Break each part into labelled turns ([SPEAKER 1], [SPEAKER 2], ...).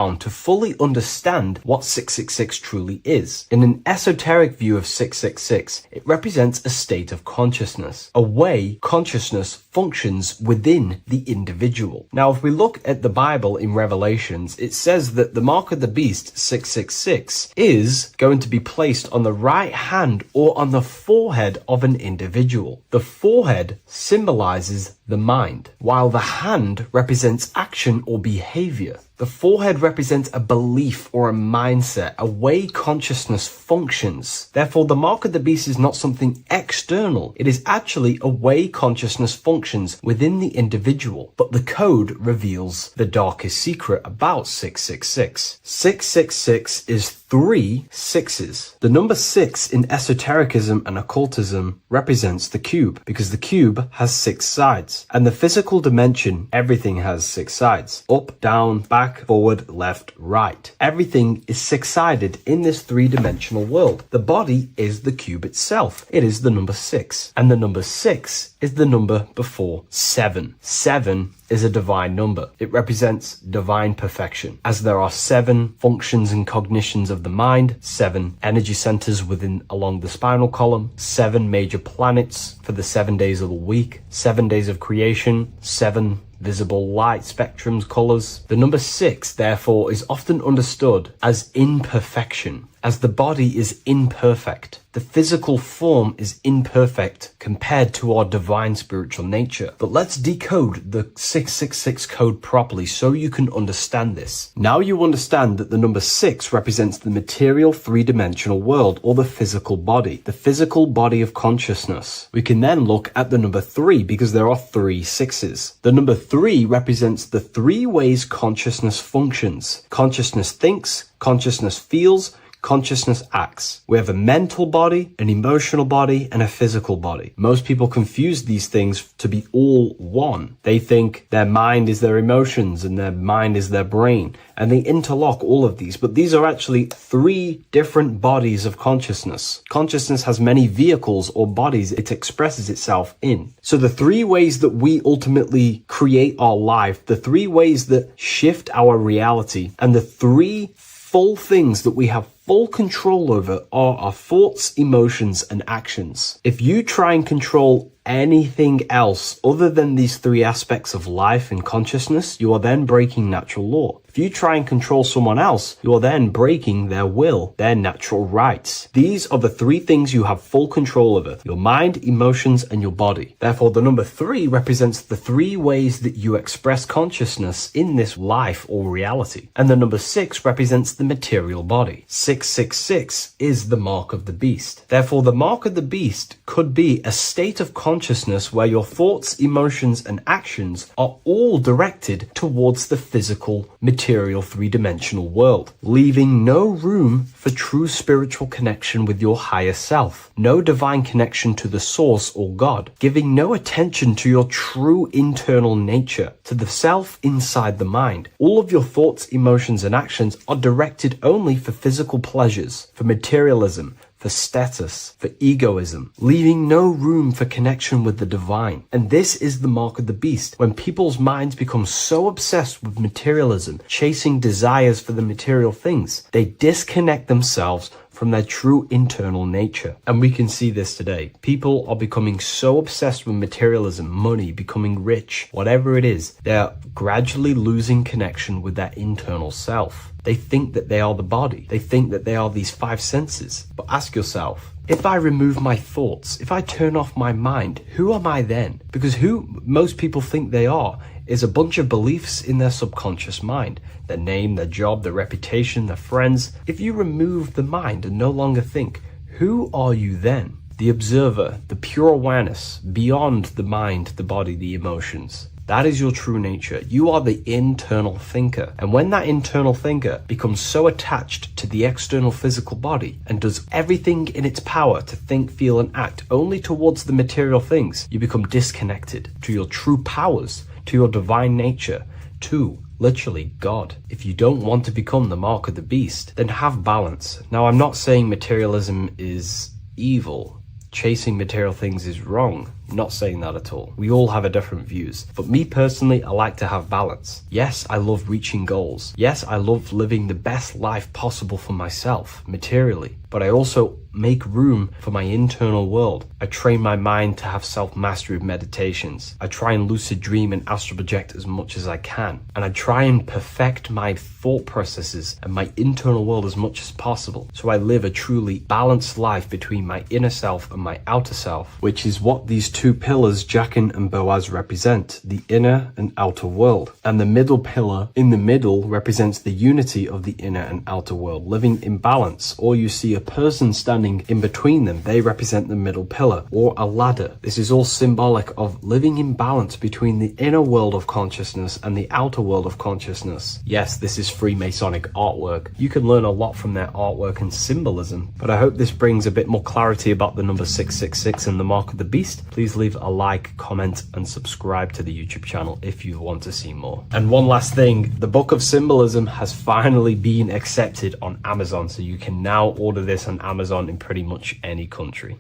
[SPEAKER 1] to fully understand what 666 truly is. In an esoteric view of 666, it represents a state of consciousness, a way consciousness functions within the individual. Now, if we look at the Bible in Revelations, it says that the mark of the beast, 666, is going to be placed on the right hand or on the forehead of an individual. The forehead symbolizes the mind, while the hand represents action or behavior. The forehead represents a belief or a mindset, a way consciousness functions. Therefore, the mark of the beast is not something external. It is actually a way consciousness functions within the individual. But the code reveals the darkest secret about 666. 666 is 3 sixes. The number 6 in esotericism and occultism represents the cube, because the cube has 6 sides. And the physical dimension, everything has 6 sides. Up, down, back, forward, left, right. Everything is 6-sided in this 3-dimensional world. The body is the cube itself. It is the number 6. And the number 6 is the number before 7. 7 is a divine number. It represents divine perfection, as there are 7 functions and cognitions of the mind, 7 energy centers along the spinal column, 7 major planets for the 7 days of the week, 7 days of creation, 7 visible light spectrums, colors. The number 6, therefore, is often understood as imperfection, as the body is imperfect. The physical form is imperfect compared to our divine spiritual nature. But let's decode the 666 code properly so you can understand this. Now you understand that the number 6 represents the material 3-dimensional world, or the physical body of consciousness. We can then look at the number 3, because there are 3 sixes. The number 3 represents the 3 ways consciousness functions. Consciousness thinks, consciousness feels, consciousness acts. We have a mental body, an emotional body, and a physical body. Most people confuse these things to be all one. They think their mind is their emotions and their mind is their brain, and they interlock all of these, but these are actually 3 different bodies of consciousness. Consciousness has many vehicles or bodies it expresses itself in. So the 3 ways that we ultimately create our life, the 3 ways that shift our reality, and the 3 full things that we have full control over are our thoughts, emotions, and actions. If you try and control anything else other than these 3 aspects of life and consciousness, you are then breaking natural law. If you try and control someone else, you are then breaking their will, their natural rights. These are the 3 things you have full control over: your mind, emotions, and your body. Therefore, the number 3 represents the 3 ways that you express consciousness in this life or reality. And the number 6 represents the material body. 666 is the mark of the beast. Therefore, the mark of the beast could be a state of consciousness where your thoughts, emotions, and actions are all directed towards the physical, material 3-dimensional world, leaving no room for true spiritual connection with your higher self, no divine connection to the source or God, giving no attention to your true internal nature, to the self inside the mind. All of your thoughts, emotions, and actions are directed only for physical pleasures, for materialism, for status, for egoism, leaving no room for connection with the divine. And this is the mark of the beast. When people's minds become so obsessed with materialism, chasing desires for the material things, they disconnect themselves from their true internal nature. And we can see this today. People are becoming so obsessed with materialism, money, becoming rich, whatever it is, they're gradually losing connection with their internal self. They think that they are the body. They think that they are these 5 senses. But ask yourself, if I remove my thoughts, if I turn off my mind, who am I then? Because who most people think they are is a bunch of beliefs in their subconscious mind. Their name, their job, their reputation, their friends. If you remove the mind and no longer think, who are you then? The observer, the pure awareness, beyond the mind, the body, the emotions. That is your true nature. You are the internal thinker. And when that internal thinker becomes so attached to the external physical body and does everything in its power to think, feel, and act only towards the material things, you become disconnected to your true powers, to your divine nature, to literally God. If you don't want to become the mark of the beast, then have balance. Now, I'm not saying materialism is evil. Chasing material things is wrong. Not saying that at all. We all have a different views. But me personally, I like to have balance. Yes, I love reaching goals. Yes, I love living the best life possible for myself, materially. But I also make room for my internal world. I train my mind to have self-mastery of meditations. I try and lucid dream and astral project as much as I can. And I try and perfect my thought processes and my internal world as much as possible. So I live a truly balanced life between my inner self and my outer self, which is what these two pillars, Jachin and Boaz, represent, the inner and outer world. And the middle pillar in the middle represents the unity of the inner and outer world, living in balance. Or you see a person standing in between them, they represent the middle pillar, or a ladder. This is all symbolic of living in balance between the inner world of consciousness and the outer world of consciousness. Yes, this is Freemasonic artwork. You can learn a lot from their artwork and symbolism, but I hope this brings a bit more clarity about the number 666 and the mark of the beast. Please leave a like, comment, and subscribe to the YouTube channel if you want to see more. And one last thing, the Book of Symbolism has finally been accepted on Amazon, so you can now order this on Amazon in pretty much any country.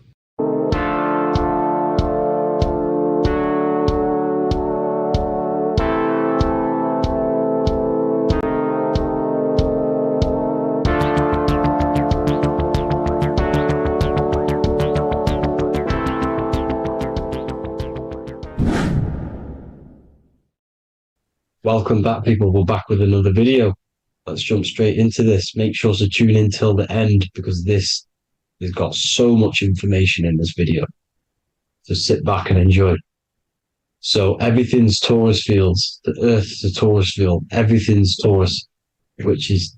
[SPEAKER 1] Welcome back, people. We're back with another video. Let's jump straight into this. Make sure to tune in till the end, because this has got so much information in this video. So sit back and enjoy. So everything's Taurus fields. The Earth's a Taurus field. Everything's Taurus, which is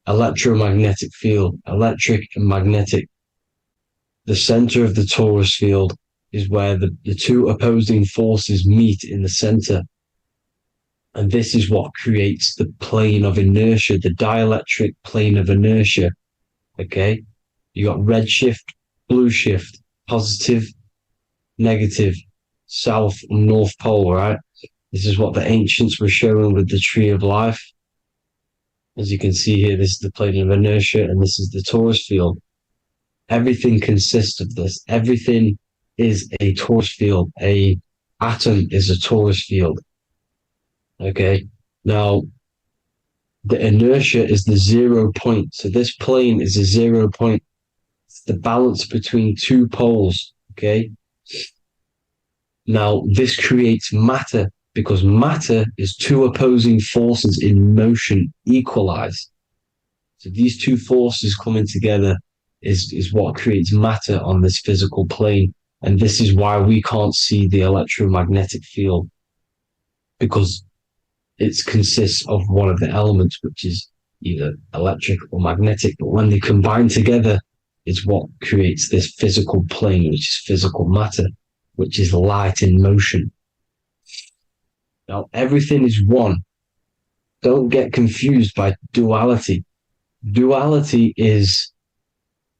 [SPEAKER 1] electromagnetic field, electric and magnetic. The center of the Taurus field is where the two opposing forces meet in the center. And this is what creates the plane of inertia, the dielectric plane of inertia. Okay? You got red shift, blue shift, positive, negative, south and north pole, right? This is what the ancients were showing with the tree of life. As you can see here, this is the plane of inertia, and this is the Taurus field. Everything consists of this. Everything is a Taurus field. A atom is a Taurus field. Okay, now the inertia is the 0 point. So this plane is a 0 point. It's the balance between two poles. Okay, now this creates matter, because matter is two opposing forces in motion equalize. So these two forces coming together is what creates matter on this physical plane. And this is why we can't see the electromagnetic field, because it consists of one of the elements, which is either electric or magnetic, but when they combine together is what creates this physical plane, which is physical matter, which is light in motion. Now, everything is one. Don't get confused by duality. Duality is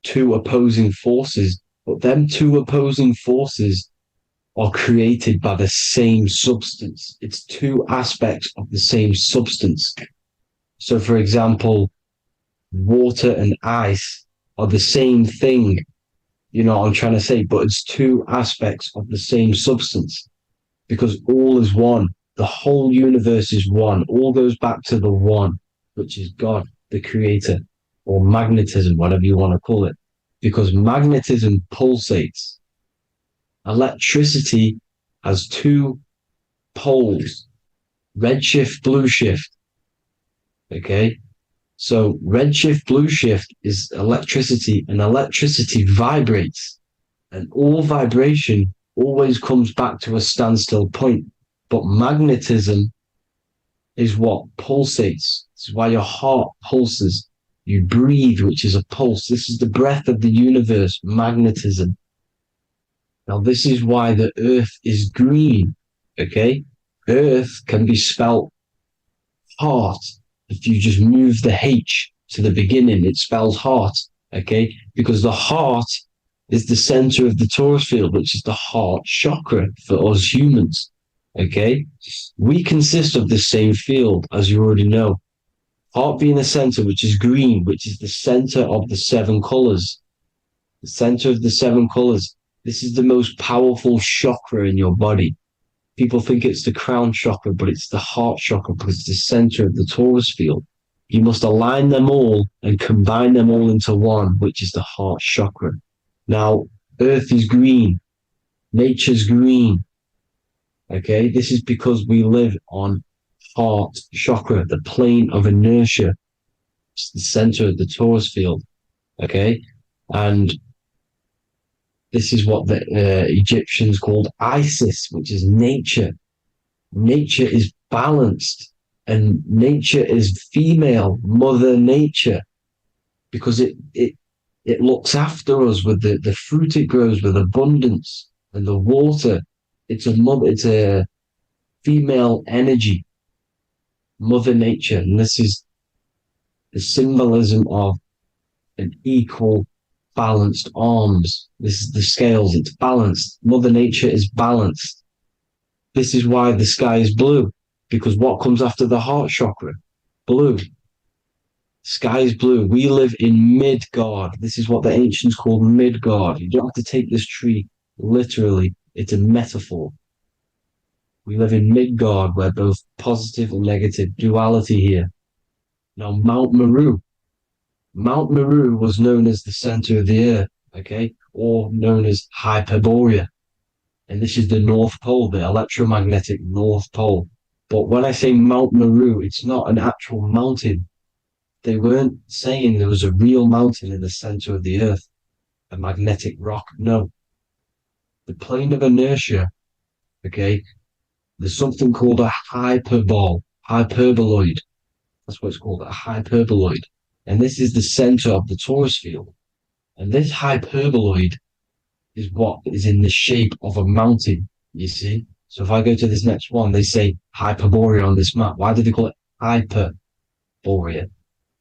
[SPEAKER 1] two opposing forces, but them two opposing forces are created by the same substance. It's two aspects of the same substance. So, for example, water and ice are the same thing. You know what I'm trying to say? But it's two aspects of the same substance, because all is one. The whole universe is one. All goes back to the one, which is God, the creator, or magnetism, whatever you want to call it, because magnetism pulsates. Electricity has two poles, red shift, blue shift. Okay, so red shift, blue shift is electricity, and electricity vibrates, and all vibration always comes back to a standstill point. But magnetism is what pulsates. This is why your heart pulses. You breathe, which is a pulse. This is the breath of the universe, magnetism. Now, this is why the earth is green, okay? Earth can be spelt heart. If you just move the H to the beginning, it spells heart, okay? Because the heart is the center of the Taurus field, which is the heart chakra for us humans, okay? We consist of the same field, as you already know. Heart being the center, which is green, which is the center of the seven colors. The center of the seven colors This is the most powerful chakra in your body. People think it's the crown chakra, but it's the heart chakra because it's the center of the torus field. You must align them all and combine them all into one, which is the heart chakra. Now, Earth is green. Nature's green. Okay, this is because we live on heart chakra, the plane of inertia. It's the center of the torus field. Okay, and this is what the Egyptians called Isis, which is nature. Nature is balanced, and nature is female, Mother Nature, because it looks after us with the fruit it grows with abundance and the water. It's a female energy, Mother Nature, and this is the symbolism of an equal, balanced arms. This is the scales, it's balanced. Mother Nature is balanced. This is why the sky is blue, because what comes after the heart chakra? Blue. Sky is blue. We live in Midgard. This is what the ancients called Midgard. You don't have to take this tree literally. It's a metaphor. We live in Midgard, where both positive and negative duality here. Now, Mount Meru. Mount Meru was known as the center of the earth, okay, or known as Hyperborea. And this is the North Pole, the electromagnetic North Pole. But when I say Mount Meru, it's not an actual mountain. They weren't saying there was a real mountain in the center of the earth, a magnetic rock. No. The plane of inertia, okay, there's something called a hyperboloid. That's what it's called, a hyperboloid. And this is the center of the torus field. And this hyperboloid is what is in the shape of a mountain, you see? So if I go to this next one, they say Hyperborea on this map. Why do they call it Hyperborea?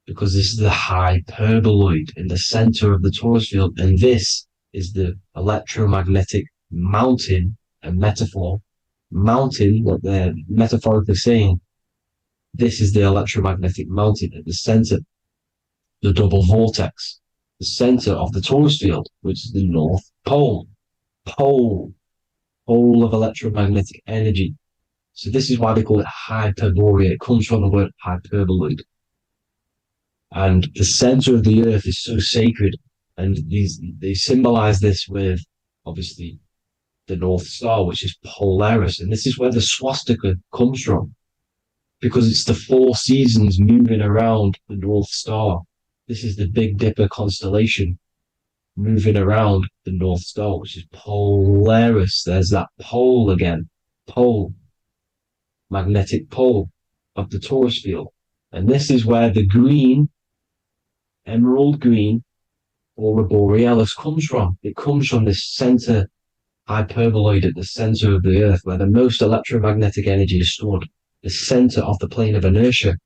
[SPEAKER 1] Because this is the hyperboloid in the center of the torus field. And this is the electromagnetic mountain, a metaphor. Mountain, what they're metaphorically saying, this is the electromagnetic mountain at the center, the double vortex, the center of the torus field, which is the North Pole. Pole of electromagnetic energy. So this is why they call it Hyperborea. It comes from the word hyperboloid. And the center of the earth is so sacred. And they symbolize this with, obviously, the North Star, which is Polaris. And this is where the swastika comes from, because it's the 4 seasons moving around the North Star. This is the Big Dipper constellation moving around the North Star, which is Polaris. There's that pole again. Pole. Magnetic pole of the torus field. And this is where the green, emerald green, aurora borealis comes from. It comes from this center hyperboloid at the center of the earth, where the most electromagnetic energy is stored. The center of the plane of inertia.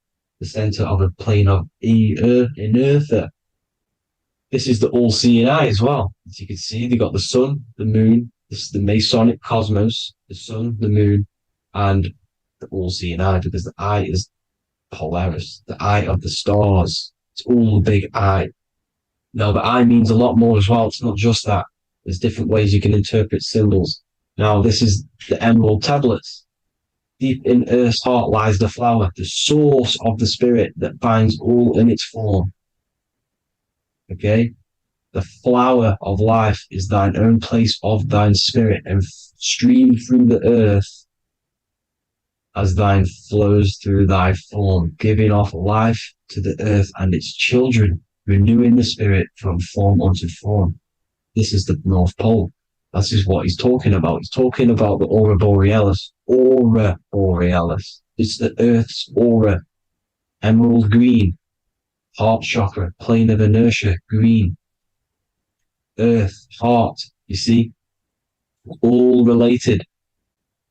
[SPEAKER 1] The center of the plane of inertia. This is the all-seeing eye as well. As you can see, they got the sun, the moon. This is the Masonic cosmos, the sun, the moon, and the all-seeing eye, because the eye is Polaris, the eye of the stars. It's all a big eye. Now, the eye means a lot more as well. It's not just that. There's different ways you can interpret symbols. Now, this is the emerald tablets. Deep in Earth's heart lies the flower, the source of the spirit that binds all in its form. Okay? The flower of life is thine own place of thine spirit, and stream through the earth as thine flows through thy form, giving off life to the earth and its children, renewing the spirit from form unto form. This is the North Pole. This is what he's talking about. He's talking about the aurora borealis. Aurora borealis. It's the Earth's aura. Emerald green. Heart chakra. Plane of inertia. Green. Earth. Heart. You see? All related.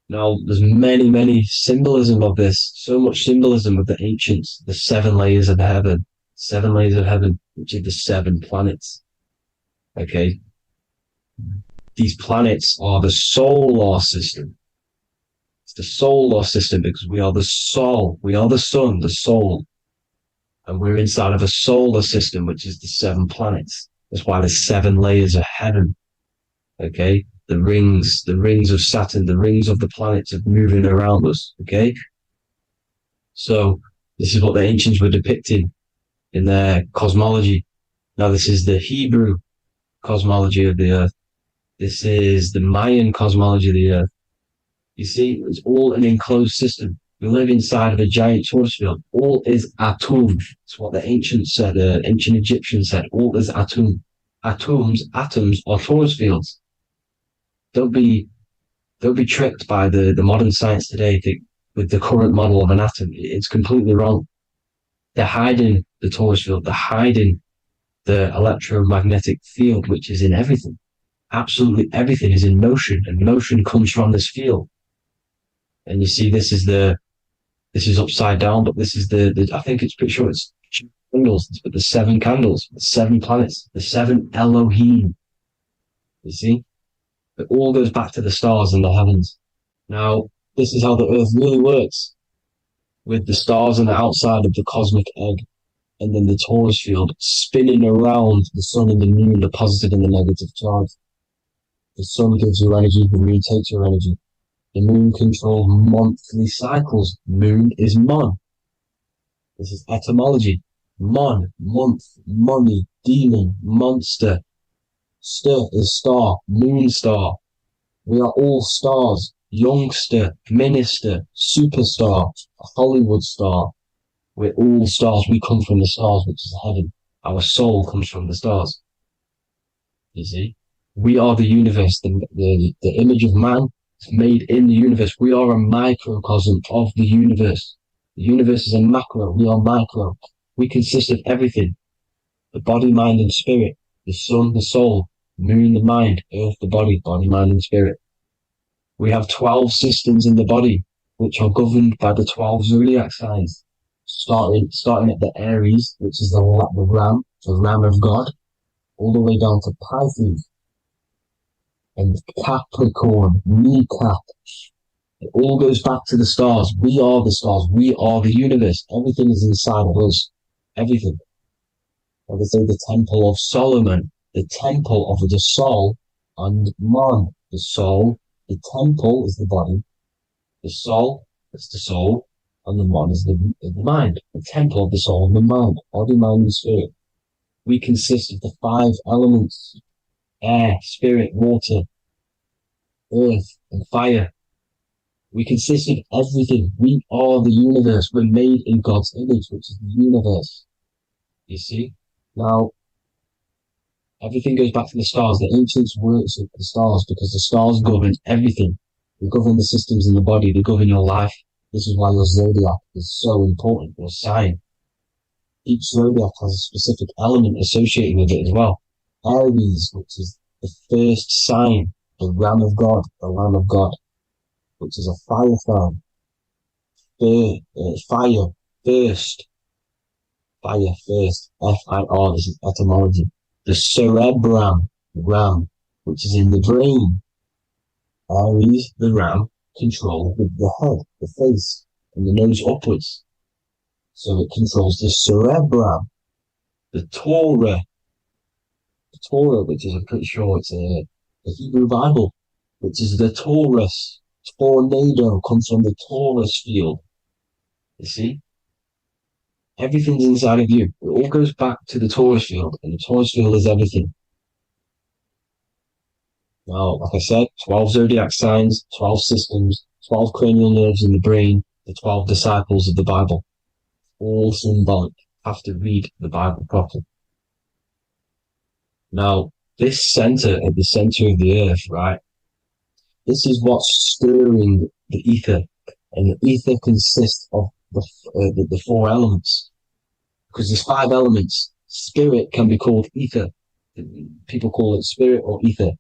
[SPEAKER 1] Now, there's many symbolism of this. So much symbolism of the ancients. The 7 layers of heaven. 7 layers of heaven, which are the 7 planets. Okay? These planets are the solar system. It's the solar system because we are the soul. We are the sun, the soul. And we're inside of a solar system, which is the 7 planets. That's why there's 7 layers of heaven. okay? The rings of Saturn, the rings of the planets are moving around us, okay? So this is what the ancients were depicting in their cosmology. Now this is the Hebrew cosmology of the Earth. This is the Mayan cosmology of the Earth. You see, it's all an enclosed system. We live inside of a giant torus field. All is atum. It's what the ancients said, ancient Egyptians said. All is atum. Atoms are torus fields. Don't be tricked by the modern science today with the current model of an atom. It's completely wrong. They're hiding the torus field. They're hiding the electromagnetic field, which is in everything. Absolutely everything is in motion, and motion comes from this field. And you see, this is upside down, but this is the I think it's pretty sure it's candles, but the 7 candles, the 7 planets, the 7 Elohim. You see, it all goes back to the stars and the heavens. Now, this is how the Earth really works, with the stars on the outside of the cosmic egg, and then the torus field spinning around the sun and the moon, the positive and the negative charge. The sun gives you energy, the moon takes your energy. The moon controls monthly cycles. Moon is mon. This is etymology. Mon, month, money, demon, monster. Stir is star, moon star. We are all stars. Youngster, minister, superstar, Hollywood star. We're all stars. We come from the stars, which is heaven. Our soul comes from the stars. You see? We are the universe, the image of man made in the universe. We are a microcosm of the universe. The universe is a macro. We are micro. We consist of everything. The body, mind, and spirit. The sun, the soul. Moon, the mind. Earth, the body. Body, mind, and spirit. We have 12 systems in the body, which are governed by the 12 zodiac signs. Starting at the Aries, which is the ram of God, all the way down to Pisces. And Capricorn, kneecap. It all goes back to the stars. We are the stars. We are the universe. Everything is inside of us. Everything. Like I say, the Temple of Solomon, the Temple of the Soul, and Mon. The soul, the temple is the body. The soul is the soul, and the Mon is the mind. The temple of the soul and the mind. Body, mind, and spirit. We consist of the 5 elements. Air, spirit, water, earth, and fire. We consist of everything. We are the universe. We're made in God's image, which is the universe. You see? Now, everything goes back to the stars. The ancients worked with the stars because the stars govern everything. They govern the systems in the body. They govern your life. This is why your zodiac is so important, your sign. Each zodiac has a specific element associated with it as well. Aries, which is the first sign, the Ram of God, which is a fire sign. Fire, first, F-I-R, this is etymology. The cerebrum, ram, which is in the brain. Aries, the ram, controls the head, the face, and the nose upwards. So it controls the cerebrum. The Torah, which is, I'm pretty sure it's a Hebrew Bible, which is the Taurus. Tornado comes from the Taurus field. You see? Everything's inside of you. It all goes back to the Taurus field, and the Taurus field is everything. Now, like I said, 12 zodiac signs, 12 systems, 12 cranial nerves in the brain, the 12 disciples of the Bible. All symbolic. Have to read the Bible properly. Now, this center, at the center of the earth, right? This is what's stirring the ether. And the ether consists of the 4 elements. Because there's 5 elements. Spirit can be called ether. People call it spirit or ether.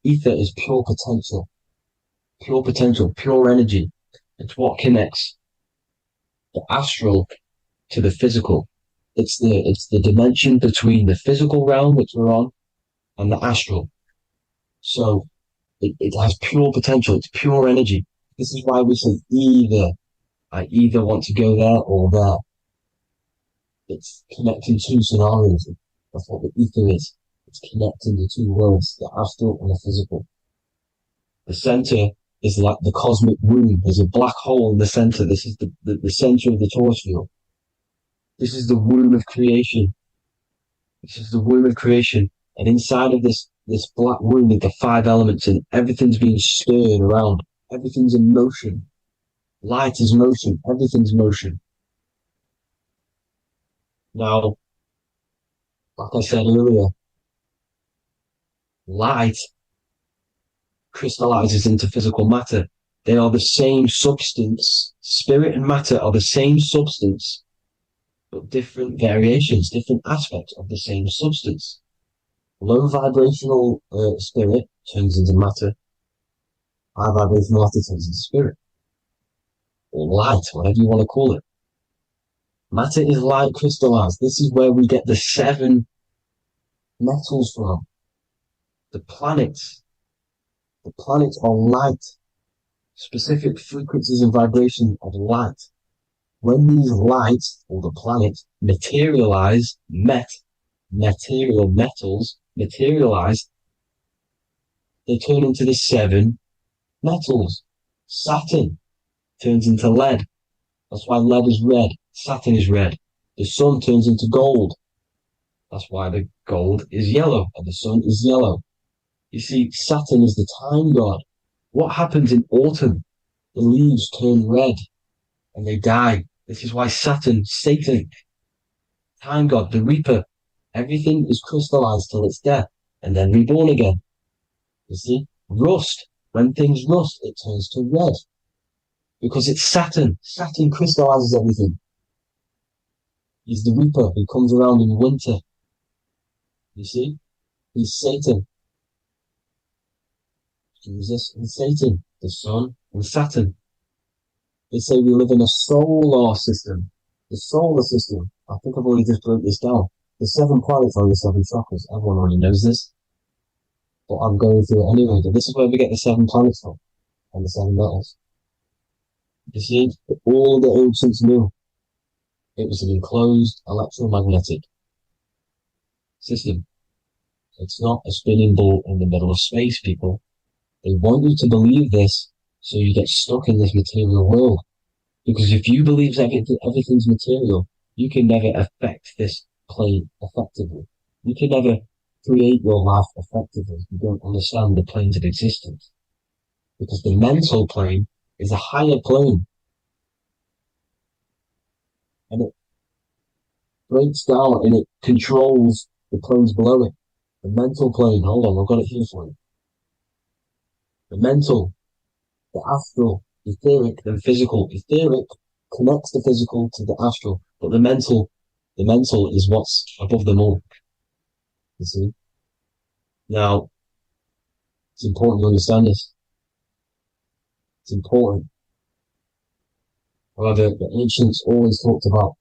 [SPEAKER 1] Ether is pure potential, pure energy. It's what connects the astral to the physical. It's the dimension between the physical realm, which we're on, and the astral. So it has pure potential. It's pure energy. This is why we say either. I either want to go there or there. It's connecting 2 scenarios. That's what the ether is. It's connecting the two worlds, the astral and the physical. The center is like the cosmic womb. There's a black hole in the center. This is the center of the torus field. This is the womb of creation. This is the womb of creation. And inside of this black womb are the five elements, and everything's being stirred around. Everything's in motion. Light is motion. Everything's motion. Now, like I said earlier, light crystallizes into physical matter. They are the same substance. Spirit and matter are the same substance, but different variations, different aspects of the same substance. Low vibrational spirit turns into matter. High vibrational matter turns into spirit. Or light, whatever you want to call it. Matter is light crystallized. This is where we get the 7 metals from. The planets. The planets are light. Specific frequencies and vibrations of light. When these lights, or the planets, materialize, material metals, materialize, they turn into the 7 metals. Saturn turns into lead. That's why lead is red. Saturn is red. The sun turns into gold. That's why the gold is yellow and the sun is yellow. You see, Saturn is the time god. What happens in autumn? The leaves turn red and they die. This is why Saturn, Satan, time god, the reaper, everything is crystallized till it's death and then reborn again. You see, rust. When things rust, it turns to red. Because it's Saturn. Saturn crystallizes everything. He's the reaper who comes around in winter. You see? He's Satan. Jesus and Satan, the sun and Saturn. They say we live in a solar system. The solar system. I think I've already just broke this down. The 7 planets are the 7 chakras. Everyone already knows this. But I'm going through it anyway. But this is where we get the 7 planets from. And the 7 metals. You see, all the ancients knew it was an enclosed electromagnetic system. It's not a spinning ball in the middle of space, people. They want you to believe this so you get stuck in this material world. Because if you believe everything's material, you can never affect this plane effectively. You can never create your life effectively if you don't understand the planes of existence. Because the mental plane is a higher plane. And it breaks down and it controls the planes below it. The mental plane, hold on, I've got it here for you. The mental, the astral, etheric, then physical. Etheric connects the physical to the astral, but the mental is what's above them all. You see? Now, it's important to understand this. It's important. However, the ancients always talked about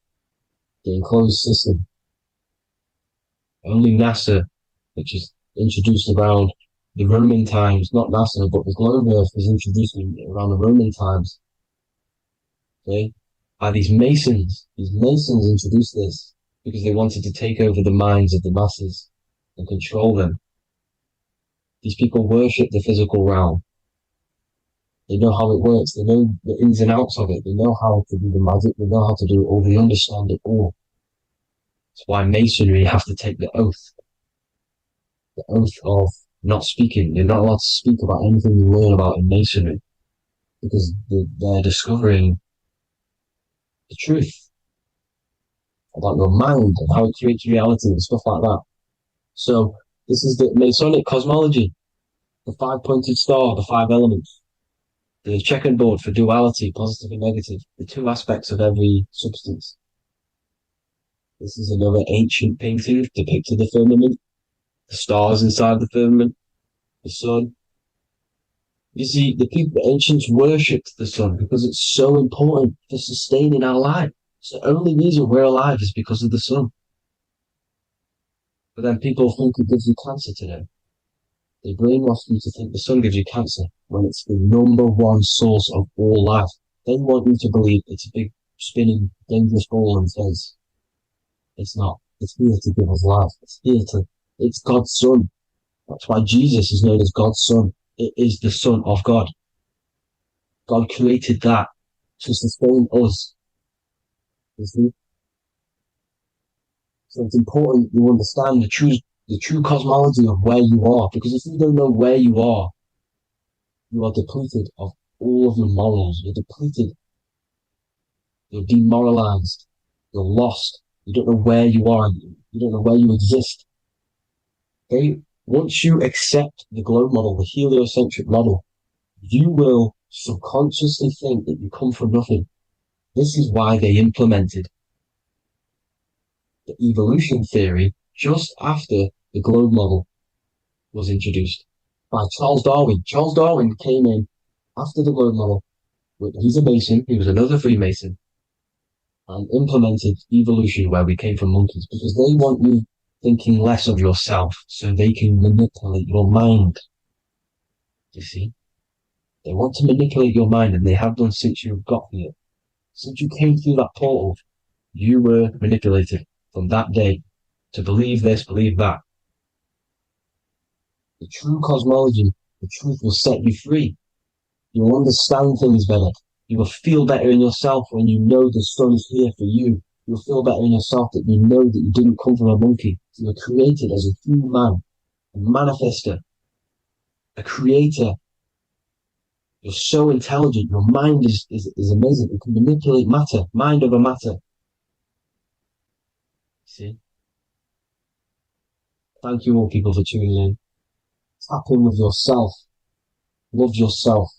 [SPEAKER 1] the enclosed system. Only NASA, which is introduced around the Roman times, not NASA, but the globe Earth was introduced around the Roman times. Okay? By these Masons. These Masons introduced this because they wanted to take over the minds of the masses and control them. These people worship the physical realm. They know how it works. They know the ins and outs of it. They know how to do the magic. They know how to do it all. They understand it all. That's why Masonry have to take the oath. The oath of not speaking. You're not allowed to speak about anything you learn about in Masonry. Because they're discovering the truth about your mind and how it creates reality and stuff like that. So this is the Masonic cosmology. The 5-pointed star, the 5 elements. The checkerboard for duality, positive and negative. The 2 aspects of every substance. This is another ancient painting depicting the firmament. The stars inside the firmament. The sun. You see, the ancients worshipped the sun because it's so important for sustaining our life. It's the only reason we're alive is because of the sun. But then people think it gives you cancer today. They brainwash you to think the sun gives you cancer when it's the #1 source of all life. They want you to believe it's a big, spinning, dangerous ball and says, it's not. It's here to give us life. It's here to It's God's Son. That's why Jesus is known as God's Son. It is the Son of God. God created that to sustain us. You see? So it's important you understand the true cosmology of where you are, because if you don't know where you are depleted of all of your morals. You're depleted. You're demoralized. You're lost. You don't know where you are. You don't know where you exist. Okay? Once you accept the globe model, the heliocentric model, you will subconsciously think that you come from nothing. This is why they implemented the evolution theory just after the globe model was introduced by Charles Darwin. Charles Darwin came in after the globe model. He's a Mason. He was another Freemason, and implemented evolution where we came from monkeys, because they want you thinking less of yourself so they can manipulate your mind. You see? They want to manipulate your mind, and they have done since you got here. Since you came through that portal, you were manipulated from that day to believe this, believe that. The true cosmology, the truth will set you free. You will understand things better. You will feel better in yourself when you know the sun is here for you. You'll feel better in yourself that you know that you didn't come from a monkey. You were created as a human, a manifester, a creator. You're so intelligent. Your mind is amazing. It can manipulate matter, mind over matter. See? Thank you all people for tuning in. Tap in with yourself. Love yourself.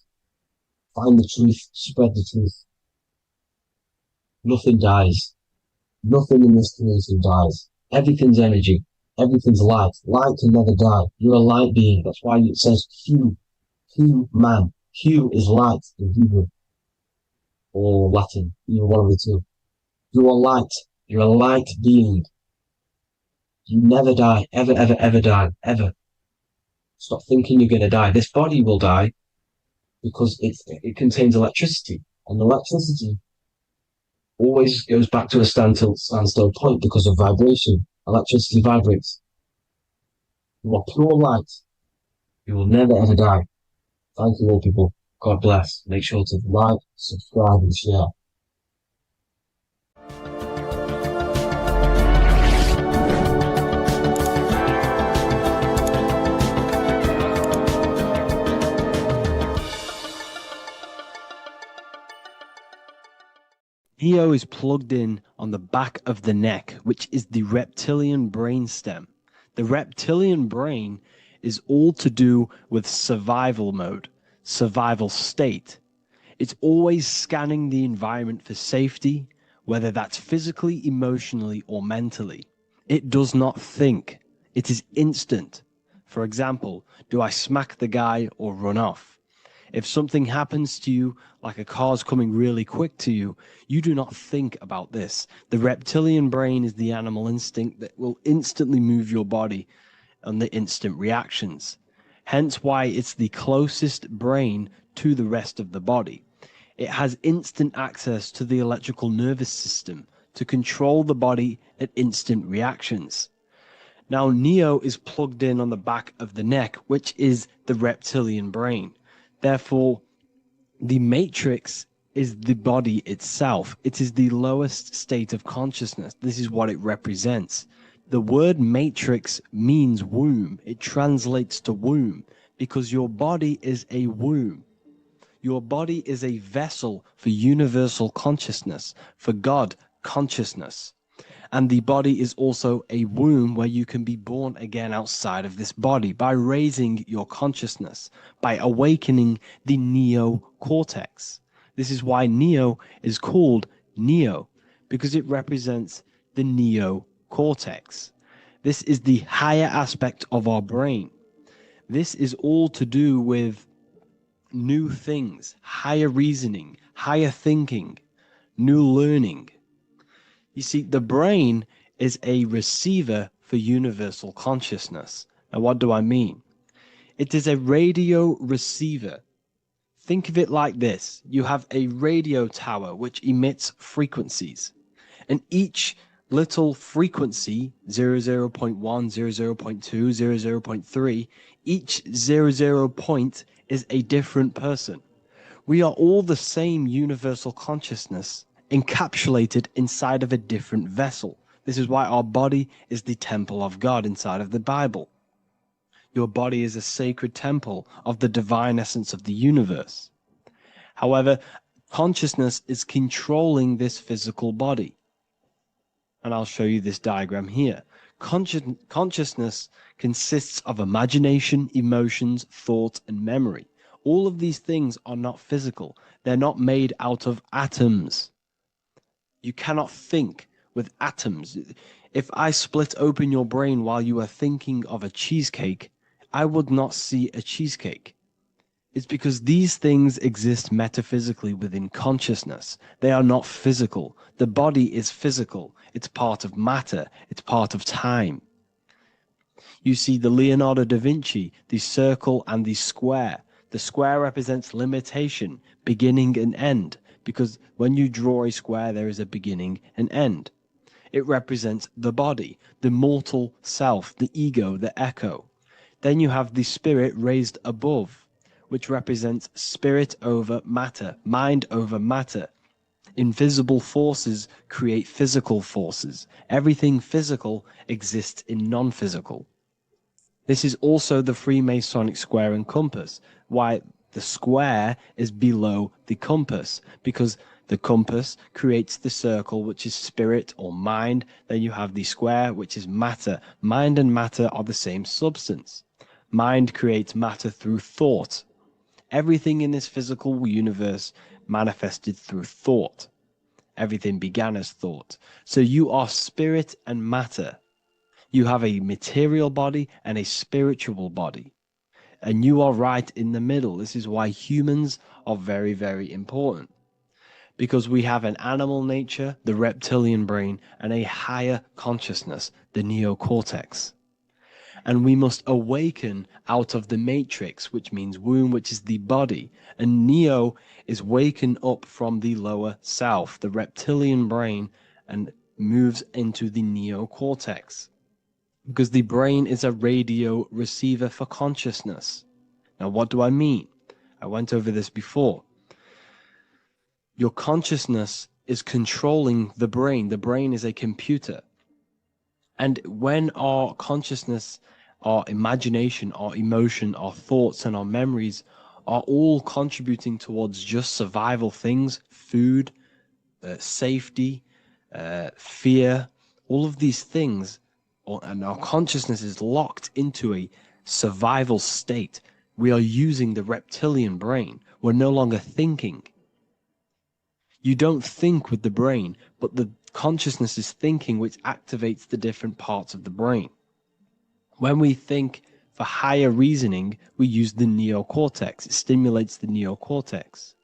[SPEAKER 1] Find the truth. Spread the truth. Nothing dies. Nothing in this creation dies. Everything's energy. Everything's light. Light can never die. You're a light being. That's why it says Hugh. Hugh man. Hugh is light in Hebrew or Latin. Either one of the two. You are light. You're a light being. You never die. Ever, ever, ever die. Ever. Stop thinking you're going to die. This body will die because it contains electricity. And electricity always goes back to a standstill point because of vibration. Electricity vibrates. You are pure light. You will never ever die. Thank you all people. God bless. Make sure to like, subscribe and share.
[SPEAKER 2] Neo is plugged in on the back of the neck, which is the reptilian brainstem. The reptilian brain is all to do with survival mode, survival state. It's always scanning the environment for safety, whether that's physically, emotionally, or mentally. It does not think. It is instant. For example, do I smack the guy or run off? If something happens to you, like a car's coming really quick to you, you do not think about this. The reptilian brain is the animal instinct that will instantly move your body on the instant reactions. Hence why it's the closest brain to the rest of the body. It has instant access to the electrical nervous system to control the body at instant reactions. Now, Neo is plugged in on the back of the neck, which is the reptilian brain. Therefore, the matrix is the body itself. It is the lowest state of consciousness. This is what it represents. The word matrix means womb. It translates to womb because your body is a womb. Your body is a vessel for universal consciousness, for God consciousness. And the body is also a womb where you can be born again outside of this body by raising your consciousness, by awakening the neocortex. This is why Neo is called Neo, because it represents the neocortex. This is the higher aspect of our brain. This is all to do with new things, higher reasoning, higher thinking, new learning. You see, the brain is a receiver for universal consciousness. Now, what do I mean? It is a radio receiver. Think of it like this. You have a radio tower which emits frequencies, and each little frequency 00.1, 00.2, 00.3, each 00 point is a different person. We are all the same universal consciousness encapsulated inside of a different vessel. This is why our body is the temple of God inside of the Bible. Your body is a sacred temple of the divine essence of the universe. However, consciousness is controlling this physical body. And I'll show you this diagram here. Consciousness consists of imagination, emotions, thought, and memory. All of these things are not physical. They're not made out of atoms. You cannot think with atoms. If I split open your brain while you are thinking of a cheesecake, I would not see a cheesecake. It's because these things exist metaphysically within consciousness. They are not physical. The body is physical. It's part of matter. It's part of time. You see the Leonardo da Vinci, the circle and the square. The square represents limitation, beginning and end, because when you draw a square, there is a beginning and end. It represents the body, the mortal self, the ego, the echo. Then you have the spirit raised above, which represents spirit over matter, mind over matter. Invisible forces create physical forces. Everything physical exists in non-physical. This is also the Freemasonic square and compass, why the square is below the compass, because the compass creates the circle, which is spirit or mind. Then you have the square, which is matter. Mind and matter are the same substance. Mind creates matter through thought. Everything in this physical universe manifested through thought. Everything began as thought. So you are spirit and matter. You have a material body and a spiritual body. And you are right in the middle. This is why humans are very, very important. Because we have an animal nature, the reptilian brain, and a higher consciousness, the neocortex. And we must awaken out of the matrix, which means womb, which is the body. And Neo is waken up from the lower self, the reptilian brain, and moves into the neocortex. Because the brain is a radio receiver for consciousness. Now, what do I mean? I went over this before. Your consciousness is controlling the brain. The brain is a computer. And when our consciousness, our imagination, our emotion, our thoughts, and our memories are all contributing towards just survival things, food, safety, fear, all of these things, and our consciousness is locked into a survival state, we are using the reptilian brain. We're no longer thinking. You don't think with the brain, but the consciousness is thinking, which activates the different parts of the brain. When we think for higher reasoning, we use the neocortex. It stimulates the neocortex.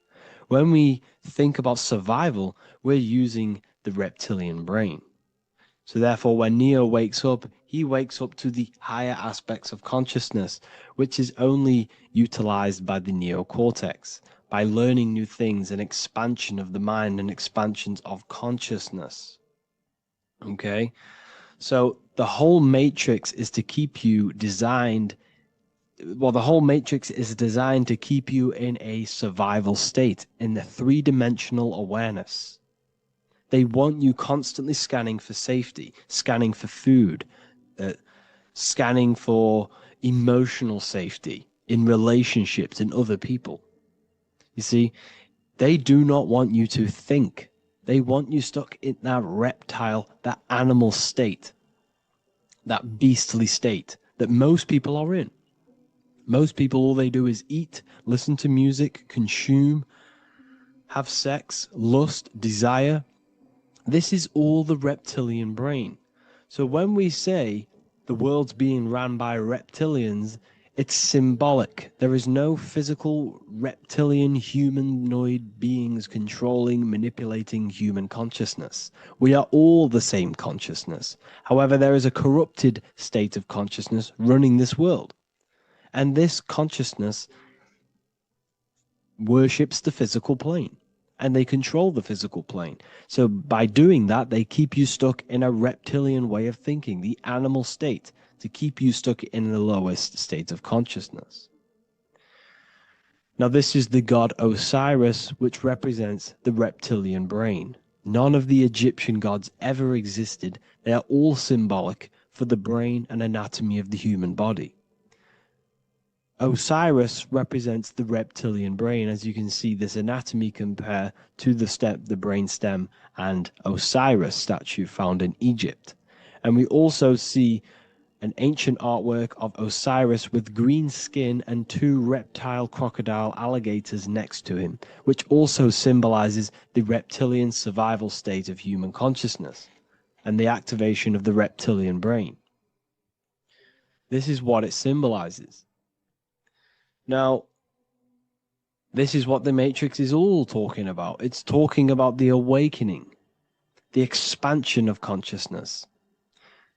[SPEAKER 2] When we think about survival, we're using the reptilian brain. So therefore, when Neo wakes up, he wakes up to the higher aspects of consciousness, which is only utilized by the neocortex, by learning new things and expansion of the mind and expansions of consciousness. Okay? So the whole matrix is to keep you designed, well, the whole matrix is designed to keep you in a survival state, in the three-dimensional awareness. They want you constantly scanning for safety, scanning for food, scanning for emotional safety in relationships and other people. You see, they do not want you to think. They want you stuck in that reptile, that animal state, that beastly state that most people are in. Most people, all they do is eat, listen to music, consume, have sex, lust, desire. This is all the reptilian brain. So when we say the world's being ran by reptilians, it's symbolic. There is no physical reptilian humanoid beings controlling, manipulating human consciousness. We are all the same consciousness. However, there is a corrupted state of consciousness running this world. And this consciousness worships the physical plane. and they control the physical plane. So by doing that, they keep you stuck in a reptilian way of thinking, the animal state, to keep you stuck in the lowest state of consciousness. Now, this is the god Osiris, which represents the reptilian brain. None of the Egyptian gods ever existed. They are all symbolic for the brain and anatomy of the human body. Osiris represents the reptilian brain. As you can see, this anatomy compare to the brain stem and Osiris statue found in Egypt. And we also see an ancient artwork of Osiris with green skin and two reptile crocodile alligators next to him, which also symbolizes the reptilian survival state of human consciousness and the activation of the reptilian brain. This is what it symbolizes. Now, this is what the Matrix is all talking about. It's talking about the awakening, the expansion of consciousness.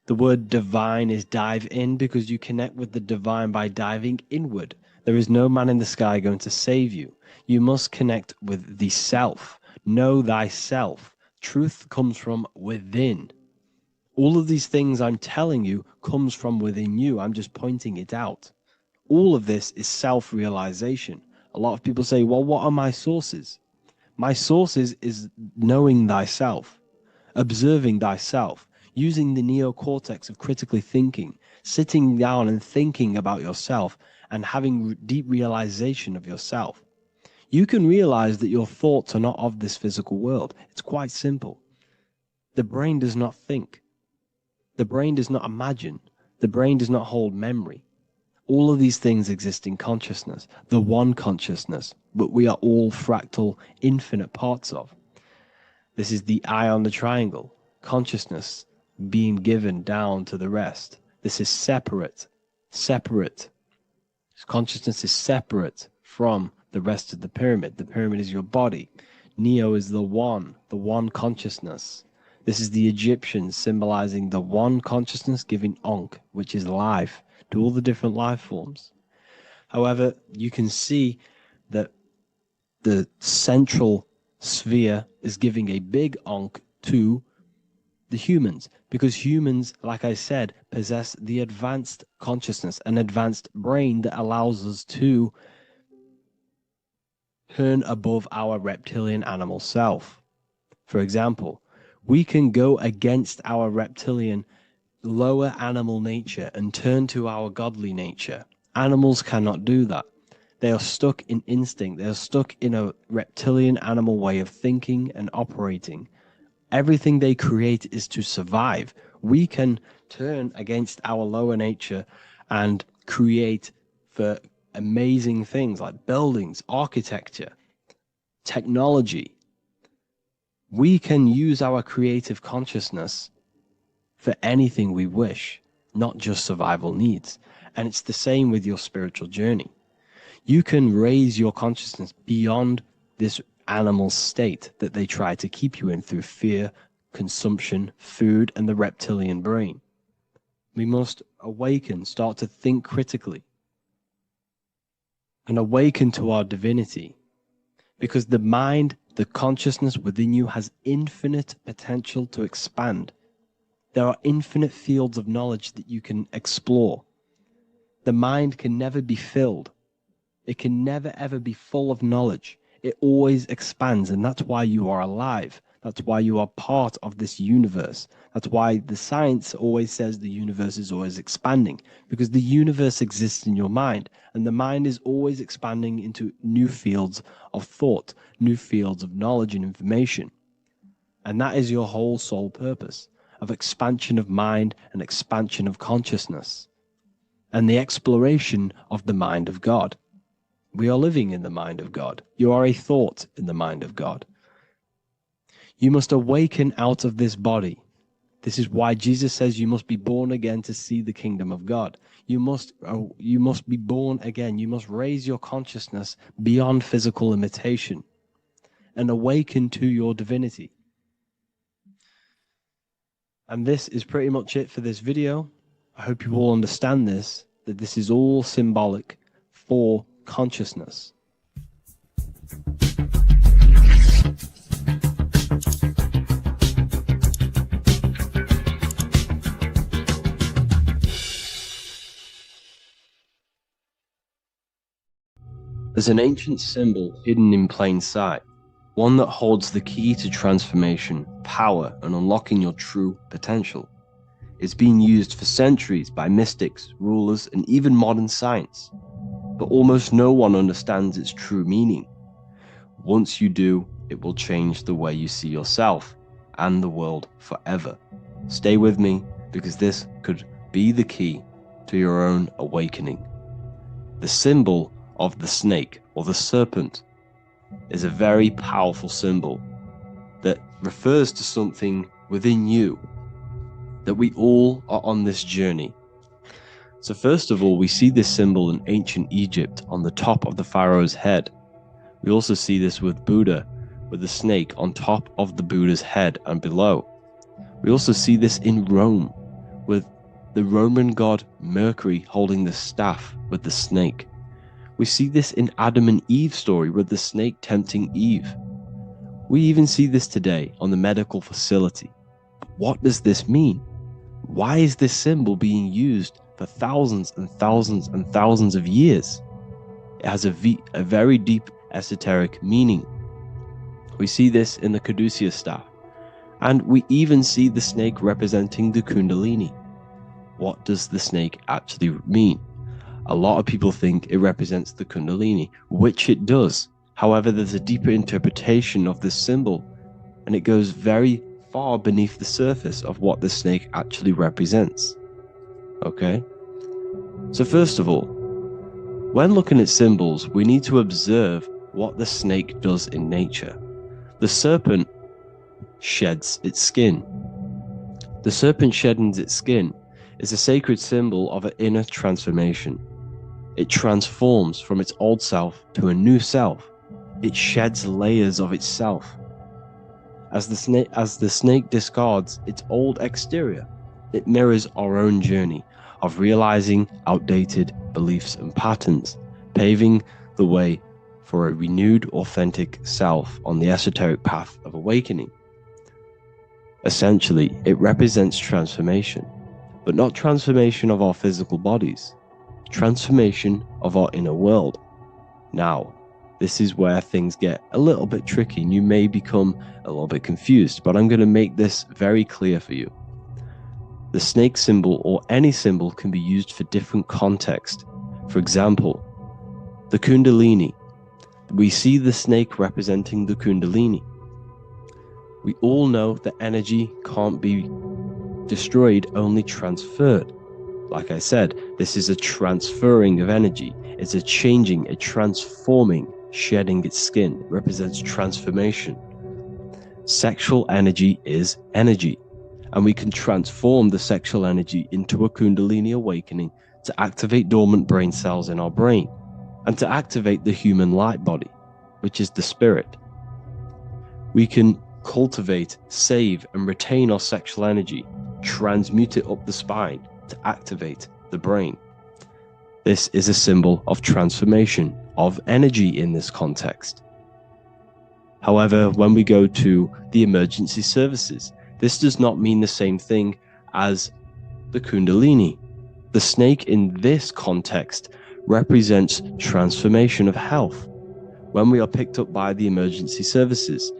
[SPEAKER 2] The word divine is dive in because you connect with the divine by diving inward. There is no man in the sky going to save you. You must connect with the self. Know thyself. Truth comes from within. All of these things I'm telling you comes from within you. I'm just pointing it out. All of this is self-realization. A lot of people say, well, what are my sources? My sources is knowing thyself, observing thyself, using the neocortex of critically thinking, sitting down and thinking about yourself and having deep realization of yourself. You can realize that your thoughts are not of this physical world. It's quite simple. The brain does not think. The brain does not imagine. The brain does not hold memory. All of these things exist in consciousness, the one consciousness, but we are all fractal, infinite parts of. This is the eye on the triangle, consciousness being given down to the rest. This is separate. Consciousness is separate from the rest of the pyramid. The pyramid is your body. Neo is the one consciousness. This is the Egyptians symbolizing the one consciousness giving Ankh, which is life, to all the different life forms. However, you can see that the central sphere is giving a big Ankh to the humans, because humans, like I said, possess the advanced consciousness, an advanced brain that allows us to turn above our reptilian animal self. For example, we can go against our reptilian lower animal nature and turn to our godly nature. Animals cannot do that. They are stuck in instinct. They are stuck in a reptilian animal way of thinking and operating. Everything they create is to survive. We can turn against our lower nature and create for amazing things like buildings, architecture, technology. We can use our creative consciousness for anything we wish, not just survival needs. And it's the same with your spiritual journey. You can raise your consciousness beyond this animal state that they try to keep you in through fear, consumption, food, and the reptilian brain. We must awaken, start to think critically, and awaken to our divinity. Because the mind, the consciousness within you has infinite potential to expand. There are infinite fields of knowledge that you can explore. The mind can never be filled. It can never ever be full of knowledge. It always expands, and that's why you are alive. That's why you are part of this universe. That's why the science always says the universe is always expanding, because the universe exists in your mind, and the mind is always expanding into new fields of thought, new fields of knowledge and information. And that is your whole sole purpose, of expansion of mind and expansion of consciousness, and the exploration of the mind of God. We are living in the mind of God. You are a thought in the mind of God. You must awaken out of this body. This is why Jesus says you must be born again to see the kingdom of God. You must be born again. You must raise your consciousness beyond physical limitation and awaken to your divinity. And this is pretty much it for this video. I hope you all understand this, that this is all symbolic for consciousness. There's an ancient symbol hidden in plain sight, one that holds the key to transformation, power, and unlocking your true potential. It's been used for centuries by mystics, rulers, and even modern science, but almost no one understands its true meaning. Once you do, it will change the way you see yourself and the world forever. Stay with me, because this could be the key to your own awakening. The symbol of the snake, or the serpent, is a very powerful symbol that refers to something within you, that we all are on this journey. So first of all, we see this symbol in ancient Egypt on the top of the pharaoh's head. We also see this with Buddha, with the snake on top of the Buddha's head and below. We also see this in Rome, with the Roman god Mercury holding the staff with the snake. We see this in Adam and Eve's story, with the snake tempting Eve. We even see this today on the medical facility. What does this mean? Why is this symbol being used for thousands and thousands and thousands of years? It has a very deep esoteric meaning. We see this in the Caduceus staff, and we even see the snake representing the Kundalini. What does the snake actually mean? A lot of people think it represents the Kundalini, which it does. However, there's a deeper interpretation of this symbol, and it goes very far beneath the surface of what the snake actually represents. Okay? So first of all, when looking at symbols, we need to observe what the snake does in nature. The serpent sheds its skin. The serpent shedding its skin is a sacred symbol of an inner transformation. It transforms from its old self to a new self. It sheds layers of itself. As the snake discards its old exterior, it mirrors our own journey of realizing outdated beliefs and patterns, paving the way for a renewed, authentic self on the esoteric path of awakening. Essentially, it represents transformation, but not transformation of our physical bodies, transformation of our inner world. Now, this is where things get a little bit tricky and you may become a little bit confused, but I'm going to make this very clear for you. The snake symbol, or any symbol, can be used for different contexts. For example, the Kundalini. We see the snake representing the Kundalini. We all know that energy can't be destroyed, only transferred. Like I said, this is a transferring of energy. It's a changing, a transforming, shedding its skin. It represents transformation. Sexual energy is energy, and we can transform the sexual energy into a Kundalini awakening to activate dormant brain cells in our brain, and to activate the human light body, which is the spirit. We can cultivate, save, and retain our sexual energy, transmute it up the spine to activate the brain. This is a symbol of transformation, of energy in this context. However, when we go to the emergency services, this does not mean the same thing as the Kundalini. The snake in this context represents transformation of health. When we are picked up by the emergency services,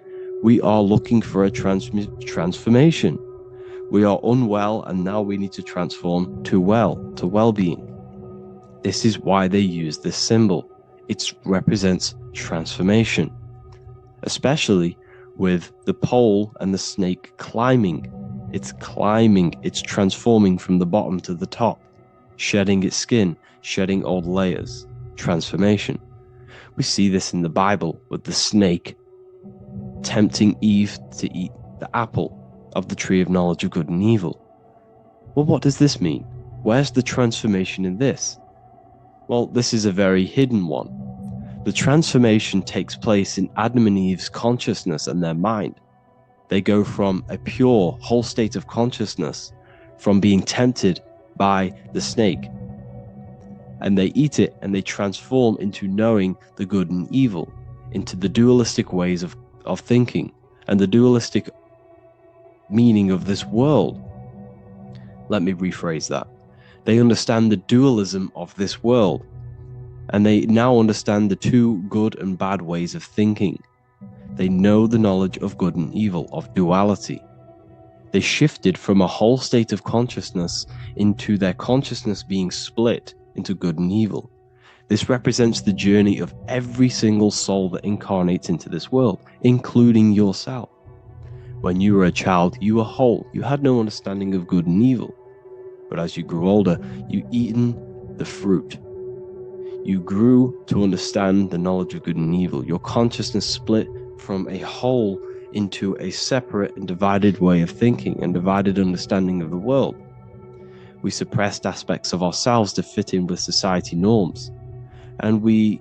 [SPEAKER 2] we are looking for a transformation. We are unwell, and now we need to transform to well-being. This is why they use this symbol. It represents transformation, especially with the pole and the snake climbing. It's climbing, it's transforming from the bottom to the top, shedding its skin, shedding old layers, transformation. We see this in the Bible with the snake tempting Eve to eat the apple of the tree of knowledge of good and evil. Well, what does this mean? Where's the transformation in this? Well, this is a very hidden one. The transformation takes place in Adam and Eve's consciousness and their mind. They go from a pure, whole state of consciousness, from being tempted by the snake, and they eat it and they transform into knowing the good and evil, into the dualistic ways of thinking and the dualistic meaning of this world. Let me rephrase that. They understand the dualism of this world, And they now understand the two good and bad ways of thinking. They know the knowledge of good and evil, of duality. They shifted from a whole state of consciousness into their consciousness being split into good and evil. This represents the journey of every single soul that incarnates into this world, including yourself. When you were a child, you were whole. You had no understanding of good and evil. But as you grew older, you eaten the fruit. You grew to understand the knowledge of good and evil. Your consciousness split from a whole into a separate and divided way of thinking and divided understanding of the world. We suppressed aspects of ourselves to fit in with society norms. And we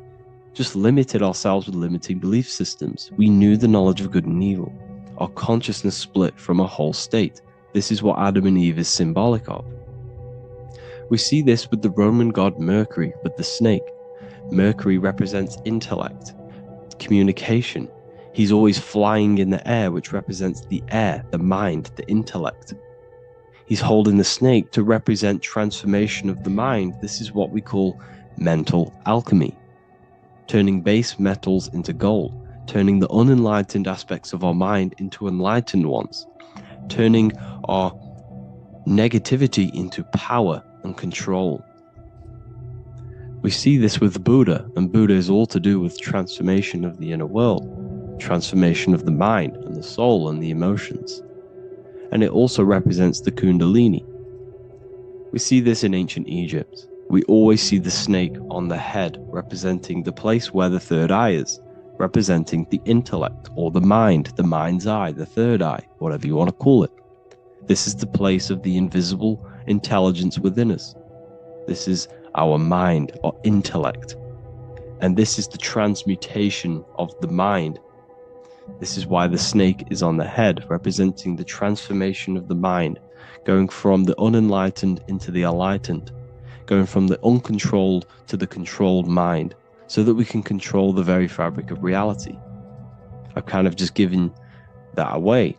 [SPEAKER 2] just limited ourselves with limiting belief systems. We knew the knowledge of good and evil. Our consciousness split from a whole state. This is what Adam and Eve is symbolic of. We see this with the Roman god Mercury, with the snake. Mercury represents intellect, communication. He's always flying in the air, which represents the air, the mind, the intellect. He's holding the snake to represent transformation of the mind. This is what we call mental alchemy. Turning base metals into gold, turning the unenlightened aspects of our mind into enlightened ones, turning our negativity into power and control. We see this with Buddha, and Buddha is all to do with transformation of the inner world, transformation of the mind and the soul and the emotions. And it also represents the Kundalini. We see this in ancient Egypt. We always see the snake on the head, representing the place where the third eye is, representing the intellect or the mind's eye, the third eye, whatever you want to call it. This is the place of the invisible intelligence within us. This is our mind or intellect. And this is the transmutation of the mind. This is why the snake is on the head, representing the transformation of the mind, going from the unenlightened into the enlightened, going from the uncontrolled to the controlled mind, so that we can control the very fabric of reality. I've kind of just given that away.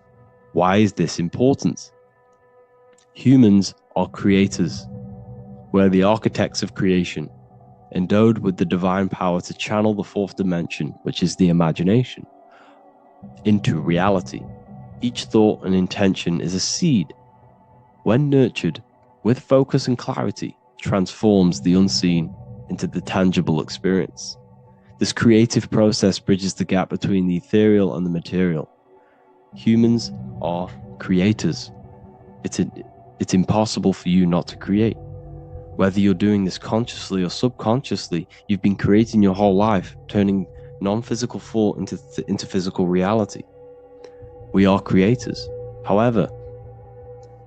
[SPEAKER 2] Why is this important? Humans are creators. We're the architects of creation, endowed with the divine power to channel the fourth dimension, which is the imagination, into reality. Each thought and intention is a seed. When nurtured with focus and clarity, transforms the unseen into the tangible experience. This creative process bridges the gap between the ethereal and the material. Humans are creators. It's impossible for you not to create. Whether you're doing this consciously or subconsciously, you've been creating your whole life, turning non-physical thought into physical reality. We are creators. However,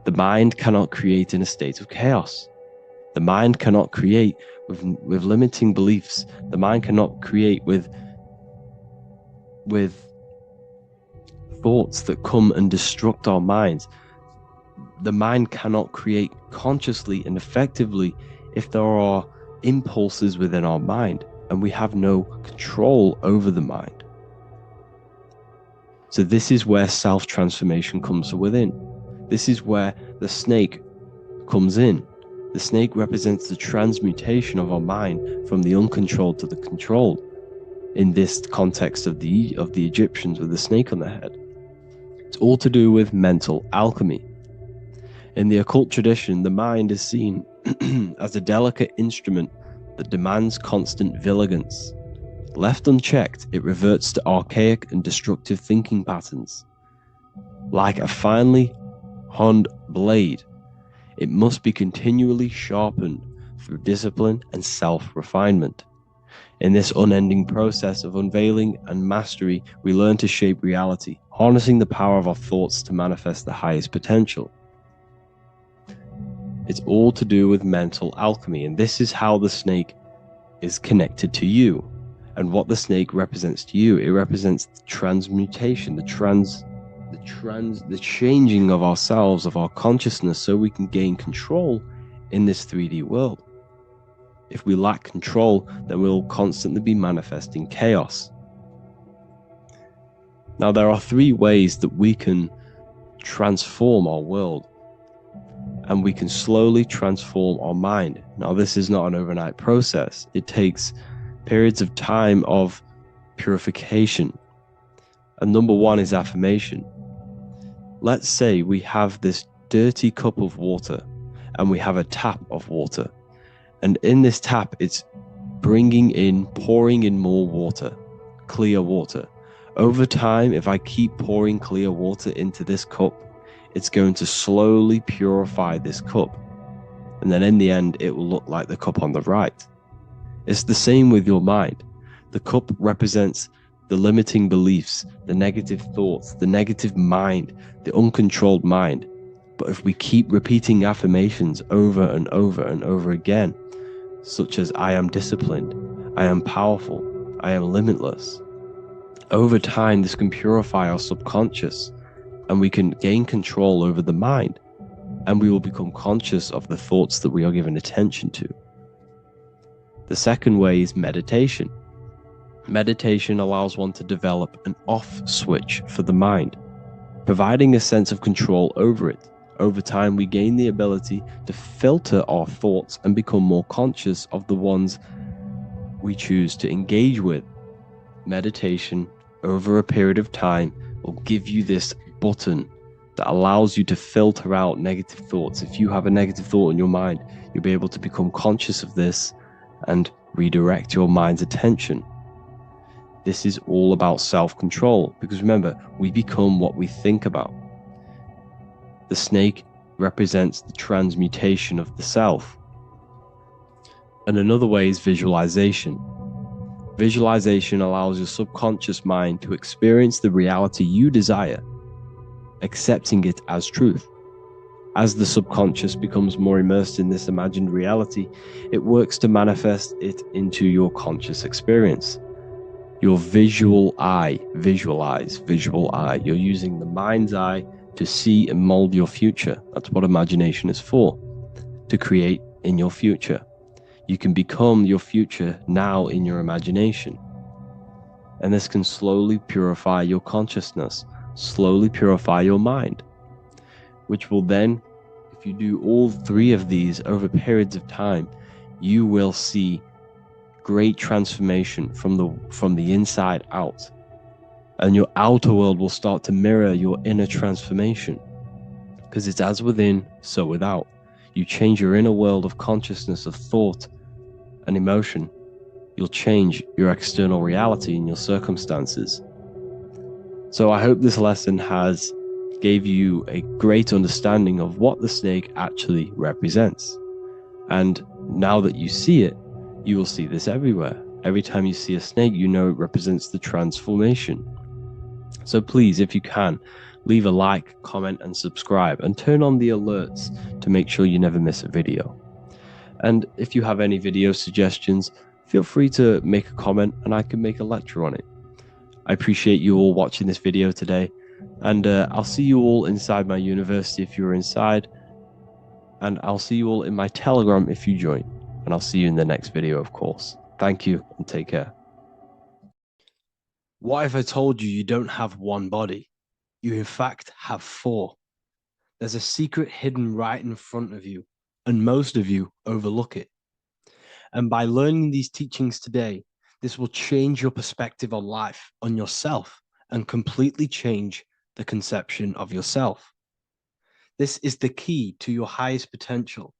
[SPEAKER 2] the mind cannot create in a state of chaos. The mind cannot create with limiting beliefs. The mind cannot create with thoughts that come and destruct our minds. The mind cannot create consciously and effectively if there are impulses within our mind and we have no control over the mind. So this is where self-transformation comes from within. This is where the snake comes in. The snake represents the transmutation of our mind from the uncontrolled to the controlled. In this context of the Egyptians with the snake on their head. It's all to do with mental alchemy. In the occult tradition, the mind is seen as a delicate instrument that demands constant vigilance. Left unchecked, it reverts to archaic and destructive thinking patterns. Like a finely honed blade, it must be continually sharpened through discipline and self-refinement. In this unending process of unveiling and mastery, we learn to shape reality, harnessing the power of our thoughts to manifest the highest potential. It's all to do with mental alchemy, and this is how the snake is connected to you. And what the snake represents to you, it represents the transmutation, the changing of ourselves, of our consciousness, so we can gain control in this 3D world. If we lack control, then we'll constantly be manifesting chaos. Now, there are 3 ways that we can transform our world, and we can slowly transform our mind. Now, this is not an overnight process. It takes periods of time of purification. And number one is affirmation. Let's say we have this dirty cup of water and we have a tap of water. And in this tap, it's pouring in more water, clear water. Over time, if I keep pouring clear water into this cup, it's going to slowly purify this cup. And then in the end, it will look like the cup on the right. It's the same with your mind. The cup represents the limiting beliefs, the negative thoughts, the negative mind, the uncontrolled mind. But if we keep repeating affirmations over and over and over again, such as I am disciplined, I am powerful, I am limitless, over time this can purify our subconscious and we can gain control over the mind, and we will become conscious of the thoughts that we are giving attention to. The second way is meditation. Meditation allows one to develop an off switch for the mind, providing a sense of control over it. Over time, we gain the ability to filter our thoughts and become more conscious of the ones we choose to engage with. Meditation, over a period of time, will give you this button that allows you to filter out negative thoughts. If you have a negative thought in your mind, you'll be able to become conscious of this and redirect your mind's attention. This is all about self-control, because remember, we become what we think about. The snake represents the transmutation of the self. And another way is visualization. Visualization allows your subconscious mind to experience the reality you desire, accepting it as truth. As the subconscious becomes more immersed in this imagined reality, it works to manifest it into your conscious experience. Your visual eye, visual eye. You're using the mind's eye to see and mold your future. That's what imagination is for, to create in your future. You can become your future now in your imagination. And this can slowly purify your consciousness, slowly purify your mind, which will then, if you do all three of these over periods of time, you will see great transformation from the inside out. And your outer world will start to mirror your inner transformation, because it's as within, so without. You change your inner world of consciousness, of thought and emotion, you'll change your external reality and your circumstances. So I hope this lesson has gave you a great understanding of what the snake actually represents. And now that you see it, you will see this everywhere. Every time you see a snake, you know it represents the transformation. So please, if you can, leave a like, comment, and subscribe, and turn on the alerts to make sure you never miss a video. And if you have any video suggestions, feel free to make a comment and I can make a lecture on it. I appreciate you all watching this video today, and I'll see you all inside my university if you're inside, and I'll see you all in my Telegram if you join, and I'll see you in the next video, of course. Thank you and take care. What if I told you you don't have one body? You in fact have four. There's a secret hidden right in front of you, and most of you overlook it. And by learning these teachings today, this will change your perspective on life, on yourself, and completely change the conception of yourself. This is the key to your highest potential.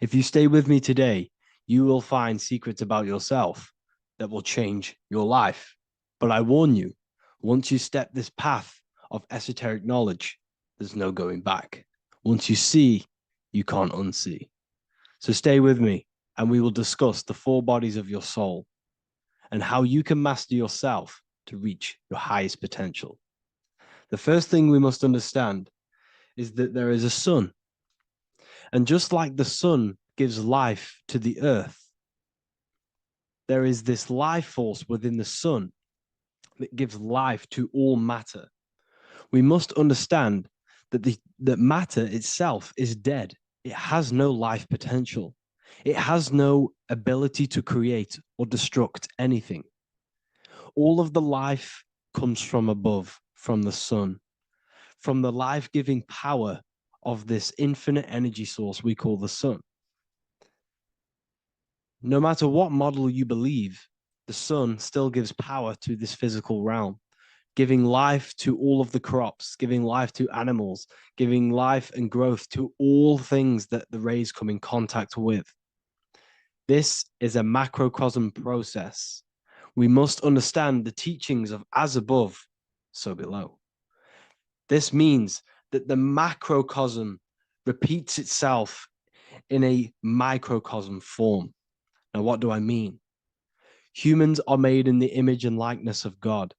[SPEAKER 2] If you stay with me today, you will find secrets about yourself that will change your life. But I warn you, once you step this path of esoteric knowledge, there's no going back. Once you see, you can't unsee. So stay with me, and we will discuss the four bodies of your soul and how you can master yourself to reach your highest potential. The first thing we must understand is that there is a sun. And just like the sun gives life to the earth, there is this life force within the sun that gives life to all matter. We must understand that that matter itself is dead. It has no life potential. It has no ability to create or destruct anything. All of the life comes from above, from the sun, from the life-giving power of this infinite energy source we call the sun. No matter what model you believe, the sun still gives power to this physical realm, giving life to all of the crops, giving life to animals, giving life and growth to all things that the rays come in contact with. This is a macrocosm process. We must understand the teachings of as above, so below. This means that the macrocosm repeats itself in a microcosm form. Now, what do I mean? Humans are made in the image and likeness of God.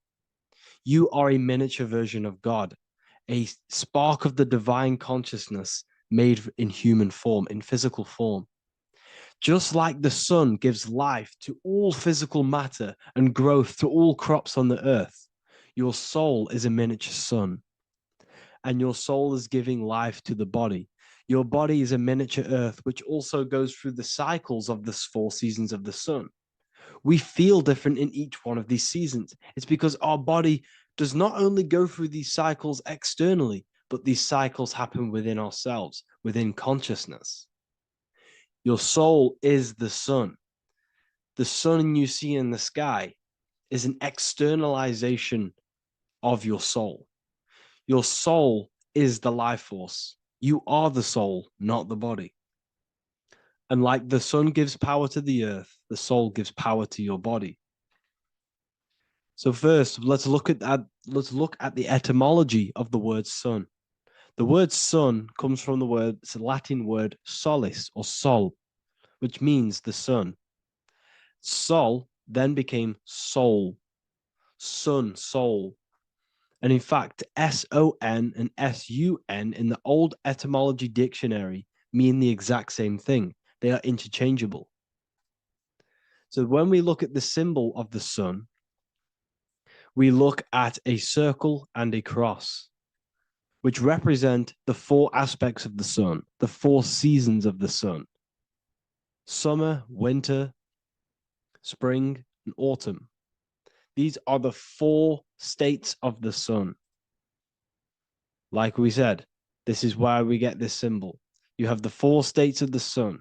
[SPEAKER 2] You are a miniature version of God, a spark of the divine consciousness made in human form, in physical form. Just like the sun gives life to all physical matter and growth to all crops on the earth, your soul is a miniature sun, and your soul is giving life to the body. Your body is a miniature earth, which also goes through the cycles of the 4 seasons of the sun. We feel different in each one of these seasons. It's because our body does not only go through these cycles externally, but these cycles happen within ourselves, within consciousness. Your soul is the sun. The sun you see in the sky is an externalization of your soul. Your soul is the life force. You are the soul, not the body. And like the sun gives power to the earth, the soul gives power to your body. So first, let's look at the etymology of the word sun. The word sun comes from it's a Latin word solis or sol, which means the sun. Sol then became soul, sun, soul. And in fact, SON and SUN in the old etymology dictionary mean the exact same thing. They are interchangeable. So when we look at the symbol of the sun, we look at a circle and a cross, which represent the 4 aspects of the sun, the 4 seasons of the sun: summer, winter, spring, and autumn. These are the 4 states of the sun. Like we said, this is why we get this symbol. You have the 4 states of the sun,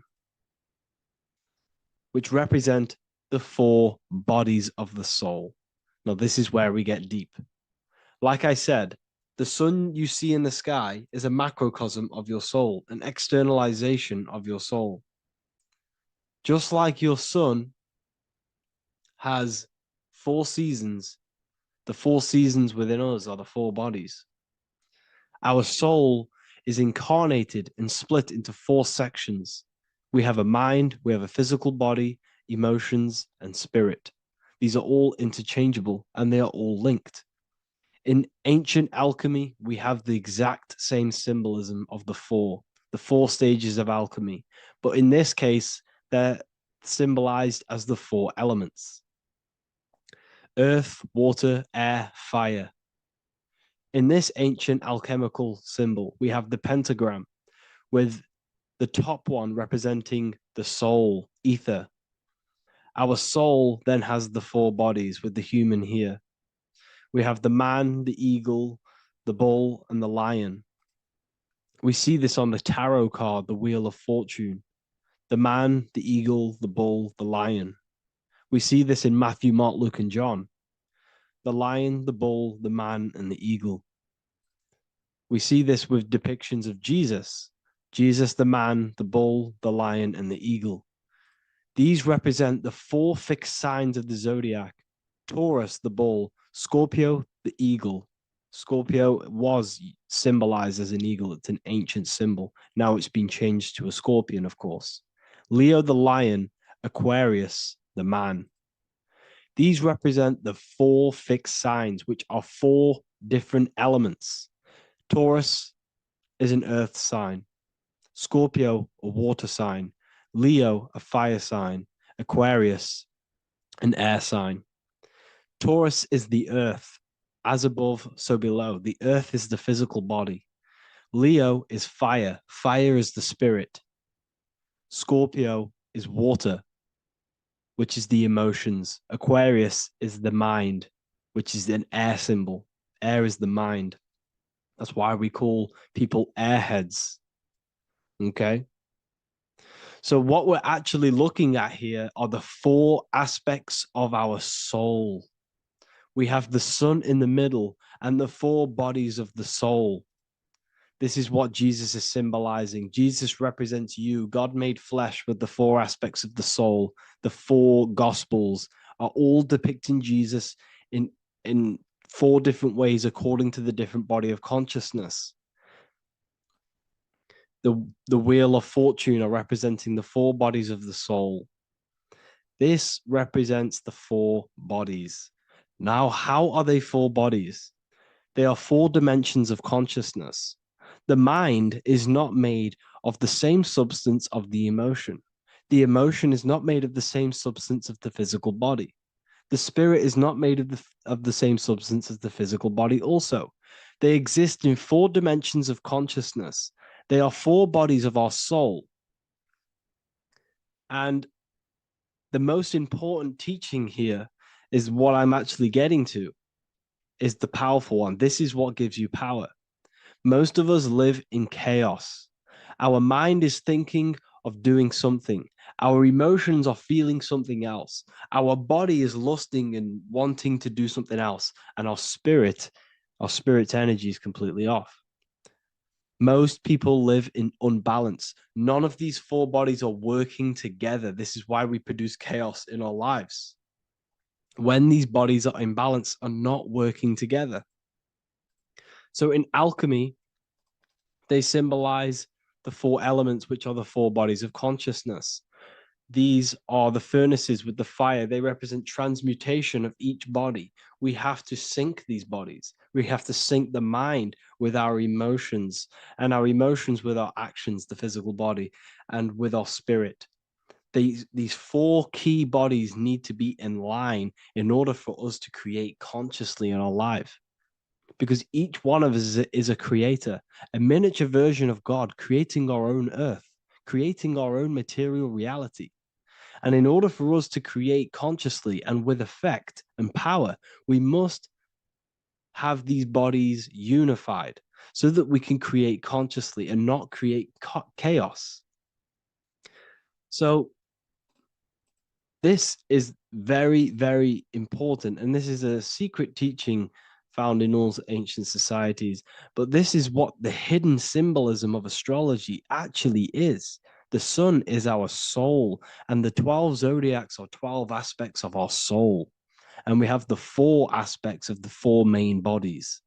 [SPEAKER 2] which represent the 4 bodies of the soul. Now, this is where we get deep. Like I said, the sun you see in the sky is a macrocosm of your soul, an externalization of your soul. Just like your sun has 4 seasons, the 4 seasons within us are the 4 bodies. Our soul is incarnated and split into 4 sections. We have a mind, we have a physical body, emotions, and spirit. These are all interchangeable and they are all linked. In ancient alchemy, we have the exact same symbolism of the 4 stages of alchemy. But in this case, they're symbolized as the 4 elements: earth, water, air, fire. In this ancient alchemical symbol, we have the pentagram, with the top one representing the soul, ether. Our soul then has the 4 bodies, with the human here. We have the man, the eagle, the bull, and the lion. We see this on the tarot card, the Wheel of Fortune. The man, the eagle, the bull, the lion. We see this in Matthew, Mark, Luke, and John. The lion, the bull, the man, and the eagle. We see this with depictions of Jesus. Jesus, the man, the bull, the lion, and the eagle. These represent the 4 fixed signs of the zodiac: Taurus, the bull; Scorpio, the eagle. Scorpio was symbolized as an eagle. It's an ancient symbol. Now it's been changed to a scorpion, of course. Leo, the lion; Aquarius, the man. These represent the 4 fixed signs, which are 4 different elements. Taurus is an earth sign. Scorpio, a water sign. Leo, a fire sign. Aquarius, an air sign. Taurus is the earth. As above, so below. The earth is the physical body. Leo is fire. Fire is the spirit. Scorpio is water, which is the emotions. Aquarius is the mind, which is an air symbol. Air is the mind. That's why we call people airheads. Okay? So what we're actually looking at here are the four aspects of our soul. We have the sun in the middle and the four bodies of the soul. This is what Jesus is symbolizing. Jesus represents you. God made flesh with the four aspects of the soul. The four gospels are all depicting Jesus in four different ways according to the different body of consciousness. The wheel of fortune are representing the four bodies of the soul. This represents the four bodies. Now, how are they four bodies? They are four dimensions of consciousness. The mind is not made of the same substance of the emotion. The emotion is not made of the same substance of the physical body. The spirit is not made of the same substance as the physical body also. They exist in four dimensions of consciousness. They are four bodies of our soul. And the most important teaching here is what I'm actually getting to, is the powerful one. This is what gives you power. Most of us live in chaos. Our mind is thinking of doing something. Our emotions are feeling something else. Our body is lusting and wanting to do something else. And our spirit's energy is completely off. Most people live in unbalance. None of these four bodies are working together. This is why we produce chaos in our lives. When these bodies are in balance, are not working together. So in alchemy, they symbolize the four elements, which are the four bodies of consciousness. These are the furnaces with the fire. They represent transmutation of each body. We have to sync these bodies. We have to sync the mind with our emotions, and our emotions with our actions, the physical body, and with our spirit. These four key bodies need to be in line in order for us to create consciously in our life. Because each one of us is a creator, a miniature version of God, creating our own earth, creating our own material reality. And in order for us to create consciously and with effect and power, we must have these bodies unified so that we can create consciously and not create chaos. So this is very, very important. And this is a secret teaching found in all ancient societies. But this is what the hidden symbolism of astrology actually is. The sun is our soul, and the 12 zodiacs are 12 aspects of our soul. And we have the four aspects of the four main bodies.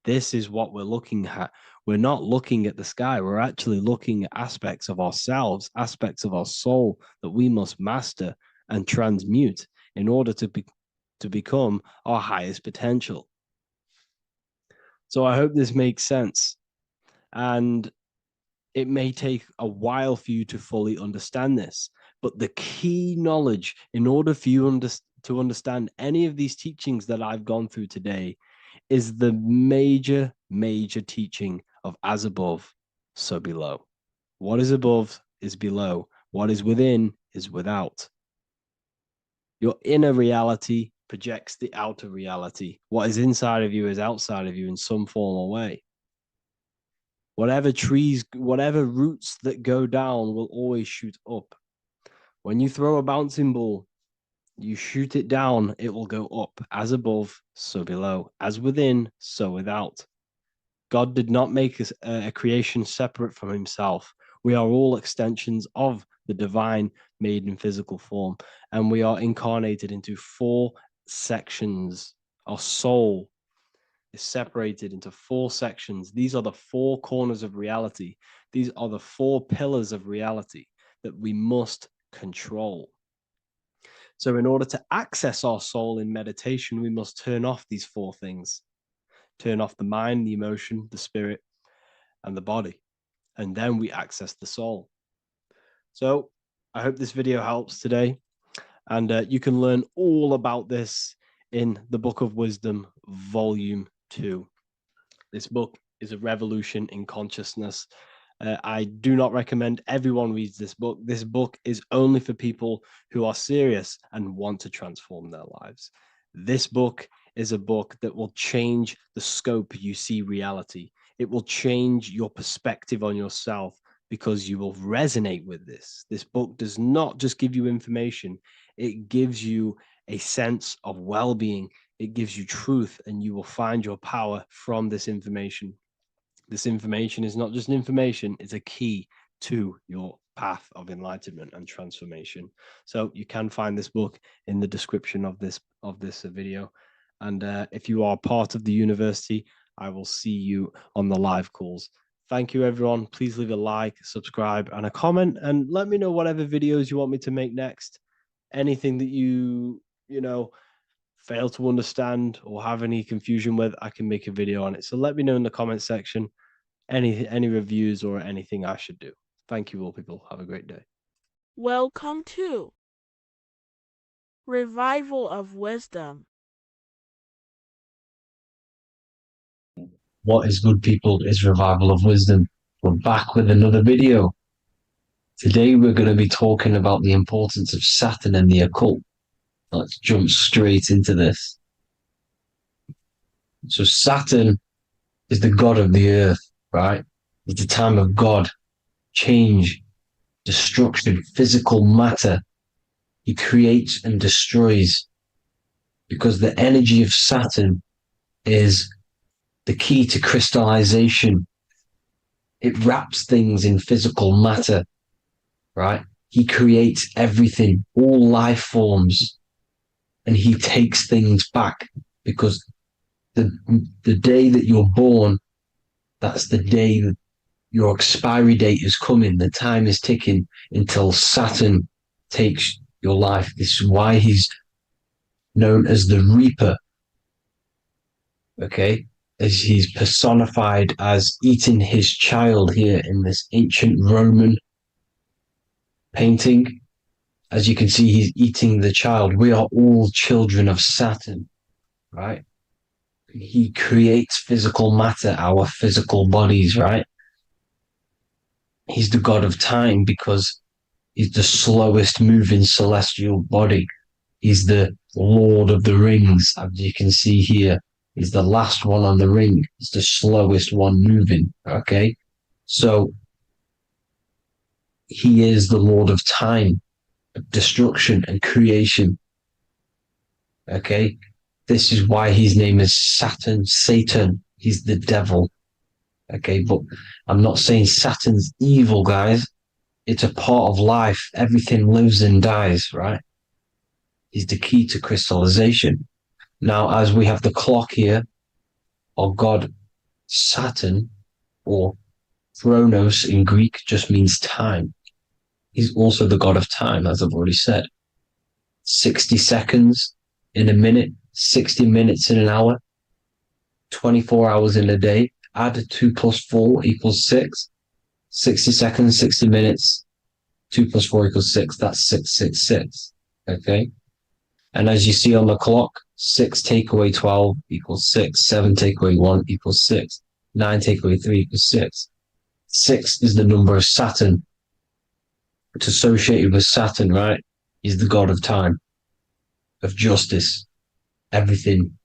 [SPEAKER 2] This is what we're looking at. We're not looking at the sky. We're actually looking at aspects of ourselves, aspects of our soul that we must master and transmute in order to become our highest potential. So I hope this makes sense. And it may take a while for you to fully understand this, but the key knowledge in order for you to understand any of these teachings that I've gone through today is the major, major teaching of as above, so below. What is above is below. What is within is without. Your inner reality projects the outer reality. What is inside of you is outside of you in some form or way. Whatever trees, whatever roots that go down will always shoot up. When you throw a bouncing ball, you shoot it down, it will go up. As above, so below. As within, so without. God did not make a creation separate from himself. We are all extensions of the divine made in physical form, and we are incarnated into four sections. Our soul is separated into four sections. These are the four corners of reality. These are the four pillars of reality that we must control. So, in order to access our soul in meditation, we must turn off these four things: turn off the mind, the emotion, the spirit, and the body. And then we access the soul. So, I hope this video helps today. And you can learn all about this in the Book of Wisdom, Volume 2. This book is a revolution in consciousness. I do not recommend everyone reads this book. This book is only for people who are serious and want to transform their lives. This book is a book that will change the scope you see reality. It will change your perspective on yourself because you will resonate with this. This book does not just give you information, it gives you a sense of well-being. It gives you truth, and you will find your power from this information. This information is not just information, it's a key to your path of enlightenment and transformation. So you can find this book in the description of this video. And if you are part of the university, I will see you on the live calls. Thank you, everyone. Please leave a like, subscribe, and a comment, and let me know whatever videos you want me to make next. Anything that you fail to understand or have any confusion with, I can make a video on it. So let me know in the comment section any reviews or anything I should do. Thank you all, people. Have a great day.
[SPEAKER 3] Welcome to Revival of Wisdom.
[SPEAKER 1] What is good, people? Is Revival of Wisdom. We're back with another video. Today we're going to be talking about the importance of Saturn and the occult. Let's jump straight into this. So Saturn is the god of the earth, right? It's the time of God, change, destruction, physical matter. He creates and destroys, because the energy of Saturn is the key to crystallization. It wraps things in physical matter, right? He creates everything, all life forms, and he takes things back, because the day that you're born, that's the day that your expiry date is coming. The time is ticking until Saturn takes your life. This is why he's known as the Reaper. Okay? As he's personified as eating his child here in this ancient Roman painting. As you can see, he's eating the child. We are all children of Saturn, right? He creates physical matter, our physical bodies, right? He's the god of time because he's the slowest moving celestial body. He's the Lord of the Rings, as you can see here. He's the last one on the ring. He's the slowest one moving, okay? So he is the Lord of time, of destruction and creation, okay? This is why his name is Saturn, Satan. He's the devil, okay? But I'm not saying Saturn's evil, guys. It's a part of life. Everything lives and dies, right? He's the key to crystallization. Now, as we have the clock here, our god Saturn, or Chronos in Greek, just means time. He's also the god of time, as I've already said. 60 seconds in a minute, 60 minutes in an hour, 24 hours in a day. Add 2 plus 4 equals 6. 60 seconds, 60 minutes, 2 plus 4 equals 6. That's 666. Okay? And as you see on the clock, 6 take away 12 equals 6. 7 take away 1 equals 6. 9 take away 3 equals 6. 6 is the number of Saturn. It's associated with Saturn, right? He's the god of time, of justice. Everything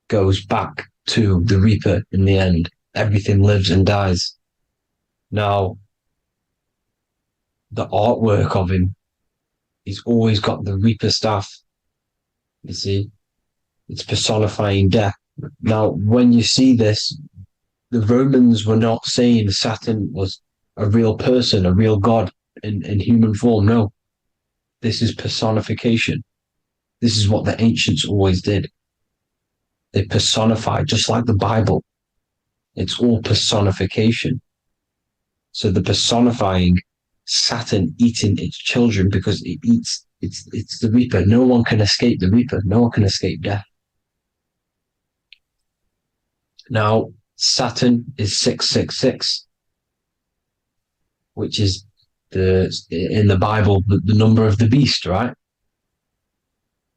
[SPEAKER 1] goes back to the Reaper in the end. Everything lives and dies. Now, the artwork of him, he's always got the Reaper staff. You see, it's personifying death. Now, when you see this, the Romans were not saying Saturn was a real person, a real god in human form. No, this is personification. This is what the ancients always did. They personified, just like the Bible. It's all personification. So the personifying Saturn eating its children because it eats, it's the Reaper. No one can escape the Reaper. No one can escape death. Now, Saturn is 666, which is in the Bible, the number of the beast, right?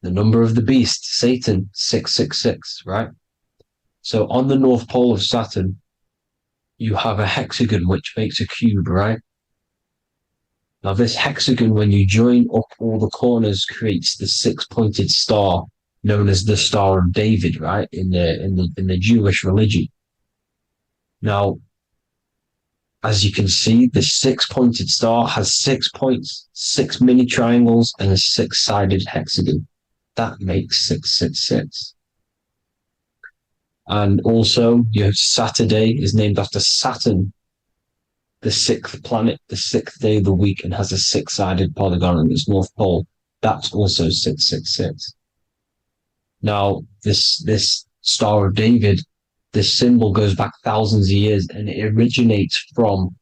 [SPEAKER 1] The number of the beast, Satan, 666, right? So on the North Pole of Saturn, you have a hexagon, which makes a cube, right? Now this hexagon, when you join up all the corners, creates the 6-pointed star known as the Star of David, right? In the Jewish religion. Now,
[SPEAKER 4] As you can see, the 6-pointed star has 6 points, 6 mini triangles, and a 6-sided hexagon. That makes 666. And also, your Saturday is named after Saturn, the 6th planet, the 6th day of the week, and has a 6-sided polygon in its north pole. That's also 666. Now, this Star of David, this symbol goes back thousands of years, and it originates from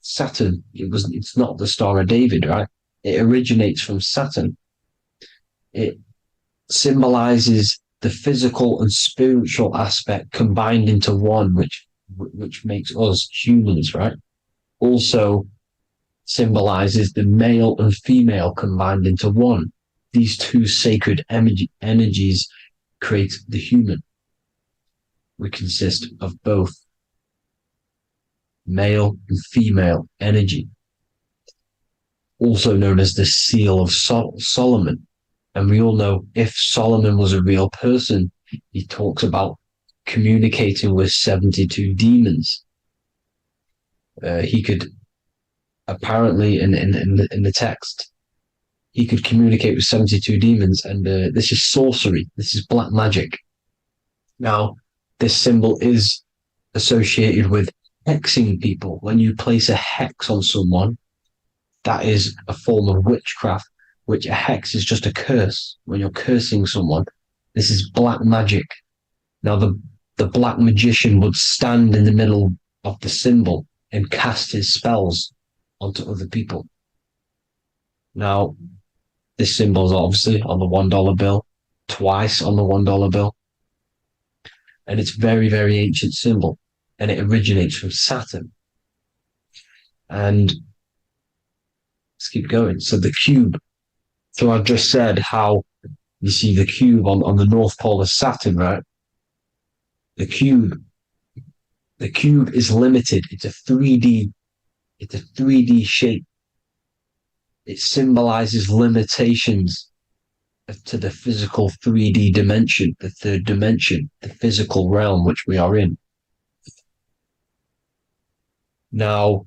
[SPEAKER 4] Saturn. It's not the Star of David, right? It originates from Saturn. It symbolizes the physical and spiritual aspect combined into one, which makes us humans, right? Also symbolizes the male and female combined into one. These two sacred energies create the human. We consist of both male and female energy, also known as the Seal of Solomon. And we all know if Solomon was a real person, he talks about communicating with 72 demons. He could apparently in the text, he could communicate with 72 demons, and this is sorcery. This is black magic. Now, this symbol is associated with hexing people. When you place a hex on someone, that is a form of witchcraft, which a hex is just a curse. When you're cursing someone, this is black magic. Now, the black magician would stand in the middle of the symbol and cast his spells onto other people. Now, this symbol is obviously on the $1 bill, twice on the $1 bill. And it's very, very ancient symbol. And it originates from Saturn. And let's keep going. So the cube. So I've just said how you see the cube on the North Pole of Saturn, right? The cube is limited. It's a 3D shape. It symbolizes limitations to the physical 3D dimension, the third dimension, the physical realm which we are in. Now,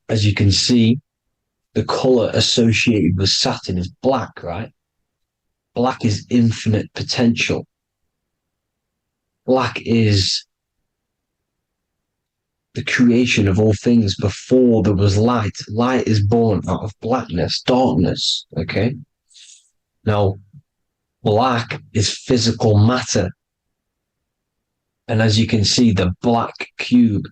[SPEAKER 4] as you can see, the color associated with Saturn is black, right? Black is infinite potential. Black is the creation of all things. Before there was light. Light is born out of blackness, darkness, okay? Now, black is physical matter. And as you can see, the black cube,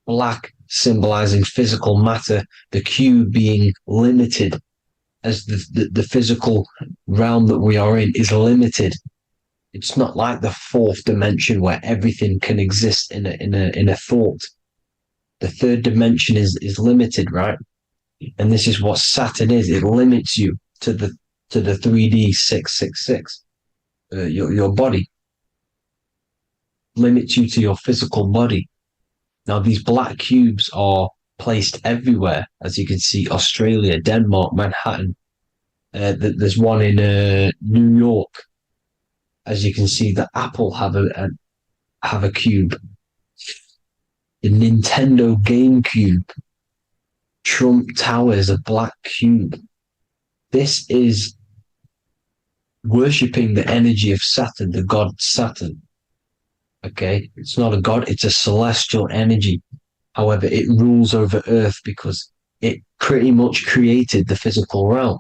[SPEAKER 4] black symbolizing physical matter, the cube being limited, as the physical realm that we are in is limited. It's not like the fourth dimension where everything can exist in a thought. The third dimension is limited, right? And this is what Saturn is. It limits you to the 3D 666. Your body limits you to your physical body. Now, these black cubes are placed everywhere. As you can see, Australia, Denmark, Manhattan. There's one in New York. As you can see, the Apple have a cube. The Nintendo GameCube. Trump Tower is a black cube. This is worshipping the energy of Saturn, the god Saturn. Okay, it's not a god, it's a celestial energy. However, it rules over Earth because it pretty much created the physical realm.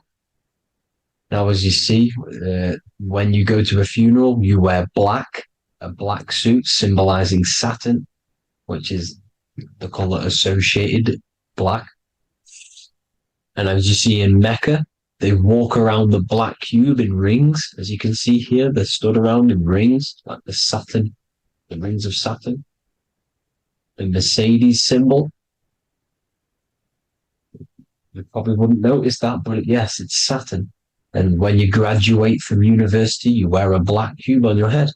[SPEAKER 4] Now, as you see, when you go to a funeral, you wear black, a black suit symbolizing Saturn, which is the color associated, black. And as you see in Mecca, they walk around the black cube in rings. As you can see here, they're stood around in rings, like the Saturn, the rings of Saturn. The Mercedes symbol. You probably wouldn't notice that, but yes, it's Saturn. And when you graduate from university, you wear a black cube on your head.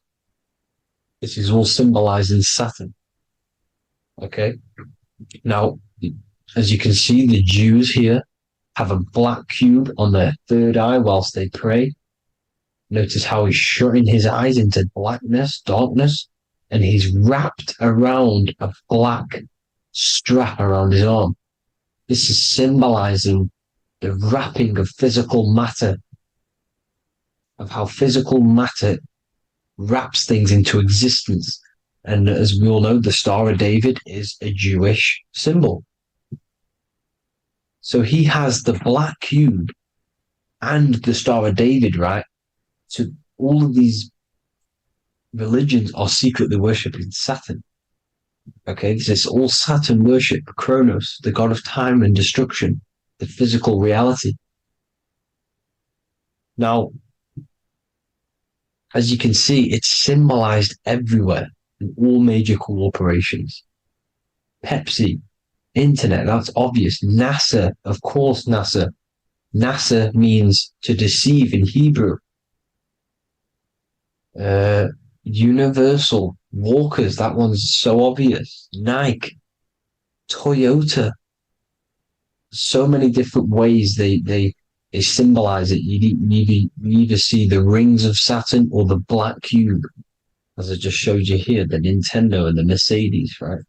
[SPEAKER 4] This is all symbolizing Saturn. Okay. Now, as you can see, the Jews here have a black cube on their third eye whilst they pray. Notice how he's shutting his eyes into blackness, darkness. and he's wrapped around a black strap around his arm. This is symbolizing the wrapping of physical matter, of how physical matter wraps things into existence. And as we all know, the Star of David is a Jewish symbol. So he has the black cube and the Star of David, right? So all of these religions are secretly worshipping Saturn. Okay, this is all Saturn worship, Kronos, the god of time and destruction, the physical reality. Now, as you can see, it's symbolized everywhere in all major corporations. Pepsi, internet, that's obvious. NASA, of course, NASA. NASA means to deceive in Hebrew. Universal, Walkers, that one's so obvious. Nike, Toyota. So many different ways they symbolize it. You either see the rings of Saturn or the black cube, as I just showed you here, the Nintendo and the Mercedes, right?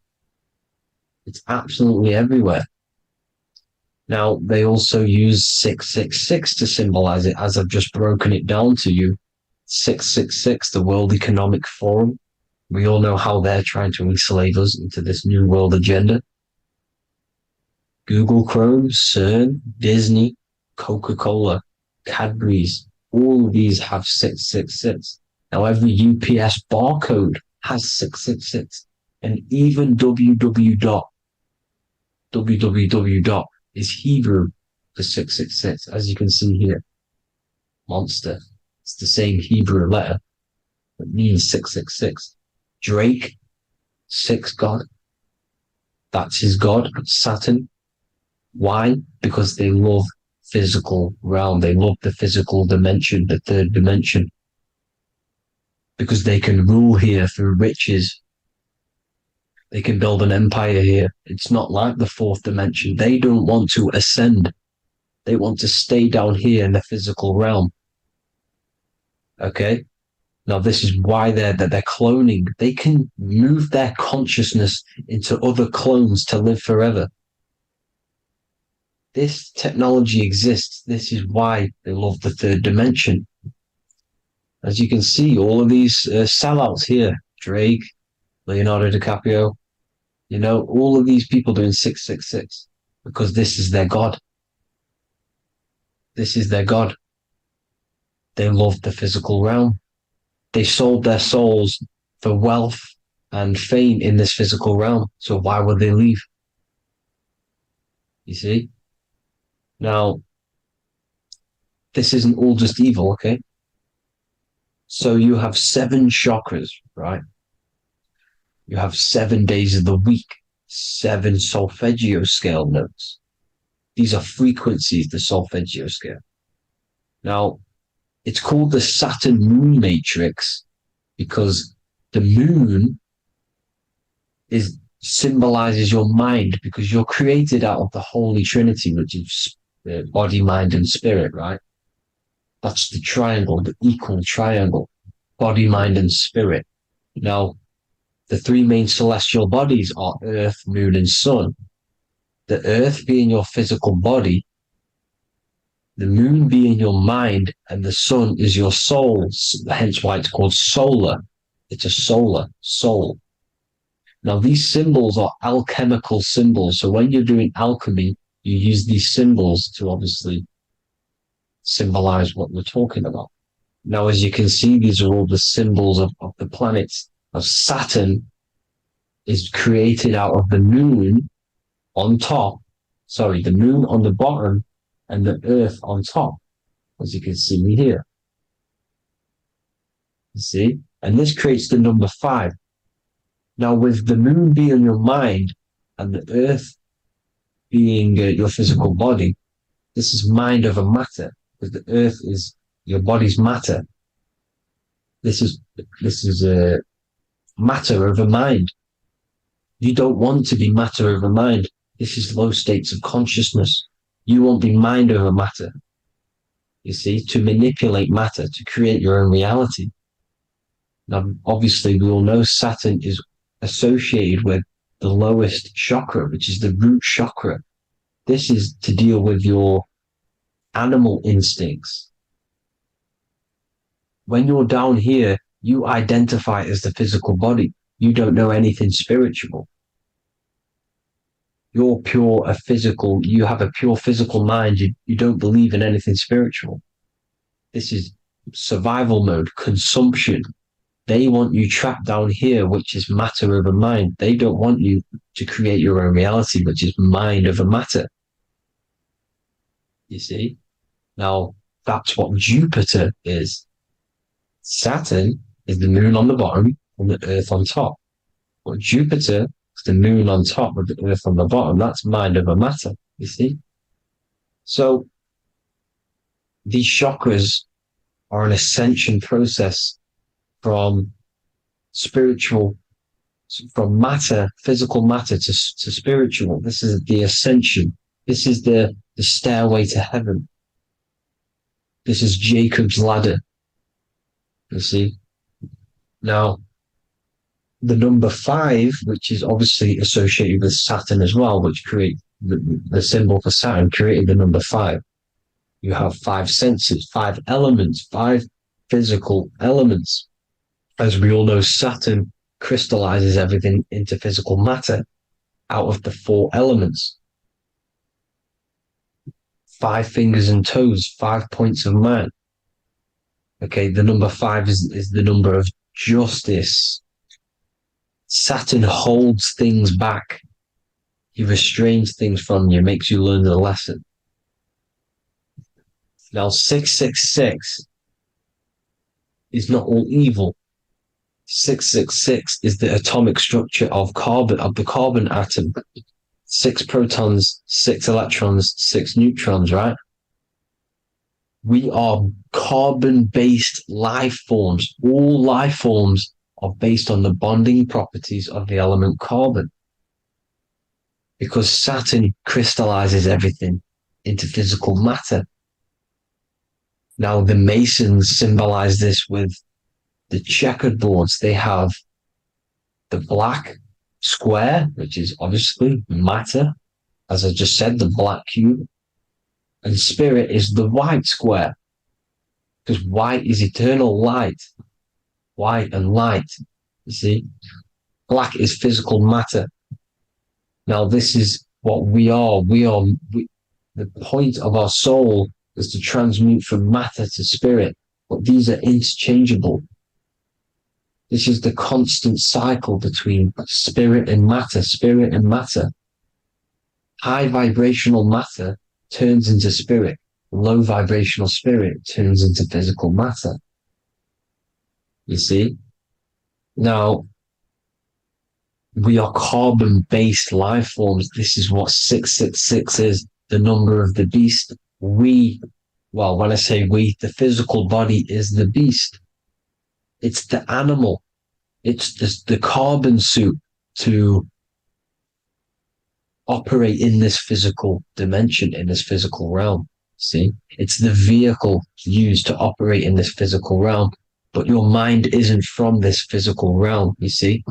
[SPEAKER 4] It's absolutely everywhere. Now, they also use 666 to symbolize it, as I've just broken it down to you. 666, the World Economic Forum. We all know how they're trying to enslave us into this new world agenda. Google Chrome, CERN, Disney, Coca-Cola, Cadbury's, all of these have 666. Now, every UPS barcode has 666. And even www is Hebrew for 666, as you can see here. Monster. It's the same Hebrew letter that means 666. Drake, 6 God. That's his God, Saturn. Why? Because they love physical realm. They love the physical dimension, the third dimension. Because they can rule here through riches. They can build an empire here. It's not like the fourth dimension. They don't want to ascend. They want to stay down here in the physical realm. Okay? Now, this is why they're cloning. They can move their consciousness into other clones to live forever. This technology exists. This is why they love the third dimension. As you can see, all of these sellouts here, Drake, Leonardo DiCaprio, you know, all of these people doing 666 because this is their God. This is their God. They love the physical realm. They sold their souls for wealth and fame in this physical realm. So why would they leave? You see? Now, this isn't all just evil, okay? So you have 7 chakras, right? You have 7 days of the week, 7 solfeggio scale notes. These are frequencies, the solfeggio scale. Now, it's called the Saturn moon matrix because the moon symbolizes your mind, because you're created out of the Holy Trinity, which is body, mind, and spirit, right? That's the triangle, the equal triangle, body, mind, and spirit. Now, the 3 main celestial bodies are Earth, Moon, and Sun. The Earth being your physical body, the Moon being your mind, and the Sun is your soul, hence why it's called solar. It's a solar soul. Now, these symbols are alchemical symbols. So when you're doing alchemy, you use these symbols to obviously symbolize what we're talking about. Now, as you can see, these are all the symbols of the planets. Now, Saturn is created out of the moon on top, the moon on the bottom and the earth on top, as you can see here. You see? And this creates the number 5. Now, with the moon being your mind and the earth being your physical body, this is mind over matter, because the earth is your body's matter. This is matter over mind. You don't want to be matter over mind. This is low states of consciousness. You won't be mind over matter. You see, to manipulate matter, to create your own reality. Now, obviously, we all know Saturn is associated with the lowest chakra, which is the root chakra. This is to deal with your animal instincts. When you're down here, you identify as the physical body. You don't know anything spiritual. You're you have a pure physical mind. You don't believe in anything spiritual. This is survival mode, consumption. They want you trapped down here, which is matter over mind. They don't want you to create your own reality, which is mind over matter. You see? Now, that's what Jupiter is. Saturn is the moon on the bottom and the earth on top. But Jupiter is the moon on top with the earth on the bottom. That's mind over matter, you see? So, these chakras are an ascension process from matter, physical matter to spiritual. This is the ascension. This is the stairway to heaven. This is Jacob's ladder. You see? Now, the number 5, which is obviously associated with Saturn as well, which create the symbol for Saturn, created the number 5. You have 5 senses, 5 elements, 5 physical elements. As we all know, Saturn crystallizes everything into physical matter out of the 4 elements. 5 fingers and toes, 5 points of man. Okay, the number 5 is the number of justice. Saturn holds things back. He restrains things from you, makes you learn the lesson. Now, 666 is not all evil. 666 is the atomic structure of the carbon atom. 6 protons, 6 electrons, 6 neutrons, right? We are carbon-based life forms. All life forms are based on the bonding properties of the element carbon. Because Saturn crystallizes everything into physical matter. Now, the Masons symbolize this with the checkered boards. They have the black square, which is obviously matter, as I just said, the black cube. And spirit is the white square, because white is eternal light. White and light, you see. Black is physical matter. Now, this is what we are. The point of our soul is to transmute from matter to spirit, but these are interchangeable. This is the constant cycle between spirit and matter, spirit and matter. High vibrational matter turns into spirit. Low vibrational spirit turns into physical matter. You see? Now, we are carbon-based life forms. This is what 666 is, the number of the beast. When I say we, the physical body is the beast. It's the animal. It's the carbon suit to operate in this physical dimension, in this physical realm. See? It's the vehicle used to operate in this physical realm. But your mind isn't from this physical realm, you see?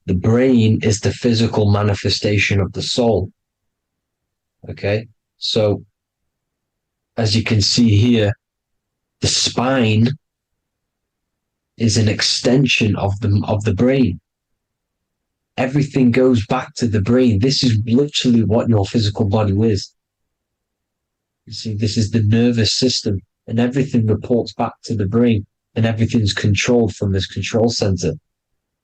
[SPEAKER 4] The brain is the physical manifestation of the soul. Okay? So, as you can see here, the spine is an extension of the brain. Everything goes back to the brain. This is literally what your physical body is. You see, this is the nervous system, and everything reports back to the brain, and everything's controlled from this control center.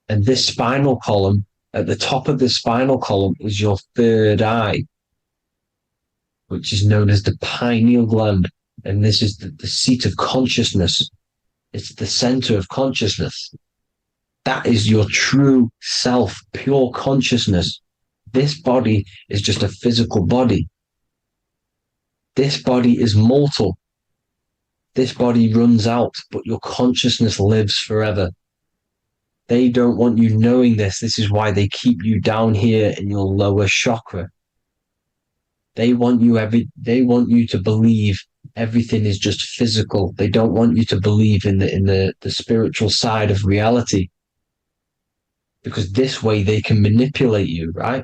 [SPEAKER 4] And this spinal column, at the top of the spinal column, is your third eye, which is known as the pineal gland. And this is the seat of consciousness. It's the center of consciousness. That is your true self, pure consciousness. This body is just a physical body. This body is mortal. This body runs out, but your consciousness lives forever. They don't want you knowing this. This is why they keep you down here in your lower chakra. They want you to believe everything is just physical. They don't want you to believe in the spiritual side of reality, because this way they can manipulate you, right?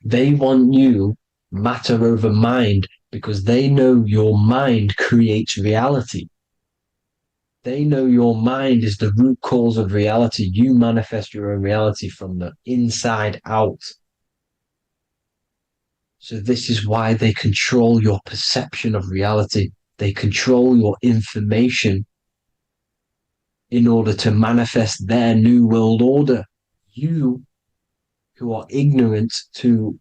[SPEAKER 4] They want you matter over mind because they know your mind creates reality. They know your mind is the root cause of reality. You manifest your own reality from the inside out. So this is why they control your perception of reality. They control your information in order to manifest their new world order. You, who are ignorant to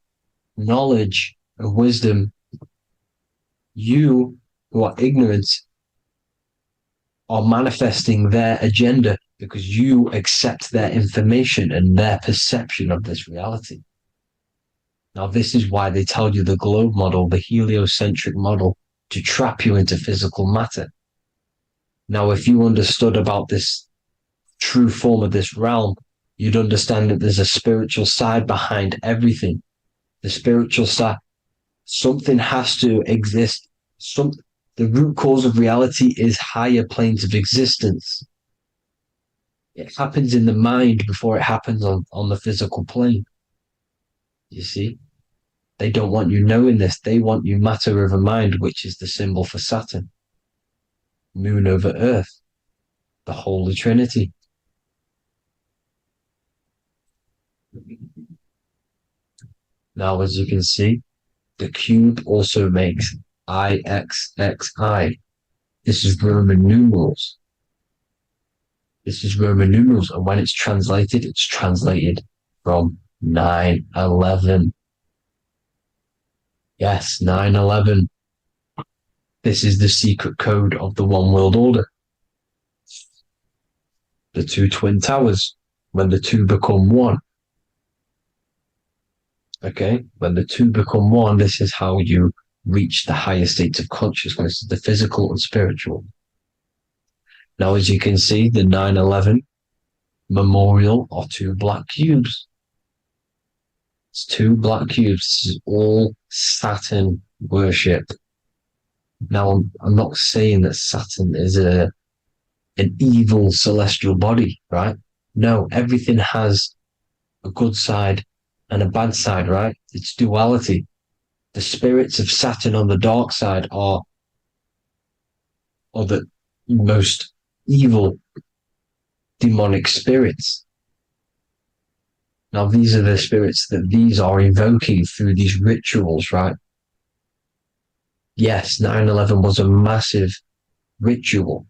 [SPEAKER 4] knowledge and wisdom, you who are ignorant are manifesting their agenda because you accept their information and their perception of this reality. Now, this is why they tell you the globe model, the heliocentric model, to trap you into physical matter. Now, if you understood about this true form of this realm, you'd understand that there's a spiritual side behind everything. The spiritual side, something has to exist. The root cause of reality is higher planes of existence. It happens in the mind before it happens on the physical plane. You see? They don't want you knowing this. They want you matter over mind, which is the symbol for Saturn. Moon over Earth. The Holy Trinity. Now, as you can see, the cube also makes IXXI. This is Roman numerals. This is Roman numerals, and when it's translated from 9/11. Yes, 9/11. This is the secret code of the one world order. The two twin towers, when the two become one. Okay, when the two become one, this is how you reach the higher states of consciousness, the physical and spiritual. Now, as you can see, the 9/11 memorial are two black cubes. It's two black cubes. This is all Saturn worship. Now, I'm not saying that Saturn is an evil celestial body, right? No, everything has a good side and a bad side, right? It's duality. The spirits of Saturn on the dark side are the most evil demonic spirits. Now, these are the spirits that these are invoking through these rituals, right? Yes, 9/11 was a massive ritual.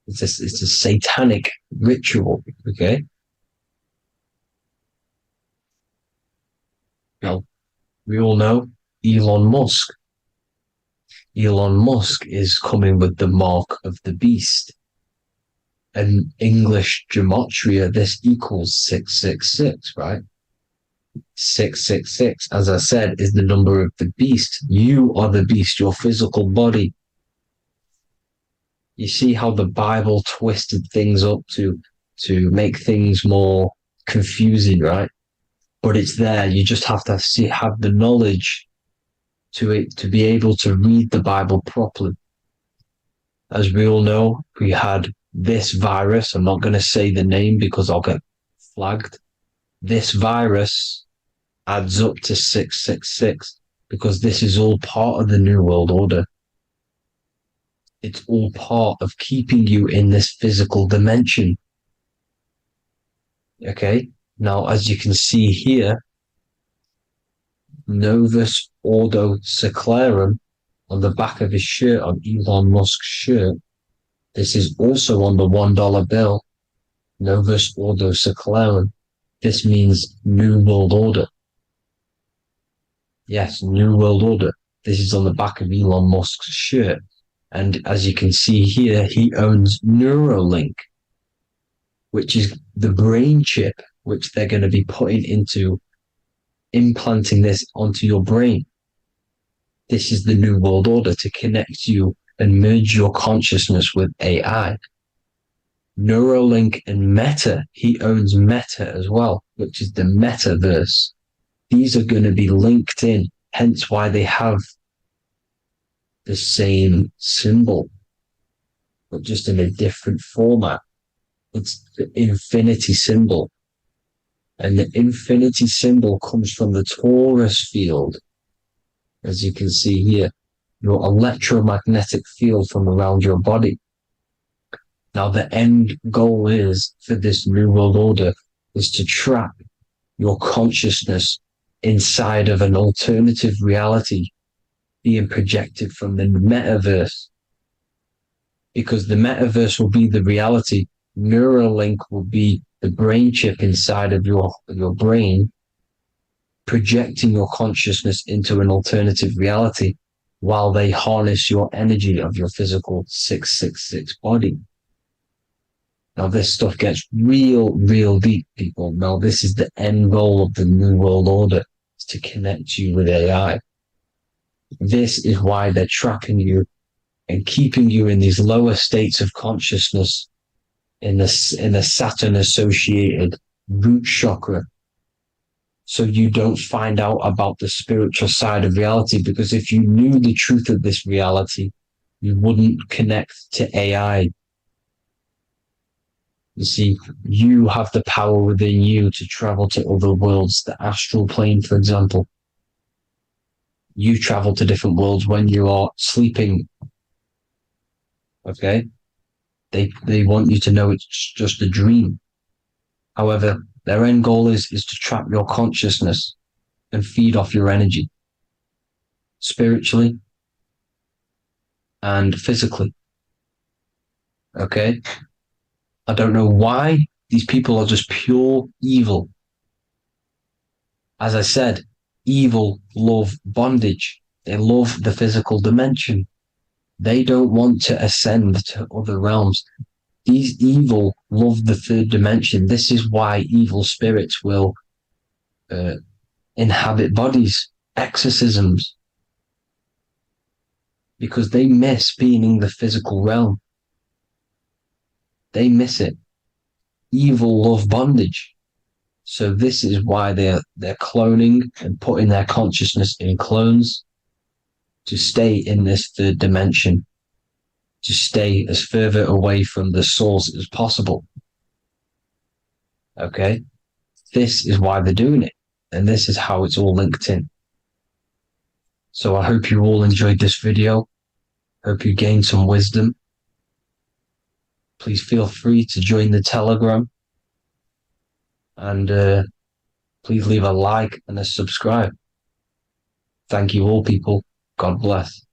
[SPEAKER 4] It's a satanic ritual, okay? Now, we all know Elon Musk. Elon Musk is coming with the mark of the beast. In English gematria, this equals 666, right? 666, as I said, is the number of the beast. You are the beast, your physical body. You see how the Bible twisted things up to make things more confusing, right? But it's there. You just have to have the knowledge to be able to read the Bible properly. As we all know, we had this virus. I'm not going to say the name because I'll get flagged. This virus adds up to 666 because this is all part of the New World Order. It's all part of keeping you in this physical dimension. Okay? Now, as you can see here, Novus Ordo Seclorum on the back of his shirt, on Elon Musk's shirt. This is also on the $1 bill. Novus Ordo Seclorum. This means New World Order. Yes, New World Order. This is on the back of Elon Musk's shirt. And as you can see here, he owns Neuralink, which is the brain chip which they're going to be putting into implanting this onto your brain. This is the New World Order to connect you and merge your consciousness with AI. Neuralink and Meta, he owns Meta as well, which is the metaverse. These are going to be linked in, hence why they have the same symbol, but just in a different format. It's the infinity symbol. And the infinity symbol comes from the torus field, as you can see here, your electromagnetic field from around your body. Now, the end goal is for this New World Order is to trap your consciousness inside of an alternative reality being projected from the metaverse. Because the metaverse will be the reality. Neuralink will be the brain chip inside of your brain, projecting your consciousness into an alternative reality while they harness your energy of your physical 666 body. Now, this stuff gets real deep, people. Now, this is the end goal of the New World Order, is to connect you with AI. This is why they're trapping you and keeping you in these lower states of consciousness in the Saturn-associated root chakra, so you don't find out about the spiritual side of reality. Because if you knew the truth of this reality, you wouldn't connect to AI. You see, you have the power within you to travel to other worlds, the astral plane, for example. You travel to different worlds when you are sleeping. Okay? They want you to know it's just a dream. However, their end goal is to trap your consciousness and feed off your energy, spiritually and physically. Okay? I don't know why these people are just pure evil. As I said, evil love bondage. They love the physical dimension. They don't want to ascend to other realms. These evil love the third dimension. This is why evil spirits will inhabit bodies, exorcisms, because they miss being in the physical realm. They miss it. Evil love bondage. So this is why they're cloning and putting their consciousness in clones to stay in this third dimension, to stay as further away from the source as possible. Okay? This is why they're doing it. And this is how it's all linked in. So I hope you all enjoyed this video. Hope you gained some wisdom. Please feel free to join the Telegram. And please leave a like and a subscribe. Thank you all, people. God bless.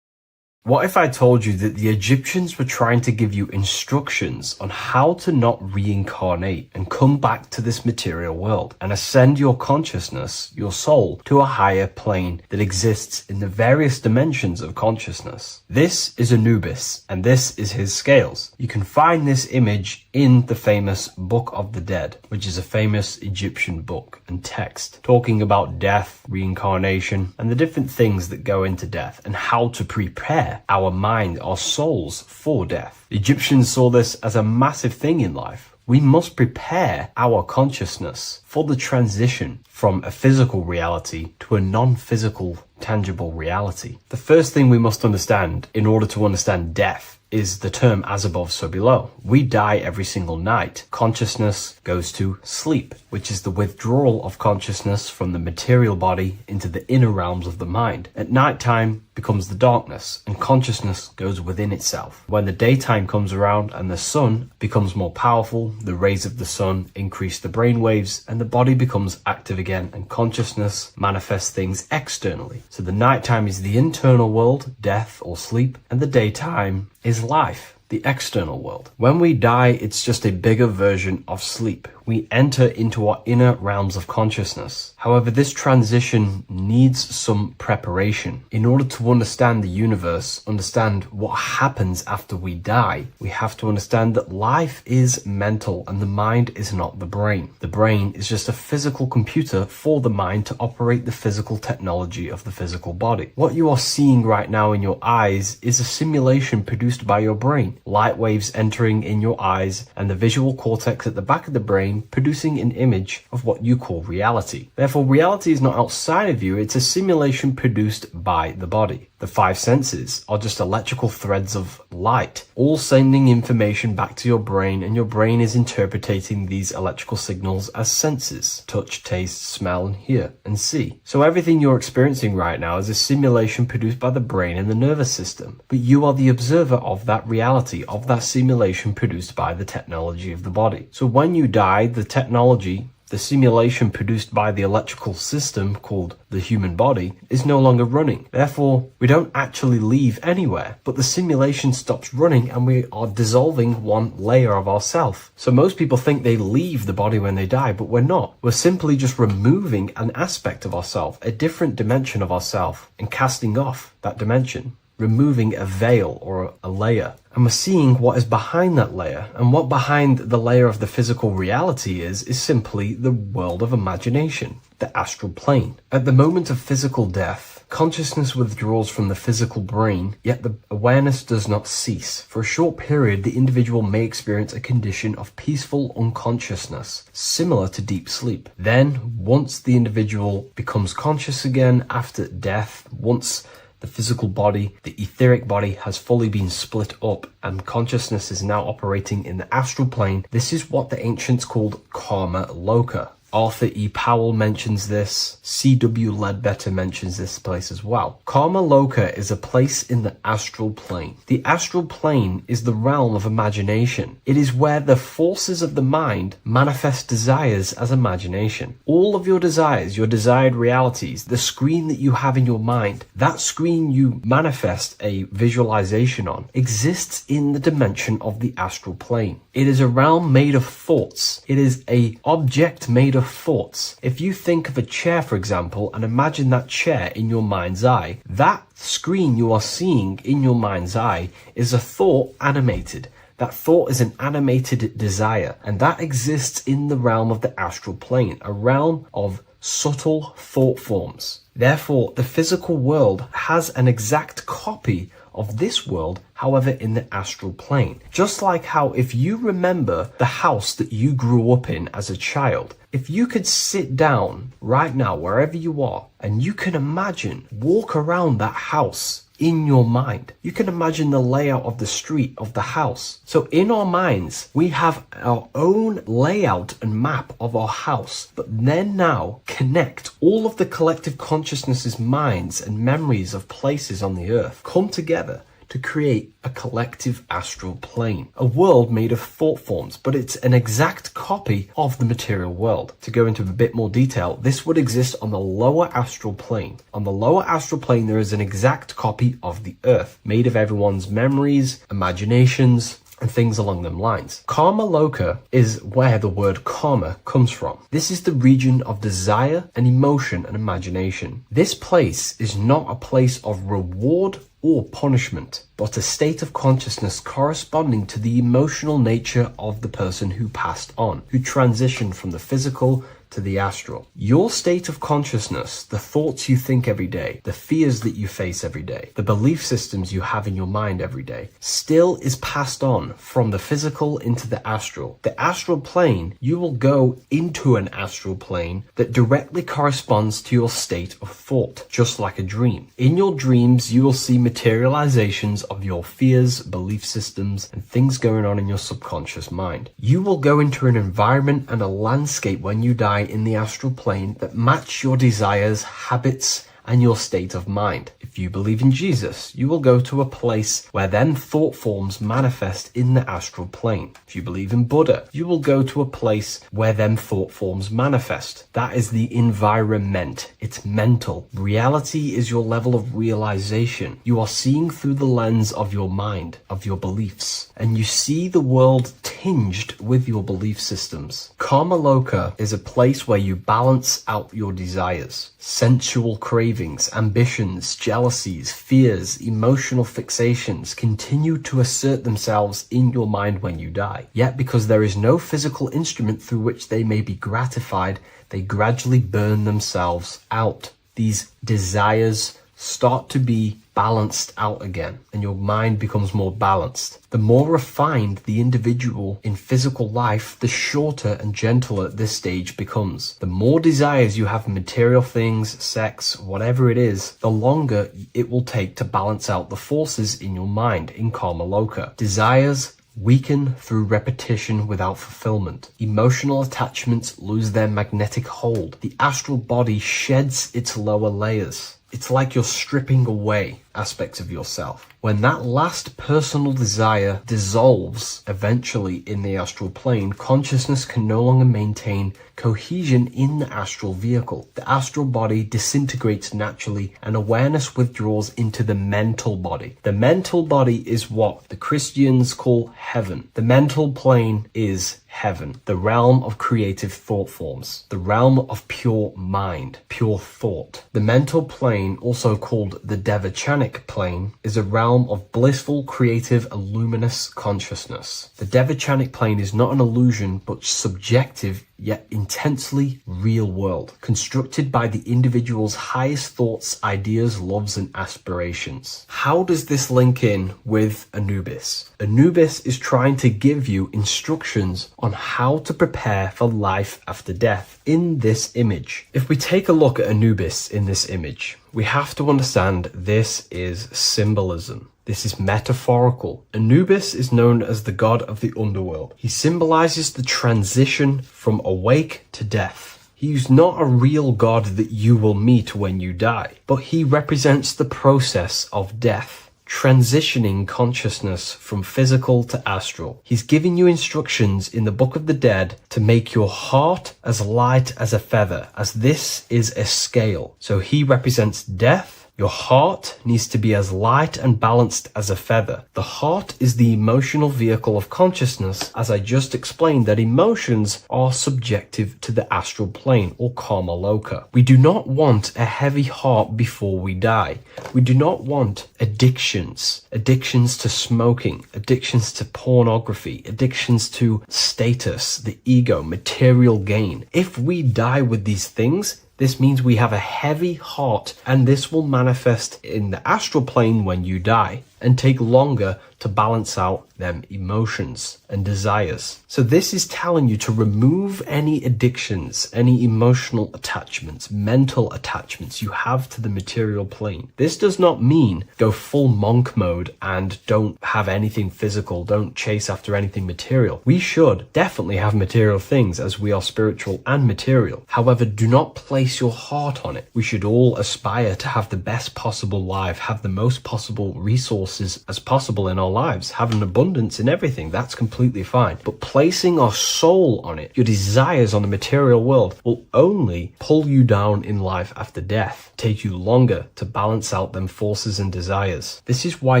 [SPEAKER 1] What if I told you that the Egyptians were trying to give you instructions on how to not reincarnate and come back to this material world and ascend your consciousness, your soul, to a higher plane that exists in the various dimensions of consciousness? This is Anubis, and this is his scales. You can find this image in the famous Book of the Dead, which is a famous Egyptian book and text talking about death, reincarnation, and the different things that go into death and how to prepare our mind, our souls for death. The Egyptians saw this as a massive thing in life. We must prepare our consciousness for the transition from a physical reality to a non-physical, tangible reality. The first thing we must understand in order to understand death is the term as above, so below. We die every single night. Consciousness goes to sleep, which is the withdrawal of consciousness from the material body into the inner realms of the mind. At nighttime becomes the darkness, and consciousness goes within itself. When the daytime comes around and the sun becomes more powerful, the rays of the sun increase the brain waves, and the body becomes active again, and consciousness manifests things externally. So the nighttime is the internal world, death or sleep, and the daytime is life, the external world. When we die, it's just a bigger version of sleep. We enter into our inner realms of consciousness. However, this transition needs some preparation. In order to understand the universe, understand what happens after we die, we have to understand that life is mental and the mind is not the brain. The brain is just a physical computer for the mind to operate the physical technology of the physical body. What you are seeing right now in your eyes is a simulation produced by your brain. Light waves entering in your eyes and the visual cortex at the back of the brain brain, producing an image of what you call reality. Therefore, reality is not outside of you, it's a simulation produced by the body. The five senses are just electrical threads of light, all sending information back to your brain, and your brain is interpreting these electrical signals as senses: touch, taste, smell, and hear, and see. So everything you're experiencing right now is a simulation produced by the brain and the nervous system. But you are the observer of that reality, of that simulation produced by the technology of the body. So when you die, the technology, the simulation produced by the electrical system called the human body, is no longer running. Therefore, we don't actually leave anywhere, but the simulation stops running and we are dissolving one layer of ourself. So most people think they leave the body when they die, but we're not. We're simply just removing an aspect of ourself, a different dimension of ourself, and casting off that dimension, removing a veil or a layer. And we're seeing what is behind that layer. And what behind the layer of the physical reality is simply the world of imagination, the astral plane. At the moment of physical death, consciousness withdraws from the physical brain, yet the awareness does not cease. For a short period, the individual may experience a condition of peaceful unconsciousness, similar to deep sleep. Then, once the individual becomes conscious again after death, once the physical body, the etheric body, has fully been split up and consciousness is now operating in the astral plane, this is what the ancients called karma loka. Arthur E. Powell mentions this. C.W. Ledbetter mentions this place as well. Karma loka is a place in the astral plane. The astral plane is the realm of imagination. It is where the forces of the mind manifest desires as imagination. All of your desires, your desired realities, the screen that you have in your mind, that screen you manifest a visualization on, exists in the dimension of the astral plane. It is a realm made of thoughts. It is an object made of thoughts. If you think of a chair, for example, and imagine that chair in your mind's eye, that screen you are seeing in your mind's eye is a thought animated. That thought is an animated desire, and that exists in the realm of the astral plane, a realm of subtle thought forms. Therefore, the physical world has an exact copy of this world, however, in the astral plane. Just like how if you remember the house that you grew up in as a child, if you could sit down right now, wherever you are, and you can imagine, walk around that house in your mind. You can imagine the layout of the street of the house. So in our minds, we have our own layout and map of our house, but then now connect all of the collective consciousness's minds and memories of places on the earth come together to create a collective astral plane, a world made of thought forms, but it's an exact copy of the material world. To go into a bit more detail, this would exist on the lower astral plane. On the lower astral plane, there is an exact copy of the earth, made of everyone's memories, imaginations, and things along them lines. Karma loka is where the word karma comes from. This is the region of desire and emotion and imagination. This place is not a place of reward or punishment, but a state of consciousness corresponding to the emotional nature of the person who passed on, who transitioned from the physical to the astral. Your state of consciousness, the thoughts you think every day, the fears that you face every day, the belief systems you have in your mind every day, still is passed on from the physical into the astral. The astral plane, you will go into an astral plane that directly corresponds to your state of thought, just like a dream. In your dreams, you will see materializations of your fears, belief systems, and things going on in your subconscious mind. You will go into an environment and a landscape when you die in the astral plane that match your desires, habits, and your state of mind. If you believe in Jesus, you will go to a place where then thought forms manifest in the astral plane. If you believe in Buddha, you will go to a place where then thought forms manifest. That is the environment. It's mental. Reality is your level of realization. You are seeing through the lens of your mind, of your beliefs, and you see the world tinged with your belief systems. Karma loka is a place where you balance out your desires, sensual cravings, ambitions, jealousies, fears, emotional fixations continue to assert themselves in your mind when you die. Yet because there is no physical instrument through which they may be gratified, they gradually burn themselves out. These desires, start to be balanced out again, and your mind becomes more balanced. The more refined the individual in physical life, the shorter and gentler this stage becomes. The more desires you have in material things, sex, whatever it is, the longer it will take to balance out the forces in your mind in karma loka. Desires weaken through repetition without fulfillment. Emotional attachments lose their magnetic hold. The astral body sheds its lower layers. It's like you're stripping away aspects of yourself. When that last personal desire dissolves eventually in the astral plane, consciousness can no longer maintain cohesion in the astral vehicle. The astral body disintegrates naturally and awareness withdraws into the mental body. The mental body is what the Christians call heaven. The mental plane is heaven, the realm of creative thought forms, the realm of pure mind, pure thought. The mental plane, also called the Devachanic plane, is a realm of blissful, creative, and luminous consciousness. The Devachanic plane is not an illusion, but subjective yet intensely real world, constructed by the individual's highest thoughts, ideas, loves, and aspirations. How does this link in with Anubis? Anubis is trying to give you instructions on how to prepare for life after death in this image. If we take a look at Anubis in this image, we have to understand this is symbolism. This is metaphorical. Anubis is known as the god of the underworld. He symbolizes the transition from awake to death. He is not a real god that you will meet when you die, but he represents the process of death, transitioning consciousness from physical to astral. He's giving you instructions in the Book of the Dead to make your heart as light as a feather, as this is a scale. So he represents death. Your heart needs to be as light and balanced as a feather. The heart is the emotional vehicle of consciousness, as I just explained that emotions are subjective to the astral plane or karma loka. We do not want a heavy heart before we die. We do not want addictions to smoking, addictions to pornography, addictions to status, the ego, material gain. If we die with these things, this means we have a heavy heart, and this will manifest in the astral plane when you die and take longer to balance out them emotions and desires. So this is telling you to remove any addictions, any emotional attachments, mental attachments you have to the material plane. This does not mean go full monk mode and don't have anything physical, don't chase after anything material. We should definitely have material things as we are spiritual and material. However, do not place your heart on it. We should all aspire to have the best possible life, have the most possible resources as possible in our lives, have an abundance in everything. That's completely fine. But placing our soul on it, your desires on the material world, will only pull you down in life after death, take you longer to balance out them forces and desires. This is why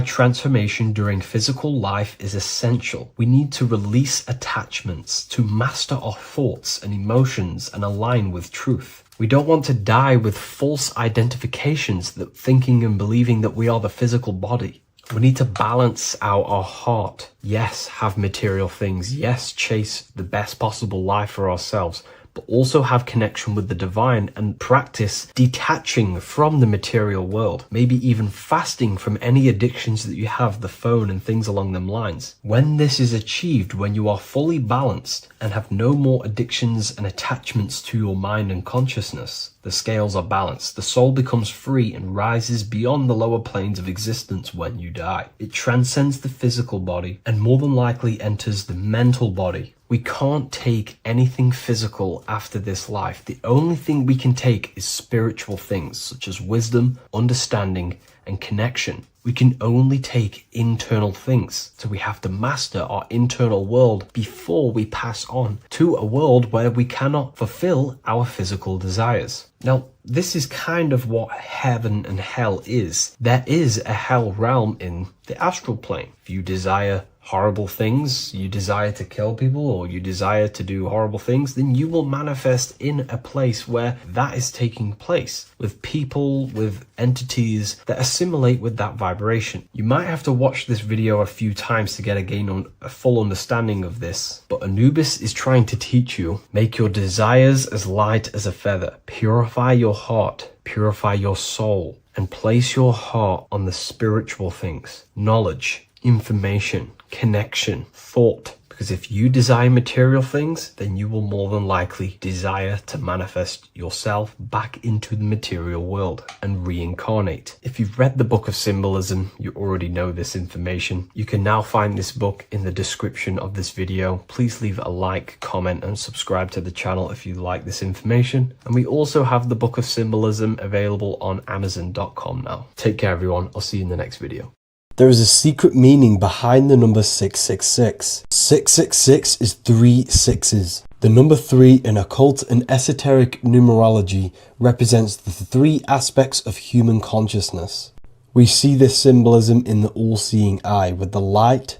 [SPEAKER 1] transformation during physical life is essential. We need to release attachments to master our thoughts and emotions and align with truth. We don't want to die with false identifications, that thinking and believing that we are the physical body. We need to balance out our heart. Yes, have material things. Yes, chase the best possible life for ourselves, but also have connection with the divine and practice detaching from the material world, maybe even fasting from any addictions that you have, the phone and things along them lines. When this is achieved, when you are fully balanced and have no more addictions and attachments to your mind and consciousness, the scales are balanced. The soul becomes free and rises beyond the lower planes of existence when you die. It transcends the physical body and more than likely enters the mental body. We can't take anything physical after this life. The only thing we can take is spiritual things such as wisdom, understanding, and connection. We can only take internal things. So we have to master our internal world before we pass on to a world where we cannot fulfill our physical desires. Now, this is kind of what heaven and hell is. There is a hell realm in the astral plane. If you desire horrible things, you desire to kill people, or you desire to do horrible things, then you will manifest in a place where that is taking place, with people, with entities that assimilate with that vibration. You might have to watch this video a few times to get a full understanding of this, but Anubis is trying to teach you, make your desires as light as a feather, purify your heart, purify your soul, and place your heart on the spiritual things, knowledge, information, connection, thought. Because if you desire material things, then you will more than likely desire to manifest yourself back into the material world and reincarnate. If you've read the Book of Symbolism, you already know this information. You can now find this book in the description of this video. Please leave a like, comment, and subscribe to the channel if you like this information. And we also have the Book of Symbolism available on Amazon.com now. Take care, everyone. I'll see you in the next video.
[SPEAKER 5] There is a secret meaning behind the number 666. 666 is 3 sixes. The number 3 in occult and esoteric numerology represents the 3 aspects of human consciousness. We see this symbolism in the all-seeing eye with the light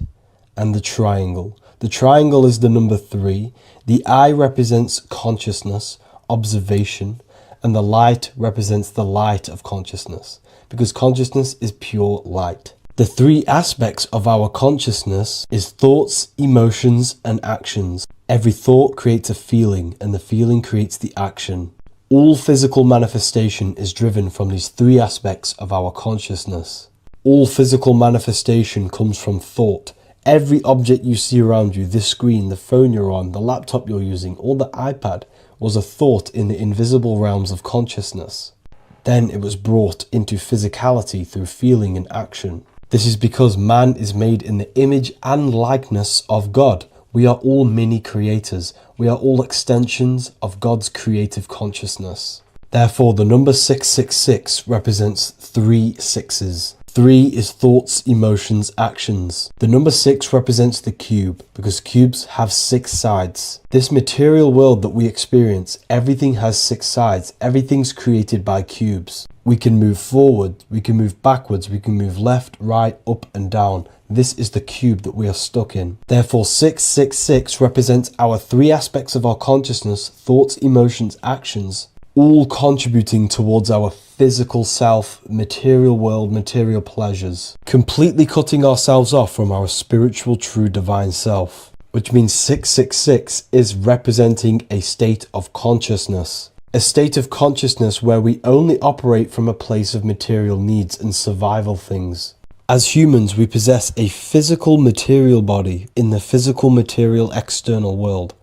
[SPEAKER 5] and the triangle. The triangle is the number 3. The eye represents consciousness, observation, and the light represents the light of consciousness, because consciousness is pure light. The 3 aspects of our consciousness is thoughts, emotions, and actions. Every thought creates a feeling, and the feeling creates the action. All physical manifestation is driven from these 3 aspects of our consciousness. All physical manifestation comes from thought. Every object you see around you, this screen, the phone you're on, the laptop you're using, or the iPad, was a thought in the invisible realms of consciousness. Then it was brought into physicality through feeling and action. This is because man is made in the image and likeness of God. We are all mini creators. We are all extensions of God's creative consciousness. Therefore, the number 666 represents 3 sixes. 3 is thoughts, emotions, actions. The number 6 represents the cube, because cubes have 6 sides. This material world that we experience, everything has 6 sides. Everything's created by cubes. We can move forward, we can move backwards, we can move left, right, up and down. This is the cube that we are stuck in. Therefore, 666 represents our 3 aspects of our consciousness, thoughts, emotions, actions, all contributing towards our physical self, material world, material pleasures, completely cutting ourselves off from our spiritual, true, divine self, which means 666 is representing a state of consciousness. A state of consciousness where we only operate from a place of material needs and survival things. As humans, we possess a physical material body in the physical material external world,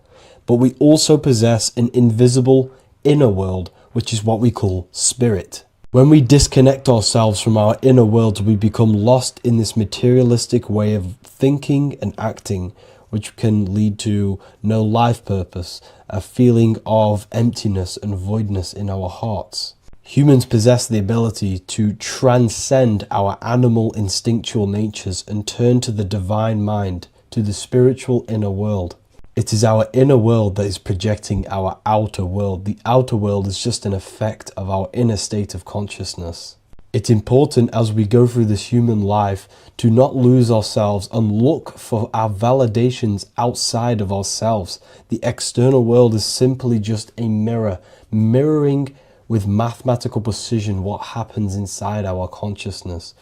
[SPEAKER 5] but we also possess an invisible inner world, which is what we call spirit. When we disconnect ourselves from our inner worlds, we become lost in this materialistic way of thinking and acting, which can lead to no life purpose, a feeling of emptiness and voidness in our hearts. Humans possess the ability to transcend our animal instinctual natures and turn to the divine mind, to the spiritual inner world. It is our inner world that is projecting our outer world. The outer world is just an effect of our inner state of consciousness. It's important as we go through this human life to not lose ourselves and look for our validations outside of ourselves. The external world is simply just a mirror, mirroring with mathematical precision what happens inside our consciousness.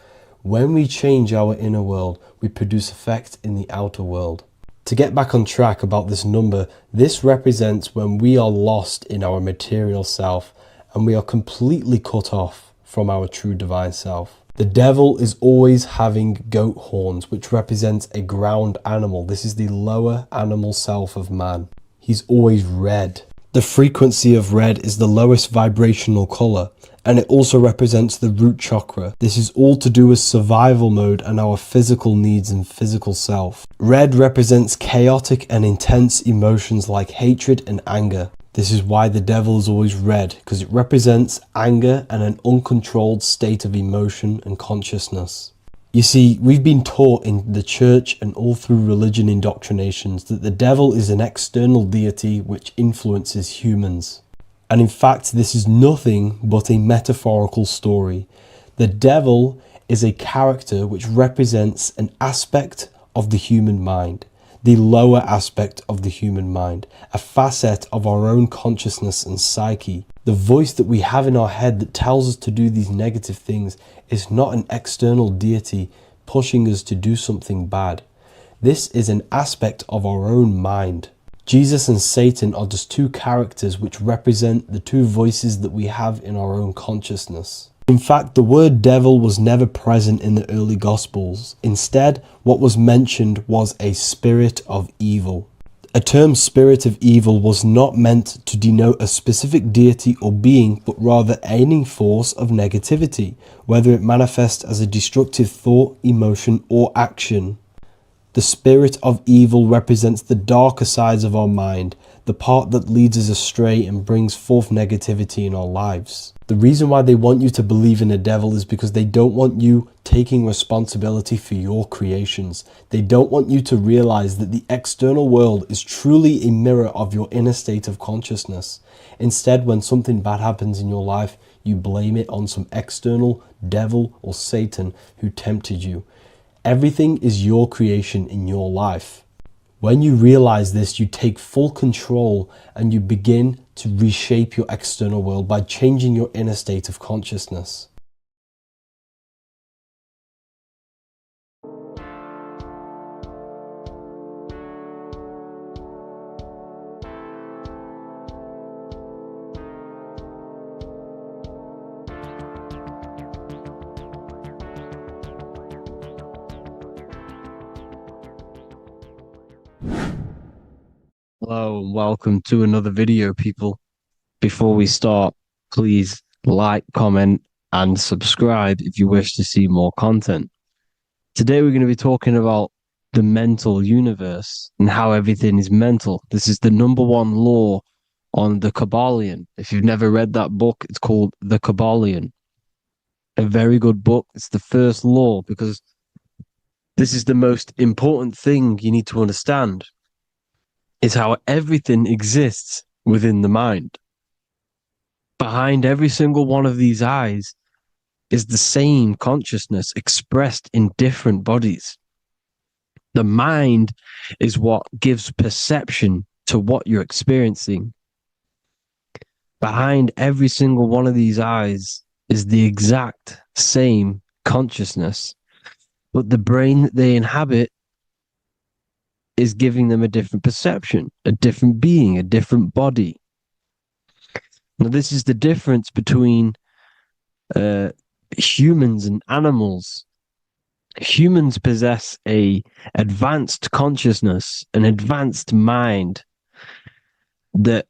[SPEAKER 5] When we change our inner world, we produce effect in the outer world. To get back on track about this number, this represents when we are lost in our material self and we are completely cut off from our true divine self. The devil is always having goat horns, which represents a ground animal. This is the lower animal self of man. He's always red. The frequency of red is the lowest vibrational color, and it also represents the root chakra. This is all to do with survival mode and our physical needs and physical self. Red represents chaotic and intense emotions like hatred and anger. This is why the devil is always red, because it represents anger and an uncontrolled state of emotion and consciousness. You see, we've been taught in the church and all through religion indoctrinations that the devil is an external deity which influences humans. And in fact, this is nothing but a metaphorical story. The devil is a character which represents an aspect of the human mind, the lower aspect of the human mind, a facet of our own consciousness and psyche. The voice that we have in our head that tells us to do these negative things is not an external deity pushing us to do something bad. This is an aspect of our own mind. Jesus and Satan are just 2 characters which represent the 2 voices that we have in our own consciousness. In fact, the word devil was never present in the early Gospels. Instead, what was mentioned was a spirit of evil. A term spirit of evil was not meant to denote a specific deity or being, but rather any force of negativity, whether it manifests as a destructive thought, emotion, or action. The spirit of evil represents the darker sides of our mind, the part that leads us astray and brings forth negativity in our lives. The reason why they want you to believe in a devil is because they don't want you taking responsibility for your creations. They don't want you to realize that the external world is truly a mirror of your inner state of consciousness. Instead, when something bad happens in your life, you blame it on some external devil or Satan who tempted you. Everything is your creation in your life. When you realize this, you take full control and you begin to reshape your external world by changing your inner state of consciousness.
[SPEAKER 2] Hello and welcome to another video, people. Before we start, please like, comment, and subscribe if you wish to see more content. Today we're going to be talking about the mental universe and how everything is mental. This is the #1 law on the Kabbalion. If you've never read that book, it's called The Kabbalion. A very good book. It's the first law because this is the most important thing you need to understand. Is how everything exists within the mind. Behind every single one of these eyes is the same consciousness expressed in different bodies. The mind is what gives perception to what you're experiencing. Behind every single one of these eyes is the exact same consciousness, but the brain that they inhabit is giving them a different perception, a different being, a different body. Now, this is the difference between humans and animals. Humans possess a advanced consciousness, an advanced mind that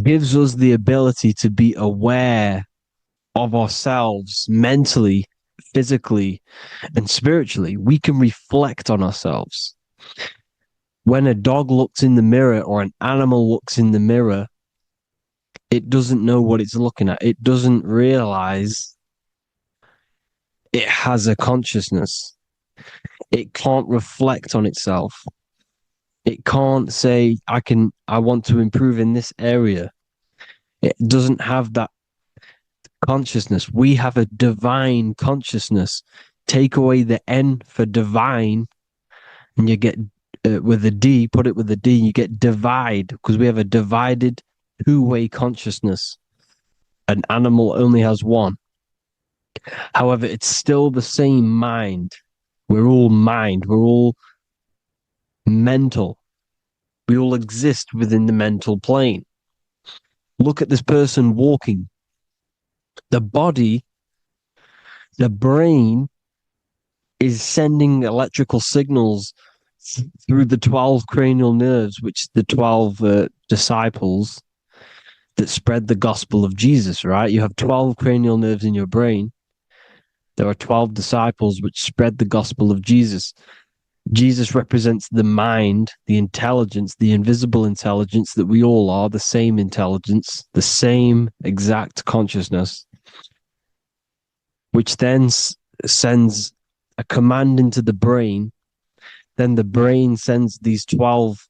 [SPEAKER 2] gives us the ability to be aware of ourselves mentally, physically, and spiritually. We can reflect on ourselves. When a dog looks in the mirror or an animal looks in the mirror, it doesn't know what it's looking at. It doesn't realize it has a consciousness. It can't reflect on itself. It can't say, I want to improve in this area. It doesn't have that consciousness. We have a divine consciousness. Take away the N for divine, and you get with a D, put it with a D, you get divide, because we have a divided two-way consciousness. An animal only has one. However, it's still the same mind. We're all mind. We're all mental. We all exist within the mental plane. Look at this person walking. The body, the brain is sending electrical signals through the 12 cranial nerves, which the 12 disciples that spread the gospel of Jesus, right? You have 12 cranial nerves in your brain. There are 12 disciples which spread the gospel of Jesus. Jesus represents the mind, the intelligence, the invisible intelligence that we all are, the same intelligence, the same exact consciousness, which then sends a command into the brain. Then the brain sends these 12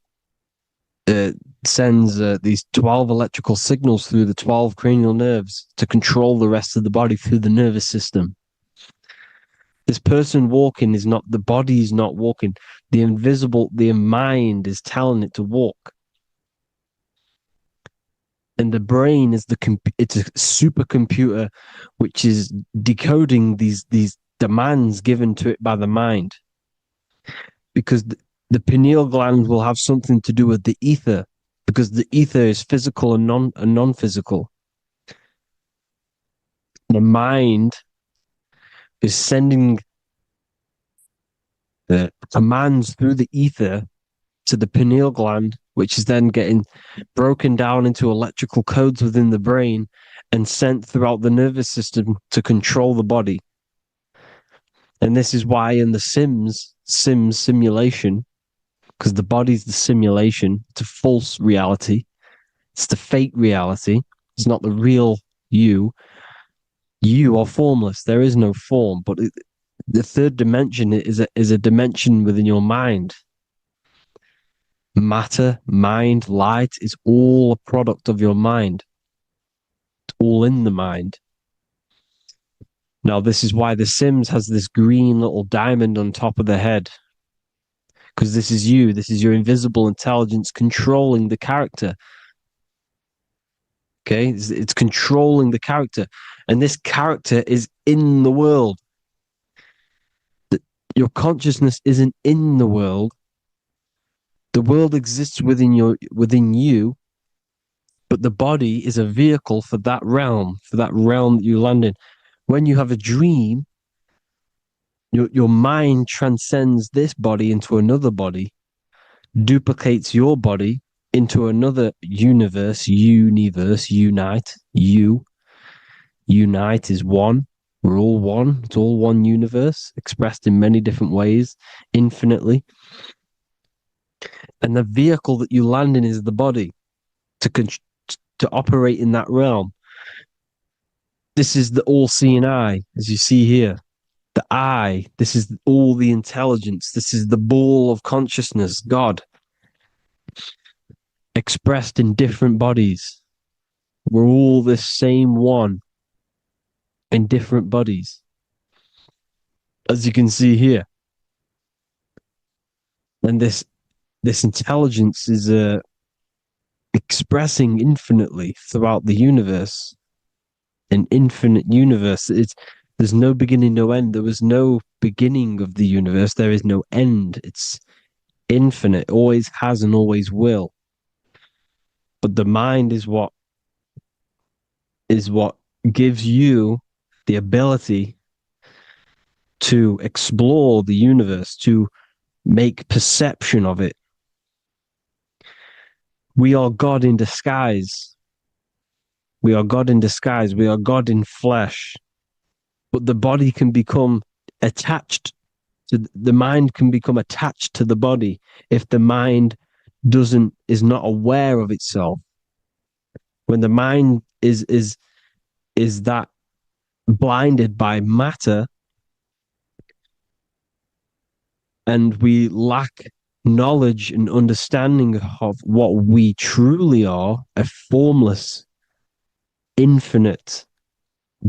[SPEAKER 2] electrical signals through the 12 cranial nerves to control the rest of the body through the nervous system. This person walking is not, the body is not walking. The mind is telling it to walk. And the brain is it's a supercomputer which is decoding these demands given to it by the mind. Because the pineal gland will have something to do with the ether, because the ether is physical and non-physical. the mind is sending the commands through the ether to the pineal gland, which is then getting broken down into electrical codes within the brain and sent throughout the nervous system to control the body. And this is why in the Sims simulation, because the body's the simulation, it's a false reality. It's the fake reality. It's not the real you. You are formless. There is no form. But the third dimension is a dimension within your mind. Matter, mind, light is all a product of your mind. It's all in the mind. Now, this is why The Sims has this green little diamond on top of the head. Because this is you. This is your invisible intelligence controlling the character. Okay? It's controlling the character. And this character is in the world. Your consciousness isn't in the world. The world exists within you, but the body is a vehicle for that realm that you land in. When you have a dream, your mind transcends this body into another body, duplicates your body into another universe, unite. Unite is one. We're all one. It's all one universe, expressed in many different ways, infinitely. And the vehicle that you land in is the body to operate in that realm. This is the all-seeing eye, as you see here. The eye, this is all the intelligence. This is the ball of consciousness, God, expressed in different bodies. We're all this same one in different bodies, as you can see here. And this intelligence is expressing infinitely throughout the universe, an infinite universe. There's no beginning, no end. There was no beginning of the universe. There is no end. It's infinite, always has and always will. But the mind is what gives you the ability to explore the universe, to make perception of it. We are God in disguise. We are God in disguise. We are God in flesh. But the body can become attached to the mind, can become attached to the body if the mind is not aware of itself. When the mind is that blinded by matter, and we lack knowledge and understanding of what we truly are, a formless, infinite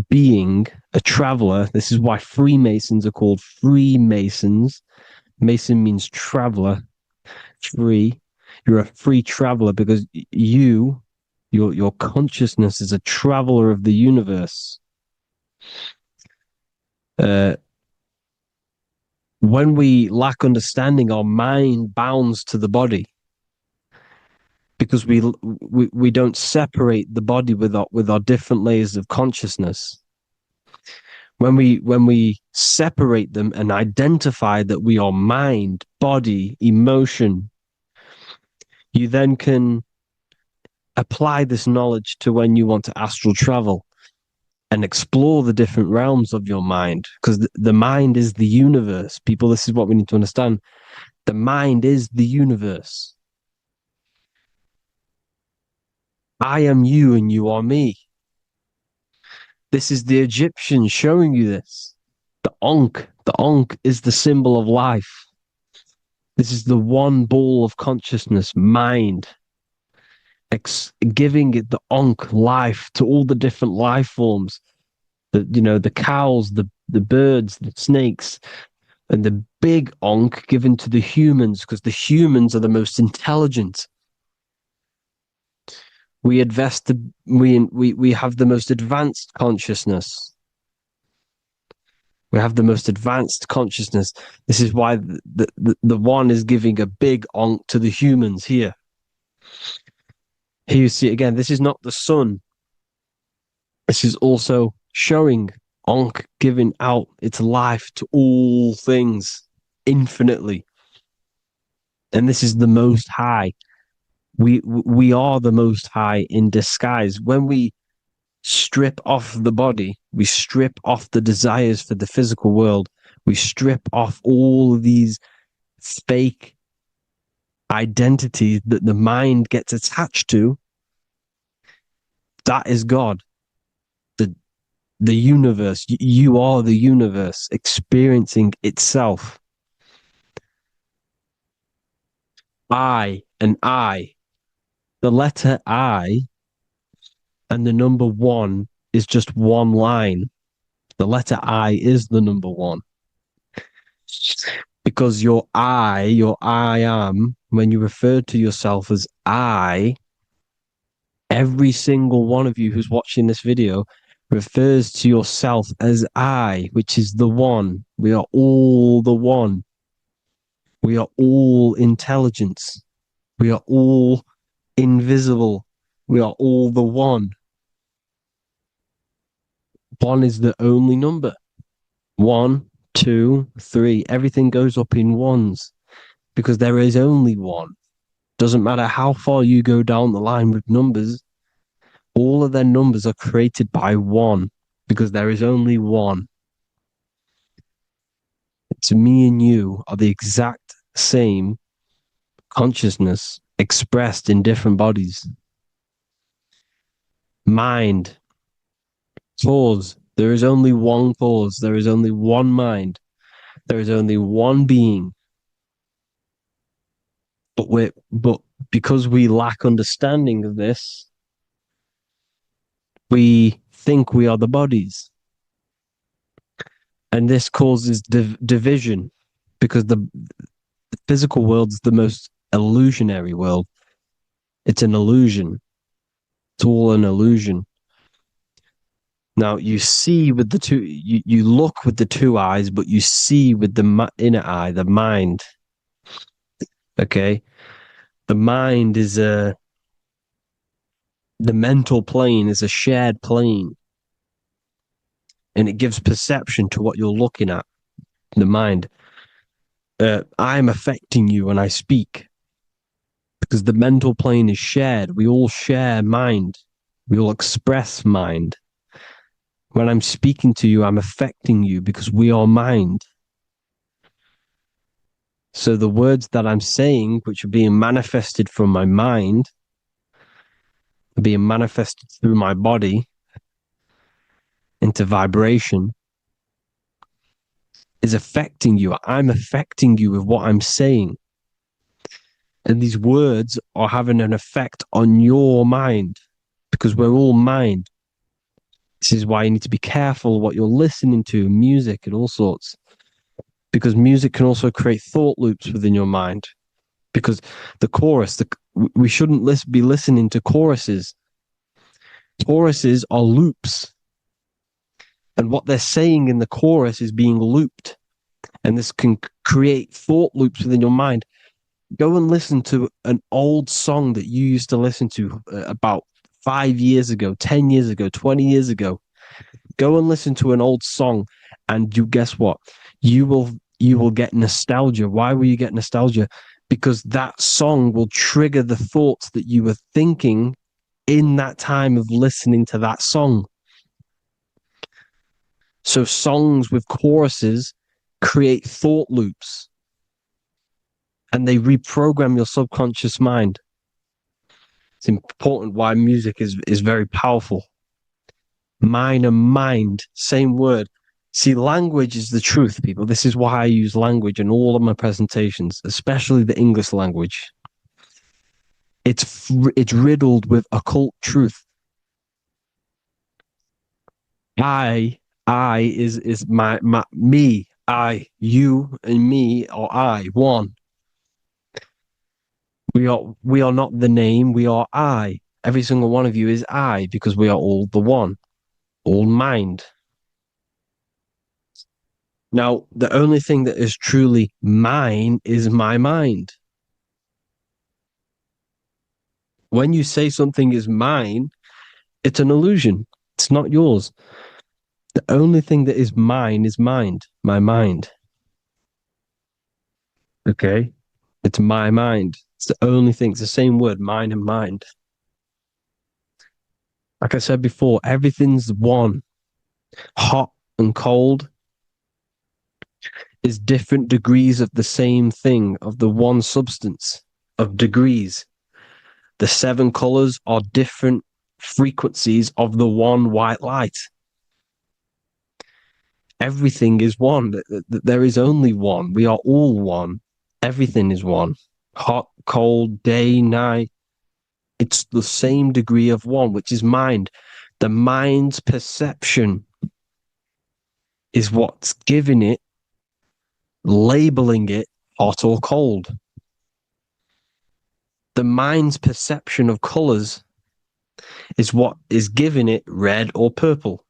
[SPEAKER 2] being, a traveler. This is why Freemasons are called Freemasons. Mason means traveler, free. You're a free traveler because your consciousness is a traveler of the universe. When we lack understanding, our mind bounds to the body because we don't separate the body with our different layers of consciousness. When we separate them and identify that we are mind, body, emotion, you then can apply this knowledge to when you want to astral travel and explore the different realms of your mind, because the mind is the universe. People, this is what we need to understand. The mind is the universe. I am you and you are me. This is the Egyptians showing you this. The Ankh is the symbol of life. This is the one ball of consciousness, mind, giving it the Ankh life to all the different life forms. The cows, the birds, the snakes, and the big Ankh given to the humans, because the humans are the most intelligent. We have the most advanced consciousness. We have the most advanced consciousness. This is why the one is giving a big Ankh to the humans here. Here you see it again. This is not the sun. This is also showing Ankh giving out its life to all things infinitely. And this is the Most High. We are the Most High in disguise. When we strip off the body, we strip off the desires for the physical world, we strip off all these fake identities that the mind gets attached to. That is God. The universe. You are the universe experiencing itself. I and I. The letter I and the number one is just one line. The letter I is the number one. Because your I am, when you refer to yourself as I, every single one of you who's watching this video refers to yourself as I, which is the one. We are all the one. We are all intelligence. We are all invisible. We are all the one. One is the only number. 1, 2, 3. Everything goes up in ones because there is only one. Doesn't matter how far you go down the line with numbers, all of their numbers are created by one because there is only one. It's me and you are the exact same consciousness expressed in different bodies. Mind. Cause. There is only one cause. There is only one mind. There is only one being. But because we lack understanding of this, we think we are the bodies. And this causes division because the physical world is the most illusionary world. It's an illusion. It's all an illusion. Now you see with the two, you look with the two eyes, but you see with the inner eye, the mind. Okay, the mind is the mental plane is a shared plane, and it gives perception to what you're looking at. The mind. I'm affecting you when I speak because the mental plane is shared. We all share mind. We all express mind. When I'm speaking to you, I'm affecting you because we are mind. So the words that I'm saying, which are being manifested from my mind, are being manifested through my body into vibration, is affecting you. I'm affecting you with what I'm saying. And these words are having an effect on your mind because we're all mind. This is why you need to be careful what you're listening to, music and all sorts. Because music can also create thought loops within your mind. Because the chorus, we shouldn't be listening to choruses. Choruses are loops. And what they're saying in the chorus is being looped. And this can create thought loops within your mind. Go and listen to an old song that you used to listen to about 5 years ago, 10 years ago, 20 years ago. Go and listen to an old song and you guess what? You will get nostalgia. Why will you get nostalgia? Because that song will trigger the thoughts that you were thinking in that time of listening to that song. So songs with choruses create thought loops and they reprogram your subconscious mind. It's important why music is very powerful. Mine and mind, same word. See, language is the truth, people. This is why I use language in all of my presentations, especially the English language. It's riddled with occult truth. I is my me, I, you, and me, or I, one. We are not the name, we are I. Every single one of you is I, because we are all the one, all mind. Now, the only thing that is truly mine is my mind. When you say something is mine, it's an illusion. It's not yours. The only thing that is mine is mind, my mind. Okay? It's my mind. It's the only thing. It's the same word, mind and mind. Like I said before, everything's one. Hot and cold is different degrees of the same thing, of the one substance, of degrees. The 7 colors are different frequencies of the one white light. Everything is one. There is only one. We are all one. Everything is one. Hot, cold, day, night. It's the same degree of one, which is mind. The mind's perception is what's giving it, labeling it hot or cold. The mind's perception of colors is what is giving it red or purple,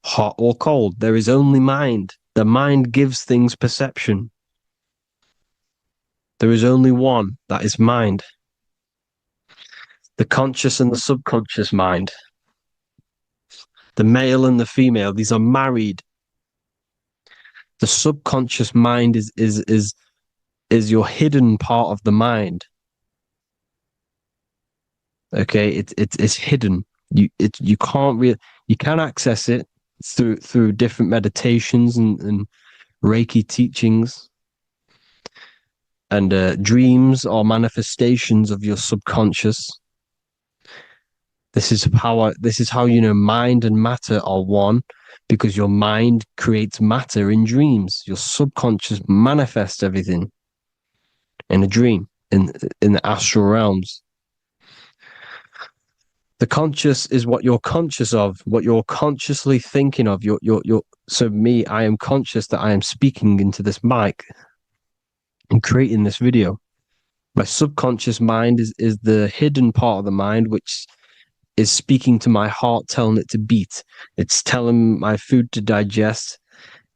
[SPEAKER 2] hot or cold. There is only mind. The mind gives things perception. There is only one, that is mind. The conscious and the subconscious mind. The male and the female, these are married. The subconscious mind is your hidden part of the mind. Okay, it's hidden. You can access it through different meditations and Reiki teachings and dreams or manifestations of your subconscious. This is how you know mind and matter are one, because your mind creates matter in dreams. Your subconscious manifests everything in a dream, in the astral realms. The conscious is what you're conscious of, what you're consciously thinking of. So me, I am conscious that I am speaking into this mic and creating this video. My subconscious mind is the hidden part of the mind, which is speaking to my heart, telling it to beat. It's telling my food to digest.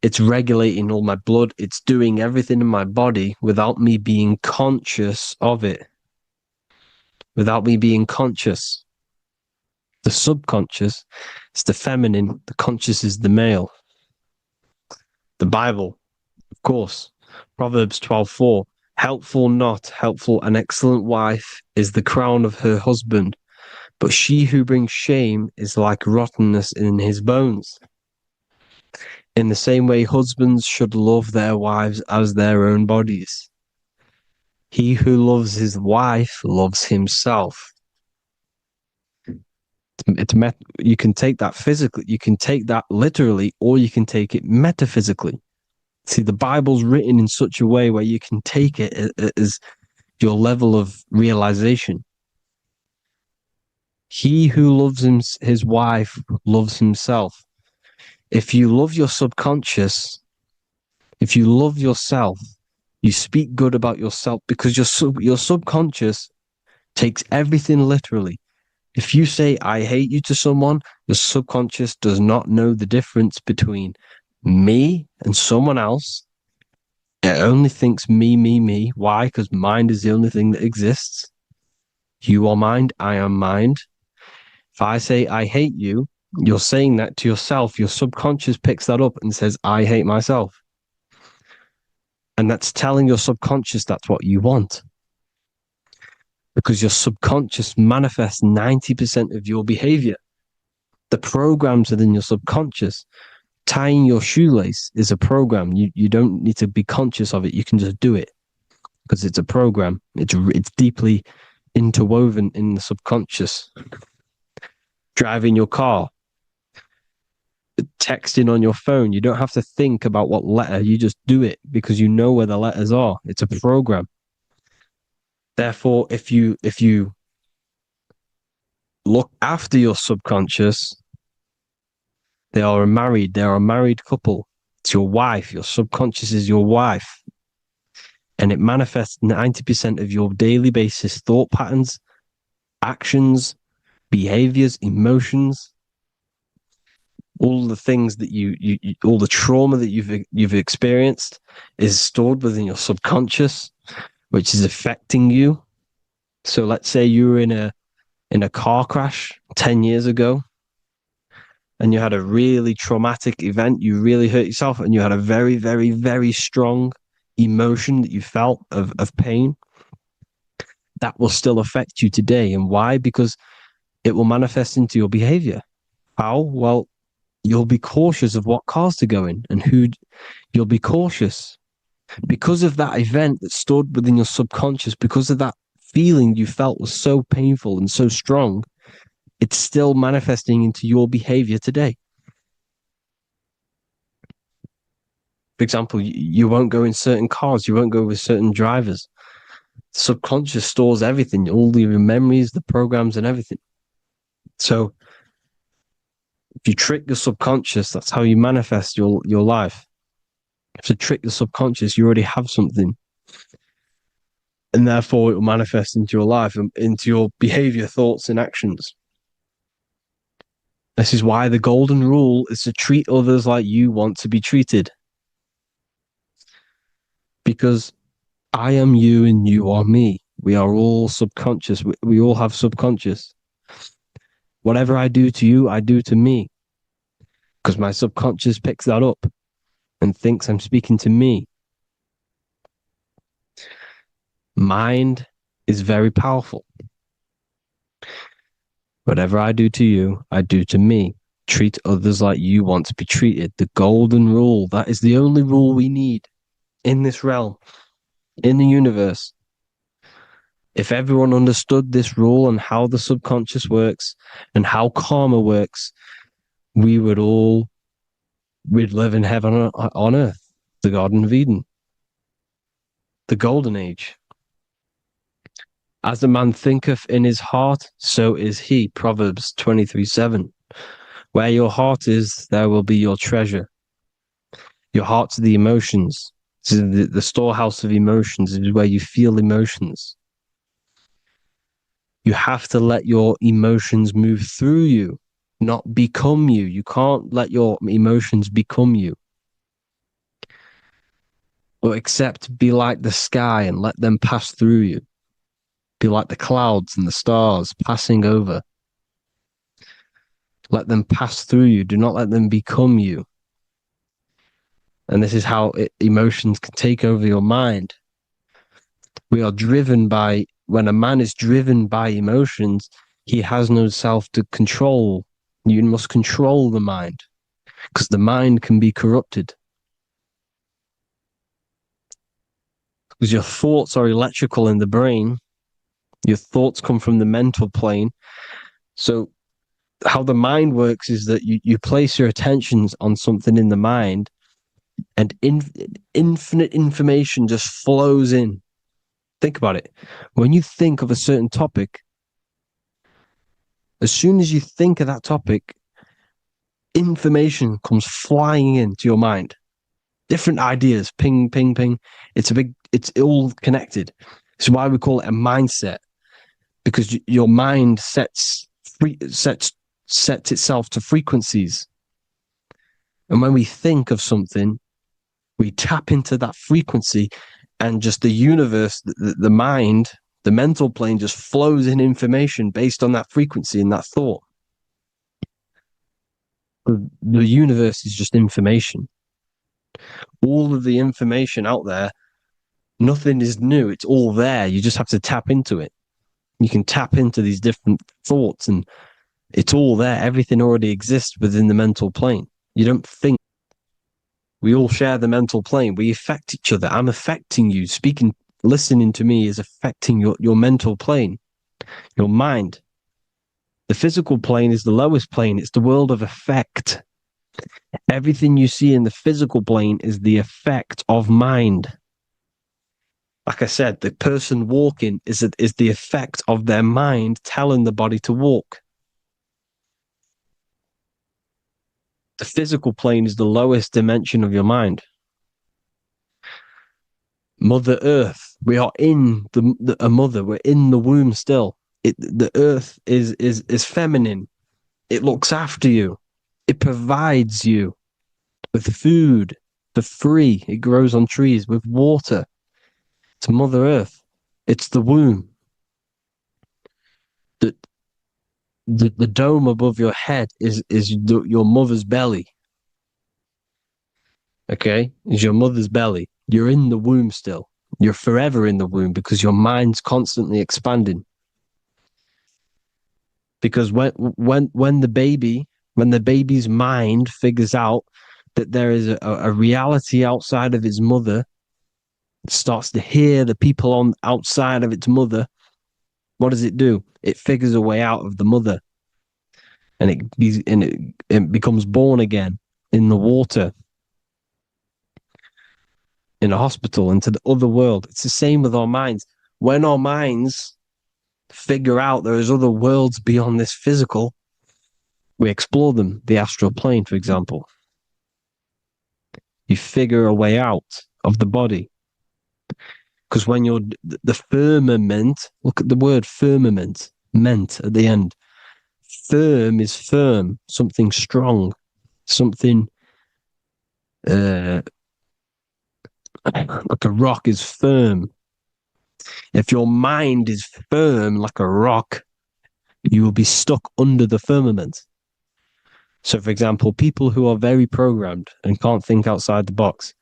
[SPEAKER 2] It's regulating all my blood. It's doing everything in my body without me being conscious of it. Without me being conscious. The subconscious is the feminine. The conscious is the male. The Bible, of course. Proverbs 12:4. Helpful, not helpful, an excellent wife is the crown of her husband, but she who brings shame is like rottenness in his bones. In the same way, husbands should love their wives as their own bodies. He who loves his wife loves himself. You can take that physically, you can take that literally, or you can take it metaphysically. See, the Bible's written in such a way where you can take it as your level of realization. He who loves his wife loves himself. If you love your subconscious, if you love yourself, you speak good about yourself, because your subconscious takes everything literally. If you say, I hate you to someone, your subconscious does not know the difference between me and someone else. It only thinks me, me, me. Why? Because mind is the only thing that exists. You are mind, I am mind. If I say, I hate you, you're saying that to yourself. Your subconscious picks that up and says, I hate myself. And that's telling your subconscious that's what you want. Because your subconscious manifests 90% of your behavior. The programs within your subconscious. Tying your shoelace is a program. You don't need to be conscious of it. You can just do it because it's a program. It's deeply interwoven in the subconscious. Driving your car, texting on your phone. You don't have to think about what letter. You just do it because you know where the letters are. It's a program. Therefore, if you look after your subconscious, they are a married couple. It's your wife. Your subconscious is your wife. And it manifests 90% of your daily basis thought patterns, actions, behaviors, emotions, all the things that you all the trauma that you've experienced is stored within your subconscious, which is affecting you. So let's say you were in a car crash 10 years ago. and you had a really traumatic event, you really hurt yourself, and you had a very, very, very strong emotion that you felt of pain, that will still affect you today. And why? Because it will manifest into your behavior. How? Well, you'll be cautious of what cars to go in and who. You'll be cautious because of that event that stood within your subconscious, because of that feeling you felt was so painful and so strong. It's still manifesting into your behavior today. For example, you won't go in certain cars, you won't go with certain drivers. The subconscious stores everything, all your memories, the programs, and everything. So if you trick your subconscious, that's how you manifest your life. To trick the subconscious, you already have something. And therefore, it will manifest into your life, and into your behavior, thoughts, and actions. This is why the golden rule is to treat others like you want to be treated. Because I am you and you are me. We are all subconscious. We all have subconscious. Whatever I do to you, I do to me. Because my subconscious picks that up and thinks I'm speaking to me. Mind is very powerful. Whatever I do to you, I do to me. Treat others like you want to be treated. The golden rule. That is the only rule we need in this realm, in the universe. If everyone understood this rule and how the subconscious works and how karma works, we'd live in heaven on earth, the Garden of Eden, the golden age. As a man thinketh in his heart, so is he. Proverbs 23:7. Where your heart is, there will be your treasure. Your heart's the emotions. This is the storehouse of emotions. It is where you feel emotions. You have to let your emotions move through you, not become you. You can't let your emotions become you. But except be like the sky and let them pass through you. Be like the clouds and the stars passing over. Let them pass through you. Do not let them become you. And this is how emotions can take over your mind. We are driven by, when a man is driven by emotions, he has no self to control. You must control the mind, because the mind can be corrupted. Because your thoughts are electrical in the brain. Your thoughts come from the mental plane. So how the mind works is that you place your attentions on something in the mind, and infinite information just flows in. Think about it. When you think of a certain topic, as soon as you think of that topic, information comes flying into your mind. Different ideas, ping, ping, ping. It's all connected. It's why we call it a mindset, because your mind sets itself to frequencies. And when we think of something, we tap into that frequency, and just the universe, the mind, the mental plane just flows in information based on that frequency and that thought. The universe is just information. All of the information out there, nothing is new. It's all there. You just have to tap into it. You can tap into these different thoughts, and it's all there. Everything already exists within the mental plane. You don't think. We all share the mental plane. We affect each other. I'm affecting you. Speaking, listening to me is affecting your mental plane, your mind. The physical plane is the lowest plane. It's the world of effect. Everything you see in the physical plane is the effect of mind. Like I said, the person walking is the effect of their mind telling the body to walk. The physical plane is the lowest dimension of your mind. Mother Earth, we are in a mother. We're in the womb still. The Earth is feminine. It looks after you. It provides you with food for free. It grows on trees, with water. It's Mother Earth. It's the womb. the dome above your head is your mother's belly. Okay, is your mother's belly. You're in the womb still. You're forever in the womb because your mind's constantly expanding. Because when the baby's mind figures out that there is a reality outside of its mother, it starts to hear the people on outside of its mother. What does it do? It figures a way out of the mother, and it becomes born again in the water, in a hospital, into the other world. It's the same with our minds. When our minds figure out there is other worlds beyond this physical, we explore them. The astral plane, for example. You figure a way out of the body. Because when you're the firmament, look at the word firmament, meant at the end. Firm is firm, something strong, something like a rock is firm. If your mind is firm like a rock, you will be stuck under the firmament. So, for example, people who are very programmed and can't think outside the box,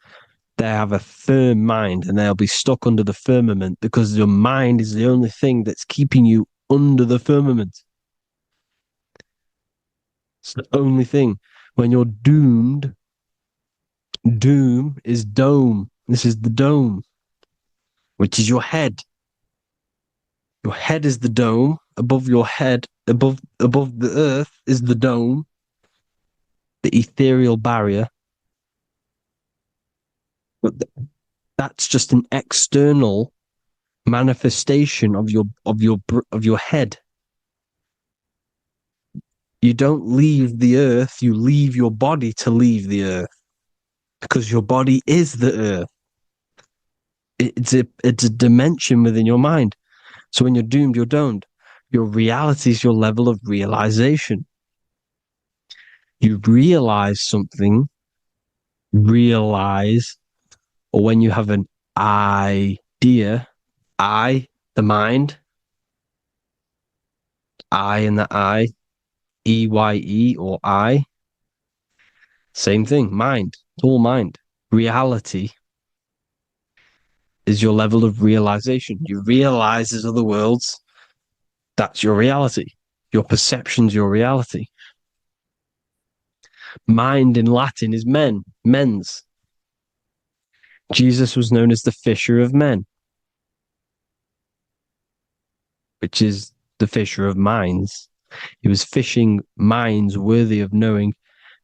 [SPEAKER 2] they have a firm mind and they'll be stuck under the firmament because your mind is the only thing that's keeping you under the firmament. It's the only thing. When you're doomed, doom is dome. This is the dome, which is your head. Your head is the dome. Above your head, above the earth is the dome, the ethereal barrier. But that's just an external manifestation of your head. You don't leave the earth, you leave your body to leave the earth, because your body is the earth. It's a dimension within your mind. So when you're doomed, you're domed. Your reality is your level of realization. You realize something, or when you have an idea, the mind, and the EYE or I. Same thing, mind. It's all mind. Reality is your level of realization. You realize there's other worlds. That's your reality. Your perception's your reality. Mind in Latin is mens. Jesus was known as the fisher of men, which is the fisher of minds. He was fishing minds worthy of knowing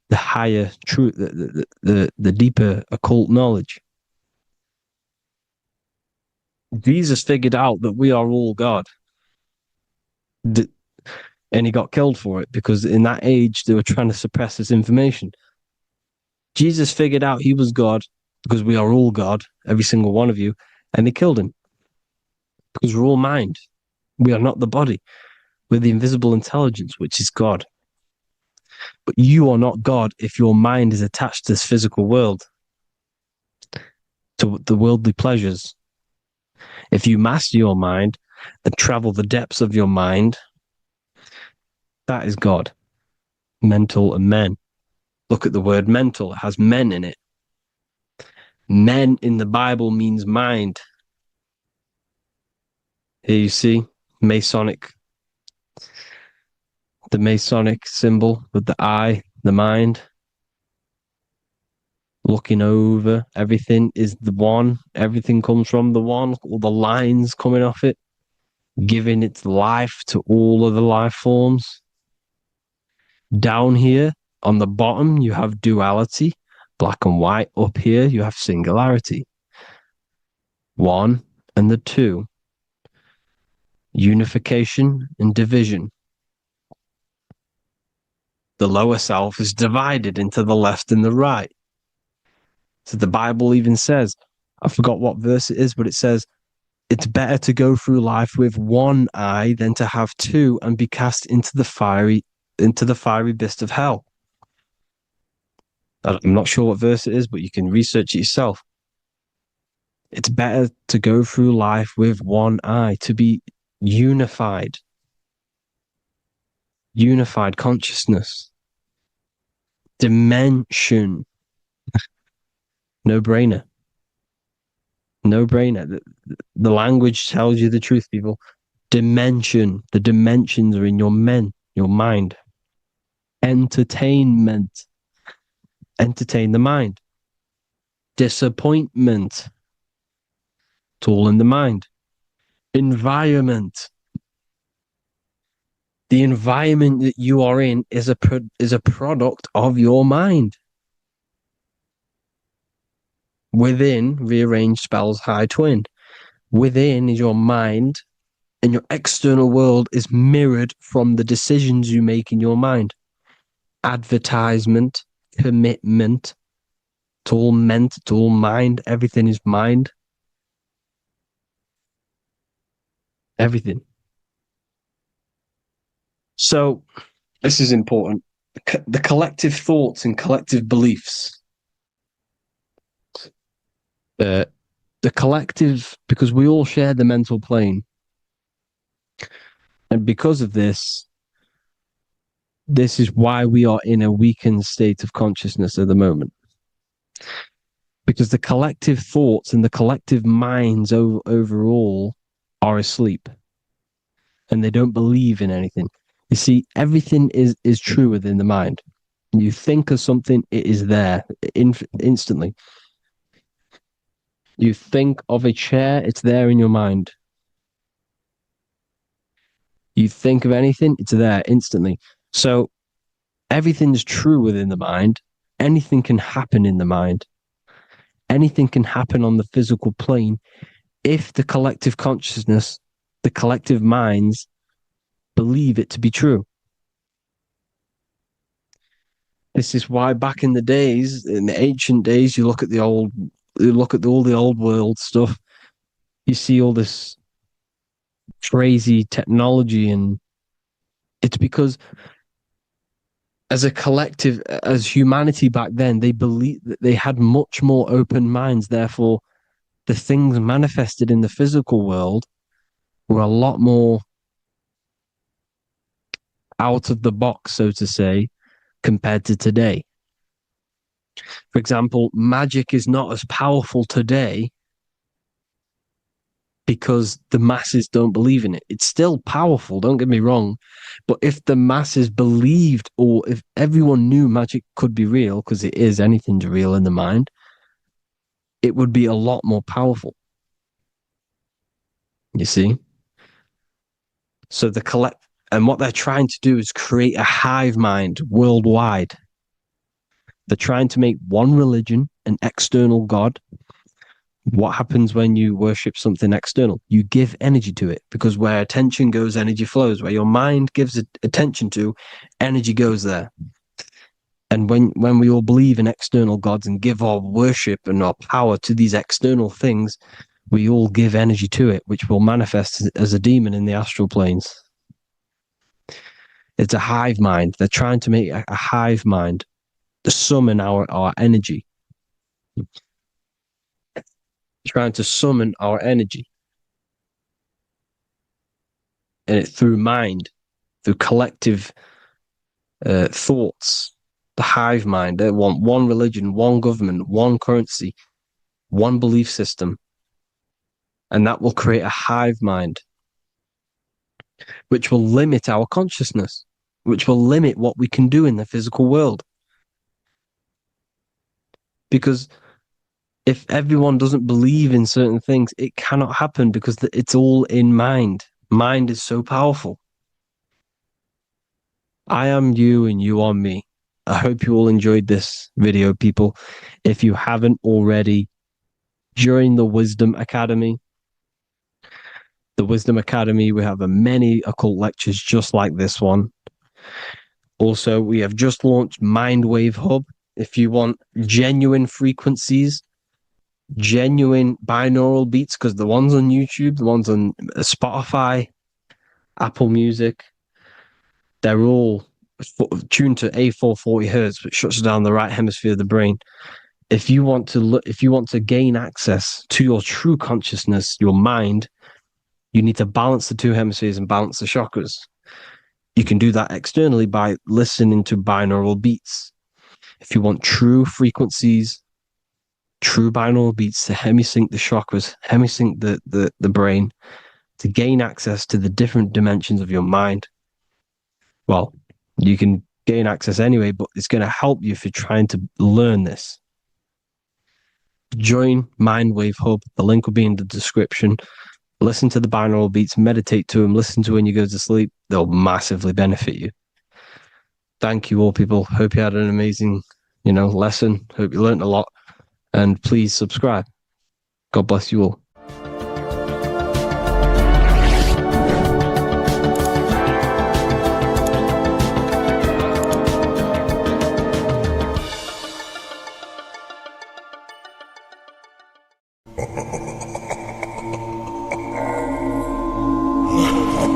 [SPEAKER 2] the higher truth, the deeper occult knowledge. Jesus figured out that we are all God. And he got killed for it because in that age they were trying to suppress this information. Jesus figured out he was God because we are all God, every single one of you, and they killed him because we're all mind. We are not the body. We're the invisible intelligence, which is God. But you are not God if your mind is attached to this physical world, to the worldly pleasures. If you master your mind and travel the depths of your mind, that is God. Mental and men. Look at the word mental. It has men in it. Men in the Bible means mind. Here you see the Masonic symbol with the eye, the mind. Looking over everything is the one. Everything comes from the one. All the lines coming off it, giving its life to all of the life forms. Down here on the bottom, you have duality, black and white. Up here, you have singularity. One and the two. Unification and division. The lower self is divided into the left and the right. So the Bible even says, I forgot what verse it is, but it says, it's better to go through life with one eye than to have two and be cast into the fiery abyss of hell. I'm not sure what verse it is, but you can research it yourself. It's better to go through life with one eye, to be unified. unified consciousness, dimension. No brainer. No brainer. The language tells you the truth, people. Dimension. The dimensions are in your mind. Entertainment. Entertain the mind. Disappointment. It's all in the mind. Environment. The environment that you are in is a product of your mind. Within, rearrange spells high twin. Within is your mind, and your external world is mirrored from the decisions you make in your mind. Advertisement, commitment, it's all meant, it's all mind. Everything is mind. Everything. So, this is important. The collective thoughts and collective beliefs. The collective, because we all share the mental plane. And because of this is why we are in a weakened state of consciousness at the moment. Because the collective thoughts and the collective minds overall are asleep. And they don't believe in anything. You see, everything is true within the mind. You think of something, it is there instantly. You think of a chair, it's there in your mind. You think of anything, it's there instantly. So everything's true within the mind. Anything can happen in the mind. Anything can happen on the physical plane if the collective consciousness, the collective minds, believe it to be true. This is why back in the days, in the ancient days, you look at all the old world stuff, you see all this crazy technology, and it's because as a collective, as humanity back then, they believed that they had much more open minds. Therefore, the things manifested in the physical world were a lot more out of the box, so to say, compared to today. For example, magic is not as powerful today because the masses don't believe in it. It's still powerful, don't get me wrong, but if the masses believed, or if everyone knew magic could be real, because it is, anything's real in the mind, it would be a lot more powerful. You see? So and what they're trying to do is create a hive mind worldwide. They're trying to make one religion, an external God. What happens when you worship something external? You give energy to it, because where attention goes, energy flows. Where your mind gives attention to, energy goes there. And when we all believe in external gods and give our worship and our power to these external things, we all give energy to it, which will manifest as a demon in the astral planes. It's a hive mind. They're trying to make a hive mind to summon our energy. Trying to summon our energy. And it through mind, through collective thoughts. The hive mind. They want one religion, one government, one currency, one belief system. And that will create a hive mind, which will limit our consciousness, which will limit what we can do in the physical world. Because if everyone doesn't believe in certain things, it cannot happen, because it's all in mind. Mind is so powerful. I am you and you are me. I hope you all enjoyed this video, people. If you haven't already, join the Wisdom Academy. The Wisdom Academy, we have many occult lectures just like this one. Also, we have just launched Mindwave Hub. If you want genuine frequencies, genuine binaural beats, because the ones on YouTube, the ones on Spotify, Apple Music, they're all tuned to A440 hertz, which shuts down the right hemisphere of the brain. If you want to gain access to your true consciousness, your mind, you need to balance the two hemispheres and balance the chakras. You can do that externally by listening to binaural beats. If you want true frequencies, true binaural beats to hemisync the chakras, hemisync the brain, to gain access to the different dimensions of your mind, well, you can gain access anyway, but it's going to help you if you're trying to learn this. Join Mindwave Hub. The link will be in the description. Listen to the binaural beats, meditate to them, listen to when you go to sleep. They'll massively benefit you. Thank you all, people. Hope you had an amazing, lesson. Hope you learned a lot. And please subscribe. God bless you all.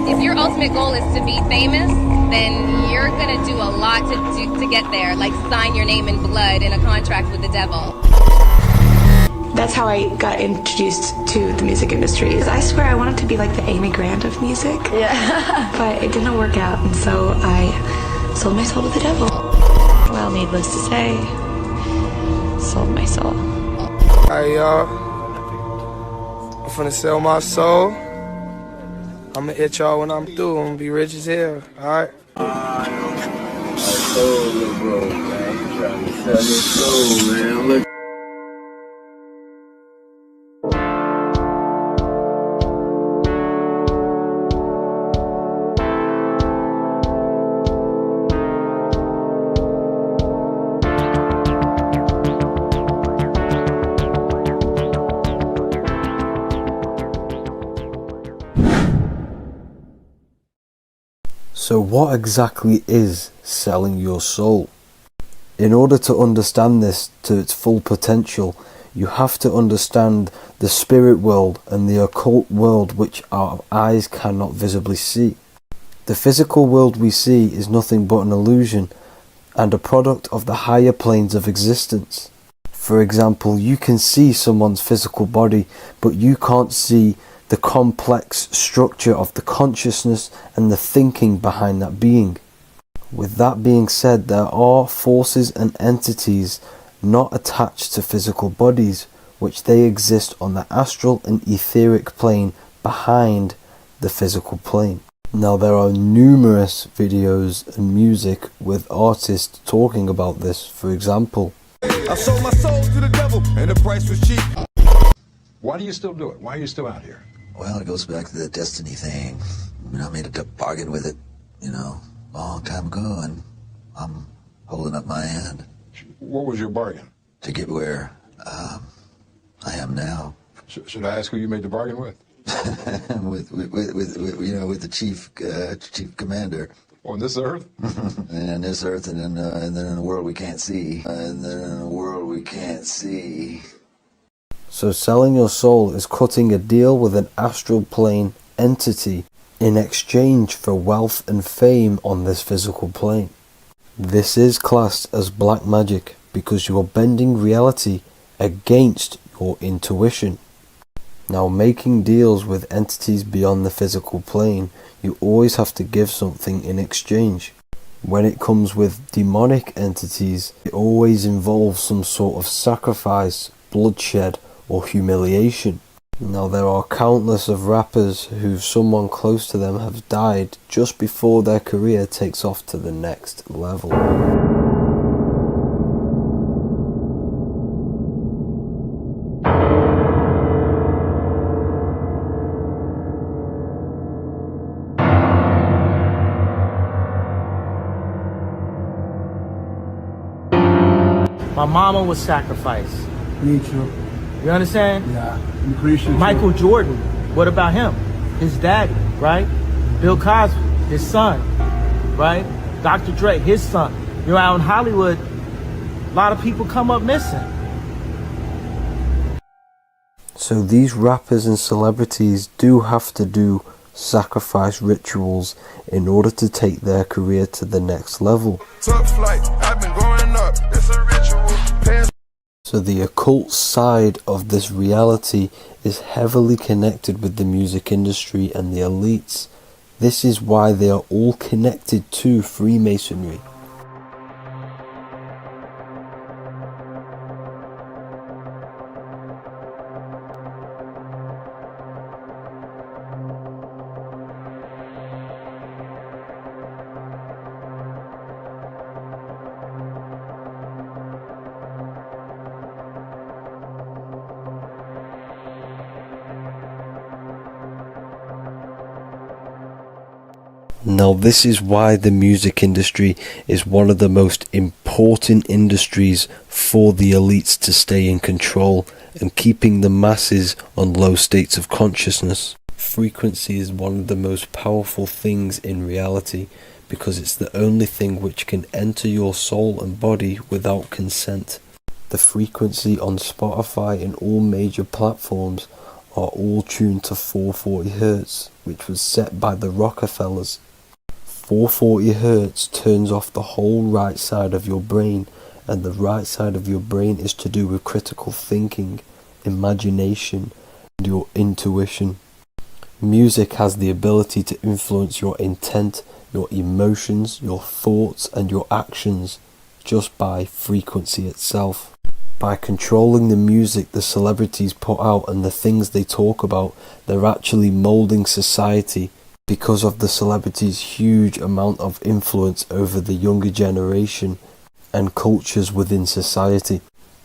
[SPEAKER 6] If your ultimate goal is to be famous, then you're gonna do a lot to get there, like sign your name in blood in a contract with the devil.
[SPEAKER 7] That's how I got introduced to the music industry. I swear I wanted to be like the Amy Grant of music. Yeah. But it didn't work out, and so I sold my soul to the devil. Well, needless to say, sold my soul.
[SPEAKER 8] Alright, y'all. I'm finna sell my soul. I'ma hit y'all when I'm through. I'm gonna be rich as hell, alright?
[SPEAKER 9] I told you, bro, man. You trying to sell your soul, man. Look.
[SPEAKER 5] So what exactly is selling your soul? In order to understand this to its full potential, you have to understand the spirit world and the occult world which our eyes cannot visibly see. The physical world we see is nothing but an illusion and a product of the higher planes of existence. For example, you can see someone's physical body, but you can't see the complex structure of the consciousness and the thinking behind that being. With that being said, there are forces and entities not attached to physical bodies, which they exist on the astral and etheric plane behind the physical plane. Now, there are numerous videos and music with artists talking about this. For example,
[SPEAKER 10] I sold my soul to the devil and the price was cheap. Why do you still do it? Why are you still out here?
[SPEAKER 11] Well, it goes back to the destiny thing. I made a bargain with it, a long time ago, and I'm holding up my hand.
[SPEAKER 10] What was your bargain?
[SPEAKER 11] To get where I am now.
[SPEAKER 10] Should I ask who you made the bargain with?
[SPEAKER 11] with the chief commander.
[SPEAKER 10] On this earth?
[SPEAKER 11] And on this earth, and then in a world we can't see.
[SPEAKER 5] So selling your soul is cutting a deal with an astral plane entity in exchange for wealth and fame on this physical plane. This is classed as black magic because you are bending reality against your intuition. Now, making deals with entities beyond the physical plane, you always have to give something in exchange. When it comes with demonic entities, it always involves some sort of sacrifice, bloodshed, or humiliation. Now, there are countless of rappers who someone close to them have died just before their career takes off to the next level.
[SPEAKER 12] My mama was sacrificed.
[SPEAKER 13] Me too.
[SPEAKER 12] You understand?
[SPEAKER 13] Yeah. I'm Christian.
[SPEAKER 12] Michael Jordan, what about him? His daddy, right? Bill Cosby, his son, right? Dr. Dre, his son. Out in Hollywood, a lot of people come up missing.
[SPEAKER 5] So these rappers and celebrities do have to do sacrifice rituals in order to take their career to the next level.
[SPEAKER 10] Tough flight, I've been growing up, it's a ritual.
[SPEAKER 5] So the occult side of this reality is heavily connected with the music industry and the elites This is why they are all connected to Freemasonry. Now this is why the music industry is one of the most important industries for the elites to stay in control and keeping the masses on low states of consciousness. Frequency is one of the most powerful things in reality because it's the only thing which can enter your soul and body without consent. The frequency on Spotify and all major platforms are all tuned to 440 Hz, which was set by the Rockefellers. 440 Hz turns off the whole right side of your brain, and the right side of your brain is to do with critical thinking, imagination, and your intuition. Music has the ability to influence your intent, your emotions, your thoughts, and your actions just by frequency itself. By controlling the music the celebrities put out and the things they talk about, they're actually molding society because of the celebrities' huge amount of influence over the younger generation and cultures within society.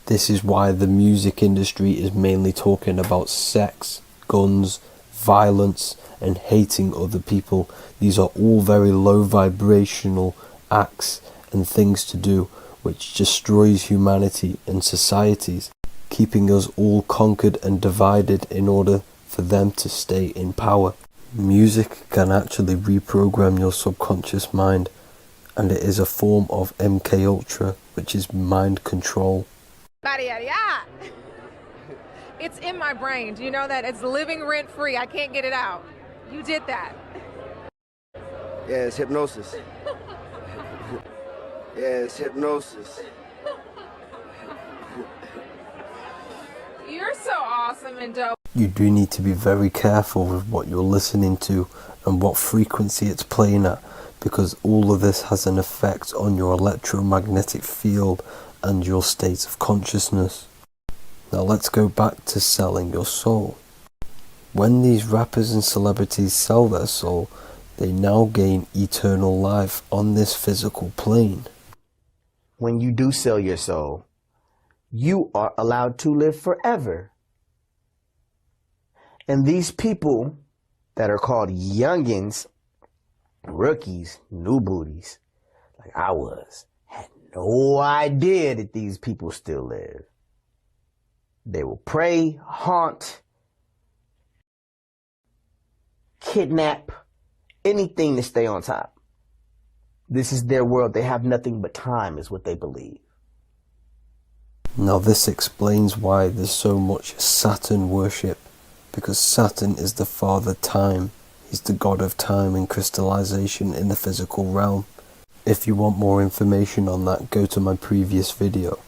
[SPEAKER 5] This is why the music industry is mainly talking about sex, guns, violence, and hating other people. These are all very low vibrational acts and things to do which destroys humanity and societies, keeping us all conquered and divided in order for them to stay in power. Music can actually reprogram your subconscious mind, and it is a form of MK Ultra, which is mind control.
[SPEAKER 13] It's in my brain. Do you know that? It's living rent free. I can't get it out. You did that.
[SPEAKER 14] Yeah, it's hypnosis. Yeah, it's hypnosis.
[SPEAKER 13] You're so awesome and dope.
[SPEAKER 5] You do need to be very careful with what you're listening to and what frequency it's playing at, because all of this has an effect on your electromagnetic field and your state of consciousness. Now let's go back to selling your soul. When these rappers and celebrities sell their soul, they now gain eternal life on this physical plane.
[SPEAKER 15] When you do sell your soul, you are allowed to live forever. And these people that are called youngins, rookies, new booties, like I was, had no idea that these people still live. They will prey, haunt, kidnap, anything to stay on top. This is their world. They have nothing but time, is what they believe.
[SPEAKER 5] Now this explains why there's so much Saturn worship, because Saturn is the father time. He's the god of time and crystallization in the physical realm. If you want more information on that, go to my previous video.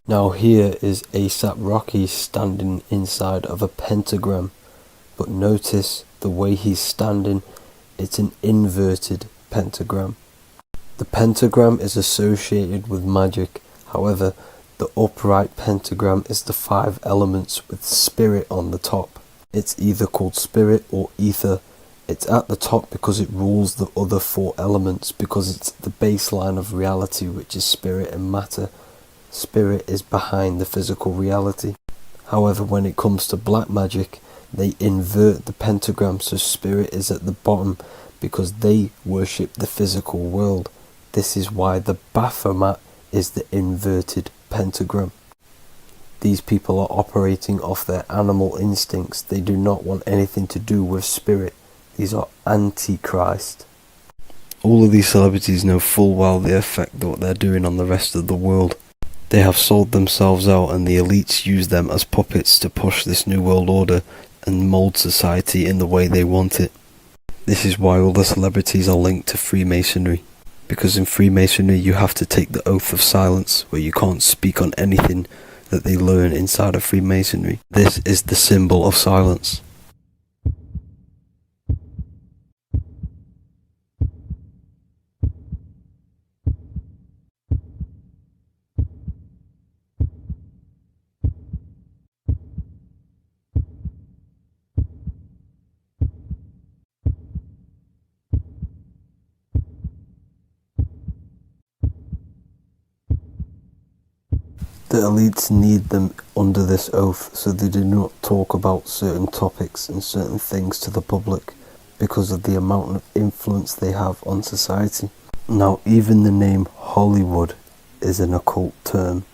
[SPEAKER 5] Now here is ASAP Rocky standing inside of a pentagram, but notice the way he's standing, it's an inverted pentagram. The pentagram is associated with magic, however, the upright pentagram is the 5 elements with spirit on the top. It's either called spirit or ether. It's at the top because it rules the other 4 elements, because it's the baseline of reality, which is spirit and matter. Spirit is behind the physical reality. However, when it comes to black magic, they invert the pentagram, so spirit is at the bottom because they worship the physical world. This is why the Baphomet is the inverted pentagram. These people are operating off their animal instincts. They do not want anything to do with spirit. These are antichrist. All of these celebrities know full well the effect what they're doing on the rest of the world. They have sold themselves out, and the elites use them as puppets to push this new world order and mold society in the way they want it. This is why all the celebrities are linked to Freemasonry, because in Freemasonry you have to take the oath of silence, where you can't speak on anything that they learn inside of Freemasonry. This is the symbol of silence. The elites need them under this oath so they do not talk about certain topics and certain things to the public because of the amount of influence they have on society. Now, even the name Hollywood is an occult term,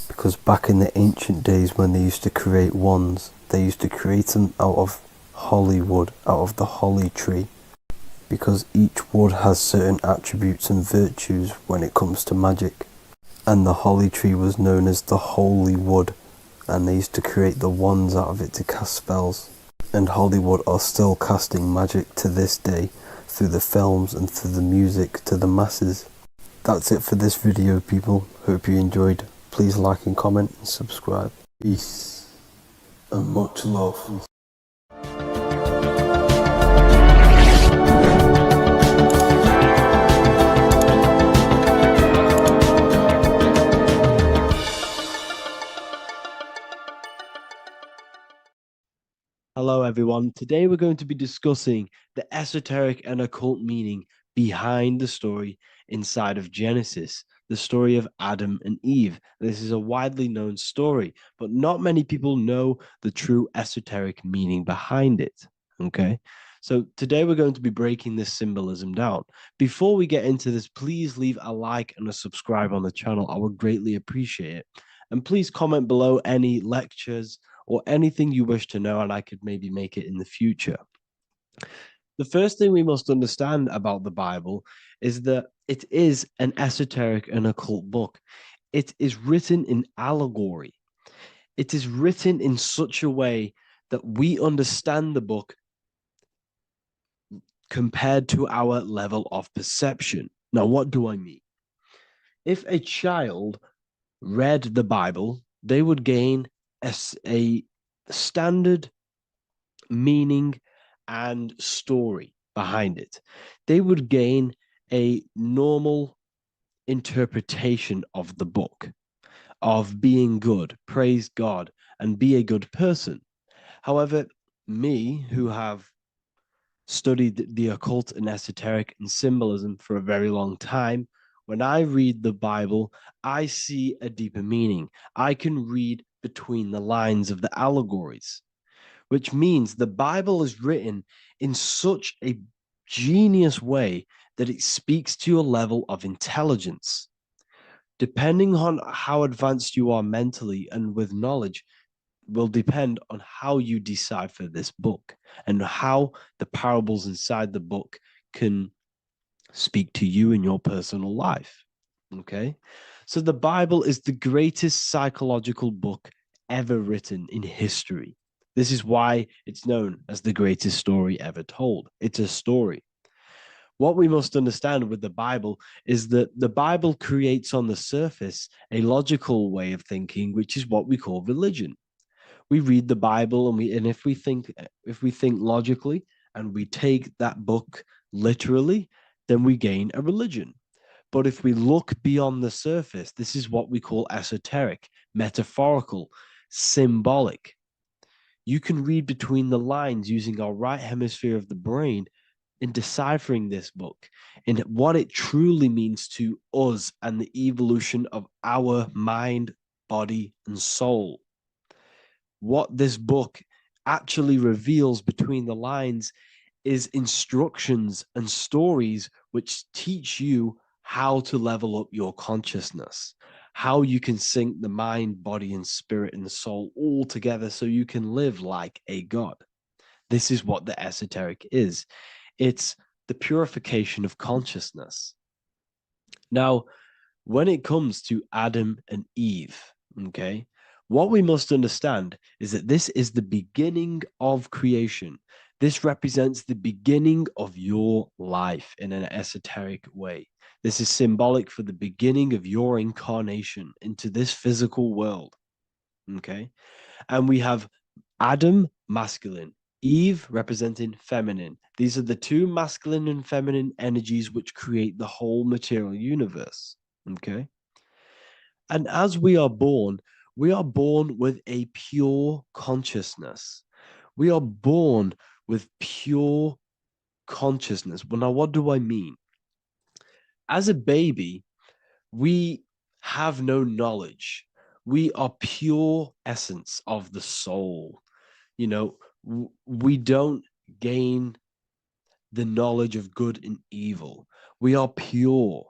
[SPEAKER 5] because back in the ancient days when they used to create wands, they used to create them out of Hollywood, out of the holly tree, because each wood has certain attributes and virtues when it comes to magic. And the holly tree was known as the holy wood, and they used to create the wands out of it to cast spells. And Hollywood are still casting magic to this day through the films and through the music to the masses. That's it for this video, people. Hope you enjoyed. Please like and comment and subscribe. Peace and much love.
[SPEAKER 2] Hello everyone, today we're going to be discussing the esoteric and occult meaning behind the story inside of Genesis, the story of Adam and Eve. This is a widely known story, but not many people know the true esoteric meaning behind it, okay? So today we're going to be breaking this symbolism down. Before we get into this, please leave a like and a subscribe on the channel. I would greatly appreciate it. And please comment below any lectures or anything you wish to know, and I could maybe make it in the future. The first thing we must understand about the Bible is that it is an esoteric and occult book. It is written in allegory. It is written in such a way that we understand the book compared to our level of perception. Now, what do I mean? If a child read the Bible, they would gain a standard meaning and story behind it. They would gain a normal interpretation of the book, of being good, praise God, and be a good person. However, me, who have studied the occult and esoteric and symbolism for a very long time, when I read the Bible, I see a deeper meaning. I can read between the lines of the allegories, which means the Bible is written in such a genius way that it speaks to your level of intelligence. Depending on how advanced you are mentally and with knowledge, will depend on how you decipher this book and how the parables inside the book can speak to you in your personal life. Okay? So the Bible is the greatest psychological book ever written in history. This is why it's known as the greatest story ever told. It's a story. What we must understand with the Bible is that the Bible creates on the surface a logical way of thinking, which is what we call religion. We read the Bible and if we think logically and we take that book literally, then we gain a religion. But if we look beyond the surface, this is what we call esoteric, metaphorical, symbolic. You can read between the lines using our right hemisphere of the brain in deciphering this book and what it truly means to us and the evolution of our mind, body, and soul. What this book actually reveals between the lines is instructions and stories which teach you how to level up your consciousness, how you can sync the mind, body, and spirit and the soul all together so you can live like a god. This is what the esoteric is. It's the purification of consciousness. Now, when it comes to Adam and Eve, okay, what we must understand is that this is the beginning of creation. This represents the beginning of your life in an esoteric way. This is symbolic for the beginning of your incarnation into this physical world, okay? And we have Adam, masculine, Eve representing feminine. These are the two masculine and feminine energies which create the whole material universe, okay? And as we are born with a pure consciousness. We are born with pure consciousness. Well, now, what do I mean? As a baby, we have no knowledge. We are pure essence of the soul. You know, we don't gain the knowledge of good and evil. We are pure.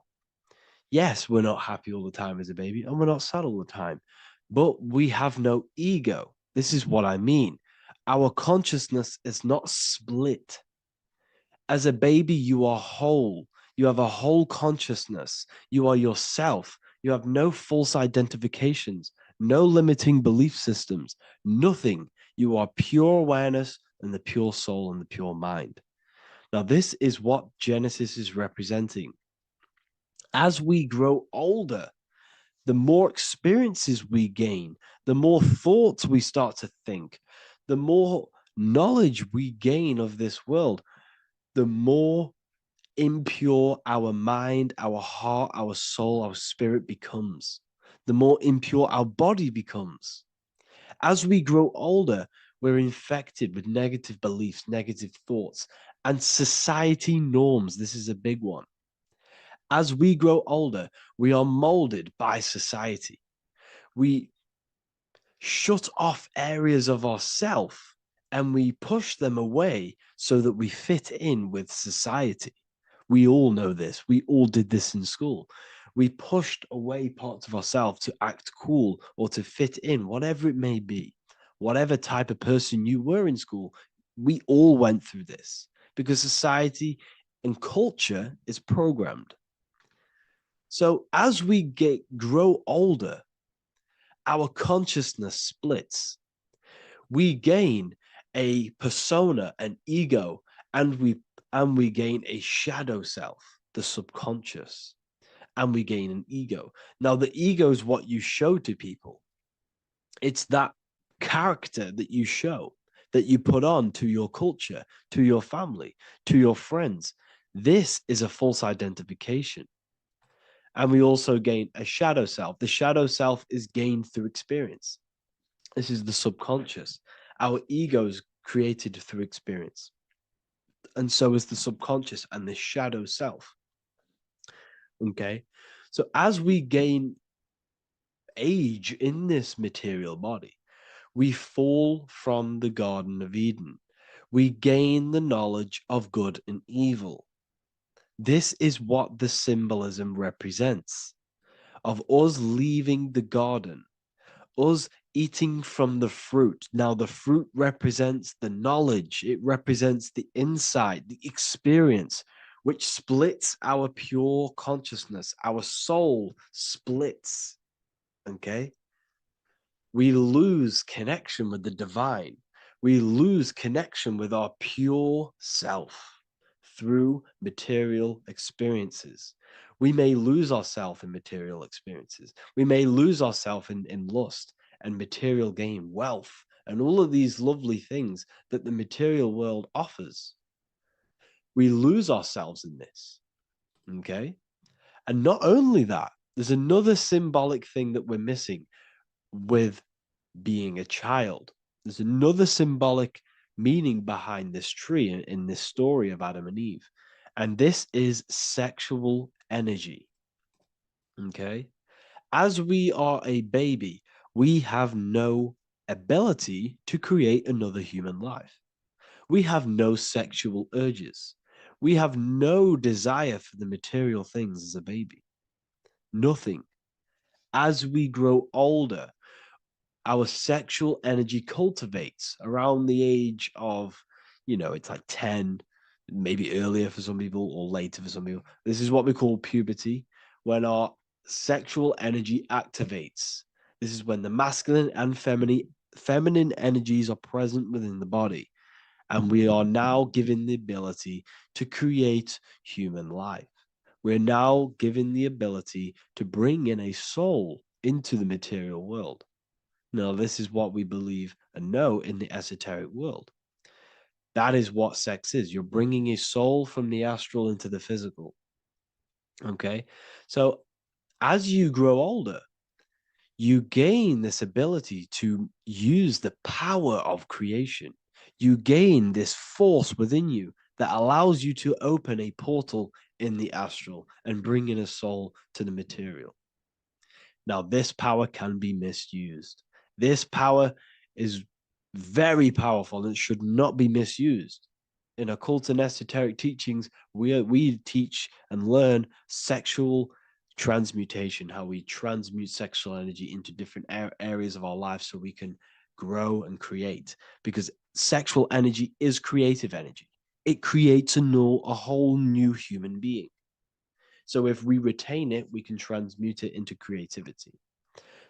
[SPEAKER 2] Yes, we're not happy all the time as a baby, and we're not sad all the time, but we have no ego. This is what I mean. Our consciousness is not split. As a baby, you are whole. You have a whole consciousness. You are yourself. You have no false identifications, no limiting belief systems, nothing. You are pure awareness and the pure soul and the pure mind. Now, this is what Genesis is representing. As we grow older, the more experiences we gain, the more thoughts we start to think, the more knowledge we gain of this world, the more impure our mind, our heart, our soul, our spirit becomes, the more impure our body becomes. As we grow older, we're infected with negative beliefs, negative thoughts, and society norms. This is a big one. As we grow older, we are molded by society. We shut off areas of ourself and we push them away so that we fit in with society. We all know this. We all did this in school. We pushed away parts of ourselves to act cool or to fit in, whatever it may be. Whatever type of person you were in school, we all went through this because society and culture is programmed. So as we grow older, our consciousness splits. We gain a persona, an ego, and we gain a shadow self, the subconscious, and we gain an ego. Now, the ego is what you show to people. It's that character that you show, that you put on to your culture, to your family, to your friends. This is a false identification. And we also gain a shadow self. The shadow self is gained through experience. This is the subconscious. Our ego is created through experience. And so is the subconscious and the shadow self. Okay. So as we gain age in this material body, we fall from the Garden of Eden. We gain the knowledge of good and evil. This is what the symbolism represents of us leaving the garden, us eating from the fruit. Now, the fruit represents the knowledge, it represents the insight, the experience, which splits our pure consciousness. Our soul splits. Okay? We lose connection with the divine. We lose connection with our pure self through material experiences. We may lose ourselves in material experiences. We may lose ourselves in lust and material gain, wealth, and all of these lovely things that the material world offers. We lose ourselves in this. Okay? And not only that, there's another symbolic thing that we're missing with being a child. There's another symbolic meaning behind this tree in this story of Adam and Eve. And this is sexual energy. Okay? As we are a baby, we have no ability to create another human life. We have no sexual urges. We have no desire for the material things as a baby. Nothing. As we grow older, our sexual energy cultivates around the age of, it's like 10, maybe earlier for some people or later for some people. This is what we call puberty, when our sexual energy activates. This is when the masculine and feminine energies are present within the body. And we are now given the ability to create human life. We're now given the ability to bring in a soul into the material world. Now, this is what we believe and know in the esoteric world. That is what sex is. You're bringing a soul from the astral into the physical. Okay? So as you grow older, you gain this ability to use the power of creation. You gain this force within you that allows you to open a portal in the astral and bring in a soul to the material. Now, this power can be misused. This power is very powerful and should not be misused. In occult and esoteric teachings, we teach and learn sexual transmutation, how we transmute sexual energy into different areas of our life so we can grow and create. Because sexual energy is creative energy. It creates a whole new human being. So if we retain it, we can transmute it into creativity.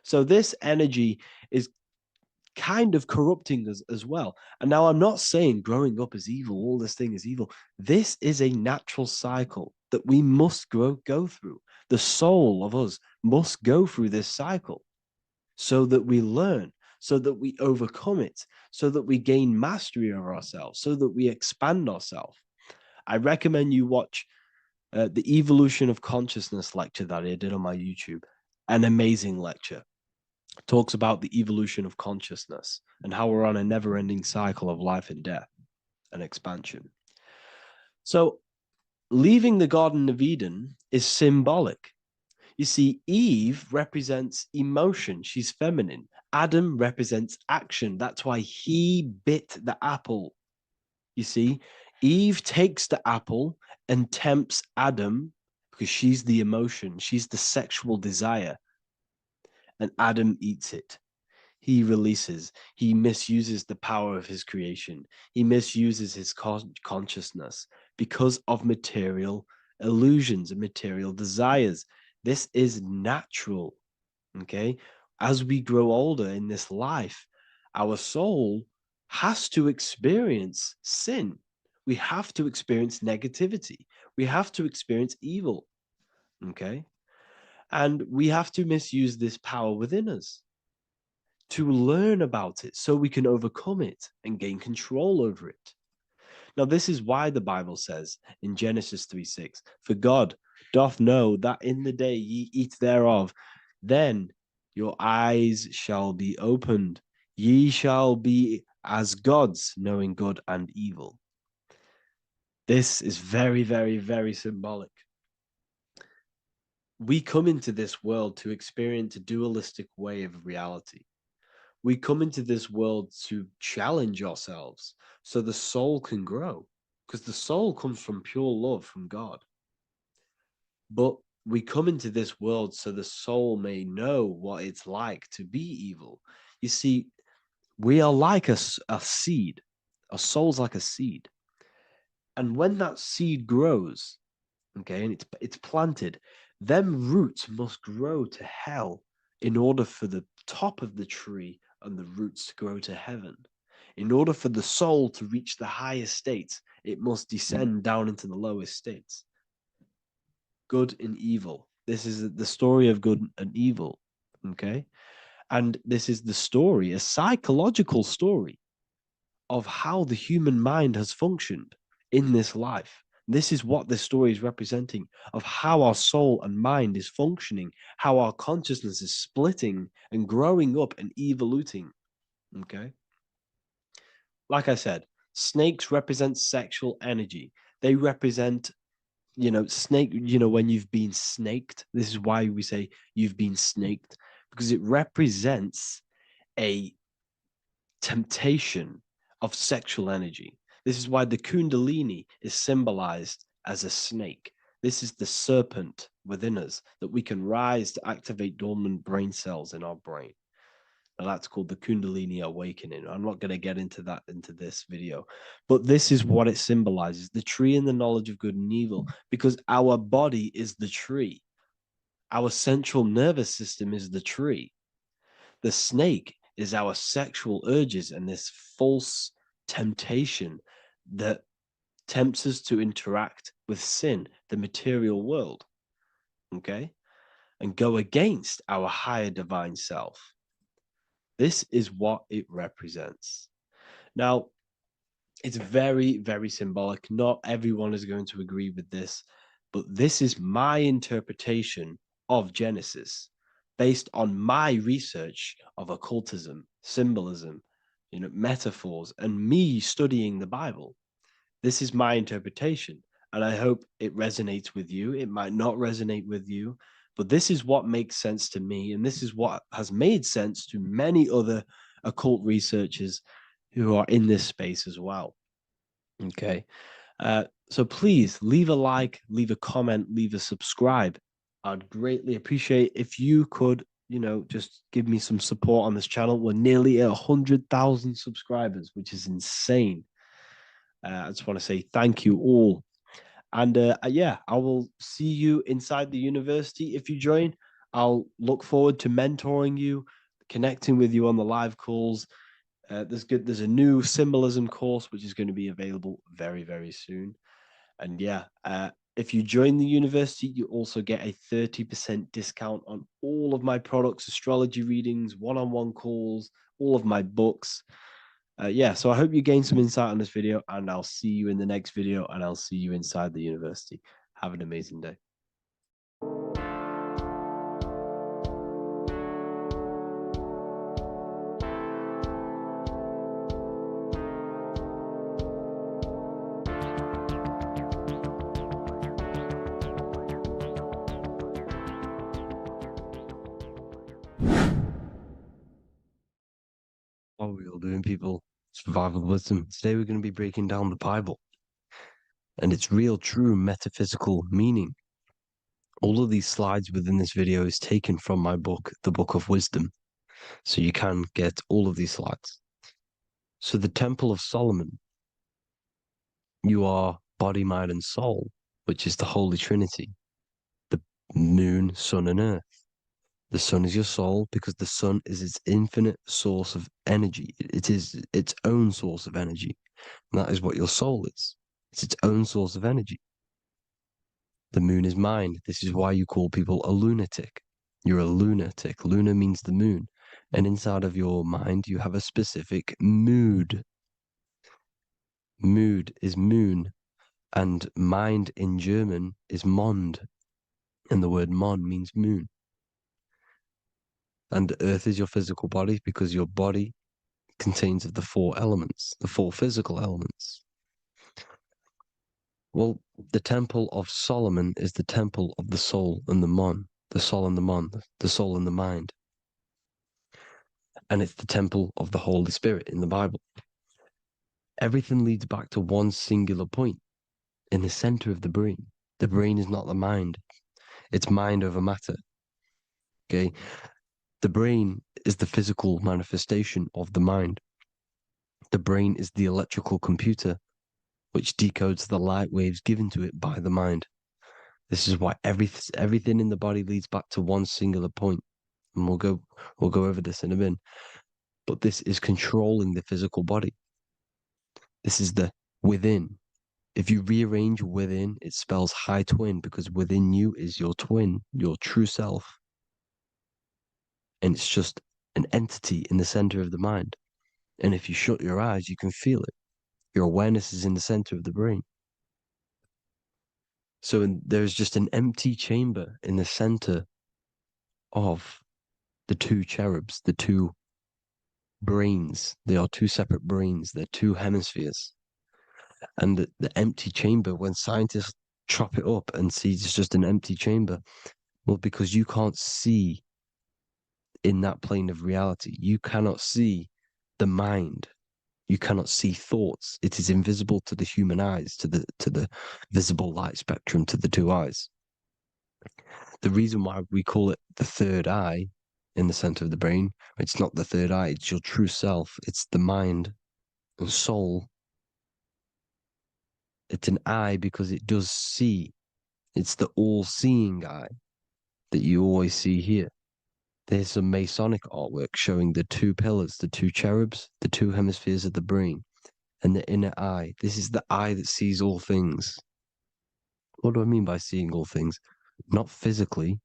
[SPEAKER 2] So this energy is kind of corrupting us as well. And now I'm not saying growing up is evil, all this thing is evil. This is a natural cycle that we must go through. The soul of us must go through this cycle so that we learn, so that we overcome it, so that we gain mastery of ourselves, so that we expand ourselves. I recommend you watch the Evolution of Consciousness lecture that I did on my YouTube. An amazing lecture. Talks about the evolution of consciousness and how we're on a never-ending cycle of life and death and expansion. So leaving the Garden of Eden is symbolic. You see, Eve represents emotion. She's feminine. Adam represents action. That's why he bit the apple. You see, Eve takes the apple and tempts Adam because she's the emotion. She's the sexual desire. And Adam eats it. He releases. He misuses the power of his creation. He misuses his consciousness because of material illusions and material desires. This is natural, okay? As we grow older in this life, our soul has to experience sin. We have to experience negativity. We have to experience evil, okay? And we have to misuse this power within us to learn about it so we can overcome it and gain control over it. Now, this is why the Bible says in Genesis 3:6, for God doth know that in the day ye eat thereof, then your eyes shall be opened. Ye shall be as gods, knowing good and evil. This is very, very, very symbolic. We come into this world to experience a dualistic way of reality. We come into this world to challenge ourselves so the soul can grow, because the soul comes from pure love from God. But we come into this world so the soul may know what it's like to be evil. You see, we are like a seed. Our soul's like a seed. And when that seed grows, okay, and it's planted, them roots must grow to hell in order for the top of the tree and the roots to grow to heaven. In order for the soul to reach the highest states, it must descend down into the lowest states. Good and evil. This is the story of good and evil, okay? And this is the story, a psychological story of how the human mind has functioned in this life. This is what this story is representing, of how our soul and mind is functioning, how our consciousness is splitting and growing up and evoluting. Okay? Like I said, snakes represent sexual energy. They represent, snake, when you've been snaked. This is why we say you've been snaked, because it represents a temptation of sexual energy. This is why the Kundalini is symbolized as a snake. This is the serpent within us that we can rise to activate dormant brain cells in our brain. Now that's called the Kundalini awakening. I'm not going to get into that into this video, but this is what it symbolizes, the tree and the knowledge of good and evil, because our body is the tree. Our central nervous system is the tree. The snake is our sexual urges and this false temptation that tempts us to interact with sin, the material world, okay, and go against our higher divine self. This is what it represents. Now, it's very, very symbolic. Not everyone is going to agree with this, but this is my interpretation of Genesis based on my research of occultism, symbolism, metaphors, and me studying the Bible. This is my interpretation, and I hope it resonates with you. It might not resonate with you, But this is what makes sense to me, and this is what has made sense to many other occult researchers who are in this space as well. Okay. So please leave a like, leave a comment, leave a subscribe. I'd greatly appreciate if you could, just give me some support on this channel. We're nearly at 100,000 subscribers, which is insane. I just want to say thank you all. And yeah, I will see you inside the university if you join. I'll look forward to mentoring you, connecting with you on the live calls. There's a new symbolism course which is going to be available very, very soon. And yeah, if you join the university, you also get a 30% discount on all of my products, astrology readings, one-on-one calls, all of my books. Yeah, so I hope you gained some insight on this video, and I'll see you in the next video, and I'll see you inside the university. Have an amazing day. What are we all doing, people? Survival wisdom. Today we're going to be breaking down the Bible and its real, true metaphysical meaning. All of these slides within this video is taken from my book, The Book of Wisdom, so you can get all of these slides. So the Temple of Solomon, you are body, mind, and soul, which is the Holy Trinity, the moon, sun, and earth. The sun is your soul because the sun is its infinite source of energy. It is its own source of energy. And that is what your soul is. It's its own source of energy. The moon is mind. This is why you call people a lunatic. You're a lunatic. Luna means the moon. And inside of your mind, you have a specific mood. Mood is moon. And mind in German is Mond. And the word Mond means moon. And earth is your physical body because your body contains of the four elements, the four physical elements. Well, the Temple of Solomon is the temple of the soul and the mon, the soul and the mon, the soul and the mind. And it's the temple of the Holy Spirit in the Bible. Everything leads back to one singular point in the center of the brain. The brain is not the mind. It's mind over matter. Okay? The brain is the physical manifestation of the mind. The brain is the electrical computer which decodes the light waves given to it by the mind. This is why everything in the body leads back to one singular point. And we'll go over this in a minute. But this is controlling the physical body. This is the within. If you rearrange within, it spells high twin because within you is your twin, your true self. And it's just an entity in the center of the mind. And if you shut your eyes, you can feel it. Your awareness is in the center of the brain. So there's just an empty chamber in the center of the two cherubs, the two brains. They are two separate brains. They're two hemispheres. And the empty chamber, when scientists chop it up and see it's just an empty chamber, well, because you can't see in that plane of reality. You cannot see the mind. You cannot see thoughts. It is invisible to the human eyes, to the visible light spectrum, to the two eyes. The reason why we call it the third eye in the center of the brain, it's not the third eye, it's your true self. It's the mind and soul. It's an eye because it does see. It's the all-seeing eye that you always see here. There's some Masonic artwork showing the two pillars, the two cherubs, the two hemispheres of the brain, and the inner eye. This is the eye that sees all things. What do I mean by seeing all things? Not physically.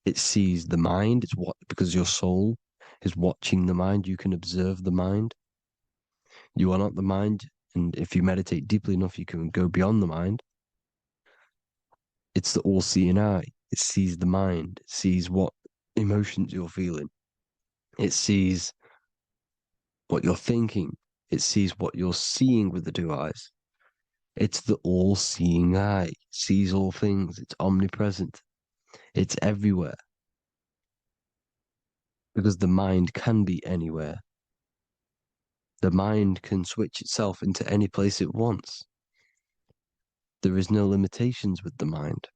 [SPEAKER 2] It sees the mind. It's what, because your soul is watching the mind. You can observe the mind. You are not the mind. And if you meditate deeply enough, you can go beyond the mind. It's the all-seeing eye. It sees the mind. It sees what emotions you're feeling. It sees what you're thinking. It sees what you're seeing with the two eyes. It's the all-seeing eye. It sees all things. It's omnipresent. It's everywhere. Because the mind can be anywhere. The mind can switch itself into any place it wants. There is no limitations with the mind.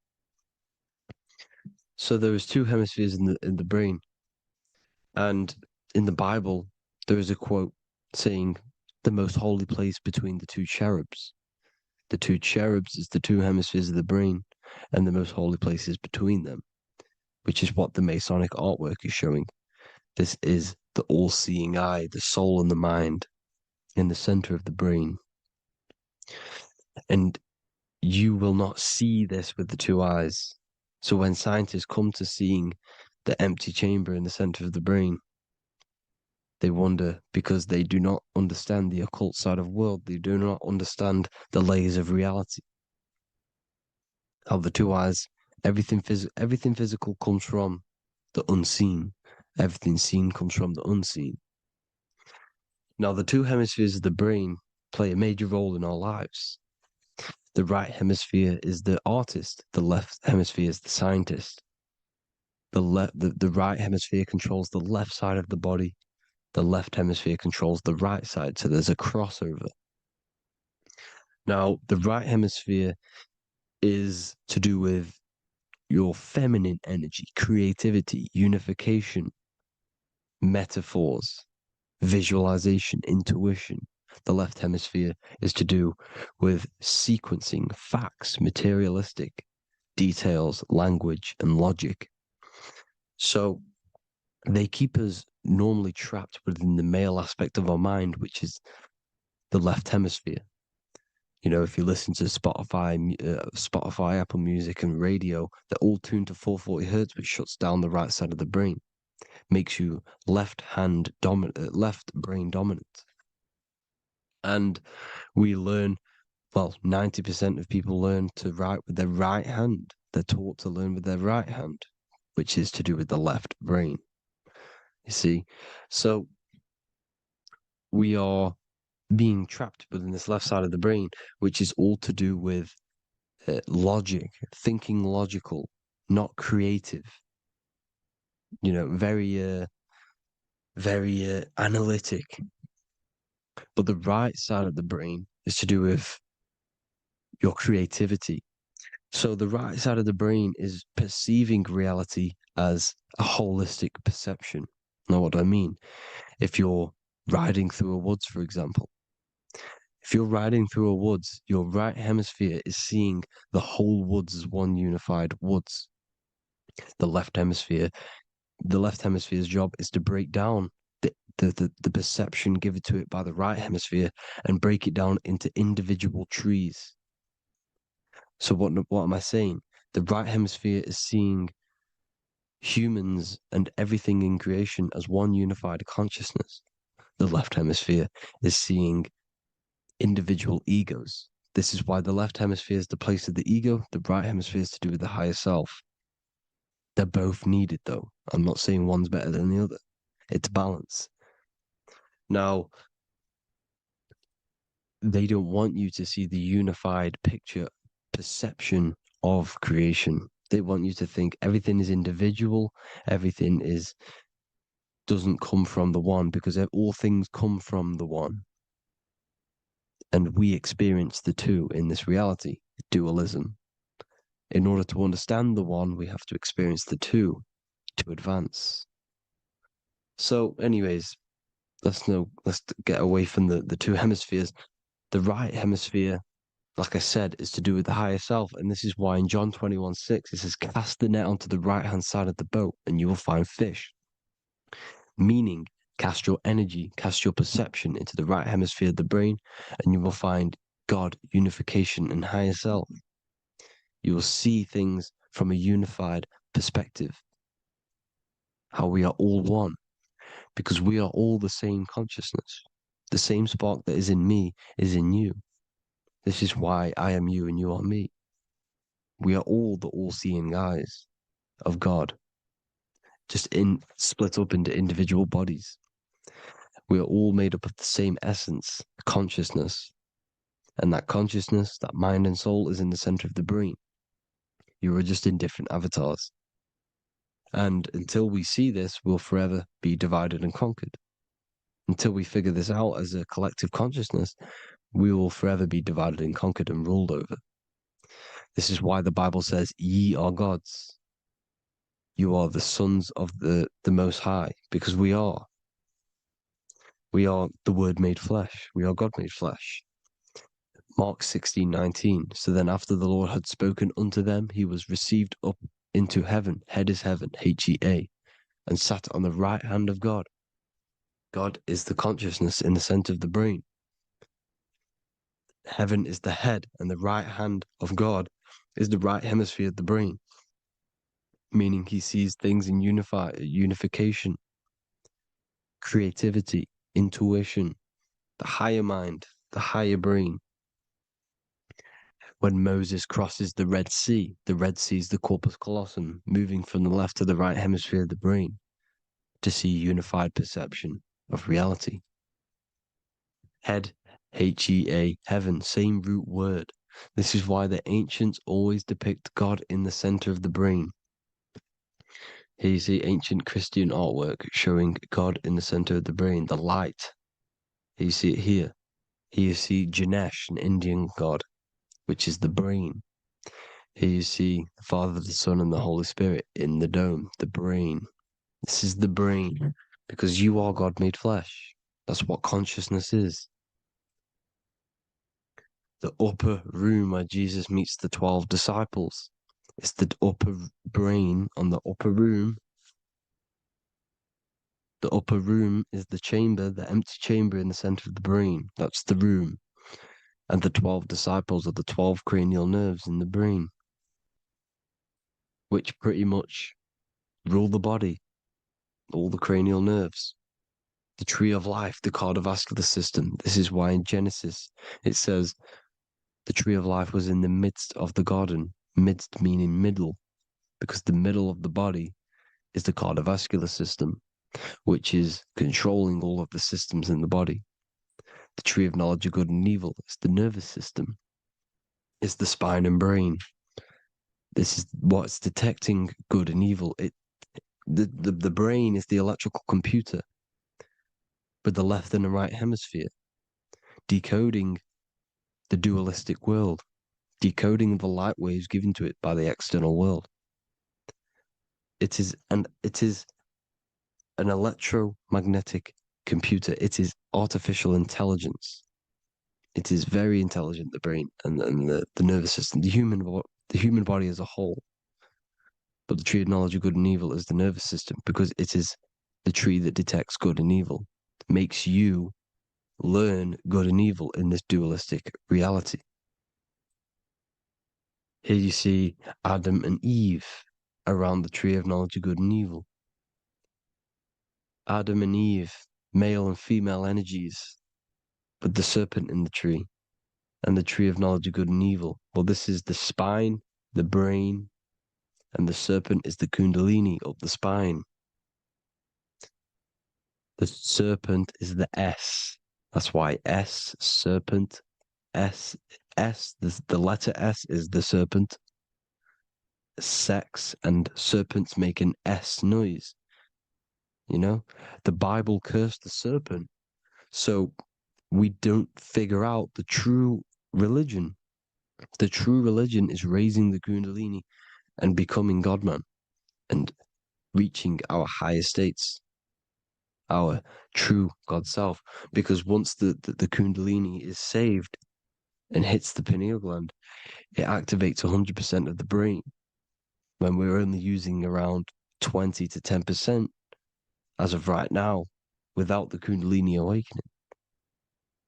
[SPEAKER 2] So there is two hemispheres in the brain. And in the Bible, there is a quote saying the most holy place between the two cherubs. The two cherubs is the two hemispheres of the brain, and the most holy place is between them, which is what the Masonic artwork is showing. This is the all-seeing eye, the soul and the mind in the center of the brain. And you will not see this with the two eyes. So when scientists come to seeing the empty chamber in the center of the brain, they wonder because they do not understand the occult side of the world. They do not understand the layers of reality. How the two eyes, everything physical comes from the unseen. Everything seen comes from the unseen. Now, the two hemispheres of the brain play a major role in our lives. The right hemisphere is the artist. The left hemisphere is the scientist. The right hemisphere controls the left side of the body. The left hemisphere controls the right side. So there's a crossover. Now, the right hemisphere is to do with your feminine energy, creativity, unification, metaphors, visualization, intuition. The left hemisphere is to do with sequencing, facts, materialistic details, language, and logic. So they keep us normally trapped within the male aspect of our mind, which is the left hemisphere. You know, if you listen to Spotify, Apple Music, and radio, they're all tuned to 440 hertz, which shuts down the right side of the brain, makes you left brain dominant. And we learn, well, 90% of people learn to write with their right hand. They're taught to learn with their right hand, which is to do with the left brain. You see, so we are being trapped within this left side of the brain, which is all to do with logic, thinking logical, not creative. You know, very analytic. But the right side of the brain is to do with your creativity. So the right side of the brain is perceiving reality as a holistic perception. Now, what do I mean? If you're riding through a woods, for example, if you're riding through a woods, your right hemisphere is seeing the whole woods as one unified woods. The left hemisphere's job is to break down the perception given to it by the right hemisphere and break it down into individual trees. So what am I saying? The right hemisphere is seeing humans and everything in creation as one unified consciousness. The left hemisphere is seeing individual egos. This is why the left hemisphere is the place of the ego, the right hemisphere is to do with the higher self. They're both needed, though. I'm not saying one's better than the other. It's balance. Now, they don't want you to see the unified picture, perception of creation. They want you to think everything is individual, everything doesn't come from the one, because all things come from the one. And we experience the two in this reality, dualism. In order to understand the one, we have to experience the two to advance. So, anyways, let's get away from the two hemispheres. The right hemisphere, like I said, is to do with the higher self. And this is why in John 21:6, it says, cast the net onto the right-hand side of the boat and you will find fish. Meaning, cast your energy, cast your perception into the right hemisphere of the brain, and you will find God, unification, and higher self. You will see things from a unified perspective. How we are all one. Because we are all the same consciousness. The same spark that is in me is in you. This is why I am you and you are me. We are all the all-seeing eyes of God, just split up into individual bodies. We are all made up of the same essence, consciousness. And that consciousness, that mind and soul, is in the center of the brain. You are just in different avatars. And until we see this, we'll forever be divided and conquered. Until we figure this out as a collective consciousness, we will forever be divided and conquered and ruled over. This is why the Bible says, ye are gods. You are the sons of the Most High, because we are. We are the Word made flesh. We are God made flesh. Mark 16:19. So then after the Lord had spoken unto them, he was received up into heaven. Head is heaven, H-E-A, and sat on the right hand of God. God is the consciousness in the center of the brain. Heaven is the head, and the right hand of God is the right hemisphere of the brain, meaning he sees things in unification, creativity, intuition, the higher mind, the higher brain. When Moses crosses the Red Sea is the corpus callosum, moving from the left to the right hemisphere of the brain to see unified perception of reality. Head, H-E-A, heaven, same root word. This is why the ancients always depict God in the center of the brain. Here you see ancient Christian artwork showing God in the center of the brain, the light. Here you see it here. Here you see Ganesh, an Indian god, which is the brain. Here you see the Father, the Son, and the Holy Spirit in the dome, the brain. This is the brain, because you are God made flesh. That's what consciousness is. The upper room where Jesus meets the 12 disciples. It's the upper brain on the upper room. The upper room is the chamber, the empty chamber in the center of the brain. That's the room. And the 12 disciples are the 12 cranial nerves in the brain, which pretty much rule the body, all the cranial nerves. The tree of life, the cardiovascular system. This is why in Genesis it says the tree of life was in the midst of the garden. Midst meaning middle, because the middle of the body is the cardiovascular system, which is controlling all of the systems in the body. The tree of knowledge of good and evil is the nervous system. It's the spine and brain. This is what's detecting good and evil. The brain is the electrical computer with the left and the right hemisphere, decoding the dualistic world, decoding the light waves given to it by the external world. It is an electromagnetic computer. It is artificial intelligence. It is very intelligent, the brain and the nervous system, the human body as a whole. But the tree of knowledge of good and evil is the nervous system, because it is the tree that detects good and evil, makes you learn good and evil in this dualistic reality. Here you see Adam and Eve around the tree of knowledge of good and evil. Adam and Eve, male and female energies, but the serpent in the tree, and the tree of knowledge of good and evil. Well, this is the spine, the brain, and the serpent is the kundalini of the spine. The serpent is the S. That's why S, serpent, S, the letter S is the serpent. Sex and serpents make an S noise. You know, the Bible cursed the serpent. So we don't figure out the true religion. The true religion is raising the kundalini and becoming God-man and reaching our higher states, our true God self. Because once the kundalini is saved and hits the pineal gland, it activates 100% of the brain, when we're only using around 20 to 10% as of right now without the kundalini awakening.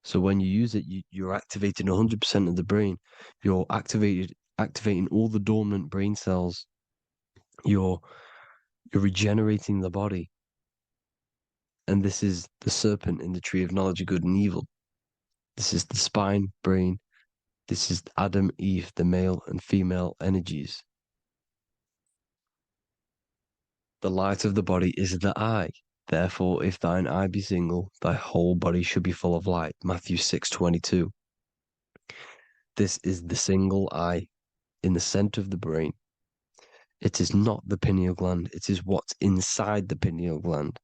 [SPEAKER 2] So when you use it, you're activating 100% of the brain. You're activating all the dormant brain cells. You're regenerating the body. And this is the serpent in the tree of knowledge of good and evil. This is the spine, brain. This is Adam, Eve, the male and female energies. The light of the body is the eye. Therefore, if thine eye be single, thy whole body should be full of light. Matthew 6:22. This is the single eye in the center of the brain. It is not the pineal gland. It is what's inside the pineal gland.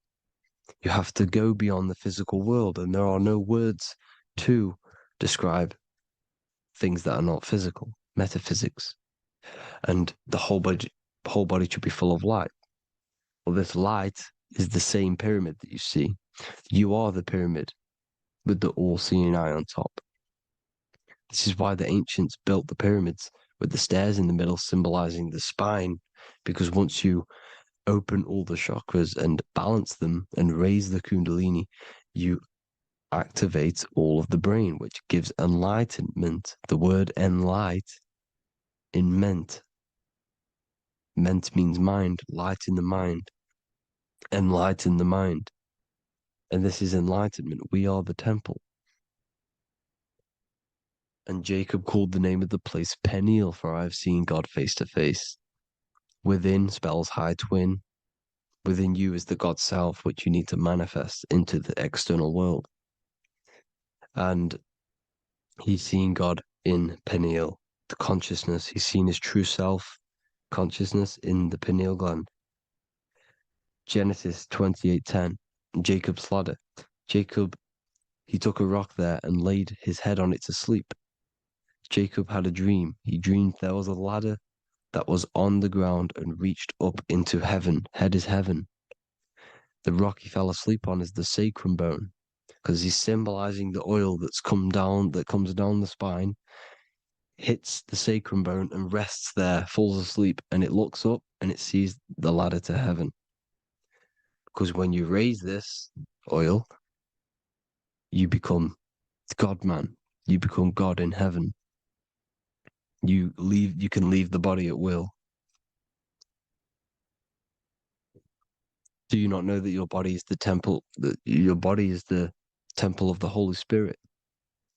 [SPEAKER 2] You have to go beyond the physical world, and there are no words to describe things that are not physical, metaphysics. And the whole body should be full of light. Well, this light is the same pyramid that you see. You are the pyramid with the all-seeing eye on top. This is why the ancients built the pyramids with the stairs in the middle symbolizing the spine, because once you open all the chakras and balance them and raise the kundalini, you activate all of the brain, which gives enlightenment. The word enlight in ment. Ment means mind, light in the mind. Enlighten the mind. And this is enlightenment. We are the temple. And Jacob called the name of the place Peniel, for I have seen God face to face. Within spells high twin. Within you is the God self, which you need to manifest into the external world. And he's seen God in Peniel, the consciousness. He's seen his true self, consciousness, in the pineal gland. Genesis 28:10, Jacob's ladder. Jacob, he took a rock there and laid his head on it to sleep. Jacob had a dream. He dreamed there was a ladder that was on the ground and reached up into heaven. Head is heaven. The rock he fell asleep on is the sacrum bone, because he's symbolizing the oil that comes down the spine, hits the sacrum bone and rests there, falls asleep, and it looks up and it sees the ladder to heaven. Because when you raise this oil, you become God man. You become God in heaven. You can leave the body at will. Do you not know that your body is the temple, that your body is the temple of the Holy Spirit?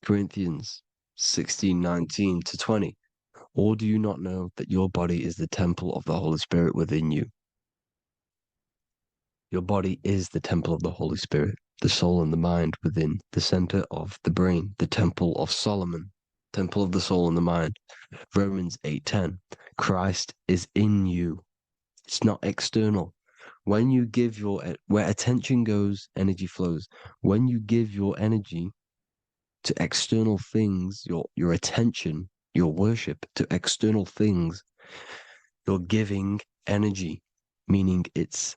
[SPEAKER 2] Corinthians 16:19-20. Or do you not know that your body is the temple of the Holy Spirit within you? Your body is the temple of the Holy Spirit, the soul and the mind within the center of the brain, the temple of Solomon, temple of the soul and the mind. Romans 8:10. Christ is in you. It's not external. When you give where attention goes, energy flows. When you give your energy to external things, your attention, your worship to external things, you're giving energy, meaning it's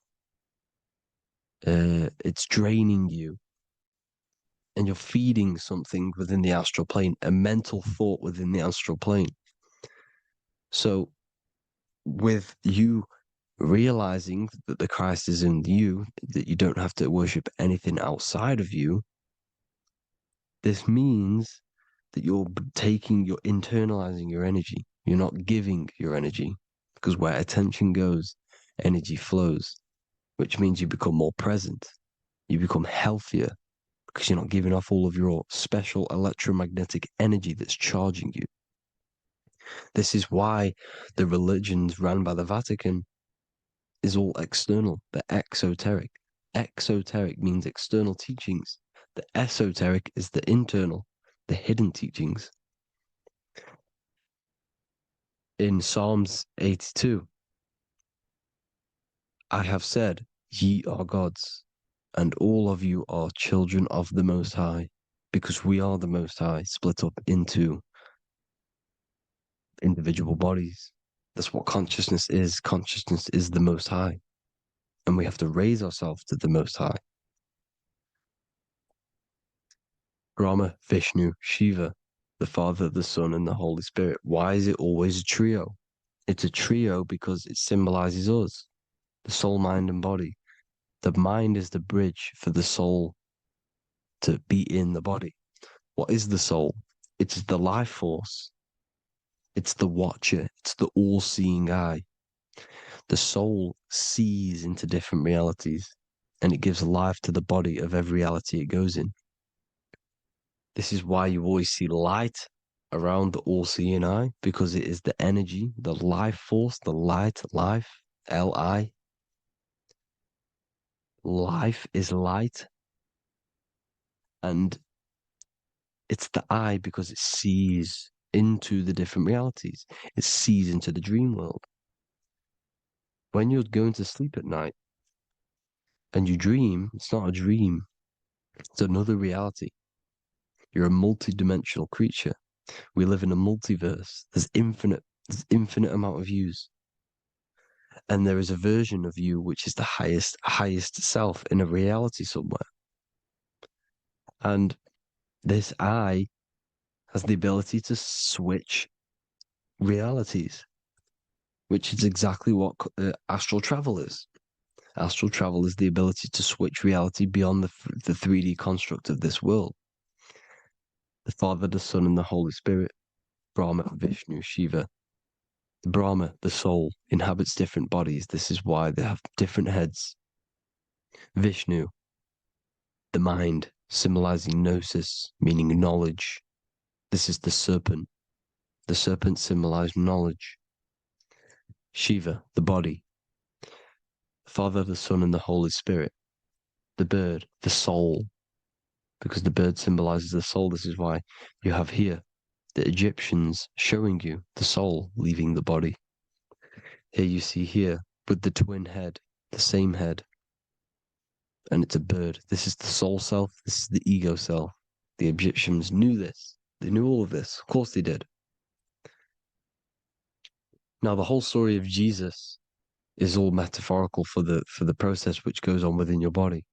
[SPEAKER 2] draining you, and you're feeding something within the astral plane, a mental thought within the astral plane. So with you realizing that the Christ is in you, that you don't have to worship anything outside of you, this means that you're internalizing your energy. You're not giving your energy, because where attention goes, energy flows, which means you become more present. You become healthier, because you're not giving off all of your special electromagnetic energy that's charging you. This is why the religions ran by the Vatican is all external. They're exoteric. Exoteric means external teachings. The esoteric is the internal, the hidden teachings. In Psalms 82, I have said, ye are gods, and all of you are children of the Most High, because we are the Most High, split up into individual bodies. That's what consciousness is. Consciousness is the Most High, and we have to raise ourselves to the Most High. Brahma, Vishnu, Shiva, the Father, the Son, and the Holy Spirit. Why is it always a trio? It's a trio because it symbolizes us, the soul, mind, and body. The mind is the bridge for the soul to be in the body. What is the soul? It's the life force. It's the watcher. It's the all-seeing eye. The soul sees into different realities, and it gives life to the body of every reality it goes in. This is why you always see light around the all-seeing eye, because it is the energy, the life force, the light, life, L-I. Life is light. And it's the eye because it sees into the different realities. It sees into the dream world. when you're going to sleep at night and you dream, it's not a dream, it's another reality. You're a multi-dimensional creature. We live in a multiverse. There's infinite amount of yous. And there is a version of you which is the highest self in a reality somewhere. And this I has the ability to switch realities, which is exactly what astral travel is. Astral travel is the ability to switch reality beyond the 3D construct of this world. The Father, the Son, and the Holy Spirit, Brahma, Vishnu, Shiva. Brahma, the soul, inhabits different bodies. This is why they have different heads. Vishnu, the mind, symbolizing gnosis, meaning knowledge. This is the serpent. The serpent symbolized knowledge. Shiva, the body. Father, the Son, and the Holy Spirit. The bird, the soul, because the bird symbolizes the soul. This is why you have here the Egyptians showing you the soul leaving the body. Here you see here with the twin head, the same head, and it's a bird. This is the soul self. This is the ego self. The Egyptians knew this. They knew all of this. Of course they did. Now the whole story of Jesus is all metaphorical for the process which goes on within your body.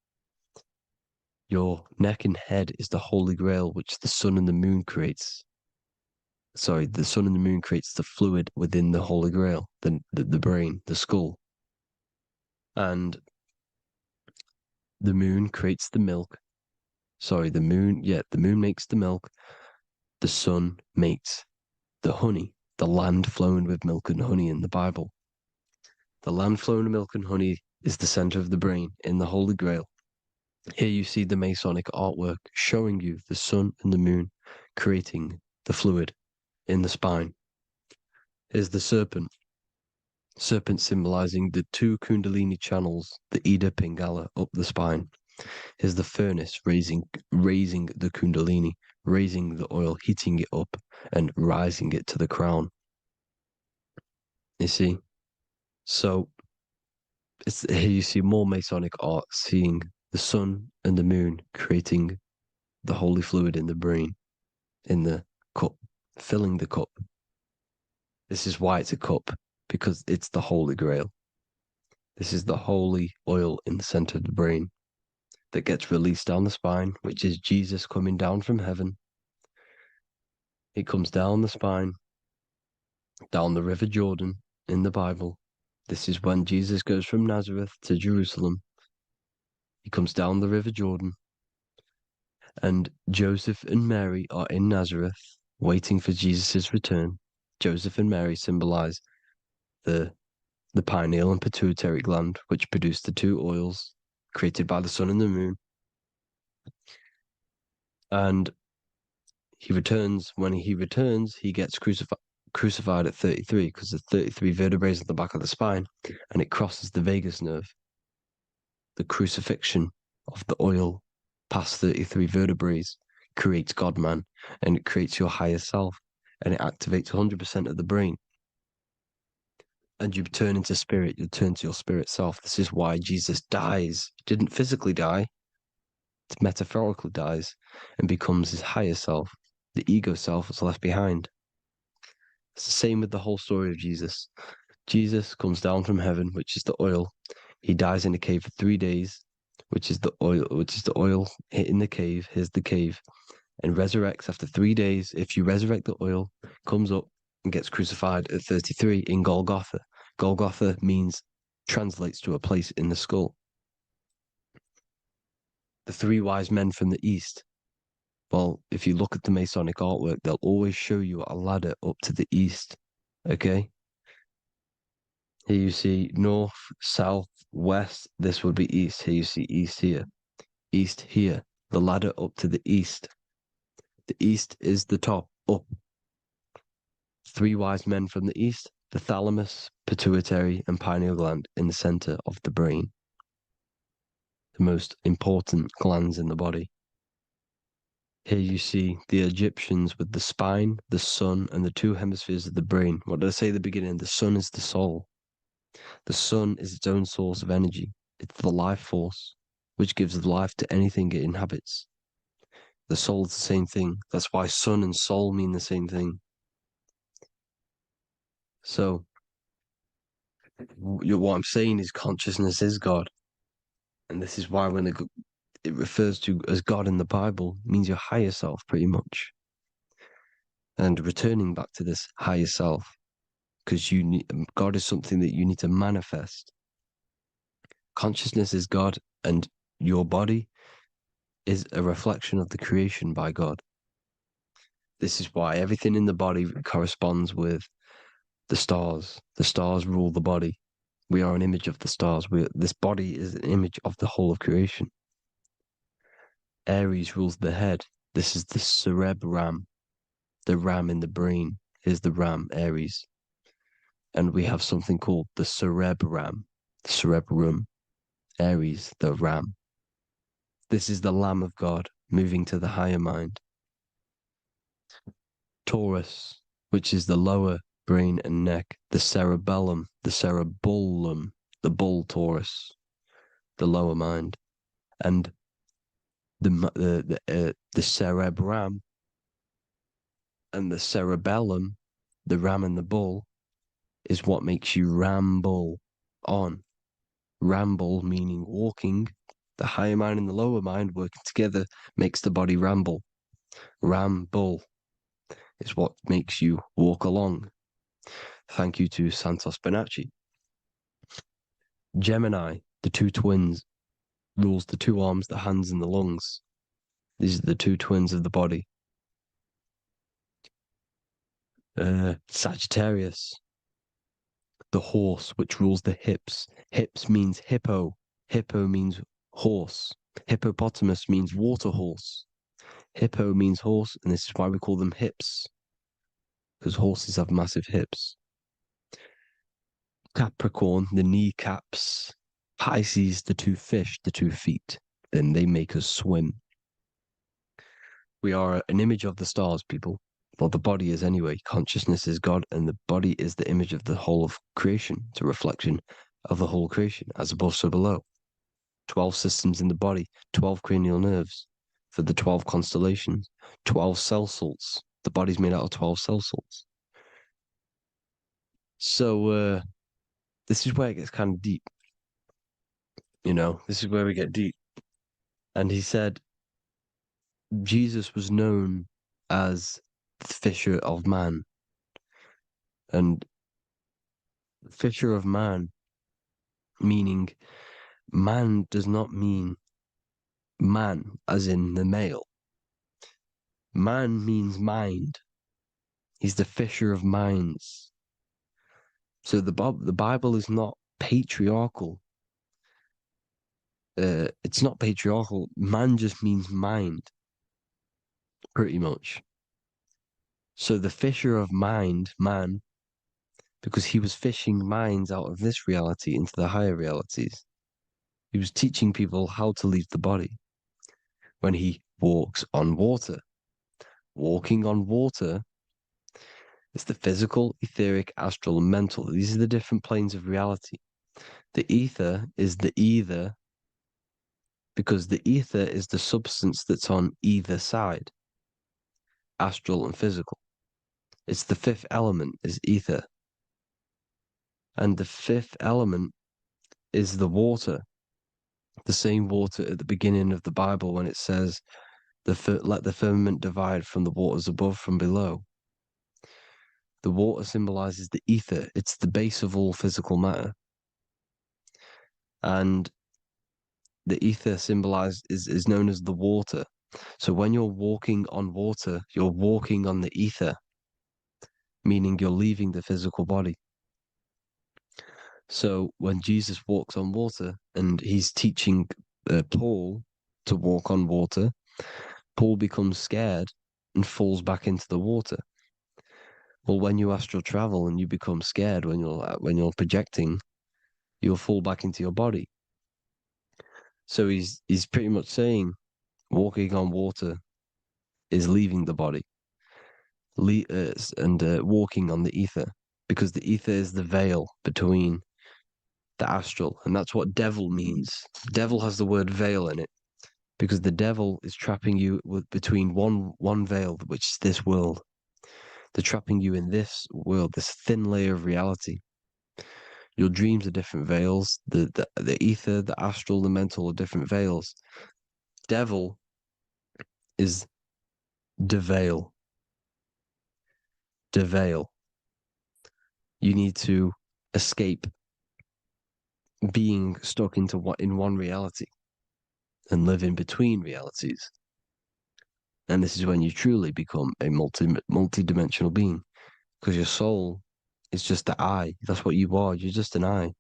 [SPEAKER 2] Your neck and head is the holy grail which the sun and the moon creates. Sorry, the sun and the moon creates the fluid within the holy grail, the brain, the skull. And the moon creates the milk. Sorry, the moon makes the milk. The sun makes the honey, the land flowing with milk and honey in the Bible. The land flowing with milk and honey is the center of the brain in the Holy Grail. Here you see the Masonic artwork showing you the sun and the moon creating the fluid in the spine. Here's the serpent. Serpent symbolizing the two Kundalini channels, the Ida Pingala up the spine. Here's the furnace raising the Kundalini, raising the oil, heating it up and rising it to the crown. You see? So here you see more Masonic art, seeing the sun and the moon creating the holy fluid in the brain, in the cup, filling the cup. This is why it's a cup, because it's the Holy Grail. This is the holy oil in the center of the brain that gets released down the spine, which is Jesus coming down from heaven. It comes down the spine, down the River Jordan in the Bible. This is when Jesus goes from Nazareth to Jerusalem. He comes down the River Jordan, and Joseph and Mary are in Nazareth waiting for Jesus' return. Joseph and Mary symbolize the pineal and pituitary gland, which produce the two oils created by the sun and the moon. And he returns. When he returns, he gets crucified at 33, because there's 33 vertebrae at the back of the spine, and it crosses the vagus nerve. The crucifixion of the oil past 33 vertebrae creates God-man, and it creates your higher self, and it activates 100% of the brain. And you turn into spirit, you turn to your spirit self. This is why Jesus dies. He didn't physically die, it metaphorically dies and becomes his higher self. The ego self is left behind. It's the same with the whole story of Jesus. Jesus comes down from heaven, which is the oil. He dies in a cave for 3 days, which is the oil hitting the cave. Here's the cave. And resurrects after 3 days. If you resurrect the oil, comes up and gets crucified at 33 in Golgotha. Golgotha translates to a place in the skull. The three wise men from the east. Well, if you look at the Masonic artwork, they'll always show you a ladder up to the east. Okay? Here you see north, south, west. This would be east. Here you see east here. East here. The ladder up to the east. The east is the top, up. Three wise men from the east. The thalamus, pituitary, and pineal gland in the center of the brain. The most important glands in the body. Here you see the Egyptians with the spine, the sun, and the two hemispheres of the brain. What did I say at the beginning? The sun is the soul. The sun is its own source of energy. It's the life force, which gives life to anything it inhabits. The soul is the same thing. That's why sun and soul mean the same thing. So, what I'm saying is consciousness is God. And this is why when it refers to as God in the Bible, it means your higher self, pretty much. And returning back to this higher self, because God is something that you need to manifest. Consciousness is God, and your body is a reflection of the creation by God. This is why everything in the body corresponds with the stars. The stars rule the body. We are an image of the stars. This body is an image of the whole of creation. Aries rules the head. This is the cerebrum. The ram in the brain is the ram, Aries. And we have something called the cerebrum, Aries, the ram. This is the Lamb of God moving to the higher mind. Taurus, which is the lower brain and neck, the cerebellum, the bull Taurus, the lower mind, and the cerebrum and the cerebellum, the ram and the bull, is what makes you ramble on. Ramble meaning walking. The higher mind and the lower mind working together makes the body ramble. Ramble is what makes you walk along. Thank you to Santos Bonacci. Gemini, the two twins, rules the two arms, the hands, and the lungs. These are the two twins of the body. Sagittarius, the horse, which rules the hips. Hips means hippo. Hippo means horse. Hippopotamus means water horse. Hippo means horse, and this is why we call them hips, because horses have massive hips. Capricorn, the kneecaps. Pisces, the two fish, the 2 feet. Then they make us swim. We are an image of the stars, people. Well, the body is anyway. Consciousness is God, and the body is the image of the whole of creation. It's a reflection of the whole creation, as above, so below. 12 systems in the body, 12 cranial nerves for the 12 constellations, 12 cell salts. The body's made out of 12 cell salts. So, this is where it gets kind of deep. This is where we get deep. And he said Jesus was known as the fisher of man. And fisher of man, meaning man does not mean man as in the male. Man means mind. He's the fisher of minds. So the Bible is not patriarchal. It's not patriarchal. Man just means mind, pretty much. So the fisher of mind, man, because he was fishing minds out of this reality into the higher realities. He was teaching people how to leave the body when he walks on water. Walking on water is the physical, etheric, astral, and mental. These are the different planes of reality. The ether is the either, because the ether is the substance that's on either side, astral and physical. It's the fifth element, is ether. And the fifth element is the water. The same water at the beginning of the Bible when it says, let the firmament divide from the waters above from below. The water symbolizes the ether. It's the base of all physical matter. And the ether symbolized is known as the water. So when you're walking on water, you're walking on the ether, meaning you're leaving the physical body. So when Jesus walks on water and he's teaching Paul to walk on water, Paul becomes scared and falls back into the water. Well, when you astral travel and you become scared when you're projecting, you'll fall back into your body. So he's pretty much saying walking on water is leaving the body, and walking on the ether, because the ether is the veil between the astral, and that's what devil means. Devil has the word veil in it, because the devil is trapping you between one veil, which is this world. They're trapping you in this world, this thin layer of reality. Your dreams are different veils. The ether, the astral, the mental are different veils. Devil is the veil. The veil. You need to escape being stuck in one reality and live in between realities. And this is when you truly become a multi-dimensional being, because your soul is just the eye. That's what you are. You're just an eye,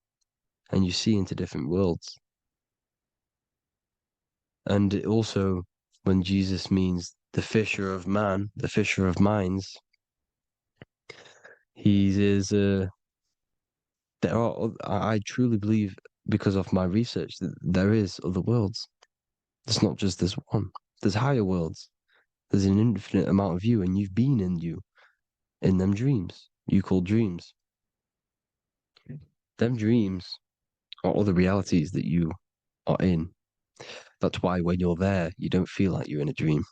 [SPEAKER 2] and you see into different worlds. And it also, when Jesus means the fisher of man, the fisher of minds, I truly believe, because of my research, that there is other worlds. It's not just this one. There's higher worlds. There's an infinite amount of you, and you've been in them dreams. You call dreams. Them dreams are other realities that you are in. That's why when you're there, you don't feel like you're in a dream.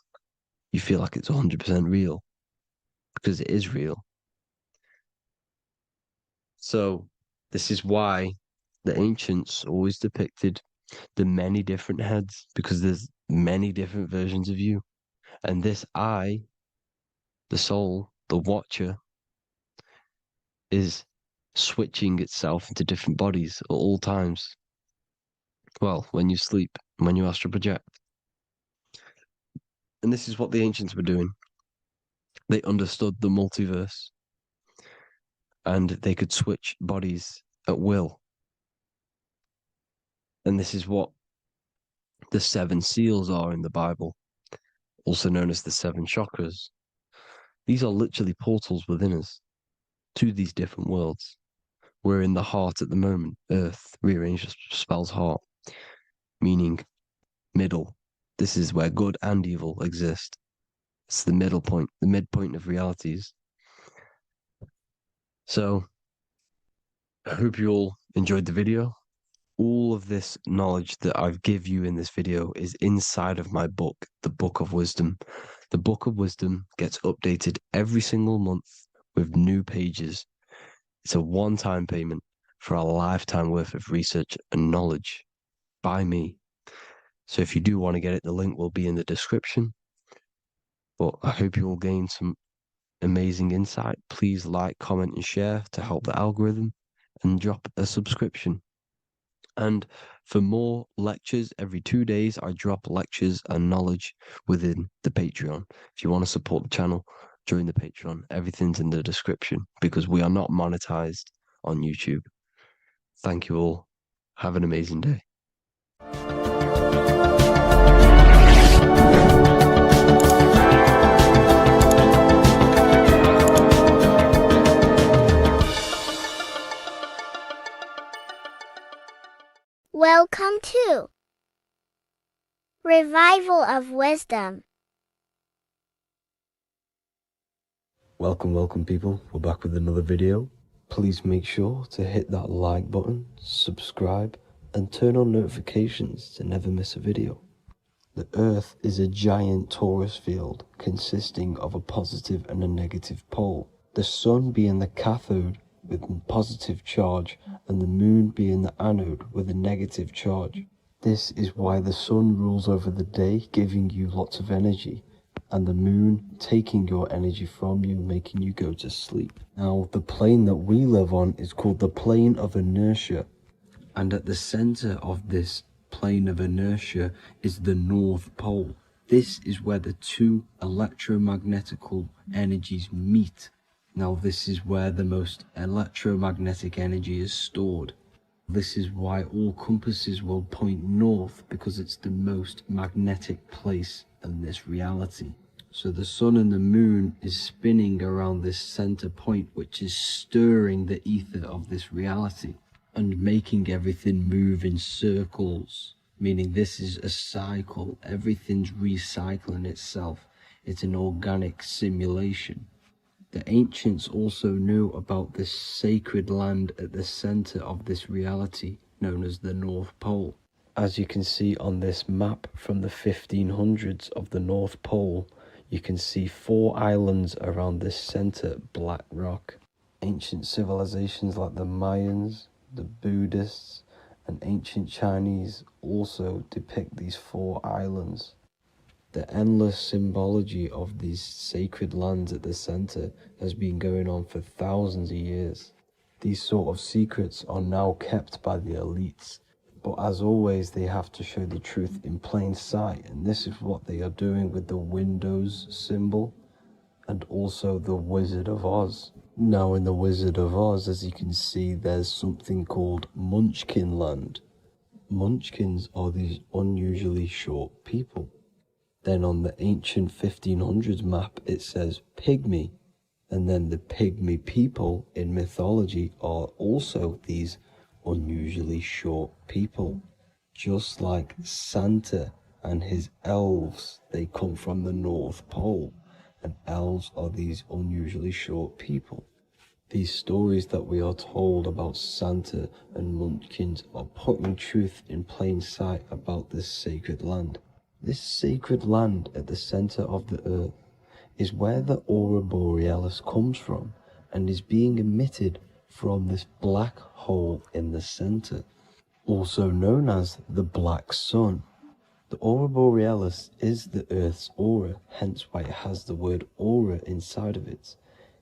[SPEAKER 2] You feel like it's 100% real, because it is real. So this is why the ancients always depicted the many different heads, because there's many different versions of you. And this I, the soul, the watcher, is switching itself into different bodies at all times. Well, when you sleep, when you astral project. And this is what the ancients were doing. They understood the multiverse, and they could switch bodies at will. And this is what the 7 seals are in the Bible, also known as the 7 chakras. These are literally portals within us to these different worlds. We're in the heart at the moment. Earth, rearranged, spells heart, meaning middle. This is where good and evil exist. It's the middle point, the midpoint of realities. So, I hope you all enjoyed the video. All of this knowledge that I've give you in this video is inside of my book, the Book of Wisdom. The Book of Wisdom gets updated every single month with new pages. It's a one-time payment for a lifetime worth of research and knowledge by me. So if you do want to get it, the link will be in the description. But I hope you will gain some amazing insight. Please like, comment, and share to help the algorithm, and drop a subscription. And for more lectures, every 2 days, I drop lectures and knowledge within the Patreon. If you want to support the channel, join the Patreon. Everything's in the description, because we are not monetized on YouTube. Thank you all. Have an amazing day.
[SPEAKER 16] Welcome to Revival of Wisdom.
[SPEAKER 5] Welcome people, we're back with another video. Please make sure to hit that like button, subscribe, and turn on notifications to never miss a video. The Earth is a giant torus field consisting of a positive and a negative pole. The Sun being the cathode with a positive charge, and the Moon being the anode with a negative charge. This is why the Sun rules over the day, giving you lots of energy, and the Moon taking your energy from you, making you go to sleep. Now, the plane that we live on is called the plane of inertia, and at the center of this plane of inertia is the North Pole. This is where the two electromagnetical energies meet. Now, this is where the most electromagnetic energy is stored. This is why all compasses will point north, because it's the most magnetic place in this reality. So the Sun and the Moon is spinning around this center point, which is stirring the ether of this reality and making everything move in circles, meaning this is a cycle. Everything's recycling itself. It's an organic simulation.
[SPEAKER 2] The ancients also knew about this sacred land at the center of this reality known as the North Pole. As you can see on this map from the 1500s of the North Pole, you can see 4 islands around this center black rock. Ancient civilizations like the Mayans, the Buddhists, and ancient Chinese also depict these 4 islands. The endless symbology of these sacred lands at the center has been going on for thousands of years. These sort of secrets are now kept by the elites, but as always they have to show the truth in plain sight, and this is what they are doing with the Windows symbol and also the Wizard of Oz. Now in the Wizard of Oz, as you can see, there's something called Munchkin Land. Munchkins are these unusually short people. Then on the ancient 1500s map it says Pygmy, and then the Pygmy people in mythology are also these unusually short people. Just like Santa and his elves, they come from the North Pole, and elves are these unusually short people. These stories that we are told about Santa and Munchkins are putting truth in plain sight about this sacred land. This sacred land at the center of the earth is where the aurora borealis comes from and is being emitted from this black hole in the center, also known as the black sun. The aurora borealis is the earth's aura, hence why it has the word aura inside of it.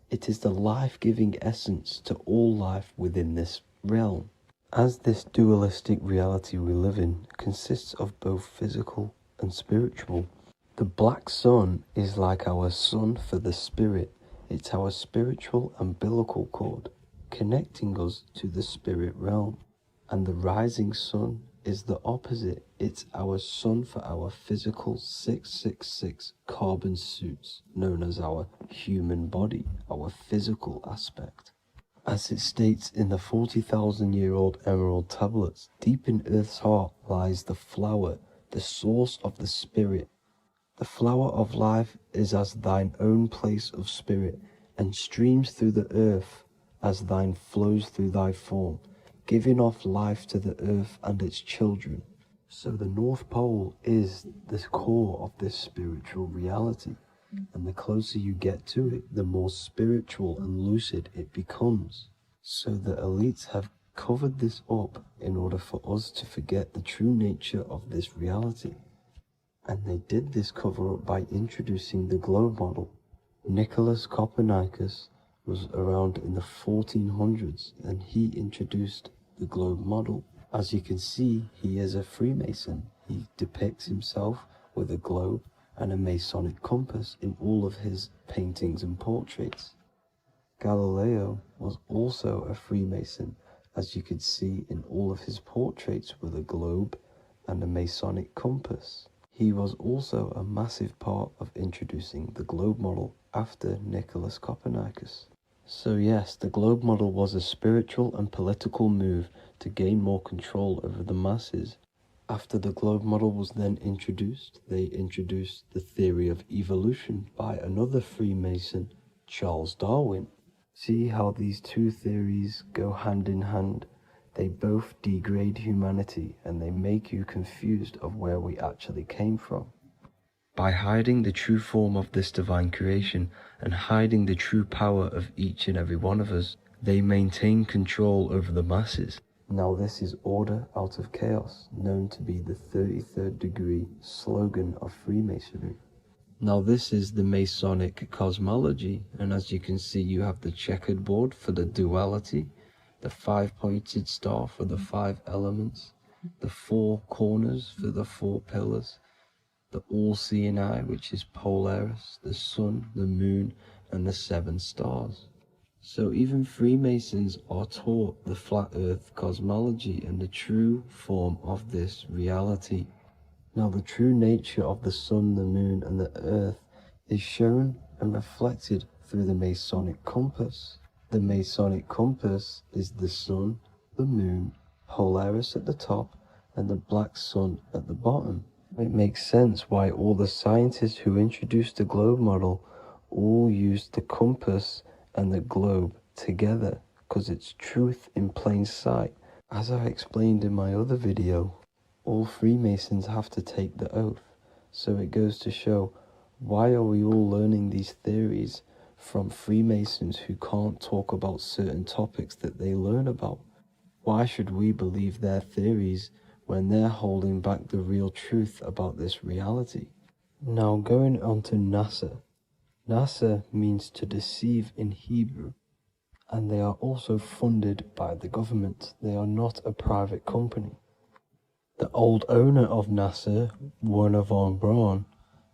[SPEAKER 2] It is the life-giving essence to all life within this realm. As this dualistic reality we live in consists of both physical and spiritual, the black sun is like our sun for the spirit. It's our spiritual umbilical cord, connecting us to the spirit realm. And the rising sun is the opposite. It's our sun for our physical 666 carbon suits, known as our human body, our physical aspect. As it states in the 40,000-year-old emerald tablets, deep in Earth's heart lies the flower, the source of the spirit. The flower of life is as thine own place of spirit, and streams through the earth as thine flows through thy form, giving off life to the earth and its children. So the North Pole is the core of this spiritual reality, and the closer you get to it, the more spiritual and lucid it becomes. So the elites have covered this up in order for us to forget the true nature of this reality. And they did this cover up by introducing the globe model. Nicholas Copernicus was around in the 1400s, and he introduced the globe model. As you can see, he is a Freemason. He depicts himself with a globe and a Masonic compass in all of his paintings and portraits. Galileo was also a Freemason, as you could see in all of his portraits with a globe and a Masonic compass. He was also a massive part of introducing the globe model after Nicholas Copernicus. So yes, the globe model was a spiritual and political move to gain more control over the masses. After the globe model was then introduced, they introduced the theory of evolution by another Freemason, Charles Darwin. See how these two theories go hand in hand? They both degrade humanity, and they make you confused of where we actually came from. By hiding the true form of this divine creation and hiding the true power of each and every one of us, they maintain control over the masses. Now this is order out of chaos, known to be the 33rd degree slogan of Freemasonry. Now this is the Masonic cosmology, and as you can see, you have the checkered board for the duality, the 5-pointed star for the 5 elements, the 4 corners for the 4 pillars, the all-seeing eye, which is Polaris, the sun, the moon, and the 7 stars. So even Freemasons are taught the flat earth cosmology and the true form of this reality. Now the true nature of the sun, the moon, and the earth is shown and reflected through the Masonic compass. The Masonic compass is the sun, the moon, Polaris at the top, and the black sun at the bottom. It makes sense why all the scientists who introduced the globe model all use the compass and the globe together because it's truth in plain sight. As I explained in my other video, all Freemasons have to take the oath. So it goes to show, why are we all learning these theories from Freemasons who can't talk about certain topics that they learn about? Why should we believe their theories when they're holding back the real truth about this reality? Now going on to NASA. NASA means to deceive in Hebrew, and they are also funded by the government. They are not a private company. The old owner of NASA, Werner von Braun,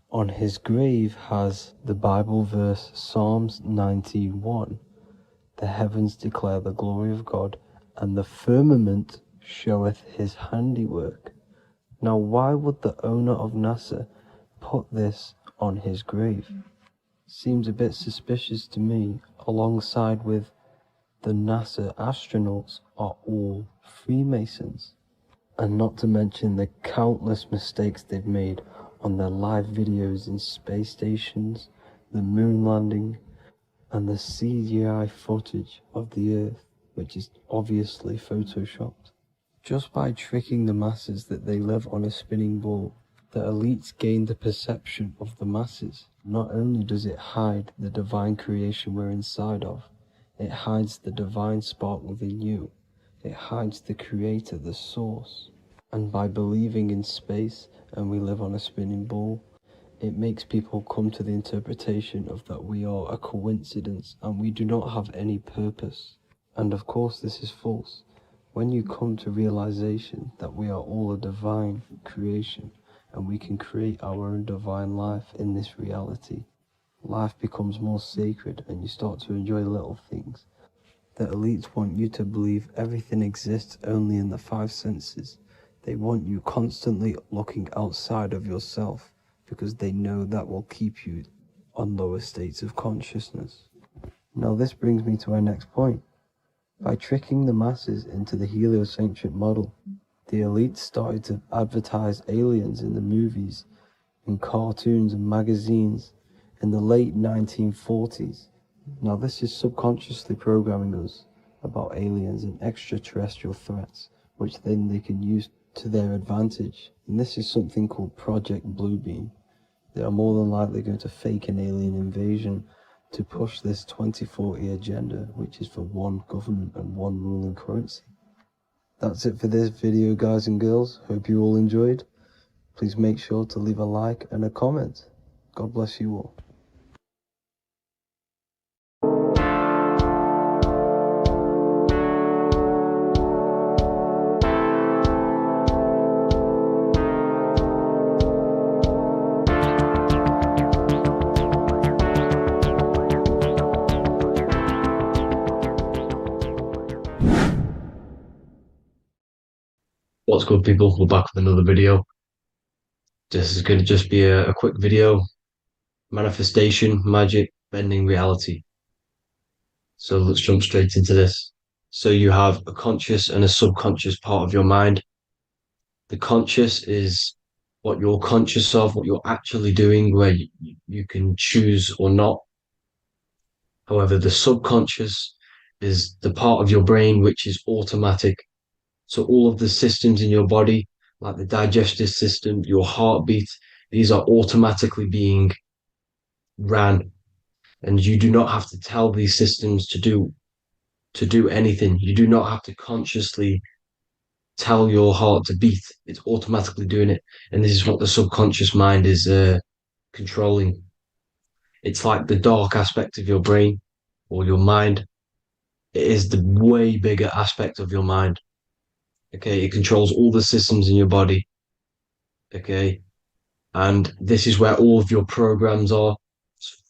[SPEAKER 2] on his grave has the Bible verse Psalms 91. The heavens declare the glory of God, and the firmament showeth his handiwork. Now why would the owner of NASA put this on his grave? Seems a bit suspicious to me, alongside with the NASA astronauts are all Freemasons. And not to mention the countless mistakes they've made on their live videos in space stations, the moon landing, and the CGI footage of the Earth, which is obviously photoshopped. Just by tricking the masses that they live on a spinning ball, the elites gain the perception of the masses. Not only does it hide the divine creation we're inside of, it hides the divine spark within you. It hides the creator, the source. And by believing in space and we live on a spinning ball, it makes people come to the interpretation of that we are a coincidence and we do not have any purpose. And of course this is false. When you come to realization that we are all a divine creation and we can create our own divine life in this reality, life becomes more sacred and you start to enjoy little things. The elites want you to believe everything exists only in the five senses. They want you constantly looking outside of yourself because they know that will keep you on lower states of consciousness. Now this brings me to our next point. By tricking the masses into the heliocentric model, the elites started to advertise aliens in the movies, in cartoons and magazines in the late 1940s. Now this is subconsciously programming us about aliens and extraterrestrial threats, which then they can use to their advantage. And this is something called Project Bluebeam. They are more than likely going to fake an alien invasion to push this 2040 agenda, which is for one government and one ruling currency. That's it for this video, guys and girls. Hope you all enjoyed. Please make sure to leave a like and a comment. God bless you all.
[SPEAKER 4] What's good, people? We're back with another video. This is going to just be a quick video. Manifestation, magic, bending reality. So let's jump straight into this. So you have a conscious and a subconscious part of your mind. The conscious is what you're conscious of, what you're actually doing, where you can choose or not. However, the subconscious is the part of your brain which is automatic. So all of the systems in your body, like the digestive system, your heartbeat, these are automatically being ran. And you do not have to tell these systems to do anything. You do not have to consciously tell your heart to beat. It's automatically doing it. And this is what the subconscious mind is controlling. It's like the dark aspect of your brain or your mind. It is the way bigger aspect of your mind. Okay, it controls all the systems in your body. Okay, and this is where all of your programs are.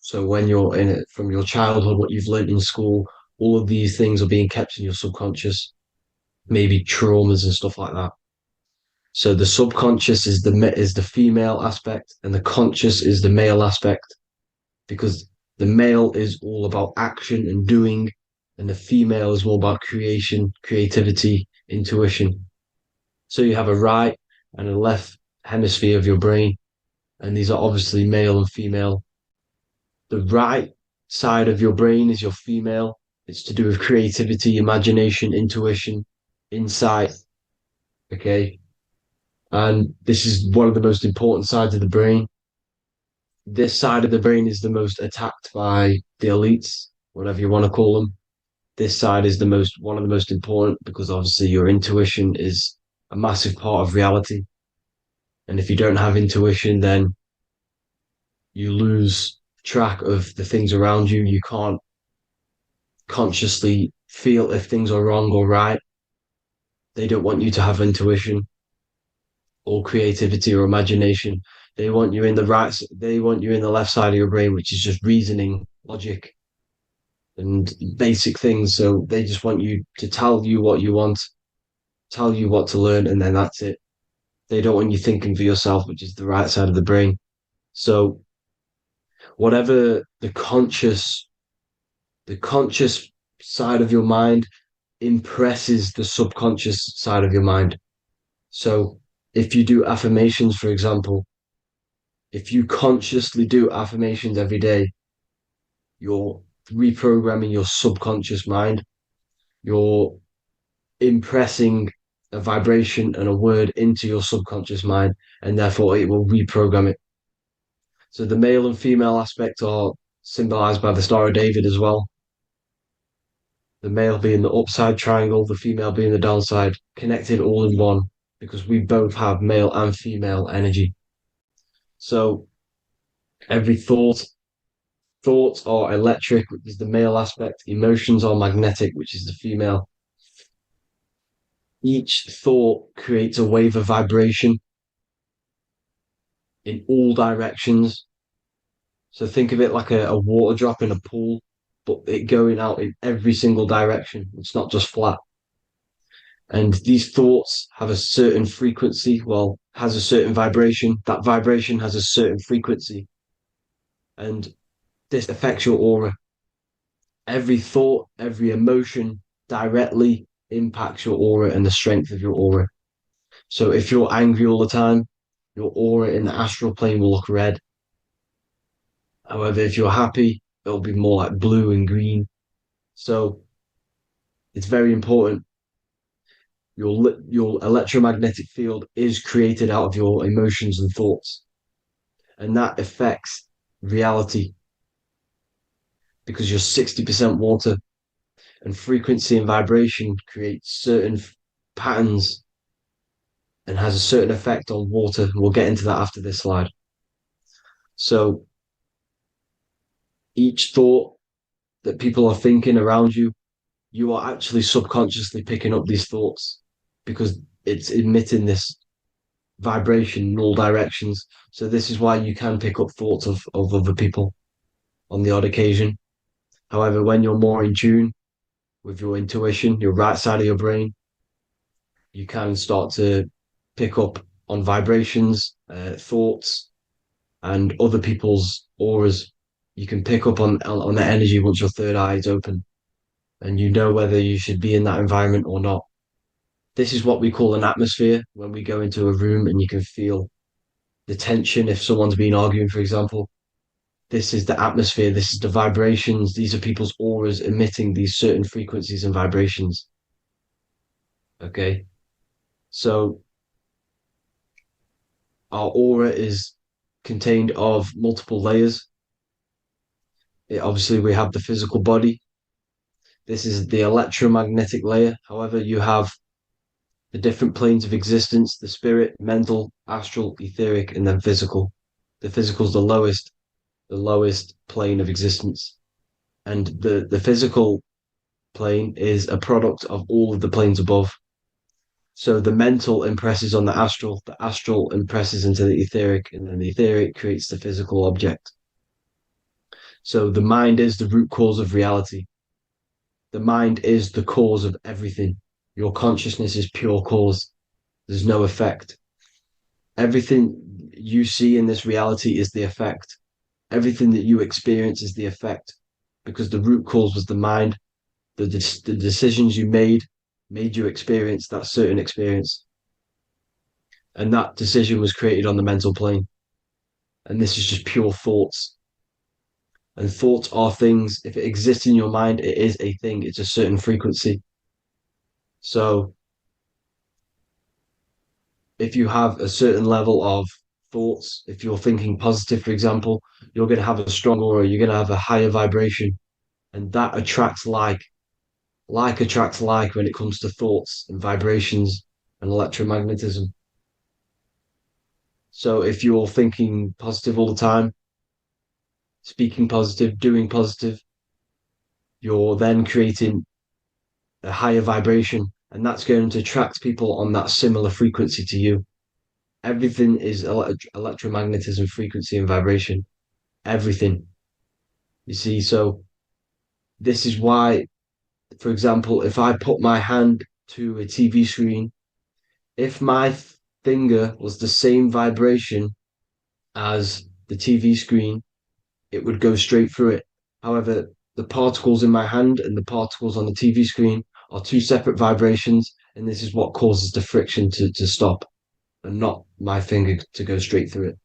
[SPEAKER 4] So when you're in it from your childhood, what you've learned in school, all of these things are being kept in your subconscious, maybe traumas and stuff like that. So the subconscious is the female aspect, and the conscious is the male aspect, because the male is all about action and doing, and the female is more about creation, creativity, intuition. So you have a right and a left hemisphere of your brain, and these are obviously male and female. The right side of your brain is your female. It's to do with creativity, imagination, intuition, insight. Okay. And this is one of the most important sides of the brain. This side of the brain is the most attacked by the elites, whatever you want to call them. This side is one of the most important because obviously your intuition is a massive part of reality. And if you don't have intuition, then you lose track of the things around you. You can't consciously feel if things are wrong or right. They don't want you to have intuition or creativity or imagination. They want you in the left side of your brain, which is just reasoning, logic, and basic things. So they just want you to tell you what you want, tell you what to learn, and then that's it. They don't want you thinking for yourself, which is the right side of the brain. So whatever the conscious side of your mind impresses the subconscious side of your mind. So if you do affirmations, for example, if you consciously do affirmations every day, you're reprogramming your subconscious mind. You're impressing a vibration and a word into your subconscious mind, and therefore it will reprogram it. So the male and female aspect are symbolized by the Star of David as well. The male being the upside triangle, the female being the downside, connected all in one, because we both have male and female energy. So every thoughts are electric, which is the male aspect. Emotions are magnetic, which is the female. Each thought creates a wave of vibration in all directions. So think of it like a water drop in a pool, but it going out in every single direction. It's not just flat. And these thoughts have a certain frequency, has a certain vibration. That vibration has a certain frequency. And this affects your aura. Every thought, every emotion directly impacts your aura and the strength of your aura. So if you're angry all the time, your aura in the astral plane will look red. However, if you're happy, it'll be more like blue and green. So it's very important. Your electromagnetic field is created out of your emotions and thoughts. And that affects reality because you're 60% water, and frequency and vibration creates certain patterns and has a certain effect on water. We'll get into that after this slide. So each thought that people are thinking around you, you are actually subconsciously picking up these thoughts because it's emitting this vibration in all directions. So this is why you can pick up thoughts of other people on the odd occasion. However, when you're more in tune with your intuition, your right side of your brain, you can start to pick up on vibrations, thoughts, and other people's auras. You can pick up on the energy once your third eye is open, and you know whether you should be in that environment or not. This is what we call an atmosphere when we go into a room and you can feel the tension if someone's been arguing, for example. This is the atmosphere, this is the vibrations, these are people's auras emitting these certain frequencies and vibrations. Okay, so our aura is contained of multiple layers. Obviously, we have the physical body. This is the electromagnetic layer. However, you have the different planes of existence, the spirit, mental, astral, etheric, and then physical. The physical is the lowest plane of existence. And the physical plane is a product of all of the planes above. So the mental impresses on the astral impresses into the etheric, and then the etheric creates the physical object. So the mind is the root cause of reality. The mind is the cause of everything. Your consciousness is pure cause. There's no effect. Everything you see in this reality is the effect. Everything that you experience is the effect because the root cause was the mind. The decisions you made you experience that certain experience. And that decision was created on the mental plane. And this is just pure thoughts.
[SPEAKER 2] And thoughts are things. If it exists in your mind, it is a thing. It's a certain frequency. So if you have a certain level of thoughts, if you're thinking positive, for example, you're going to have a strong aura, you're going to have a higher vibration, and that attracts like. Like attracts like when it comes to thoughts and vibrations and electromagnetism. So if you're thinking positive all the time, speaking positive, doing positive, you're then creating a higher vibration, and that's going to attract people on that similar frequency to you. Everything is electromagnetism, frequency, and vibration. Everything. You see, so this is why, for example, if I put my hand to a TV screen, if my finger was the same vibration as the TV screen, it would go straight through it. However, the particles in my hand and the particles on the TV screen are two separate vibrations, and this is what causes the friction to stop and not my finger to go straight through it.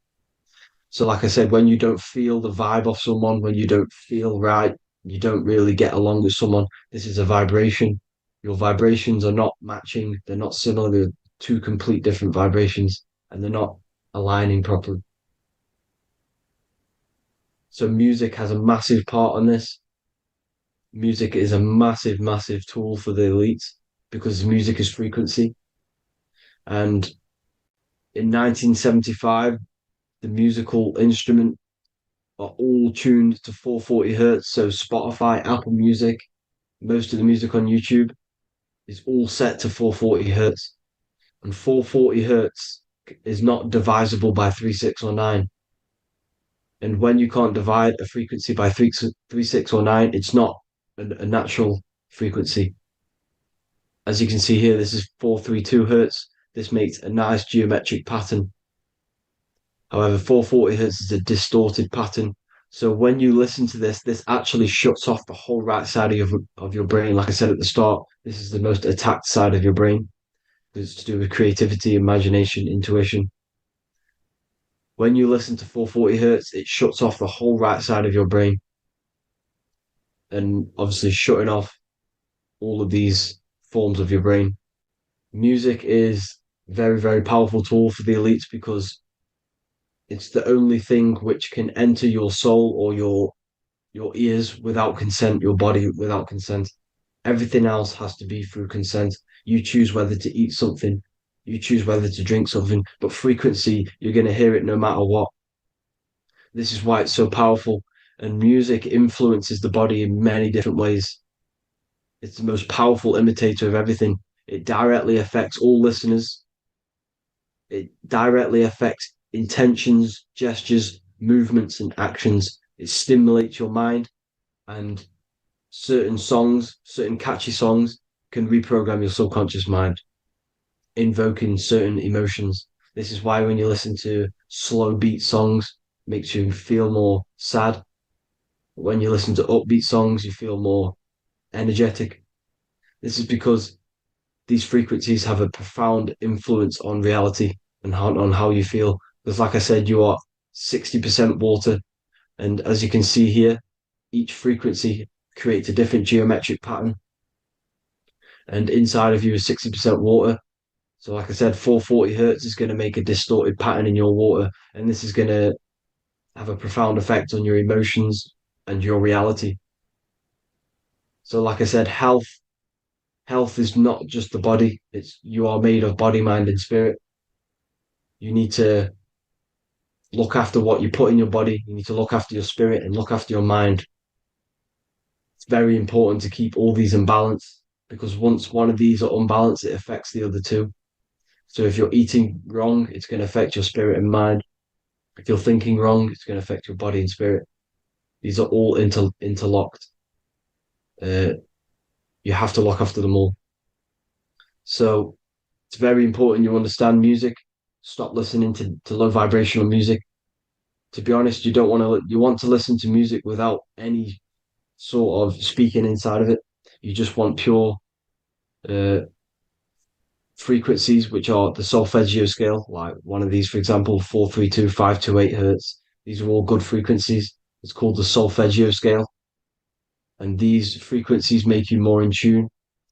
[SPEAKER 2] So, like I said, when you don't feel the vibe of someone, when you don't feel right, you don't really get along with someone, this is a vibration. Your vibrations are not matching, they're not similar, they're two complete different vibrations, and they're not aligning properly. So music has a massive part on this. Music is a massive, massive tool for the elites because music is frequency. And in 1975, the musical instrument are all tuned to 440 hertz. So Spotify, Apple Music, most of the music on YouTube is all set to 440 hertz. And 440 hertz is not divisible by 3, 6, or 9. And when you can't divide a frequency by 3, 6, or 9, it's not a natural frequency. As you can see here, this is 432 hertz. This makes a nice geometric pattern. However, 440 hertz is a distorted pattern. So when you listen to this, this actually shuts off the whole right side of your brain. Like I said at the start, this is the most attacked side of your brain. It's to do with creativity, imagination, intuition. When you listen to 440 hertz, it shuts off the whole right side of your brain. And obviously shutting off all of these forms of your brain. Music is a very, very powerful tool for the elites because it's the only thing which can enter your soul or your ears without consent, your body without consent. Everything else has to be through consent. You choose whether to eat something, you choose whether to drink something, but frequency, you're going to hear it no matter what. This is why it's so powerful. And music influences the body in many different ways. It's the most powerful imitator of everything. It directly affects all listeners. It directly affects intentions, gestures, movements, and actions. It stimulates your mind, and certain songs, certain catchy songs, can reprogram your subconscious mind, invoking certain emotions. This is why when you listen to slow beat songs, it makes you feel more sad. When you listen to upbeat songs, you feel more energetic. This is because these frequencies have a profound influence on reality and on how you feel. Because like I said, you are 60% water. And as you can see here, each frequency creates a different geometric pattern. And inside of you is 60% water. So like I said, 440 hertz is going to make a distorted pattern in your water. And this is going to have a profound effect on your emotions and your reality. So like I said, health is not just the body. It's you are made of body, mind, and spirit. You need to look after what you put in your body. You need to look after your spirit and look after your mind. It's very important to keep all these in balance because once one of these are unbalanced, it affects the other two. So if you're eating wrong, it's going to affect your spirit and mind. If you're thinking wrong, it's going to affect your body and spirit. These are all interlocked. You have to look after them all. So it's very important you understand music. Stop listening to low vibrational music. To be honest, you want to listen to music without any sort of speaking inside of it. You just want pure frequencies, which are the solfeggio scale, like one of these, for example, 432, 528 hertz. These are all good frequencies. It's called the solfeggio scale. And these frequencies make you more in tune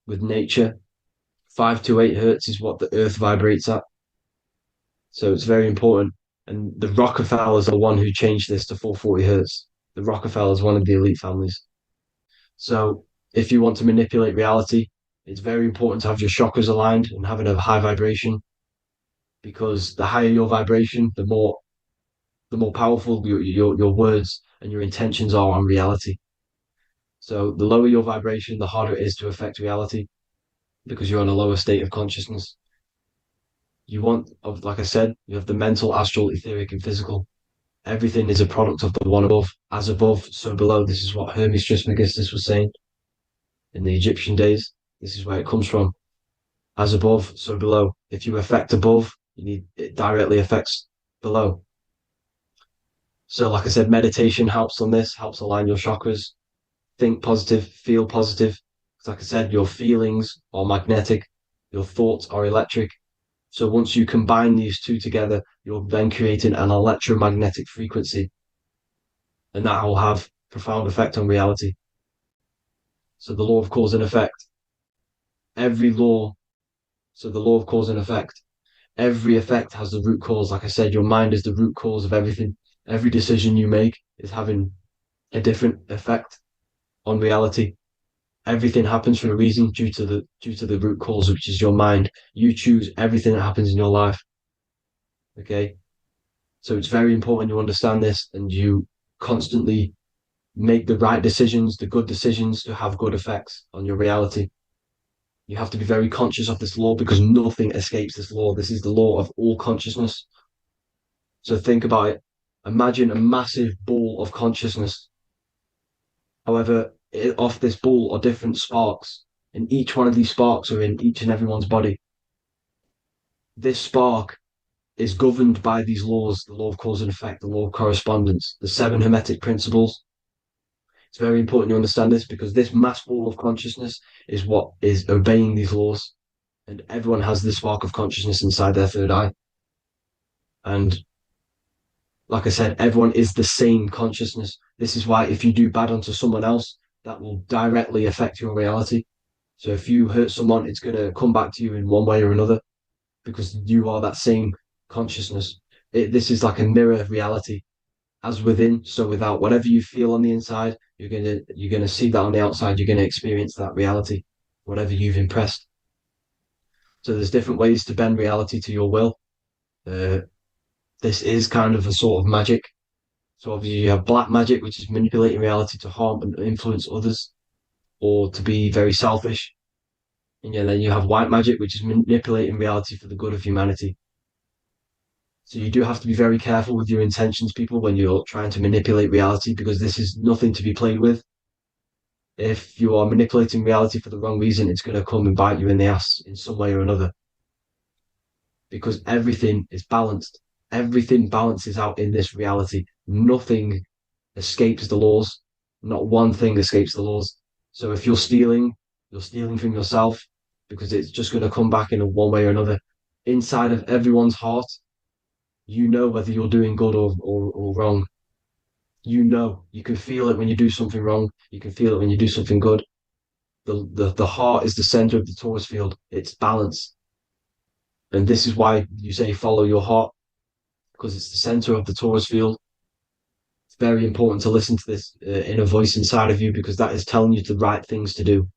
[SPEAKER 2] with nature. 5 to 8 hertz is what the earth vibrates at. So it's very important. And the Rockefellers are the one who changed this to 440 hertz. The Rockefellers, one of the elite families. So if you want to manipulate reality, it's very important to have your chakras aligned and having a high vibration, because the higher your vibration, the more powerful your words and your intentions are on reality. So the lower your vibration, the harder it is to affect reality, because you're on a lower state of consciousness. You want, like I said, you have the mental, astral, etheric, and physical. Everything is a product of the one above. As above, so below. This is what Hermes Trismegistus was saying in the Egyptian days. This is where it comes from. As above, so below. If you affect above, it directly affects below. So, like I said, meditation helps on this, helps align your chakras. Think positive, feel positive. Like I said, your feelings are magnetic, your thoughts are electric. So once you combine these two together, you're then creating an electromagnetic frequency, and that will have profound effect on reality. So the law of cause and effect. Every law, so the law of cause and effect. Every effect has the root cause. Like I said, your mind is the root cause of everything. Every decision you make is having a different effect on reality. Everything happens for a reason due to the root cause, which is your mind. You choose everything that happens in your life. Okay, so it's very important you understand this and you constantly make the right decisions, the good decisions, to have good effects on your reality. You have to be very conscious of this law, because nothing escapes this law. This is the law of all consciousness. So think about it. Imagine a massive ball of consciousness. However, off this ball are different sparks, and each one of these sparks are in each and everyone's body. This spark is governed by these laws, the law of cause and effect, the law of correspondence, the 7 hermetic principles. It's very important you understand this, because this mass ball of consciousness is what is obeying these laws, and everyone has this spark of consciousness inside their third eye. And like I said, everyone is the same consciousness. This is why if you do bad onto someone else, that will directly affect your reality. So if you hurt someone, it's going to come back to you in one way or another, because you are that same consciousness. This is like a mirror of reality. As within, so without. Whatever you feel on the inside, you're gonna see that on the outside. You're gonna experience that reality, whatever you've impressed. So there's different ways to bend reality to your will. This is kind of a sort of magic. So obviously you have black magic, which is manipulating reality to harm and influence others, or to be very selfish. And then you have white magic, which is manipulating reality for the good of humanity. So you do have to be very careful with your intentions, people, when you're trying to manipulate reality, because this is nothing to be played with. If you are manipulating reality for the wrong reason, it's going to come and bite you in the ass in some way or another. Because everything is balanced. Everything balances out in this reality. Nothing escapes the laws. Not one thing escapes the laws. So if you're stealing from yourself, because it's just going to come back in one way or another. Inside of everyone's heart, you know whether you're doing good or wrong. You know, you can feel it when you do something wrong. You can feel it when you do something good. The heart is the center of the torus field. It's balance. And this is why you say follow your heart, because it's the center of the torus field. It's very important to listen to this inner voice inside of you, because that is telling you the right things to do,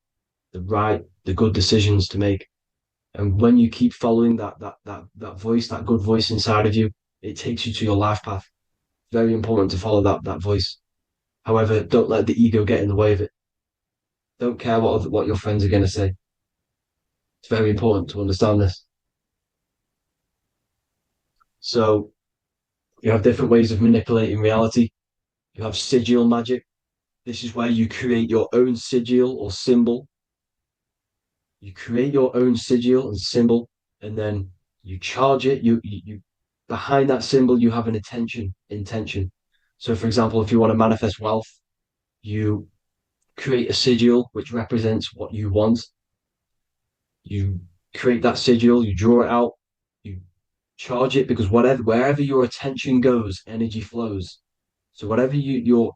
[SPEAKER 2] the good decisions to make. And when you keep following that voice, that good voice inside of you, it takes you to your life path. Very important to follow that voice. However, don't let the ego get in the way of it. Don't care what your friends are going to say. It's very important to understand this. So you have different ways of manipulating reality. You have sigil magic. This is where you create your own sigil or symbol. You create your own sigil and symbol, and then you charge it. You behind that symbol, you have an intention. So for example, if you want to manifest wealth, you create a sigil which represents what you want. You create that sigil, you draw it out, you charge it, because wherever your attention goes, energy flows.
[SPEAKER 1] So whatever your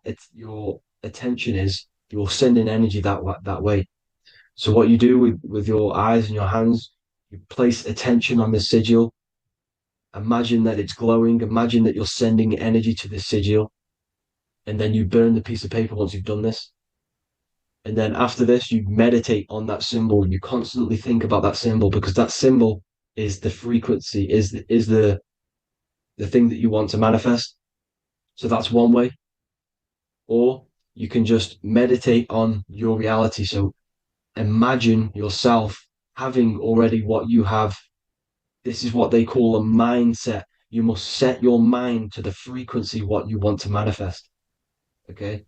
[SPEAKER 1] attention is, you're sending energy that way. So what you do with your eyes and your hands, you place attention on the sigil. Imagine that it's glowing. Imagine that you're sending energy to the sigil, and then you burn the piece of paper once you've done this. And then after this, you meditate on that symbol. You constantly think about that symbol, because that symbol is the frequency, is the thing that you want to manifest. So that's one way. Or you can just meditate on your reality. So imagine yourself having already what you have. This is what they call a mindset. You must set your mind to the frequency what you want to manifest. Okay.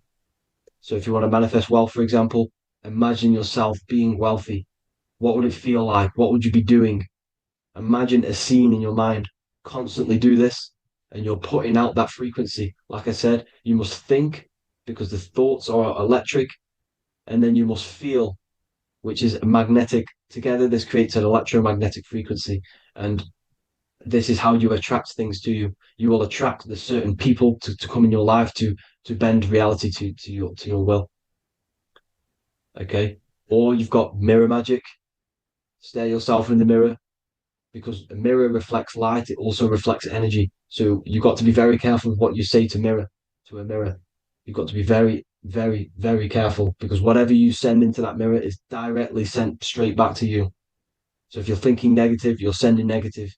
[SPEAKER 1] So if you want to manifest wealth, for example, imagine yourself being wealthy. What would it feel like? What would you be doing? Imagine a scene in your mind. Constantly do this, and you're putting out that frequency. Like I said, you must think, because the thoughts are electric, and then you must feel, which is magnetic. Together, this creates an electromagnetic frequency, and this is how you attract things to you. You will attract the certain people to come in your life to bend reality to your will. Okay. Or you've got mirror magic. Stare yourself in the mirror, because a mirror reflects light. It also reflects energy. So you've got to be very careful with what you say to a mirror. You've got to be very, very, very careful, because whatever you send into that mirror is directly sent straight back to you. So if you're thinking negative, you're sending negative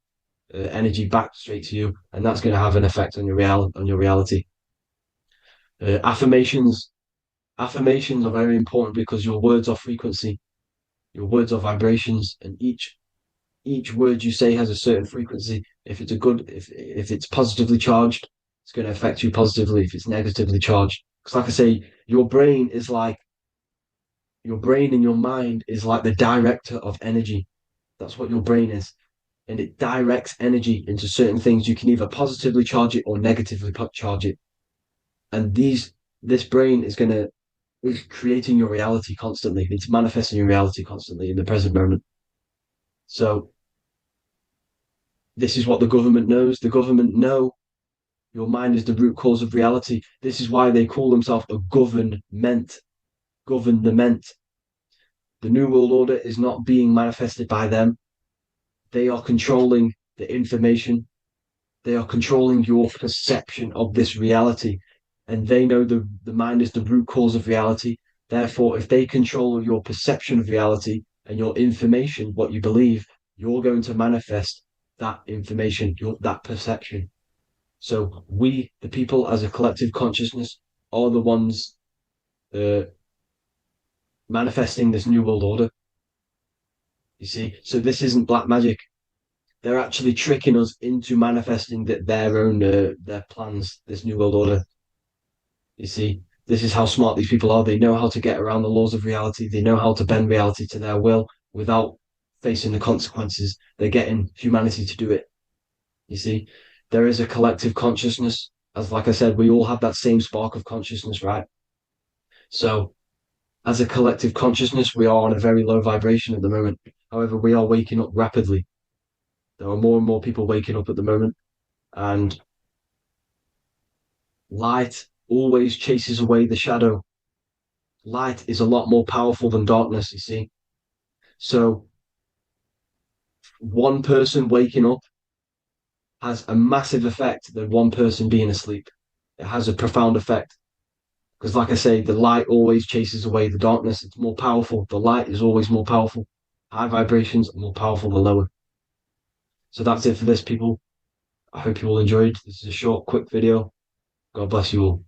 [SPEAKER 1] energy back straight to you, and that's going to have an effect on your reality. Affirmations are very important, because your words are frequency, your words are vibrations, and each word you say has a certain frequency. If it's positively charged, it's going to affect you positively. If it's negatively charged, because like I say, your brain and your mind is like the director of energy. That's what your brain is. And it directs energy into certain things. You can either positively charge it or negatively charge it. And this brain is creating your reality constantly. It's manifesting your reality constantly in the present moment. So this is what the government knows. The government know your mind is the root cause of reality. This is why they call themselves a government. Government. The New World Order is not being manifested by them. They are controlling the information. They are controlling your perception of this reality. And they know the mind is the root cause of reality. Therefore, if they control your perception of reality and your information, what you believe, you're going to manifest that information, that perception. So we, the people as a collective consciousness, are the ones manifesting this New World Order. You see, so this isn't black magic. They're actually tricking us into manifesting their own their plans, this New World Order. You see, this is how smart these people are. They know how to get around the laws of reality. They know how to bend reality to their will without facing the consequences. They're getting humanity to do it. You see, there is a collective consciousness. As like I said, we all have that same spark of consciousness, right? So as a collective consciousness, we are on a very low vibration at the moment. However, we are waking up rapidly. There are more and more people waking up at the moment, and light always chases away the shadow. Light is a lot more powerful than darkness, you see. So one person waking up has a massive effect than one person being asleep. It has a profound effect. Because like I say, the light always chases away the darkness. It's more powerful. The light is always more powerful. High vibrations are more powerful than lower. So that's it for this, people. I hope you all enjoyed. This is a short, quick video. God bless you all.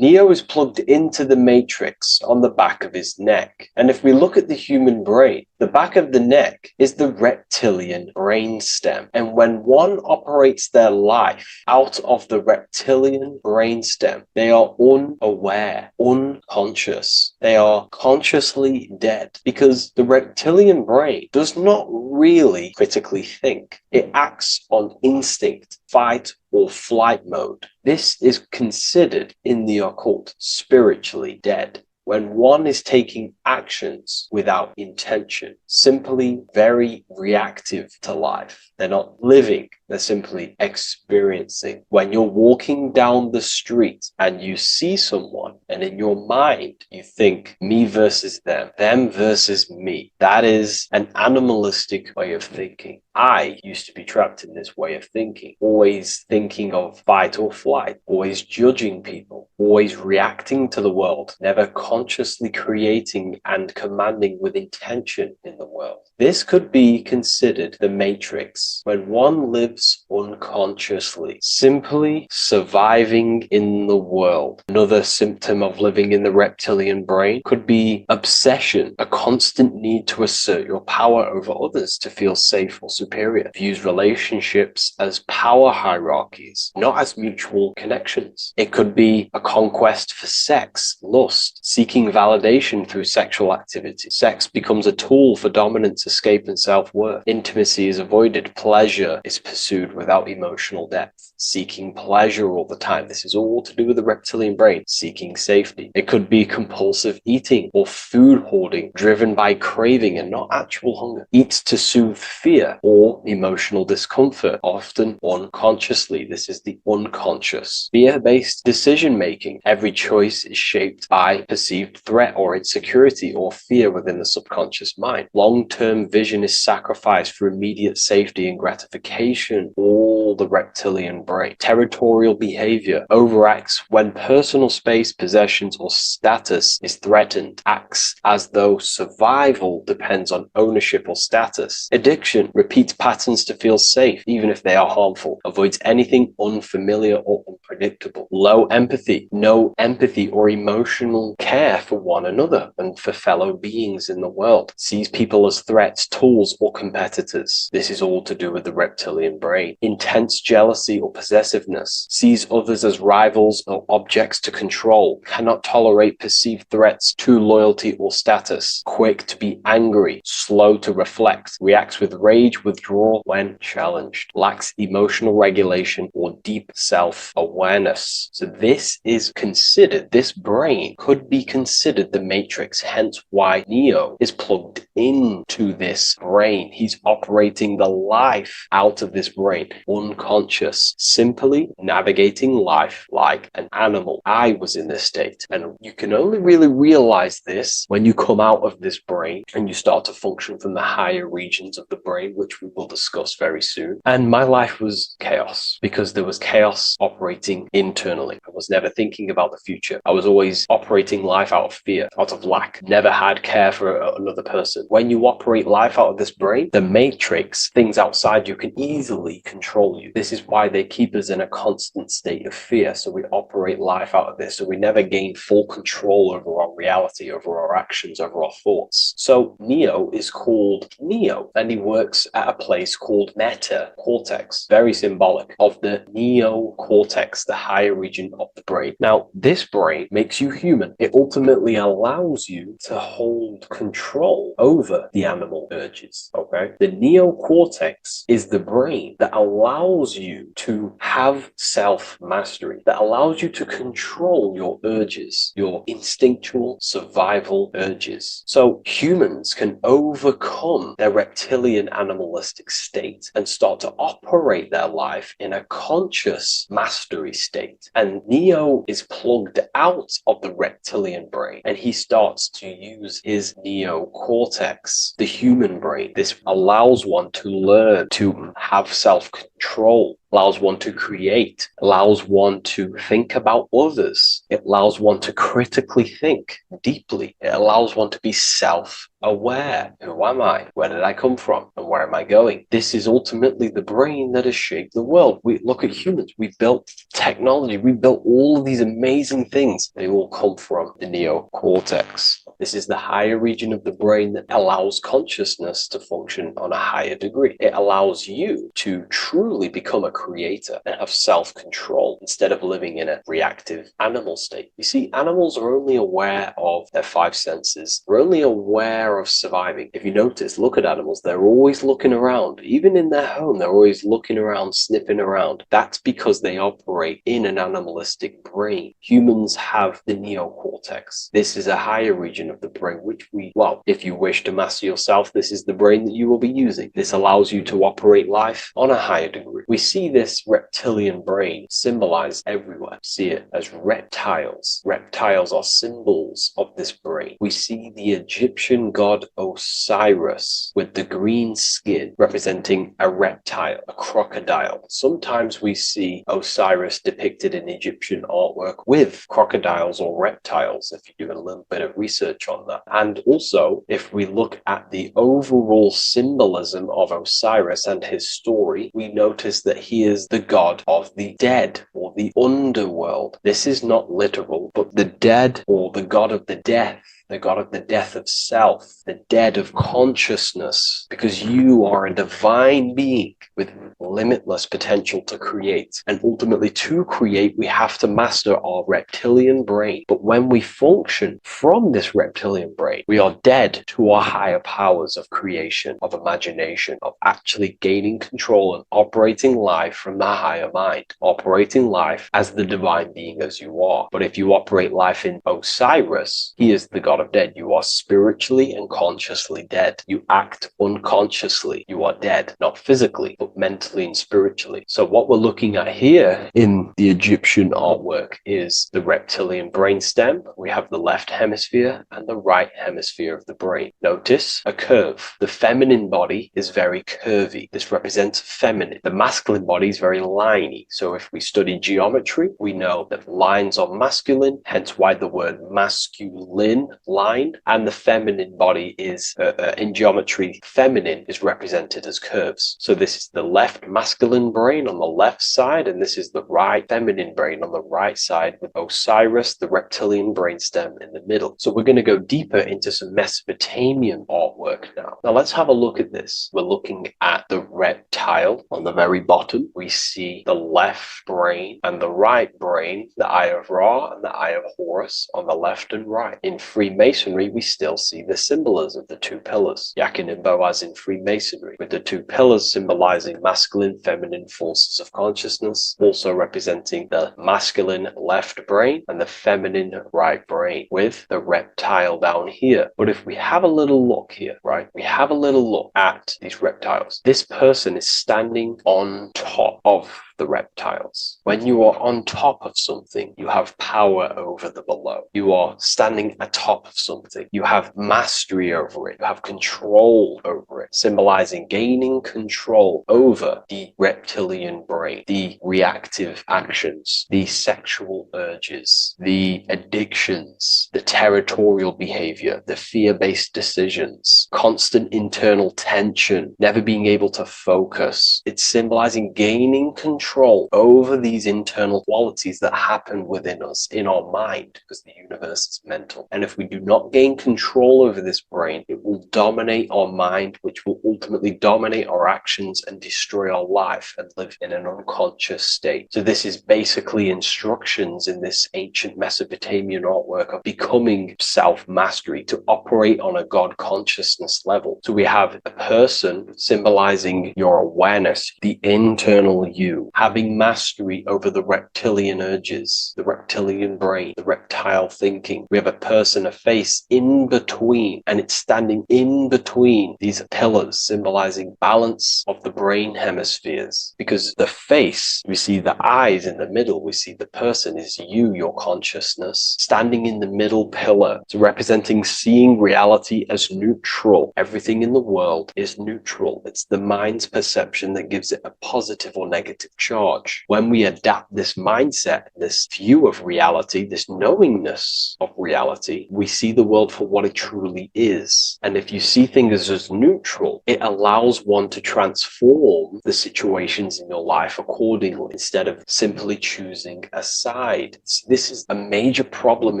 [SPEAKER 2] Neo is plugged into the matrix on the back of his neck. And if we look at the human brain, The back of the neck is the reptilian brainstem, and when one operates their life out of the reptilian brainstem, they are unaware, unconscious. They are consciously dead because the reptilian brain does not really critically think. It acts on instinct, fight or flight mode. This is considered in the occult spiritually dead. When one is taking actions without intention, simply very reactive to life. They're not living, they're simply experiencing. When you're walking down the street and you see someone, and in your mind you think me versus them versus me, that is an animalistic way of thinking. I used to be trapped in this way of thinking, always thinking of fight or flight, always judging people, always reacting to the world, never consciously creating and commanding with intention in the world. This could be considered the matrix, when one lives unconsciously, simply surviving in the world. Another symptom of living in the reptilian brain could be obsession, a constant need to assert your power over others to feel safe or superior. Views relationships as power hierarchies, not as mutual connections. It could be a conquest for sex, lust, seeking validation through sexual activity. Sex becomes a tool for dominance, escape, and self-worth. Intimacy is avoided. Pleasure is pursued without emotional depth. Seeking pleasure all the time. This is all to do with the reptilian brain. Seeking safety. It could be compulsive eating or food hoarding, driven by craving and not actual hunger. Eats to soothe fear or emotional discomfort, often unconsciously. This is the unconscious. Fear-based decision-making. Every choice is shaped by perceived threat or insecurity or fear within the subconscious mind. Long-term vision is sacrificed for immediate safety and gratification. All the reptilian brain. Territorial behavior overacts when personal space, possessions, or status is threatened. Acts as though survival depends on ownership or status. Addiction repeats patterns to feel safe, even if they are harmful. Avoids anything unfamiliar or unpredictable. Low empathy. No empathy or emotional care for one another and for fellow beings in the world. Sees people as threats, tools, or competitors. This is all to do with the reptilian brain. Intense jealousy or possessiveness. Sees others as rivals or objects to control. Cannot tolerate perceived threats to loyalty or status. Quick to be angry. Slow to reflect. Reacts with rage, withdrawal when challenged. Lacks emotional regulation or deep self-awareness. So this is considered, this brain could be considered the matrix, hence why Neo is plugged into this brain. He's operating the life out of this brain, unconscious, simply navigating life like an animal. I was in this state, and you can only really realize this when you come out of this brain and you start to function from the higher regions of the brain, which we will discuss very soon. And my life was chaos because there was chaos operating internally. I was never thinking about the future. I was always operating life out of fear, out of lack. Never had care for another person. When you operate life out of this brain, the matrix, things outside you, can easily control you. This is why they keep us in a constant state of fear. So we operate life out of this. So we never gain full control over our reality, over our actions, over our thoughts. So Neo is called Neo, and he works at a place called meta cortex, very symbolic of the neocortex, the higher region of the brain. Now, this brain makes you human. It ultimately allows you to hold control over the animal urges. Okay, the neocortex is the brain that allows you to have self-mastery, that allows you to control your urges, your instinctual survival urges. So humans can overcome their reptilian animalistic state and start to operate their life in a conscious mastery state. And Neo is plugged out of the reptilian brain, and he starts to use his neocortex, the human brain. This allows one to learn to have self-control, allows one to create, allows one to think about others. It allows one to critically think deeply. It allows one to be self-aware. Who am I? Where did I come from? And where am I going? This is ultimately the brain that has shaped the world. We look at humans. We built technology. We built all of these amazing things. They all come from the neocortex.
[SPEAKER 1] This is the higher region of the brain that allows consciousness to function on a higher degree. It allows you to truly become a creator and have self-control instead of living in a reactive animal state. You see, animals are only aware of their five senses. They're only aware of surviving. If you notice, look at animals, they're always looking around. Even in their home, they're always looking around, sniffing around. That's because they operate in an animalistic brain. Humans have the neocortex. This is a higher region of the brain, which well, if you wish to master yourself, this is the brain that you will be using. This allows you to operate life on a higher degree. We see this reptilian brain symbolized everywhere. See it as reptiles. Reptiles are symbols of this brain. We see the Egyptian god Osiris with the green skin representing a reptile, a crocodile. Sometimes we see Osiris depicted in Egyptian artwork with crocodiles or reptiles, if you do a little bit of research on that. And also, if we look at the overall symbolism of Osiris and his story, we notice that he is the god of the dead or the underworld. This is not literal, but the dead or the god of the death, the god of the death of self, the dead of consciousness, because you are a divine being with limitless potential to create. And ultimately, to create, we have to master our reptilian brain. But when we function from this reptilian brain, we are dead to our higher powers of creation, of imagination, of actually gaining control and operating life from the higher mind, operating life as the divine being as you are. But if you operate life in Osiris, he is the god of dead. You are spiritually and consciously dead. You act unconsciously. You are dead, not physically, but mentally and spiritually. So what we're looking at here in the Egyptian artwork is the reptilian brainstem. We have the left hemisphere and the right hemisphere of the brain. Notice a curve. The feminine body is very curvy. This represents feminine. The masculine body is very liney. So if we study geometry, we know that lines are masculine, hence why the word masculine, line, and the feminine body is, in geometry, feminine is represented as curves. So this is the left masculine brain on the left side, and this is the right feminine brain on the right side, with Osiris, the reptilian brainstem, in the middle. So we're going to go deeper into some Mesopotamian artwork now. Now let's have a look at this. We're looking at the reptile on the very bottom. We see the left brain and the right brain, the Eye of Ra and the Eye of Horus on the left and right. In Freemasonry, we still see the symbolism of the two pillars. Yakin and Boaz in Freemasonry, with the two pillars symbolizing masculine, feminine forces of consciousness, also representing the masculine left brain and the feminine right brain, with the reptile down here. But if we have a little look here, right, we have a little look at these reptiles. This person is standing on top of the reptiles. When you are on top of something, you have power over the below. You are standing atop of something. You have mastery over it. You have control over it, symbolizing gaining control over the reptilian brain, the reactive actions, the sexual urges, the addictions, the territorial behavior, the fear-based decisions, constant internal tension, never being able to focus. It's symbolizing gaining control over these internal qualities that happen within us, in our mind, because the universe is mental. And if we do not gain control over this brain, it will dominate our mind, which will ultimately dominate our actions and destroy our life and live in an unconscious state. So this is basically instructions in this ancient Mesopotamian artwork of becoming self-mastery, to operate on a God consciousness level. So we have a person symbolizing your awareness, the internal you, having mastery over the reptilian urges, the reptilian brain, the reptile thinking. We have a person, a face in between, and it's standing in between these pillars, symbolizing balance of the brain hemispheres. Because the face, we see the eyes in the middle, we see the person is you, your consciousness, standing in the middle pillar. It's representing seeing reality as neutral. Everything in the world is neutral. It's the mind's perception that gives it a positive or negative
[SPEAKER 2] charge. When we adapt this mindset, this view of reality, this knowingness of reality, we see the world for what it truly is. And if you see things as neutral, it allows one to transform the situations in your life accordingly instead of simply choosing a side. This is a major problem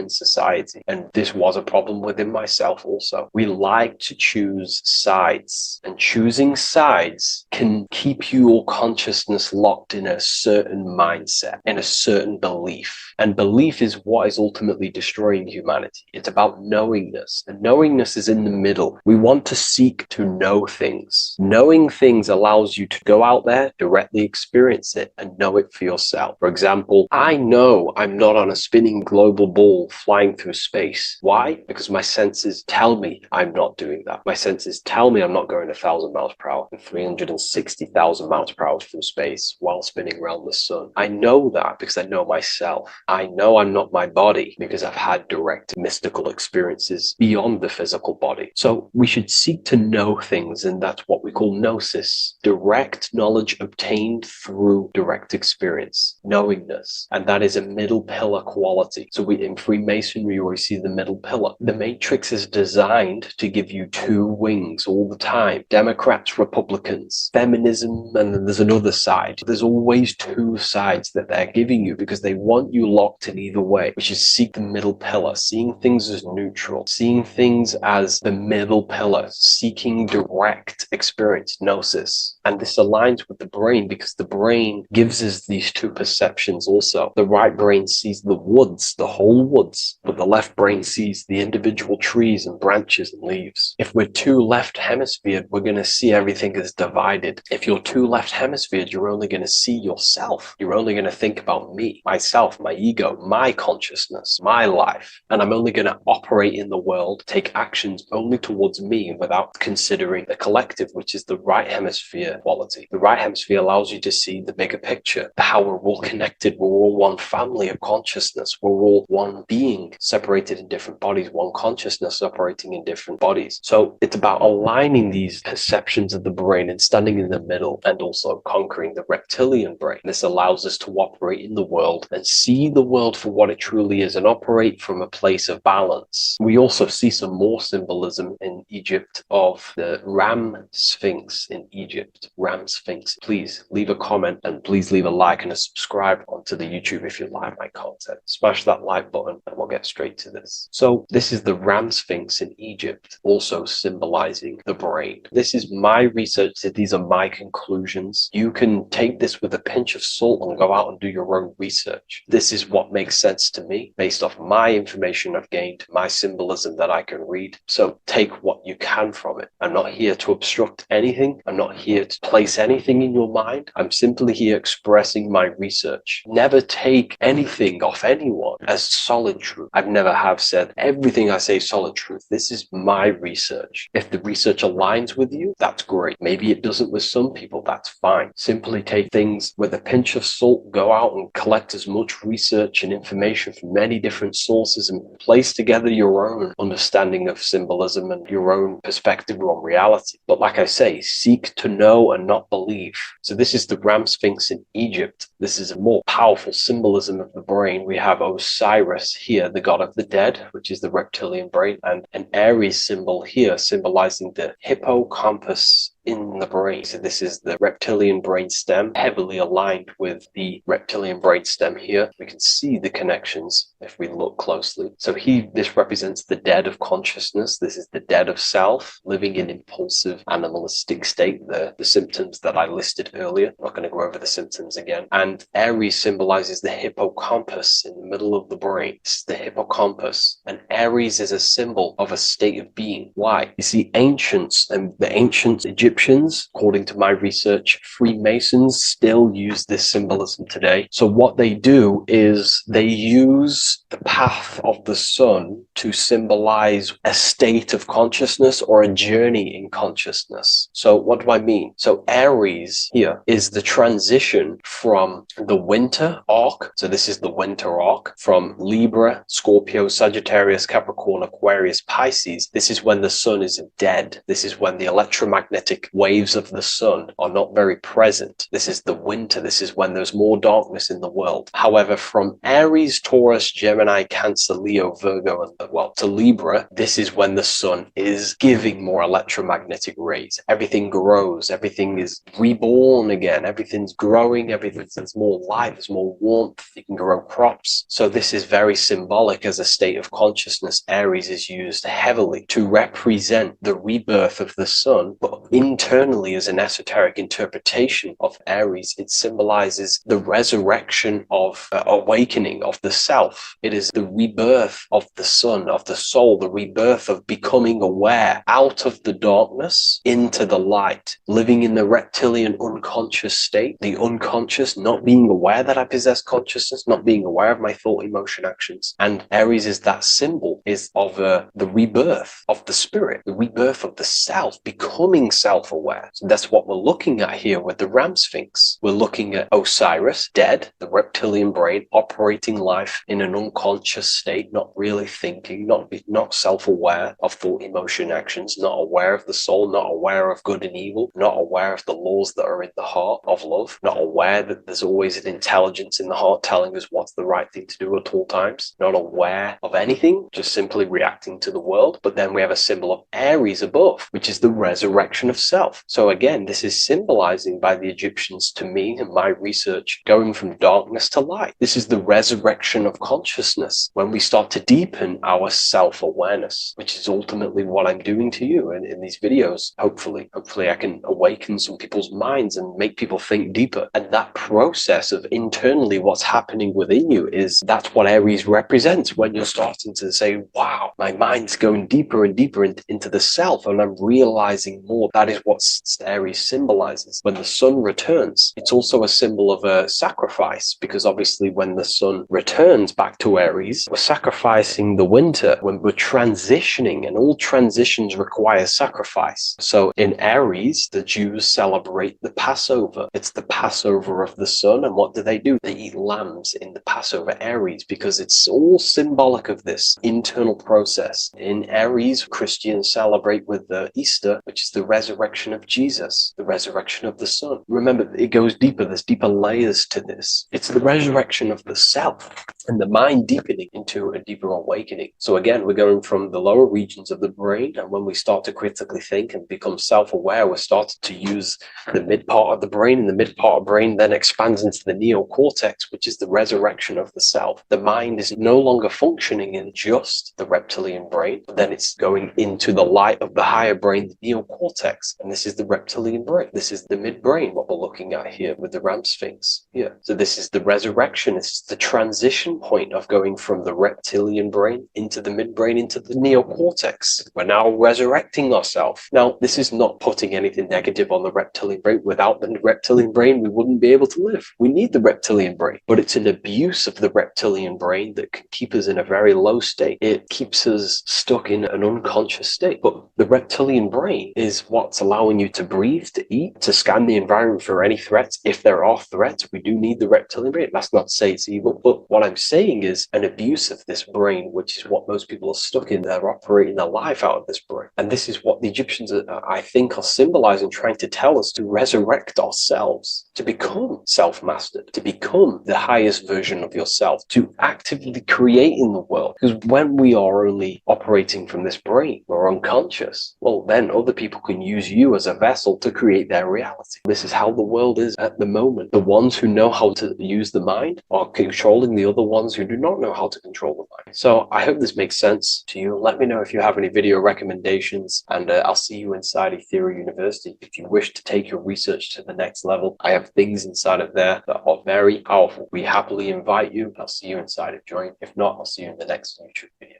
[SPEAKER 2] in society, and this was a problem within myself also. We like to choose sides, and choosing sides can keep your consciousness locked in a certain mindset, in a certain belief. And belief is what is ultimately destroying humanity. It's about knowingness, and knowingness is in the middle. We want to seek to know things. Knowing things allows you to go out there, directly experience it, and know it for yourself. For example, I know I'm not on a spinning global ball flying through space. Why? Because my senses tell me I'm not doing that. My senses tell me I'm not going 1,000 miles per hour and 360,000 miles per hour through space while spinning around the sun. I know that because I know myself. I know I'm not my body because I've had direct mystical experiences beyond the physical body. So we should seek to know things, and that's what we call gnosis, direct knowledge obtained through direct experience, knowingness. And that is a middle pillar quality. So in Freemasonry, we see the middle pillar. The matrix is designed to give you two wings all the time. Democrats, Republicans, feminism, and then there's another side. There's always two sides that they're giving you because they want you locked in either way, which is seek the middle pillar, seeing things as neutral, seeing things as the middle pillar, seeking direct experience, gnosis. And this aligns with the brain because the brain gives us these two perceptions also. The right brain sees the woods, the whole woods, but the left brain sees the individual trees and branches and leaves. If we're too left hemisphered, we're going to see everything as divided. If you're too left hemisphered, you're only going to see yourself. You're only going to think about me, myself, my ego, my consciousness, my life. And I'm only going to operate in the world, take actions only towards me without considering the collective, which is the right hemisphere quality. The right hemisphere allows you to see the bigger picture, how we're all connected, we're all one family of consciousness, we're all one being separated in different bodies, one consciousness operating in different bodies. So it's about aligning these perceptions of the brain and standing in the middle and also conquering the reptilian brain. This allows us to operate in the world and see the world for what it truly is and operate from a place of balance. We also see some more symbolism in Egypt of the Ram Sphinx in Egypt. Ram Sphinx. Please leave a comment and please leave a like and a subscribe onto the YouTube if you like my content. Smash that like button and we'll get straight to this. So this is the Ram Sphinx in Egypt, also symbolizing the brain. This is my research. These are my conclusions. You can take this with a pinch of salt and go out and do your own research. This is what makes sense to me based off my information I've gained, my symbolism that I can read. So take what you can from it. I'm not here to obstruct anything. I'm not here to place anything in your mind. I'm simply here expressing my research. Never take anything off anyone as solid truth. I've never have said everything I say is solid truth. This is my research. If the research aligns with you, that's great. Maybe it doesn't with some people, that's fine. Simply take things with a pinch of salt, go out and collect as much research and information from many different sources and place together your own understanding of symbolism and your own perspective on reality. But like I say, seek to know and not believe. So this is the Ram Sphinx in Egypt. This is a more powerful symbolism of the brain. We have Osiris here, the god of the dead, which is the reptilian brain, and an Aries symbol here symbolizing the hippocampus in the brain. So this is the reptilian brain stem, heavily aligned with the reptilian brain stem here. We can see the connections if we look closely. So this represents the dead of consciousness. This is the dead of self, living in impulsive animalistic state, the symptoms that I listed earlier. I'm not going to go over the symptoms again. And Aries symbolizes the hippocampus in the middle of the brain. It's the hippocampus. And Aries is a symbol of a state of being. Why? You see, ancients and the ancient Egyptians, according to my research, Freemasons still use this symbolism today. So what they do is they use
[SPEAKER 1] the path of the sun to symbolize a state of consciousness or a journey in consciousness. So what do I mean? So Aries here is the transition from the winter arc. So this is the winter arc from Libra, Scorpio, Sagittarius, Capricorn, Aquarius, Pisces. This is when the sun is dead. This is when the electromagnetic waves of the sun are not very present. This is the winter. This is when there's more darkness in the world. However, from Aries, Taurus, Gemini, Cancer, Leo, Virgo, and well, to Libra, this is when the sun is giving more electromagnetic rays. Everything grows. Everything is reborn again. Everything's growing. There's more light. There's more warmth. You can grow crops. So this is very symbolic as a state of consciousness. Aries is used heavily to represent the rebirth of the sun, but internally as an esoteric interpretation of Aries, it symbolizes the resurrection of awakening of the self. It is the rebirth of the sun, of the soul, the rebirth of becoming aware out of the darkness into the light, living in the reptilian unconscious state, the unconscious, not being aware that I possess consciousness, not being aware of my thought, emotion, actions. And Aries is that symbol is of the rebirth of the spirit, the rebirth of the self, becoming self-aware. So that's what we're looking at here with the Ram Sphinx. We're looking at Osiris, dead, the reptilian brain, operating life in an unconscious state, not really thinking, not self-aware of thought, emotion, actions, not aware of the soul, not aware of good and evil, not aware of the laws that are in the heart of love, not aware that there's always an intelligence in the heart telling us what's the right thing to do at all times, not aware of anything, just simply reacting to the world. But then we have a symbol of Aries above, which is the resurrection of self. So again, this is symbolizing by the Egyptians, to me and my research, going from darkness to light. This is the resurrection of consciousness when we start to deepen our self-awareness, which is ultimately what I'm doing to you in these videos. Hopefully I can awaken some people's minds and make people think deeper. And that process of internally what's happening within you that's what Aries represents when you're starting to say, wow, my mind's going deeper and deeper into the self, and I'm realizing more. That is what Aries symbolizes. When the sun returns, it's also a symbol of a sacrifice, because obviously when the sun returns back to Aries, we're sacrificing the winter, when we're transitioning, and all transitions require sacrifice. So in Aries, the Jews celebrate the Passover. It's the Passover of the sun, and what do? They eat lambs in the Passover Aries, because it's all symbolic of this internal process. In Aries, Christians celebrate with Easter, which is the resurrection of Jesus, the resurrection of the sun. Remember, it goes deeper. There's deeper layers to this. It's the resurrection of the self and the mind deepening into a deeper awakening. So again, we're going from the lower regions of the brain, and when we start to critically think and become self-aware, we're starting to use the mid part of the brain, and the mid part of the brain then expands into the neocortex, which is the resurrection of the self. The mind is no longer functioning in just the reptilian brain, but then it's going into the light of the higher brain, the neocortex, and this is the reptilian brain. This is the midbrain, what we're looking at here with the Ram Sphinx. Yeah. So this is the resurrection. It's the transition point of going from the reptilian brain into the midbrain, into the neocortex. We're now resurrecting ourselves. Now, this is not putting anything negative on the reptilian brain. Without the reptilian brain, we wouldn't be able to live. We need the reptilian brain, but it's an abuse of the reptilian brain that can keep us in a very low state. It keeps us stuck in an unconscious state. But the reptilian brain is what's allowing you to breathe, to eat, to scan the environment for any threats. If there are threats, we do need the reptilian brain. That's not to say it's evil, but what I'm saying is an abuse of this brain, which is what most people are stuck in. They're operating their life out of this brain. And this is what the Egyptians, I think, are symbolizing, trying to tell us to resurrect ourselves, to become self-mastered, to become the highest version of yourself, to actively create in the world. Because when we are only operating from this brain, we're unconscious, well, then other people can use you as a vessel to create their reality. This is how the world is at the moment. The ones who know how to use the mind are controlling the other ones who do not know how to control the mind. So I hope this makes sense to you. Let me know if you have any video recommendations, and I'll see you inside Ethereal University. If you wish to take your research to the next level, I have things inside of there that are very powerful. We happily invite you. I'll see you inside of Join. If not, I'll see you in the next YouTube video.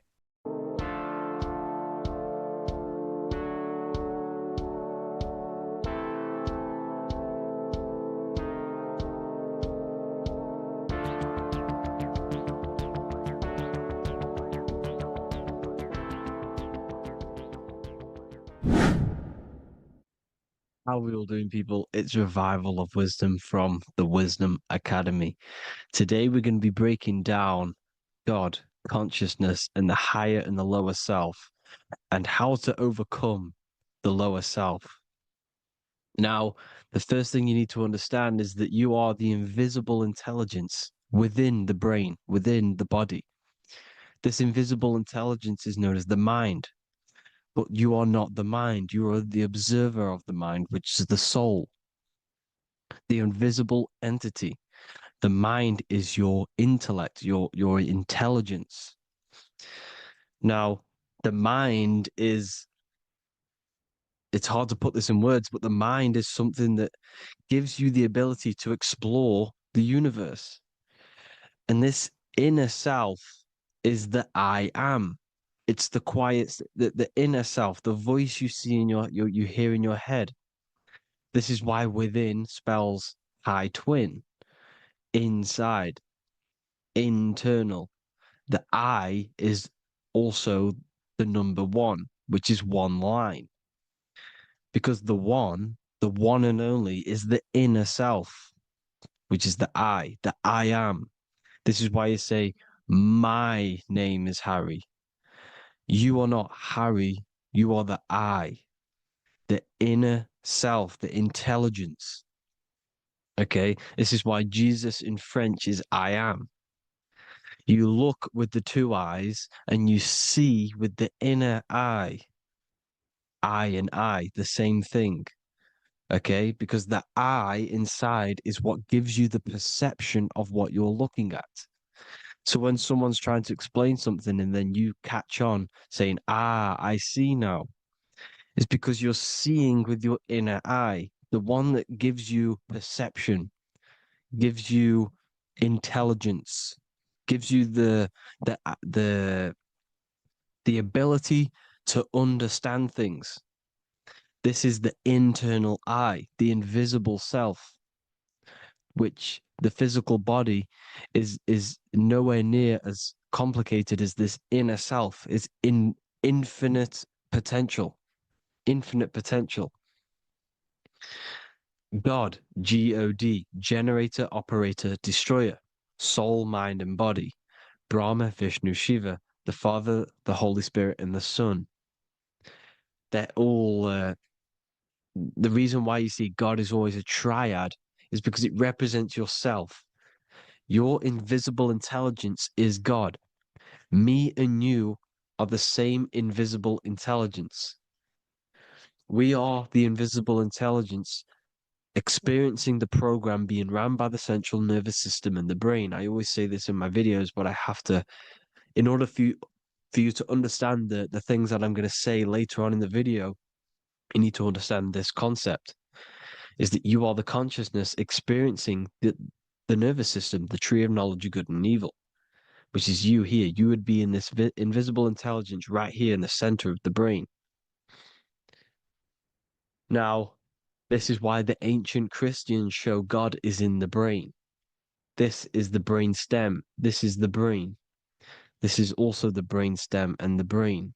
[SPEAKER 2] How are we all doing, people? It's Revival of Wisdom from the Wisdom Academy. Today, we're going to be breaking down God, consciousness, and the higher and the lower self, and how to overcome the lower self. Now, the first thing you need to understand is that you are the invisible intelligence within the brain, within the body. This invisible intelligence is known as the mind. But you are not the mind. You are the observer of the mind, which is the soul, the invisible entity. The mind is your intellect, your intelligence. Now, the mind is, it's hard to put this in words, but the mind is something that gives you the ability to explore the universe. And this inner self is the I am. It's the quiet, the inner self, the voice you see in you hear in your head. This is why within spells high twin, inside, internal. The I is also the number one, which is one line. Because the one and only, is the inner self, which is the I am. This is why you say, my name is Harry. You are not Harry, you are the I, the inner self, the intelligence. Okay, this is why Jesus in French is I am. You look with the two eyes and you see with the inner eye. I and I, the same thing. Okay, because the I inside is what gives you the perception of what you're looking at. So when someone's trying to explain something and then you catch on saying, I see now, it's because you're seeing with your inner eye, the one that gives you perception, gives you intelligence, gives you the ability to understand things. This is the internal I, the invisible self, which the physical body is nowhere near as complicated as this inner self. Is in infinite potential, infinite potential. God, God, generator, operator, destroyer, soul, mind, and body. Brahma, Vishnu, Shiva, the Father, the Holy Spirit, and the Son. They're all, the reason why you see God is always a triad is because it represents yourself. Your invisible intelligence is God. Me and you are the same invisible intelligence. We are the invisible intelligence experiencing the program being run by the central nervous system and the brain. I always say this in my videos, but I have to, in order for you to understand the things that I'm going to say later on in the video, you need to understand this concept, is that you are the consciousness experiencing the nervous system, the tree of knowledge of good and evil, which is you here. You would be in this invisible intelligence right here in the center of the brain. Now, this is why the ancient Christians show God is in the brain. This is the brain stem. This is the brain. This is also the brain stem and the brain.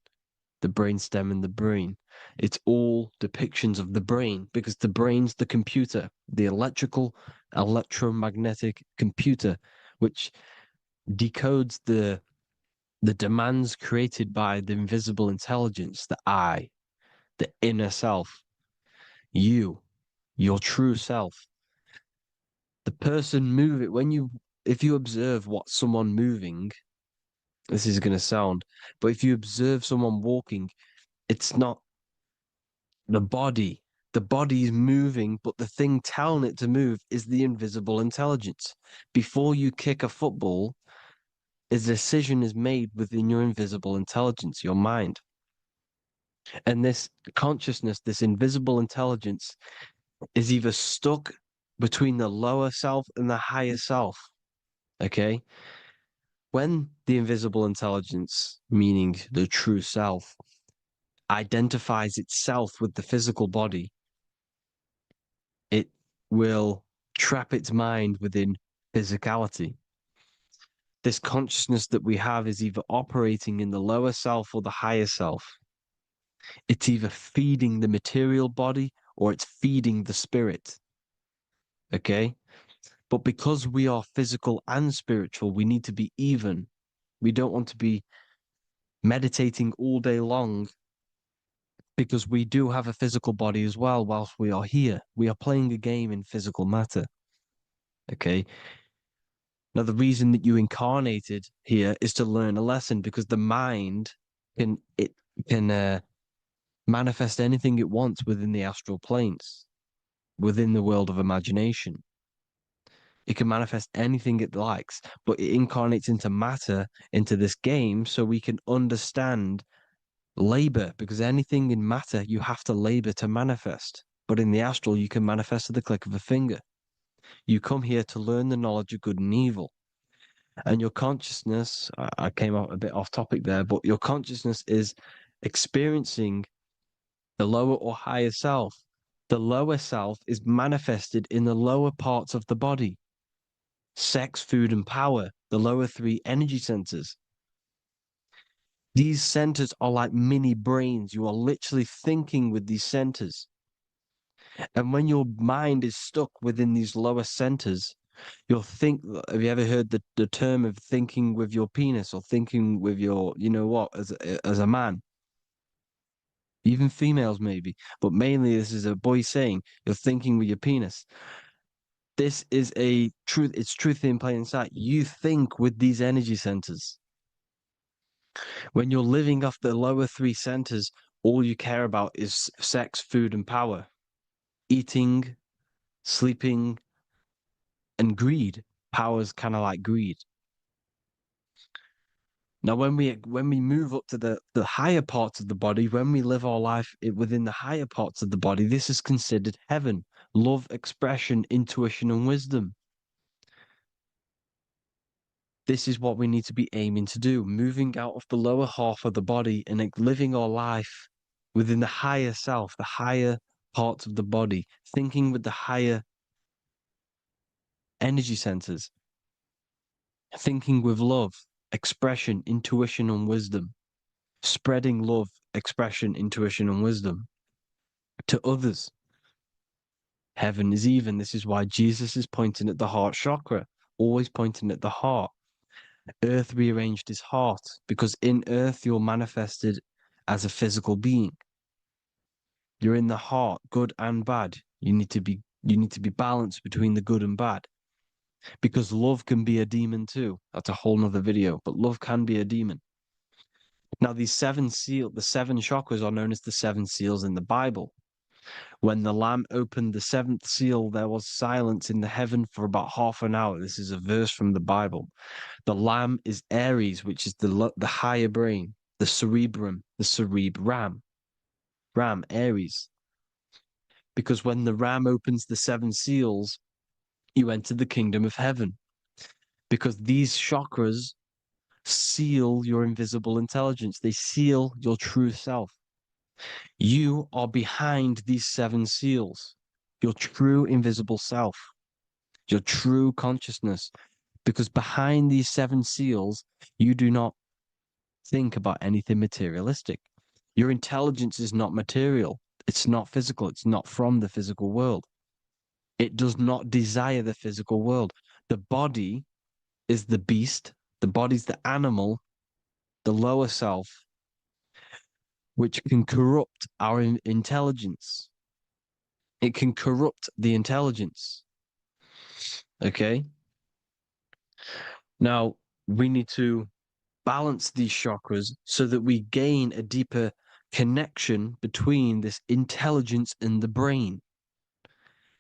[SPEAKER 2] The brain stem and the brain. It's all depictions of the brain because the brain's the computer, the electromagnetic computer, which decodes the demands created by the invisible intelligence, the I, the inner self, you, your true self. The person moving, if you observe what someone moving, this is going to sound, but if you observe someone walking, it's not the body. The body is moving, but the thing telling it to move is the invisible intelligence. Before you kick a football, a decision is made within your invisible intelligence, your mind. And this consciousness, this invisible intelligence, is either stuck between the lower self and the higher self. Okay? When the invisible intelligence, meaning the true self, identifies itself with the physical body, it will trap its mind within physicality. This consciousness that we have is either operating in the lower self or the higher self. It's either feeding the material body or it's feeding the spirit. Okay? But because we are physical and spiritual, we need to be even. We don't want to be meditating all day long, because we do have a physical body as well whilst we are here. We are playing a game in physical matter. Okay? Now, the reason that you incarnated here is to learn a lesson, because the mind can manifest anything it wants within the astral planes, within the world of imagination. It can manifest anything it likes, but it incarnates into matter, into this game, so we can understand labor, because anything in matter you have to labor to manifest. But in the astral, you can manifest at the click of a finger. You come here to learn the knowledge of good and evil. And your consciousness, I came out a bit off topic there, but your consciousness is experiencing the lower or higher self. The lower self is manifested in the lower parts of the body. Sex, food, and power, the lower three energy centers. These centers are like mini brains. You are literally thinking with these centers. And when your mind is stuck within these lower centers, you'll think. Have you ever heard the term of thinking with your penis, or thinking with your, you know what, as a man? Even females maybe, but mainly this is a boy saying, you're thinking with your penis. This is a truth. It's truth in plain sight. You think with these energy centers. When you're living off the lower three centers, all you care about is sex, food, and power. Eating, sleeping, and greed. Power's kind of like greed. Now, when we move up to the higher parts of the body, when we live our life within the higher parts of the body, this is considered heaven. Love, expression, intuition, and wisdom. This is what we need to be aiming to do, moving out of the lower half of the body and living our life within the higher self, the higher parts of the body, thinking with the higher energy centers, thinking with love, expression, intuition, and wisdom, spreading love, expression, intuition, and wisdom to others. Heaven is even. This is why Jesus is pointing at the heart chakra, always pointing at the heart. Earth rearranged his heart, because in earth you're manifested as a physical being. You're in the heart, good and bad. You need to be balanced between the good and bad, because love can be a demon too. That's a whole nother video, but love can be a demon. Now, the seven chakras are known as the seven seals in the Bible. When the Lamb opened the seventh seal, there was silence in the heaven for about half an hour. This is a verse from the Bible. The Lamb is Aries, which is the higher brain, the cerebrum, Ram, Aries. Because when the Ram opens the seven seals, you enter the kingdom of heaven. Because these chakras seal your invisible intelligence. They seal your true self. You are behind these seven seals, your true invisible self, your true consciousness. Because behind these seven seals, you do not think about anything materialistic. Your intelligence is not material. It's not physical. It's not from the physical world. It does not desire the physical world. The body is the beast. The body's the animal, the lower self, which can corrupt our intelligence. It can corrupt the intelligence. Okay? Now, we need to balance these chakras so that we gain a deeper connection between this intelligence and the brain.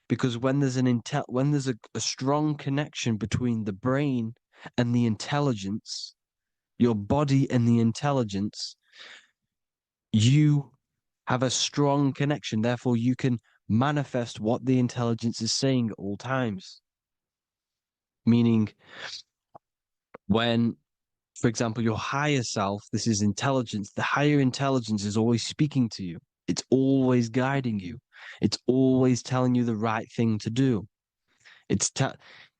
[SPEAKER 2] Because when there's a strong connection between the brain and the intelligence, your body and the intelligence, you have a strong connection. Therefore, you can manifest what the intelligence is saying at all times. Meaning, when, for example, your higher self, this is intelligence, the higher intelligence is always speaking to you. It's always guiding you. It's always telling you the right thing to do.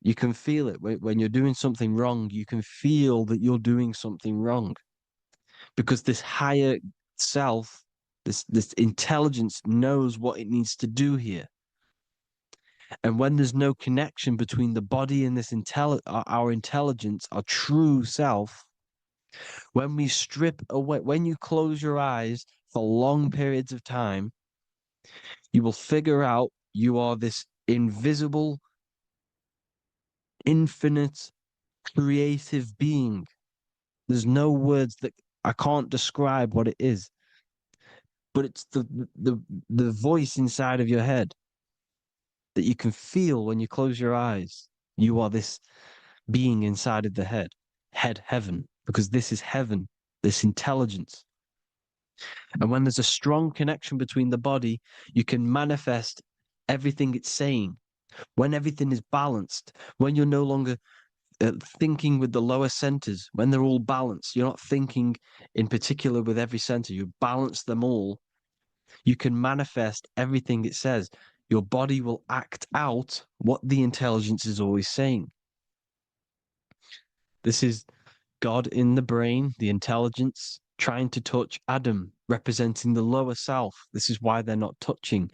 [SPEAKER 2] You can feel it when you're doing something wrong. You can feel that you're doing something wrong, because this higher self This intelligence knows what it needs to do here. And when there's no connection between the body and this our intelligence, our true self, when we strip away, when you close your eyes for long periods of time, you will figure out you are this invisible, infinite, creative being. There's no words that I can't describe what it is. But it's the voice inside of your head that you can feel when you close your eyes. You are this being inside of the heaven, because this is heaven, this intelligence. And when there's a strong connection between the body, you can manifest everything it's saying. When everything is balanced, when you're no longer thinking with the lower centers, when they're all balanced, you're not thinking in particular with every center, you balance them all, you can manifest everything it says. Your body will act out what the intelligence is always saying. This is God in the brain, the intelligence, trying to touch Adam, representing the lower self. This is why they're not touching.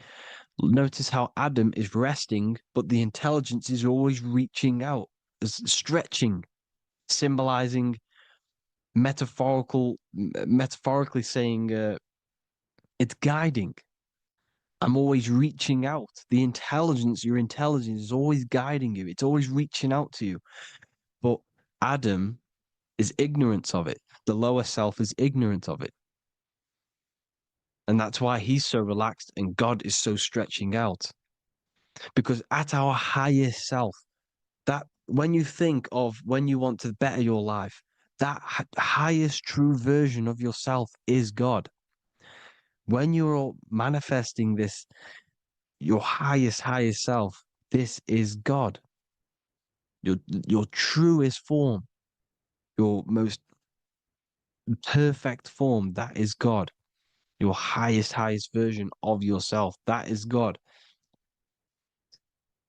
[SPEAKER 2] Notice how Adam is resting, but the intelligence is always reaching out, stretching, symbolizing metaphorically saying it's guiding. I'm always reaching out. The intelligence, your intelligence is always guiding you. It's always reaching out to you. But Adam is ignorant of it. The lower self is ignorant of it. And that's why he's so relaxed and God is so stretching out. Because at our highest self, that when you think of when you want to better your life, that highest true version of yourself is God. When you're manifesting this, your highest self, this is God. Your truest form, your most perfect form, that is God. Your highest version of yourself, that is God.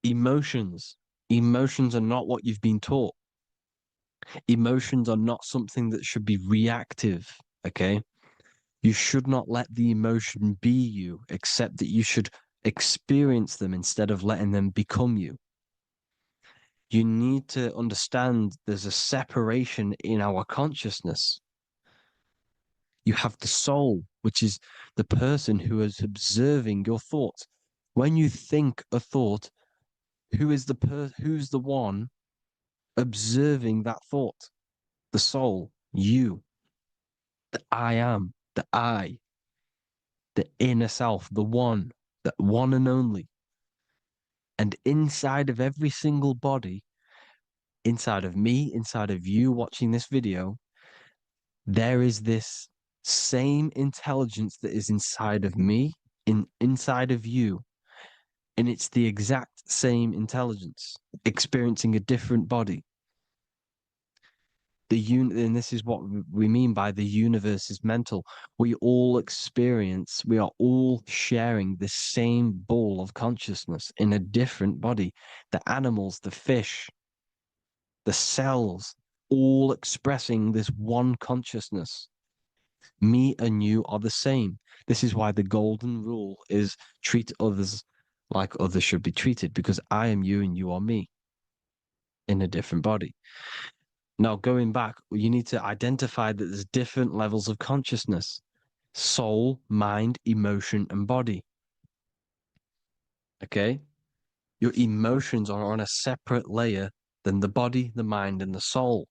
[SPEAKER 2] Emotions are not what you've been taught. Emotions are not something that should be reactive, okay? You should not let the emotion be you, except that you should experience them instead of letting them become you. You need to understand there's a separation in our consciousness. You have the soul, which is the person who is observing your thoughts. When you think a thought, who's the one observing that thought? The soul, you, the I am, the I, the inner self, the one and only. And inside of every single body, inside of me, inside of you watching this video, there is this same intelligence that is inside of me, inside of you. And it's the exact same intelligence, experiencing a different body. And this is what we mean by the universe is mental. We are all sharing the same ball of consciousness in a different body. The animals, the fish, the cells, all expressing this one consciousness. Me and you are the same. This is why the golden rule is treat others like others should be treated, because I am you and you are me in a different body. Now, going back, you need to identify that there's different levels of consciousness: soul, mind, emotion, and body. Okay? Your emotions are on a separate layer than the body, the mind, and the soul.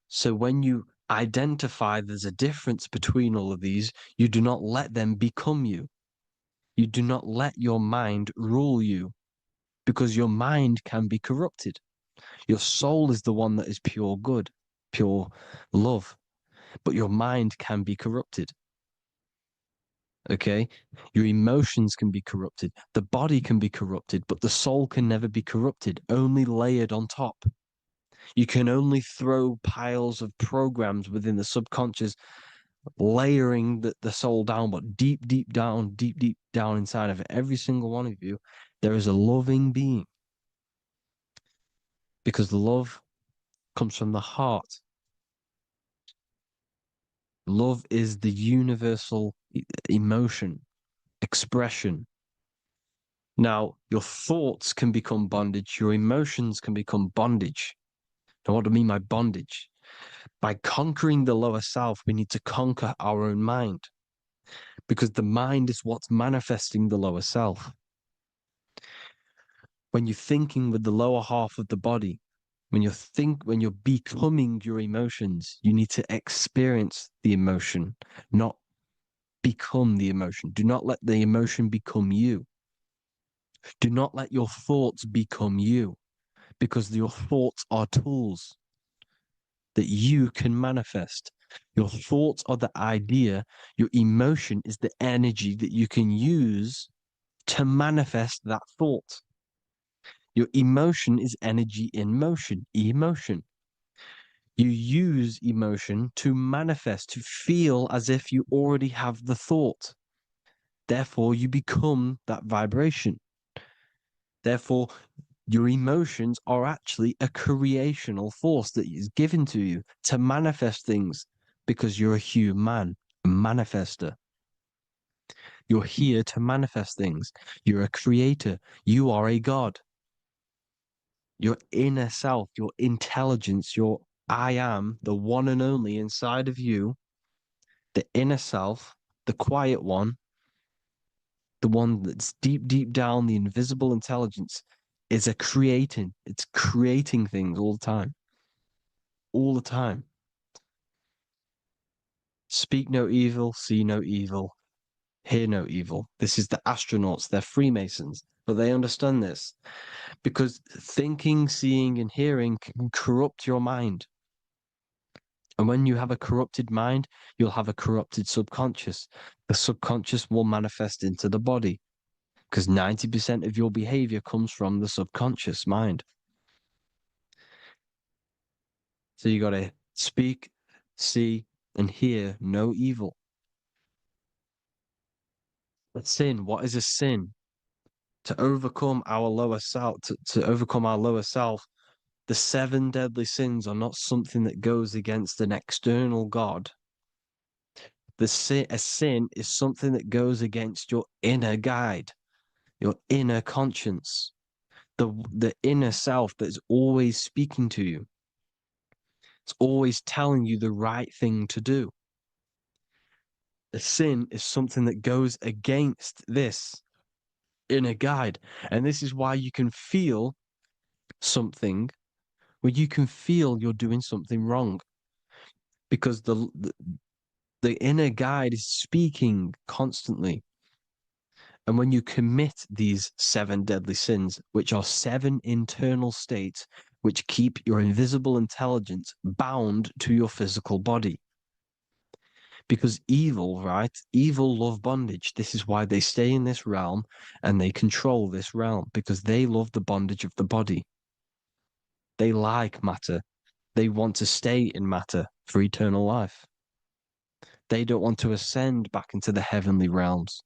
[SPEAKER 2] So when you identify there's a difference between all of these, you do not let them become you. You do not let your mind rule you, because your mind can be corrupted. Your soul is the one that is pure good, pure love, but your mind can be corrupted. Okay? Your emotions can be corrupted. The body can be corrupted, but the soul can never be corrupted, only layered on top. You can only throw piles of programs within the subconscious, layering the soul down, but deep down inside of every single one of you, there is a loving being. Because love comes from the heart. Love is the universal emotion, expression. Now, your thoughts can become bondage, your emotions can become bondage. Now, what do I mean by bondage? By conquering the lower self, we need to conquer our own mind, because the mind is what's manifesting the lower self. When you're thinking with the lower half of the body, when you're becoming your emotions, you need to experience the emotion, not become the emotion. Do not let the emotion become you. Do not let your thoughts become you, because your thoughts are tools that you can manifest. Your thoughts are the idea. Your emotion is the energy that you can use to manifest that thought. Your emotion is energy in motion, emotion. You use emotion to manifest, to feel as if you already have the thought. Therefore, you become that vibration. Therefore, your emotions are actually a creational force that is given to you to manifest things, because you're a human, a manifester. You're here to manifest things. You're a creator. You are a god. Your inner self, your intelligence, your I am, the one and only inside of you, the inner self, the quiet one, the one that's deep, deep down, the invisible intelligence, is it's creating things all the time. All the time. Speak no evil, see no evil, hear no evil. This is the astronauts, they're Freemasons, but they understand this, because thinking, seeing, and hearing can corrupt your mind. And when you have a corrupted mind, you'll have a corrupted subconscious. The subconscious will manifest into the body, because 90% of your behavior comes from the subconscious mind. So you got to speak, see, and hear no evil. But sin, what is a sin? To overcome our lower self, to overcome our lower self, the 7 deadly sins are not something that goes against an external God. A sin is something that goes against your inner guide, your inner conscience, the inner self that is always speaking to you. It's always telling you the right thing to do. A sin is something that goes against this inner guide. And this is why you can feel something where you can feel you're doing something wrong, because the inner guide is speaking constantly. And when you commit these 7 deadly sins, which are 7 internal states which keep your invisible intelligence bound to your physical body. Because evil, right? Evil love bondage. This is why they stay in this realm and they control this realm, because they love the bondage of the body. They like matter. They want to stay in matter for eternal life. They don't want to ascend back into the heavenly realms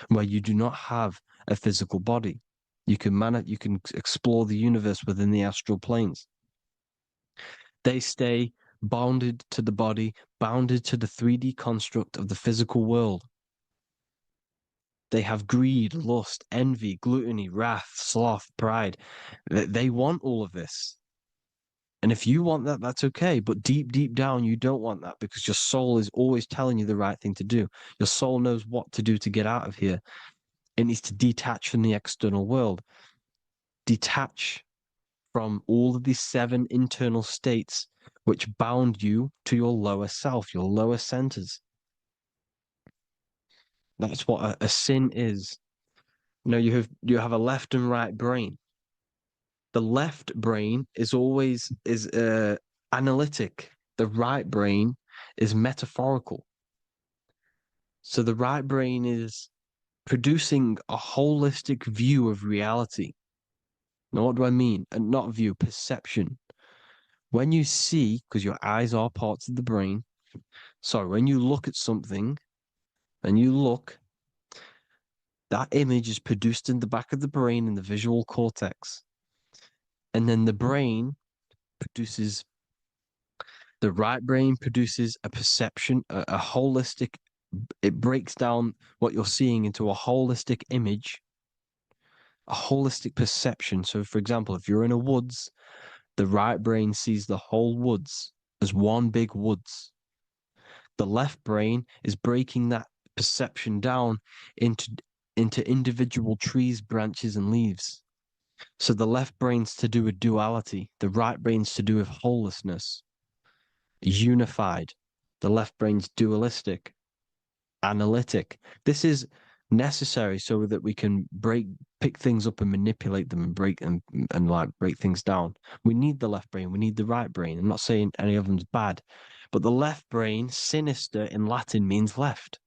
[SPEAKER 2] where you do not have a physical body. You can explore the universe within the astral planes. They stay bounded to the body, bounded to the 3D construct of the physical world. They have greed, lust, envy, gluttony, wrath, sloth, pride. They want all of this. And if you want that, that's okay. But deep, deep down, you don't want that, because your soul is always telling you the right thing to do. Your soul knows what to do to get out of here. It needs to detach from the external world. Detach from all of these 7 internal states which bound you to your lower self, your lower centers. That's what a sin is. You know, you have a left and right brain. The left brain is always analytic. The right brain is metaphorical. So the right brain is producing a holistic view of reality. Now, what do I mean? And not view, perception. When you see, because your eyes are parts of the brain, so when you look at something and you look, that image is produced in the back of the brain in the visual cortex. And then the brain produces The right brain produces a perception, a holistic, it breaks down what you're seeing into a holistic image, a holistic perception. So, for example, if you're in a woods, the right brain sees the whole woods as one big woods. The left brain is breaking that perception down into individual trees, branches, and leaves. So the left brain's to do with duality, the right brain's to do with wholeness, unified. The left brain's dualistic, analytic. This is necessary so that we can pick things up and manipulate them and break things down. We need the left brain, we need the right brain. I'm not saying any of them's bad, but the left brain, sinister in Latin, means left.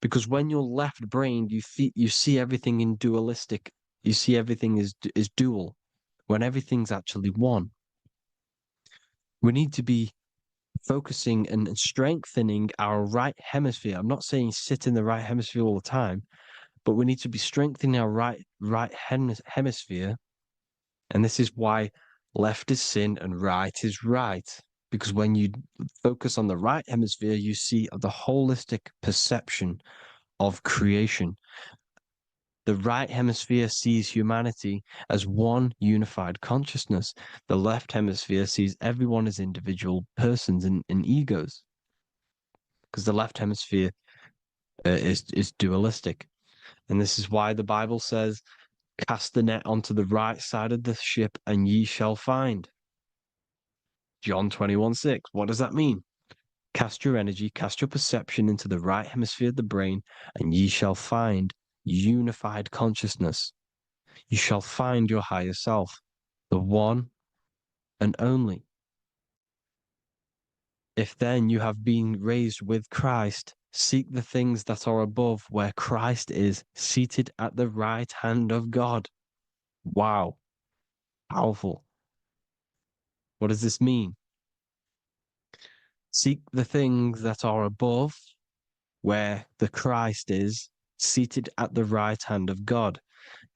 [SPEAKER 2] Because when you're left-brained, you see everything in dualistic. You see everything is dual, when everything's actually one. We need to be focusing and strengthening our right hemisphere. I'm not saying sit in the right hemisphere all the time, but we need to be strengthening our right hemisphere. And this is why left is sin and right is right. Because when you focus on the right hemisphere, you see the holistic perception of creation. The right hemisphere sees humanity as one unified consciousness. The left hemisphere sees everyone as individual persons and egos. Because the left hemisphere is dualistic. And this is why the Bible says, cast the net onto the right side of the ship and ye shall find. John 21:6. What does that mean? Cast your energy, cast your perception into the right hemisphere of the brain, and ye shall find unified consciousness. You shall find your higher self, the one and only. If then you have been raised with Christ, seek the things that are above, where Christ is seated at the right hand of God. Wow. Powerful. What does this mean? Seek the things that are above, where the Christ is seated at the right hand of God.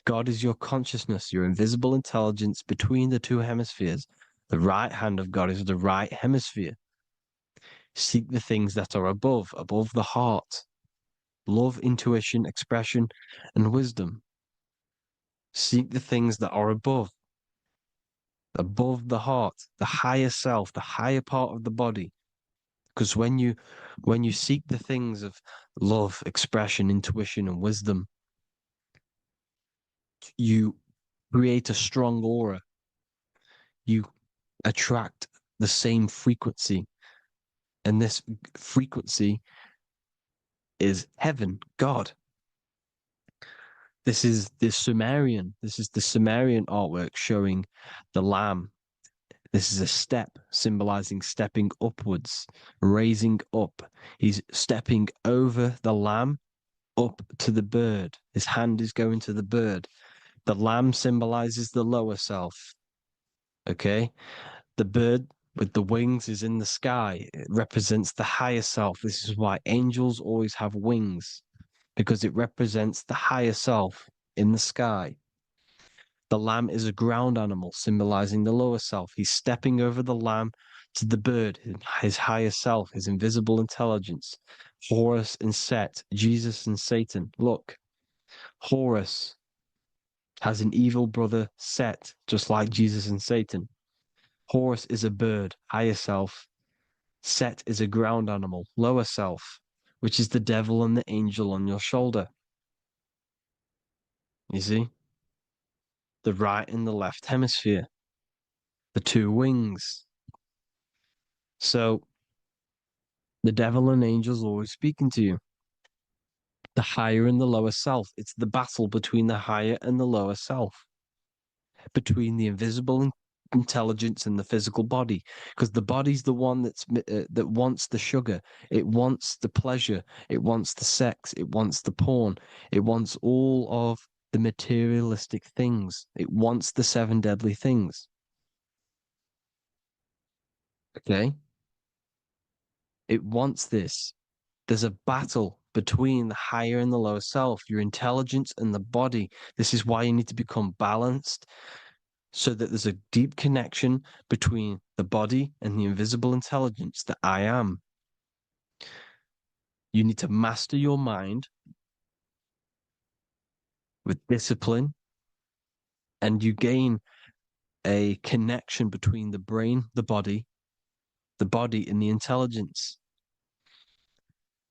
[SPEAKER 2] God is your consciousness, your invisible intelligence between the two hemispheres. The right hand of God is the right hemisphere. Seek the things that are above the heart. Love, intuition, expression, and wisdom. Seek the things that are above the heart, the higher self, the higher part of the body. Because when you seek the things of love, expression, intuition, and wisdom, you create a strong aura. You attract the same frequency. And this frequency is heaven, God. This is the Sumerian artwork showing the lamb. This is a step symbolizing stepping upwards, raising up. He's stepping over the lamb up to the bird. His hand is going to the bird. The lamb symbolizes the lower self. Okay? The bird with the wings is in the sky. It represents the higher self. This is why angels always have wings, because it represents the higher self in the sky. The lamb is a ground animal, symbolizing the lower self. He's stepping over the lamb to the bird, his higher self, his invisible intelligence. Horus and Set, Jesus and Satan. Look, Horus has an evil brother, Set, just like Jesus and Satan. Horus is a bird, higher self. Set is a ground animal, lower self, which is the devil and the angel on your shoulder. You see? The right and the left hemisphere. The two wings. So, the devil and angels always speaking to you. The higher and the lower self. It's the battle between the higher and the lower self. Between the invisible intelligence and the physical body, because the body's the one that wants the sugar, it wants the pleasure, it wants the sex, it wants the porn, it wants all of the materialistic things, it wants the 7 deadly things. Okay, it wants this. There's a battle between the higher and the lower self, your intelligence and the body. This is why you need to become balanced. so that there's a deep connection between the body and the invisible intelligence that I am. You need to master your mind with discipline, and you gain a connection between the brain, the body and the intelligence.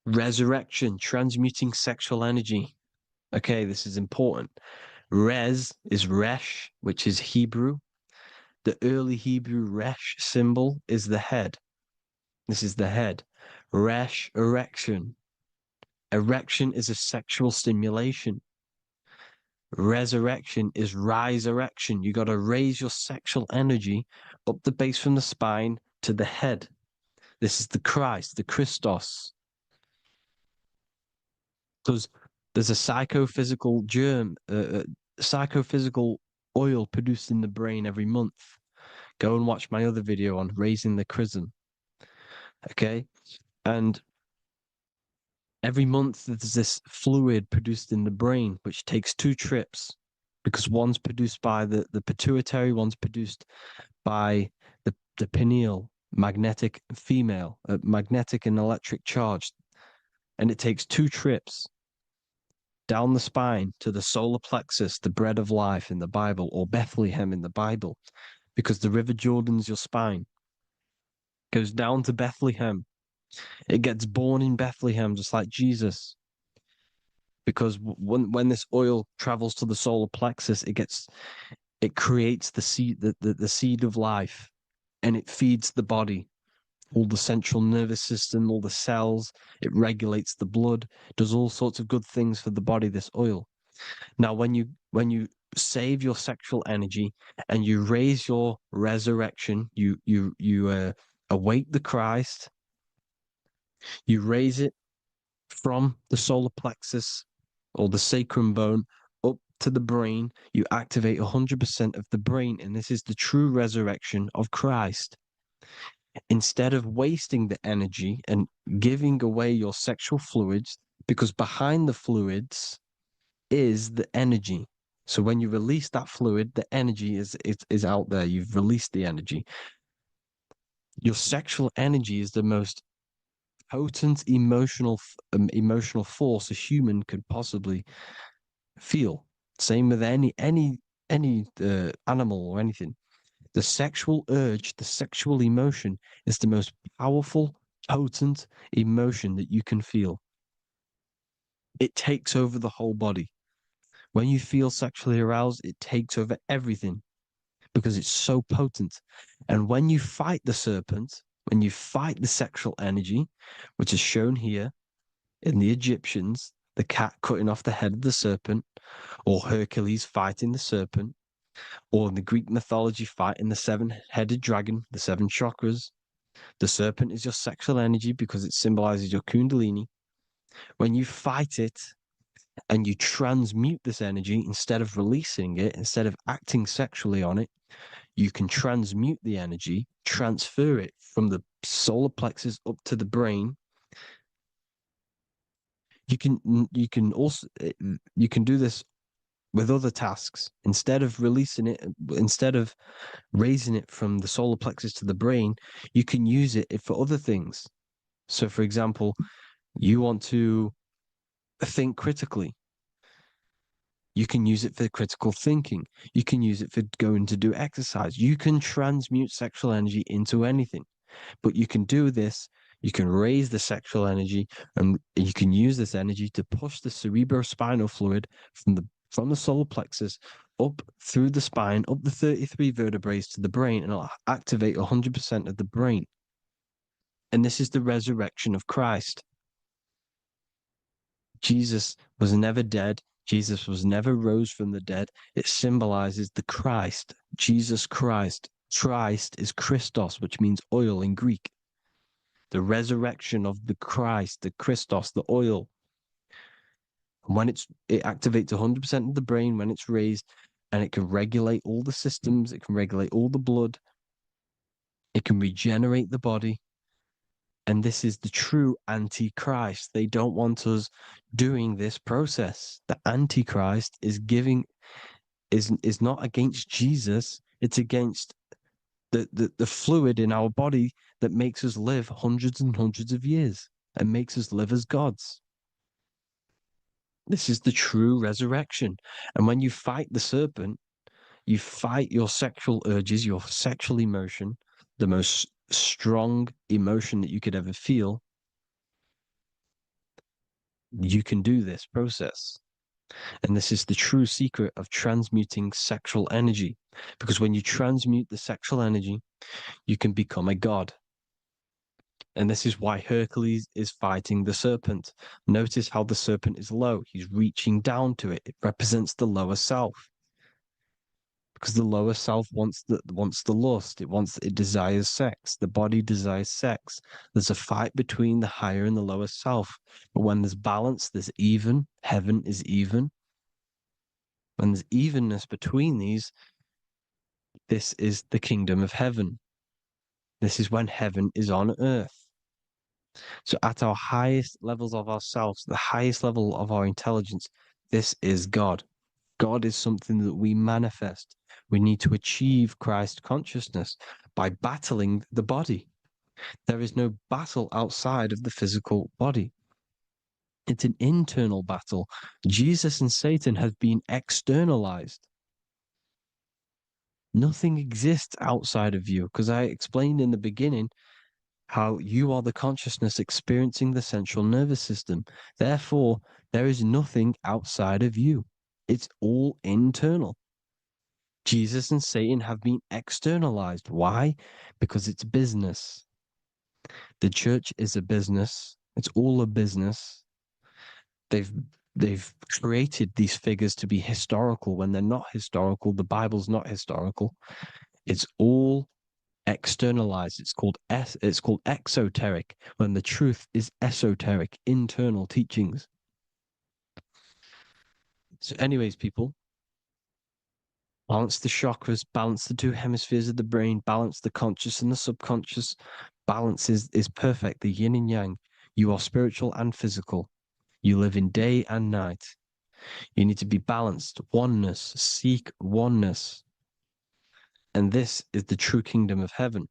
[SPEAKER 2] Resurrection, transmuting sexual energy. Okay, this is important. Res is resh, which is Hebrew. The early Hebrew resh symbol is the head. This is the head. Resh, erection. Erection is a sexual stimulation. Resurrection is rise erection. You got to raise your sexual energy up the base from the spine to the head. This is the Christ, the Christos. Because there's a psychophysical psychophysical oil produced in the brain every month. Go and watch my other video on raising the chrism. Okay? And every month there's this fluid produced in the brain, which takes 2 trips, because one's produced by the pituitary, one's produced by the pineal, magnetic female, magnetic and electric charge. And it takes 2 trips down the spine to the solar plexus, the bread of life in the Bible, or Bethlehem in the Bible, because the River Jordan's your spine. Goes down to Bethlehem. It gets born in Bethlehem, just like Jesus. Because when this oil travels to the solar plexus, it creates the seed, the seed of life, and it feeds the body, all the central nervous system, all the cells. It regulates the blood, does all sorts of good things for the body, this oil. Now, when you save your sexual energy and you raise your resurrection, you awake the Christ, you raise it from the solar plexus or the sacrum bone up to the brain, you activate 100% of the brain, and this is the true resurrection of Christ. Instead of wasting the energy and giving away your sexual fluids, because behind the fluids is the energy. So when you release that fluid, the energy is out there. You've released the energy. Your sexual energy is the most potent emotional force a human could possibly feel. Same with any animal or anything. The sexual urge, the sexual emotion is the most powerful, potent emotion that you can feel. It takes over the whole body. When you feel sexually aroused, it takes over everything because it's so potent. And when you fight the serpent, when you fight the sexual energy, which is shown here in the Egyptians, the cat cutting off the head of the serpent, or Hercules fighting the serpent, or in the Greek mythology fighting the 7-headed dragon, the 7 chakras. The serpent is your sexual energy because it symbolizes your kundalini. When you fight it and you transmute this energy, instead of releasing it, instead of acting sexually on it, you can transmute the energy, transfer it from the solar plexus up to the brain. You can also do this with other tasks. Instead of releasing it, instead of raising it from the solar plexus to the brain, you can use it for other things. So, for example, you want to think critically. You can use it for critical thinking. You can use it for going to do exercise. You can transmute sexual energy into anything. But you can do this. You can raise the sexual energy, and you can use this energy to push the cerebrospinal fluid from the solar plexus up through the spine, up the 33 vertebrae to the brain, and it'll activate 100% of the brain. And this is the resurrection of Christ. Jesus was never dead. Jesus was never rose from the dead. It symbolizes the Christ, Jesus Christ. Christ is Christos, which means oil in Greek. The resurrection of the Christ, the Christos, the oil. And when it activates 100% of the brain when it's raised, and it can regulate all the systems, it can regulate all the blood, it can regenerate the body. And this is the true Antichrist. They don't want us doing this process. The Antichrist is not against Jesus. It's against the fluid in our body that makes us live hundreds and hundreds of years and makes us live as gods. This is the true resurrection. And when you fight the serpent, you fight your sexual urges, your sexual emotion, the most strong emotion that you could ever feel. You can do this process. And this is the true secret of transmuting sexual energy. Because when you transmute the sexual energy, you can become a god. And this is why Hercules is fighting the serpent. Notice how the serpent is low. He's reaching down to it. It represents the lower self. Because the lower self wants the lust. It desires sex. The body desires sex. There's a fight between the higher and the lower self. But when there's balance, there's even. Heaven is even. When there's evenness between these, this is the kingdom of heaven. This is when heaven is on earth. So at our highest levels of ourselves, the highest level of our intelligence, this is God. God is something that we manifest. We need to achieve Christ consciousness by battling the body. There is no battle outside of the physical body. It's an internal battle. Jesus and Satan have been externalized. Nothing exists outside of you, because I explained in the beginning how you are the consciousness experiencing the central nervous system. Therefore, there is nothing outside of you. It's all internal. Jesus and Satan have been externalized. Why? Because it's business. The church is a business. It's all a business. They've created these figures to be historical when they're not historical. The Bible's not historical. It's all externalized. It's called exoteric, when the truth is esoteric, internal teachings. So anyways, people, balance the chakras, balance the two hemispheres of the brain, balance the conscious and the subconscious. Balance is perfect, the yin and yang. You are spiritual and physical. You live in day and night. You need to be balanced. Oneness. Seek oneness. And this is the true kingdom of heaven.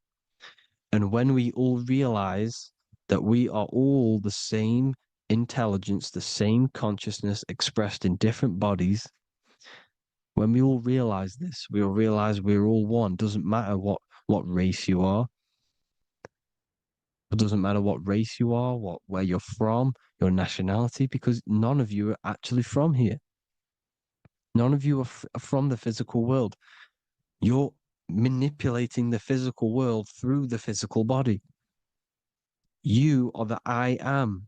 [SPEAKER 2] And when we all realize that we are all the same intelligence, the same consciousness expressed in different bodies, when we all realize this, we all realize we're all one. Doesn't matter what race you are. It doesn't matter what race you are, where you're from, your nationality, because none of you are actually from here. None of you are from the physical world. You're manipulating the physical world through the physical body. You are the I am.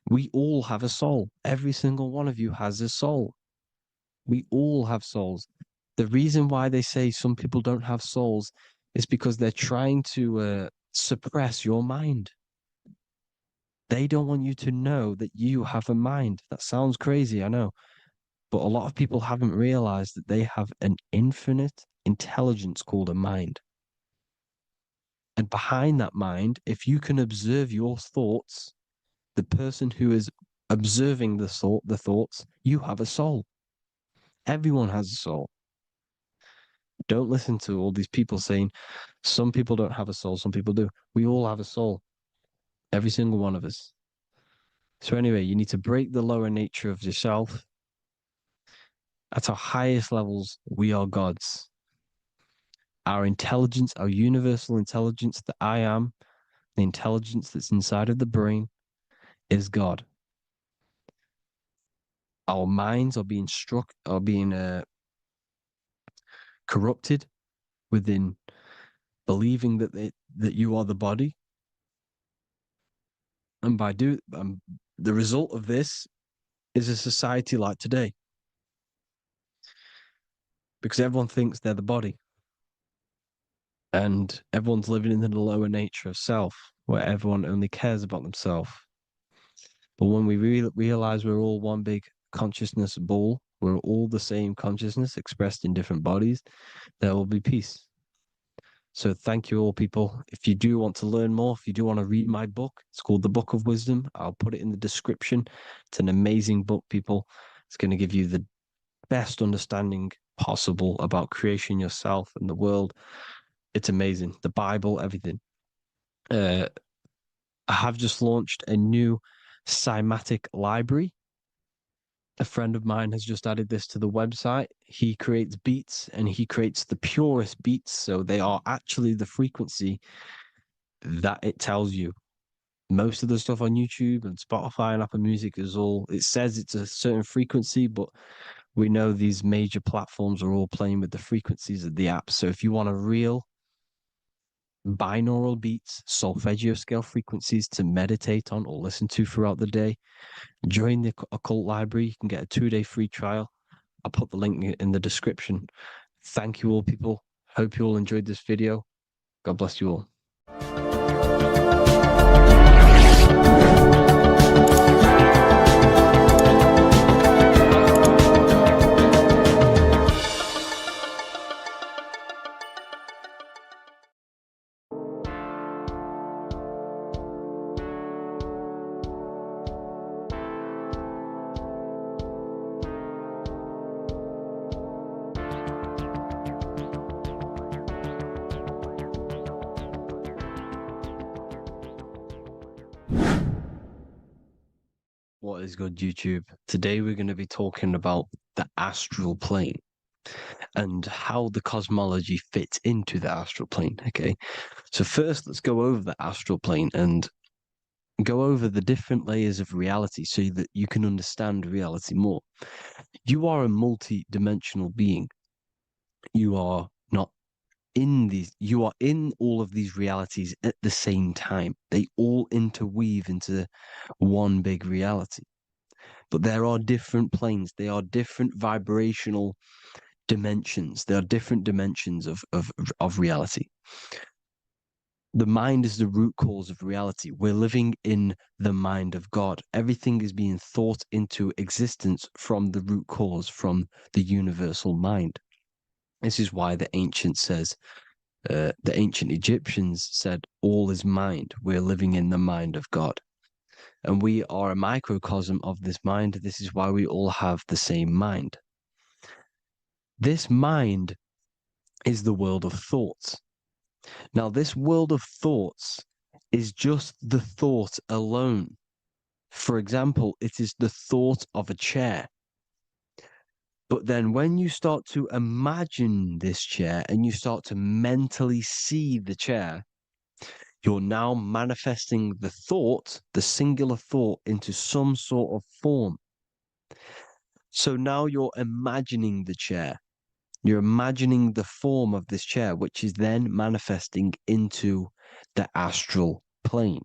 [SPEAKER 2] We all have a soul. Every single one of you has a soul. We all have souls. The reason why they say some people don't have souls is because they're trying to suppress your mind. They don't want you to know that you have a mind. That sounds crazy, I know. But a lot of people haven't realized that they have an infinite intelligence called a mind. And behind that mind, if you can observe your thoughts, the person who is observing the thoughts, you have a soul. Everyone has a soul. Don't listen to all these people saying some people don't have a soul, some people do. We all have a soul. Every single one of us. So anyway, you need to break the lower nature of yourself. At our highest levels, we are gods. Our intelligence, our universal intelligence, the I am, the intelligence that's inside of the brain, is God. Our minds are being corrupted within believing that you are the body, and the result of this is a society like today, because everyone thinks they're the body, and everyone's living in the lower nature of self, where everyone only cares about themselves. But when we realize we're all one big consciousness ball, we're all the same consciousness expressed in different bodies, there will be peace. So thank you all, people. If you do want to learn more, if you do want to read my book, it's called The Book of Wisdom. I'll put it in the description. It's an amazing book, people. It's going to give you the best understanding possible about creation, yourself, and the world. It's amazing. The Bible, everything. I have just launched a new cymatic library. A friend of mine has just added this to the website. He creates beats and he creates the purest beats. So they are actually the frequency that it tells you. Most of the stuff on YouTube and Spotify and Apple Music is all, it says it's a certain frequency, but we know these major platforms are all playing with the frequencies of the app. So if you want a real binaural beats, solfeggio scale frequencies to meditate on or listen to throughout the day, join the Occult Library. You can get a 2-day free trial. I'll put the link in the description. Thank you all, people. Hope you all enjoyed this video. God bless you all. What is good, YouTube? Today we're going to be talking about the astral plane and how the cosmology fits into the astral plane. Okay, so first let's go over the astral plane and go over the different layers of reality so that you can understand reality more. You are a multi-dimensional being. You are not in these, you are in all of these realities at the same time. They all interweave into one big reality. But there are different planes. They are different vibrational dimensions. There are different dimensions of reality. The mind is the root cause of reality. We're living in the mind of God. Everything is being thought into existence from the root cause, from the universal mind. This is why the ancient Egyptians said, all is mind. We're living in the mind of God. And we are a microcosm of this mind. This is why we all have the same mind. This mind is the world of thoughts. Now, this world of thoughts is just the thought alone. For example, it is the thought of a chair. But then when you start to imagine this chair and you start to mentally see the chair, you're now manifesting the thought, the singular thought, into some sort of form. So now you're imagining the chair. You're imagining the form of this chair, which is then manifesting into the astral plane.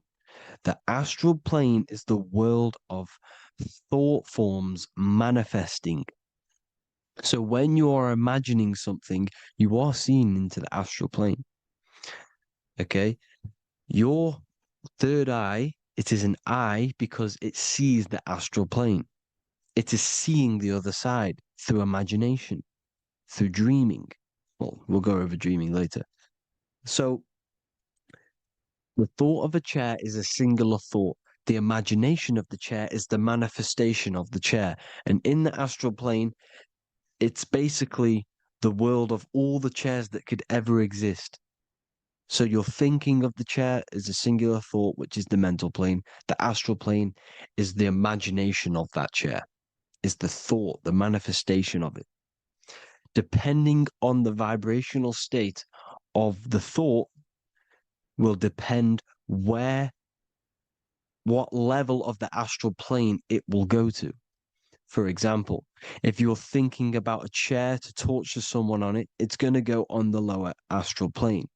[SPEAKER 2] The astral plane is the world of thought forms manifesting. So when you are imagining something, you are seeing into the astral plane. Okay? Your third eye, it is an eye because it sees the astral plane. It is seeing the other side through imagination, through dreaming. Well, we'll go over dreaming later. So the thought of a chair is a singular thought. The imagination of the chair is the manifestation of the chair. And in the astral plane, it's basically the world of all the chairs that could ever exist. So you're thinking of the chair as a singular thought, which is the mental plane. The astral plane is the imagination of that chair, is the thought, the manifestation of it. Depending on the vibrational state of the thought will depend what level of the astral plane it will go to. For example, if you're thinking about a chair to torture someone on it, it's going to go on the lower astral plane.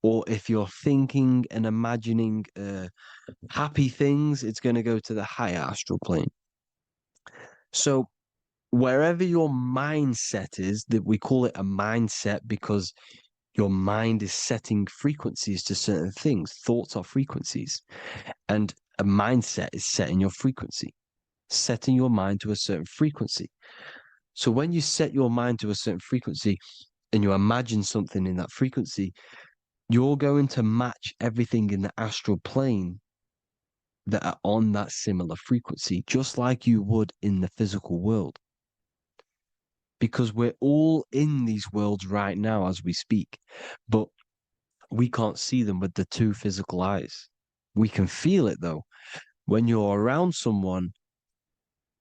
[SPEAKER 2] Or if you're thinking and imagining happy things, it's going to go to the higher astral plane. So wherever your mindset is, that we call it a mindset because your mind is setting frequencies to certain things. Thoughts are frequencies. And a mindset is setting your frequency, setting your mind to a certain frequency. So when you set your mind to a certain frequency and you imagine something in that frequency, you're going to match everything in the astral plane that are on that similar frequency, just like you would in the physical world. because we're all in these worlds right now as we speak, but we can't see them with the two physical eyes. We can feel it though. When you're around someone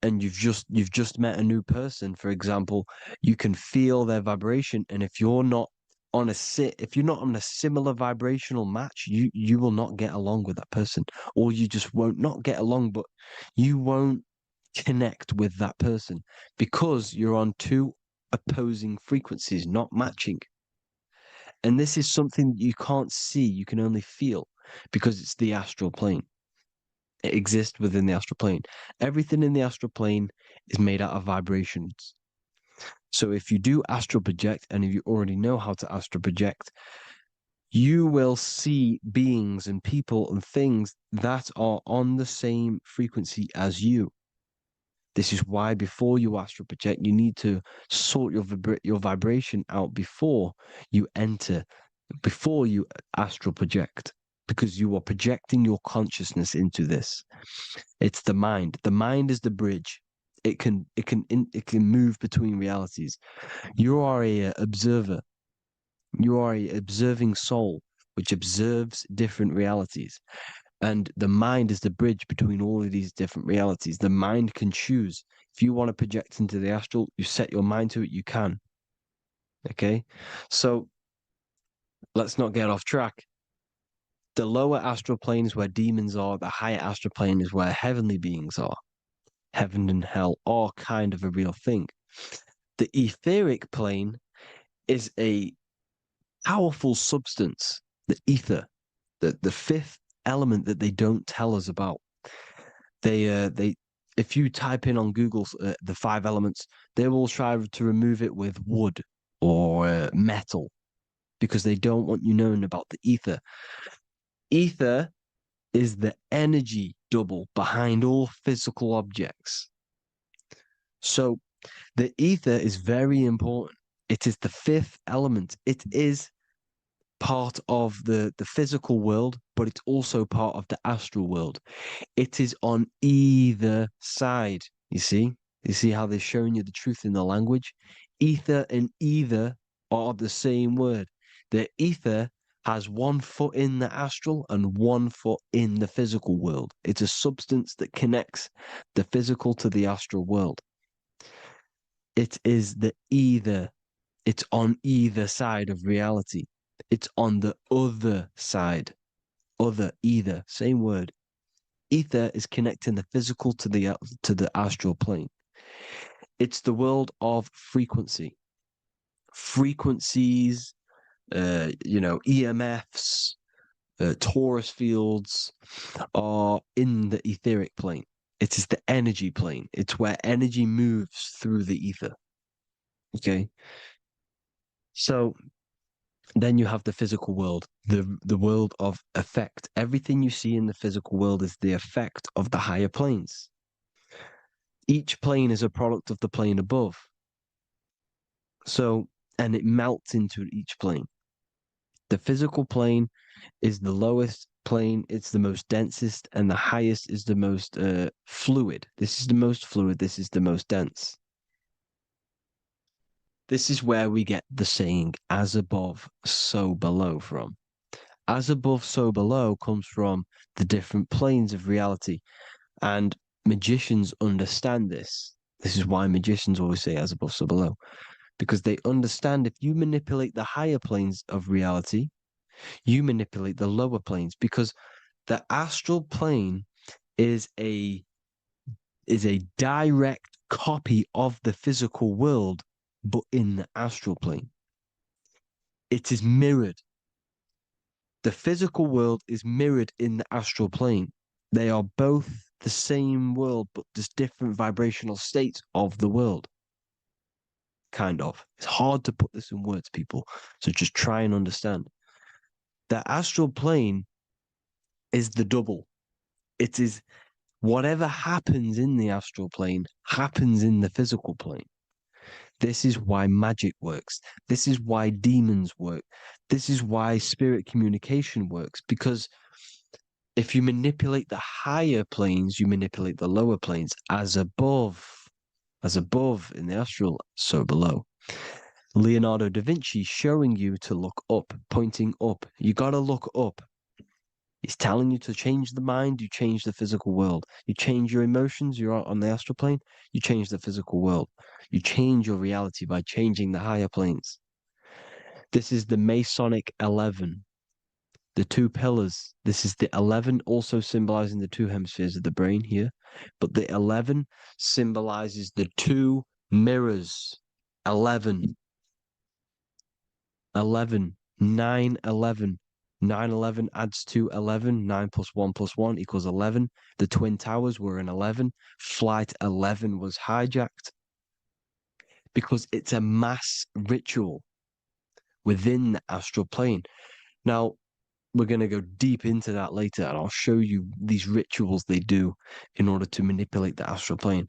[SPEAKER 2] and you've just met a new person, for example, you can feel their vibration, and if you're not on a similar vibrational match, you will not get along with that person, or you just won't not get along, but you won't connect with that person because you're on two opposing frequencies, not matching. And this is something you can't see, you can only feel, because it's the astral plane. It exists within the astral plane. Everything in the astral plane is made out of vibrations. So if you do astral project, and if you already know how to astral project, you will see beings and people and things that are on the same frequency as you. This is why before you astral project, you need to sort your vibration out before you astral project, because you are projecting your consciousness into this. It's the mind. The mind is the bridge. It can move between realities. You are a observer. You are a observing soul which observes different realities. And the mind is the bridge between all of these different realities. The mind can choose. If you want to project into the astral, you set your mind to it, you can. Okay? So let's not get off track. The lower astral plane is where demons are. The higher astral plane is where heavenly beings are. Heaven and hell are kind of a real thing. The etheric plane is a powerful substance, the ether, the fifth element that they don't tell us about. If you type in on Google the 5 elements, they will try to remove it with wood or metal, because they don't want you knowing about the ether. Ether is the energy double behind all physical objects. So the ether is very important. It is the 5th element. It is part of the physical world, but it's also part of the astral world. It is on either side. You see how they're showing you the truth in the language? Ether and either are the same word. The ether has 1 foot in the astral and 1 foot in the physical world. It's a substance that connects the physical to the astral world. It is the either. It's on either side of reality. It's on the other side. Other, either, same word. Ether is connecting the physical to the astral plane. It's the world of frequency. Frequencies, EMFs, torus fields are in the etheric plane. It is the energy plane. It's where energy moves through the ether. Okay? So then you have the physical world, the world of effect. Everything you see in the physical world is the effect of the higher planes. Each plane is a product of the plane above. So, and it melts into each plane. The physical plane is the lowest plane, it's the most densest, and the highest is the most fluid. This is the most fluid, this is the most dense. This is where we get the saying, as above, so below from. As above, so below comes from the different planes of reality. And magicians understand this. This is why magicians always say as above, so below. Because they understand if you manipulate the higher planes of reality, you manipulate the lower planes. Because the astral plane is a direct copy of the physical world, but in the astral plane. It is mirrored. The physical world is mirrored in the astral plane. They are both the same world, but there's different vibrational states of the world. Kind of. It's hard to put this in words, people. So just try and understand. The astral plane is the double. It is whatever happens in the astral plane happens in the physical plane. This is why magic works. This is why demons work. This is why spirit communication works. Because if you manipulate the higher planes, you manipulate the lower planes. As above, As above in the astral, so below. Leonardo da Vinci showing you to look up, pointing up. You got to look up. He's telling you to change the mind, you change the physical world. You change your emotions, you're on the astral plane, you change the physical world. You change your reality by changing the higher planes. This is the Masonic 11, the two pillars. This is the 11, also symbolizing the two hemispheres of the brain here. But the 11 symbolizes the two mirrors. 11. 11. 9, 11. 9, 11 adds to 11. 9 plus 1 plus 1 equals 11. The Twin Towers were in 11. Flight 11 was hijacked because it's a mass ritual within the astral plane. Now, we're going to go deep into that later, and I'll show you these rituals they do in order to manipulate the astral plane.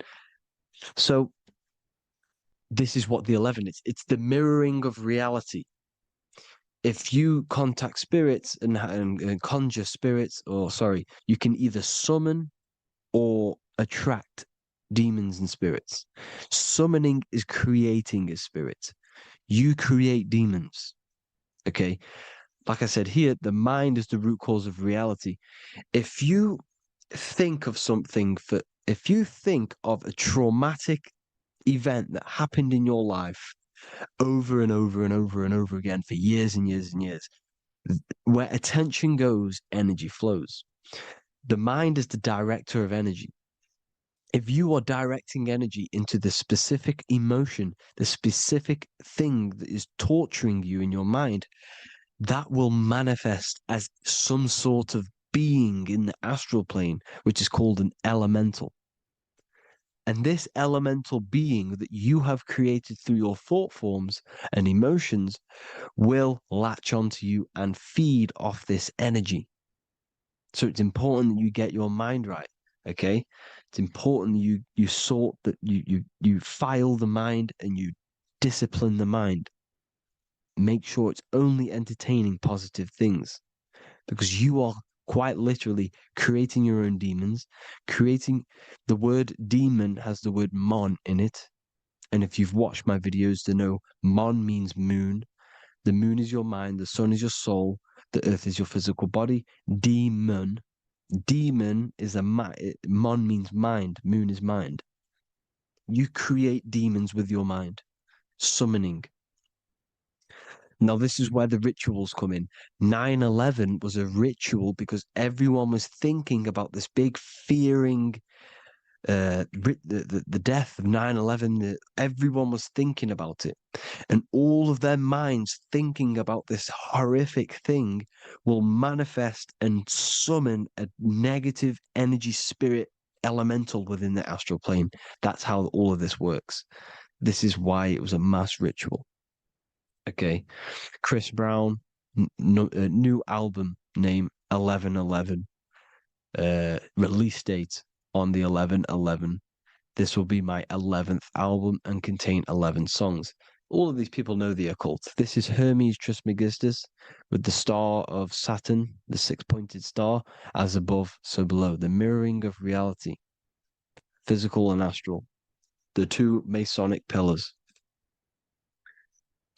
[SPEAKER 2] So, this is what the 11 is. It's the mirroring of reality. If you contact spirits and conjure spirits, you can either summon or attract demons and spirits. Summoning is creating a spirit. You create demons. Okay? Like I said here, the mind is the root cause of reality. If you think of if you think of a traumatic event that happened in your life over and over and over and over again for years and years and years, where attention goes, energy flows. The mind is the director of energy. If you are directing energy into the specific emotion, the specific thing that is torturing you in your mind, that will manifest as some sort of being in the astral plane, which is called an elemental. And this elemental being that you have created through your thought forms and emotions will latch onto you and feed off this energy. So it's important that you get your mind right, okay? It's important you sort that you file the mind and you discipline the mind. Make sure it's only entertaining positive things, because you are quite literally creating your own demons. The word demon has the word mon in it. And if you've watched my videos to know, mon means moon. The moon is your mind, the sun is your soul, the earth is your physical body. Demon is mon means mind, moon is mind. You create demons with your mind. Summoning. Now, this is where the rituals come in. 9/11 was a ritual because everyone was thinking about this big fearing, the death of 9/11. Everyone was thinking about it. And all of their minds thinking about this horrific thing will manifest and summon a negative energy spirit elemental within the astral plane. That's how all of this works. This is why it was a mass ritual. Okay, Chris Brown, new album name 11/11, release date on the 11/11. This will be my 11th album and contain 11 songs. All of these people know the occult. This is Hermes Trismegistus with the star of Saturn, the six-pointed star, as above, so below. The mirroring of reality, physical and astral, the two Masonic pillars.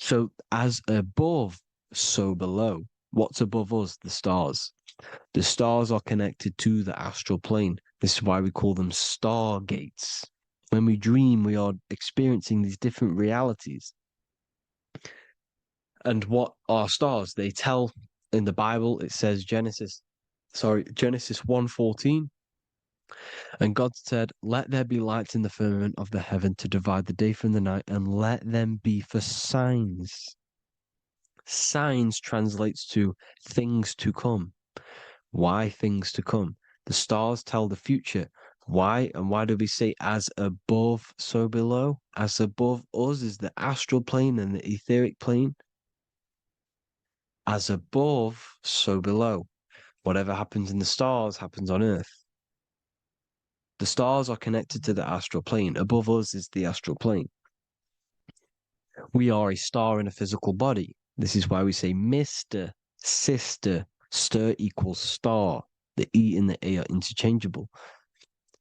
[SPEAKER 2] So as above, so below. What's above us? The stars. The stars are connected to the astral plane. This is why we call them stargates. When we dream, we are experiencing these different realities. And what are stars? They tell in the Bible, it says Genesis 1:14. And God said, "Let there be lights in the firmament of the heaven to divide the day from the night, and let them be for signs." Signs translates to things to come. Why things to come? The stars tell the future. Why? And why do we say as above, so below? As above us is the astral plane and the etheric plane. As above, so below. Whatever happens in the stars happens on Earth. The stars are connected to the astral plane. Above us is the astral plane. We are a star in a physical body. This is why we say Mr., sister, stir equals star. The E and the A are interchangeable.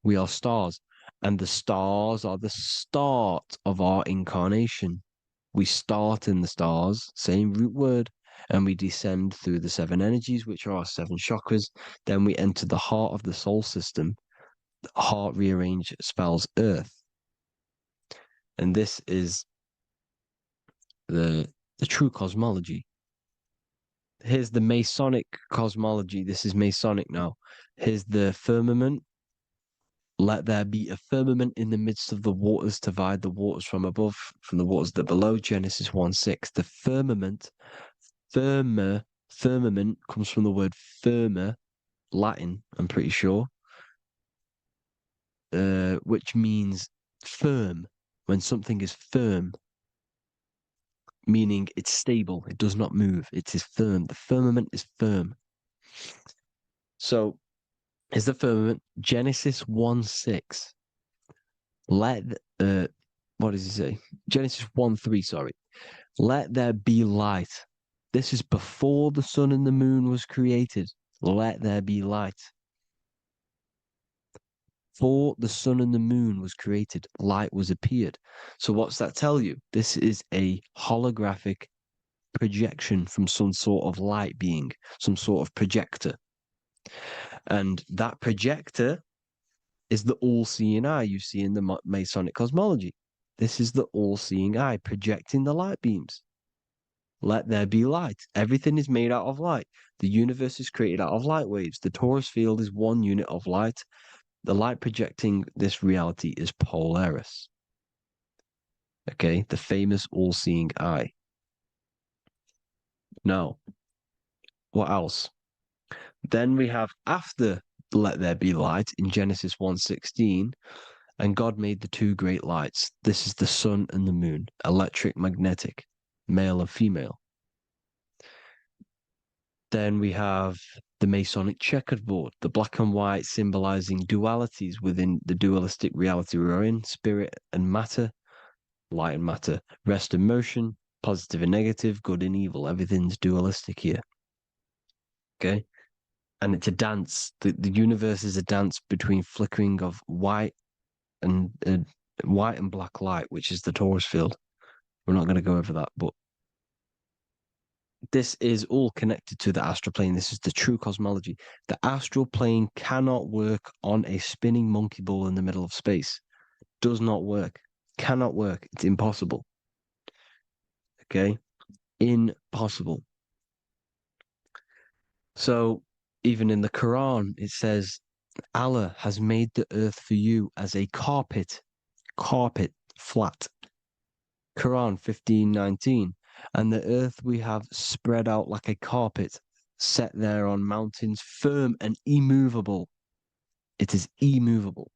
[SPEAKER 2] We are stars. And the stars are the start of our incarnation. We start in the stars, same root word, and we descend through the 7 energies, which are our 7 chakras. Then we enter the heart of the soul system. The heart rearranged spells earth. And this is the true cosmology. Here's the Masonic cosmology. This is Masonic now. Here's the firmament. Let there be a firmament in the midst of the waters to divide the waters from above, from the waters that below. Genesis 1:6. The firmament, firmament comes from the word firma, Latin, I'm pretty sure, which means firm. When something is firm, meaning it's stable, it does not move, it is firm. The firmament is firm. So, is the firmament Genesis 1:6. What does he say? Genesis 1:3, sorry. Let there be light. This is before the sun and the moon was created. Let there be light. Before the sun and the moon was created, light was appeared. So what's that tell you? This is a holographic projection from some sort of light being, some sort of projector. And that projector is the all-seeing eye you see in the Masonic cosmology. This is the all-seeing eye projecting the light beams. Let there be light. Everything is made out of light. The universe is created out of light waves. The torus field is 1 unit of light. The light projecting this reality is Polaris. Okay, the famous all-seeing eye. Now, what else? Then we have after let there be light in Genesis 1:16, and God made the 2 great lights. This is the sun and the moon, electric, magnetic, male and female. Then we have the Masonic checkerboard, the black and white symbolizing dualities within the dualistic reality we're in, spirit and matter, light and matter, rest and motion, positive and negative, good and evil. Everything's dualistic here. Okay? And it's a dance. The universe is a dance between flickering of white and black light, which is the torus field. We're not going to go over that, but this is all connected to the astral plane. This is the true cosmology. The astral plane cannot work on a spinning monkey ball in the middle of space. Does not work. Cannot work. It's impossible. Okay? Impossible. So, even in the Quran, it says, Allah has made the earth for you as a carpet, flat. Quran 15:19. And the earth we have spread out like a carpet, set there on mountains, firm and immovable. It is immovable.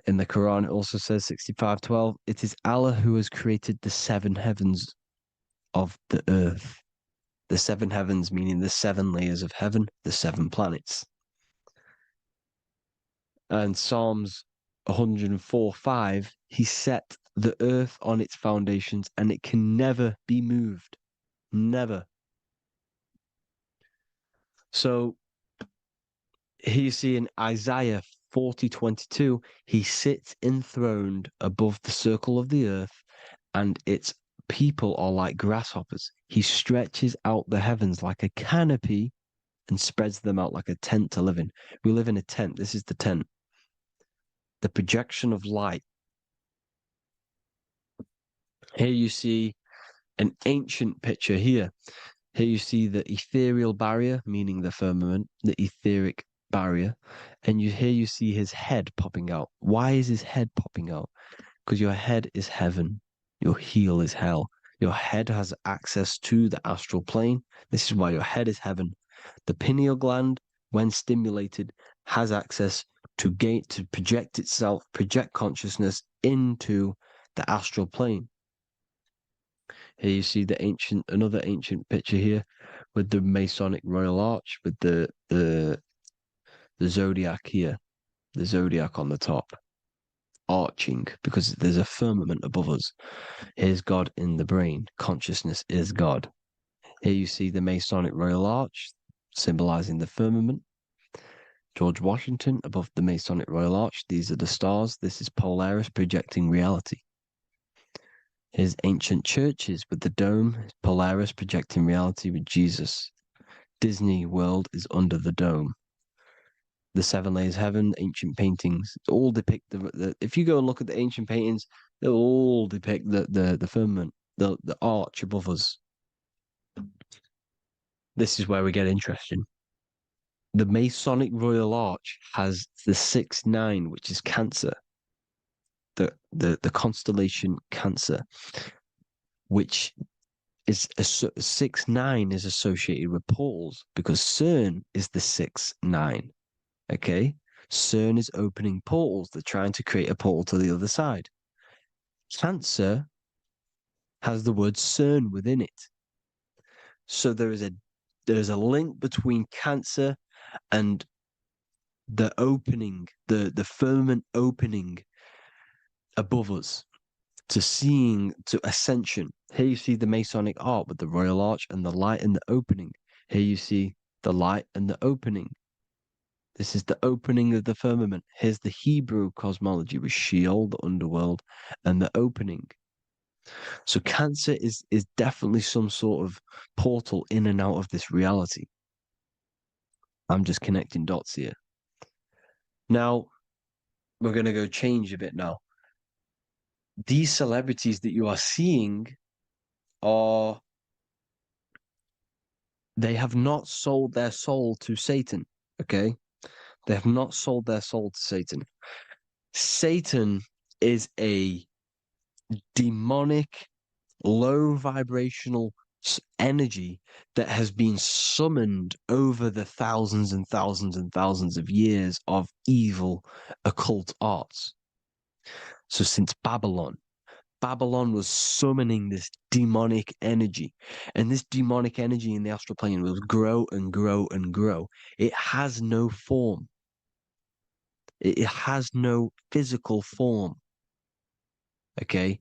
[SPEAKER 2] In the Quran, it also says 65:12, it is Allah who has created the 7 heavens of the earth. The 7 heavens, meaning the 7 layers of heaven, the 7 planets. And Psalms 104:5, he set the earth on its foundations and it can never be moved. Never. So here you see in Isaiah 40:22, he sits enthroned above the circle of the earth and its people are like grasshoppers. He stretches out the heavens like a canopy and spreads them out like a tent to live in. We live in a tent. This is the tent. The projection of light. Here you see an ancient picture here. Here you see the ethereal barrier, meaning the firmament, the etheric barrier. And here you see his head popping out. Why is his head popping out? Because your head is heaven. Your heel is hell. Your head has access to the astral plane. This is why your head is heaven. The pineal gland, when stimulated, has access to project itself, project consciousness into the astral plane. Here you see another ancient picture here with the Masonic Royal Arch, with the zodiac here, the zodiac on the top, arching, because there's a firmament above us. Here's God in the brain. Consciousness is God. Here you see the Masonic Royal Arch, symbolizing the firmament. George Washington above the Masonic Royal Arch. These are the stars. This is Polaris projecting reality. Here's ancient churches with the dome. Polaris projecting reality with Jesus. Disney World is under the dome. The seven layers of heaven, ancient paintings, all depict the if you go and look at the ancient paintings, they'll all depict the firmament, the arch above us. This is where we get interesting. The Masonic Royal Arch has the 6-9, which is Cancer. The constellation Cancer, which is 6-9 is associated with portals because CERN is the 6-9. Okay, CERN is opening portals. They're trying to create a portal to the other side. Cancer has the word CERN within it, so there is a link between Cancer and the opening, the firmament opening above us to ascension. Here you see the Masonic art with the Royal Arch and the light and the opening. Here you see the light and the opening. This is the opening of the firmament. Here's the Hebrew cosmology with Sheol, the underworld, and the opening. So Cancer is definitely some sort of portal in and out of this reality. I'm just connecting dots here. Now, we're going to go change a bit now. These celebrities that you are seeing they have not sold their soul to Satan, okay? They have not sold their soul to Satan. Satan is a demonic, low vibrational energy that has been summoned over the thousands and thousands and thousands of years of evil occult arts. So since Babylon was summoning this demonic energy, and this demonic energy in the astral plane will grow and grow and grow. It has no form. It has no physical form. Okay?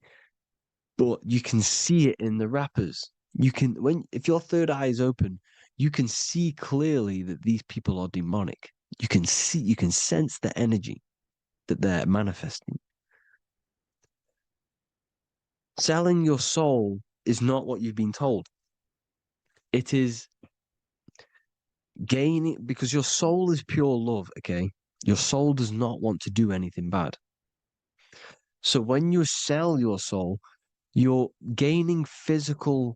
[SPEAKER 2] But you can see it in the rappers. If your third eye is open, you can see clearly that these people are demonic. You can sense the energy that they're manifesting. Selling your soul is not what you've been told. It is gaining, because your soul is pure love, okay? Your soul does not want to do anything bad. So when you sell your soul, you're gaining physical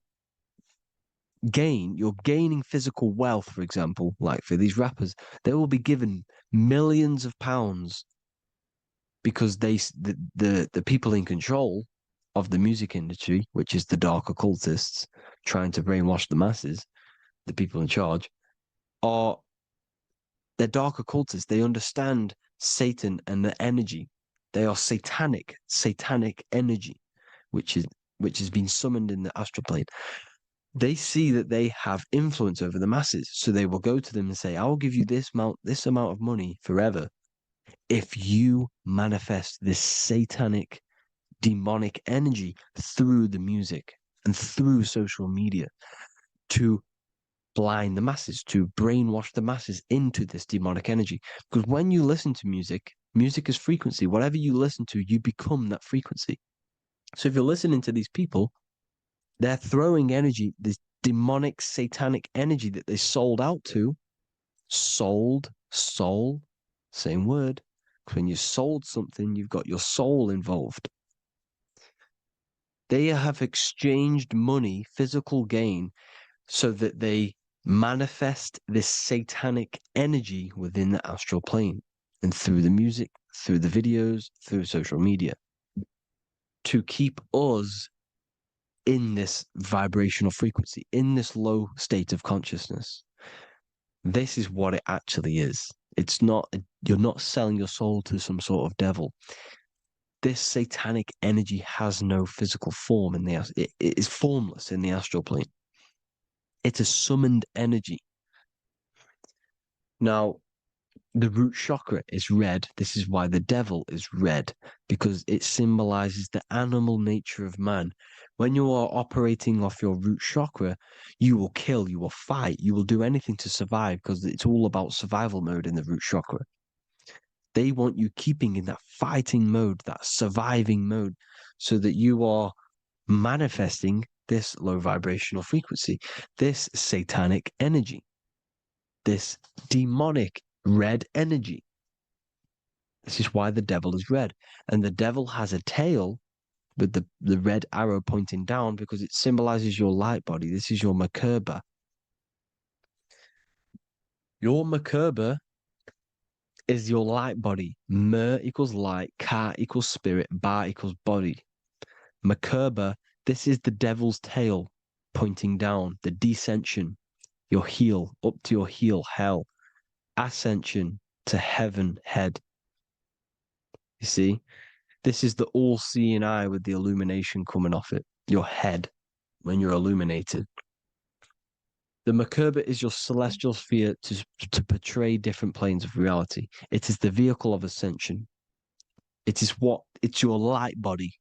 [SPEAKER 2] gain. You're gaining physical wealth, for example, like for these rappers. They will be given millions of pounds because the people in control of the music industry, which is the dark occultists trying to brainwash the masses, the people in charge, they're dark occultists. They understand Satan and the energy. They are satanic energy, which has been summoned in the astral plane. They see that they have influence over the masses, so they will go to them and say, "I will give you this amount of money forever if you manifest this satanic, demonic energy through the music and through social media to blind the masses, to brainwash the masses into this demonic energy." Because when you listen to music is frequency. Whatever you listen to, you become that frequency. So if you're listening to these people, they're throwing energy, this demonic, satanic energy that they sold out to. Sold, soul, same word. When you sold something, you've got your soul involved. They have exchanged money, physical gain, so that they manifest this satanic energy within the astral plane and through the music, through the videos, through social media, to keep us in this vibrational frequency, in this low state of consciousness. This is what it actually is. It's not, you're not selling your soul to some sort of devil. This satanic energy has no physical form it is formless in the astral plane. It's a summoned energy. Now, the root chakra is red. This is why the devil is red, because it symbolizes the animal nature of man, When you are operating off your root chakra, you will kill, you will fight, you will do anything to survive because it's all about survival mode in the root chakra. They want you keeping in that fighting mode, that surviving mode, so that you are manifesting this low vibrational frequency, this satanic energy, this demonic red energy. This is why the devil is red. And the devil has a tail with the red arrow pointing down because it symbolizes your light body. This is your Merkaba. Your Merkaba is your light body. Mer equals light, Ka equals spirit, Ba equals body. Merkaba, this is the devil's tail pointing down, the descension, your heel, up to your heel, hell. Ascension to heaven, head. You see? This is the all-seeing eye with the illumination coming off it, your head, when you're illuminated. The Merkaba is your celestial sphere to portray different planes of reality. It is the vehicle of ascension. It's your light body.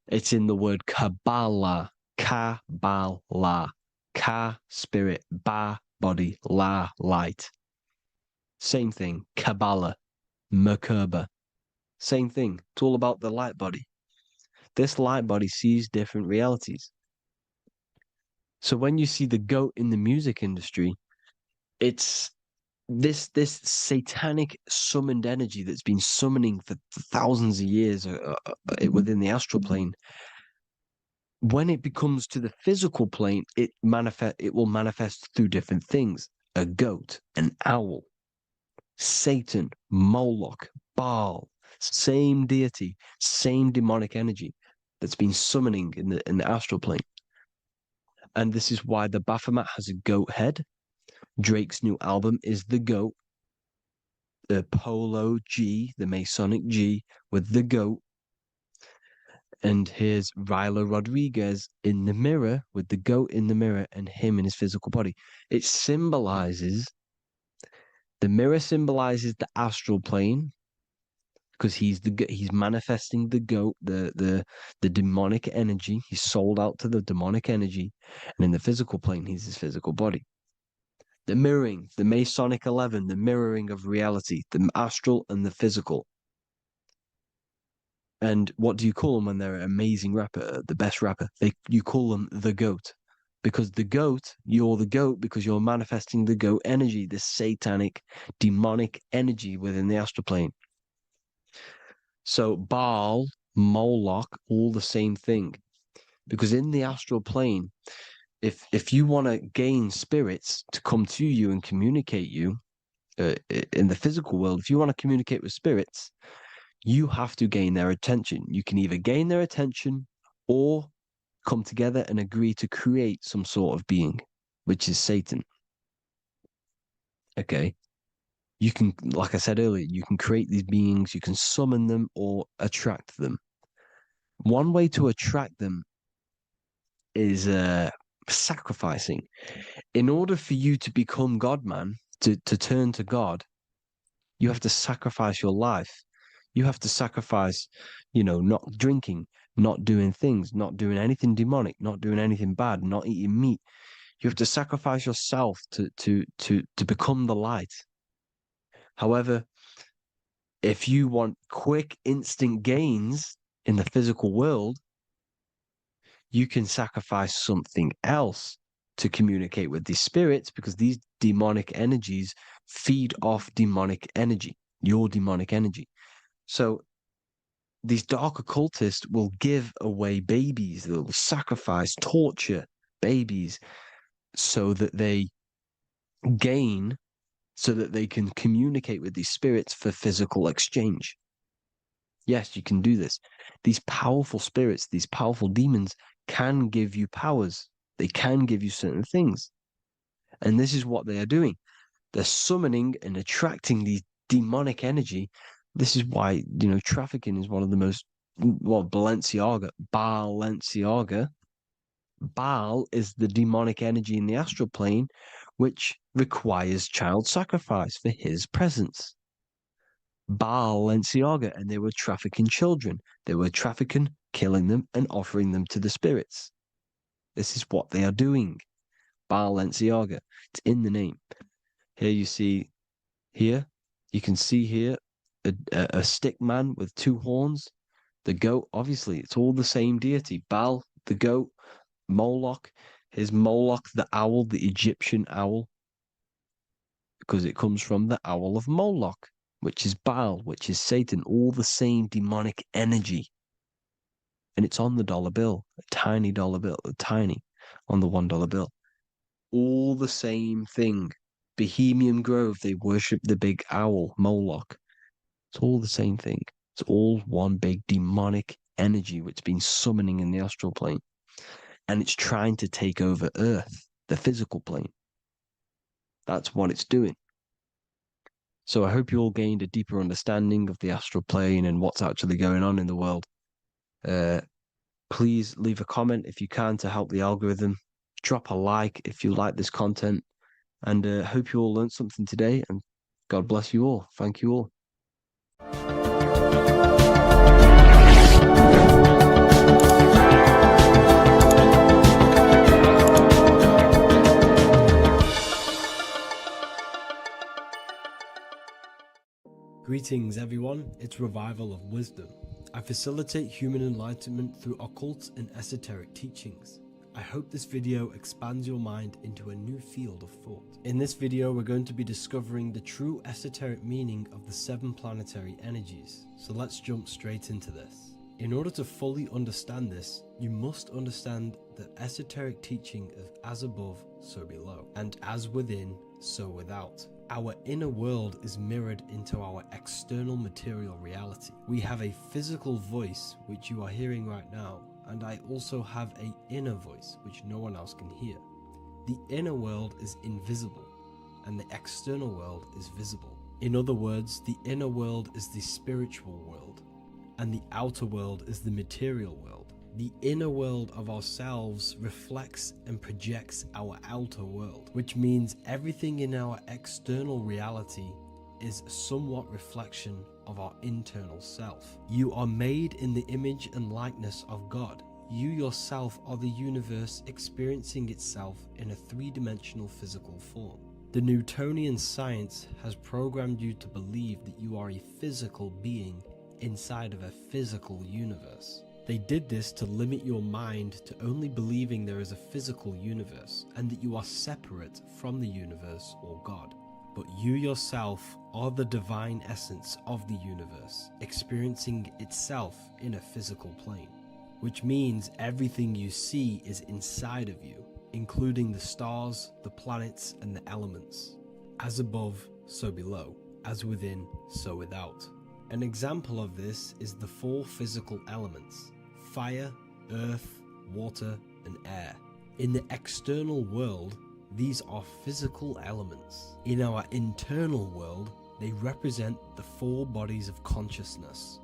[SPEAKER 2] It's in the word Kabbalah, Kabbalah, Ka, spirit, Ba, body, La, light. Same thing, Kabbalah, Merkaba. Same thing. It's all about the light body. This light body sees different realities. So when you see the goat in the music industry, it's this satanic summoned energy that's been summoning for thousands of years within the astral plane. When it becomes to the physical plane, it will manifest through different things. A goat, an owl, Satan, Moloch, Baal, same deity, same demonic energy that's been summoning in the astral plane. And this is why the Baphomet has a goat head. Drake's new album is the goat. The Polo G, the Masonic G, with the goat. And here's Rylo Rodriguez in the mirror with the goat in the mirror and him in his physical body. It symbolizes, the mirror symbolizes the astral plane because he's manifesting the goat, the demonic energy. He's sold out to the demonic energy. And in the physical plane, he's his physical body. The mirroring, the Masonic 11, the mirroring of reality, the astral and the physical. And what do you call them when they're an amazing rapper, the best rapper? You call them the goat. Because the goat, you're the goat because you're manifesting the goat energy, the satanic, demonic energy within the astral plane. So Baal, Moloch, all the same thing. Because in the astral plane, if you want to gain spirits to come to you and communicate you in the physical world, if you want to communicate with spirits, you have to gain their attention. You can either gain their attention or come together and agree to create some sort of being, which is Satan. Okay. You can, like I said earlier, you can create these beings, you can summon them or attract them. One way to attract them is sacrificing. In order for you to become God, man, to turn to God, you have to sacrifice your life. You have to sacrifice, not drinking, not doing things, not doing anything demonic, not doing anything bad, not eating meat. You have to sacrifice yourself to become the light. However, if you want quick, instant gains in the physical world, you can sacrifice something else to communicate with these spirits because these demonic energies feed off demonic energy, your demonic energy. So these dark occultists will give away babies, they'll sacrifice, torture babies so that they gain, so that they can communicate with these spirits for physical exchange. Yes, you can do this. These powerful spirits, these powerful demons can give you powers. They can give you certain things. And this is what they are doing. They're summoning and attracting these demonic energy. This is why, trafficking is one of the most, Balenciaga. Baal is the demonic energy in the astral plane, which requires child sacrifice for his presence. Balenciaga, and they were trafficking children. They were trafficking killing them and offering them to the spirits. This is what they are doing. Balenciaga. It's in the name. Here you see, you can see here a stick man with two horns. The goat, obviously, it's all the same deity. Baal, the goat, Moloch. Here's Moloch, the owl, the Egyptian owl, because it comes from the owl of Moloch, which is Baal, which is Satan, all the same demonic energy. And it's on the dollar bill, a tiny dollar bill, tiny, on the $1 bill. All the same thing. Bohemian Grove, they worship the big owl, Moloch. It's all the same thing. It's all one big demonic energy which has been summoning in the astral plane. And it's trying to take over Earth, the physical plane. That's what it's doing. So I hope you all gained a deeper understanding of the astral plane and what's actually going on in the world. Please leave a comment if you can to help the algorithm. Drop a like if you like this content. And hope you all learned something today. And God bless you all. Thank you all.
[SPEAKER 5] Greetings everyone, it's Revival of Wisdom. I facilitate human enlightenment through occult and esoteric teachings. I hope this video expands your mind into a new field of thought. In this video, we're going to be discovering the true esoteric meaning of the 7 planetary energies. So let's jump straight into this. In order to fully understand this, you must understand that esoteric teaching is as above, so below, and as within, so without. Our inner world is mirrored into our external material reality. We have a physical voice, which you are hearing right now, and I also have an inner voice, which no one else can hear. The inner world is invisible, and the external world is visible. In other words, the inner world is the spiritual world, and the outer world is the material world. The inner world of ourselves reflects and projects our outer world, which means everything in our external reality is somewhat reflection of our internal self. You are made in the image and likeness of God. You yourself are the universe experiencing itself in a 3-dimensional physical form. The Newtonian science has programmed you to believe that you are a physical being inside of a physical universe. They did this to limit your mind to only believing there is a physical universe and that you are separate from the universe or God. But you yourself are the divine essence of the universe, experiencing itself in a physical plane, which means everything you see is inside of you, including the stars, the planets, and the elements. As above, so below. As within, so without. An example of this is the 4 physical elements: fire, earth, water, and air. In the external world, these are physical elements. In our internal world, they represent the 4 bodies of consciousness.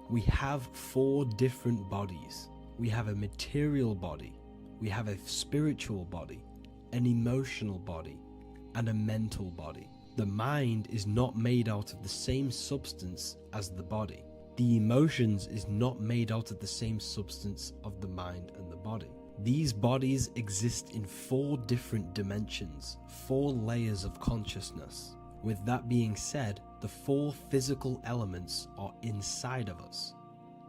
[SPEAKER 5] We have 4 different bodies. We have a material body, we have a spiritual body, an emotional body, and a mental body. The mind is not made out of the same substance as the body. The emotions is not made out of the same substance of the mind and the body. These bodies exist in 4 different dimensions, 4 layers of consciousness. With that being said, the 4 physical elements are inside of us.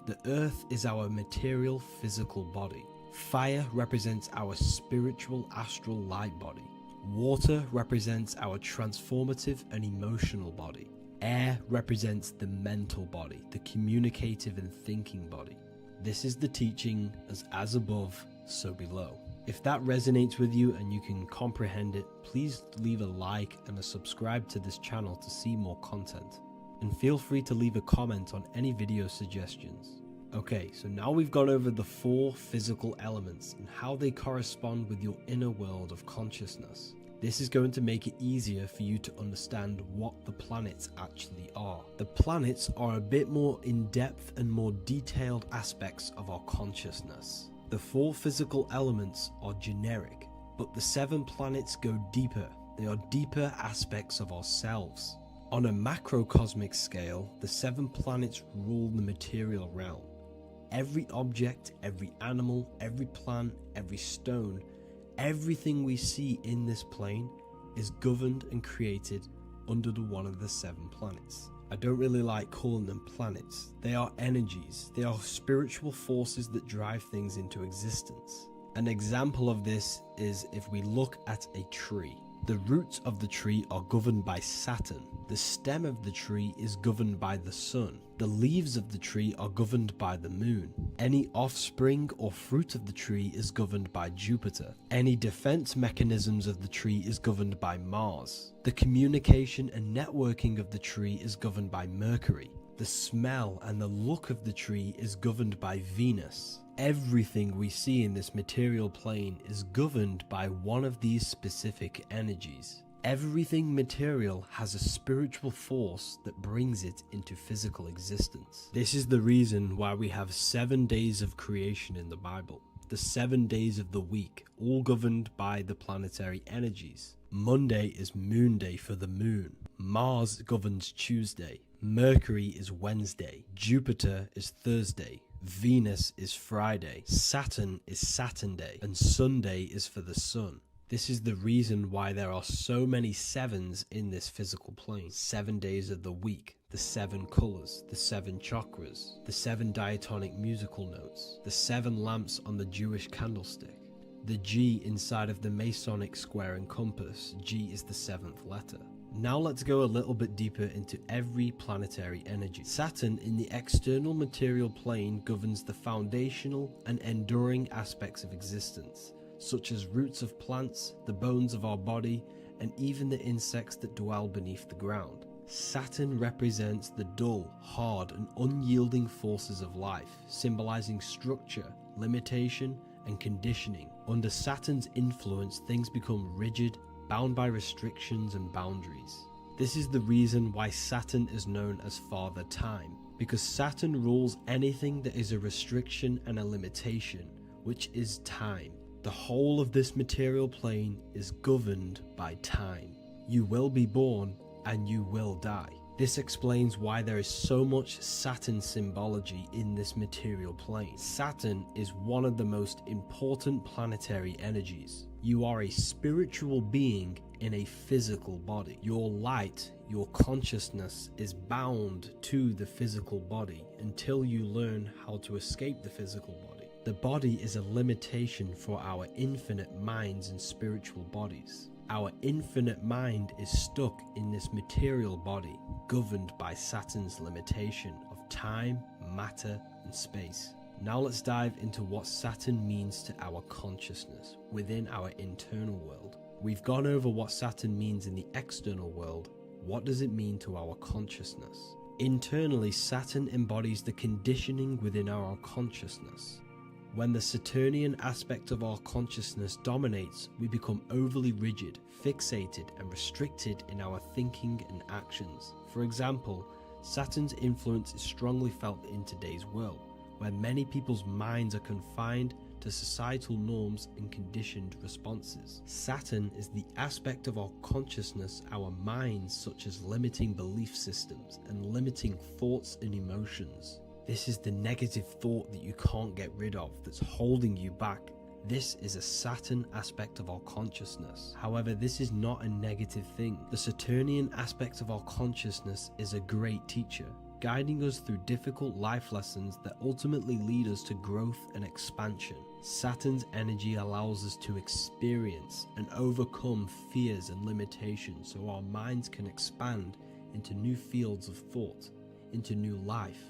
[SPEAKER 5] The earth is our material physical body. Fire represents our spiritual astral light body. Water represents our transformative and emotional body. Air represents the mental body, the communicative and thinking body. This is the teaching as above, so below. If that resonates with you and you can comprehend it, please leave a like and a subscribe to this channel to see more content. And feel free to leave a comment on any video suggestions. Okay, so now we've gone over the 4 physical elements and how they correspond with your inner world of consciousness. This is going to make it easier for you to understand what the planets actually are. The planets are a bit more in-depth and more detailed aspects of our consciousness. The 4 physical elements are generic, but the 7 planets go deeper. They are deeper aspects of ourselves. On a macrocosmic scale, the 7 planets rule the material realm. Every object, every animal, every plant, every stone, everything we see in this plane is governed and created under one of the 7 planets. I don't really like calling them planets. They are energies. They are spiritual forces that drive things into existence. An example of this is if we look at a tree. The roots of the tree are governed by Saturn. The stem of the tree is governed by the sun. The leaves of the tree are governed by the moon. Any offspring or fruit of the tree is governed by Jupiter. Any defense mechanisms of the tree is governed by Mars. The communication and networking of the tree is governed by Mercury. The smell and the look of the tree is governed by Venus. Everything we see in this material plane is governed by one of these specific energies. Everything material has a spiritual force that brings it into physical existence. This is the reason why we have 7 days of creation in the Bible. The 7 days of the week, all governed by the planetary energies. Monday is moon day for the moon. Mars governs Tuesday. Mercury is Wednesday. Jupiter is Thursday. Venus is Friday. Saturn is Saturn day. And Sunday is for the sun. This is the reason why there are so many 7s in this physical plane. 7 days of the week, the 7 colors, the 7 chakras, the 7 diatonic musical notes, the 7 lamps on the Jewish candlestick. The G inside of the Masonic square and compass, G is the 7th letter. Now let's go a little bit deeper into every planetary energy. Saturn in the external material plane governs the foundational and enduring aspects of existence, such as roots of plants, the bones of our body, and even the insects that dwell beneath the ground. Saturn represents the dull, hard, and unyielding forces of life, symbolizing structure, limitation, and conditioning. Under Saturn's influence, things become rigid, bound by restrictions and boundaries. This is the reason why Saturn is known as Father Time, because Saturn rules anything that is a restriction and a limitation, which is time. The whole of this material plane is governed by time. You will be born and you will die. This explains why there is so much Saturn symbology in this material plane. Saturn is one of the most important planetary energies. You are a spiritual being in a physical body. Your light, your consciousness is bound to the physical body until you learn how to escape the physical body. The body is a limitation for our infinite minds and spiritual bodies. Our infinite mind is stuck in this material body, governed by Saturn's limitation of time, matter, and space. Now let's dive into what Saturn means to our consciousness within our internal world. We've gone over what Saturn means in the external world. What does it mean to our consciousness? Internally, Saturn embodies the conditioning within our consciousness. When the Saturnian aspect of our consciousness dominates, we become overly rigid, fixated, and restricted in our thinking and actions. For example, Saturn's influence is strongly felt in today's world, where many people's minds are confined to societal norms and conditioned responses. Saturn is the aspect of our consciousness, our minds, such as limiting belief systems and limiting thoughts and emotions. This is the negative thought that you can't get rid of, that's holding you back. This is a Saturn aspect of our consciousness. However, this is not a negative thing. The Saturnian aspect of our consciousness is a great teacher, guiding us through difficult life lessons that ultimately lead us to growth and expansion. Saturn's energy allows us to experience and overcome fears and limitations so our minds can expand into new fields of thought, into new life.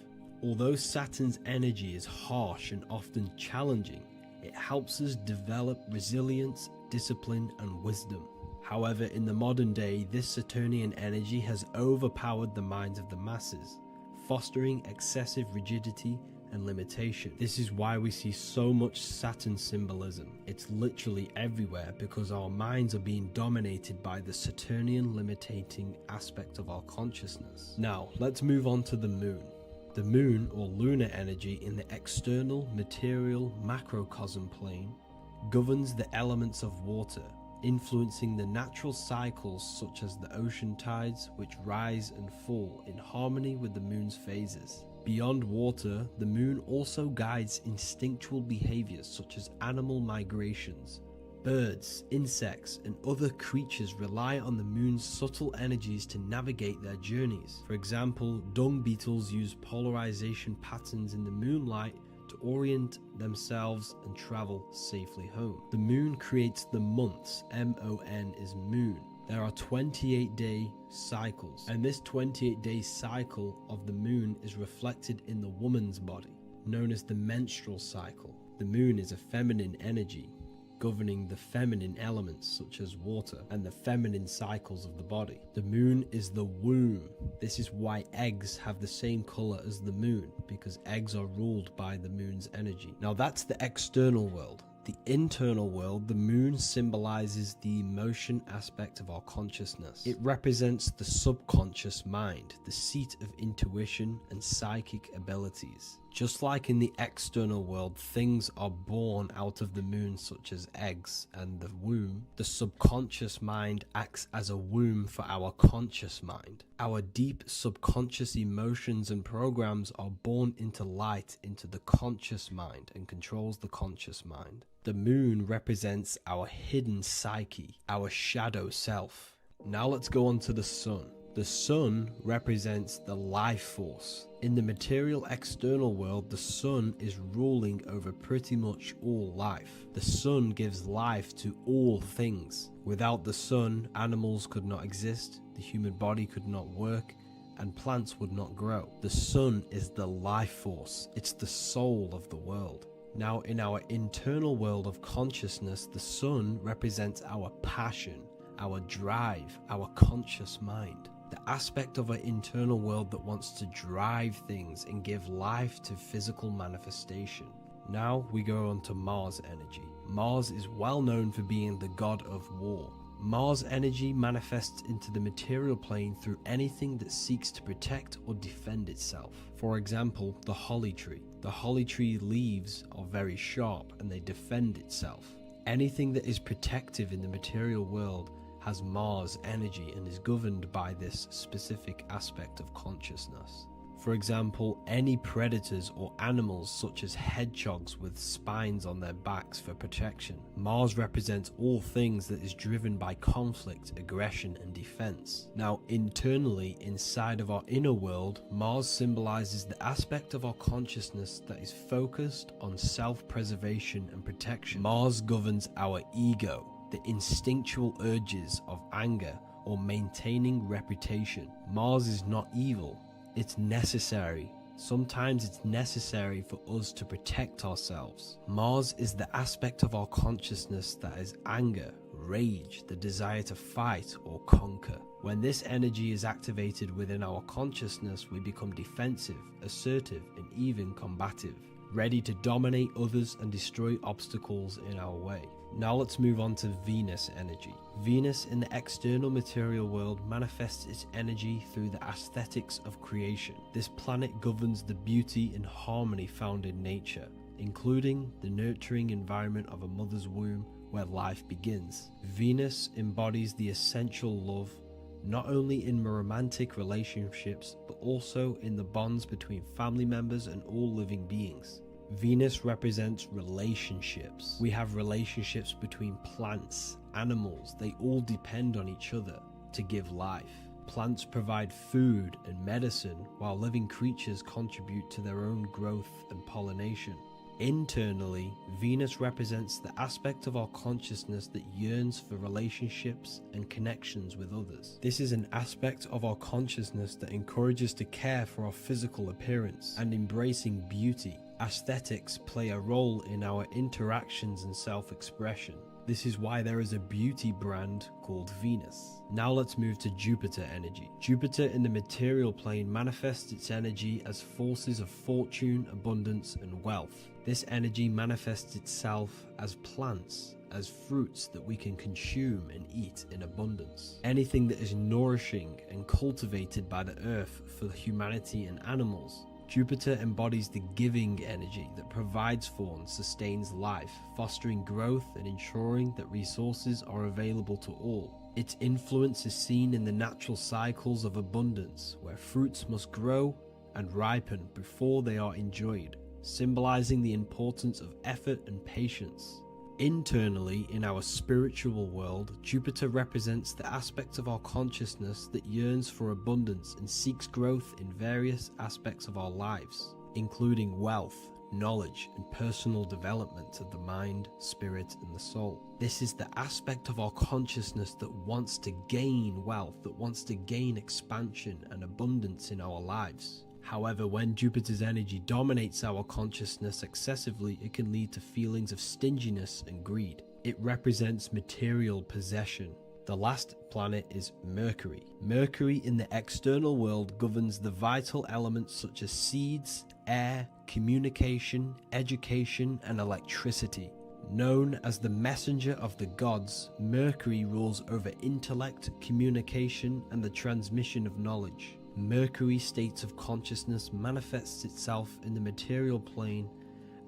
[SPEAKER 5] Although Saturn's energy is harsh and often challenging, it helps us develop resilience, discipline, and wisdom. However, in the modern day, this Saturnian energy has overpowered the minds of the masses, fostering excessive rigidity and limitation. This is why we see so much Saturn symbolism. It's literally everywhere because our minds are being dominated by the Saturnian limiting aspect of our consciousness. Now, let's move on to the moon. The moon, or lunar energy in the external material macrocosm plane, governs the elements of water, influencing the natural cycles such as the ocean tides, which rise and fall in harmony with the moon's phases.
[SPEAKER 2] Beyond water, the moon also guides instinctual behaviors such as animal migrations. Birds, insects, and other creatures rely on the moon's subtle energies to navigate their journeys. For example, dung beetles use polarization patterns in the moonlight to orient themselves and travel safely home. The moon creates the months. M-O-N is moon. There are 28-day cycles, and this 28-day cycle of the moon is reflected in the woman's body, known as the menstrual cycle. The moon is a feminine energy, governing the feminine elements such as water and the feminine cycles of the body. The moon is the womb. This is why eggs have the same color as the moon, because eggs are ruled by the moon's energy. Now that's the external world. The internal world, the moon symbolizes the emotion aspect of our consciousness. It represents the subconscious mind, the seat of intuition and psychic abilities. Just like in the external world, things are born out of the moon, such as eggs and the womb. The subconscious mind acts as a womb for our conscious mind. Our deep subconscious emotions and programs are born into light into the conscious mind and controls the conscious mind. The moon represents our hidden psyche, our shadow self. Now let's go on to the sun. The sun represents the life force. In the material external world, the sun is ruling over pretty much all life. The sun gives life to all things. Without the sun, animals could not exist, the human body could not work, and plants would not grow. The sun is the life force. It's the soul of the world. Now, in our internal world of consciousness, the sun represents our passion, our drive, our conscious mind. The aspect of our internal world that wants to drive things and give life to physical manifestation. Now we go on to Mars energy. Mars is well known for being the god of war. Mars energy manifests into the material plane through anything that seeks to protect or defend itself. For example, the holly tree. The holly tree leaves are very sharp and they defend itself. Anything that is protective in the material world has Mars energy and is governed by this specific aspect of consciousness. For example, any predators or animals such as hedgehogs with spines on their backs for protection. Mars represents all things that is driven by conflict, aggression, and defense. Now, internally, inside of our inner world, Mars symbolizes the aspect of our consciousness that is focused on self-preservation and protection. Mars governs our ego, the instinctual urges of anger or maintaining reputation. Mars is not evil, it's necessary. Sometimes it's necessary for us to protect ourselves. Mars is the aspect of our consciousness that is anger, rage, the desire to fight or conquer. When this energy is activated within our consciousness, we become defensive, assertive, and even combative, ready to dominate others and destroy obstacles in our way. Now let's move on to Venus energy. Venus in the external material world manifests its energy through the aesthetics of creation. This planet governs the beauty and harmony found in nature, including the nurturing environment of a mother's womb where life begins. Venus embodies the essential love, not only in romantic relationships, but also in the bonds between family members and all living beings. Venus represents relationships. We have relationships between plants, animals. They all depend on each other to give life. Plants provide food and medicine, while living creatures contribute to their own growth and pollination. Internally, Venus represents the aspect of our consciousness that yearns for relationships and connections with others. This is an aspect of our consciousness that encourages to care for our physical appearance and embracing beauty. Aesthetics play a role in our interactions and self-expression. This is why there is a beauty brand called Venus. Now let's move to Jupiter energy. Jupiter in the material plane manifests its energy as forces of fortune, abundance, and wealth. This energy manifests itself as plants, as fruits that we can consume and eat in abundance. Anything that is nourishing and cultivated by the earth for humanity and animals. Jupiter embodies the giving energy that provides for and sustains life, fostering growth and ensuring that resources are available to all. Its influence is seen in the natural cycles of abundance, where fruits must grow and ripen before they are enjoyed, symbolizing the importance of effort and patience. Internally, in our spiritual world, Jupiter represents the aspect of our consciousness that yearns for abundance and seeks growth in various aspects of our lives, including wealth, knowledge, and personal development of the mind, spirit, and the soul. This is the aspect of our consciousness that wants to gain wealth, that wants to gain expansion and abundance in our lives. However, when Jupiter's energy dominates our consciousness excessively, it can lead to feelings of stinginess and greed. It represents material possession. The last planet is Mercury. Mercury in the external world governs the vital elements such as seeds, air, communication, education, and electricity. Known as the messenger of the gods, Mercury rules over intellect, communication, and the transmission of knowledge. Mercury's states of consciousness manifests itself in the material plane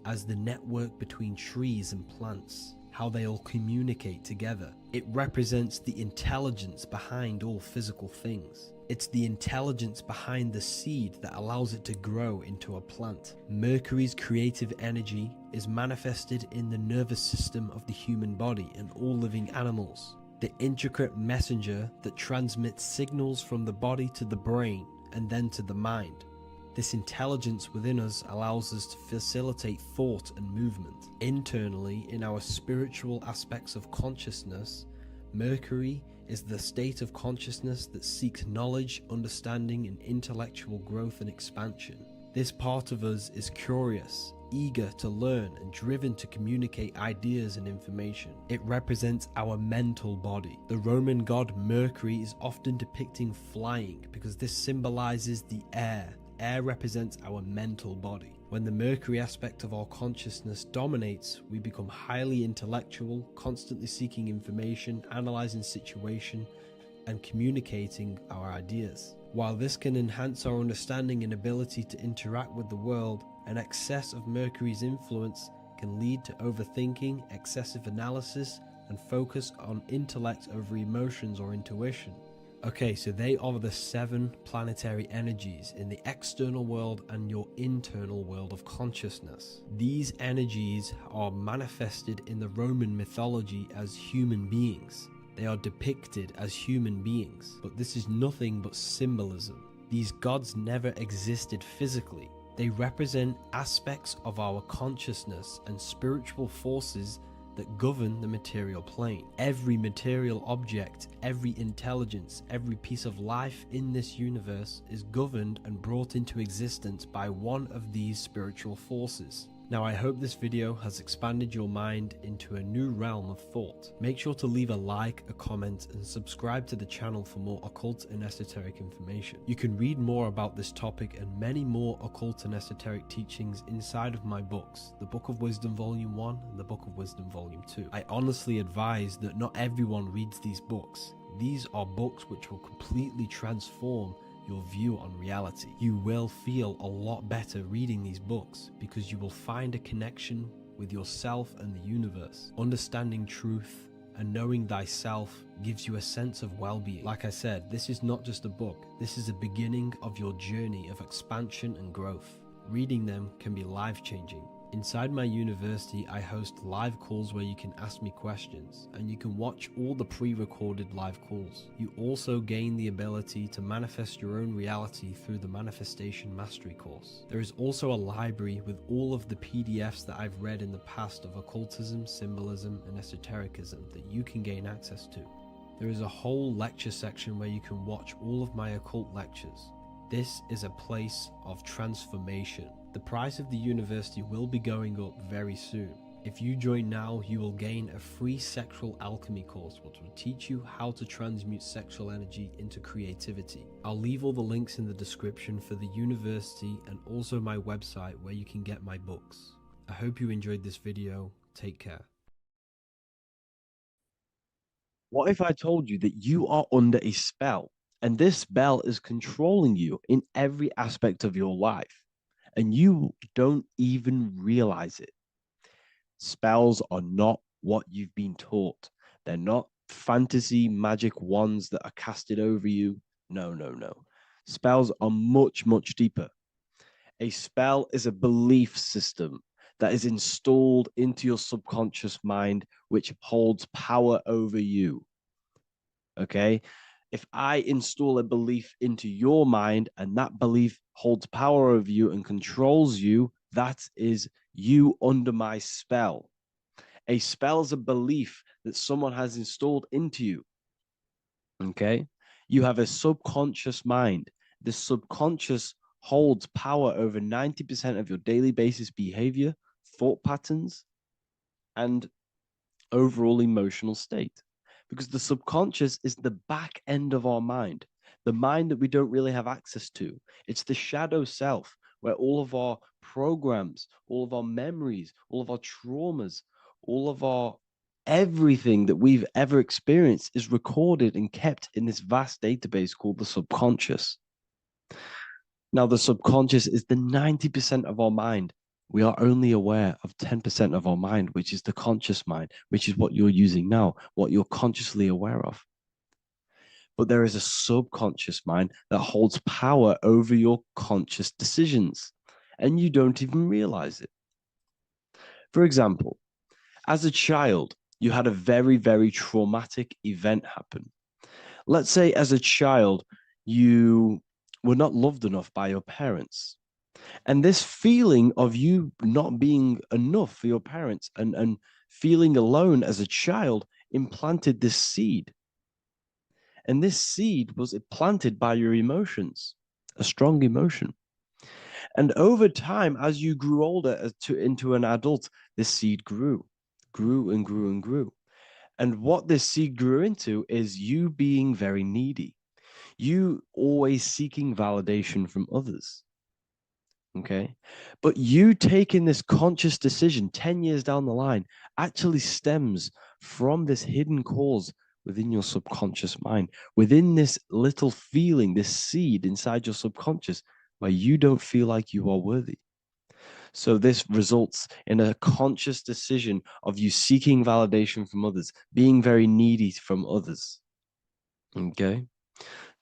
[SPEAKER 2] as the network between trees and plants, how they all communicate together. It represents the intelligence behind all physical things. It's the intelligence behind the seed that allows it to grow into a plant. Mercury's creative energy is manifested in the nervous system of the human body and all living animals. The intricate messenger that transmits signals from the body to the brain and then to the mind. This intelligence within us allows us to facilitate thought and movement. Internally, in our spiritual aspects of consciousness, Mercury is the state of consciousness that seeks knowledge, understanding, and intellectual growth and expansion. This part of us is curious, eager to learn, and driven to communicate ideas and information. It represents our mental body. The Roman god Mercury is often depicting flying because this symbolizes the air. Air represents our mental body. When the Mercury aspect of our consciousness dominates, we become highly intellectual, constantly seeking information, analyzing situation, and communicating our ideas. While this can enhance our understanding and ability to interact with the world, an excess of Mercury's influence can lead to overthinking, excessive analysis, and focus on intellect over emotions or intuition. Okay, so they are the 7 planetary energies in the external world and your internal world of consciousness. These energies are manifested in the Roman mythology as human beings. They are depicted as human beings, but this is nothing but symbolism. These gods never existed physically. They represent aspects of our consciousness and spiritual forces that govern the material plane. Every material object, every intelligence, every piece of life in this universe is governed and brought into existence by one of these spiritual forces. Now, I hope this video has expanded your mind into a new realm of thought. Make sure to leave a like, a comment, and subscribe to the channel for more occult and esoteric information. You can read more about this topic and many more occult and esoteric teachings inside of my books, the Book of Wisdom Volume 1 and the Book of Wisdom Volume 2. I honestly advise that not everyone reads these books. These are books which will completely transform your view on reality. You will feel a lot better reading these books because you will find a connection with yourself and the universe. Understanding truth and knowing thyself gives you a sense of well-being. Like I said, this is not just a book. This is a beginning of your journey of expansion and growth. Reading them can be life-changing. Inside my university, I host live calls where you can ask me questions, and you can watch all the pre-recorded live calls. You also gain the ability to manifest your own reality through the Manifestation Mastery course. There is also a library with all of the PDFs that I've read in the past of occultism, symbolism, and esotericism that you can gain access to. There is a whole lecture section where you can watch all of my occult lectures. This is a place of transformation. The price of the university will be going up very soon. If you join now, you will gain a free sexual alchemy course which will teach you how to transmute sexual energy into creativity. I'll leave all the links in the description for the university and also my website where you can get my books. I hope you enjoyed this video. Take care. What if I told you that you are under a spell and this spell is controlling you in every aspect of your life? And you don't even realize it. Spells are not what you've been taught. They're not fantasy magic wands that are casted over you. No, no, no. Spells are much, much deeper. A spell is a belief system that is installed into your subconscious mind, which holds power over you. Okay? If I install a belief into your mind and that belief holds power over you and controls you, that is you under my spell. A spell is a belief that someone has installed into you. Okay? You have a subconscious mind. The subconscious holds power over 90% of your daily basis behavior, thought patterns, and overall emotional state. Because the subconscious is the back end of our mind, the mind that we don't really have access to. It's the shadow self where all of our programs, all of our memories, all of our traumas, all of our everything that we've ever experienced is recorded and kept in this vast database called the subconscious. Now, the subconscious is the 90% of our mind. We are only aware of 10% of our mind, which is the conscious mind, which is what you're using now, what you're consciously aware of. But there is a subconscious mind that holds power over your conscious decisions, and you don't even realize it. For example, as a child, you had a very, very traumatic event happen. Let's say as a child, you were not loved enough by your parents. And this feeling of you not being enough for your parents and feeling alone as a child implanted this seed. And this seed was planted by your emotions, a strong emotion. And over time, as you grew older into an adult, this seed grew and grew and grew. And what this seed grew into is you being very needy, you always seeking validation from others. Okay. But you taking this conscious decision 10 years down the line actually stems from this hidden cause within your subconscious mind, within this little feeling, this seed inside your subconscious where you don't feel like you are worthy. So this results in a conscious decision of you seeking validation from others, being very needy from others. Okay.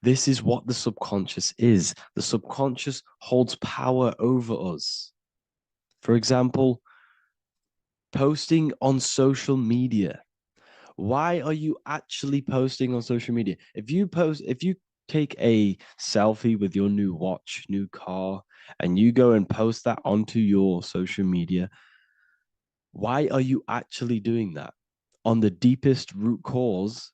[SPEAKER 2] This is what the subconscious is. The subconscious holds power over us. For example, posting on social media. Why are you actually posting on social media? If you take a selfie with your new watch, new car, and you go and post that onto your social media, why are you actually doing that? On the deepest root cause,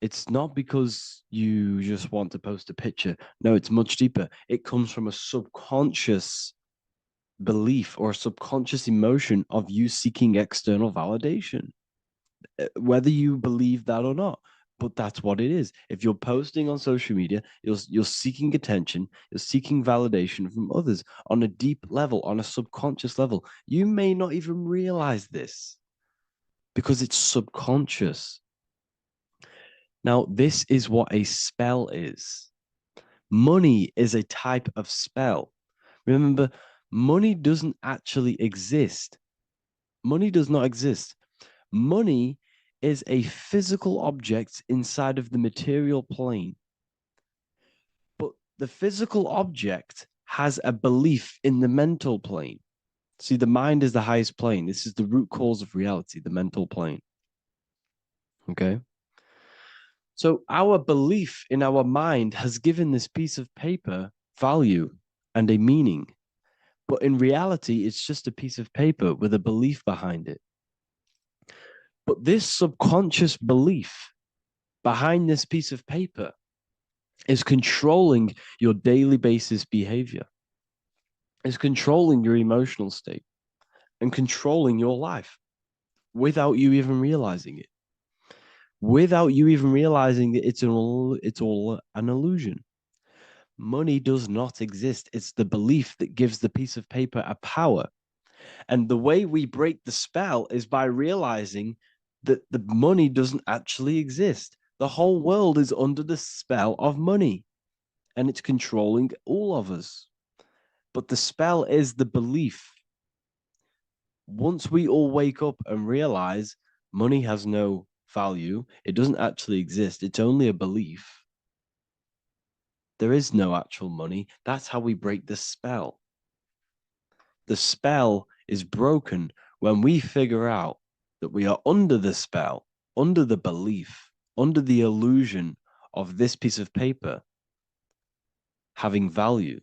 [SPEAKER 2] it's not because you just want to post a picture. No, it's much deeper. It comes from a subconscious belief or a subconscious emotion of you seeking external validation, whether you believe that or not. But that's what it is. If you're posting on social media, you're seeking attention, you're seeking validation from others on a deep level, on a subconscious level. You may not even realize this because it's subconscious. Now, this is what a spell is. Money is a type of spell. Remember, money doesn't actually exist. Money does not exist. Money is a physical object inside of the material plane. But the physical object has a belief in the mental plane. See, the mind is the highest plane. This is the root cause of reality, the mental plane. Okay? So our belief in our mind has given this piece of paper value and a meaning. But in reality, it's just a piece of paper with a belief behind it. But this subconscious belief behind this piece of paper is controlling your daily basis behavior, is controlling your emotional state, and controlling your life without you even realizing it. Without you even realizing that it's all an illusion. Money does not exist. It's the belief that gives the piece of paper a power. And the way we break the spell is by realizing that the money doesn't actually exist. The whole world is under the spell of money, and it's controlling all of us. But the spell is the belief. Once we all wake up and realize money has no value, it doesn't actually exist, it's only a belief. There is no actual money. That's how we break the spell. The spell is broken when we figure out that we are under the spell, under the belief, under the illusion of this piece of paper having value,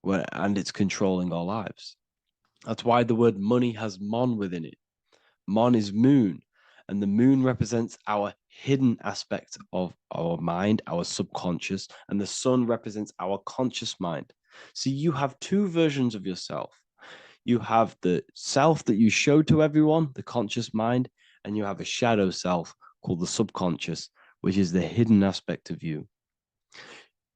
[SPEAKER 2] and it's controlling our lives. That's why the word money has mon within it. Mon is moon, and the moon represents our hidden aspect of our mind, our subconscious, and the sun represents our conscious mind. So you have two versions of yourself. You have the self that you show to everyone, the conscious mind, and you have a shadow self called the subconscious, which is the hidden aspect of you.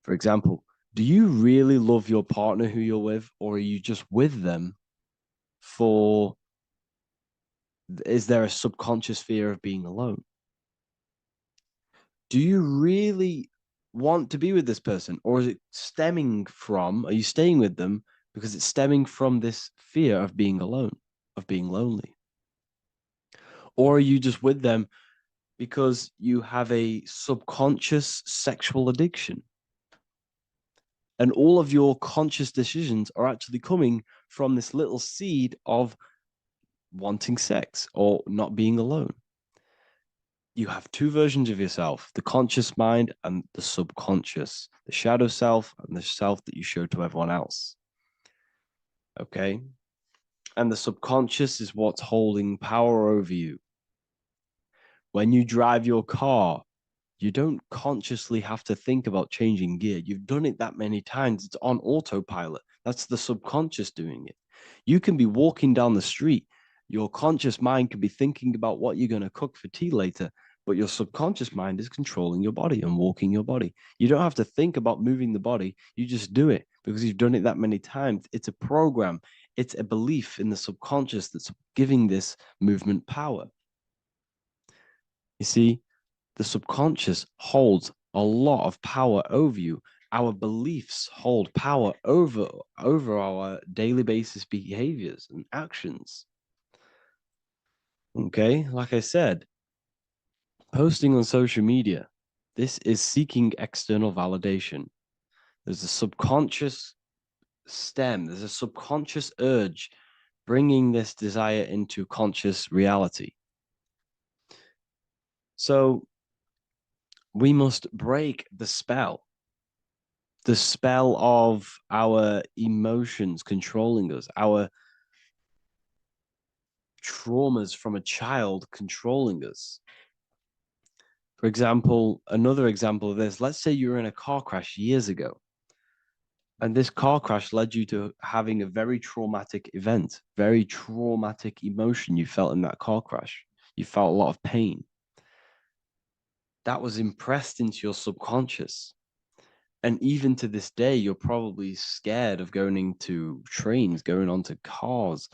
[SPEAKER 2] For example, do you really love your partner who you're with, or are you just with them for, is there a subconscious fear of being alone? Do you really want to be with this person, or is it stemming from, are you staying with them because it's stemming from this fear of being alone, of being lonely? Or are you just with them because you have a subconscious sexual addiction? And all of your conscious decisions are actually coming from this little seed of wanting sex or not being alone. You have two versions of yourself, the conscious mind and the subconscious, the shadow self and the self that you show to everyone else. Okay? And the subconscious is what's holding power over you. When you drive your car, you don't consciously have to think about changing gear. You've done it that many times. It's on autopilot. That's the subconscious doing it. You can be walking down the street. Your conscious mind can be thinking about what you're going to cook for tea later, but your subconscious mind is controlling your body and walking your body. You don't have to think about moving the body. You just do it because you've done it that many times. It's a program. It's a belief in the subconscious that's giving this movement power. You see, the subconscious holds a lot of power over you. Our beliefs hold power over our daily basis behaviors and actions. Okay, like I said, posting on social media, this is seeking external validation. There's a subconscious stem, there's a subconscious urge bringing this desire into conscious reality. So we must break the spell of our emotions controlling us, our traumas from a child controlling us. For example, another example of this, let's say you were in a car crash years ago, and this car crash led you to having a very traumatic event, very traumatic emotion you felt in that car crash. You felt a lot of pain. That was impressed into your subconscious. And even to this day, you're probably scared of going into trains, going onto cars,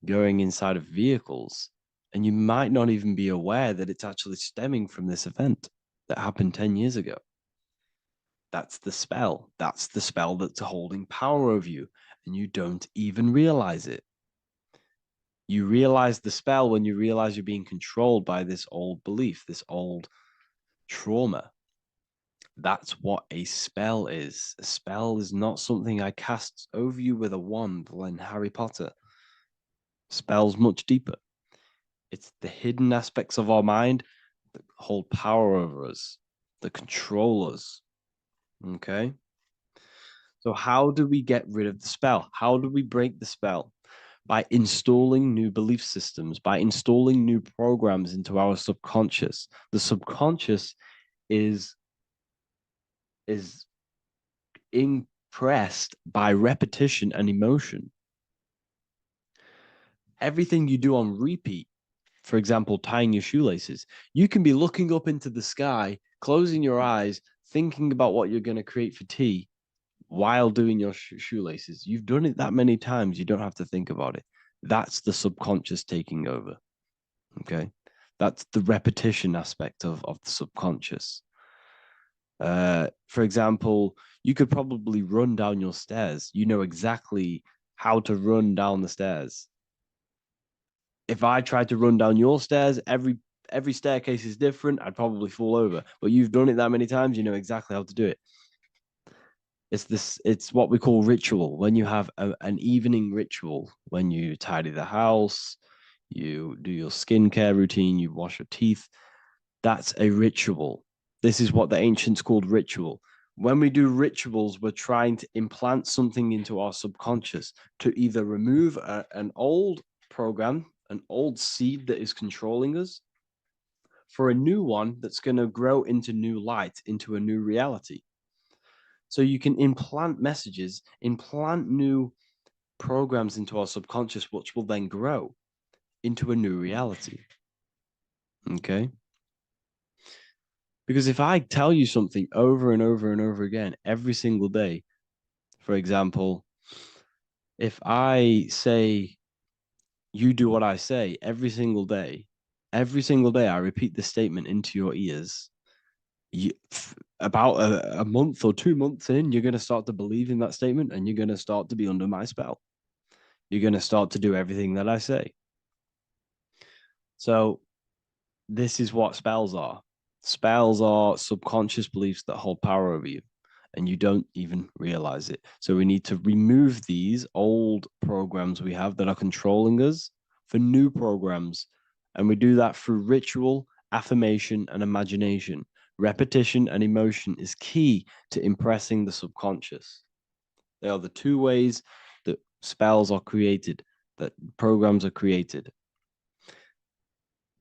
[SPEAKER 2] going inside of vehicles. And you might not even be aware that it's actually stemming from this event that happened 10 years ago. That's the spell. That's the spell that's holding power over you. And you don't even realize it. You realize the spell when you realize you're being controlled by this old belief, this old trauma. That's what a spell is. A spell is not something I cast over you with a wand like Harry Potter. Spell's much deeper. It's the hidden aspects of our mind that hold power over us, that control us. Okay? So how do we get rid of the spell? How do we break the spell? By installing new belief systems, by installing new programs into our subconscious. The subconscious is impressed by repetition and emotion. Everything you do on repeat, for example, tying your shoelaces, you can be looking up into the sky, closing your eyes, thinking about what you're going to create for tea while doing your shoelaces. You've done it that many times, you don't have to think about it. That's the subconscious taking over. Okay? That's the repetition aspect of the subconscious. For example, you could probably run down your stairs. You know exactly how to run down the stairs. If I tried to run down your stairs, every staircase is different. I'd probably fall over. But you've done it that many times, you know exactly how to do it. It's what we call ritual. When you have an evening ritual, when you tidy the house, you do your skincare routine, you wash your teeth, that's a ritual. This is what the ancients called ritual. When we do rituals, we're trying to implant something into our subconscious to either remove an old program, an old seed that is controlling us, for a new one that's going to grow into new light, into a new reality. So you can implant messages, implant new programs into our subconscious, which will then grow into a new reality. Okay? Because if I tell you something over and over and over again every single day, for example, if I say, you do what I say every single day I repeat this statement into your ears, about a month or 2 months in, you're going to start to believe in that statement and you're going to start to be under my spell. You're going to start to do everything that I say. So this is what spells are. Spells are subconscious beliefs that hold power over you, and you don't even realize it. So we need to remove these old programs we have that are controlling us for new programs. And we do that through ritual, affirmation, and imagination. Repetition and emotion is key to impressing the subconscious. They are the two ways that spells are created, that programs are created.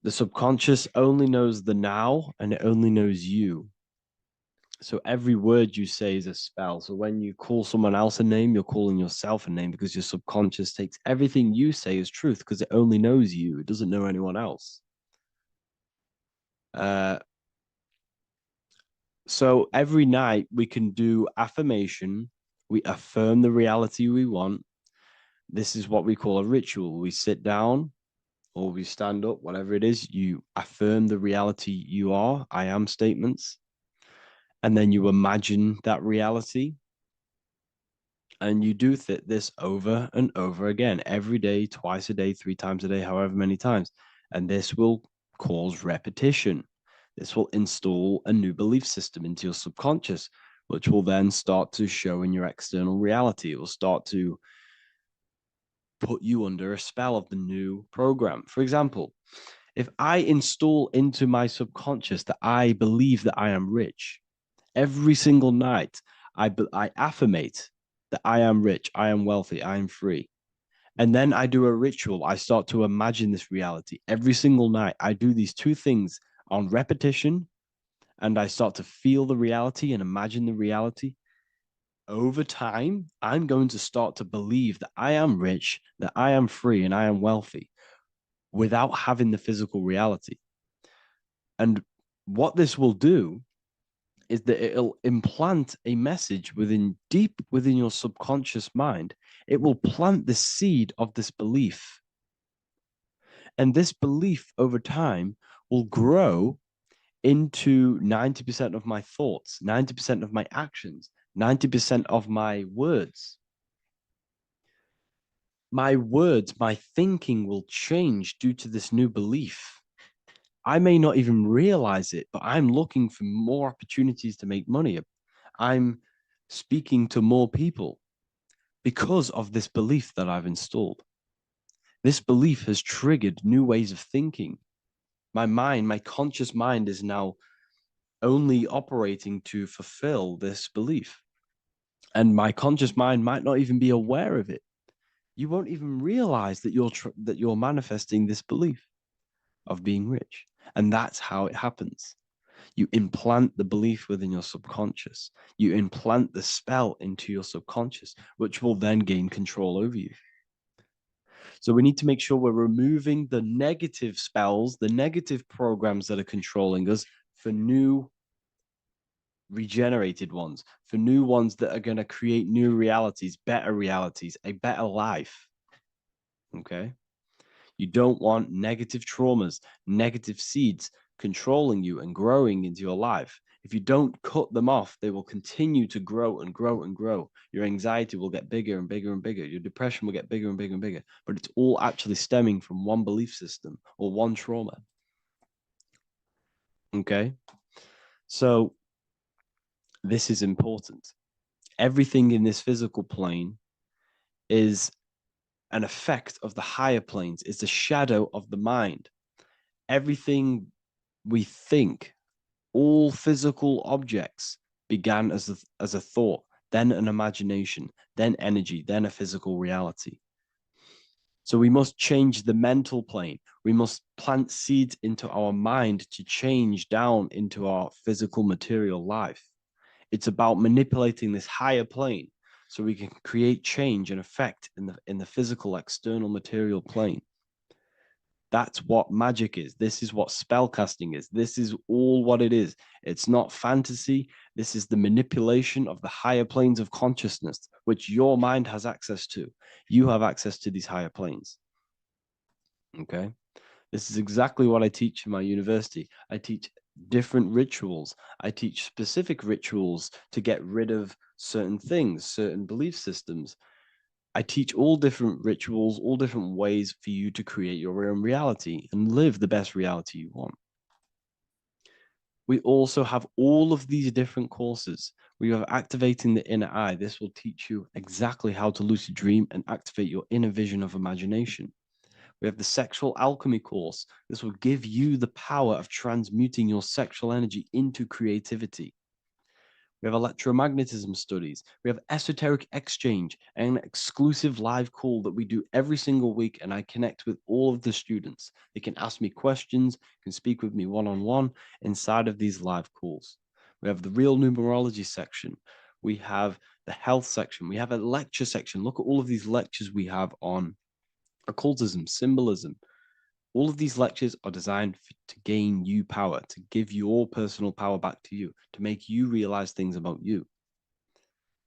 [SPEAKER 2] The subconscious only knows the now, and it only knows you. So every word you say is a spell. So when you call someone else a name, you're calling yourself a name, because your subconscious takes everything you say as truth, because it only knows you. It doesn't know anyone else. So every night we can do affirmation. We affirm the reality we want. This is what we call a ritual. We sit down or we stand up, whatever it is, you affirm the reality you are, I am statements. And then you imagine that reality. And you do this over and over again, every day, twice a day, 3 times a day, however many times. And this will cause repetition. This will install a new belief system into your subconscious, which will then start to show in your external reality. It will start to put you under a spell of the new program. For example, if I install into my subconscious that I believe that I am rich, every single night I affirmate that I am rich, I am wealthy, I am free. And then I do a ritual. I start to imagine this reality. Every single night, I do these two things on repetition, and I start to feel the reality and imagine the reality. Over time, I'm going to start to believe that I am rich, that I am free, and I am wealthy without having the physical reality. And what this will do is that it'll implant a message deep within your subconscious mind. It will plant the seed of this belief. And this belief over time will grow into 90% of my thoughts, 90% of my actions, 90% of my words. My words, my thinking will change due to this new belief. I may not even realize it, but I'm looking for more opportunities to make money. I'm speaking to more people because of this belief that I've installed. This belief has triggered new ways of thinking. My mind, my conscious mind, is now only operating to fulfill this belief. And my conscious mind might not even be aware of it. You won't even realize that you're manifesting this belief of being rich. And that's how it happens. You implant the belief within your subconscious. You implant the spell into your subconscious, which will then gain control over you. So we need to make sure we're removing the negative spells, the negative programs that are controlling us, for new regenerated ones, for new ones that are going to create new realities, a better life. Okay? You don't want negative traumas, negative seeds controlling you and growing into your life. If you don't cut them off, they will continue to grow and grow and grow. Your anxiety will get bigger and bigger and bigger. Your depression will get bigger and bigger and bigger. But it's all actually stemming from one belief system or one trauma. Okay? So this is important. Everything in this physical plane is an effect of the higher planes. It's a shadow of the mind. Everything we think, all physical objects began as a thought, then an imagination, then energy, then a physical reality. So we must change the mental plane. We must plant seeds into our mind to change down into our physical material life. It's about manipulating this higher plane so we can create change and effect in the physical external material plane. That's what magic is. This is what spellcasting is. This is all what it is. It's not fantasy. This is the manipulation of the higher planes of consciousness, which your mind has access to. You have access to these higher planes. Okay? This is exactly what I teach in my university. I teach different rituals. I teach specific rituals to get rid of certain things, certain belief systems. I teach all different rituals, all different ways for you to create your own reality and live the best reality you want. We also have all of these different courses. We have activating the inner eye. This will teach you exactly how to lucid dream and activate your inner vision of imagination. We have the sexual alchemy course. This will give you the power of transmuting your sexual energy into creativity. We have electromagnetism studies. We have esoteric exchange, and an exclusive live call that we do every single week. And I connect with all of the students. They can ask me questions, can speak with me one-on-one inside of these live calls. We have the real numerology section. We have the health section. We have a lecture section. Look at all of these lectures we have on occultism, symbolism. All of these lectures are designed to gain you power, to give your personal power back to you, to make you realize things about you.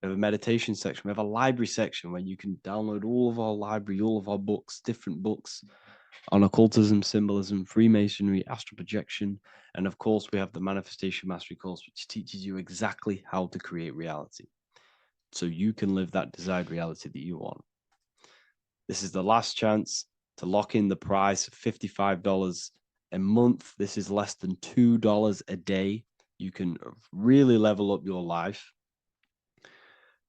[SPEAKER 2] We have a meditation section. We have a library section where you can download all of our library, all of our books, different books on occultism, symbolism, Freemasonry, astral projection. And of course, we have the Manifestation Mastery course, which teaches you exactly how to create reality so you can live that desired reality that you want. This is the last chance to lock in the price of $55 a month. This is less than $2 a day. You can really level up your life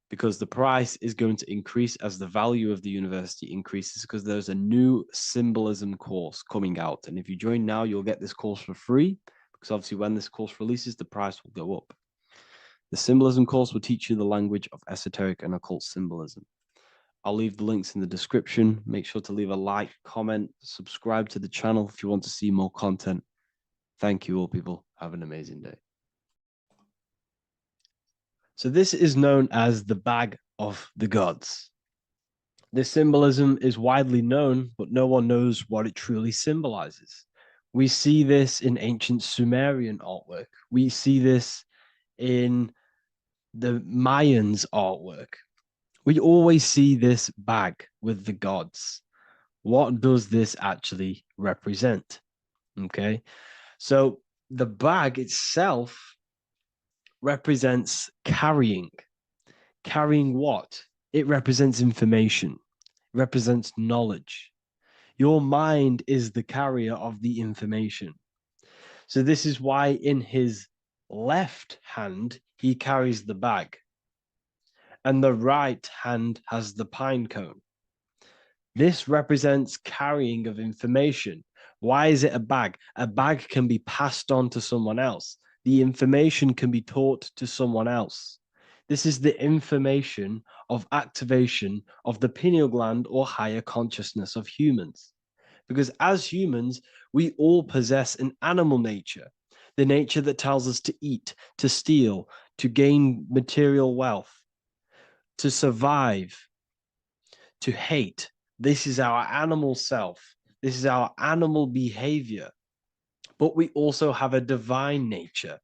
[SPEAKER 2] because the price is going to increase as the value of the university increases, because there's a new symbolism course coming out. And if you join now, you'll get this course for free, because obviously when this course releases, the price will go up. The symbolism course will teach you the language of esoteric and occult symbolism. I'll leave the links in the description. Make sure to leave a like, comment, subscribe to the channel if you want to see more content. Thank you all, people. Have an amazing day. So this is known as the bag of the gods. This symbolism is widely known, but no one knows what it truly symbolizes. We see this in ancient Sumerian artwork. We see this in the Mayans' artwork. We always see this bag with the gods. What does this actually represent? Okay, so the bag itself represents carrying. Carrying what? It represents information. It represents knowledge. Your mind is the carrier of the information. So this is why in his left hand, he carries the bag, and the right hand has the pine cone. This represents carrying of information. Why is it a bag? A bag can be passed on to someone else. The information can be taught to someone else. This is the information of activation of the pineal gland or higher consciousness of humans. Because as humans, we all possess an animal nature, the nature that tells us to eat, to steal, to gain material wealth, to survive, to hate. This is our animal self. This is our animal behavior. But we also have a divine nature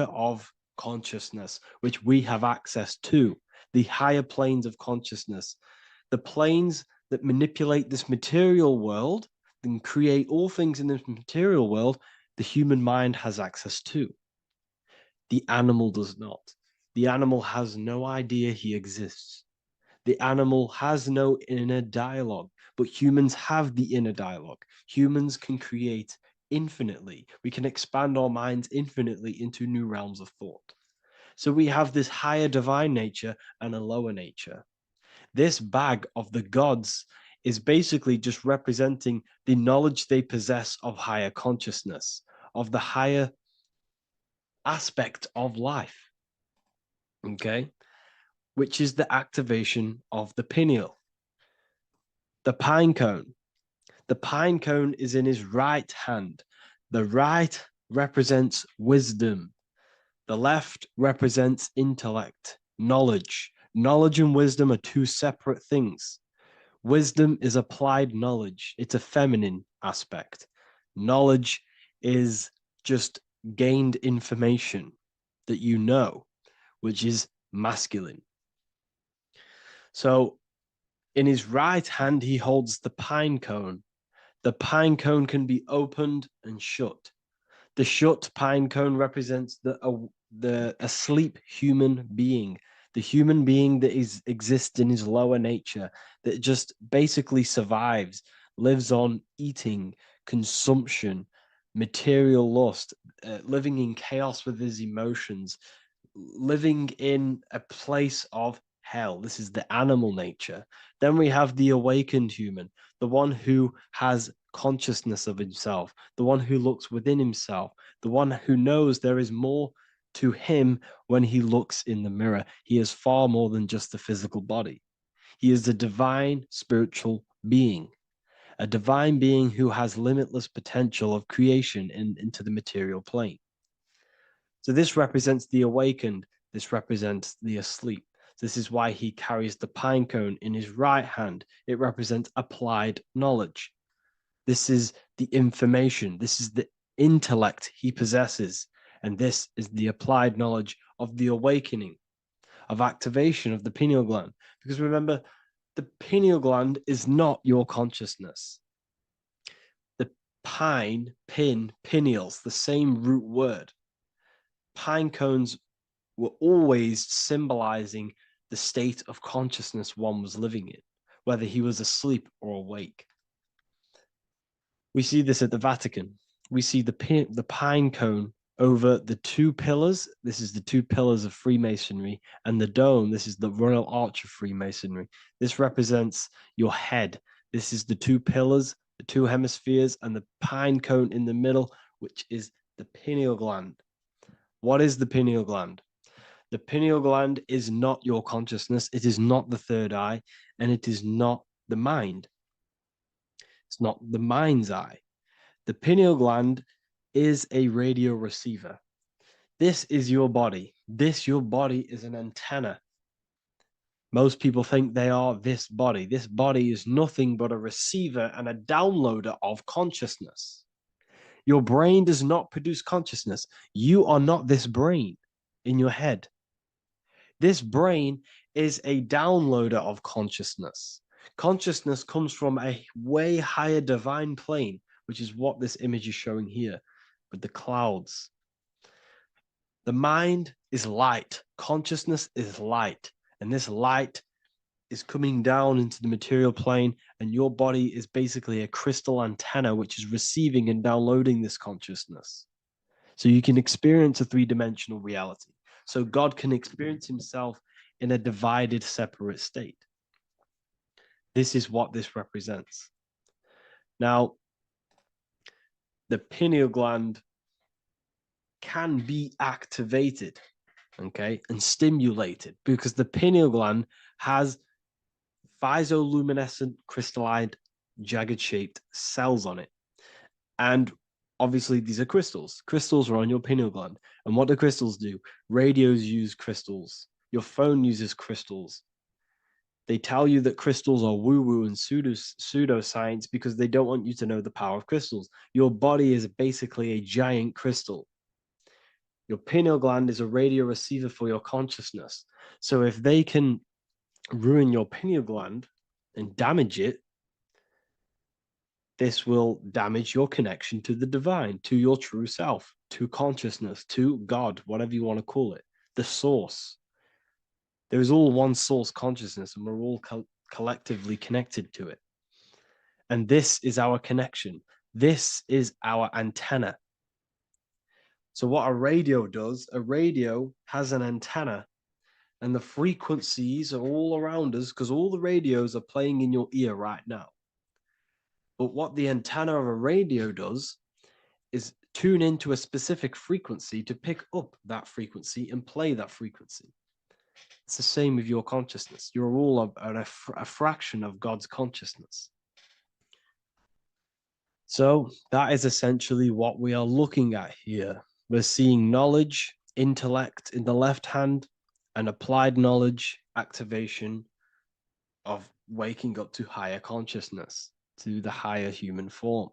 [SPEAKER 2] of consciousness, which we have access to, the higher planes of consciousness, the planes that manipulate this material world and create all things in this material world. The human mind has access to. The animal does not. The animal has no idea he exists. The animal has no inner dialogue, but humans have the inner dialogue. Humans can create infinitely. We can expand our minds infinitely into new realms of thought. So we have this higher divine nature and a lower nature. This bag of the gods is basically just representing the knowledge they possess of higher consciousness, of the higher aspect of life, okay, which is the activation of the pineal. The pine cone. The pine cone is in his right hand. The right represents wisdom. The left represents intellect, knowledge. Knowledge and wisdom are two separate things. Wisdom is applied knowledge. It's a feminine aspect. Knowledge is just gained information that you know, which is masculine. So in his right hand, he holds the pine cone. The pine cone can be opened and shut. The shut pine cone represents the asleep human being, the human being that exists in his lower nature, that just basically survives, lives on eating, consumption, material lust, living in chaos with his emotions, living in a place of hell. This is the animal nature. Then we have the awakened human, the one who has consciousness of himself, the one who looks within himself, the one who knows there is more to him when he looks in the mirror. He is far more than just the physical body. He is a divine spiritual being, a divine being who has limitless potential of creation into the material plane. So this represents the awakened. This represents the asleep. This is why he carries the pine cone in his right hand. It represents applied knowledge. This is the information. This is the intellect he possesses. And this is the applied knowledge of the awakening, of activation of the pineal gland. Because remember, the pineal gland is not your consciousness. The pine, pin, pineals, the same root word. Pine cones were always symbolizing the state of consciousness one was living in, whether he was asleep or awake. We see this at the Vatican. We see the pine cone over the two pillars. This is the two pillars of Freemasonry, and the dome. This is the Royal Arch of Freemasonry. This represents your head. This is the two pillars, the two hemispheres, and the pine cone in the middle, which is the pineal gland. What is the pineal gland? The pineal gland is not your consciousness. It is not the third eye, and it is not the mind. It's not the mind's eye. The pineal gland is a radio receiver. This is your body. Your body is an antenna. Most people think they are this body. This body is nothing but a receiver and a downloader of consciousness. Your brain does not produce consciousness. You are not this brain in your head. This brain is a downloader of consciousness. Consciousness comes from a way higher divine plane, which is what this image is showing here with the clouds. The mind is light. Consciousness is light. And this light is coming down into the material plane, and your body is basically a crystal antenna which is receiving and downloading this consciousness. So you can experience a three-dimensional reality. So God can experience himself in a divided, separate state. This is what this represents. Now, the pineal gland can be activated, okay, and stimulated, because the pineal gland has physioluminescent crystalline jagged-shaped cells on it. And obviously, these are crystals. Crystals are on your pineal gland. And what do crystals do? Radios use crystals. Your phone uses crystals. They tell you that crystals are woo-woo and pseudoscience because they don't want you to know the power of crystals. Your body is basically a giant crystal. Your pineal gland is a radio receiver for your consciousness. So if they can ruin your pineal gland and damage it, this will damage your connection to the divine, to your true self, to consciousness, to God, whatever you want to call it, the source. There is all one source consciousness, and we're all collectively connected to it. And this is our connection. This is our antenna. So what a radio does, a radio has an antenna, and the frequencies are all around us because all the radios are playing in your ear right now. But what the antenna of a radio does is tune into a specific frequency to pick up that frequency and play that frequency. It's the same with your consciousness. You're all a fraction of God's consciousness. So that is essentially what we are looking at here. We're seeing knowledge, intellect in the left hand, and applied knowledge, activation of waking up to higher consciousness, to the higher human form.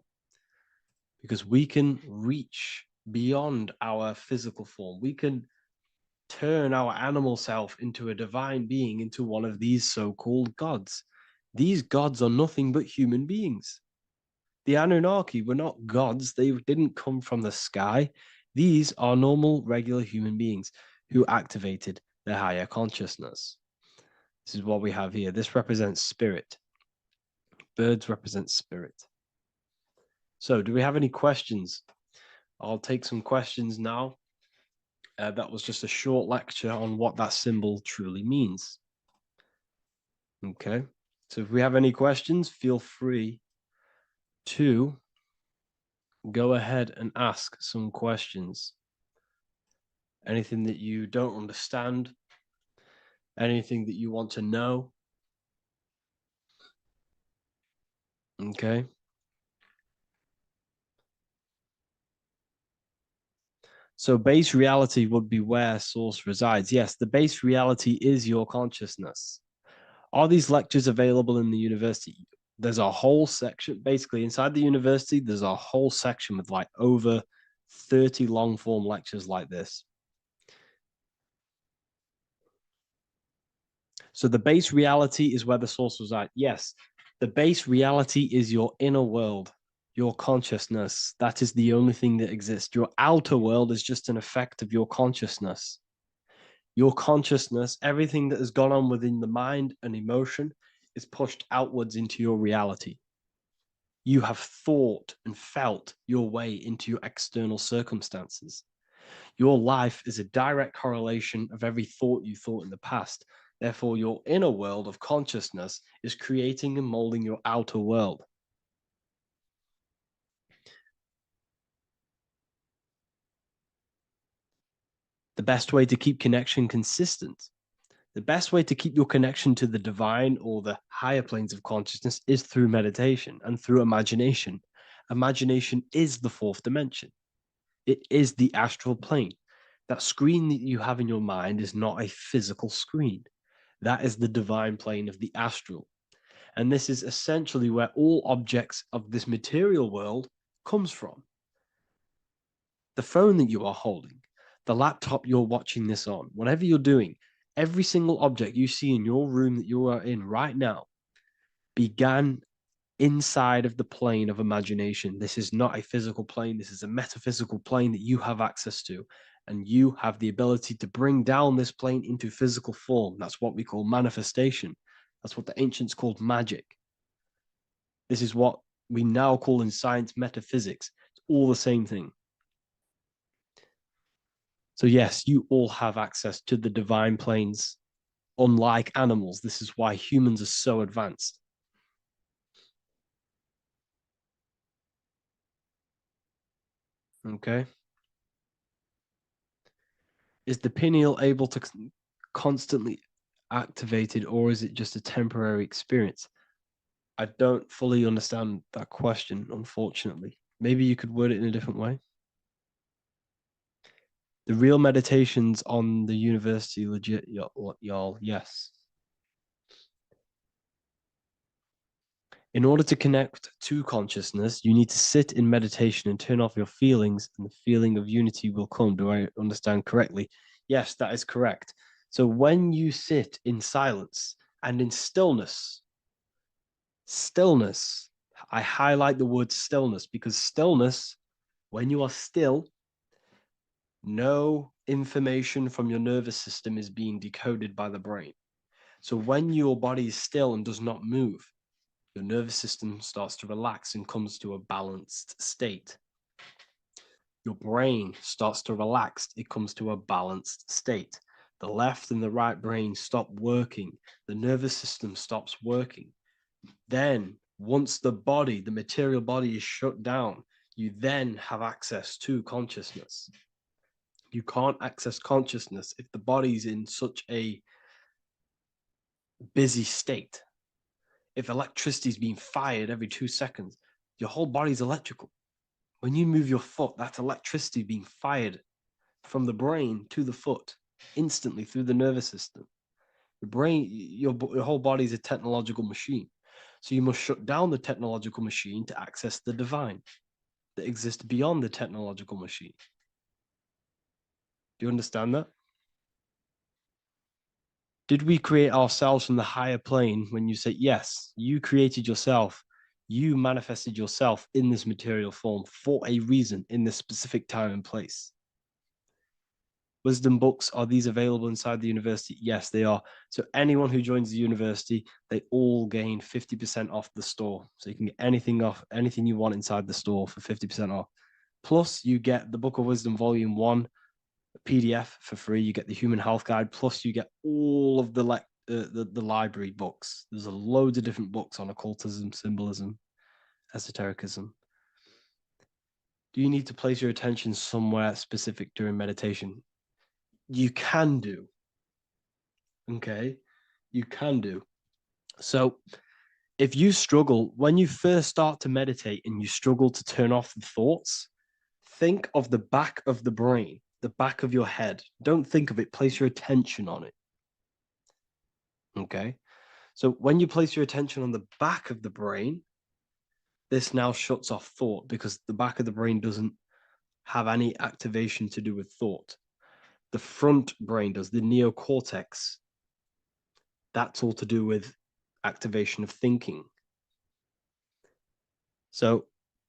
[SPEAKER 2] Because we can reach beyond our physical form. We can turn our animal self into a divine being, into one of these so-called gods. These gods are nothing but human beings. The Anunnaki were not gods. They didn't come from the sky. These are normal, regular human beings who activated their higher consciousness. This is what we have here. This represents spirit. Birds represent spirit. So do we have any questions? I'll take some questions now. That was just a short lecture on what that symbol truly means. Okay. So if we have any questions, feel free to go ahead and ask some questions. Anything that you don't understand, anything that you want to know. Okay. So base reality would be where source resides. Yes, the base reality is your consciousness. Are these lectures available in the university? There's a whole section, basically inside the university, there's a whole section with like over 30 long form lectures like this. So the base reality is where the source resides. Yes, the base reality is your inner world, your consciousness. That is the only thing that exists. Your outer world is just an effect of your consciousness. Your consciousness, everything that has gone on within the mind and emotion is pushed outwards into your reality. You have thought and felt your way into your external circumstances. Your life is a direct correlation of every thought you thought in the past. Therefore, your inner world of consciousness is creating and molding your outer world. The best way to keep connection consistent, the best way to keep your connection to the divine or the higher planes of consciousness is through meditation and through imagination. Imagination is the fourth dimension. It is the astral plane. That screen that you have in your mind is not a physical screen. That is the divine plane of the astral. And this is essentially where all objects of this material world comes from. The phone that you are holding, the laptop you're watching this on, whatever you're doing, every single object you see in your room that you are in right now began inside of the plane of imagination. This is not a physical plane. This is a metaphysical plane that you have access to. And you have the ability to bring down this plane into physical form. That's what we call manifestation. That's what the ancients called magic. This is what we now call in science metaphysics. It's all the same thing. So yes, you all have access to the divine planes, unlike animals. This is why humans are so advanced. Okay. Is the pineal able to constantly activated, or is it just a temporary experience? I don't fully understand that question, unfortunately. Maybe you could word it in a different way. The real meditations on the university, legit, y'all, yes. In order to connect to consciousness, you need to sit in meditation and turn off your feelings, and the feeling of unity will come. Do I understand correctly? Yes, that is correct. So when you sit in silence and in stillness, I highlight the word stillness because stillness, when you are still, no information from your nervous system is being decoded by the brain. So when your body is still and does not move, your nervous system starts to relax and comes to a balanced state. your brain starts to relax. It comes to a balanced state. The left and the right brain stop working. The nervous system stops working. Then, once the body, the material body, is shut down, you then have access to consciousness. You can't access consciousness if the body's in such a busy state. If electricity is being fired every 2 seconds, your whole body's electrical. When you move your foot, that's electricity being fired from the brain to the foot instantly through the nervous system. Your brain, your whole body is a technological machine. So you must shut down the technological machine to access the divine that exists beyond the technological machine. Do you understand that? Did we create ourselves from the higher plane? When you say, yes, you created yourself, you manifested yourself in this material form for a reason in this specific time and place. Wisdom books, are these available inside the university? Yes, they are. So anyone who joins the university, they all gain 50% off the store. So you can get anything you want inside the store for 50% off. Plus, you get the Book of Wisdom Volume 1 PDF for free. You get the Human Health Guide. Plus, you get all of the library books. There's a load of different books on occultism, symbolism, esotericism. Do you need to place your attention somewhere specific during meditation? You can do. Okay, you can do. So if you struggle, when you first start to meditate and you struggle to turn off the thoughts, think of the back of the brain, the back of your head. Don't think of it, place your attention on it. Okay, so when you place your attention on the back of the brain, this now shuts off thought because the back of the brain doesn't have any activation to do with thought. The front brain does, the neocortex. That's all to do with activation of thinking. So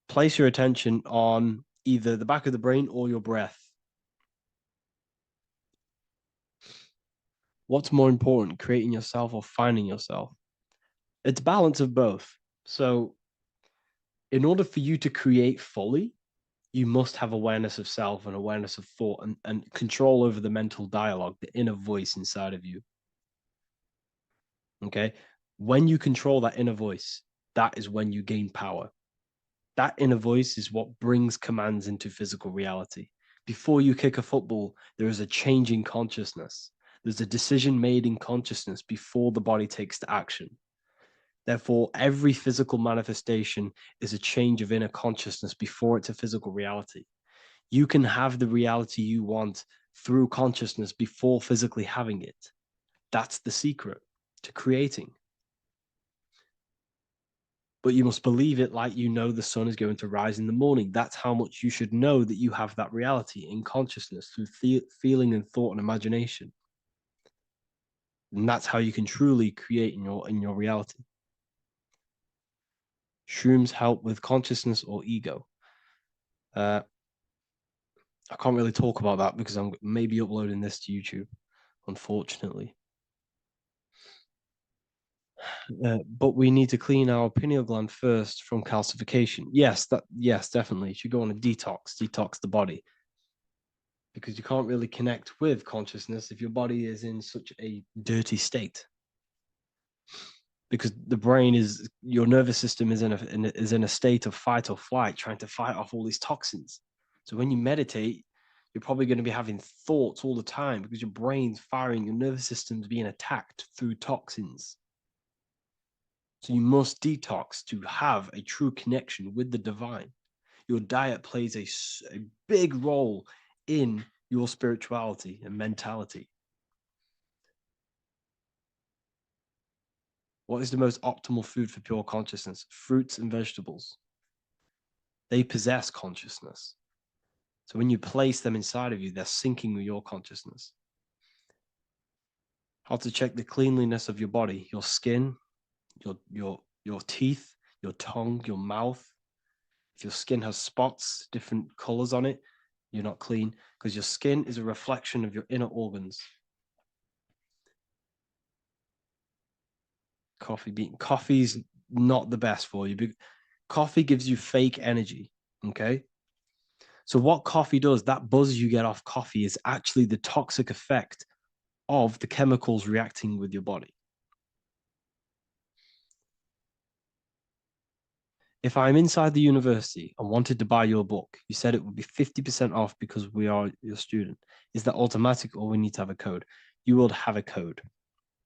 [SPEAKER 2] place your attention on either the back of the brain or your breath. What's more important, creating yourself or finding yourself? It's balance of both. So in order for you to create fully, you must have awareness of self and awareness of thought and control over the mental dialogue, the inner voice inside of you. Okay? When you control that inner voice, that is when you gain power. That inner voice is what brings commands into physical reality. Before you kick a football, there is a change in consciousness. There's a decision made in consciousness before the body takes the action. Therefore, every physical manifestation is a change of inner consciousness before it's a physical reality. You can have the reality you want through consciousness before physically having it. That's the secret to creating. But you must believe it like you know the sun is going to rise in the morning. That's how much you should know that you have that reality in consciousness through feeling and thought and imagination. And that's how you can truly create in your reality. Shrooms help with consciousness or ego. I can't really talk about that because I'm maybe uploading this to YouTube, unfortunately. But we need to clean our pineal gland first from calcification. Yes, definitely. You should go on a detox the body. Because you can't really connect with consciousness if your body is in such a dirty state. Because the brain is, your nervous system is in a state of fight or flight, trying to fight off all these toxins. So when you meditate, you're probably going to be having thoughts all the time because your brain's firing, your nervous system's being attacked through toxins. So you must detox to have a true connection with the divine. Your diet plays a big role in your spirituality and mentality. What is the most optimal food for pure consciousness? Fruits and vegetables. They possess consciousness. So when you place them inside of you, they're syncing with your consciousness. How to check the cleanliness of your body, your skin, your teeth, your tongue, your mouth. If your skin has spots, different colors on it, you're not clean because your skin is a reflection of your inner organs. Coffee's not the best for you. Coffee gives you fake energy, okay? So what coffee does, that buzz you get off coffee is actually the toxic effect of the chemicals reacting with your body. If I'm inside the university and wanted to buy your book, you said it would be 50% off because we are your student. Is that automatic or we need to have a code? You will have a code.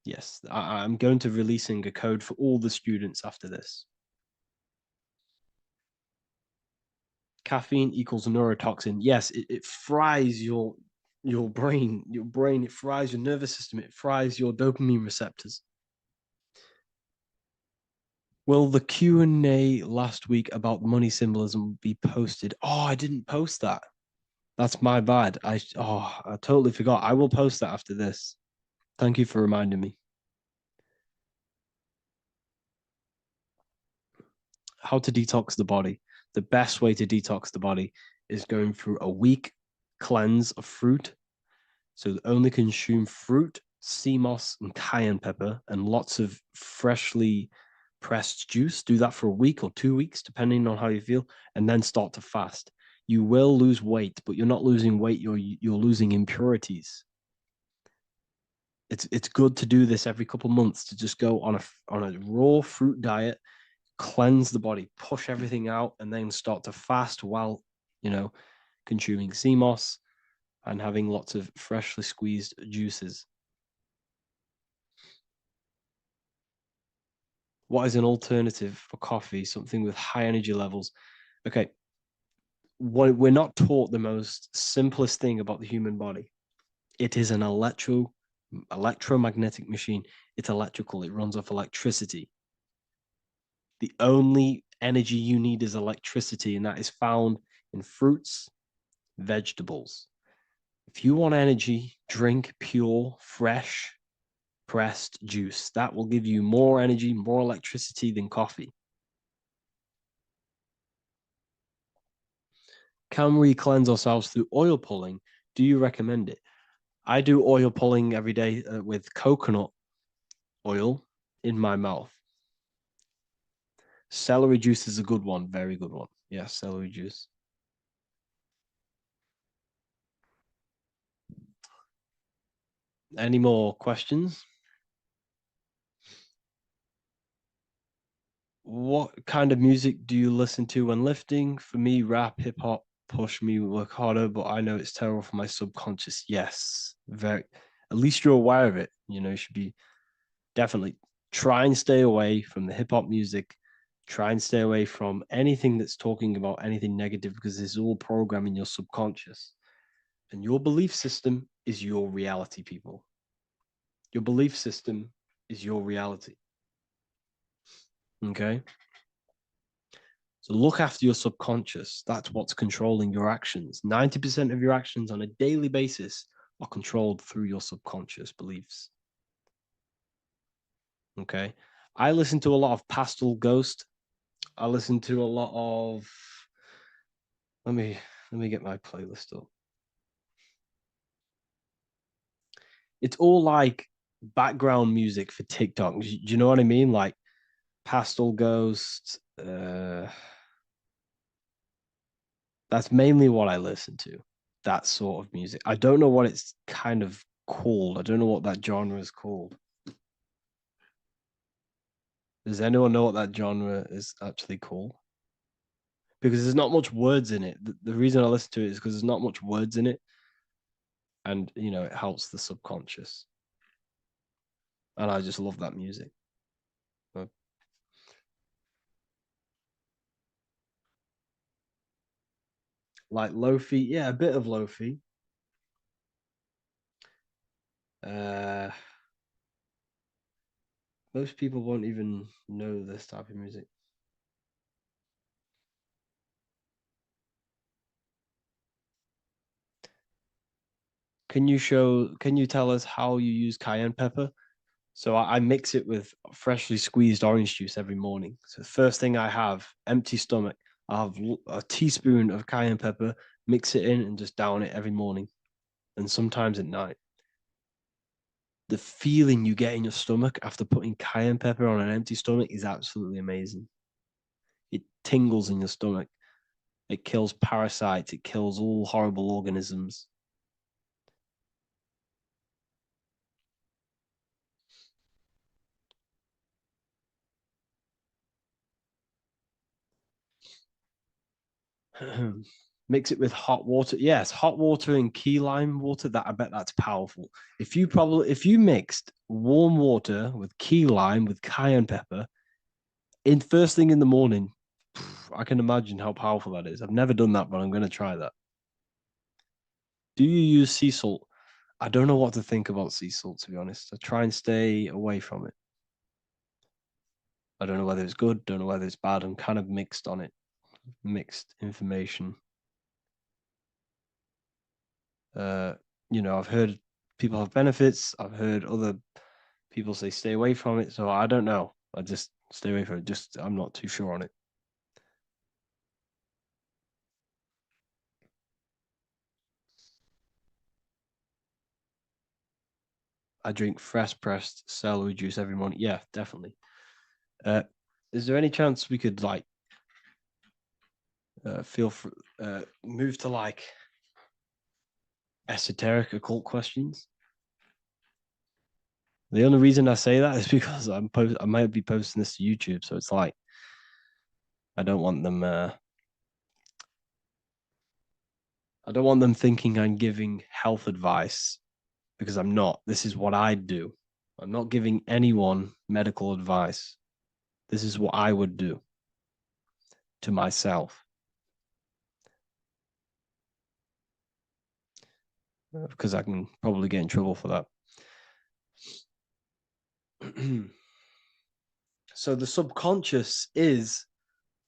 [SPEAKER 2] Yes, I'm going to releasing a code for all the students after this. Caffeine equals neurotoxin. Yes, it fries your brain, it fries your nervous system, it fries your dopamine receptors. Will the Q&A last week about money symbolism be posted? Oh, I didn't post that. That's my bad. I totally forgot. I will post that after this. Thank you for reminding me. How to detox the body. The best way to detox the body is going through a week cleanse of fruit. So only consume fruit, sea moss, and cayenne pepper, and lots of freshly pressed juice. Do that for a week or 2 weeks, depending on how you feel, and then start to fast. You will lose weight, but you're not losing weight. You're losing impurities. It's good to do this every couple months, to just go on a raw fruit diet, cleanse the body, push everything out, and then start to fast while consuming sea moss and having lots of freshly squeezed juices. What is an alternative for coffee? Something with high energy levels. Okay. We're not taught the most simplest thing about the human body. It is an electromagnetic machine. It's electrical. It runs off electricity. The only energy you need is electricity, and that is found in fruits, vegetables. If you want energy, drink pure, fresh, pressed juice. That will give you more energy, more electricity than coffee. Can we cleanse ourselves through oil pulling? Do you recommend it? I do oil pulling every day with coconut oil in my mouth. Celery juice is a good one, very good one. Yeah, celery juice. Any more questions? What kind of music do you listen to when lifting? For me, rap, hip hop, push me, work harder, but I know it's terrible for my subconscious. Yes, very. At least you're aware of it. You should be definitely try and stay away from the hip hop music. Try and stay away from anything that's talking about anything negative, because it's all programming your subconscious. And your belief system is your reality, people. Your belief system is your reality. Okay? So look after your subconscious. That's what's controlling your actions. 90% of your actions on a daily basis are controlled through your subconscious beliefs. Okay? I listen to a lot of Pastel Ghost. I listen to a lot of... Let me get my playlist up. It's all like background music for TikTok. Do you know what I mean? Like Pastel Ghost. That's mainly what I listen to. That sort of music. I don't know what it's kind of called. I don't know what that genre is called. Does anyone know what that genre is actually called? Because there's not much words in it. The reason I listen to it is because there's not much words in it. And, it helps the subconscious. And I just love that music. Like lo-fi, yeah, a bit of lo-fi. Most people won't even know this type of music. Can you tell us how you use cayenne pepper? So I mix it with freshly squeezed orange juice every morning. So the first thing I have, empty stomach, I have a teaspoon of cayenne pepper, mix it in and just down it every morning. And sometimes at night. The feeling you get in your stomach after putting cayenne pepper on an empty stomach is absolutely amazing. It tingles in your stomach. It kills parasites. It kills all horrible organisms. Mix it with hot water. Yes, hot water and key lime water. That I bet that's powerful. If you mixed warm water with key lime with cayenne pepper in first thing in the morning, I can imagine how powerful that is. I've never done that, but I'm going to try that. Do you use sea salt? I don't know what to think about sea salt, to be honest. I try and stay away from it. I don't know whether it's good, don't know whether it's bad. I'm kind of mixed on it. Mixed information. I've heard people have benefits. I've heard other people say stay away from it. So I don't know. I just stay away from it. I'm not too sure on it. I drink fresh pressed celery juice every morning. Yeah, definitely. Is there any chance we could move to esoteric occult questions? The only reason I say that is because I might be posting this to YouTube, so it's I don't want them. I don't want them thinking I'm giving health advice, because I'm not. This is what I do. I'm not giving anyone medical advice. This is what I would do to myself. Because I can probably get in trouble for that. So the subconscious is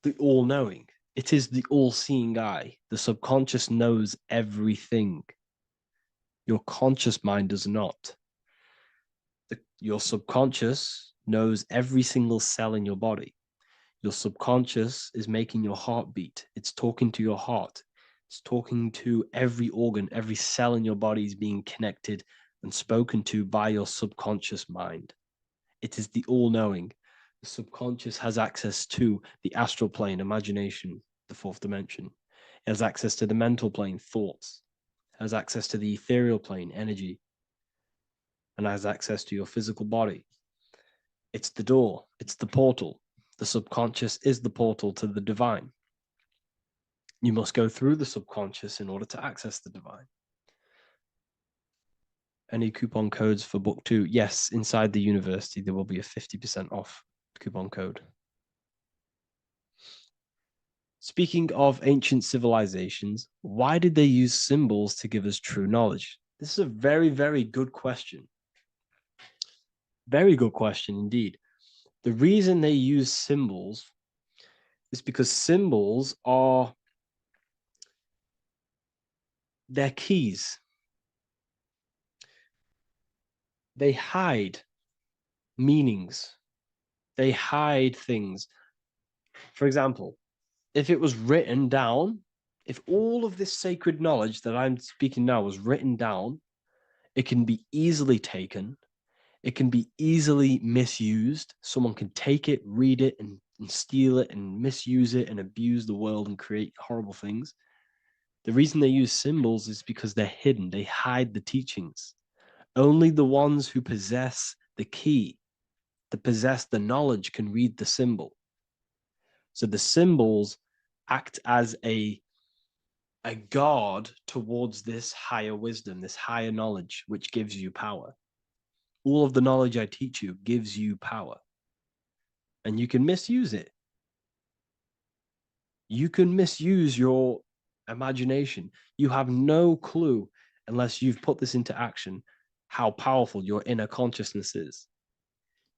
[SPEAKER 2] the all-knowing. It is the all-seeing eye. The subconscious knows everything. Your conscious mind does not. Your subconscious knows every single cell in your body. Your subconscious is making your heart beat. It's talking to your heart. It's talking to every organ, every cell in your body is being connected and spoken to by your subconscious mind. It is the all-knowing. The subconscious has access to the astral plane, imagination, the fourth dimension. It has access to the mental plane, thoughts. It has access to the ethereal plane, energy. And has access to your physical body. It's the door. It's the portal. The subconscious is the portal to the divine. You must go through the subconscious in order to access the divine. Any coupon codes for book 2? Yes, inside the university, there will be a 50% off coupon code. Speaking of ancient civilizations, why did they use symbols to give us true knowledge? This is a very, very good question. Very good question indeed. The reason they use symbols is because symbols are their keys. They hide meanings. They hide things. For example, if it was written down, if all of this sacred knowledge that I'm speaking now was written down, it can be easily taken. It can be easily misused. Someone can take it, read it, and steal it and misuse it and abuse the world and create horrible things. The reason they use symbols is because they're hidden. They hide the teachings. Only the ones who possess the key, that possess the knowledge, can read the symbol. So the symbols act as a guard towards this higher wisdom, this higher knowledge, which gives you power. All of the knowledge I teach you gives you power. And you can misuse it. You can misuse your imagination. You have no clue, unless you've put this into action, how powerful your inner consciousness is.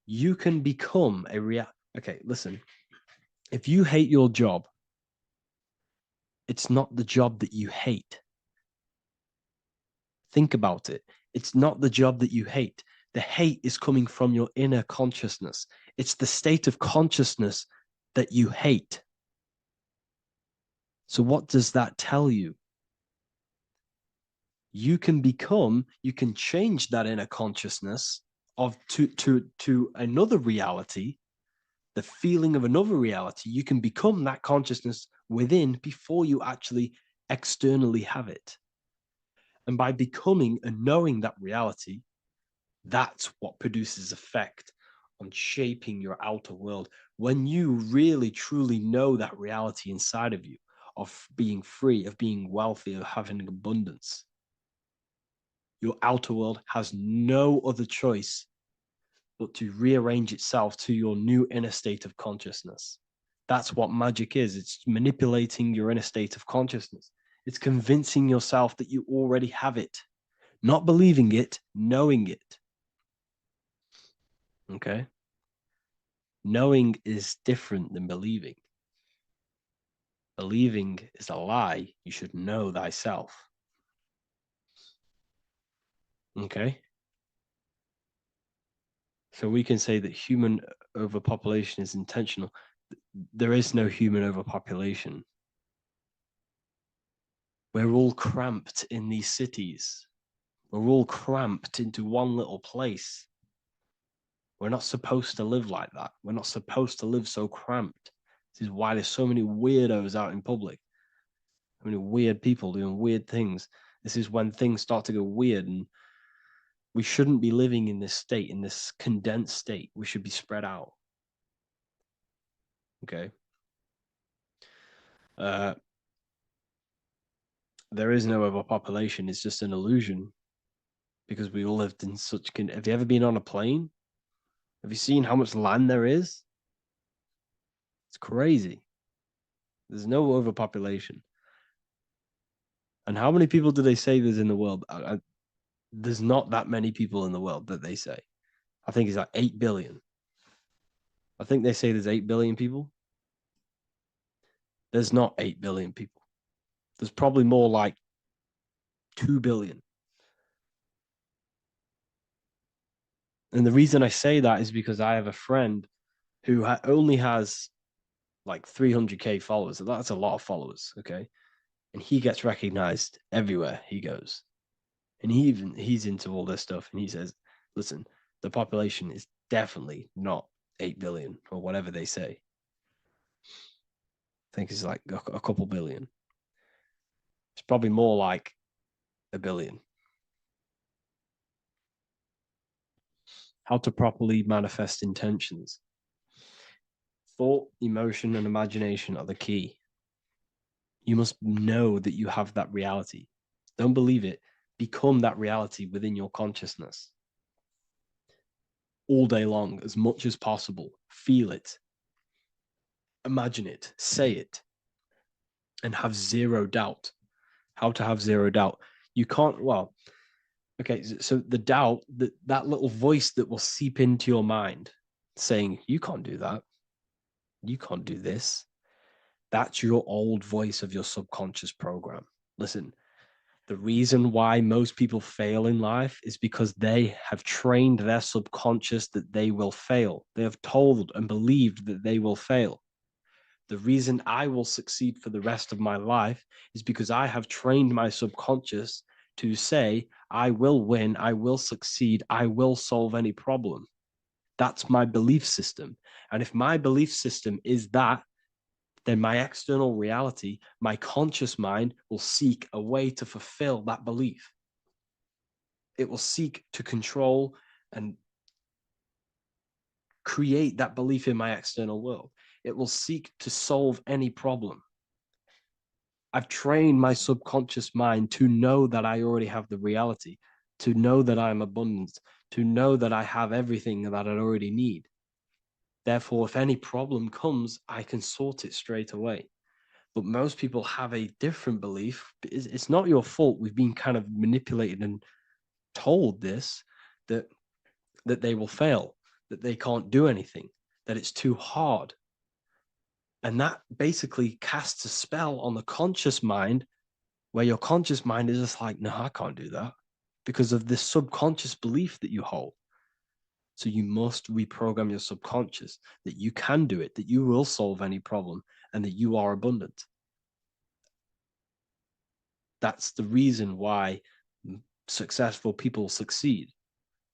[SPEAKER 2] You can become a Okay, listen. If you hate your job, it's not the job that you hate. Think about it. It's not the job that you hate. The hate is coming from your inner consciousness. It's the state of consciousness that you hate. So what does that tell you? You can change that inner consciousness to another reality, the feeling of another reality. You can become that consciousness within before you actually externally have it. And by becoming and knowing that reality, that's what produces effect on shaping your outer world. When you really truly know that reality inside of you, of being free, of being wealthy, of having abundance, your outer world has no other choice but to rearrange itself to your new inner state of consciousness. That's what magic is. It's manipulating your inner state of consciousness. It's convincing yourself that you already have it, not believing it, knowing it. Okay? Knowing is different than believing. Believing is a lie. You should know thyself. Okay? So we can say that human overpopulation is intentional. There is no human overpopulation. We're all cramped in these cities. We're all cramped into one little place. We're not supposed to live like that. We're not supposed to live so cramped. This is why there's so many weirdos out in public. So many weird people doing weird things. This is when things start to go weird, and we shouldn't be living in this state, in this condensed state. We should be spread out. Okay? There is no overpopulation. It's just an illusion because we all lived in such... Have you ever been on a plane? Have you seen how much land there is? It's crazy. There's no overpopulation. And how many people do they say there's in the world? There's not that many people in the world that they say. I think it's like 8 billion. I think they say there's 8 billion people. There's not 8 billion people. There's probably more like 2 billion. And the reason I say that is because I have a friend who only has like 300K followers. That's a lot of followers, okay? And he gets recognized everywhere he goes. And he's into all this stuff. And he says, listen, the population is definitely not 8 billion or whatever they say. I think it's like a couple billion. It's probably more like 1 billion. How to properly manifest intentions. Thought, emotion, and imagination are the key. You must know that you have that reality. Don't believe it. Become that reality within your consciousness. All day long, as much as possible. Feel it. Imagine it. Say it. And have zero doubt. How to have zero doubt. You can't, well, okay, so the doubt, that little voice that will seep into your mind saying, you can't do that. You can't do this. That's your old voice of your subconscious program. Listen, the reason why most people fail in life is because they have trained their subconscious that they will fail. They have told and believed that they will fail. The reason I will succeed for the rest of my life is because I have trained my subconscious to say, I will win, I will succeed, I will solve any problem. That's my belief system. And if my belief system is that, then my external reality, my conscious mind will seek a way to fulfill that belief. It will seek to control and create that belief in my external world. It will seek to solve any problem. I've trained my subconscious mind to know that I already have the reality, to know that I'm abundant, to know that I have everything that I already need. Therefore, if any problem comes, I can sort it straight away. But most people have a different belief. It's not your fault. We've been kind of manipulated and told this, that they will fail, that they can't do anything, that it's too hard. And that basically casts a spell on the conscious mind, where your conscious mind is just like, no, I can't do that, because of this subconscious belief that you hold. So you must reprogram your subconscious that you can do it, that you will solve any problem, and that you are abundant. That's the reason why successful people succeed.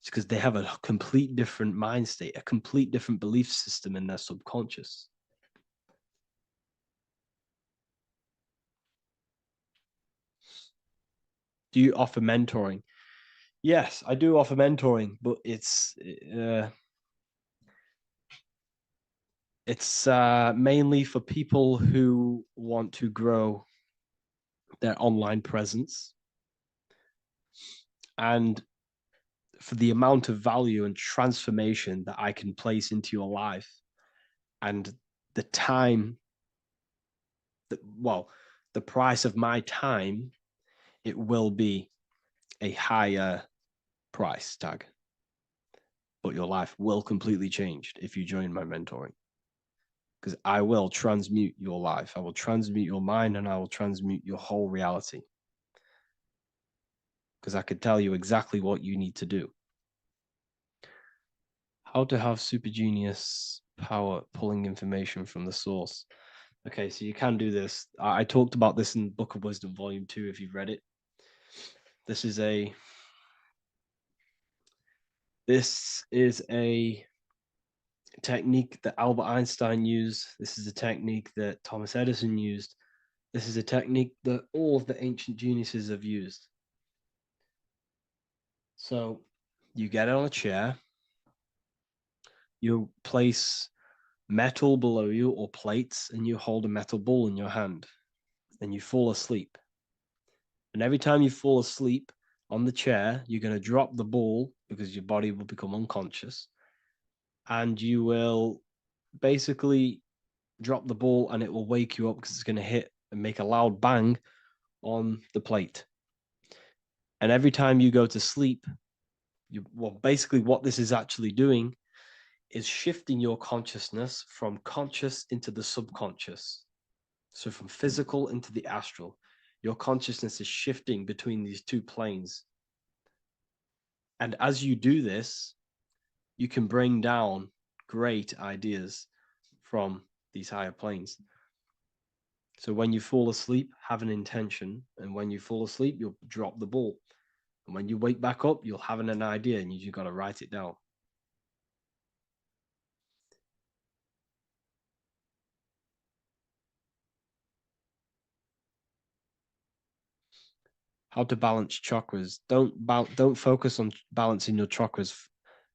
[SPEAKER 2] It's because they have a complete different mind state, a complete different belief system in their subconscious. Do you offer mentoring? Yes, I do offer mentoring, but it's mainly for people who want to grow their online presence, and for the amount of value and transformation that I can place into your life, and the time that, well, the price of my time, it will be a higher price tag, but your life will completely change if you join my mentoring, because I will transmute your life. I will transmute your mind, and I will transmute your whole reality, because I could tell you exactly what you need to do. How to have super genius power pulling information from the source. Okay, so you can do this. I talked about this in Book of Wisdom Volume 2 if you've read it. This is a technique that Albert Einstein used. This is a technique that Thomas Edison used. This is a technique that all of the ancient geniuses have used. So you get on a chair, you place metal below you or plates, and you hold a metal ball in your hand, and you fall asleep. And every time you fall asleep on the chair, you're going to drop the ball because your body will become unconscious, and you will basically drop the ball and it will wake you up because it's going to hit and make a loud bang on the plate. And every time you go to sleep, basically what this is actually doing is shifting your consciousness from conscious into the subconscious. So from physical into the astral, your consciousness is shifting between these two planes. And as you do this, you can bring down great ideas from these higher planes. So when you fall asleep, have an intention. And when you fall asleep, you'll drop the ball. And when you wake back up, you'll have an idea, and you got to write it down. How to balance chakras. Don't focus on balancing your chakras.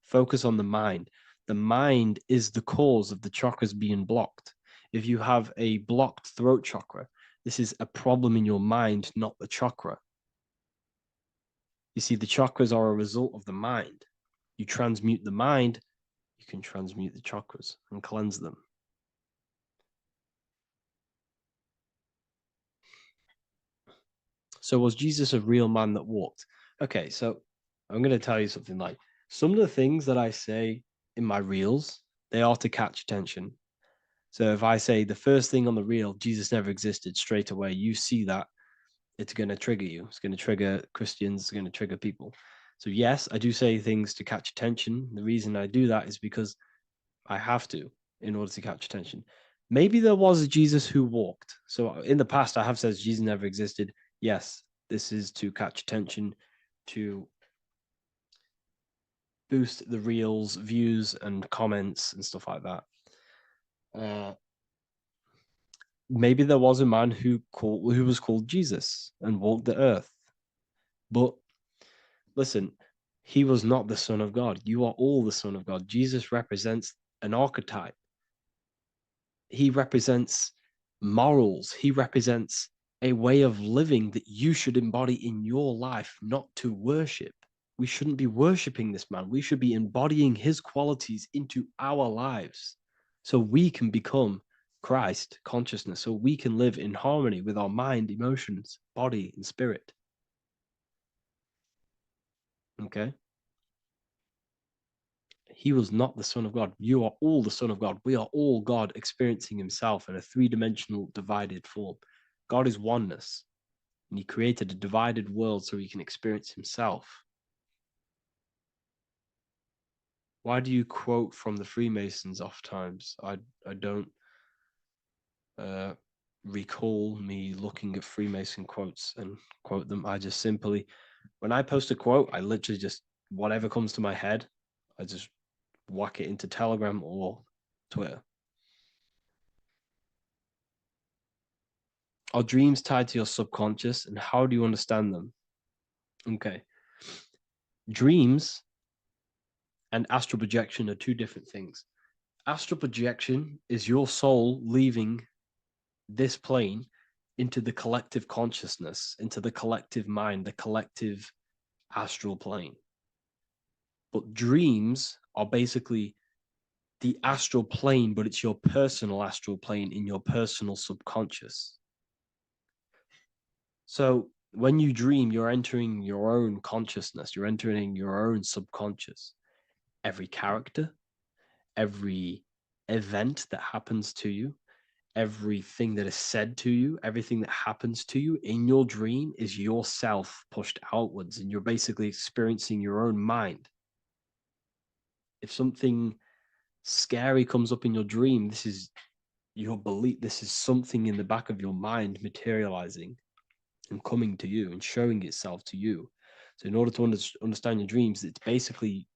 [SPEAKER 2] Focus on the mind. The mind is the cause of the chakras being blocked. If you have a blocked throat chakra, this is a problem in your mind, not the chakra. You see, the chakras are a result of the mind. You transmute the mind, you can transmute the chakras and cleanse them. So was Jesus a real man that walked? Okay, so I'm going to tell you something. Like, some of the things that I say in my reels, they are to catch attention. So if I say the first thing on the reel, Jesus never existed, straight away, you see that, it's going to trigger you. It's going to trigger Christians. It's going to trigger people. So yes, I do say things to catch attention. The reason I do that is because I have to, in order to catch attention. Maybe there was a Jesus who walked. So in the past, I have said Jesus never existed. Yes, this is to catch attention, to boost the reels, views, and comments and stuff like that. Maybe there was a man who was called Jesus and walked the earth. But listen, he was not the Son of God. You are all the Son of God. Jesus represents an archetype. He represents morals. He represents a way of living that you should embody in your life, not to worship. We shouldn't be worshiping this man. We should be embodying his qualities into our lives so we can become Christ consciousness, so we can live in harmony with our mind, emotions, body, and spirit. Okay? He was not the Son of God. You are all the Son of God. We are all God experiencing himself in a three-dimensional divided form. God is oneness, and he created a divided world so he can experience himself. Why do you quote from the Freemasons oft times? I don't recall me looking at Freemason quotes and quote them. I just simply, when I post a quote, I literally just, whatever comes to my head, I just whack it into Telegram or Twitter. Are dreams tied to your subconscious, and how do you understand them? Okay. Dreams and astral projection are two different things. Astral projection is your soul leaving this plane into the collective consciousness, into the collective mind, the collective astral plane. But dreams are basically the astral plane, but it's your personal astral plane in your personal subconscious. So when you dream, you're entering your own consciousness, you're entering your own subconscious. Every character, every event that happens to you, everything that is said to you, everything that happens to you in your dream is yourself pushed outwards, and you're basically experiencing your own mind. If something scary comes up in your dream, this is your belief, this is something in the back of your mind materializing and coming to you and showing itself to you. So in order to understand your dreams, it's basically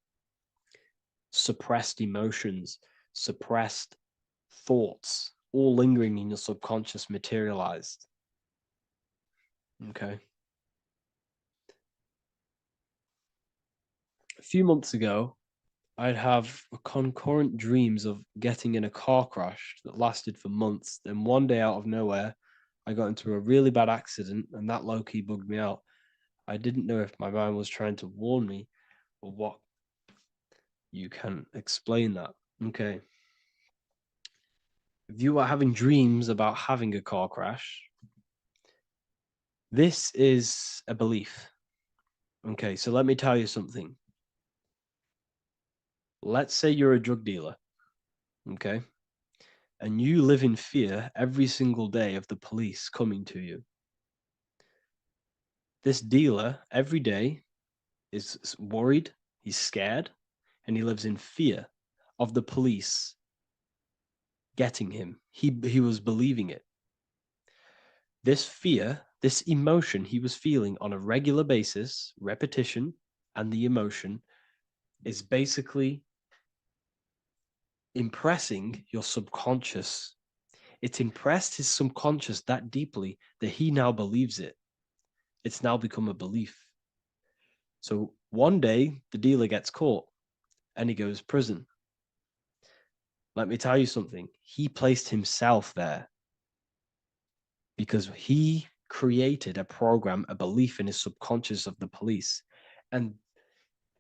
[SPEAKER 2] suppressed emotions, suppressed thoughts, all lingering in your subconscious materialized. Okay. A few months ago, I'd have concurrent dreams of getting in a car crash that lasted for months. Then one day out of nowhere, I got into a really bad accident, and that low-key bugged me out. I didn't know if my mind was trying to warn me or what. You can explain that. Okay. If you are having dreams about having a car crash, this is a belief. Okay, so let me tell you something. Let's say you're a drug dealer, okay? And you live in fear every single day of the police coming to you. This dealer every day is worried, he's scared, and he lives in fear of the police getting him. He was believing it. This fear, this emotion he was feeling on a regular basis, repetition, and the emotion is basically impressing your subconscious. It's impressed his subconscious that deeply that he now believes it. It's now become a belief. So one day the dealer gets caught and he goes to prison. Let me tell you something. He placed himself there because he created a program, a belief in his subconscious of the police. And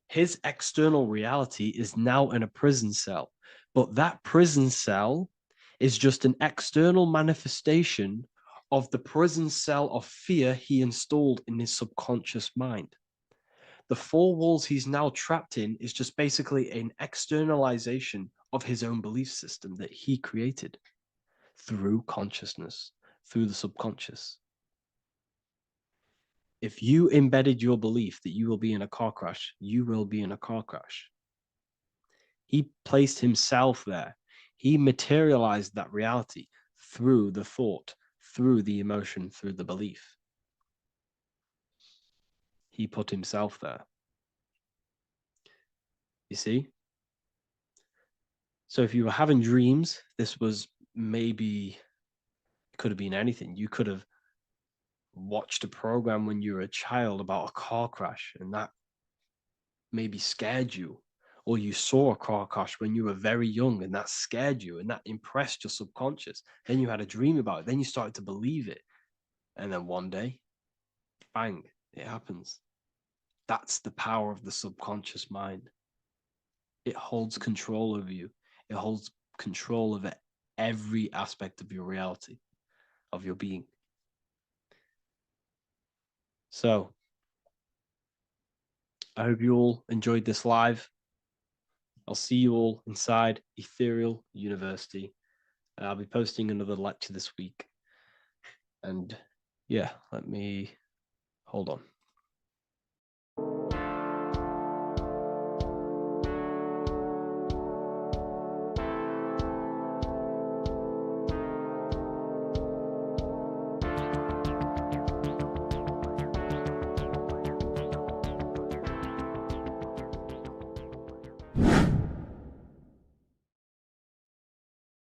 [SPEAKER 2] his external reality is now in a prison cell. But that prison cell is just an external manifestation of the prison cell of fear he installed in his subconscious mind. The four walls he's now trapped in is just basically an externalization of his own belief system that he created through consciousness, through the subconscious. If you embedded your belief that you will be in a car crash, you will be in a car crash. He placed himself there. He materialized that reality through the thought, through the emotion, through the belief. He put himself there. You see? So if you were having dreams, this was maybe, it could have been anything. You could have watched a program when you were a child about a car crash and that maybe scared you. Or you saw a car crash when you were very young and that scared you and that impressed your subconscious. Then you had a dream about it. Then you started to believe it. And then one day, bang, it happens. That's the power of the subconscious mind. It holds control over you. It holds control over every aspect of your reality, of your being. So, I hope you all enjoyed this live. I'll see you all inside Ethereal University. I'll be posting another lecture this week. And yeah, let me hold on.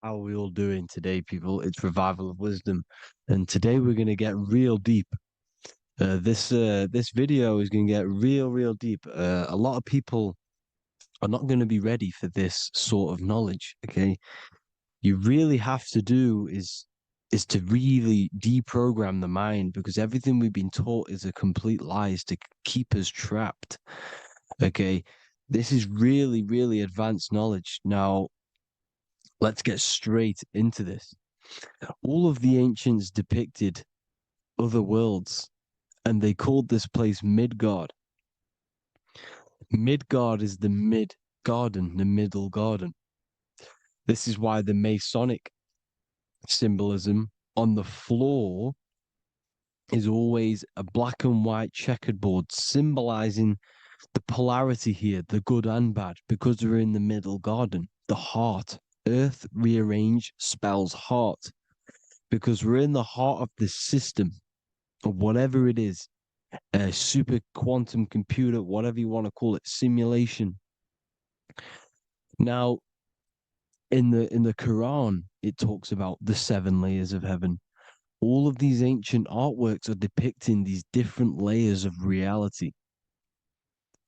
[SPEAKER 2] How are we all doing today, people? It's Revival of Wisdom. And today we're going to get real deep. This video is going to get real deep. A lot of people are not going to be ready for this sort of knowledge. Okay, you really have to do is to really deprogram the mind, because everything we've been taught is a complete lie, is to keep us trapped. Okay, this is really advanced knowledge. Now, let's get straight into this. All of the ancients depicted other worlds, and they called this place Midgard. Midgard is the mid garden, the middle garden. This is why the Masonic symbolism on the floor is always a black and white checkered board, symbolizing the polarity here, the good and bad, because we're in the middle garden, the heart. Earth rearranged spells heart, because we're in the heart of this system, or whatever it is, a super quantum computer, whatever you want to call it, simulation. Now, in the Quran, it talks about the 7 layers of heaven. All of these ancient artworks are depicting these different layers of reality.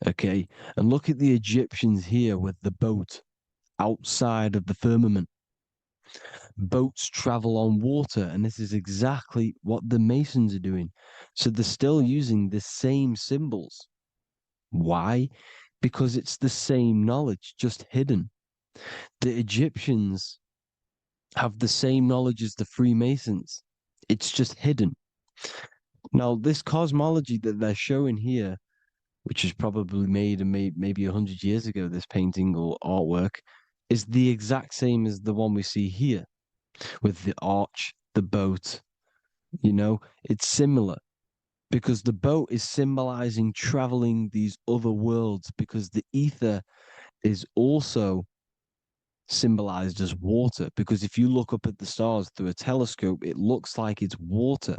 [SPEAKER 2] Okay, and look at the Egyptians here with the boat outside of the firmament. Boats travel on water, and this is exactly what the Masons are doing. So they're still using the same symbols. Why? Because it's the same knowledge, just hidden. The Egyptians have the same knowledge as the Freemasons. It's just hidden. Now, this cosmology that they're showing here, which is probably made maybe 100 years ago, this painting or artwork, is the exact same as the one we see here, with the arch, the boat. You know, it's similar, because the boat is symbolizing traveling these other worlds, because the ether is also symbolized as water, because if you look up at the stars through a telescope, it looks like it's water.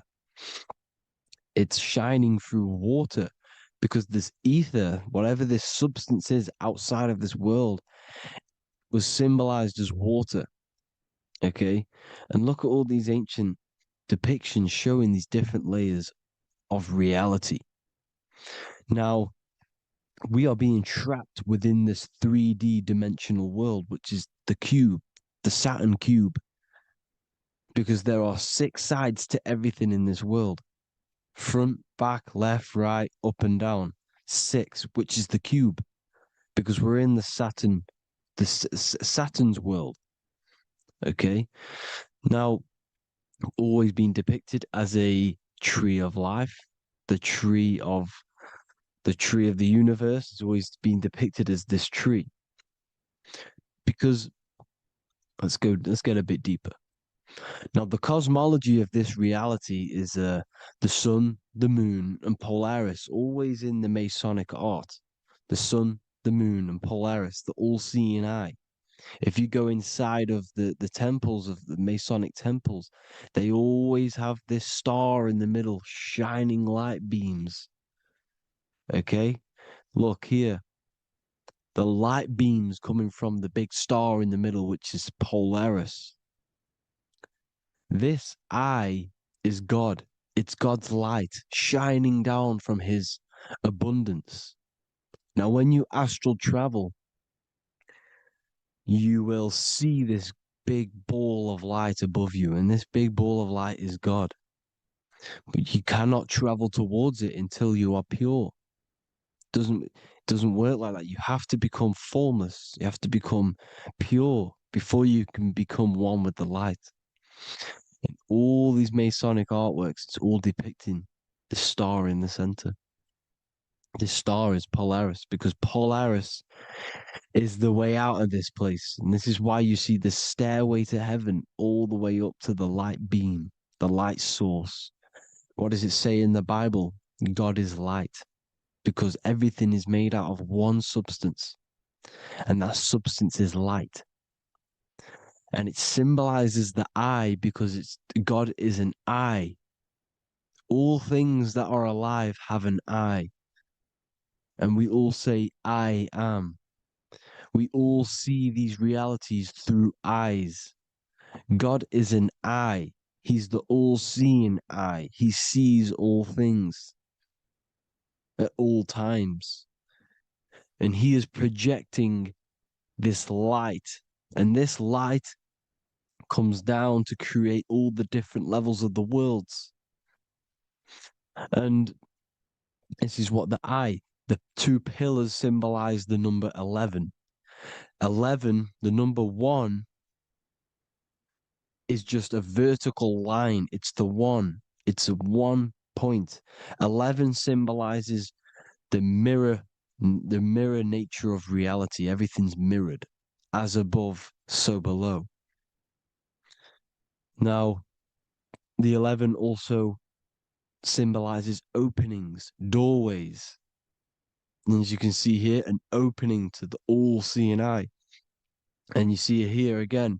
[SPEAKER 2] It's shining through water, because this ether, whatever this substance is outside of this world, was symbolized as water. Okay, and look at all these ancient depictions showing these different layers of reality. Now, we are being trapped within this 3D dimensional world, which is the cube, the Saturn cube, because there are 6 sides to everything in this world: front, back, left, right, up and down. 6, which is the cube, because we're in the Saturn, Saturn's world. Okay, now, always been depicted as a tree of life, the tree of the universe has always been depicted as this tree. Because let's get a bit deeper. Now, the cosmology of this reality is the sun, the moon, and Polaris, always in the Masonic art. The sun, the moon, and Polaris, the all-seeing eye. If you go inside of the temples, of the Masonic temples, they always have this star in the middle, shining light beams. Okay? Look here. The light beams coming from the big star in the middle, which is Polaris. This eye is God. It's God's light shining down from his abundance. Now, when you astral travel, you will see this big ball of light above you, and this big ball of light is God. But you cannot travel towards it until you are pure. It doesn't work like that. You have to become formless. You have to become pure before you can become one with the light. In all these Masonic artworks, it's all depicting the star in the center. This star is Polaris, because Polaris is the way out of this place. And this is why you see the stairway to heaven all the way up to the light beam, the light source. What does it say in the Bible? God is light, because everything is made out of one substance, and that substance is light. And it symbolizes the eye, because God is an eye. All things that are alive have an eye. And we all say, I am. We all see these realities through eyes. God is an eye. He's the all-seeing eye. He sees all things. at all times. And he is projecting this light. And this light comes down to create all the different levels of the worlds. And this is what the two pillars symbolize the number 11. 11, the number 1, is just a vertical line. It's the 1. It's a 1 point. 11 symbolizes the mirror nature of reality. Everything's mirrored. As above, so below. Now, the 11 also symbolizes openings, doorways. And as you can see here, an opening to the all-seeing eye. And you see here again,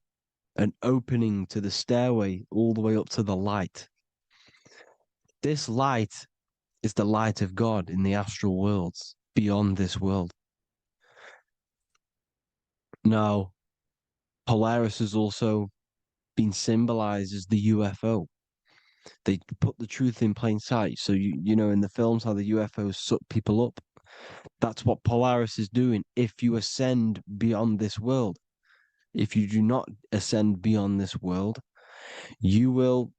[SPEAKER 2] an opening to the stairway all the way up to the light. This light is the light of God in the astral worlds, beyond this world. Now, Polaris has also been symbolized as the UFO. They put the truth in plain sight. So, you know, in the films, how the UFOs suck people up. That's what Polaris is doing. If you ascend beyond this world, if you do not ascend beyond this world, you will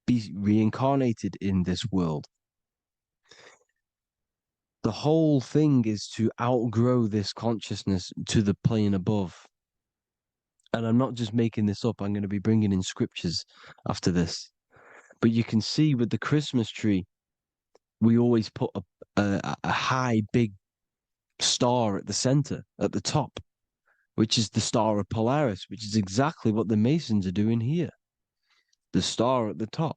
[SPEAKER 2] be reincarnated in this world. The whole thing is to outgrow this consciousness to the plane above. And I'm not just making this up. I'm going to be bringing in scriptures after this. But you can see with the Christmas tree, we always put a high, big star at the center, at the top, which is the star of Polaris, which is exactly what the Masons are doing here. The star at the top.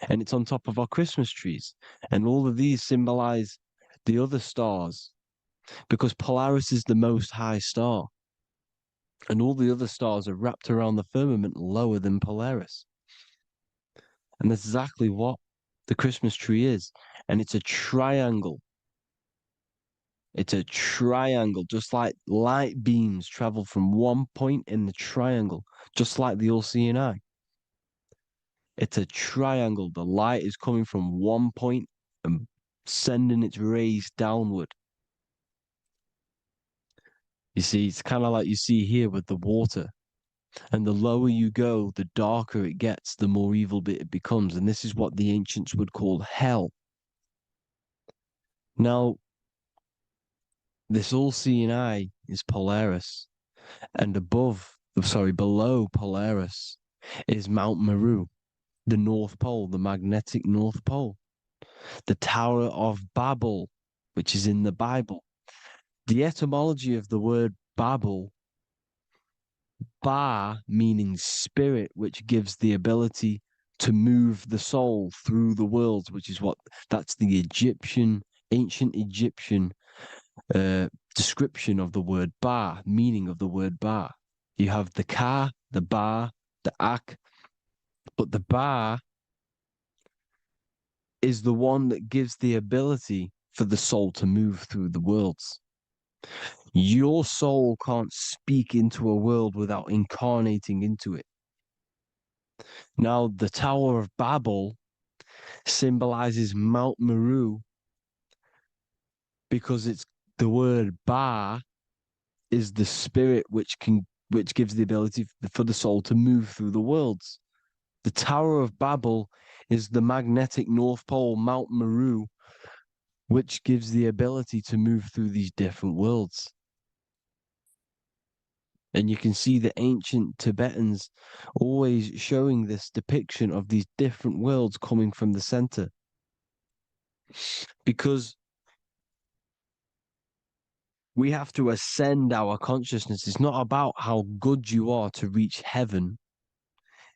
[SPEAKER 2] And it's on top of our Christmas trees. And all of these symbolize the other stars, because Polaris is the most high star. And all the other stars are wrapped around the firmament lower than Polaris. And that's exactly what the Christmas tree is. And it's a triangle. It's a triangle, just like light beams travel from one point in the triangle, just like the all-seeing eye. It's a triangle. The light is coming from one point and sending its rays downward. You see, it's kind of like you see here with the water. And the lower you go, the darker it gets, the more evil it becomes. And this is what the ancients would call hell. Now, this all-seeing eye is Polaris. And below Polaris is Mount Meru, the North Pole, the magnetic North Pole. The Tower of Babel, which is in the Bible. The etymology of the word Babel, Ba meaning spirit, which gives the ability to move the soul through the worlds, that's the ancient Egyptian description of the word Ba, meaning of the word Ba. You have the Ka, the Ba, the Ak, but the Ba is the one that gives the ability for the soul to move through the worlds. Your soul can't speak into a world without incarnating into it. Now, the Tower of Babel symbolizes Mount Meru because it's the word Ba is the spirit which gives the ability for the soul to move through the worlds. The Tower of Babel is the magnetic North Pole, Mount Meru, which gives the ability to move through these different worlds. And you can see the ancient Tibetans always showing this depiction of these different worlds coming from the center. Because we have to ascend our consciousness. It's not about how good you are to reach heaven.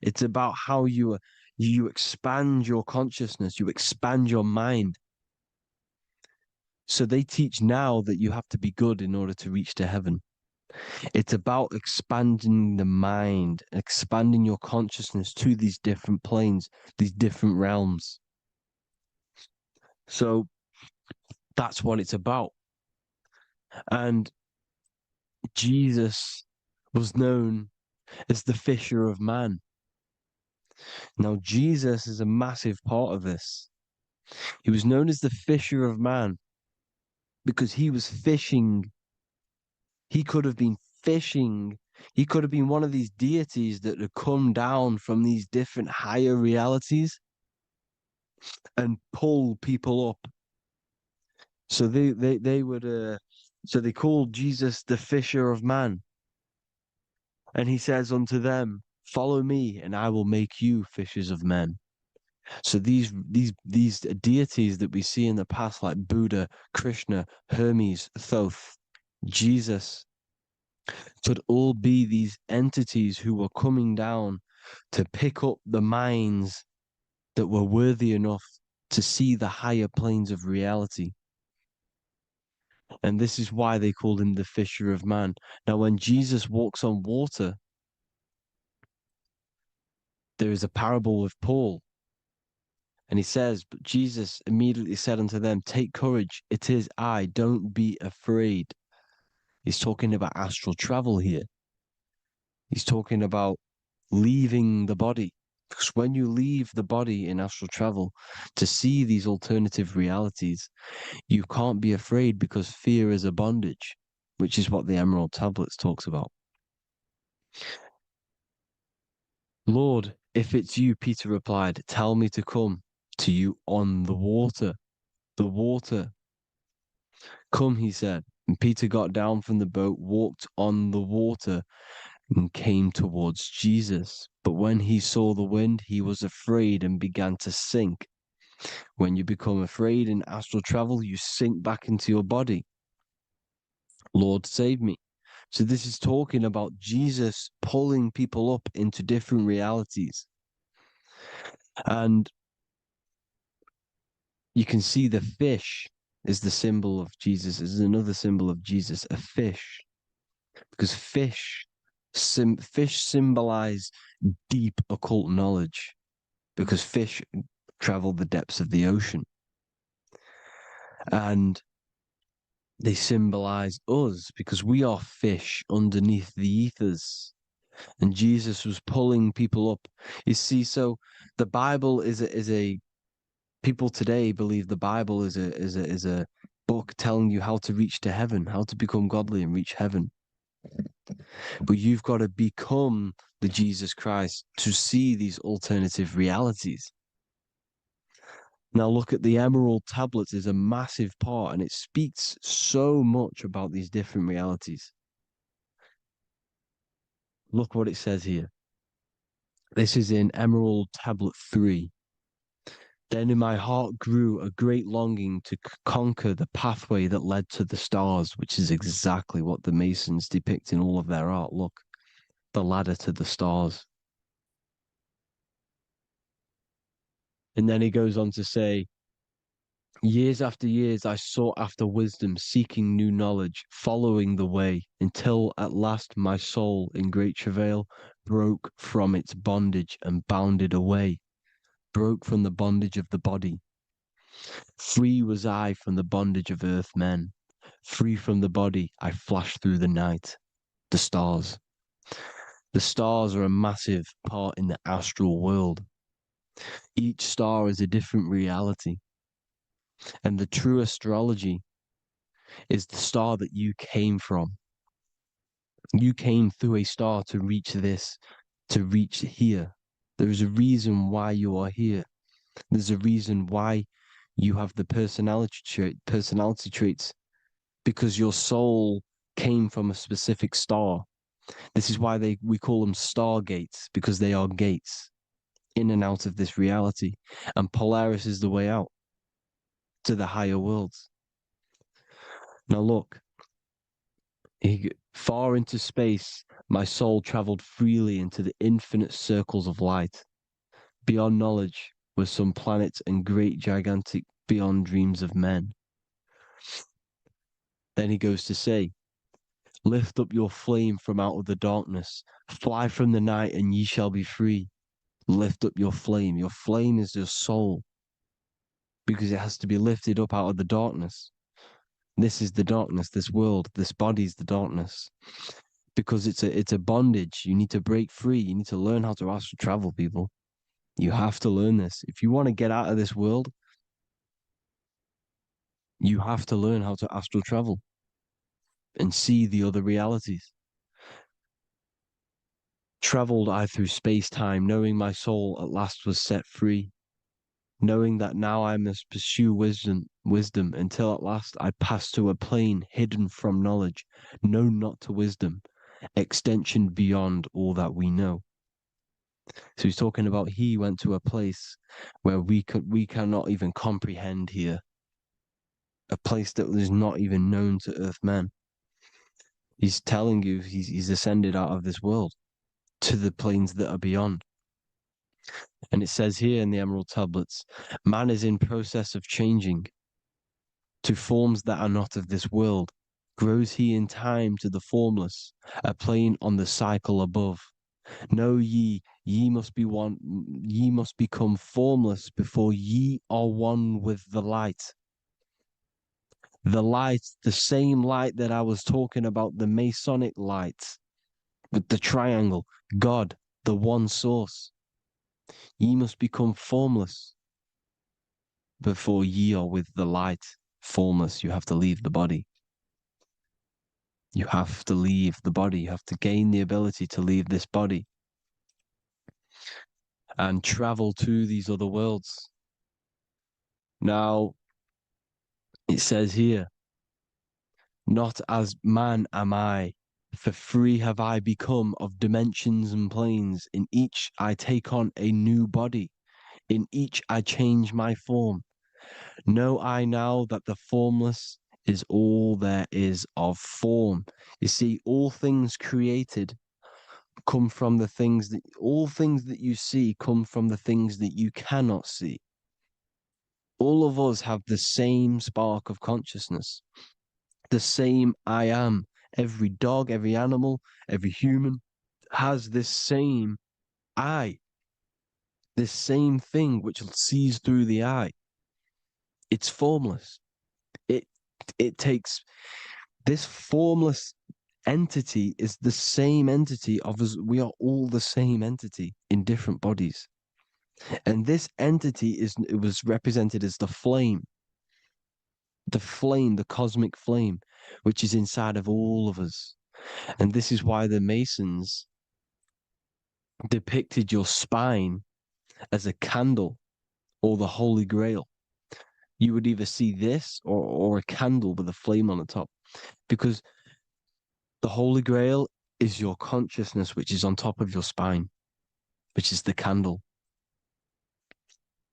[SPEAKER 2] It's about how you expand your consciousness, you expand your mind. So they teach now that you have to be good in order to reach to heaven. It's about expanding the mind, expanding your consciousness to these different planes, these different realms. So that's what it's about. And Jesus was known as the fisher of man. Now, Jesus is a massive part of this. He was known as the fisher of man because he was fishing. He could have been fishing. He could have been one of these deities that had come down from these different higher realities and pull people up. So they would so they called Jesus the fisher of man. And he says unto them, follow me and I will make you fishers of men. So these deities that we see in the past, like Buddha, Krishna, Hermes, Thoth, Jesus, could all be these entities who were coming down to pick up the minds that were worthy enough to see the higher planes of reality. And this is why they called him the fisher of man. Now, when Jesus walks on water, there is a parable with Paul. And he says, but Jesus immediately said unto them, take courage, it is I, don't be afraid. He's talking about astral travel here. He's talking about leaving the body. Because when you leave the body in astral travel to see these alternative realities, you can't be afraid because fear is a bondage, which is what the Emerald Tablets talks about. Lord, if it's you, Peter replied, tell me to come to you on the water. The water. Come, he said. And Peter got down from the boat, walked on the water, and came towards Jesus. But when he saw the wind, he was afraid and began to sink. When you become afraid in astral travel, you sink back into your body. Lord, save me. So this is talking about Jesus pulling people up into different realities. And you can see the fish is the symbol of Jesus, is another symbol of Jesus, a fish. Because fish symbolize deep occult knowledge, because fish travel the depths of the ocean. And they symbolize us because we are fish underneath the ethers. And Jesus was pulling people up. You see, so the Bible is a people today believe the Bible is a book telling you how to reach to heaven, how to become godly and reach heaven. But you've got to become the Jesus Christ to see these alternative realities. Now look at the Emerald Tablets is a massive part, and it speaks so much about these different realities. Look what it says here. This is in Emerald Tablet 3. Then in my heart grew a great longing to conquer the pathway that led to the stars, which is exactly what the Masons depict in all of their art. Look, the ladder to the stars. And then he goes on to say, years after years, I sought after wisdom, seeking new knowledge, following the way, until at last my soul, in great travail, broke from its bondage and bounded away, broke from the bondage of the body. Free was I from the bondage of earth men. Free from the body, I flashed through the night. The stars. The stars are a massive part in the astral world. Each star is a different reality. And the true astrology is the star that you came from. You came through a star to reach this, to reach here. There is a reason why you are here. There's a reason why you have the personality traits, because your soul came from a specific star. This is why we call them stargates, because they are gates in and out of this reality. And Polaris is the way out to the higher worlds. Now look, far into space, my soul traveled freely into the infinite circles of light. Beyond knowledge were some planets and great gigantic beyond dreams of men. Then he goes to say, lift up your flame from out of the darkness, fly from the night and ye shall be free. Lift up your flame. Your flame is your soul, because it has to be lifted up out of the darkness. This is the darkness, this world, this body is the darkness. Because it's a bondage. You need to break free. You need to learn how to astral travel, people. You have to learn this. If you want to get out of this world, You have to learn how to astral travel and see the other realities. Traveled I through space-time, knowing my soul at last was set free, knowing that now I must pursue wisdom until at last I pass to a plane hidden from knowledge, known not to wisdom, extension beyond all that we know. So he's talking about he went to a place where we cannot even comprehend here, a place that is not even known to earthmen. He's telling you he's ascended out of this world to the planes that are beyond. And it says here in the Emerald Tablets, man is in process of changing to forms that are not of this world. Grows he in time to the formless, a plane on the cycle above. Know ye, ye must be one, ye must become formless before ye are one with the light. The light, the same light that I was talking about, the Masonic light, with the triangle, God, the one source. Ye must become formless before ye are with the light. Formless, you have to leave the body. You have to leave the body. You have to gain the ability to leave this body and travel to these other worlds. Now, it says here, not as man am I, for free have I become of dimensions and planes. In each I take on a new body. In each I change my form. Know I now that the formless is all there is of form. You see, all things created come from the things that, all things that you see come from the things that you cannot see. All of us have the same spark of consciousness, the same I am. Every dog, every animal, every human has this same I, this same thing which sees through the eye. It's formless. It takes this formless entity is the same entity of us. We are all the same entity in different bodies. And this entity it was represented as the flame, the cosmic flame, which is inside of all of us. And this is why the Masons depicted your spine as a candle or the Holy Grail. You would either see this or a candle with a flame on the top, because the Holy Grail is your consciousness, which is on top of your spine, which is the candle.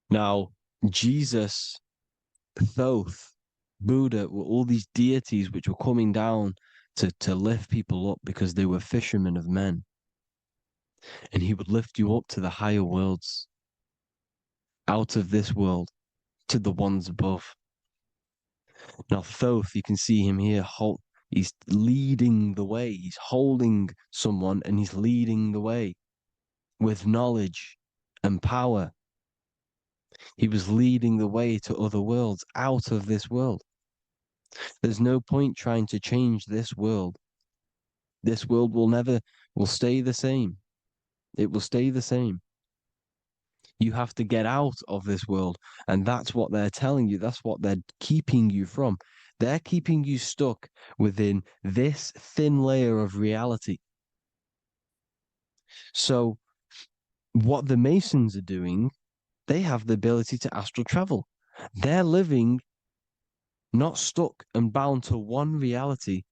[SPEAKER 2] Now, Jesus, Thoth, Buddha were all these deities which were coming down to lift people up because they were fishermen of men. And he would lift you up to the higher worlds, out of this world, to the ones above. Now, Thoth, you can see him here, he's leading the way. He's holding someone and he's leading the way with knowledge and power. He was leading the way to other worlds, out of this world. There's no point trying to change this world. This world will stay the same. It will stay the same. You have to get out of this world. And that's what they're telling you. That's what they're keeping you from. They're keeping you stuck within this thin layer of reality. So what the Masons are doing, they have the ability to astral travel. They're living not stuck and bound to one reality,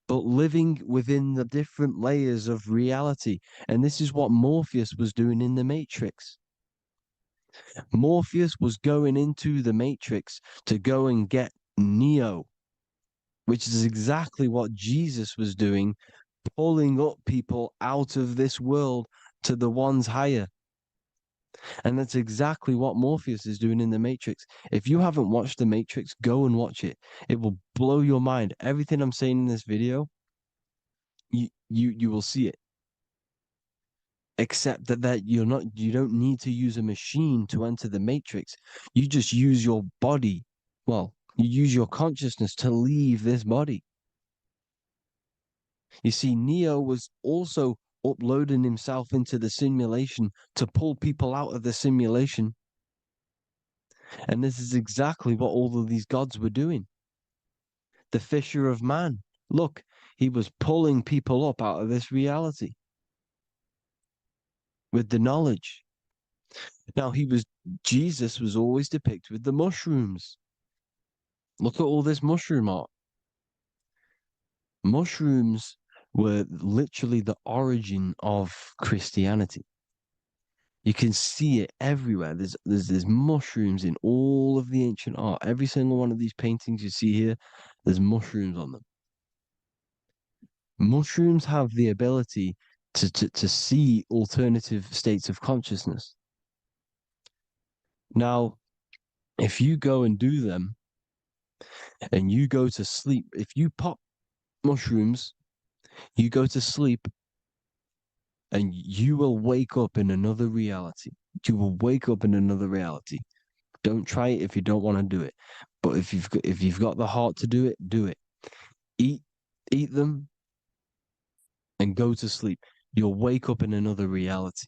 [SPEAKER 2] but living within the different layers of reality. And this is what Morpheus was doing in the Matrix. Morpheus was going into the Matrix to go and get Neo, which is exactly what Jesus was doing, pulling up people out of this world to the ones higher. And that's exactly what Morpheus is doing in the Matrix. If you haven't watched the Matrix, go and watch it. It will blow your mind. Everything I'm saying in this video, you will see it. Except that you don't need to use a machine to enter the Matrix. You just use your body. Well, you use your consciousness to leave this body. You see, Neo was also uploading himself into the simulation to pull people out of the simulation. And this is exactly what all of these gods were doing. the fisher of man. Look, he was pulling people up out of this reality with the knowledge. Now, Jesus was always depicted with the mushrooms. Look at all this mushroom art. Mushrooms were literally the origin of Christianity. You can see it everywhere. There's mushrooms in all of the ancient art. Every single one of these paintings you see here, there's mushrooms on them. Mushrooms have the ability to see alternative states of consciousness. Now, if you go and do them and you go to sleep, if you pop mushrooms, you go to sleep and you will wake up in another reality. You will wake up in another reality. Don't try it if you don't want to do it. But if you've got the heart to do it, do it. Eat them and go to sleep. You'll wake up in another reality.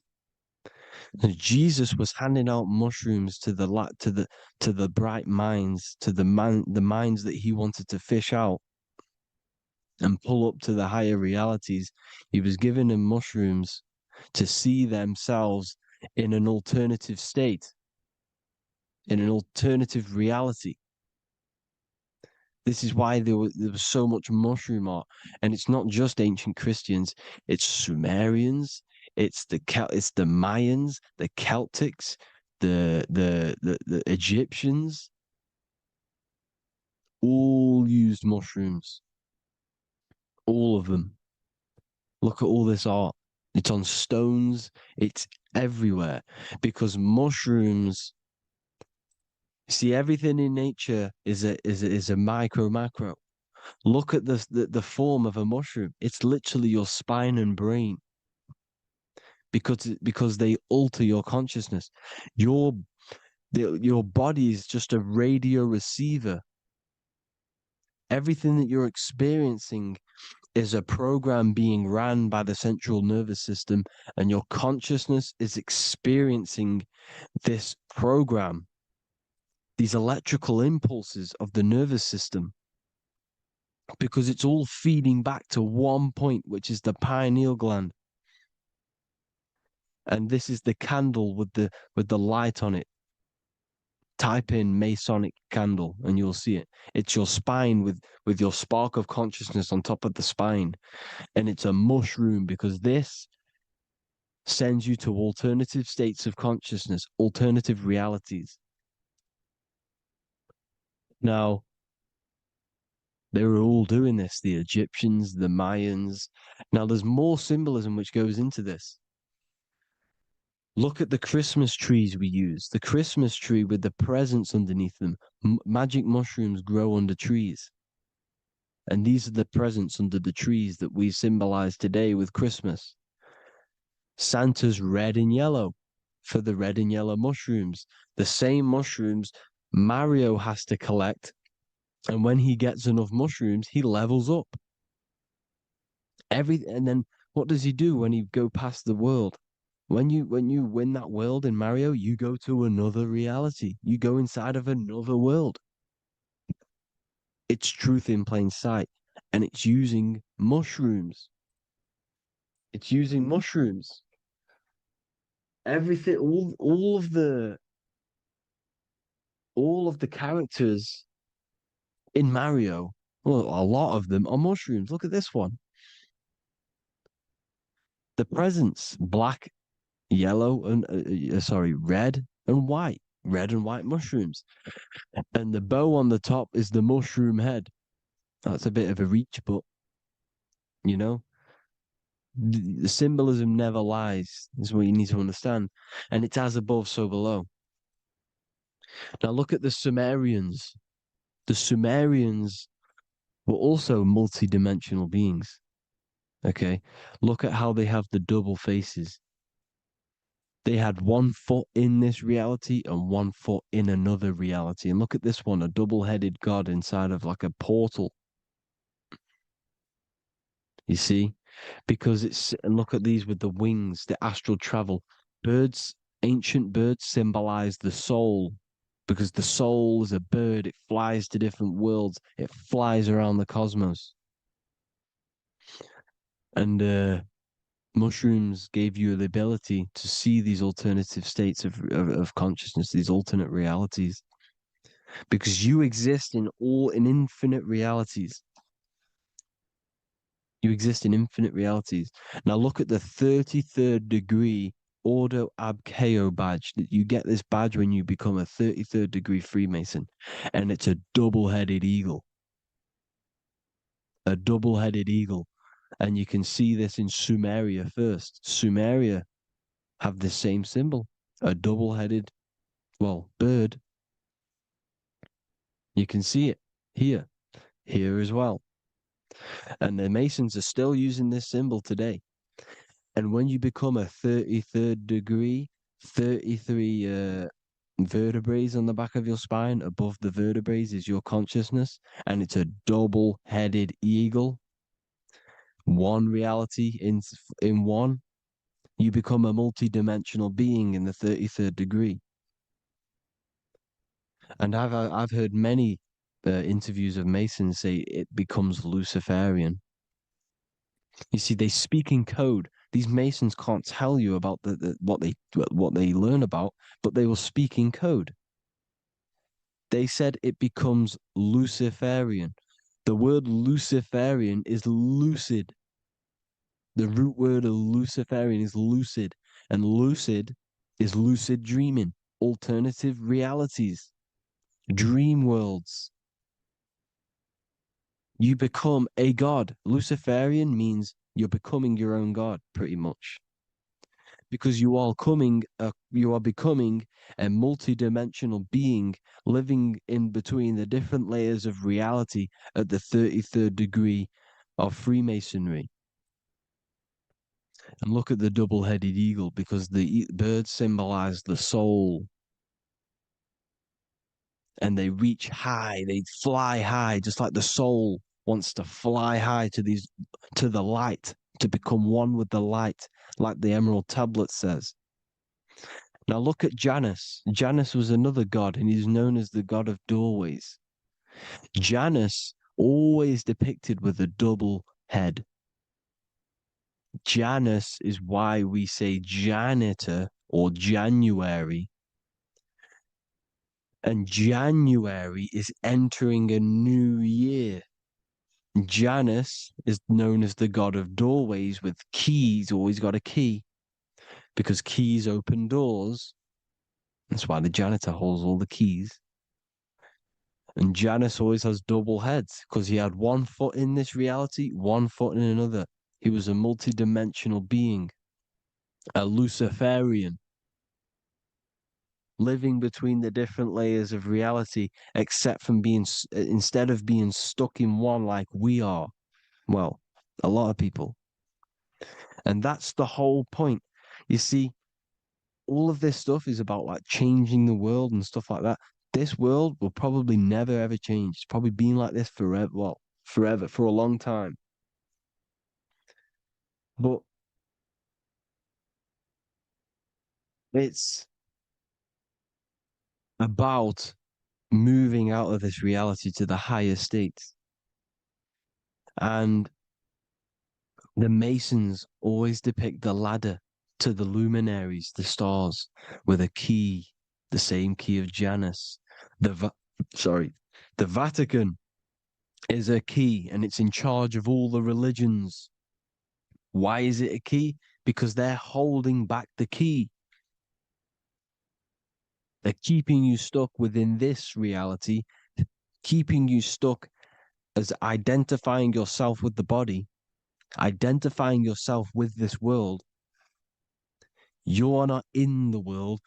[SPEAKER 2] And Jesus was handing out mushrooms to the bright minds, to the minds that he wanted to fish out and pull up to the higher realities. He was giving them mushrooms to see themselves in an alternative state, in an alternative reality. This is why there was so much mushroom art, and it's not just ancient Christians. It's Sumerians, it's the Mayans, the Celtics, the Egyptians. All used mushrooms. All of them. Look at all this art. It's on stones. It's everywhere because mushrooms. See, everything in nature is a micro macro. Look at the form of a mushroom. It's literally your spine and brain. Because they alter your consciousness. Your body is just a radio receiver. Everything that you're experiencing is a program being ran by the central nervous system, and your consciousness is experiencing this program. These electrical impulses of the nervous system, because it's all feeding back to one point, which is the pineal gland. And this is the candle with the light on it. Type in Masonic candle and you'll see it. It's your spine with your spark of consciousness on top of the spine. And it's a mushroom because this sends you to alternative states of consciousness, alternative realities. Now, they were all doing this, the Egyptians, the Mayans. Now, there's more symbolism which goes into this. Look at the Christmas trees we use. The Christmas tree with the presents underneath them. Magic mushrooms grow under trees. And these are the presents under the trees that we symbolize today with Christmas. Santa's red and yellow for the red and yellow mushrooms. The same mushrooms Mario has to collect, and when he gets enough mushrooms, he levels up. And then what does he do when he go past the world? When you win that world in Mario, you go to another reality. You go inside of another world. It's truth in plain sight, and it's using mushrooms. It's using mushrooms. Everything, all of the characters in Mario, well, a lot of them are mushrooms. Look at this one. The presents, black, yellow, and red and white. Red and white mushrooms. And the bow on the top is the mushroom head. That's a bit of a reach, but you know, the symbolism never lies, is what you need to understand. And it's as above, so below. Now look at the Sumerians. The Sumerians were also multi-dimensional beings. Okay, look at how they have the double faces. They had 1 foot in this reality and 1 foot in another reality. And look at this one, a double-headed god inside of like a portal. You see? Because and look at these with the wings, the astral travel. Birds, ancient birds symbolize the soul. because the soul is a bird. It flies to different worlds. It flies around the cosmos. And mushrooms gave you the ability to see these alternative states of consciousness, these alternate realities, because you exist in infinite realities. You exist in infinite realities. Now look at the 33rd degree Ordo Ab Chao badge. You get this badge when you become a 33rd degree Freemason, and it's a double-headed eagle. A double-headed eagle. And you can see this in Sumeria first. Sumeria have the same symbol, a double-headed, bird. You can see it here as well. And the Masons are still using this symbol today. And when you become a 33rd degree, 33 vertebrae on the back of your spine, above the vertebrae is your consciousness, and it's a double-headed eagle. One reality in one. You become a multi-dimensional being in the 33rd degree. And I've heard many interviews of Masons say it becomes Luciferian. You see, they speak in code. These Masons can't tell you about what they learn about, but they will speak in code. They said it becomes Luciferian. The word Luciferian is lucid. The root word of Luciferian is lucid, and lucid is lucid dreaming, alternative realities, dream worlds. You become a god. Luciferian means you're becoming your own god, pretty much. Because you are becoming a multi-dimensional being living in between the different layers of reality at the 33rd degree of Freemasonry. And look at the double-headed eagle, because the birds symbolize the soul. And they reach high, they fly high, just like the soul wants to fly high to the light, to become one with the light, like the Emerald Tablet says. Now look at Janus. Janus was another god, and he's known as the god of doorways. Janus always depicted with a double head. Janus is why we say janitor or January. And January is entering a new year. Janus is known as the god of doorways with keys, always got a key, because keys open doors. That's why the janitor holds all the keys. And Janus always has double heads, because he had one foot in this reality, one foot in another. He was a multi-dimensional being, a Luciferian, living between the different layers of reality, instead of being stuck in one like we are. Well, a lot of people. And that's the whole point. You see, all of this stuff is about like changing the world and stuff like that. This world will probably never ever change. It's probably been like this forever. Well, forever, for a long time. But it's about moving out of this reality to the higher states. And the Masons always depict the ladder to the luminaries, the stars, with a key, the same key of Janus. The Vatican is a key, and it's in charge of all the religions. Why is it a key? Because they're holding back the key. They're keeping you stuck within this reality, keeping you stuck as identifying yourself with the body, identifying yourself with this world. You are not in the world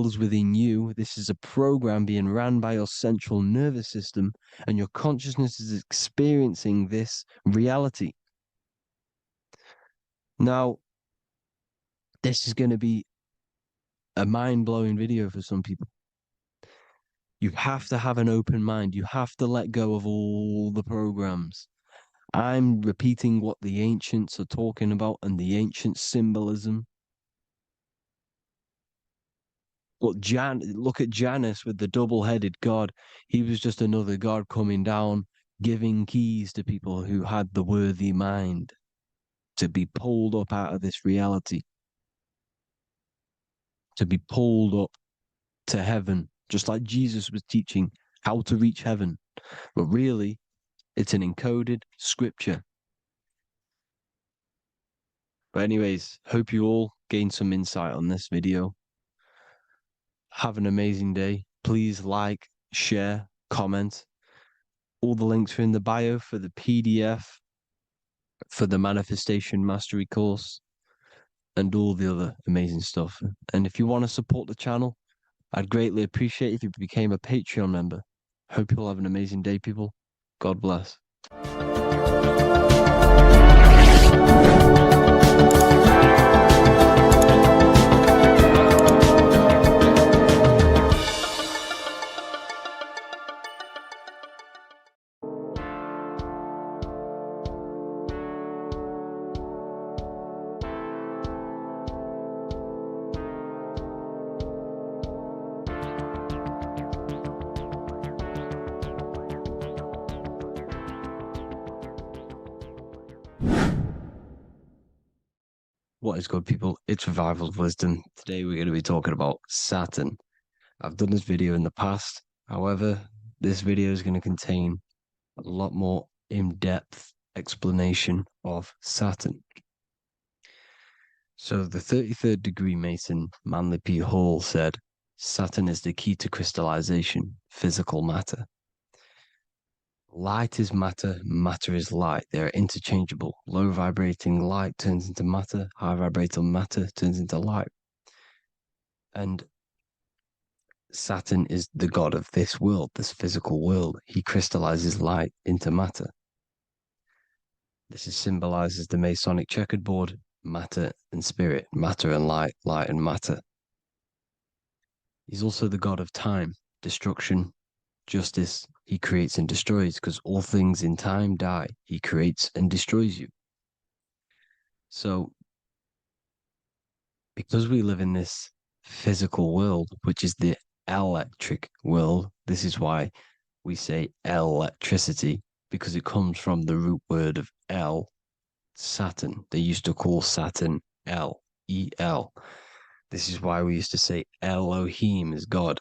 [SPEAKER 2] is within you. This is a program being ran by your central nervous system, and your consciousness is experiencing this reality. Now, this is going to be a mind-blowing video for some people. You have to have an open mind. You have to let go of all the programs. I'm repeating what the ancients are talking about and the ancient symbolism. Look at Janus with the double-headed god. He was just another god coming down, giving keys to people who had the worthy mind to be pulled up out of this reality, to be pulled up to heaven, just like Jesus was teaching how to reach heaven. But really, it's an encoded scripture. But anyways, hope you all gained some insight on this video. Have an amazing day. Please like, share, comment. All the links are in the bio for the PDF, for the Manifestation Mastery course, and all the other amazing stuff. And if you want to support the channel, I'd greatly appreciate if you became a Patreon member. Hope you'll have an amazing day, people. God bless. What is good, people? It's Revival of Wisdom. Today we're going to be talking about Saturn. I've done this video in the past. However, this video is going to contain a lot more in-depth explanation of Saturn. So the 33rd degree Mason, Manly P. Hall, said, Saturn is the key to crystallization, physical matter. Light is matter, matter is light. They are interchangeable. Low vibrating light turns into matter, high vibrating matter turns into light. And Saturn is the god of this world, this physical world. He crystallizes light into matter. This is symbolized as the Masonic checkered board, matter and spirit, matter and light, light and matter. He's also the god of time, destruction, justice. He creates and destroys, because all things in time die. He creates and destroys you. So, because we live in this physical world, which is the electric world, this is why we say electricity, because it comes from the root word of El, Saturn. They used to call Saturn El, E-L. This is why we used to say Elohim is God.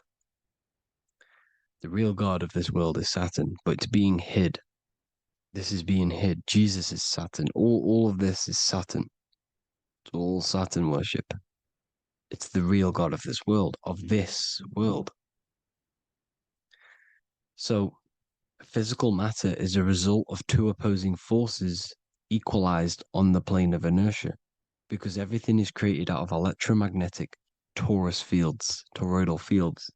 [SPEAKER 2] The real God of this world is Saturn, but it's being hid. This is being hid. Jesus is Saturn. All of this is Saturn. It's all Saturn worship. It's the real God of this world, So, physical matter is a result of two opposing forces equalized on the plane of inertia, because everything is created out of electromagnetic toroidal fields.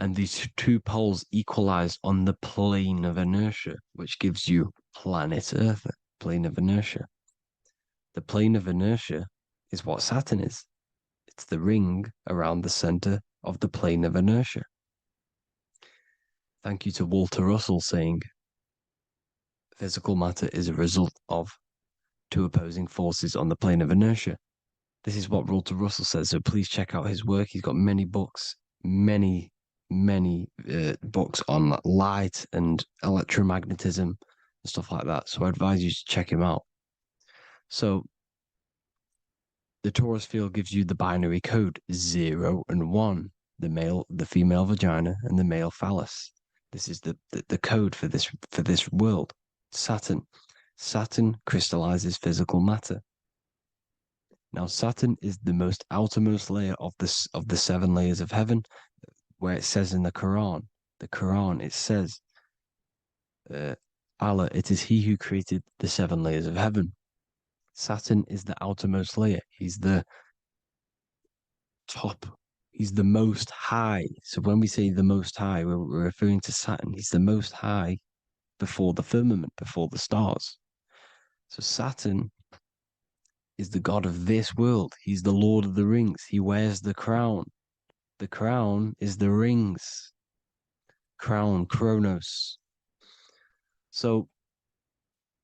[SPEAKER 2] And these two poles equalize on the plane of inertia, which gives you planet Earth, plane of inertia. The plane of inertia is what Saturn is. It's the ring around the center of the plane of inertia. Thank you to Walter Russell saying, physical matter is a result of two opposing forces on the plane of inertia. This is what Walter Russell says, so please check out his work. He's got many books, many books on light and electromagnetism and stuff like that. So I advise you to check him out. So the torus field gives you the binary code 0 and 1, the female vagina and the male phallus. This is the code for this world. Saturn crystallizes physical matter. Now Saturn is the most outermost layer of the 7 layers of heaven, where it says in the Quran, it says, Allah, it is He who created the 7 layers of heaven. Saturn is the outermost layer. He's the top. He's the most high. So when we say the most high, we're referring to Saturn. He's the most high before the firmament, before the stars. So Saturn is the god of this world. He's the Lord of the Rings. He wears the crown. The crown is the rings. Crown, Chronos. So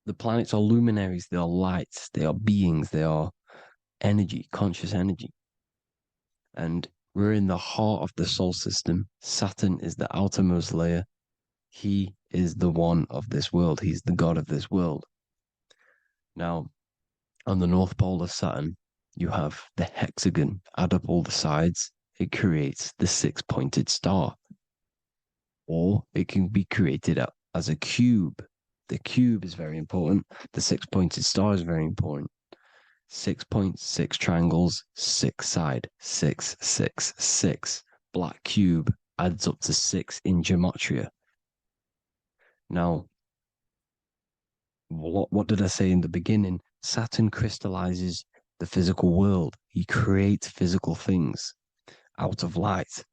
[SPEAKER 2] the planets are luminaries. They are lights. They are beings. They are energy, conscious energy. And We're in the heart of the solar system. Saturn is the outermost layer. He is the one of this world. He's the god of this world. Now, on the North Pole of Saturn, you have the hexagon. Add up all the sides, it creates the six-pointed star. Or it can be created as a cube. The cube is very important. The six-pointed star is very important. 6 points, 6 triangles, 6 side, 6, 6, 6. Black cube adds up to 6 in gematria. Now, what did I say in the beginning? Saturn crystallizes the physical world. He creates physical things out of light.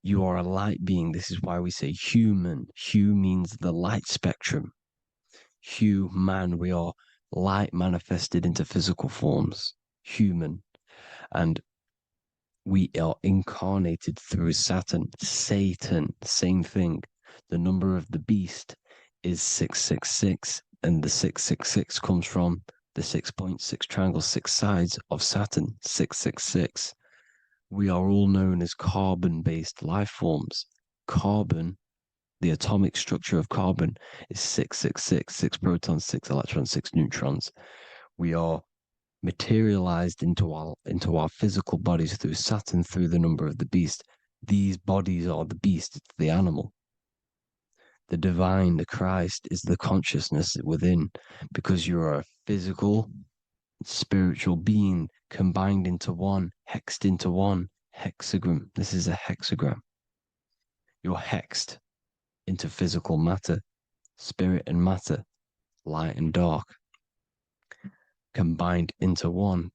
[SPEAKER 2] You are a light being. This is why we say human. Hue means the light spectrum. Hue, man, we are light manifested into physical forms. Human. And we are incarnated through Saturn. Satan, same thing. The number of the beast is 666, and the 666 comes from the 6.6 triangle, 6 sides of Saturn, 666. We are all known as carbon-based life forms. Carbon, the atomic structure of carbon, is 666, 6 protons, 6 electrons, 6 neutrons. We are materialized into our physical bodies through Saturn, through the number of the beast. These bodies are the beast, it's the animal. The divine, the Christ, is the consciousness within, because you're a physical, spiritual being combined into one, hexed into one. Hexagram. This is a hexagram. You're hexed into physical matter, spirit and matter, light and dark, combined into one.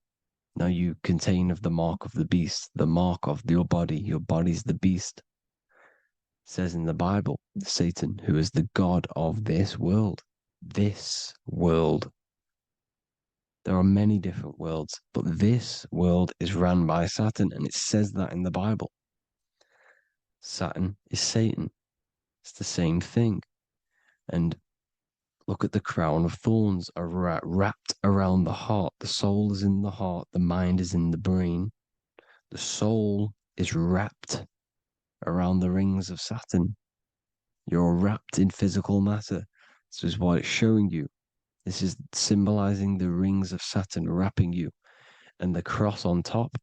[SPEAKER 2] Now you contain of the mark of the beast, the mark of your body. Your body's the beast. It says in the Bible, Satan, who is the god of this world. This world. There are many different worlds, but this world is run by Saturn, and it says that in the Bible. Saturn is Satan. It's the same thing. And look at the crown of thorns are wrapped around the heart. The soul is in the heart. The mind is in the brain. The soul is wrapped around the rings of Saturn. You're wrapped in physical matter. This is what it's showing you. This is symbolizing the rings of Saturn wrapping you. And the cross on top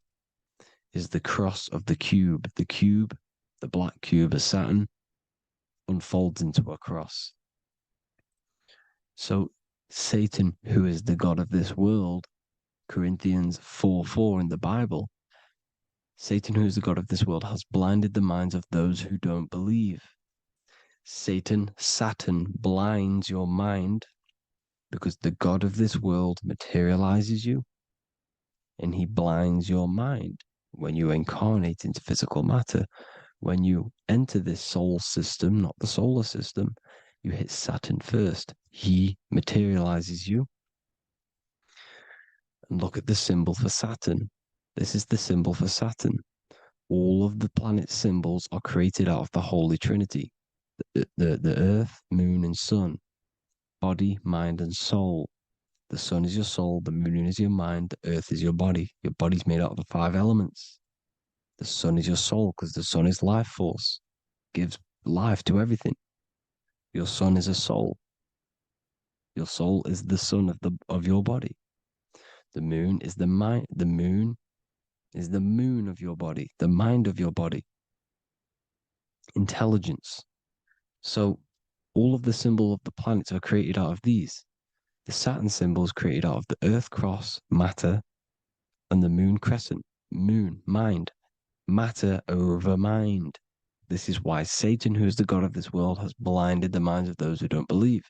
[SPEAKER 2] is the cross of the cube. The cube, the black cube of Saturn, unfolds into a cross. So Satan, who is the god of this world, Corinthians 4:4 in the Bible, Satan, who is the god of this world, has blinded the minds of those who don't believe. Saturn blinds your mind because the god of this world materializes you and he blinds your mind when you incarnate into physical matter. When you enter this soul system, not the solar system, you hit Saturn first. He materializes you. And look at the symbol for Saturn. This is the symbol for Saturn. All of the planet symbols are created out of the Holy Trinity. The Earth, Moon, and Sun. Body, mind, and soul. The sun is your soul, the moon is your mind, the earth is your body. Your body's made out of the 5 elements. The sun is your soul because the sun is life force, gives life to everything. Your sun is a soul. Your soul is the sun of your body. The moon is the mind. The moon is the moon of your body, the mind of your body. Intelligence. So all of the symbol of the planets are created out of these. The Saturn symbol is created out of the Earth cross, matter, and the moon crescent, moon, mind, matter over mind. This is why Satan, who is the god of this world, has blinded the minds of those who don't believe.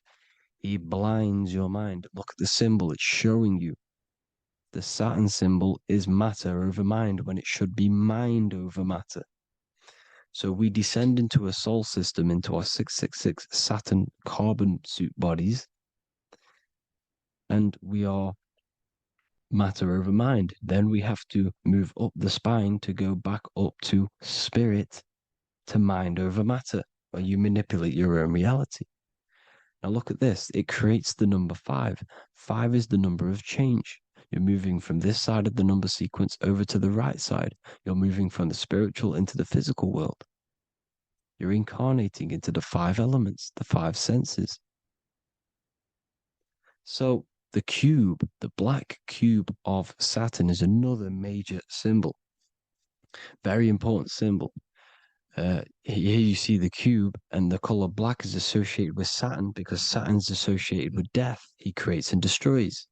[SPEAKER 2] He blinds your mind. Look at the symbol, it's showing you. The Saturn symbol is matter over mind when it should be mind over matter. So we descend into a soul system, into our 666 Saturn carbon suit bodies, and we are matter over mind. Then we have to move up the spine to go back up to spirit, to mind over matter, where you manipulate your own reality. Now look at this. It creates the number 5. 5 is the number of change. You're moving from this side of the number sequence over to the right side. You're moving from the spiritual into the physical world. You're incarnating into the 5 elements, the 5 senses. So the cube, the black cube of Saturn, is another major symbol. Very important symbol. Here you see the cube, and the color black is associated with Saturn because Saturn's associated with death. He creates and destroys,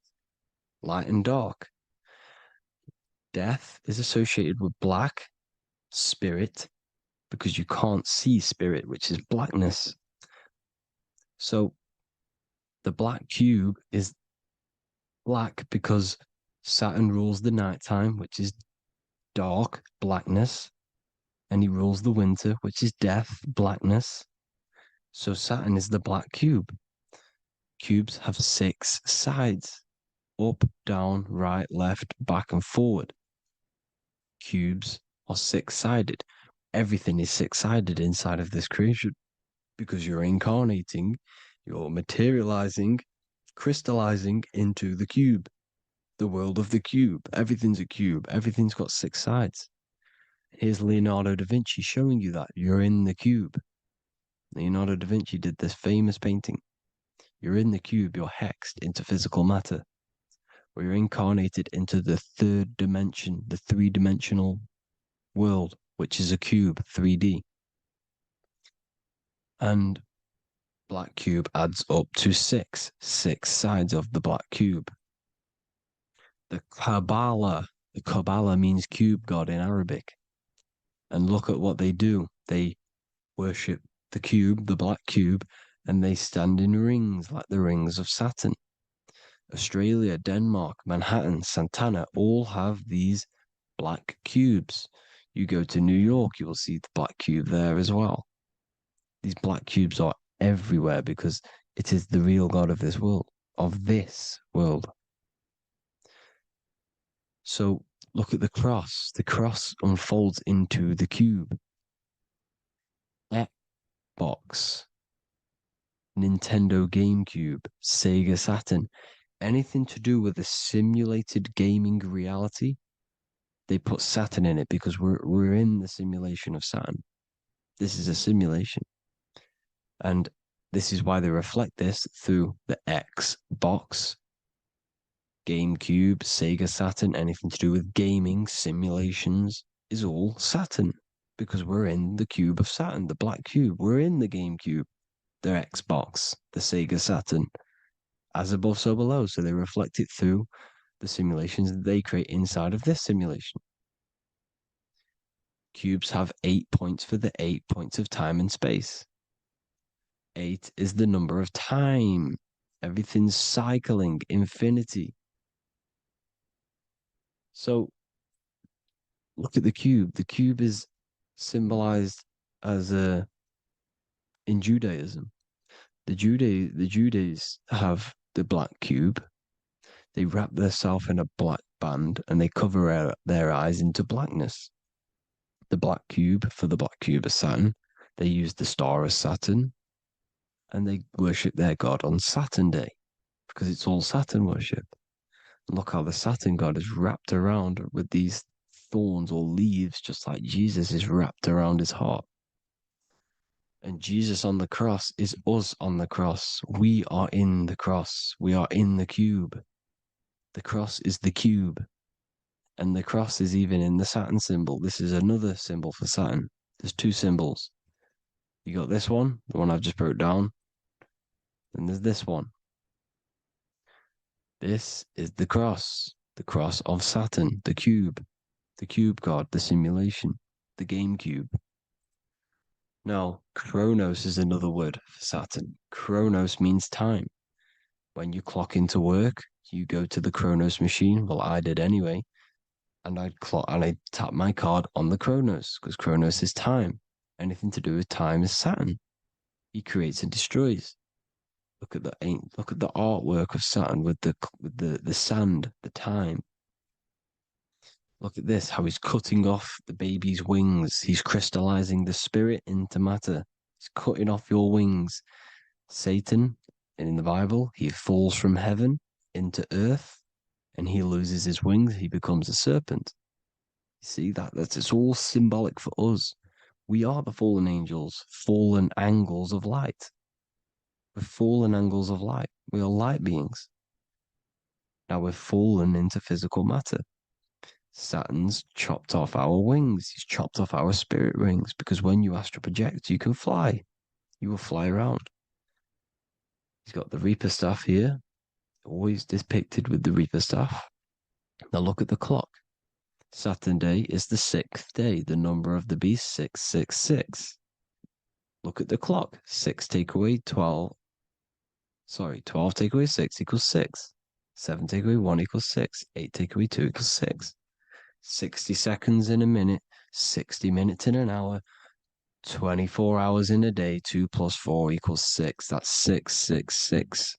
[SPEAKER 2] light and dark. Death is associated with black, spirit, because you can't see spirit, which is blackness. So the black cube is black because Saturn rules the nighttime, which is dark, blackness, and he rules the winter, which is death, blackness. So Saturn is the black cube. Cubes have 6 sides: up, down, right, left, back, and forward. Cubes are 6-sided. Everything is 6-sided inside of this creation because you're incarnating, you're materializing, crystallizing into the cube, the world of the cube. Everything's a cube. Everything's got 6 sides. Here's Leonardo da Vinci showing you that you're in the cube. Leonardo da Vinci did this famous painting. You're in the cube, you're hexed into physical matter, where you're incarnated into the 3rd dimension, the 3-dimensional world, which is a cube, 3D. And black cube adds up to 6 sides of the black cube. The Kabbalah means cube god in Arabic. And look at what they do. They worship the cube, the black cube, and they stand in rings like the rings of Saturn. Australia, Denmark, Manhattan, Santana all have these black cubes. You go to New York, you will see the black cube there as well. These black cubes are everywhere because it is the real God of this world, So look at the cross. The cross unfolds into the cube. Xbox, Nintendo GameCube, Sega Saturn, anything to do with a simulated gaming reality, they put Saturn in it because we're in the simulation of Saturn. This is a simulation. And this is why they reflect this through the Xbox, GameCube, Sega Saturn, anything to do with gaming, simulations, is all Saturn. Because we're in the cube of Saturn, the black cube. We're in the GameCube, the Xbox, the Sega Saturn. As above, so below. So they reflect it through the simulations that they create inside of this simulation. Cubes have 8 points for the 8 points of time and space. 8 is the number of time. Everything's cycling, infinity. So look at the cube. The cube is symbolized as in Judaism. The Judays have the black cube. They wrap themselves in a black band and they cover their eyes into blackness. The black cube, for the black cube of Saturn, they use the star of Saturn and they worship their god on Saturn Day because it's all Saturn worship. And look how the Saturn god is wrapped around with these thorns or leaves, just like Jesus is wrapped around his heart. And Jesus on the cross is us on the cross. We are in the cross. We are in the cube. The cross is the cube. And the cross is even in the Saturn symbol. This is another symbol for Saturn. There's 2 symbols. You got this one, the one I've just broke down. And there's this one. This is the cross of Saturn, the cube god, the simulation, the game cube. Now, Chronos is another word for Saturn. Chronos means time. When you clock into work, you go to the Chronos machine. Well, I did anyway. And I'd tap my card on the Chronos because Chronos is time. Anything to do with time is Saturn. He creates and destroys. Look at the artwork of Saturn with the sand, the time. Look at this, how he's cutting off the baby's wings. He's crystallizing the spirit into matter. He's cutting off your wings. Satan, in the Bible, he falls from heaven into earth and he loses his wings, he becomes a serpent. You see that's it's all symbolic for us. We are the fallen angels, fallen angles of light. We're fallen angles of light. We are light beings. Now we're fallen into physical matter. Saturn's chopped off our wings. He's chopped off our spirit wings, because when you astral project, you can fly. You will fly around. He's got the Reaper staff here, always depicted with the Reaper staff. Now look at the clock. Saturn day is the 6th day. The number of the beast, 666. Look at the clock. 6 take away 12. 12 take away 6 equals 6. 7 take away 1 equals 6. 8 take away 2 equals 6. 60 seconds in a minute. 60 minutes in an hour. 24 hours in a day. 2 plus 4 equals 6. That's 666.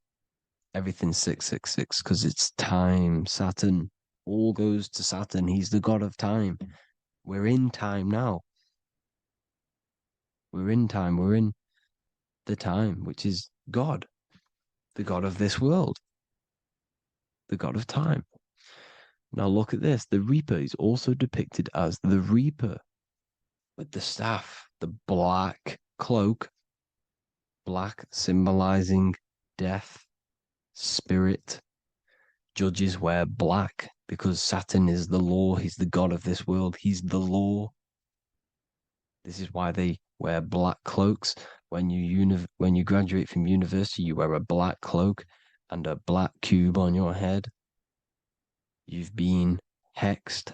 [SPEAKER 2] Everything's 666 because it's time. Saturn. All goes to Saturn. He's the god of time. We're in time now. We're in time. We're in the time, which is God, the god of this world, the god of time. Now look at this. The Reaper is also depicted as the Reaper with the staff, the black cloak, black symbolizing death, spirit. Judges wear black because Saturn is the law. He's the god of this world. He's the law. This is why they wear black cloaks. When you graduate from university, you wear a black cloak and a black cube on your head. You've been hexed.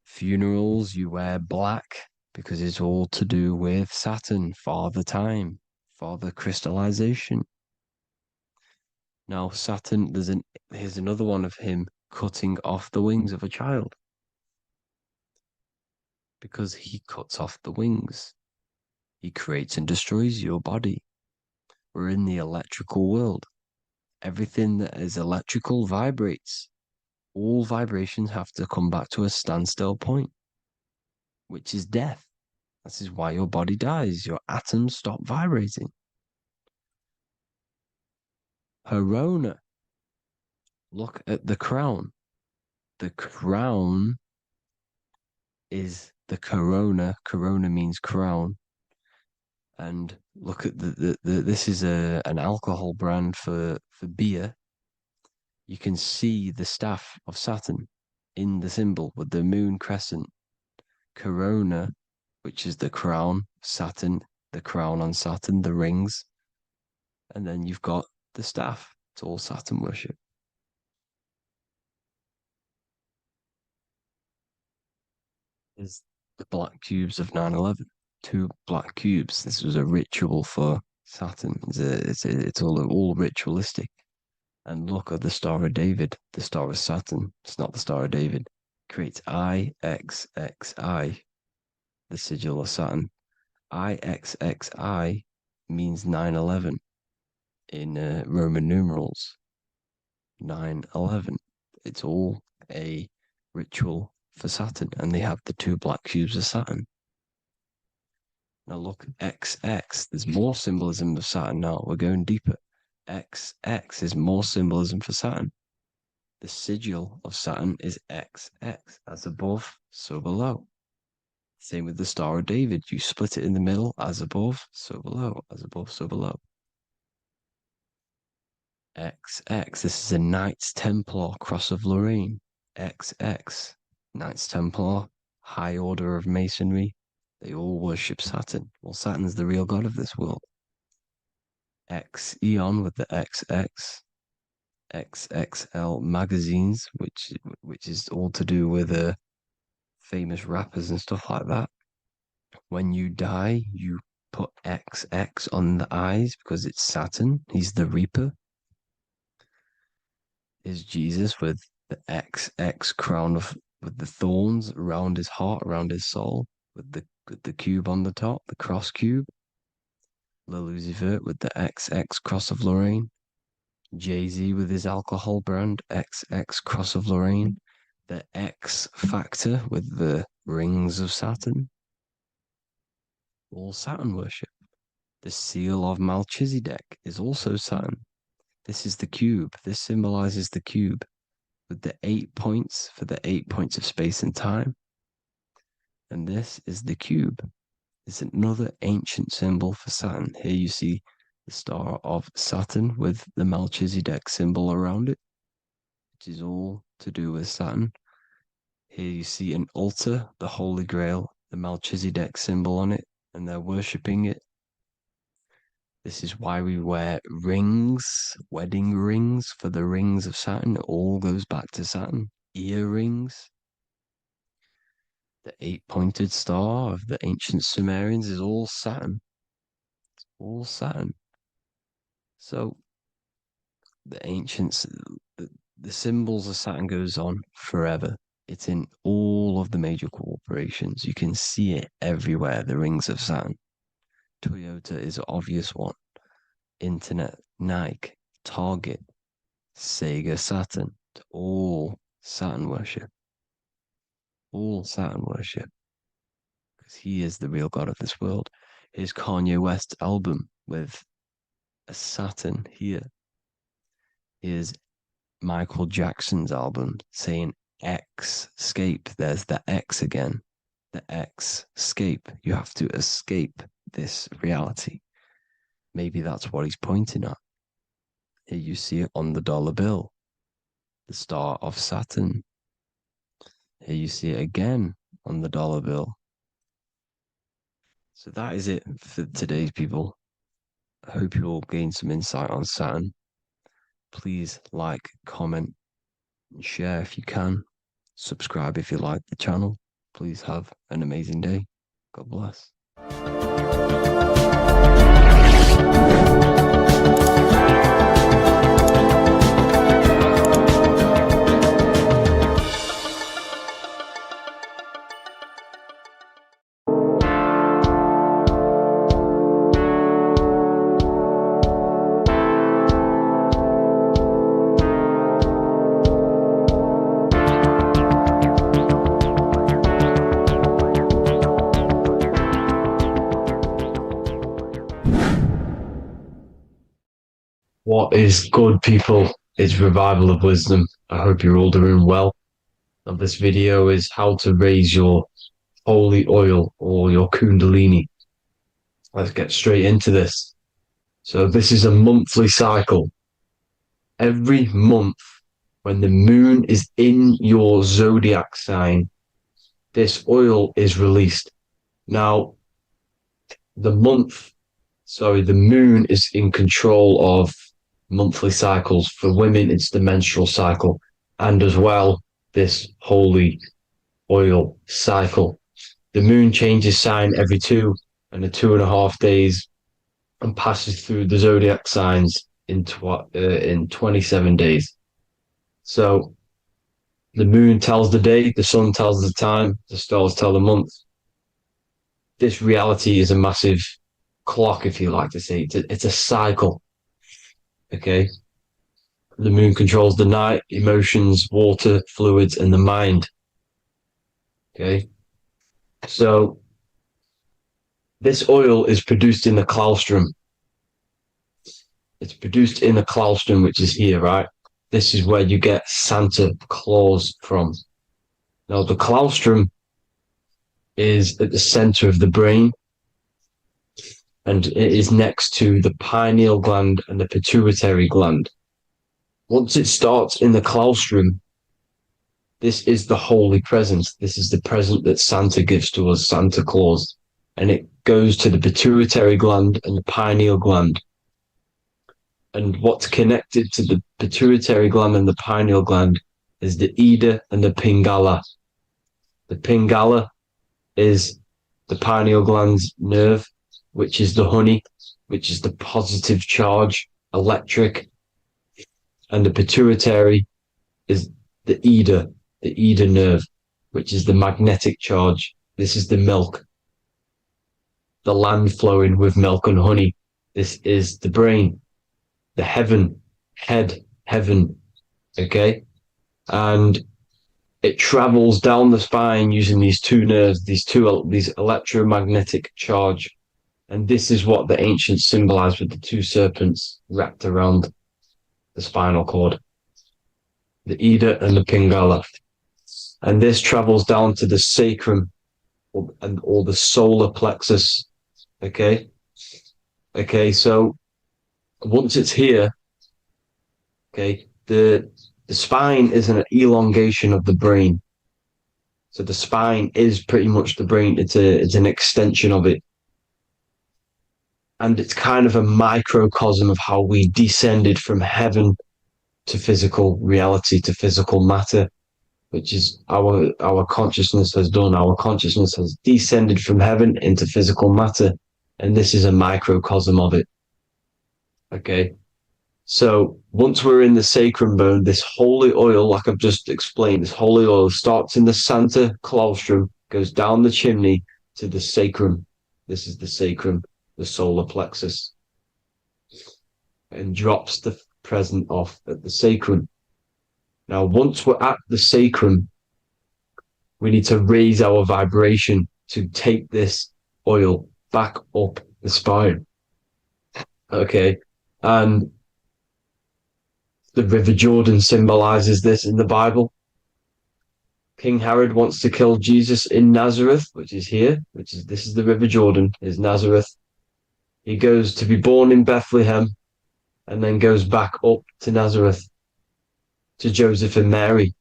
[SPEAKER 2] Funerals, you wear black because it's all to do with Saturn, father time, father crystallization. Now Saturn, here's another one of him cutting off the wings of a child, because he cuts off the wings. He creates and destroys your body. We're in the electrical world. Everything that is electrical vibrates. All vibrations have to come back to a standstill point, which is death. This is why your body dies. Your atoms stop vibrating. Corona. Look at the crown. The crown is the corona. Corona means crown. And look at this is an alcohol brand for beer. You can see the staff of Saturn in the symbol with the moon crescent. Corona, which is the crown, Saturn, the crown on Saturn, the rings. And then you've got the staff. It's all Saturn worship. Is the black cubes of 9/11. 2 black cubes. This was a ritual for Saturn. It's all ritualistic. And look at the Star of David, the Star of Saturn. It's not the Star of David. Creates IXXI, the sigil of Saturn. IXXI means 9/11 in Roman numerals. 9/11. It's all a ritual for Saturn, and they have the 2 black cubes of Saturn. Now look, XX. There's more symbolism of Saturn now. We're going deeper. XX is more symbolism for Saturn. The sigil of Saturn is XX. As above, so below. Same with the Star of David. You split it in the middle, as above, so below. As above, so below. XX. This is a Knights Templar Cross of Lorraine. XX. Knights Templar, high order of masonry. They all worship Saturn. Well, Saturn's the real god of this world. X Eon with the XX. XXL magazines, which is all to do with famous rappers and stuff like that. When you die, you put XX on the eyes because it's Saturn. He's the Reaper. Is Jesus with the XX crown with the thorns around his heart, around his soul, with the cube on the top, the cross cube. Le Lucifer with the XX Cross of Lorraine. Jay-Z with his alcohol brand, XX Cross of Lorraine. The X Factor with the rings of Saturn. All Saturn worship. The seal of Melchizedek is also Saturn. This is the cube. This symbolizes the cube with the 8 points for the 8 points of space and time. And this is the cube. It's another ancient symbol for Saturn. Here you see the star of Saturn with the Melchizedek symbol around it, which is all to do with Saturn. Here you see an altar, the Holy Grail, the Melchizedek symbol on it, and they're worshipping it. This is why we wear rings, wedding rings for the rings of Saturn. It all goes back to Saturn. Earrings. The 8-pointed star of the ancient Sumerians is all Saturn. It's all Saturn. So the ancients, the symbols of Saturn goes on forever. It's in all of the major corporations. You can see it everywhere, the rings of Saturn. Toyota is an obvious one. Internet, Nike, Target, Sega, Saturn. All Saturn worship. All Saturn worship. Because he is the real god of this world. Here's Kanye West's album with a Saturn here. Here's Michael Jackson's album saying X, escape. There's the X again. The X, escape. You have to escape this reality. Maybe that's what he's pointing at. Here you see it on the dollar bill. The star of Saturn. Here you see it again on the dollar bill. So that is it for today's people. I hope you all gain some insight on Saturn. Please like, comment, and share if you can. Subscribe if you like the channel. Please have an amazing day. God bless.
[SPEAKER 4] What is good, people? It's Revival of Wisdom. I hope you're all doing well. Now, this video is how to raise your holy oil or your kundalini. Let's get straight into this. So this is a monthly cycle. Every month, when the moon is in your zodiac sign, this oil is released. Now, the moon is in control of monthly cycles. For women, it's the menstrual cycle, and as well, this holy oil cycle. The moon changes sign every 2.5 days and passes through the zodiac signs in 27 days. So the moon tells the day, the sun tells the time, the stars tell the month. This reality is a massive clock, if you like to say. It's a cycle. Okay. The moon controls the night, emotions, water, fluids, and the mind. Okay. So this oil is produced in the claustrum. It's produced in the claustrum, which is here, right? This is where you get Santa Claus from. Now, the claustrum is at the center of the brain, and it is next to the pineal gland and the pituitary gland. Once it starts in the claustrum, this is the holy present. This is the present that Santa gives to us, Santa Claus. And it goes to the pituitary gland and the pineal gland. And what's connected to the pituitary gland and the pineal gland is the Ida and the Pingala. The Pingala is the pineal gland's nerve, which is the honey, which is the positive charge, electric. And the pituitary is the Ida nerve, which is the magnetic charge. This is the milk, the land flowing with milk and honey. This is the brain, the heaven, okay? And it travels down the spine using these two nerves, these electromagnetic charge. And this is what the ancients symbolized with the two serpents wrapped around the spinal cord, the Ida and the Pingala. And this travels down to the sacrum or the solar plexus. Okay. So once it's here, okay, the spine is an elongation of the brain. So the spine is pretty much the brain. It's an extension of it. And it's kind of a microcosm of how we descended from heaven to physical reality, to physical matter, which is our consciousness has done. Our consciousness has descended from heaven into physical matter. And this is a microcosm of it. Okay. So once we're in the sacrum bone, this holy oil, like I've just explained, this holy oil starts in the Santa claustrum, goes down the chimney to the sacrum. This is the sacrum, the solar plexus, and drops the present off at the sacrum. Now, once we're at the sacrum, we need to raise our vibration to take this oil back up the spine. Okay. And the River Jordan symbolizes this in the Bible. King Herod wants to kill Jesus in Nazareth, which is here, this is the River Jordan, is Nazareth. He goes to be born in Bethlehem and then goes back up to Nazareth to Joseph and Mary.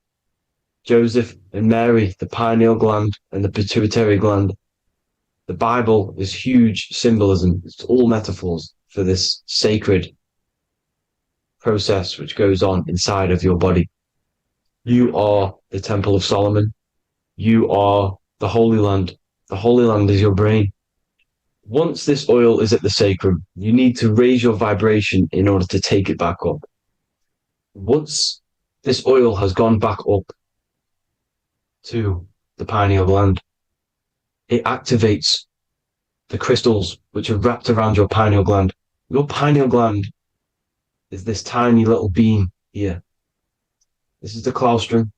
[SPEAKER 4] Joseph and Mary, the pineal gland and the pituitary gland. The Bible is huge symbolism. It's all metaphors for this sacred process which goes on inside of your body. You are the Temple of Solomon. You are the Holy Land. The Holy Land is your brain. Once this oil is at the sacrum, you need to raise your vibration in order to take it back up. Once this oil has gone back up to the pineal gland, it activates the crystals which are wrapped around your pineal gland. Your pineal gland is this tiny little beam here. This is the claustrum.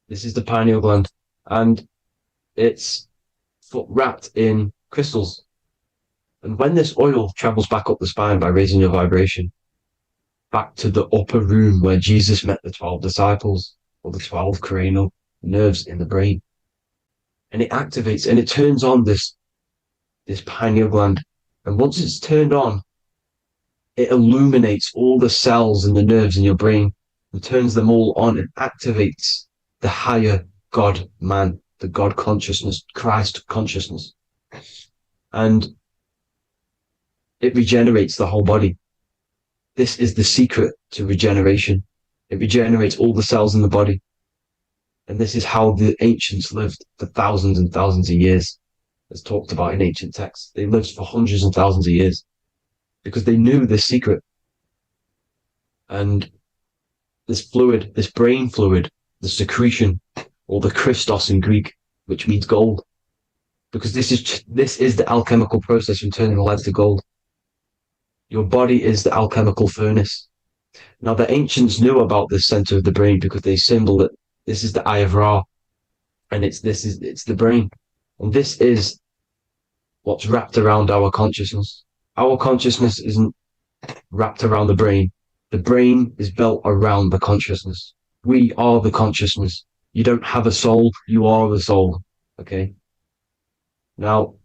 [SPEAKER 4] This is the pineal gland. And it's wrapped in crystals. And when this oil travels back up the spine by raising your vibration, back to the upper room where Jesus met the 12 disciples, or the 12 cranial nerves in the brain, and it activates and it turns on this pineal gland. And once it's turned on, it illuminates all the cells and the nerves in your brain and turns them all on and activates the higher God man, the God consciousness, Christ consciousness. And it regenerates the whole body. This is the secret to regeneration. It regenerates all the cells in the body. And this is how the ancients lived for thousands and thousands of years, as talked about in ancient texts. They lived for hundreds and thousands of years because they knew this secret. And this fluid, this brain fluid, the secretion, or the Christos in Greek, which means gold, because this is the alchemical process from turning lead to gold. Your body is the alchemical furnace. Now, the ancients knew about this center of the brain because they symboled it. This is the Eye of Ra, and it's the brain. And this is what's wrapped around our consciousness. Our consciousness isn't wrapped around the brain. The brain is built around the consciousness. We are the consciousness. You don't have a soul, you are the soul. Okay? Now,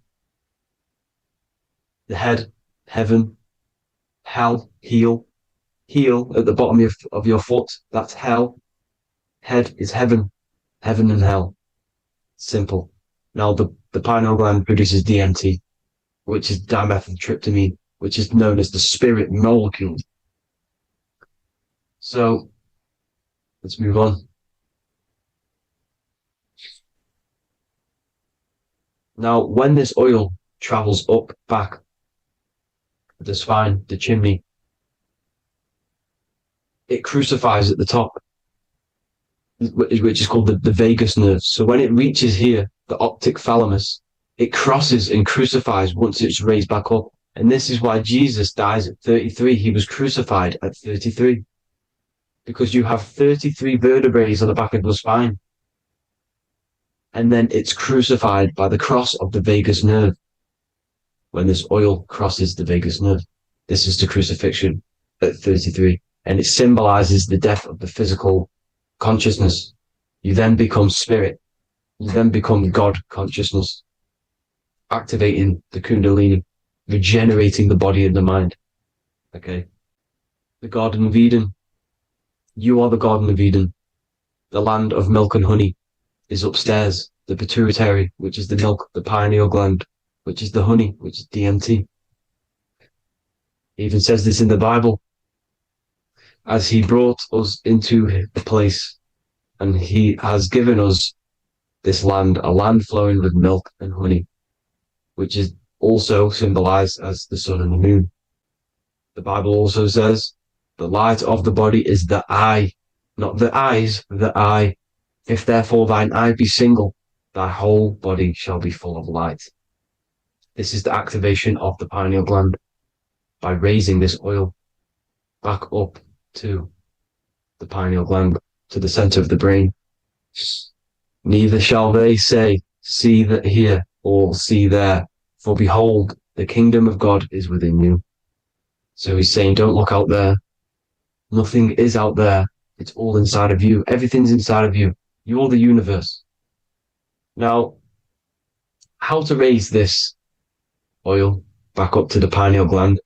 [SPEAKER 4] the head, heaven, hell, heel at the bottom of your foot, that's hell. Head is heaven and hell. Simple. Now, the pineal gland produces DMT, which is dimethyltryptamine, which is known as the spirit molecule. So, let's move on. Now, when this oil travels up, back, the spine, the chimney, it crucifies at the top, which is called the vagus nerve. So when it reaches here, the optic thalamus, it crosses and crucifies once it's raised back up. And this is why Jesus dies at 33. He was crucified at 33. Because you have 33 vertebrae on the back of the spine. And then it's crucified by the cross of the vagus nerve. When this oil crosses the vagus nerve, this is the crucifixion at 33. and it symbolizes the death of the physical consciousness. You then become spirit. You then become God consciousness, activating the Kundalini, regenerating the body and the mind. Okay. The Garden of Eden. You are the Garden of Eden. The land of milk and honey is upstairs. The pituitary, which is the milk, the pineal gland, which is the honey, which is DMT. It even says this in the Bible. As he brought us into a place, and he has given us this land, a land flowing with milk and honey, which is also symbolized as the sun and the moon. The Bible also says, the light of the body is the eye, not the eyes, the eye. If therefore thine eye be single, thy whole body shall be full of light. This is the activation of the pineal gland by raising this oil back up to the pineal gland, to the center of the brain. Neither shall they say, see that here, or see there, for behold, the kingdom of God is within you. So he's saying, don't look out there. Nothing is out there. It's all inside of you. Everything's inside of you. You're the universe. Now, how to raise this oil back up to the pineal gland?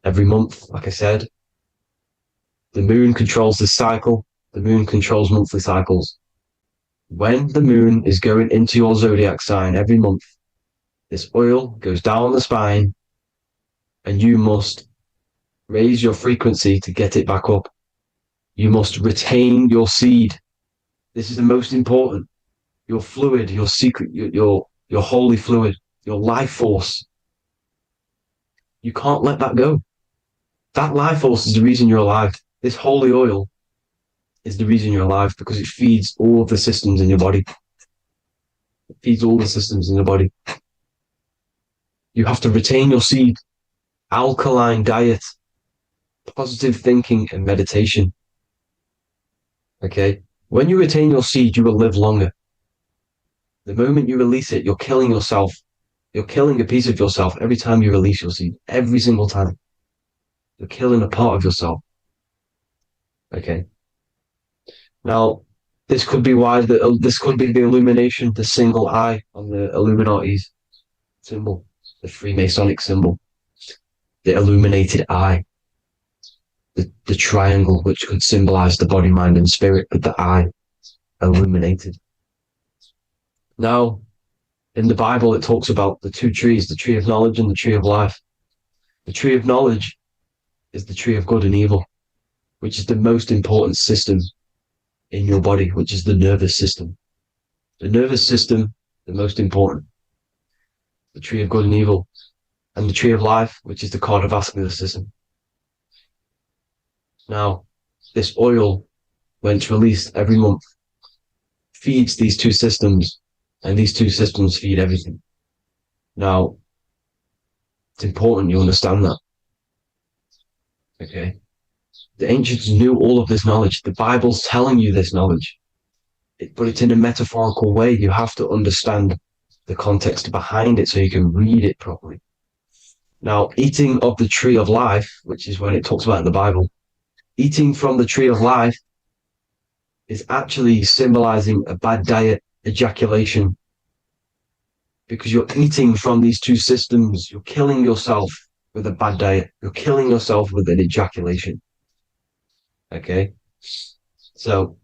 [SPEAKER 4] Every month, like I said. The moon controls the cycle. The moon controls monthly cycles. When the moon is going into your zodiac sign every month, this oil goes down the spine, and you must raise your frequency to get it back up. You must retain your seed. This is the most important. Your fluid, your secret, your holy fluid, your life force. You can't let that go. That life force is the reason you're alive. This holy oil is the reason you're alive, because it feeds all of the systems in your body. It feeds all the systems in your body. You have to retain your seed. Alkaline diet, positive thinking, and meditation. Okay? When you retain your seed, you will live longer. The moment you release it, you're killing yourself. You're killing a piece of yourself every time you release your seed. Every single time. You're killing a part of yourself. Okay? Now, this could be why this could be the illumination, the single eye on the Illuminati's symbol, the Freemasonic symbol, the illuminated eye, the triangle, which could symbolize the body, mind, and spirit, but the eye illuminated. Now, in the Bible, it talks about the two trees, the tree of knowledge and the tree of life. The tree of knowledge is the tree of good and evil, which is the most important system in your body, which is the nervous system. The nervous system, the most important. The tree of good and evil. And the tree of life, which is the cardiovascular system. Now, this oil, when it's released every month, feeds these two systems, and these two systems feed everything. Now, it's important you understand that. Okay? The ancients knew all of this knowledge. The Bible's telling you this knowledge. But it's in a metaphorical way. You have to understand the context behind it so you can read it properly. Now, eating of the tree of life, which is when it talks about in the Bible, eating from the tree of life is actually symbolizing a bad diet, ejaculation. Because you're eating from these two systems, you're killing yourself with a bad diet. You're killing yourself with an ejaculation. Okay? So,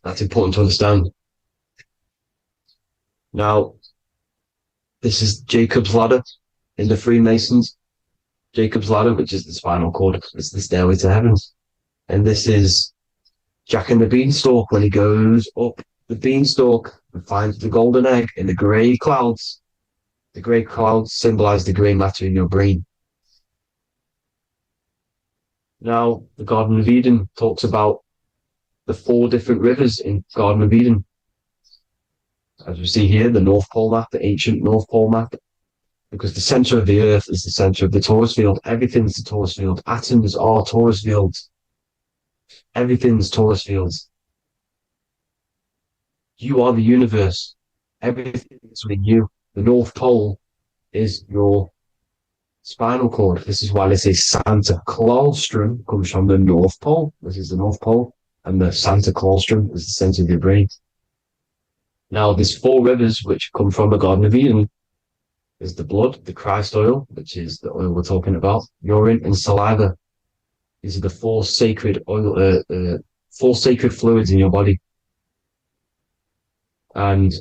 [SPEAKER 4] that's important to understand. Now, this is Jacob's ladder in the Freemasons. Jacob's ladder, which is the spinal cord, it's the stairway to heaven. And this is Jack and the Beanstalk when he goes up the beanstalk and finds the golden egg in the grey clouds. The grey clouds symbolize the grey matter in your brain. Now, the Garden of Eden talks about the 4 different rivers in Garden of Eden. As we see here, the North Pole map, the ancient North Pole map, because the center of the earth is the center of the torus field. Everything's the torus field. Atoms are torus fields. Everything's torus fields. You are the universe. Everything is within you. The North Pole is your Spinal cord. This is why they say Santa Claustrum comes from the North Pole. This is the North Pole. And the Santa Claustrum is the center of your brain. Now, there's 4 rivers which come from the Garden of Eden. There's the blood, the Christ oil, which is the oil we're talking about, urine, and saliva. These are the 4 sacred oil, 4 sacred fluids in your body. And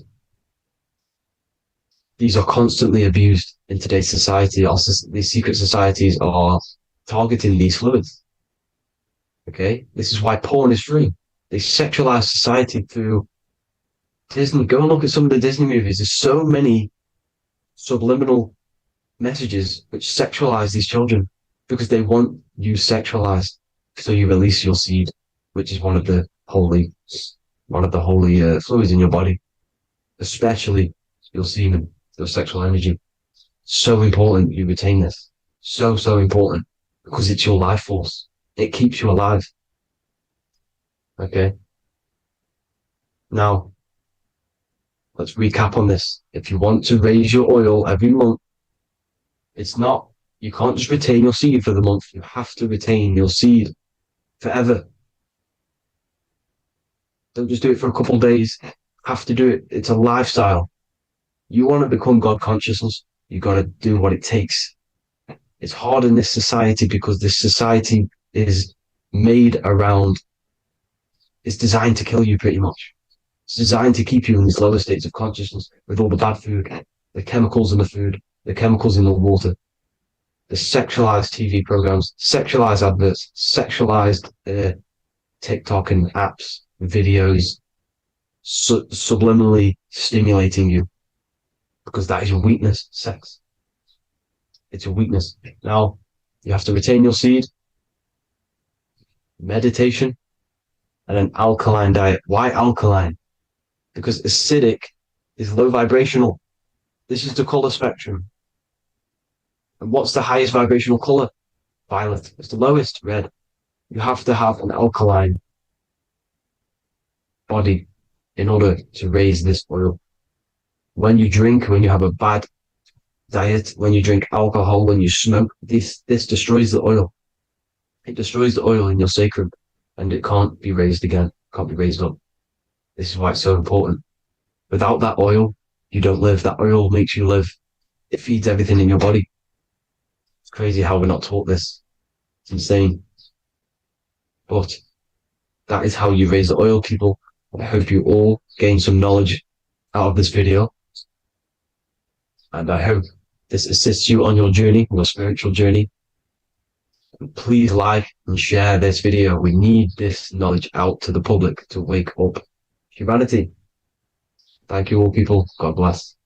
[SPEAKER 4] these are constantly abused in today's society. Also, these secret societies are targeting these fluids. Okay? This is why porn is free. They sexualize society through Disney. Go and look at some of the Disney movies. There's so many subliminal messages which sexualize these children because they want you sexualized. So you release your seed, which is one of the holy fluids in your body, especially your semen, your sexual energy. So important you retain this. So important because it's your life force. It keeps you alive. Okay. Now, let's recap on this. If you want to raise your oil every month, you can't just retain your seed for the month. You have to retain your seed forever. Don't just do it for a couple of days. You have to do it. It's a lifestyle. You want to become God consciousness, you got to do what it takes. It's hard in this society because this society is it's designed to kill you pretty much. It's designed to keep you in these lower states of consciousness with all the bad food, the chemicals in the food, the chemicals in the water, the sexualized TV programs, sexualized adverts, sexualized TikTok and apps, videos, subliminally stimulating you. Because that is your weakness, sex. It's your weakness. Now, you have to retain your seed, meditation, and an alkaline diet. Why alkaline? Because acidic is low vibrational. This is the color spectrum. And what's the highest vibrational color? Violet. It's the lowest, red. You have to have an alkaline body in order to raise this oil. When you drink, when you have a bad diet, when you drink alcohol, when you smoke, this destroys the oil. It destroys the oil in your sacrum and it can't be raised again, can't be raised up. This is why it's so important. Without that oil, you don't live. That oil makes you live. It feeds everything in your body. It's crazy how we're not taught this. It's insane. But that is how you raise the oil, people. I hope you all gain some knowledge out of this video. And I hope this assists you on your journey, your spiritual journey. And please like and share this video. We need this knowledge out to the public to wake up humanity. Thank you all, people. God bless.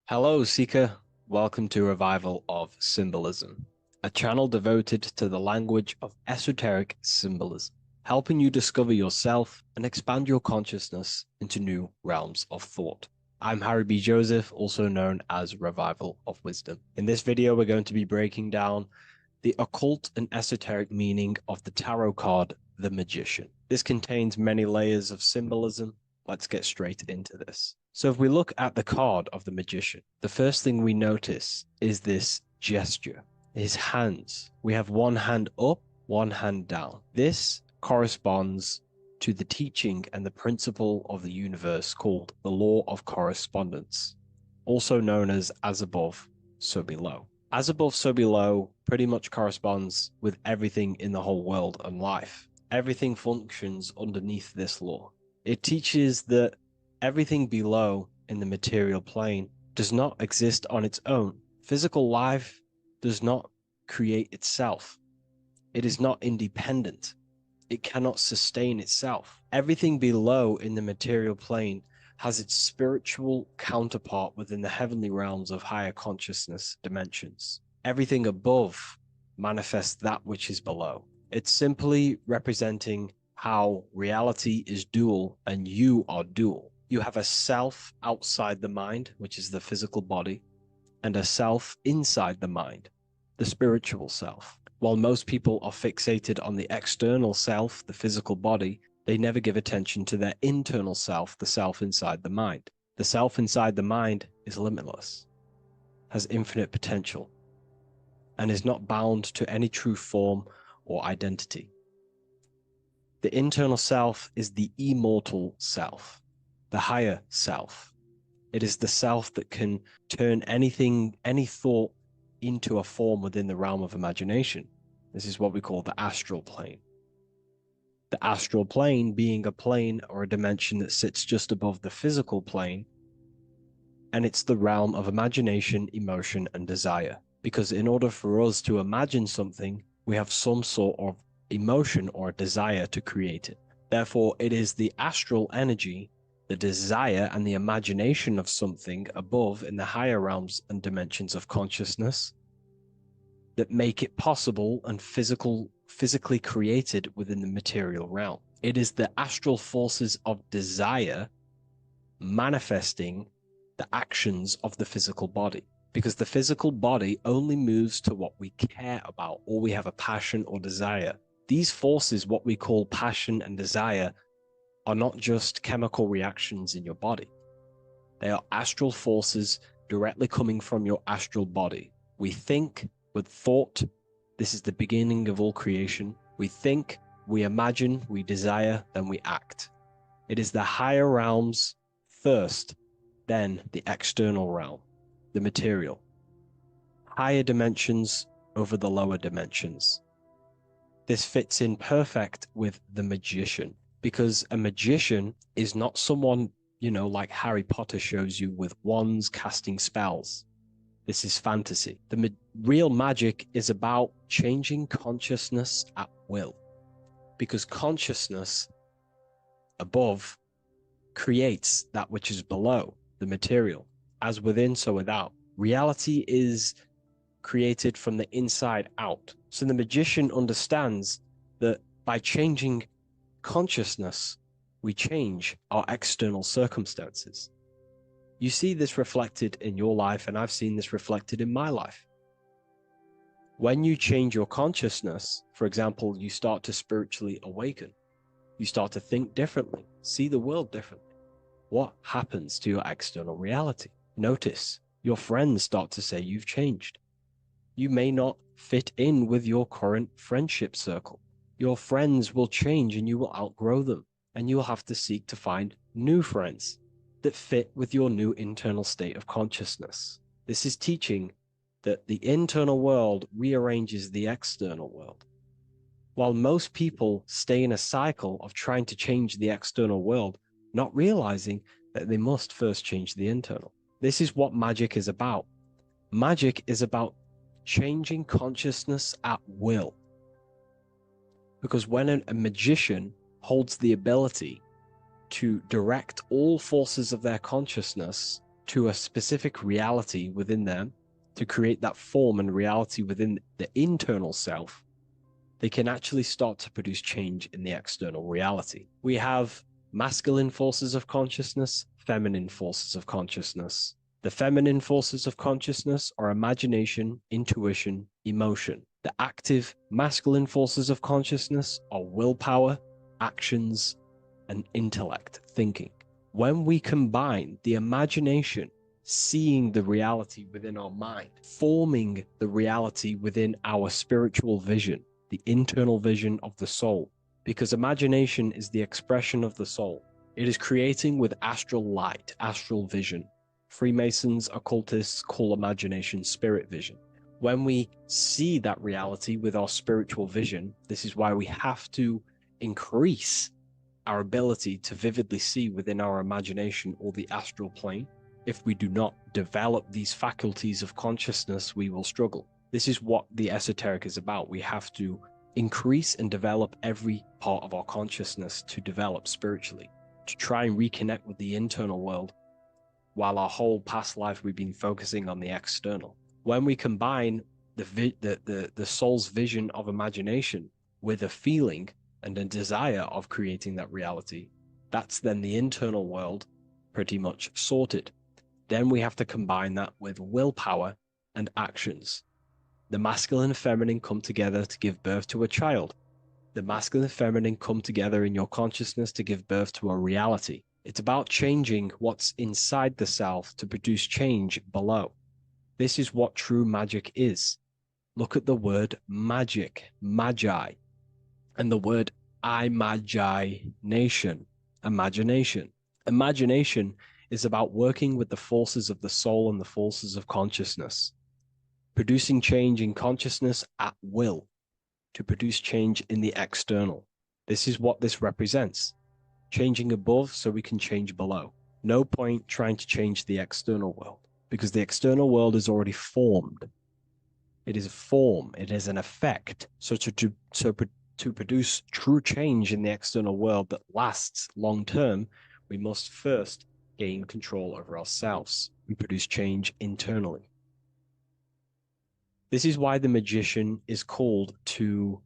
[SPEAKER 2] Hello, Seeker. Welcome to Revival of Symbolism, a channel devoted to the language of esoteric symbolism, helping you discover yourself and expand your consciousness into new realms of thought. I'm Harry B. Joseph, also known as Revival of Wisdom. In this video, we're going to be breaking down the occult and esoteric meaning of the tarot card, the Magician. This contains many layers of symbolism. Let's get straight into this. So if we look at the card of the Magician, the first thing we notice is this gesture, his hands. We have one hand up, one hand down. This corresponds to the teaching and the principle of the universe called the law of correspondence, also known as above, so below. As above, so below pretty much corresponds with everything in the whole world and life. Everything functions underneath this law. It teaches that everything below in the material plane does not exist on its own. Physical life does not create itself. It is not independent. It cannot sustain itself. Everything below in the material plane has its spiritual counterpart within the heavenly realms of higher consciousness dimensions. Everything above manifests that which is below. It's simply representing how reality is dual and you are dual. You have a self outside the mind, which is the physical body, and a self inside the mind, the spiritual self. While most people are fixated on the external self, the physical body, they never give attention to their internal self, the self inside the mind. The self inside the mind is limitless, has infinite potential, and is not bound to any true form or identity. The internal self is the immortal self, the higher self. It is the self that can turn anything, any thought, into a form within the realm of imagination. This is what we call the astral plane. The astral plane being a plane or a dimension that sits just above the physical plane, and it's the realm of imagination, emotion, and desire. Because in order for us to imagine something, we have some sort of emotion or desire to create it. Therefore, it is the astral energy, the desire and the imagination of something above in the higher realms and dimensions of consciousness that make it possible and physically created within the material realm. It is the astral forces of desire manifesting the actions of the physical body, because the physical body only moves to what we care about or we have a passion or desire. These forces, what we call passion and desire, are not just chemical reactions in your body. They are astral forces directly coming from your astral body. We think with thought. This is the beginning of all creation. We think, we imagine, we desire, then we act. It is the higher realms first, then the external realm, the material. Higher dimensions over the lower dimensions. This fits in perfect with the magician, because a magician is not someone, like Harry Potter shows you with wands casting spells. This is fantasy. The real magic is about changing consciousness at will, because consciousness above creates that which is below, the material. As within, so without. Reality is created from the inside out. So the magician understands that by changing consciousness, we change our external circumstances. You see this reflected in your life, and I've seen this reflected in my life. When you change your consciousness, for example, you start to spiritually awaken. You start to think differently, see the world differently. What happens to your external reality? Notice your friends start to say you've changed. You may not fit in with your current friendship circle. Your friends will change and you will outgrow them, and you'll have to seek to find new friends that fit with your new internal state of consciousness. This is teaching that the internal world rearranges the external world. While most people stay in a cycle of trying to change the external world, not realizing that they must first change the internal. This is what magic is about. Magic is about changing consciousness at will. Because when a magician holds the ability to direct all forces of their consciousness to a specific reality within them, to create that form and reality within the internal self, they can actually start to produce change in the external reality. We have masculine forces of consciousness, feminine forces of consciousness. The feminine forces of consciousness are imagination, intuition, emotion. The active masculine forces of consciousness are willpower, actions, and intellect, thinking. When we combine the imagination, seeing the reality within our mind, forming the reality within our spiritual vision, the internal vision of the soul, because imagination is the expression of the soul. It is creating with astral light, astral vision. Freemasons, occultists call imagination spirit vision. When we see that reality with our spiritual vision, this is why we have to increase our ability to vividly see within our imagination or the astral plane. If we do not develop these faculties of consciousness, we will struggle. This is what the esoteric is about. We have to increase and develop every part of our consciousness to develop spiritually, to try and reconnect with the internal world, while our whole past life we've been focusing on the external. When we combine the soul's vision of imagination with a feeling and a desire of creating that reality, that's then the internal world pretty much sorted. Then we have to combine that with willpower and actions. The masculine and feminine come together to give birth to a child. The masculine and feminine come together in your consciousness to give birth to a reality. It's about changing what's inside the self to produce change below. This is what true magic is. Look at the word magic, magi, and the word imagination, imagination. Imagination is about working with the forces of the soul and the forces of consciousness, producing change in consciousness at will to produce change in the external. This is what this represents. Changing above so we can change below. No point trying to change the external world because the external world is already formed. It is a form, it is an effect. So to produce true change in the external world that lasts long term, we must first gain control over ourselves and produce change internally. This is why the magician is called to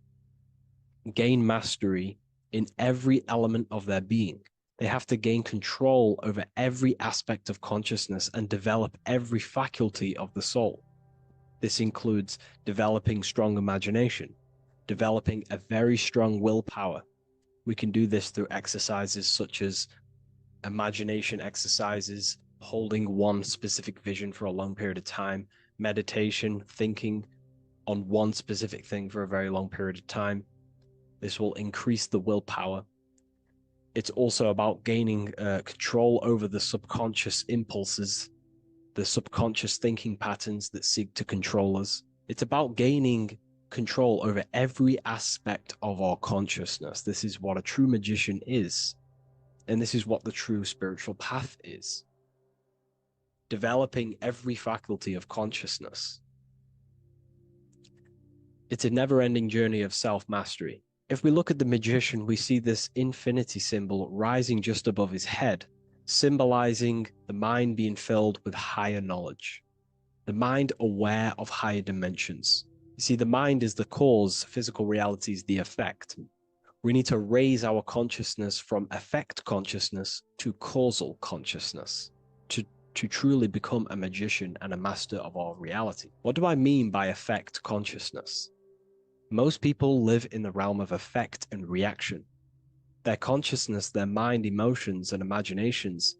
[SPEAKER 2] gain mastery in every element of their being. They have to gain control over every aspect of consciousness and develop every faculty of the soul. This includes developing strong imagination, developing a very strong willpower. We can do this through exercises such as imagination exercises, holding one specific vision for a long period of time, meditation, thinking on one specific thing for a very long period of time. This will increase the willpower. It's also about gaining control over the subconscious impulses, the subconscious thinking patterns that seek to control us. It's about gaining control over every aspect of our consciousness. This is what a true magician is. And this is what the true spiritual path is. Developing every faculty of consciousness. It's a never-ending journey of self-mastery. If we look at the magician, we see this infinity symbol rising just above his head, symbolizing the mind being filled with higher knowledge. The mind aware of higher dimensions. You see, the mind is the cause, physical reality is the effect. We need to raise our consciousness from effect consciousness to causal consciousness to truly become a magician and a master of our reality. What do I mean by effect consciousness? Most people live in the realm of effect and reaction. Their consciousness, their mind, emotions, and imaginations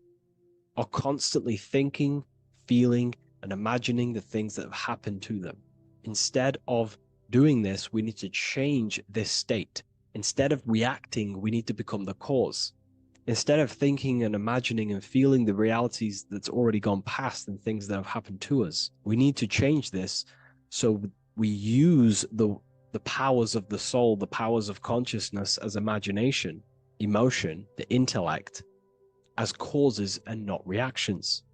[SPEAKER 2] are constantly thinking, feeling, and imagining the things that have happened to them. Instead of doing this, we need to change this state. Instead of reacting, we need to become the cause. Instead of thinking and imagining and feeling the realities that's already gone past and things that have happened to us, we need to change this so we use the powers of the soul, the powers of consciousness as imagination, emotion, the intellect, as causes and not reactions.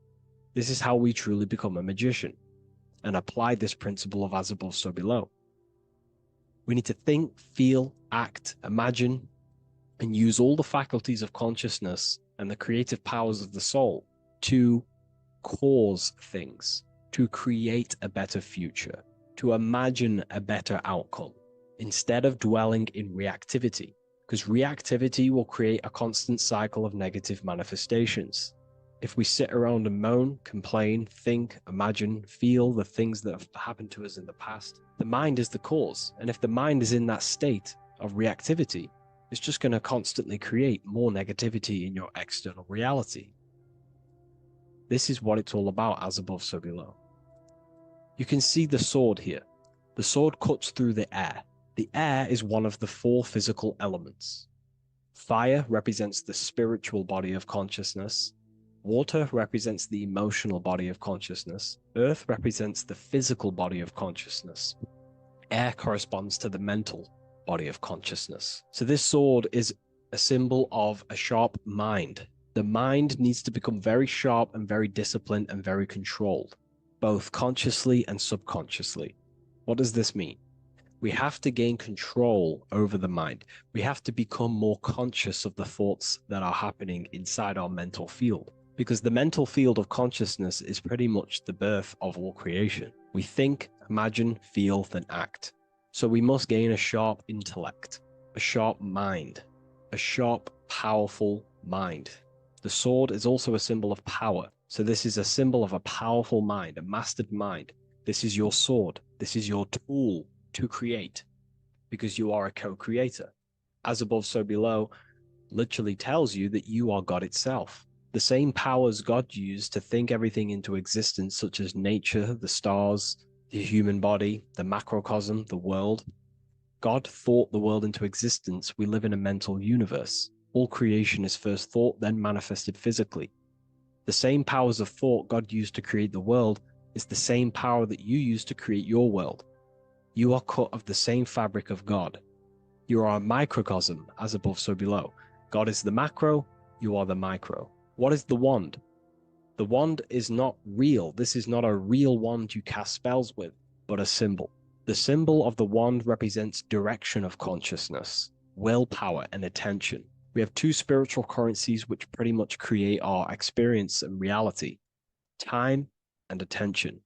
[SPEAKER 2] This is how we truly become a magician and apply this principle of as above, so below. We need to think, feel, act, imagine, and use all the faculties of consciousness and the creative powers of the soul to cause things, to create a better future, to imagine a better outcome, instead of dwelling in reactivity, because reactivity will create a constant cycle of negative manifestations. If we sit around and moan, complain, think, imagine, feel the things that have happened to us in the past, the mind is the cause. And if the mind is in that state of reactivity, it's just going to constantly create more negativity in your external reality. This is what it's all about, as above, so below. You can see the sword here. The sword cuts through the air. The air is one of the 4 physical elements. Fire represents the spiritual body of consciousness. Water represents the emotional body of consciousness. Earth represents the physical body of consciousness. Air corresponds to the mental body of consciousness. So this sword is a symbol of a sharp mind. The mind needs to become very sharp and very disciplined and very controlled, both consciously and subconsciously. What does this mean? We have to gain control over the mind. We have to become more conscious of the thoughts that are happening inside our mental field, because the mental field of consciousness is pretty much the birth of all creation. We think, imagine, feel, then act. So we must gain a sharp intellect, a sharp mind, a sharp, powerful mind. The sword is also a symbol of power. So this is a symbol of a powerful mind, a mastered mind This is your sword. This is your tool to create, because you are a co-creator. As above, so below literally tells you that you are God itself. The same powers God used to think everything into existence, such as nature, the stars, the human body, the macrocosm, the world. God thought the world into existence. We live in a mental universe. All creation is first thought, then manifested physically. The same powers of thought God used to create the world is the same power that you use to create your world. You are cut of the same fabric of God. You are a microcosm, as above, so below. God is the macro, you are the micro. What is the wand? The wand is not real. This is not a real wand you cast spells with, but a symbol. The symbol of the wand represents direction of consciousness, willpower, and attention. We have two spiritual currencies which pretty much create our experience and reality: time and attention.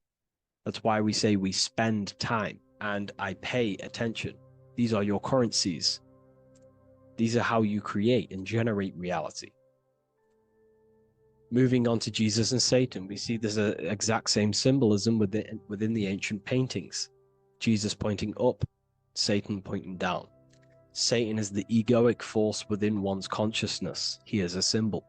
[SPEAKER 2] That's why we say we spend time and I pay attention. These are your currencies. These are how you create and generate reality. Moving on to Jesus and Satan, we see there's an exact same symbolism within the ancient paintings. Jesus pointing up, Satan pointing down. Satan is the egoic force within one's consciousness. He is a symbol.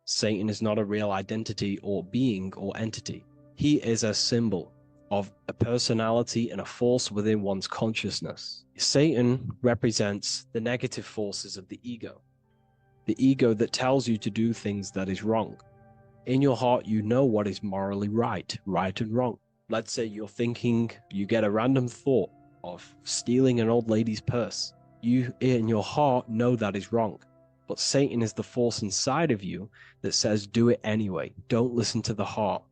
[SPEAKER 2] Satan is not a real identity or being or entity. He is a symbol of a personality and a force within one's consciousness. Satan represents the negative forces of the ego that tells you to do things that is wrong. In your heart, you know what is morally right and wrong. Let's say you're thinking, you get a random thought of stealing an old lady's purse. You, in your heart, know that is wrong. But Satan is the force inside of you that says, do it anyway. Don't listen to the heart.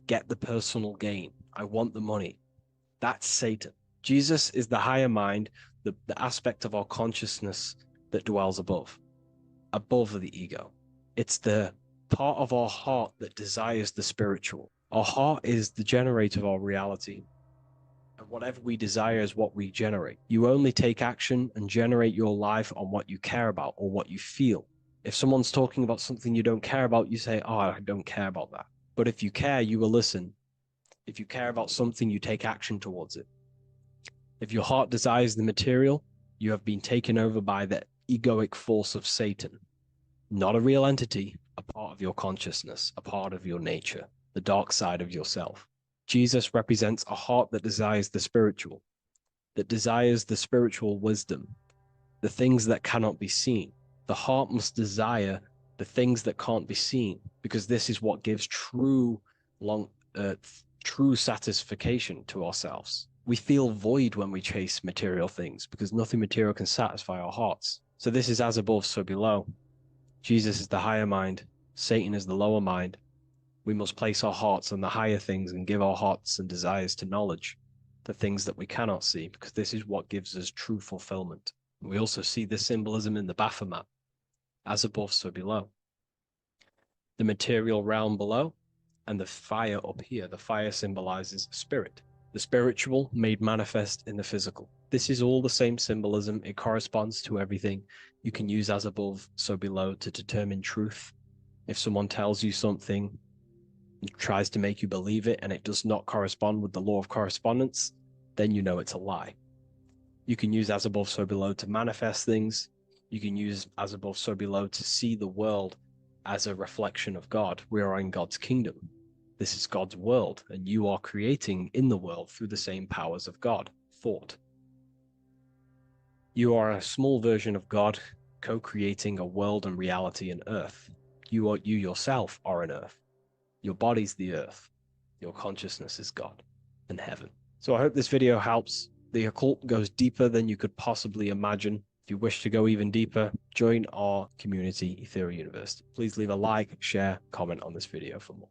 [SPEAKER 2] Get the personal gain. I want the money. That's Satan. Jesus is the higher mind, the aspect of our consciousness that dwells above the ego. It's the part of our heart that desires the spiritual. Our heart is the generator of our reality. And whatever we desire is what we generate. You only take action and generate your life on what you care about or what you feel. If someone's talking about something you don't care about, you say, oh, I don't care about that. But if you care, you will listen. If you care about something, you take action towards it. If your heart desires the material, you have been taken over by the egoic force of Satan. Not a real entity, a part of your consciousness, a part of your nature, the dark side of yourself. Jesus represents a heart that desires the spiritual wisdom, the things that cannot be seen. The heart must desire the things that can't be seen, because this is what gives true satisfaction to ourselves. We feel void when we chase material things because nothing material can satisfy our hearts. So this is as above, so below. Jesus is the higher mind. Satan is the lower mind. We must place our hearts on the higher things and give our hearts and desires to knowledge, the things that we cannot see, because this is what gives us true fulfillment. We also see this symbolism in the Baphomet. As above, so below. The material realm below and the fire up here. The fire symbolizes spirit. The spiritual made manifest in the physical. This is all the same symbolism. It corresponds to everything. You can use as above, so below to determine truth. If someone tells you something, tries to make you believe it, and it does not correspond with the law of correspondence, then you know it's a lie. You can use as above, so below to manifest things. You can use as above, so below to see the world as a reflection of God. We are in God's kingdom. This is God's world, and you are creating in the world through the same powers of God, thought. You are a small version of God, co-creating a world and reality in earth. You yourself are an earth. Your body's the earth. Your consciousness is God and heaven. So I hope this video helps. The occult goes deeper than you could possibly imagine. If you wish to go even deeper, join our community, Ethereal University. Please leave a like, share, comment on this video for more.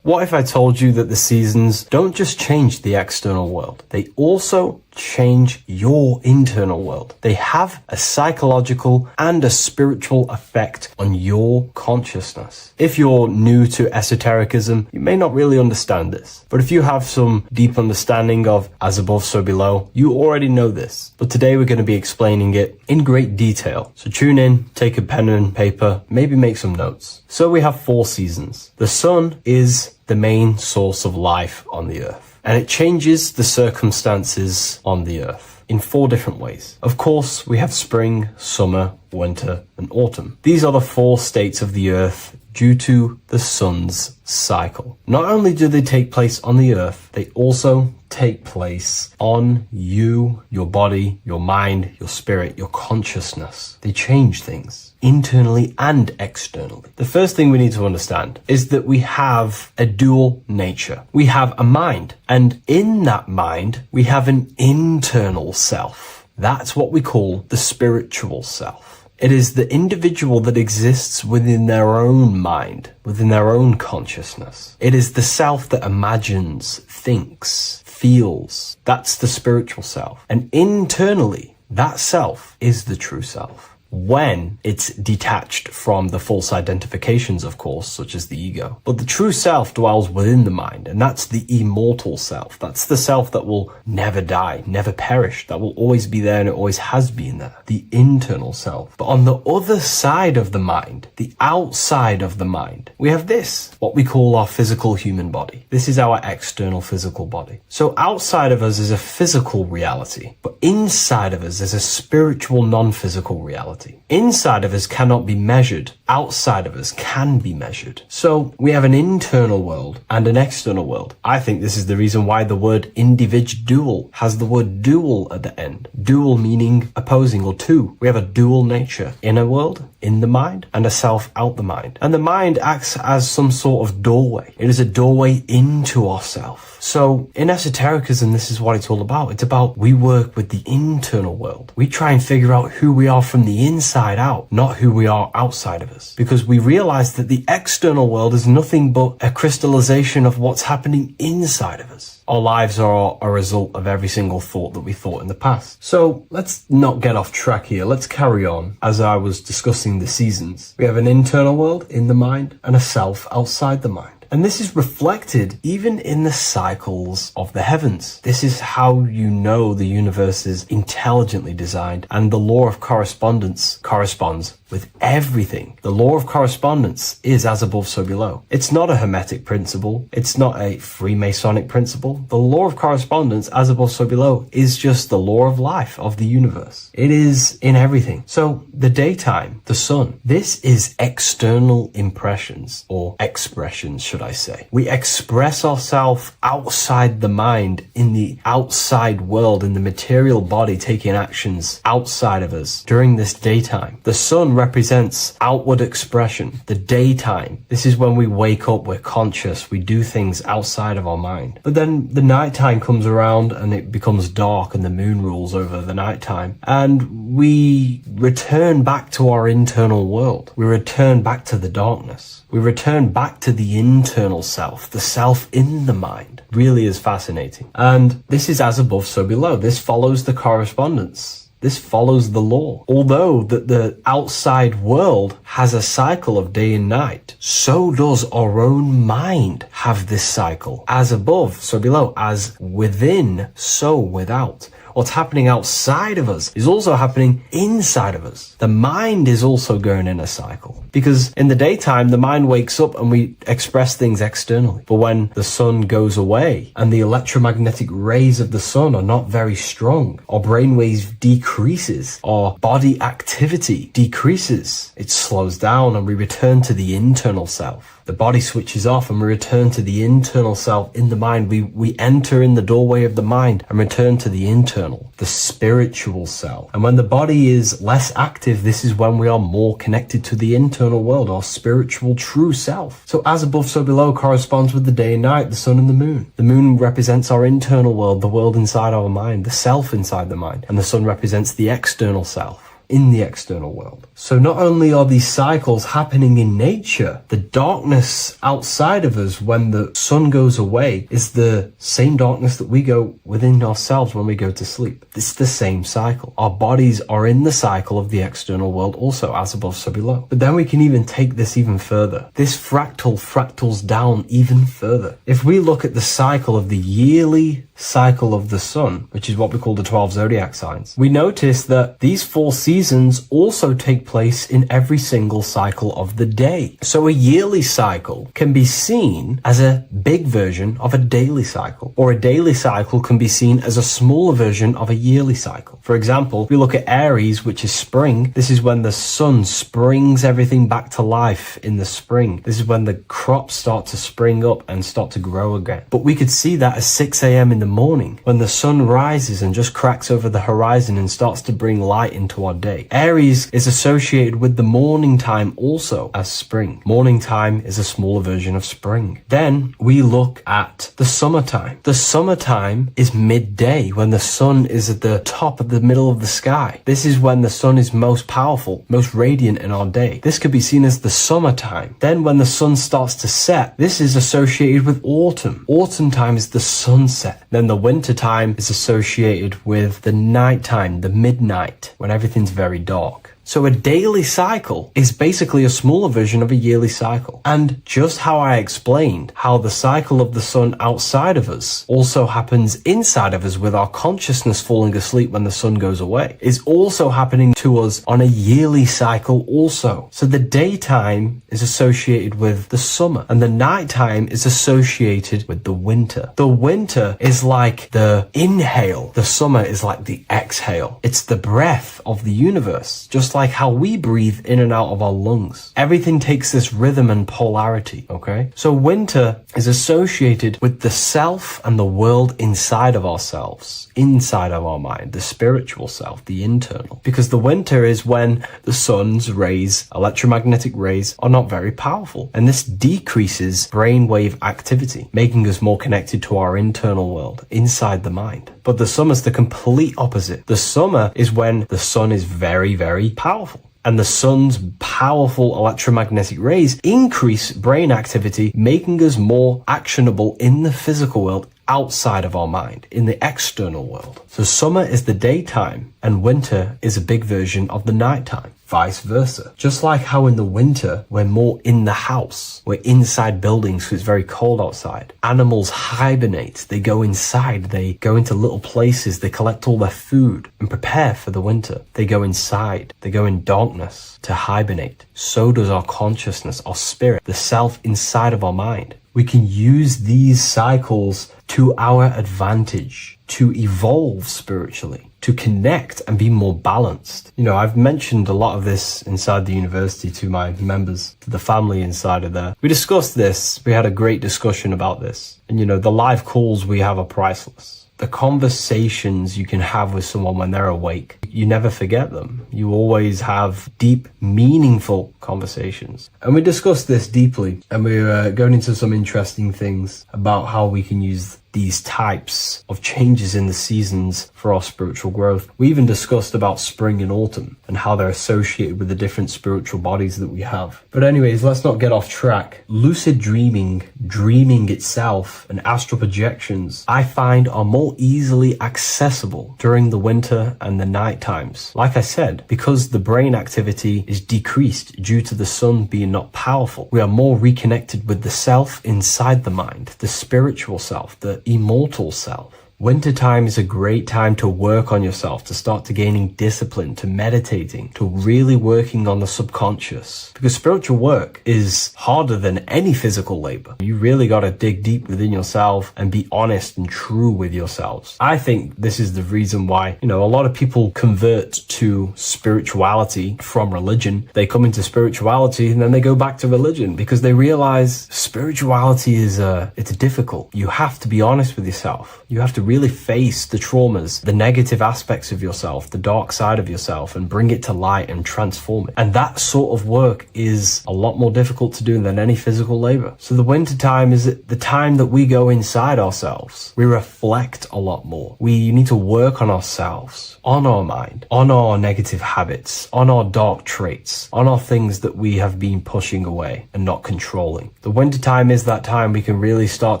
[SPEAKER 1] What if I told you that the seasons don't just change the external world, they also change your internal world? They have a psychological and a spiritual effect on your consciousness. If you're new to esotericism, you may not really understand this. But if you have some deep understanding of as above, so below, you already know this. But today we're going to be explaining it in great detail. So tune in, take a pen and paper, maybe make some notes. So we have 4 seasons. The sun is the main source of life on the earth. And it changes the circumstances on the earth in 4 different ways. Of course, we have spring, summer, winter, and autumn. These are the 4 states of the earth due to the sun's cycle. Not only do they take place on the earth, they also take place on you, your body, your mind, your spirit, your consciousness. They change things internally and externally. The first thing we need to understand is that we have a dual nature. We have a mind, and in that mind, we have an internal self. That's what we call the spiritual self. It is the individual that exists within their own mind, within their own consciousness. It is the self that imagines, thinks, feels. That's the spiritual self. And internally, that self is the true self. When it's detached from the false identifications, of course, such as the ego. But the true self dwells within the mind, and that's the immortal self. That's the self that will never die, never perish, that will always be there and it always has been there. The internal self. But on the other side of the mind, the outside of the mind, we have this, what we call our physical human body. This is our external physical body. So outside of us is a physical reality, but inside of us is a spiritual non-physical reality. Inside of us cannot be measured. Outside of us can be measured. So we have an internal world and an external world. I think this is the reason why the word individual has the word dual at the end. Dual meaning opposing or two. We have a dual nature. Inner world, in the mind, and a self out the mind. And the mind acts as some sort of doorway. It is a doorway into ourself. So in esotericism, this is what it's all about. It's about we work with the internal world. We try and figure out who we are from the inside out, not who we are outside of us. Because we realize that the external world is nothing but a crystallization of what's happening inside of us. Our lives are a result of every single thought that we thought in the past. So let's not get off track here. Let's carry on. As I was discussing the seasons, we have an internal world in the mind and a self outside the mind. And this is reflected even in the cycles of the heavens. This is how you know the universe is intelligently designed, and the law of correspondence corresponds with everything. The law of correspondence is as above, so below. It's not a Hermetic principle. It's not a Freemasonic principle. The law of correspondence, as above, so below, is just the law of life of the universe. It is in everything. So the daytime, the sun, this is external impressions or expressions, should I say. We express ourselves outside the mind, in the outside world, in the material body, taking actions outside of us during this daytime. The sun represents outward expression. The daytime, this is when we wake up, we're conscious, we do things outside of our mind. But then the nighttime comes around and it becomes dark and the moon rules over the nighttime, and we return back to our internal world. We return back to the darkness. We return back to the internal self, the self in the mind. Really is fascinating. And this is as above, so below. This follows the correspondence. This follows the law. Although that the outside world has a cycle of day and night, so does our own mind have this cycle. As above, so below. As within, so without. What's happening outside of us is also happening inside of us. The mind is also going in a cycle. Because in the daytime, the mind wakes up and we express things externally. But when the sun goes away and the electromagnetic rays of the sun are not very strong, our brainwave decreases, our body activity decreases. It slows down and we return to the internal self. The body switches off and we return to the internal self in the mind. We enter in the doorway of the mind and return to the internal, the spiritual self. And when the body is less active, this is when we are more connected to the internal world, our spiritual true self. So as above, so below corresponds with the day and night, the sun and the moon. The moon represents our internal world, the world inside our mind, the self inside the mind. And the sun represents the external self in the external world. So not only are these cycles happening in nature, the darkness outside of us when the sun goes away is the same darkness that we go within ourselves when we go to sleep. It's the same cycle. Our bodies are in the cycle of the external world also, as above, so below. But then we can even take this even further. This fractals down even further. If we look at the cycle of the yearly cycle of the sun, which is what we call the 12 zodiac signs, we notice that these 4 seasons seasons also take place in every single cycle of the day. So a yearly cycle can be seen as a big version of a daily cycle, or a daily cycle can be seen as a smaller version of a yearly cycle. For example, if we look at Aries, which is spring, this is when the sun springs everything back to life in the spring. This is when the crops start to spring up and start to grow again. But we could see that at 6 a.m. in the morning, when the sun rises and just cracks over the horizon and starts to bring light into our day. Aries is associated with the morning time also as spring. Morning time is a smaller version of spring. Then we look at the summertime. The summertime is midday, when the sun is at the top of the middle of the sky. This is when the sun is most powerful, most radiant in our day. This could be seen as the summertime. Then when the sun starts to set, this is associated with autumn. Autumn time is the sunset. Then the winter time is associated with the nighttime, the midnight, when everything's very dark. So a daily cycle is basically a smaller version of a yearly cycle. And just how I explained how the cycle of the sun outside of us also happens inside of us with our consciousness falling asleep when the sun goes away, is also happening to us on a yearly cycle also. So the daytime is associated with the summer and the nighttime is associated with the winter. The winter is like the inhale. The summer is like the exhale. It's the breath of the universe, just like how we breathe in and out of our lungs. Everything takes this rhythm and polarity, okay? So winter is associated with the self and the world inside of ourselves, inside of our mind, the spiritual self, the internal. Because the winter is when the sun's rays, electromagnetic rays, are not very powerful. And this decreases brainwave activity, making us more connected to our internal world, inside the mind. But the summer's the complete opposite. The summer is when the sun is very, very powerful. And the sun's powerful electromagnetic rays increase brain activity, making us more actionable in the physical world outside of our mind, in the external world. So summer is the daytime and winter is a big version of the nighttime. Vice versa. Just like how in the winter, we're more in the house. We're inside buildings because it's very cold outside. Animals hibernate. They go inside. They go into little places. They collect all their food and prepare for the winter. They go inside. They go in darkness to hibernate. So does our consciousness, our spirit, the self inside of our mind. We can use these cycles to our advantage, to evolve spiritually, to connect and be more balanced. You know, I've mentioned a lot of this inside the university to my members, to the family inside of there. We discussed this. We had a great discussion about this. And, you know, the live calls we have are priceless. The conversations you can have with someone when they're awake, you never forget them. You always have deep, meaningful conversations. And we discussed this deeply, and we were going into some interesting things about how we can use these types of changes in the seasons for our spiritual growth. We even discussed about spring and autumn and how they're associated with the different spiritual bodies that we have. But anyways, let's not get off track. Lucid dreaming, dreaming itself, and astral projections, I find are more easily accessible during the winter and the night times. Like I said, because the brain activity is decreased due to the sun being not powerful, we are more reconnected with the self inside the mind, the spiritual self, the immortal self. Wintertime is a great time to work on yourself, to start to gaining discipline, to meditating, to really working on the subconscious. Because spiritual work is harder than any physical labor. You really got to dig deep within yourself and be honest and true with yourselves. I think this is the reason why, you know, a lot of people convert to spirituality from religion. They come into spirituality and then they go back to religion because they realize spirituality is it's difficult. You have to be honest with yourself. You have to really face the traumas, the negative aspects of yourself, the dark side of yourself, and bring it to light and transform it. And that sort of work is a lot more difficult to do than any physical labor. So the winter time is the time that we go inside ourselves. We reflect a lot more. We need to work on ourselves, on our mind, on our negative habits, on our dark traits, on our things that we have been pushing away and not controlling. The winter time is that time we can really start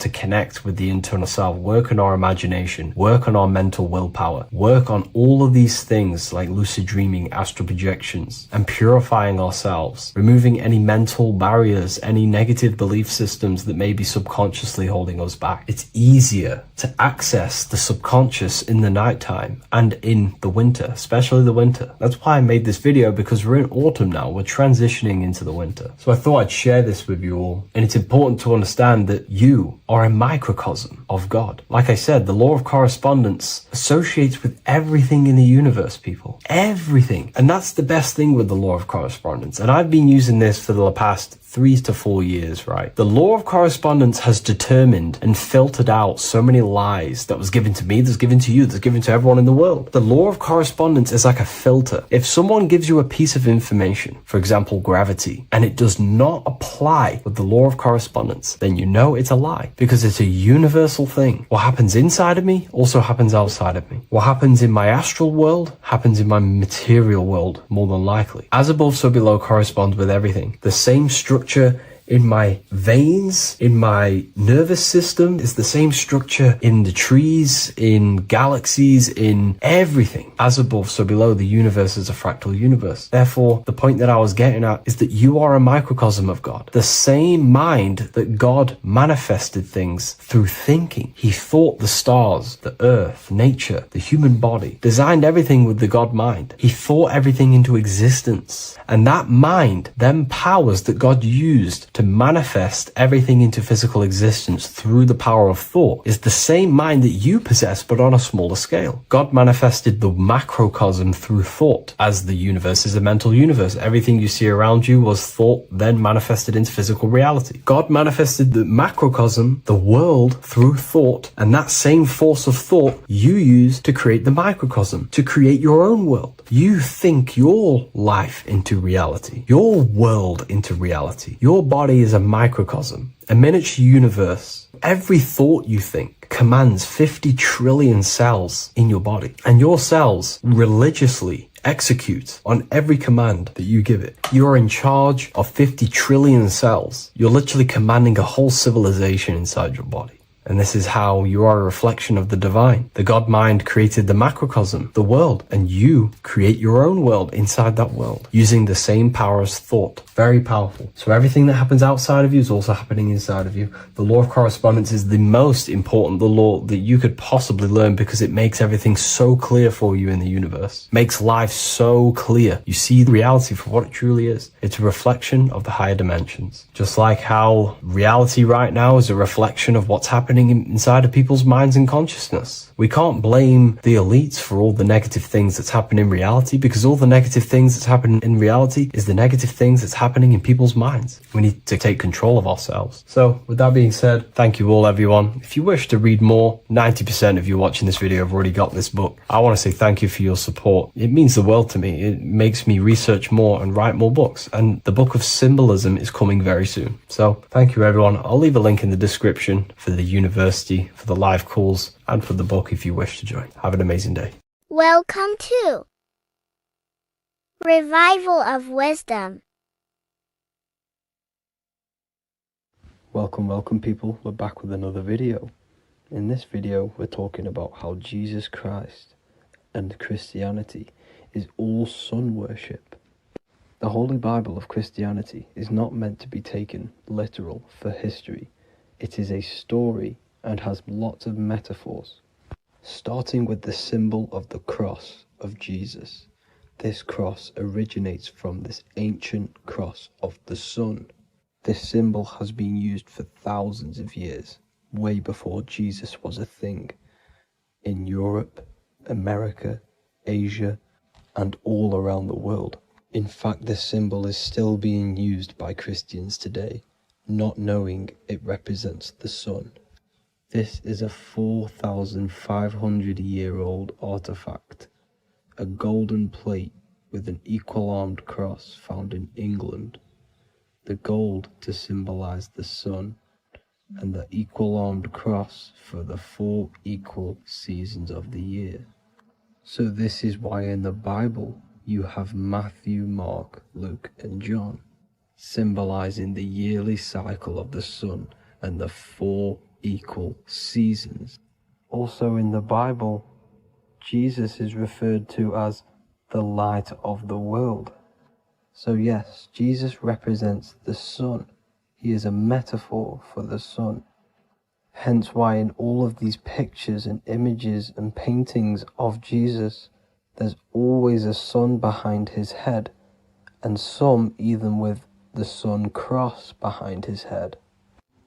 [SPEAKER 1] to connect with the internal self, work on our imagination, imagination, work on our mental willpower, work on all of these things like lucid dreaming, astral projections, and purifying ourselves, removing any mental barriers, any negative belief systems that may be subconsciously holding us back. It's easier to access the subconscious in the nighttime and in the winter, especially the winter. That's why I made this video, because we're in autumn now. We're transitioning into the winter. So I thought I'd share this with you all. And it's important to understand that you are a microcosm of God. Like I said, the law of correspondence associates with everything in the universe, people. Everything. And that's the best thing with the law of correspondence. And I've been using this for the past 3 to 4 years, right? The law of correspondence has determined and filtered out so many lies that was given to me, that's given to you, that's given to everyone in the world. The law of correspondence is like a filter. If someone gives you a piece of information, for example, gravity, and it does not apply with the law of correspondence, then you know it's a lie, because it's a universal thing. What happens inside of me also happens outside of me. What happens in my astral world happens in my material world, more than likely. As above, so below corresponds with everything. The same structure in my veins, in my nervous system, is the same structure in the trees, in galaxies, in everything. As above, so below, the universe is a fractal universe. Therefore, the point that I was getting at is that you are a microcosm of God. The same mind that God manifested things through thinking. He thought the stars, the earth, nature, the human body, designed everything with the God mind. He thought everything into existence. And that mind then powers that God used to manifest everything into physical existence through the power of thought is the same mind that you possess, but on a smaller scale. God manifested the macrocosm through thought, as the universe is a mental universe. Everything you see around you was thought, then manifested into physical reality. God manifested the macrocosm, the world, through thought, and that same force of thought you use to create the microcosm, to create your own world. You think your life into reality, your world into reality. Your body is a microcosm, a miniature universe. Every thought you think commands 50 trillion cells in your body, and your cells religiously execute on every command that you give it. You're in charge of 50 trillion cells. You're literally commanding a whole civilization inside your body. And this is how you are a reflection of the divine. The God mind created the macrocosm, the world, and you create your own world inside that world using the same power as thought. Very powerful. So everything that happens outside of you is also happening inside of you. The law of correspondence is the most important, the law that you could possibly learn, because it makes everything so clear for you in the universe. Makes life so clear. You see the reality for what it truly is. It's a reflection of the higher dimensions. Just like how reality right now is a reflection of what's happening inside of people's minds and consciousness. We can't blame the elites for all the negative things that's happening in reality, because all the negative things that's happening in reality is the negative things that's happening in people's minds. We need to take control of ourselves. So with that being said, thank you all, everyone. If you wish to read more, 90% of you watching this video have already got this book. I want to say thank you for your support. It means the world to me. It makes me research more and write more books. And the book of symbolism is coming very soon. So thank you, everyone. I'll leave a link in the description for the university, for the live calls, and for the book if you wish to join. Have an amazing day.
[SPEAKER 16] Welcome to Revival of Wisdom.
[SPEAKER 2] Welcome people, we're back with another video. In this video we're talking about how Jesus Christ and Christianity is all sun worship. The Holy Bible of Christianity is not meant to be taken literal for history. It is a story and has lots of metaphors. Starting with the symbol of the cross of Jesus. This cross originates from this ancient cross of the sun. This symbol has been used for thousands of years, way before Jesus was a thing, in Europe, America, Asia, and all around the world. In fact, this symbol is still being used by Christians today, not knowing it represents the sun. This is a 4,500-year-old artifact, a golden plate with an equal-armed cross found in England. The gold to symbolize the sun, and the equal-armed cross for the 4 equal seasons of the year. So this is why in the Bible you have Matthew, Mark, Luke, and John, symbolizing the yearly cycle of the sun and the 4 equal seasons. Also in the Bible, Jesus is referred to as the light of the world. So yes, Jesus represents the sun. He is a metaphor for the sun. Hence why in all of these pictures and images and paintings of Jesus, there's always a sun behind his head, and some even with the sun cross behind his head.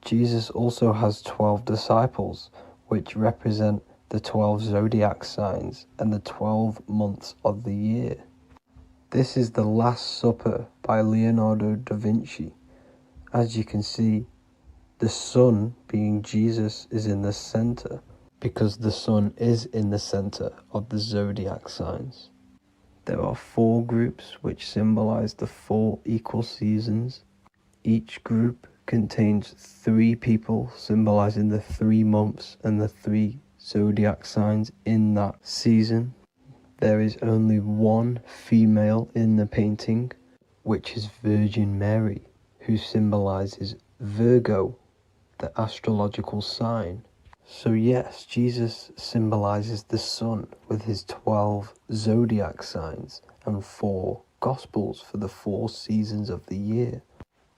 [SPEAKER 2] Jesus also has 12 disciples, which represent the 12 zodiac signs and the 12 months of the year. This is the Last Supper by Leonardo da Vinci. As you can see, the sun, being Jesus, is in the center, because the sun is in the center of the zodiac signs. There are 4 groups which symbolize the 4 equal seasons. Each group contains 3 people symbolizing the 3 months and the 3 zodiac signs in that season. There is only 1 female in the painting, which is Virgin Mary, who symbolizes Virgo, the astrological sign. So yes, Jesus symbolizes the sun with his 12 zodiac signs and 4 gospels for the 4 seasons of the year.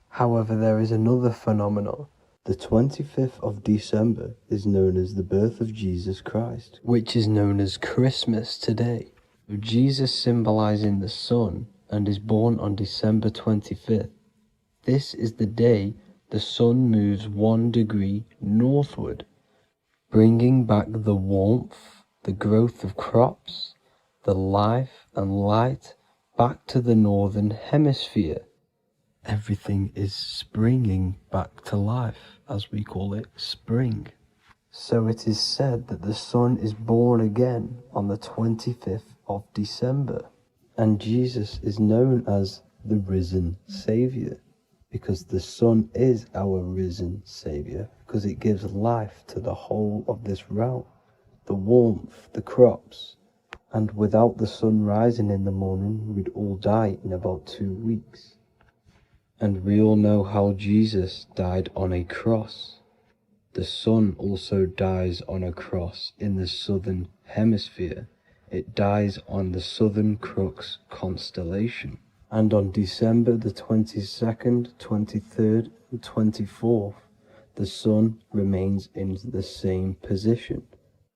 [SPEAKER 2] However, there is another phenomenon. The 25th of December is known as the birth of Jesus Christ, which is known as Christmas today. Jesus symbolizing the sun and is born on December 25th. This is the day the sun moves 1 degree northward, bringing back the warmth, the growth of crops, the life and light back to the northern hemisphere. Everything is springing back to life, as we call it, spring. So it is said that the sun is born again on the 25th of December, and Jesus is known as the risen Saviour, because the sun is our risen Saviour, because it gives life to the whole of this realm, the warmth, the crops, and without the sun rising in the morning, we'd all die in about 2 weeks. And we all know how Jesus died on a cross. The sun also dies on a cross in the southern hemisphere. It dies on the Southern Crux constellation. And on December the 22nd, 23rd, and 24th, the sun remains in the same position.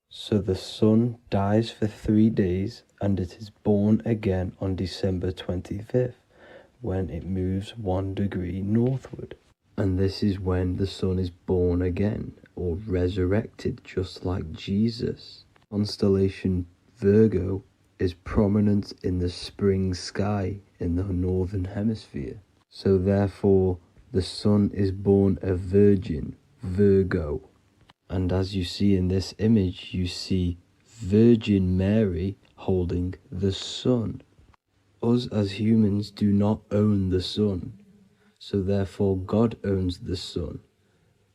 [SPEAKER 2] So the sun dies for 3 days, and it is born again on December 25th. When it moves 1 degree northward. And this is when the sun is born again, or resurrected, just like Jesus. Constellation Virgo is prominent in the spring sky in the northern hemisphere. So therefore, the sun is born a virgin, Virgo. And as you see in this image, you see Virgin Mary holding the sun. Us as humans do not own the sun, so therefore God owns the sun.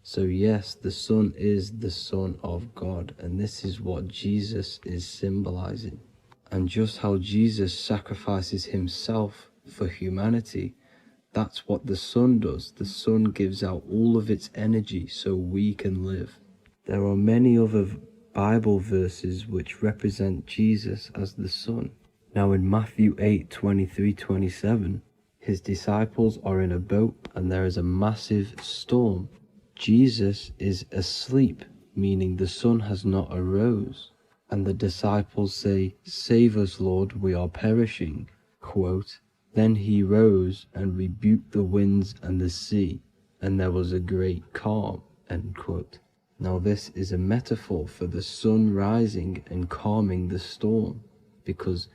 [SPEAKER 2] So yes, the sun is the Son of God, and this is what Jesus is symbolizing. And just how Jesus sacrifices himself for humanity, that's what the sun does. The sun gives out all of its energy so we can live. There are many other Bible verses which represent Jesus as the sun. Now in Matthew 8:23-27, his disciples are in a boat and there is a massive storm. Jesus is asleep, meaning the sun has not arose. And the disciples say, "Save us, Lord, we are perishing." Quote, "Then he rose and rebuked the winds and the sea, and there was a great calm." End quote. Now this is a metaphor for the sun rising and calming the storm, because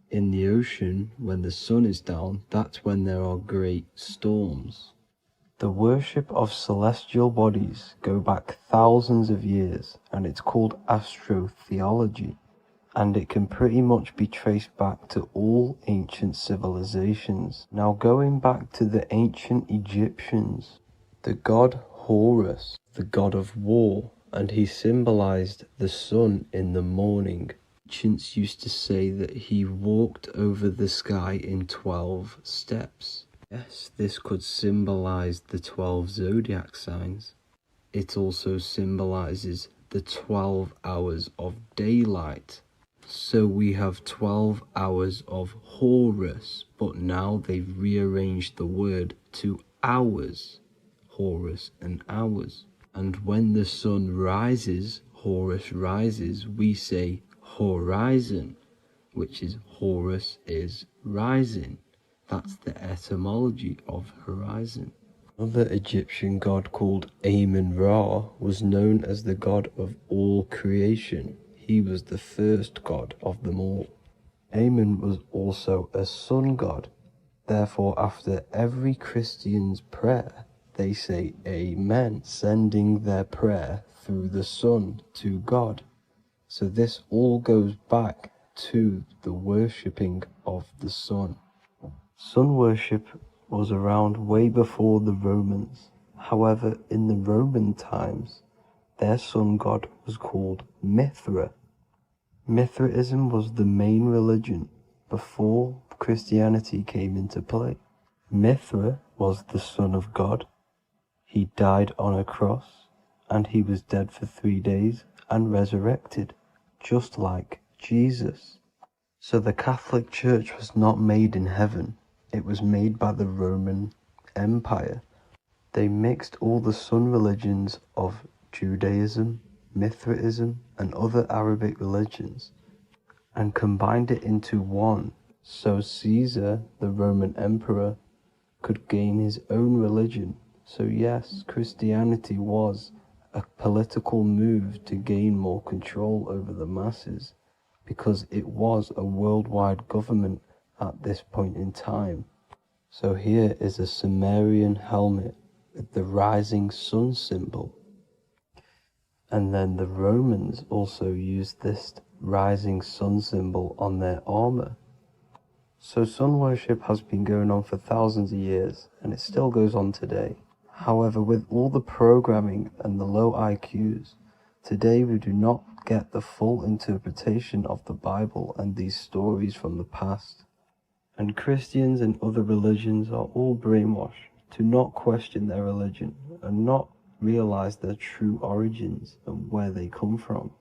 [SPEAKER 2] in the ocean, when the sun is down, that's when there are great storms. The worship of celestial bodies go back thousands of years, and it's called astrotheology, and it can pretty much be traced back to all ancient civilizations. Now going back to the ancient Egyptians, the god Horus, the god of war, and he symbolized the sun in the morning. Ancients used to say that he walked over the sky in 12 steps. Yes, this could symbolize the 12 zodiac signs. It also symbolizes the 12 hours of daylight. So we have 12 hours of Horus, but now they've rearranged the word to hours. Horus and hours. And when the sun rises, Horus rises, we say horizon, which is Horus is rising. That's the etymology of horizon. Another Egyptian god called Amun-Ra was known as the god of all creation. He was the first god of them all. Amun was also a sun god. Therefore, after every Christian's prayer, they say Amen, sending their prayer through the sun to God. So this all goes back to the worshipping of the sun. Sun worship was around way before the Romans. However, in the Roman times, their sun god was called Mithra. Mithraism was the main religion before Christianity came into play. Mithra was the son of God. He died on a cross, and he was dead for 3 days and resurrected, just like Jesus. So the Catholic Church was not made in heaven. It was made by the Roman Empire. They mixed all the sun religions of Judaism, Mithraism, and other Arabic religions and combined it into one, so Caesar, the Roman emperor, could gain his own religion. So yes, Christianity was a political move to gain more control over the masses, because it was a worldwide government at this point in time. So here is a Sumerian helmet with the rising sun symbol. And then the Romans also used this rising sun symbol on their armor. So sun worship has been going on for thousands of years, and it still goes on today. However, with all the programming and the low IQs, today we do not get the full interpretation of the Bible and these stories from the past. And Christians and other religions are all brainwashed to not question their religion and not realize their true origins and where they come from.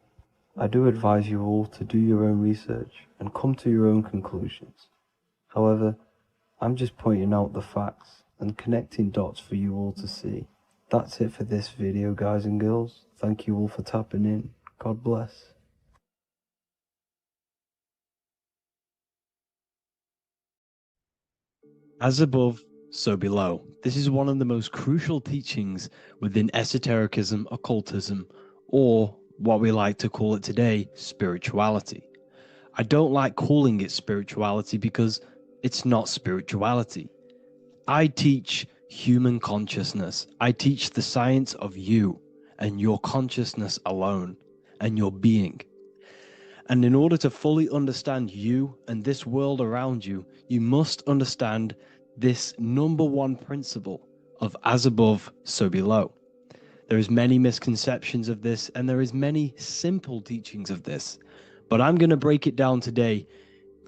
[SPEAKER 2] I do advise you all to do your own research and come to your own conclusions. However, I'm just pointing out the facts and connecting dots for you all to see. That's it for this video, guys and girls. Thank you all for tapping in. God bless. As above, so below. This is one of the most crucial teachings within esotericism, occultism, or what we like to call it today, spirituality. I don't like calling it spirituality because it's not spirituality. I teach human consciousness. I teach the science of you and your consciousness alone and your being. And in order to fully understand you and this world around you, you must understand this number one principle of as above, so below. There is many misconceptions of this, and there is many simple teachings of this, but I'm going to break it down today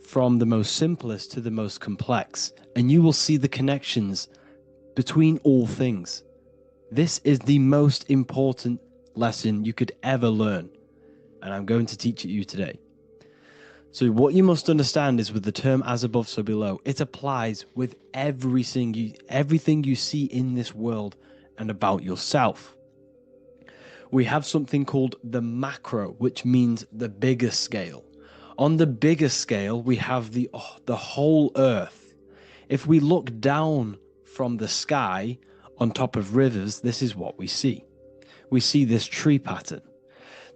[SPEAKER 2] from the most simplest to the most complex, and you will see the connections between all things. This is the most important lesson you could ever learn, and I'm going to teach it you today. So what you must understand is with the term as above, so below, it applies with everything you see in this world and about yourself. We have something called the macro, which means the bigger scale. On the bigger scale, we have the whole earth. If we look down from the sky on top of rivers, this is what we see. We see this tree pattern.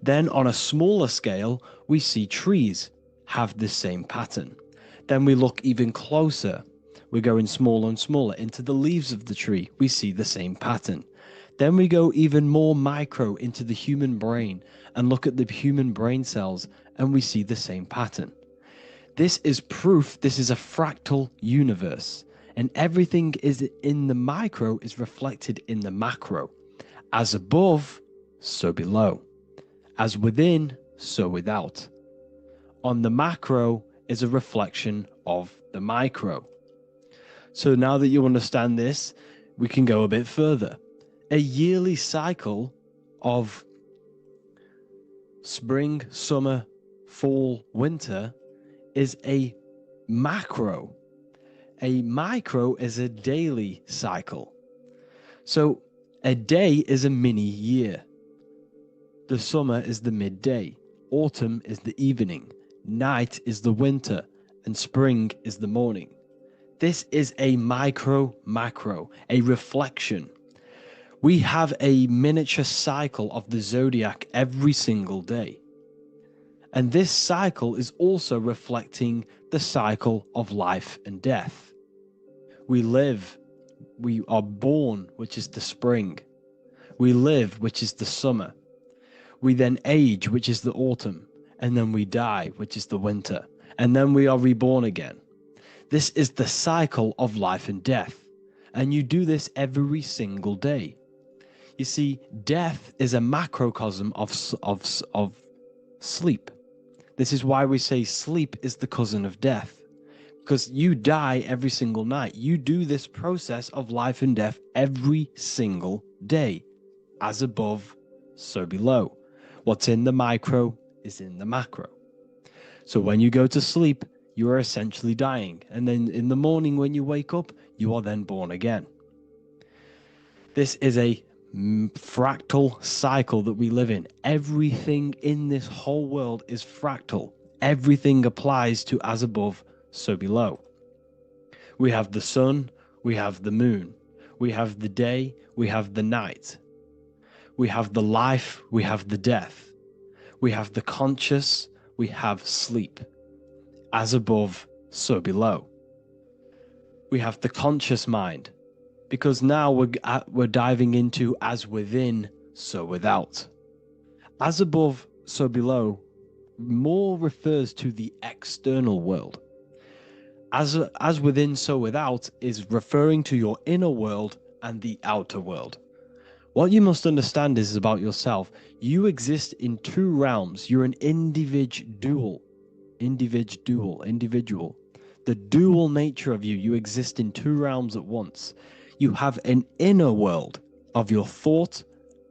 [SPEAKER 2] Then on a smaller scale, we see trees have the same pattern. Then we look even closer. We're going smaller and smaller into the leaves of the tree. We see the same pattern. Then we go even more micro into the human brain and look at the human brain cells, and we see the same pattern. This is proof this is a fractal universe, and everything is in the micro is reflected in the macro. As above, so below. As within, so without. On the macro is a reflection of the micro. So now that you understand this, we can go a bit further. A yearly cycle of spring, summer, fall, winter is a macro. A micro is a daily cycle. So a day is a mini year. The summer is the midday. Autumn is the evening. Night is the winter. And spring is the morning. This is a macro, a reflection. We have a miniature cycle of the zodiac every single day. And this cycle is also reflecting the cycle of life and death. We live, we are born, which is the spring. We live, which is the summer. We then age, which is the autumn. And then we die, which is the winter. And then we are reborn again. This is the cycle of life and death. And you do this every single day. You see, death is a macrocosm of sleep. This is why we say sleep is the cousin of death. Because you die every single night. You do this process of life and death every single day. As above, so below. What's in the micro is in the macro. So when you go to sleep, you are essentially dying. And then in the morning when you wake up, you are then born again. This is a fractal cycle that we live in. Everything in this whole world is fractal. Everything applies to as above, so below. We have the sun, we have the moon, we have the day, we have the night. We have the life, we have the death. We have the conscious, we have sleep. As above, so below. We have the conscious mind, because now we're diving into as within, so without. As above, so below more refers to the external world. As within, so without is referring to your inner world and the outer world. What you must understand is about yourself. You exist in two realms. You're an individual. The dual nature of you. You exist in two realms at once. You have an inner world of your thought,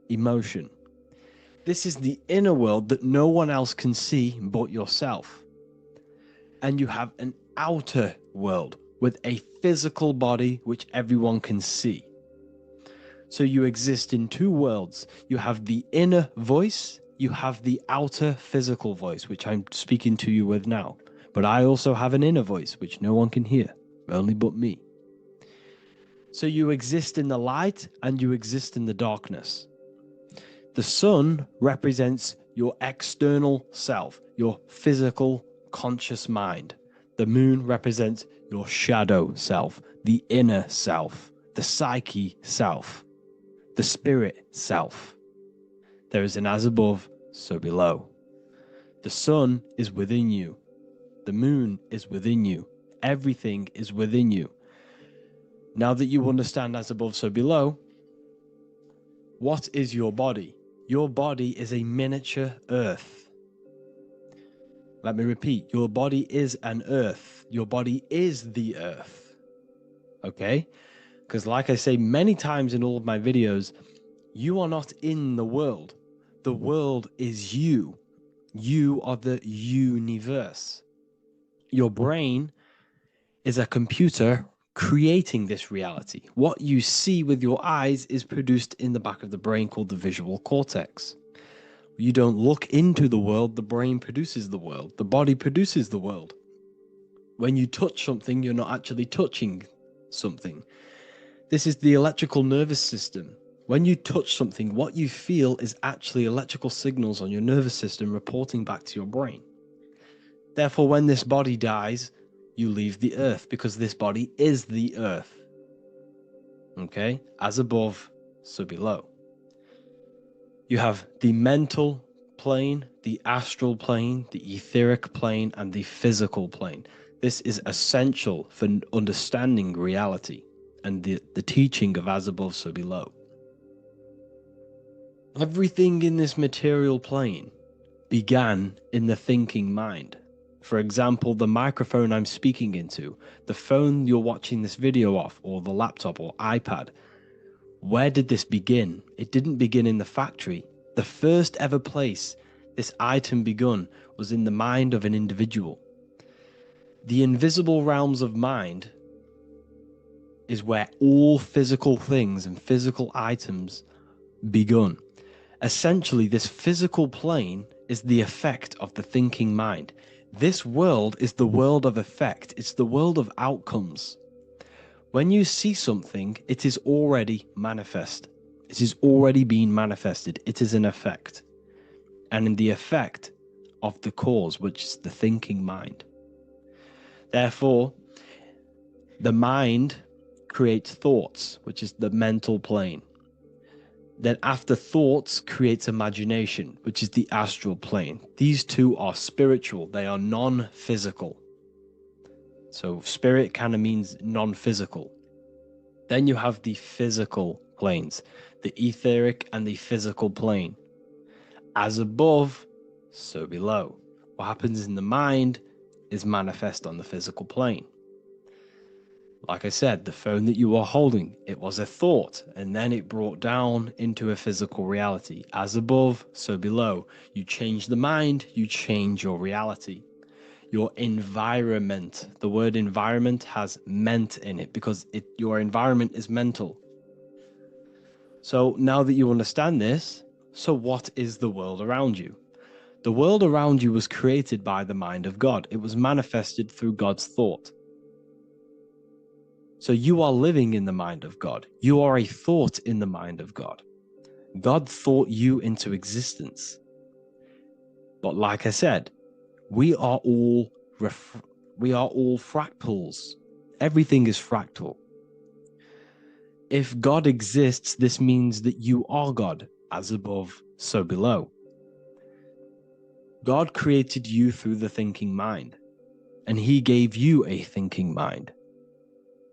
[SPEAKER 2] emotion. This is the inner world that no one else can see but yourself. And you have an outer world with a physical body which everyone can see. So you exist in two worlds. You have the inner voice, you have the outer physical voice, which I'm speaking to you with now. But I also have an inner voice, which no one can hear, only but me. So you exist in the light and you exist in the darkness. The sun represents your external self, your physical conscious mind. The moon represents your shadow self, the inner self, the psyche self, the spirit self. There is an as above, so below. The sun is within you. The moon is within you. Everything is within you. Now that you understand as above, so below, what is your body? Your body is a miniature earth. Let me repeat, your body is an earth. Your body is the earth. Okay? Because like I say many times in all of my videos, you are not in the world. The world is you. You are the universe. Your brain is a computer creating this reality. What you see with your eyes is produced in the back of the brain called the visual cortex. You don't look into the world, the brain produces the world. The body produces the world. When you touch something, you're not actually touching something. This is the electrical nervous system. When you touch something, what you feel is actually electrical signals on your nervous system reporting back to your brain. Therefore, when this body dies, you leave the earth because this body is the earth. Okay? As above, so below. You have the mental plane, the astral plane, the etheric plane, and the physical plane. This is essential for understanding reality and the teaching of as above, so below. Everything in this material plane began in the thinking mind. For example, the microphone I'm speaking into, the phone you're watching this video off, or the laptop or iPad. Where did this begin? It didn't begin in the factory. The first ever place this item begun was in the mind of an individual. The invisible realms of mind is where all physical things and physical items begun. Essentially, this physical plane is the effect of the thinking mind. This world is the world of effect. It's the world of outcomes. When you see something, it is already manifest. It is already being manifested. It is an effect. And in the effect of the cause, which is the thinking mind. Therefore, the mind creates thoughts, which is the mental plane. Then after thoughts creates imagination, which is the astral plane. These two are spiritual. They are non-physical. So spirit kind of means non-physical. Then you have the physical planes, the etheric and the physical plane. As above, so below. What happens in the mind is manifest on the physical plane. Like I said, the phone that you are holding, it was a thought, and then it brought down into a physical reality. As above, so below. You change the mind, you change your reality. Your environment, the word environment has ment in it because your environment is mental. So now that you understand this, so what is the world around you? The world around you was created by the mind of God. It was manifested through God's thought. So you are living in the mind of God. You are a thought in the mind of God. God thought you into existence. But like I said, we are all fractals. Everything is fractal. If God exists, this means that you are God. As above, so below. God created you through the thinking mind, and he gave you a thinking mind.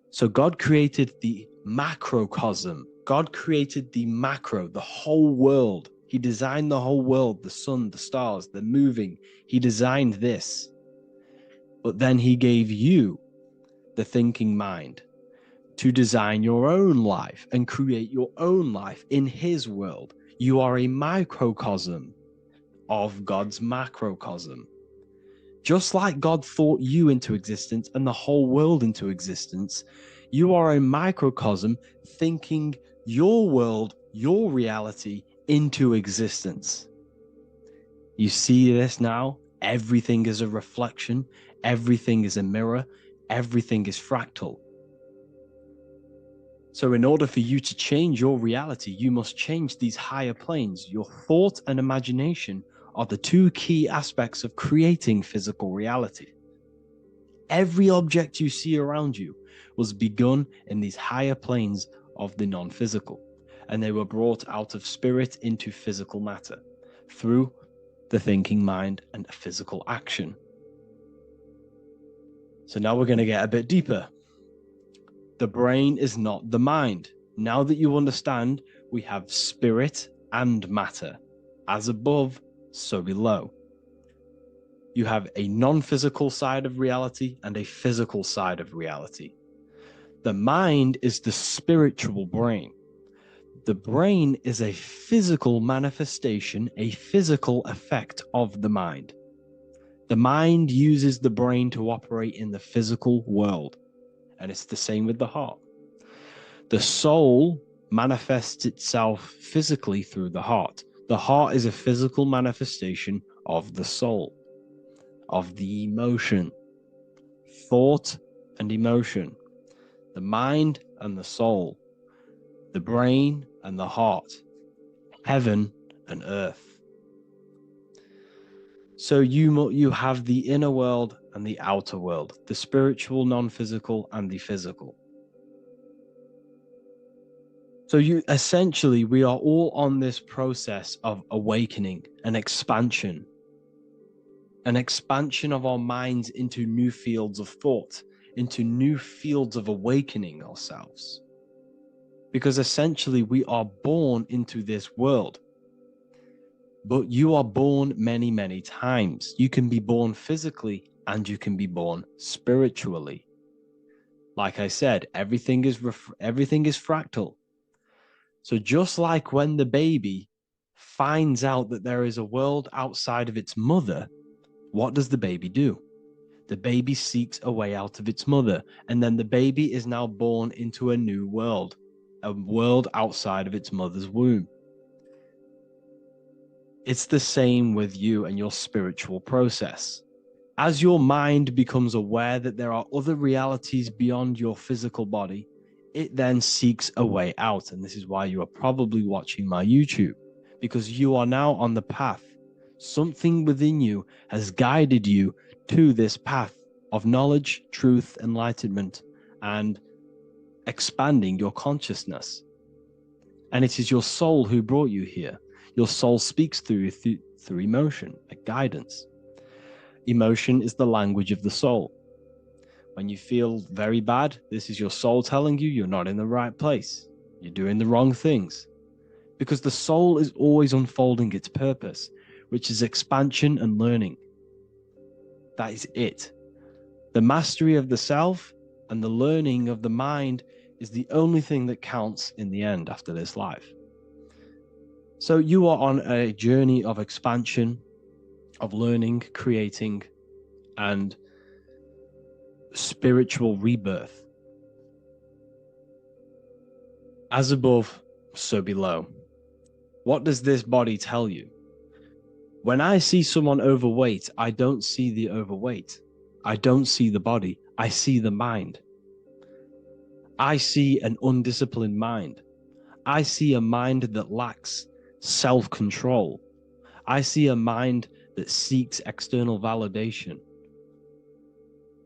[SPEAKER 2] So God created the macrocosm. God created the macro, the whole world. He designed the whole world, the sun, the stars, the moving. He designed this. But then he gave you the thinking mind to design your own life and create your own life in his world. You are a microcosm of God's macrocosm. Just like God thought you into existence and the whole world into existence, you are a microcosm thinking your world, your reality into existence. You see this now? Everything is a reflection. Everything is a mirror. Everything is fractal. So in order for you to change your reality, you must change these higher planes. Your thought and imagination are the two key aspects of creating physical reality. Every object you see around you was begun in these higher planes of the non-physical, and they were brought out of spirit into physical matter through the thinking mind and physical action. So now we're going to get a bit deeper. The brain is not the mind. Now that you understand, we have spirit and matter. As above, so below. You have a non-physical side of reality and a physical side of reality. The mind is the spiritual brain. The brain is a physical manifestation, a physical effect of the mind. The mind uses the brain to operate in the physical world, and it's the same with the heart. The soul manifests itself physically through the heart. The heart is a physical manifestation of the soul, of the emotion, thought and emotion, the mind and the soul, the brain and the heart, heaven and earth. So you have the inner world and the outer world, the spiritual, non-physical, and the physical. So we are all on this process of awakening, an expansion of our minds into new fields of thought, into new fields of awakening ourselves. Because essentially we are born into this world, but you are born many, many times. You can be born physically and you can be born spiritually. Like I said, everything is fractal. So just like when the baby finds out that there is a world outside of its mother, what does the baby do? The baby seeks a way out of its mother, and then the baby is now born into a new world, a world outside of its mother's womb. It's the same with you and your spiritual process. As your mind becomes aware that there are other realities beyond your physical body, it then seeks a way out. And this is why you are probably watching my YouTube, because you are now on the path. Something within you has guided you to this path of knowledge, truth, enlightenment, and expanding your consciousness. And it is your soul who brought you here. Your soul speaks through emotion, like guidance. Emotion is the language of the soul. When you feel very bad, this is your soul telling you you're not in the right place. You're doing the wrong things. Because the soul is always unfolding its purpose, which is expansion and learning. That is it. The mastery of the self and the learning of the mind is the only thing that counts in the end after this life. So you are on a journey of expansion, of learning, creating, and spiritual rebirth. As above, so below. What does this body tell you? When I see someone overweight, I don't see the overweight. I don't see the body. I see the mind. I see an undisciplined mind. I see a mind that lacks self-control. I see a mind that seeks external validation.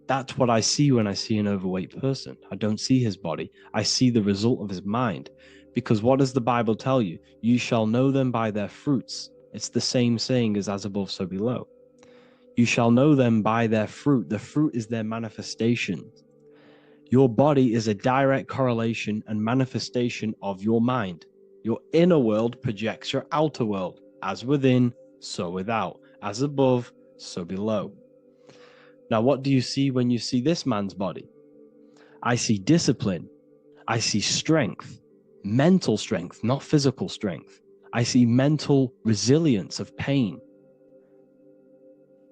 [SPEAKER 2] That's what I see when I see an overweight person. I don't see his body. I see the result of his mind. Because what does the Bible tell you? You shall know them by their fruits. It's the same saying as above, so below. You shall know them by their fruit. The fruit is their manifestation. Your body is a direct correlation and manifestation of your mind. Your inner world projects your outer world. As within, so without. As above, so below. Now, what do you see when you see this man's body? I see discipline. I see strength. Mental strength, not physical strength. I see mental resilience of pain.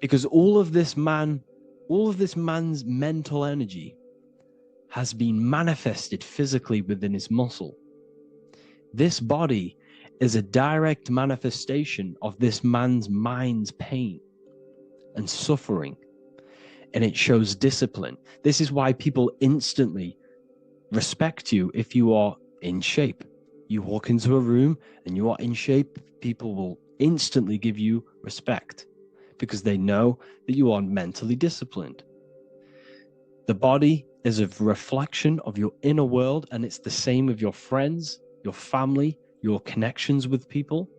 [SPEAKER 2] Because all of this man's mental energy has been manifested physically within his muscle. This body is a direct manifestation of this man's mind's pain and suffering, and it shows discipline. This is why people instantly respect you if you are in shape. You walk into a room and you are in shape, people will instantly give you respect because they know that you are mentally disciplined. The body is a reflection of your inner world, and it's the same with your friends, your family, your connections with people.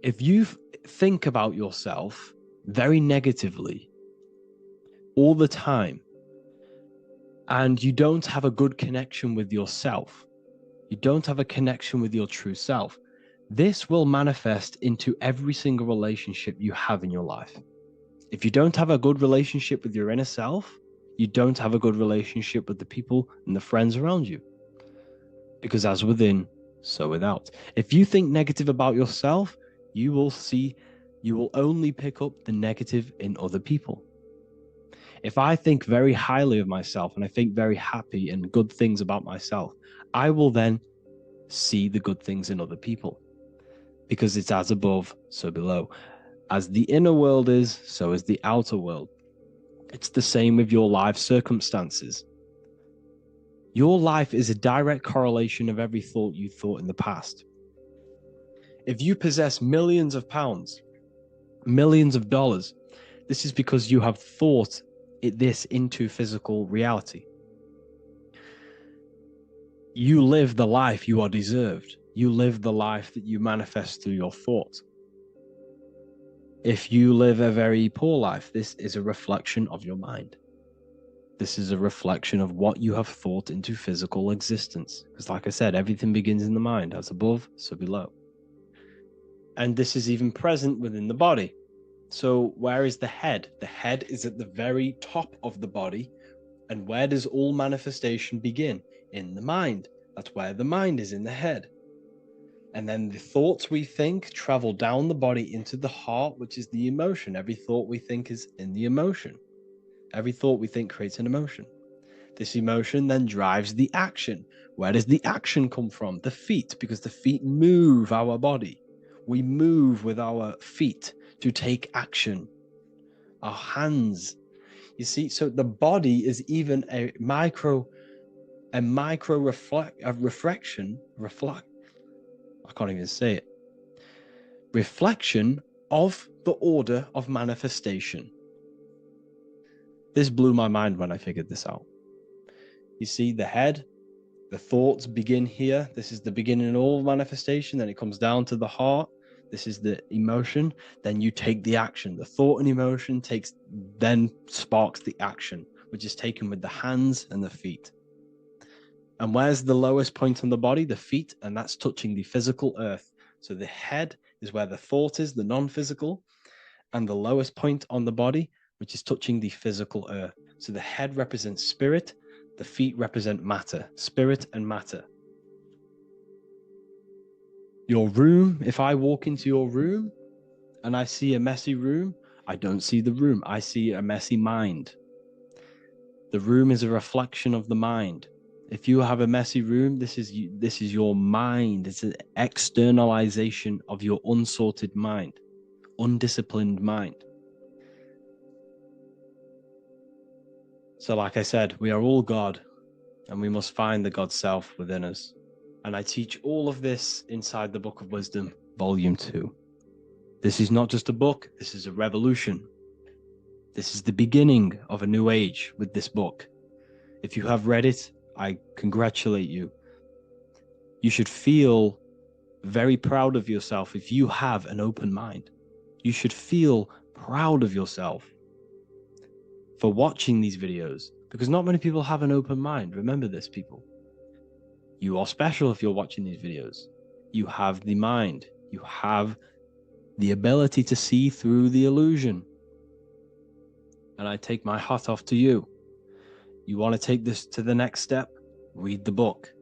[SPEAKER 2] If you think about yourself very negatively all the time, and you don't have a good connection with yourself, you don't have a connection with your true self, this will manifest into every single relationship you have in your life. If you don't have a good relationship with your inner self, you don't have a good relationship with the people and the friends around you. Because as within, so without. If you think negative about yourself, you will only pick up the negative in other people. If I think very highly of myself and I think very happy and good things about myself, I will then see the good things in other people. Because it's as above, so below. As the inner world is, so is the outer world. It's the same with your life circumstances. Your life is a direct correlation of every thought you thought in the past. If you possess millions of pounds, millions of dollars, this is because you have thought this into physical reality. You live the life you are deserved. You live the life that you manifest through your thought. If you live a very poor life, this is a reflection of your mind. This is a reflection of what you have thought into physical existence. Because like I said, everything begins in the mind. As above, so below. And this is even present within the body. So where is the head? The head is at the very top of the body. And where does all manifestation begin? In the mind. That's where the mind is, in the head. And then the thoughts we think travel down the body into the heart, which is the emotion. Every thought we think is in the emotion. Every thought we think creates an emotion. This emotion then drives the action. Where does the action come from? The feet, because the feet move our body. We move with our feet to take action. Our hands. You see, so the body is even a micro reflection. I can't even say it. Reflection of the order of manifestation. This blew my mind when I figured this out. You see, the head, the thoughts begin here. This is the beginning of all manifestation. Then it comes down to the heart. This is the emotion. Then you take the action. The thought and emotion then sparks the action, which is taken with the hands and the feet. And where's the lowest point on the body? The feet, and that's touching the physical earth. So the head is where the thought is, the non-physical, and the lowest point on the body, which is touching the physical earth. So the head represents spirit, the feet represent matter, spirit and matter. Your room, if I walk into your room and I see a messy room, I don't see the room, I see a messy mind. The room is a reflection of the mind. If you have a messy room, this is your mind. It's an externalization of your unsorted mind, undisciplined mind. So like I said, we are all God, and we must find the God self within us. And I teach all of this inside the Book of Wisdom, Volume 2. This is not just a book, this is a revolution. This is the beginning of a new age with this book. If you have read it, I congratulate you. You should feel very proud of yourself if you have an open mind. You should feel proud of yourself for watching these videos, because not many people have an open mind. Remember this, people. You are special if you're watching these videos. You have the mind. You have the ability to see through the illusion. And I take my hat off to you. You want to take this to the next step? Read the book.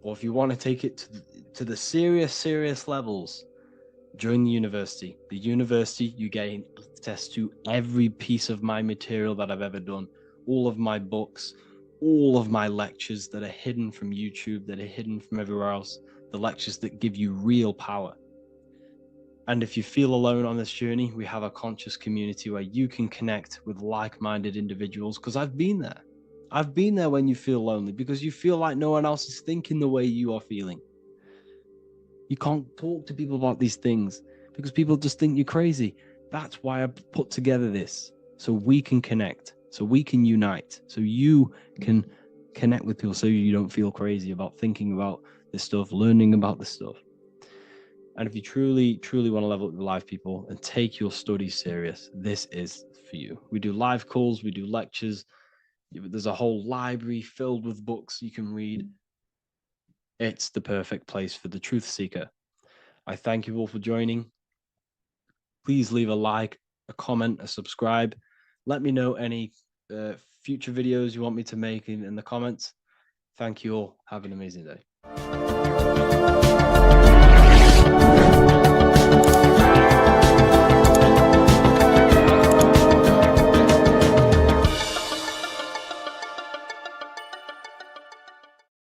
[SPEAKER 2] Or if you want to take it to the serious levels, join the university. The university, you gain access to every piece of my material that I've ever done, all of my books, all of my lectures that are hidden from YouTube, that are hidden from everywhere else, the lectures that give you real power. And if you feel alone on this journey, we have a conscious community where you can connect with like-minded individuals, because I've been there. I've been there when you feel lonely, because you feel like no one else is thinking the way you are feeling. You can't talk to people about these things because people just think you're crazy. That's why I put together this, so we can connect, so we can unite, so you can connect with people, so you don't feel crazy about thinking about this stuff, learning about this stuff. And if you truly want to level up your life, people, and take your studies serious, this is for you. We do live calls, we do lectures. There's a whole library filled with books you can read. It's the perfect place for the truth seeker. I thank you all for joining. Please leave a like, a comment, a subscribe. Let me know any future videos you want me to make in the comments. Thank you all. Have an amazing day.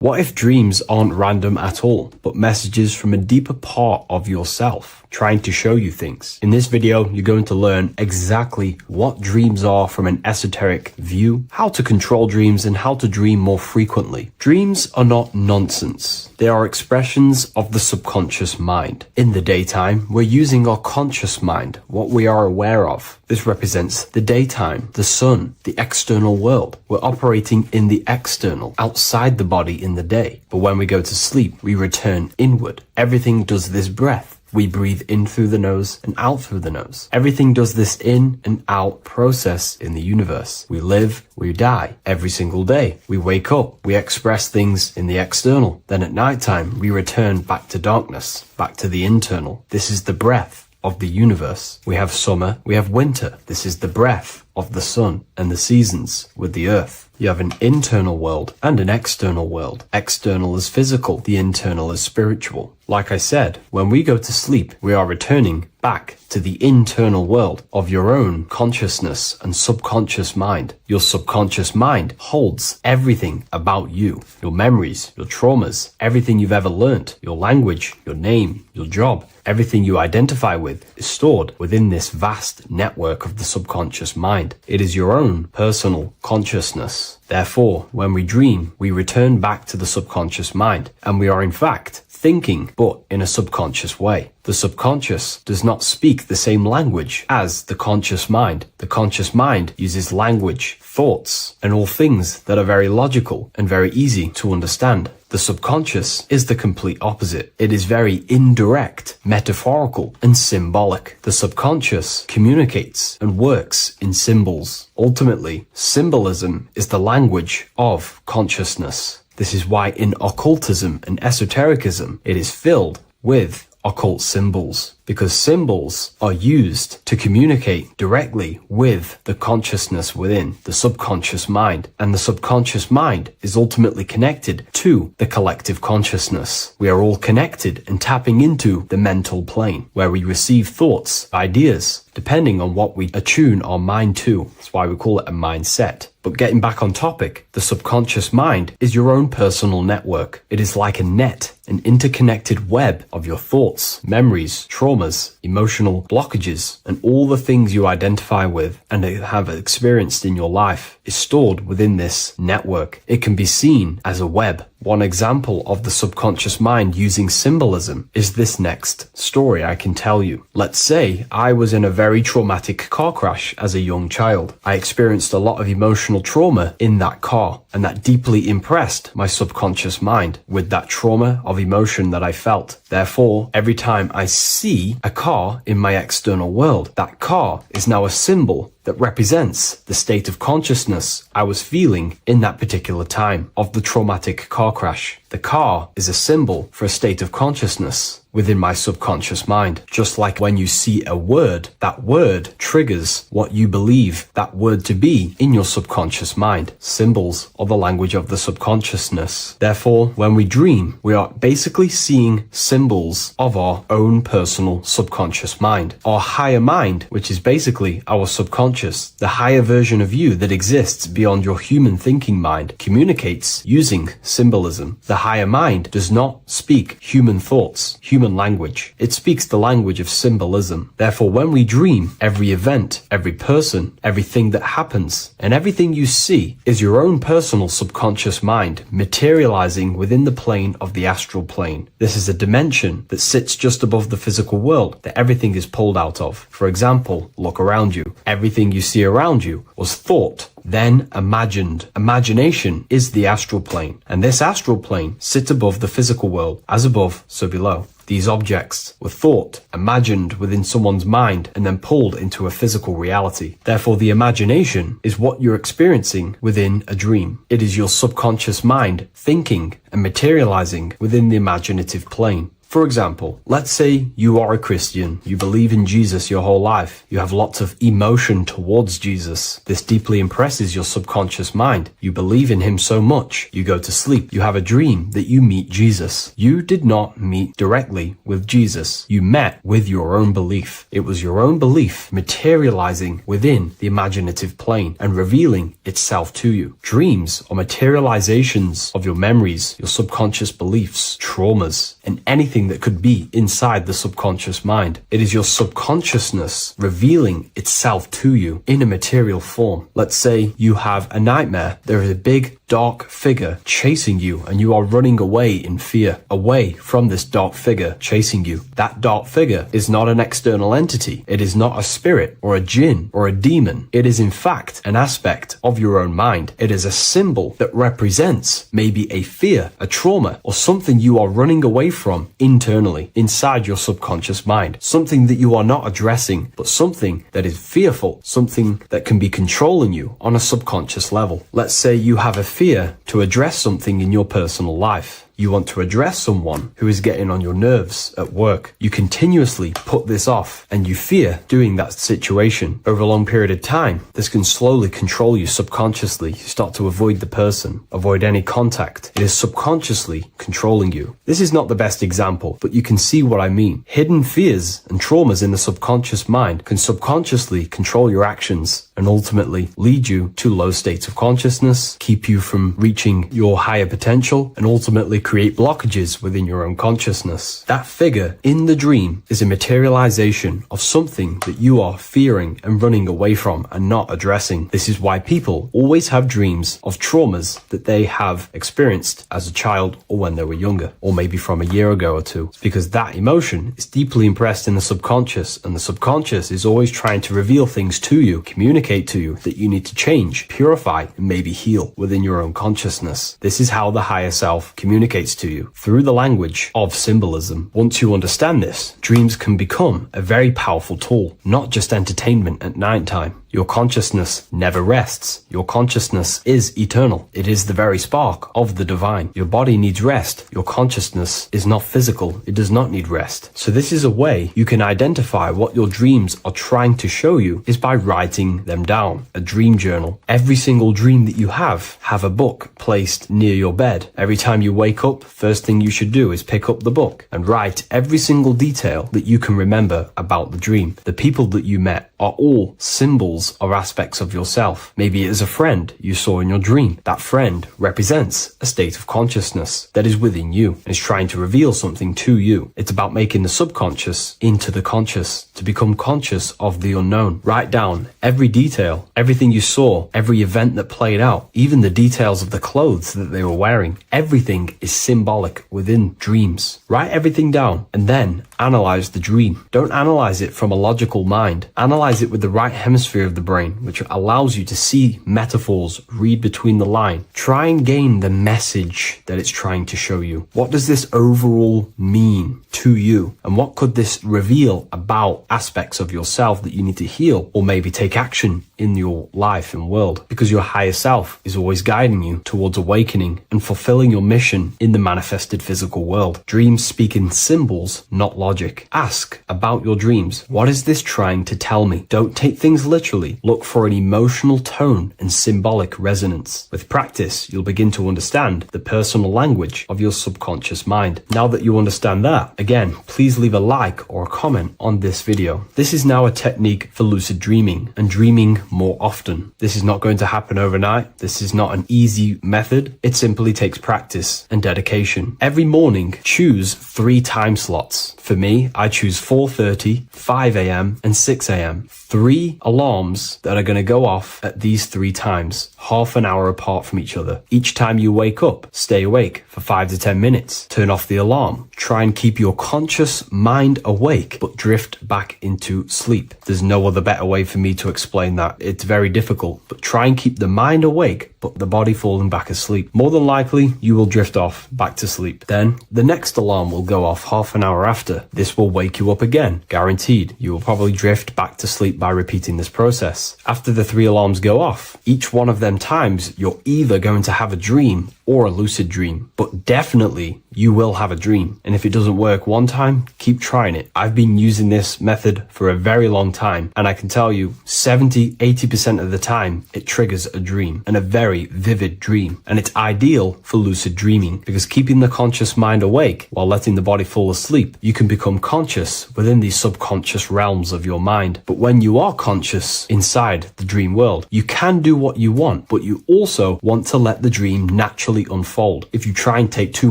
[SPEAKER 1] What if dreams aren't random at all, but messages from a deeper part of yourself, trying to show you things? In this video, you're going to learn exactly what dreams are from an esoteric view, how to control dreams, and how to dream more frequently. Dreams are not nonsense. They are expressions of the subconscious mind. In the daytime, we're using our conscious mind, what we are aware of. This represents the daytime, the sun, the external world. We're operating in the external, outside the body in the day. But when we go to sleep, we return inward. Everything does this breath. We breathe in through the nose and out through the nose. Everything does this in and out process in the universe. We live, we die every single day. We wake up, we express things in the external. Then at nighttime, we return back to darkness, back to the internal. This is the breath of the universe. We have summer, we have winter. This is the breath of the sun and the seasons with the earth. You have an internal world and an external world. External is physical, the internal is spiritual. Like I said, when we go to sleep, we are returning back to the internal world of your own consciousness and subconscious mind. Your subconscious mind holds everything about you, your memories, your traumas, everything you've ever learnt, your language, your name, your job. Everything you identify with is stored within this vast network of the subconscious mind. It is your own personal consciousness. Therefore, when we dream, we return back to the subconscious mind, and we are in fact thinking, but in a subconscious way. The subconscious does not speak the same language as the conscious mind. The conscious mind uses language, thoughts, and all things that are very logical and very easy to understand. The subconscious is the complete opposite. It is very indirect, metaphorical, and symbolic. The subconscious communicates and works in symbols. Ultimately, symbolism is the language of consciousness. This is why in occultism and esotericism, it is filled with occult symbols, because symbols are used to communicate directly with the consciousness within the subconscious mind, and the subconscious mind is ultimately connected to the collective consciousness. We are all connected and tapping into the mental plane, where we receive thoughts, ideas, depending on what we attune our mind to. That's why we call it a mindset. But getting back on topic, the subconscious mind is your own personal network. It is like a net, an interconnected web of your thoughts, memories, traumas, emotional blockages, and all the things you identify with and have experienced in your life is stored within this network. It can be seen as a web. One example of the subconscious mind using symbolism is this next story I can tell you. Let's say I was in a very traumatic car crash as a young child. I experienced a lot of emotional trauma in that car, and that deeply impressed my subconscious mind with that trauma of emotion that I felt. Therefore, every time I see a car in my external world, that car is now a symbol that represents the state of consciousness I was feeling in that particular time of the traumatic car crash. The car is a symbol for a state of consciousness within my subconscious mind. Just like when you see a word, that word triggers what you believe that word to be in your subconscious mind. Symbols are the language of the subconsciousness. Therefore, when we dream, we are basically seeing symbols of our own personal subconscious mind. Our higher mind, which is basically our subconscious, the higher version of you that exists beyond your human thinking mind, communicates using symbolism. The higher mind does not speak human thoughts, human language. It speaks the language of symbolism. Therefore, when we dream, every event, every person, everything that happens, and everything you see is your own personal subconscious mind materializing within the plane of the astral plane. This is a dimension that sits just above the physical world that everything is pulled out of. For example, look around you. Everything you see around you was thought, then imagined. Imagination is the astral plane, and this astral plane sits above the physical world. As above, so below. These objects were thought, imagined within someone's mind, and then pulled into a physical reality. Therefore, the imagination is what you're experiencing within a dream. It is your subconscious mind thinking and materializing within the imaginative plane. For example, let's say you are a Christian, you believe in Jesus your whole life, you have lots of emotion towards Jesus. This deeply impresses your subconscious mind. You believe in him so much, you go to sleep, you have a dream that you meet Jesus. You did not meet directly with Jesus. You met with your own belief. It was your own belief materializing within the imaginative plane and revealing itself to you. Dreams are materializations of your memories, your subconscious beliefs, traumas, and anything that could be inside the subconscious mind. It is your subconsciousness revealing itself to you in a material form. Let's say you have a nightmare. There is a big dark figure chasing you and you are running away in fear, away from this dark figure chasing you. That dark figure is not an external entity. It is not a spirit or a jinn or a demon. It is in fact an aspect of your own mind. It is a symbol that represents maybe a fear, a trauma, or something you are running away from internally, inside your subconscious mind. Something that you are not addressing, but something that is fearful, something that can be controlling you on a subconscious level. Let's say you have a fear to address something in your personal life. You want to address someone who is getting on your nerves at work. You continuously put this off and you fear doing that situation. Over a long period of time, this can slowly control you subconsciously. You start to avoid the person, avoid any contact. It is subconsciously controlling you. This is not the best example, but you can see what I mean. Hidden fears and traumas in the subconscious mind can subconsciously control your actions and ultimately lead you to low states of consciousness, keep you from reaching your higher potential, and ultimately create blockages within your own consciousness. That figure in the dream is a materialization of something that you are fearing and running away from and not addressing. This is why people always have dreams of traumas that they have experienced as a child or when they were younger, or maybe from a year ago or two. It's because that emotion is deeply impressed in the subconscious, and the subconscious is always trying to reveal things to you, communicate to you that you need to change, purify, and maybe heal within your own consciousness. This is how the higher self communicates to you, through the language of symbolism. Once you understand this, dreams can become a very powerful tool, not just entertainment at night time. Your consciousness never rests. Your consciousness is eternal. It is the very spark of the divine. Your body needs rest. Your consciousness is not physical. It does not need rest. So this is a way you can identify what your dreams are trying to show you, is by writing them down. A dream journal. Every single dream that you have a book placed near your bed. Every time you wake up, first thing you should do is pick up the book and write every single detail that you can remember about the dream. The people that you met are all symbols or aspects of yourself. Maybe it is a friend you saw in your dream. That friend represents a state of consciousness that is within you and is trying to reveal something to you. It's about making the subconscious into the conscious, to become conscious of the unknown. Write down every detail, everything you saw, every event that played out, even the details of the clothes that they were wearing. Everything is symbolic within dreams. Write everything down and then analyze the dream. Don't analyze it from a logical mind. Analyze it with the right hemisphere of the brain, which allows you to see metaphors, read between the line. Try and gain the message that it's trying to show you. What does this overall mean to you? And what could this reveal about aspects of yourself that you need to heal or maybe take action in your life and world? Because your higher self is always guiding you towards awakening and fulfilling your mission in the manifested physical world. Dreams speak in symbols, not logic. Ask about your dreams. What is this trying to tell me? Don't take things literally. Look for an emotional tone and symbolic resonance. With practice, you'll begin to understand the personal language of your subconscious mind. Now that you understand that, again, please leave a like or a comment on this video. This is now a technique for lucid dreaming and dreaming more often. This is not going to happen overnight. This is not an easy method. It simply takes practice and dedication. Every morning, choose 3 time slots. For me, I choose 4:30, 5 a.m. and 6 a.m. 3 alarms that are going to go off at these 3 times, half an hour apart from each other. Each time you wake up, stay awake for 5 to 10 minutes. Turn off the alarm. Try and keep your conscious mind awake, but drift back into sleep. There's no other better way for me to explain that. It's very difficult, but try and keep the mind awake, but the body falling back asleep. More than likely, you will drift off back to sleep. Then the next alarm will go off half an hour after. This will wake you up again, guaranteed. You will probably drift back to sleep by repeating this process. After the 3 alarms go off, each one of them times, you're either going to have a dream or a lucid dream, but definitely you will have a dream. And if it doesn't work one time, keep trying it. I've been using this method for a very long time, and I can tell you 70-80% of the time it triggers a dream, and a very vivid dream. And it's ideal for lucid dreaming because keeping the conscious mind awake while letting the body fall asleep, you can become conscious within these subconscious realms of your mind. But when you are conscious inside the dream world, you can do what you want, but you also want to let the dream naturally unfold. If you try and take too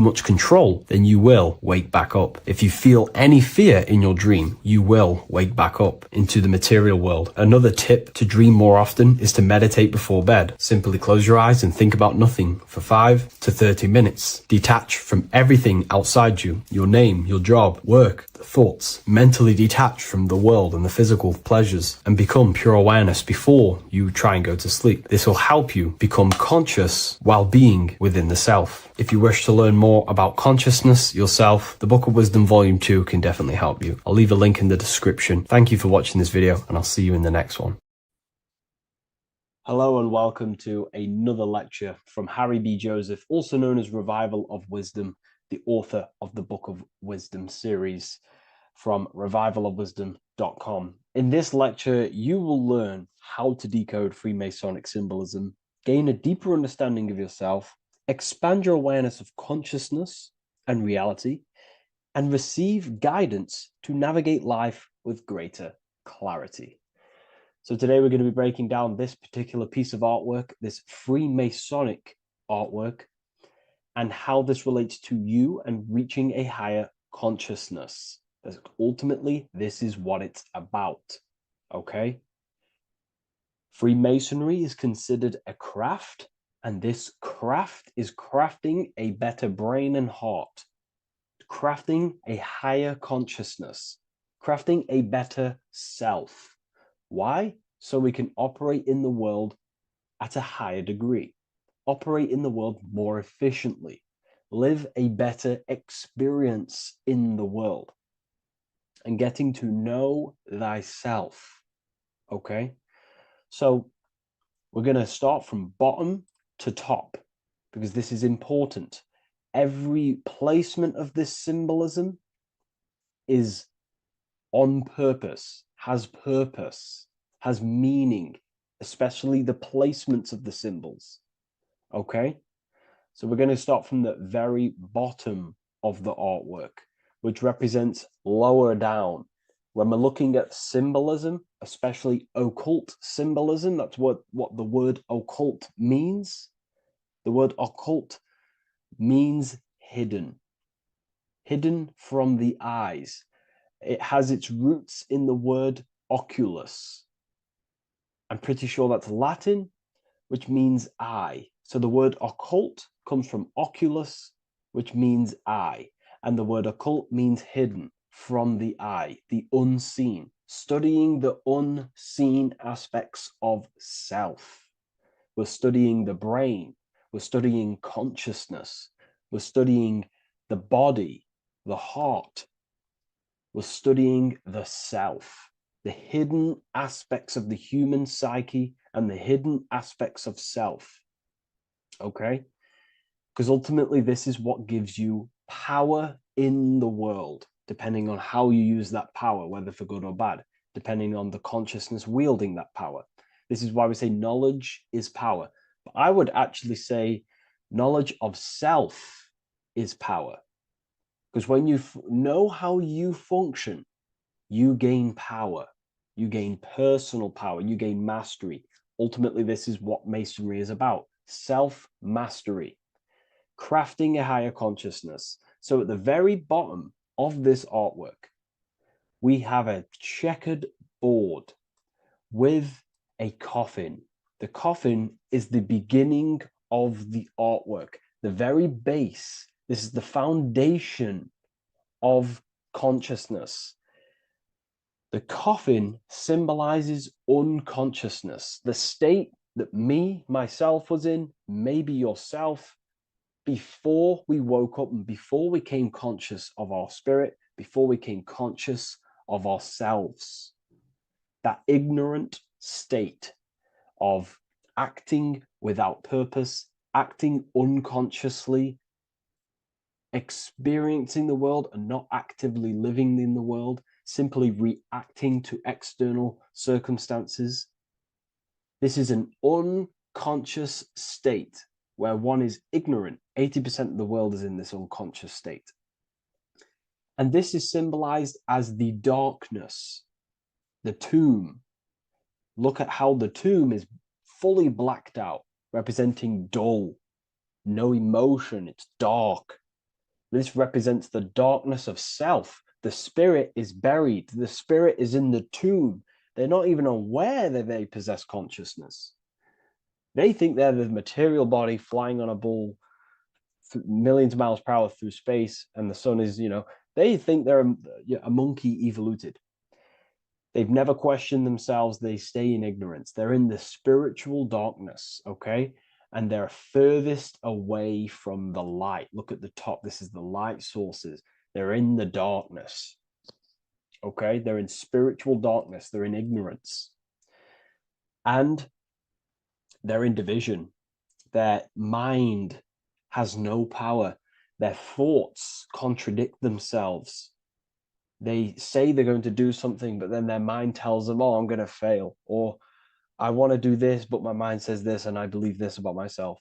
[SPEAKER 1] much control, then you will wake back up. If you feel any fear in your dream, you will wake back up into the material world. Another tip to dream more often is to meditate before bed. Simply close your eyes and think about nothing for 5 to 30 minutes. Detach from everything outside you, your name, your job, work, the thoughts. Mentally detach from the world and the physical pleasures and become pure awareness before you try and go to sleep. This will help you become conscious while being within the self. If you wish to learn more about consciousness, yourself, the Book of Wisdom Volume 2 can definitely help you. I'll leave a link in the description. Thank you for watching this video, and I'll see you in the next one.
[SPEAKER 2] Hello and welcome to another lecture from Harry B. Joseph, also known as Revival of Wisdom. the author of the Book of Wisdom series from revivalofwisdom.com. In this lecture, you will learn how to decode Freemasonic symbolism, gain a deeper understanding of yourself, expand your awareness of consciousness and reality, and receive guidance to navigate life with greater clarity. So today we're going to be breaking down this particular piece of artwork, this Freemasonic artwork, and how this relates to you and reaching a higher consciousness. Ultimately, this is what it's about, okay? Freemasonry is considered a craft, and this craft is crafting a better brain and heart, crafting a higher consciousness, crafting a better self. Why? So we can operate in the world at a higher degree, operate in the world more efficiently, live a better experience in the world, and getting to know thyself, okay? So we're going to start from bottom to top because this is important. Every placement of this symbolism is on purpose, has meaning, especially the placements of the symbols, okay? So we're going to start from the very bottom of the artwork, which represents lower down. When we're looking at symbolism, especially occult symbolism, that's what the word occult means. The word occult means hidden, hidden from the eyes. It has its roots in the word oculus. I'm pretty sure that's Latin, which means eye. So the word occult comes from oculus, which means eye. And the word occult means hidden from the eye, the unseen, studying the unseen aspects of self. We're studying the brain. We're studying consciousness. We're studying the body, the heart. We're studying the self, the hidden aspects of the human psyche and the hidden aspects of self, okay? Because ultimately this is what gives you power in the world, depending on how you use that power, whether for good or bad, depending on the consciousness wielding that power. This is why we say knowledge is power. But I would actually say knowledge of self is power. Because when you know how you function, you gain power. You gain personal power. You gain mastery. Ultimately, this is what Masonry is about. Self-mastery. Crafting a higher consciousness. So at the very bottom of this artwork, we have a checkered board with a coffin. The coffin is the beginning of the artwork. The very base. This is the foundation of consciousness. The coffin symbolizes unconsciousness, the state that myself was in, maybe yourself, before we woke up and before we came conscious of our spirit, before we came conscious of ourselves. That ignorant state of acting without purpose, acting unconsciously, experiencing the world and not actively living in the world, simply reacting to external circumstances. This is an unconscious state where one is ignorant. 80% of the world is in this unconscious state. And this is symbolized as the darkness, the tomb. Look at how the tomb is fully blacked out, representing dull, no emotion, it's dark. This represents the darkness of self. The spirit is buried. The spirit is in the tomb. They're not even aware that they possess consciousness. They think they're the material body flying on a ball millions of miles per hour through space, and the sun is, they think they're a monkey evoluted. They've never questioned themselves. They stay in ignorance. They're in the spiritual darkness, okay? And they're furthest away from the light. Look at the top. This is the light sources. They're in the darkness, okay? They're in spiritual darkness. They're in ignorance. And they're in division. Their mind has no power. Their thoughts contradict themselves. They say they're going to do something, but then their mind tells them, oh, I'm going to fail. Or I want to do this, but my mind says this, and I believe this about myself.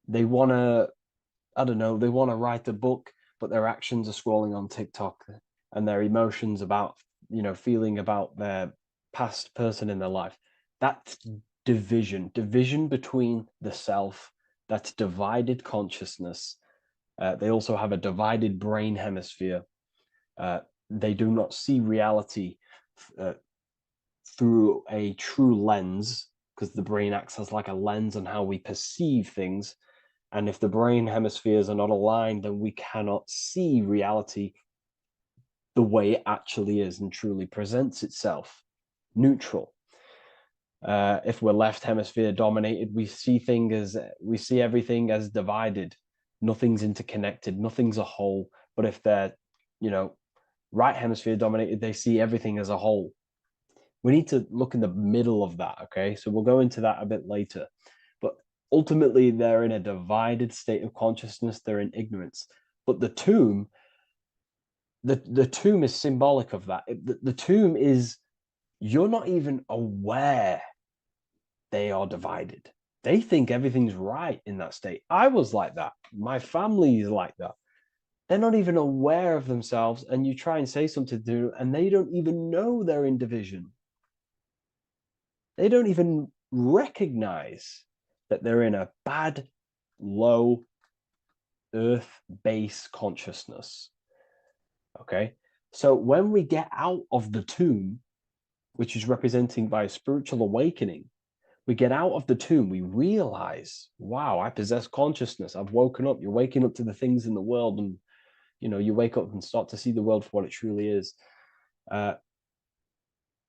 [SPEAKER 2] They want to, I don't know, they want to write a book, but their actions are scrolling on TikTok, and their emotions about, feeling about their past person in their life. That's division between the self. That's divided consciousness. They also have a divided brain hemisphere. They do not see reality through a true lens, because the brain acts as like a lens on how we perceive things. And if the brain hemispheres are not aligned, then we cannot see reality the way it actually is and truly presents itself, neutral. If we're left hemisphere dominated, we see everything as divided. Nothing's interconnected, nothing's a whole. But if they're, right hemisphere dominated, they see everything as a whole. We need to look in the middle of that, okay? So we'll go into that a bit later. But ultimately, they're in a divided state of consciousness. They're in ignorance. But the tomb is symbolic of that. The tomb is, you're not even aware they are divided. They think everything's right in that state. I was like that. My family is like that. They're not even aware of themselves, and you try and say something to them, and they don't even know they're in division. They don't even recognize that they're in a bad, low, earth base consciousness. Okay? So when we get out of the tomb, which is representing by a spiritual awakening, we get out of the tomb, we realize, wow, I possess consciousness. I've woken up. You're waking up to the things in the world, and you wake up and start to see the world for what it truly is.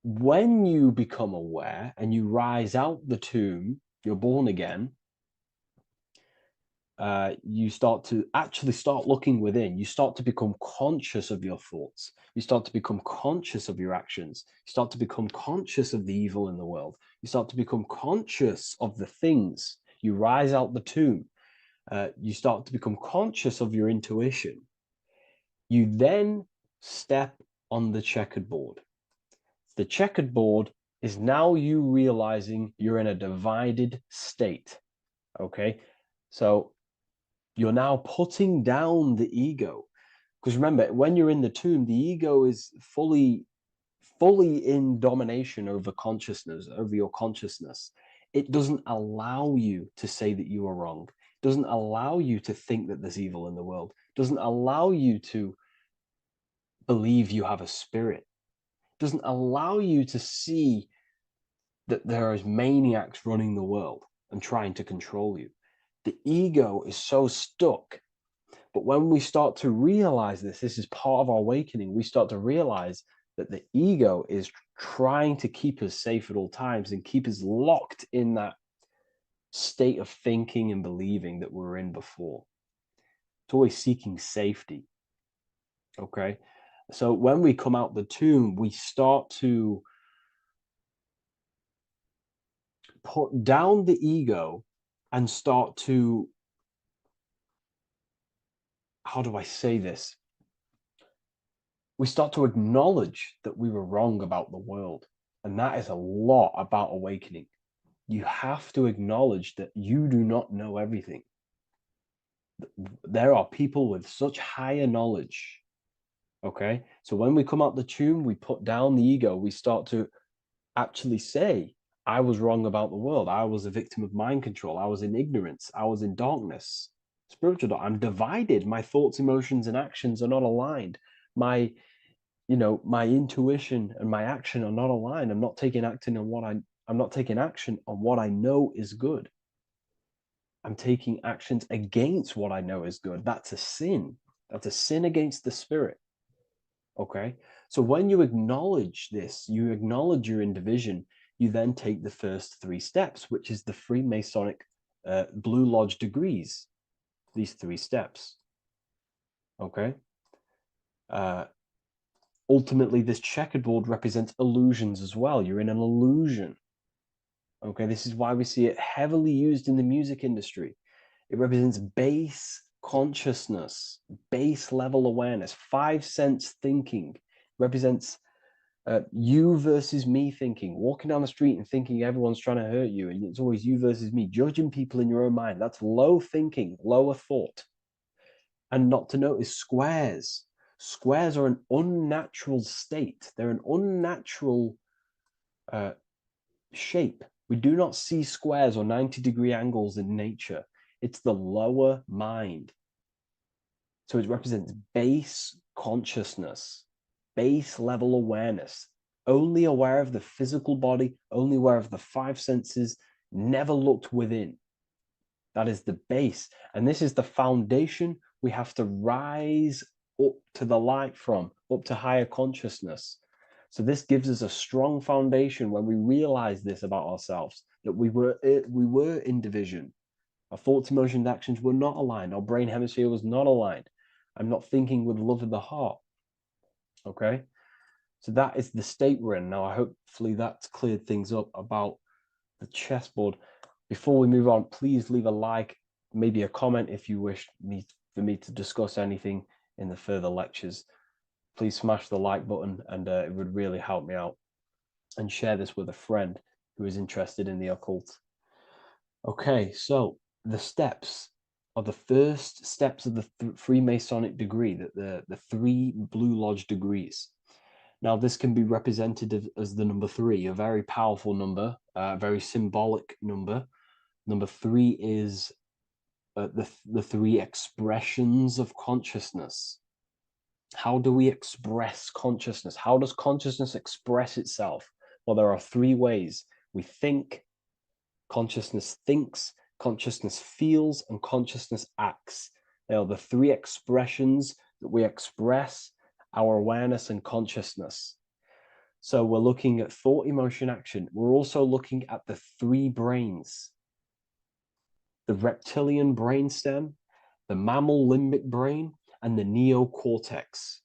[SPEAKER 2] When you become aware and you rise out the tomb, you're born again. You start looking within. You start to become conscious of your thoughts. You start to become conscious of your actions. You start to become conscious of the evil in the world. You start to become conscious of the things. You rise out the tomb. You start to become conscious of your intuition. You then step on the checkered board. The checkered board is now you realizing you're in a divided state. Okay, so you're now putting down the ego, because remember, when you're in the tomb, the ego is fully in domination over consciousness, over your consciousness. It doesn't allow you to say that you are wrong. It doesn't allow you to think that there's evil in the world. It doesn't allow you to believe you have a spirit. It doesn't allow you to see that there is maniacs running the world and trying to control you. The ego is so stuck. But when we start to realize this is part of our awakening, we start to realize that the ego is trying to keep us safe at all times and keep us locked in that state of thinking and believing that we were in before. It's always seeking safety. Okay? So when we come out the tomb, we start to put down the ego and start to, how do I say this? We start to acknowledge that we were wrong about the world. And that is a lot about awakening. You have to acknowledge that you do not know everything. There are people with such higher knowledge. Okay? So when we come out the tomb, we put down the ego. We start to actually say, I was wrong about the world. I was a victim of mind control. I was in ignorance. I was in darkness. Spiritual dark. I'm divided. My thoughts, emotions, and actions are not aligned. My intuition and my action are not aligned. I'm not taking action on what I know is good. I'm taking actions against what I know is good. That's a sin. That's a sin against the spirit. Okay? So when you acknowledge this, you acknowledge you're in division, you then take the first 3 steps, which is the Freemasonic Blue Lodge degrees. These 3 steps. Okay? Ultimately, this checkerboard represents illusions as well. You're in an illusion. Okay, this is why we see it heavily used in the music industry. It represents base consciousness, base level awareness, 5-sense thinking represents you versus me thinking, walking down the street and thinking everyone's trying to hurt you, and it's always you versus me, judging people in your own mind. That's low thinking, lower thought. And not to notice squares. Squares are an unnatural state. They're an unnatural shape. We do not see squares or 90-degree angles in nature. It's the lower mind. So it represents base consciousness, base level awareness, only aware of the physical body, only aware of the 5 senses, never looked within. That is the base. And this is the foundation we have to rise up to the light from, up to higher consciousness. So this gives us a strong foundation when we realize this about ourselves, that we were in division. Our thoughts, emotions, actions were not aligned. Our brain hemisphere was not aligned. I'm not thinking with love of the heart. Okay? So that is the state we're in. Now, hopefully that's cleared things up about the chessboard. Before we move on, please leave a like, maybe a comment if you wish for me to discuss anything in the further lectures. Please smash the like button, and it would really help me out. And share this with a friend who is interested in the occult. Okay, so the steps are the first steps of the Freemasonic degree, the 3 Blue Lodge degrees. Now, this can be represented as the number 3, a very powerful number, a very symbolic number. Number 3 is the 3 expressions of consciousness. How do we express consciousness? How does consciousness express itself? Well, there are 3 ways. We think, consciousness thinks, consciousness feels, and consciousness acts. They are the 3 expressions that we express our awareness and consciousness. So we're looking at thought, emotion, action. We're also looking at the 3 brains: the reptilian brainstem, the mammal limbic brain, and the neocortex.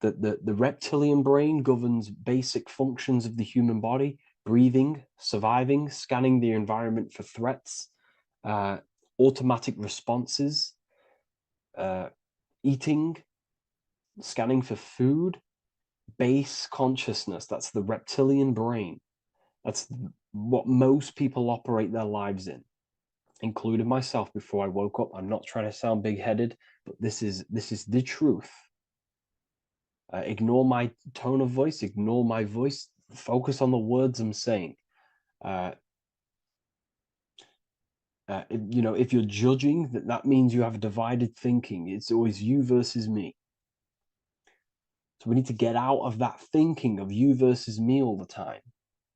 [SPEAKER 2] The reptilian brain governs basic functions of the human body: breathing, surviving, scanning the environment for threats, automatic responses, eating, scanning for food, base consciousness. That's the reptilian brain. That's what most people operate their lives in, including myself before I woke up. I'm not trying to sound big-headed, but this is the truth. Ignore my tone of voice, ignore my voice, focus on the words I'm saying. If you're judging, that means you have divided thinking. It's always you versus me. So we need to get out of that thinking of you versus me all the time.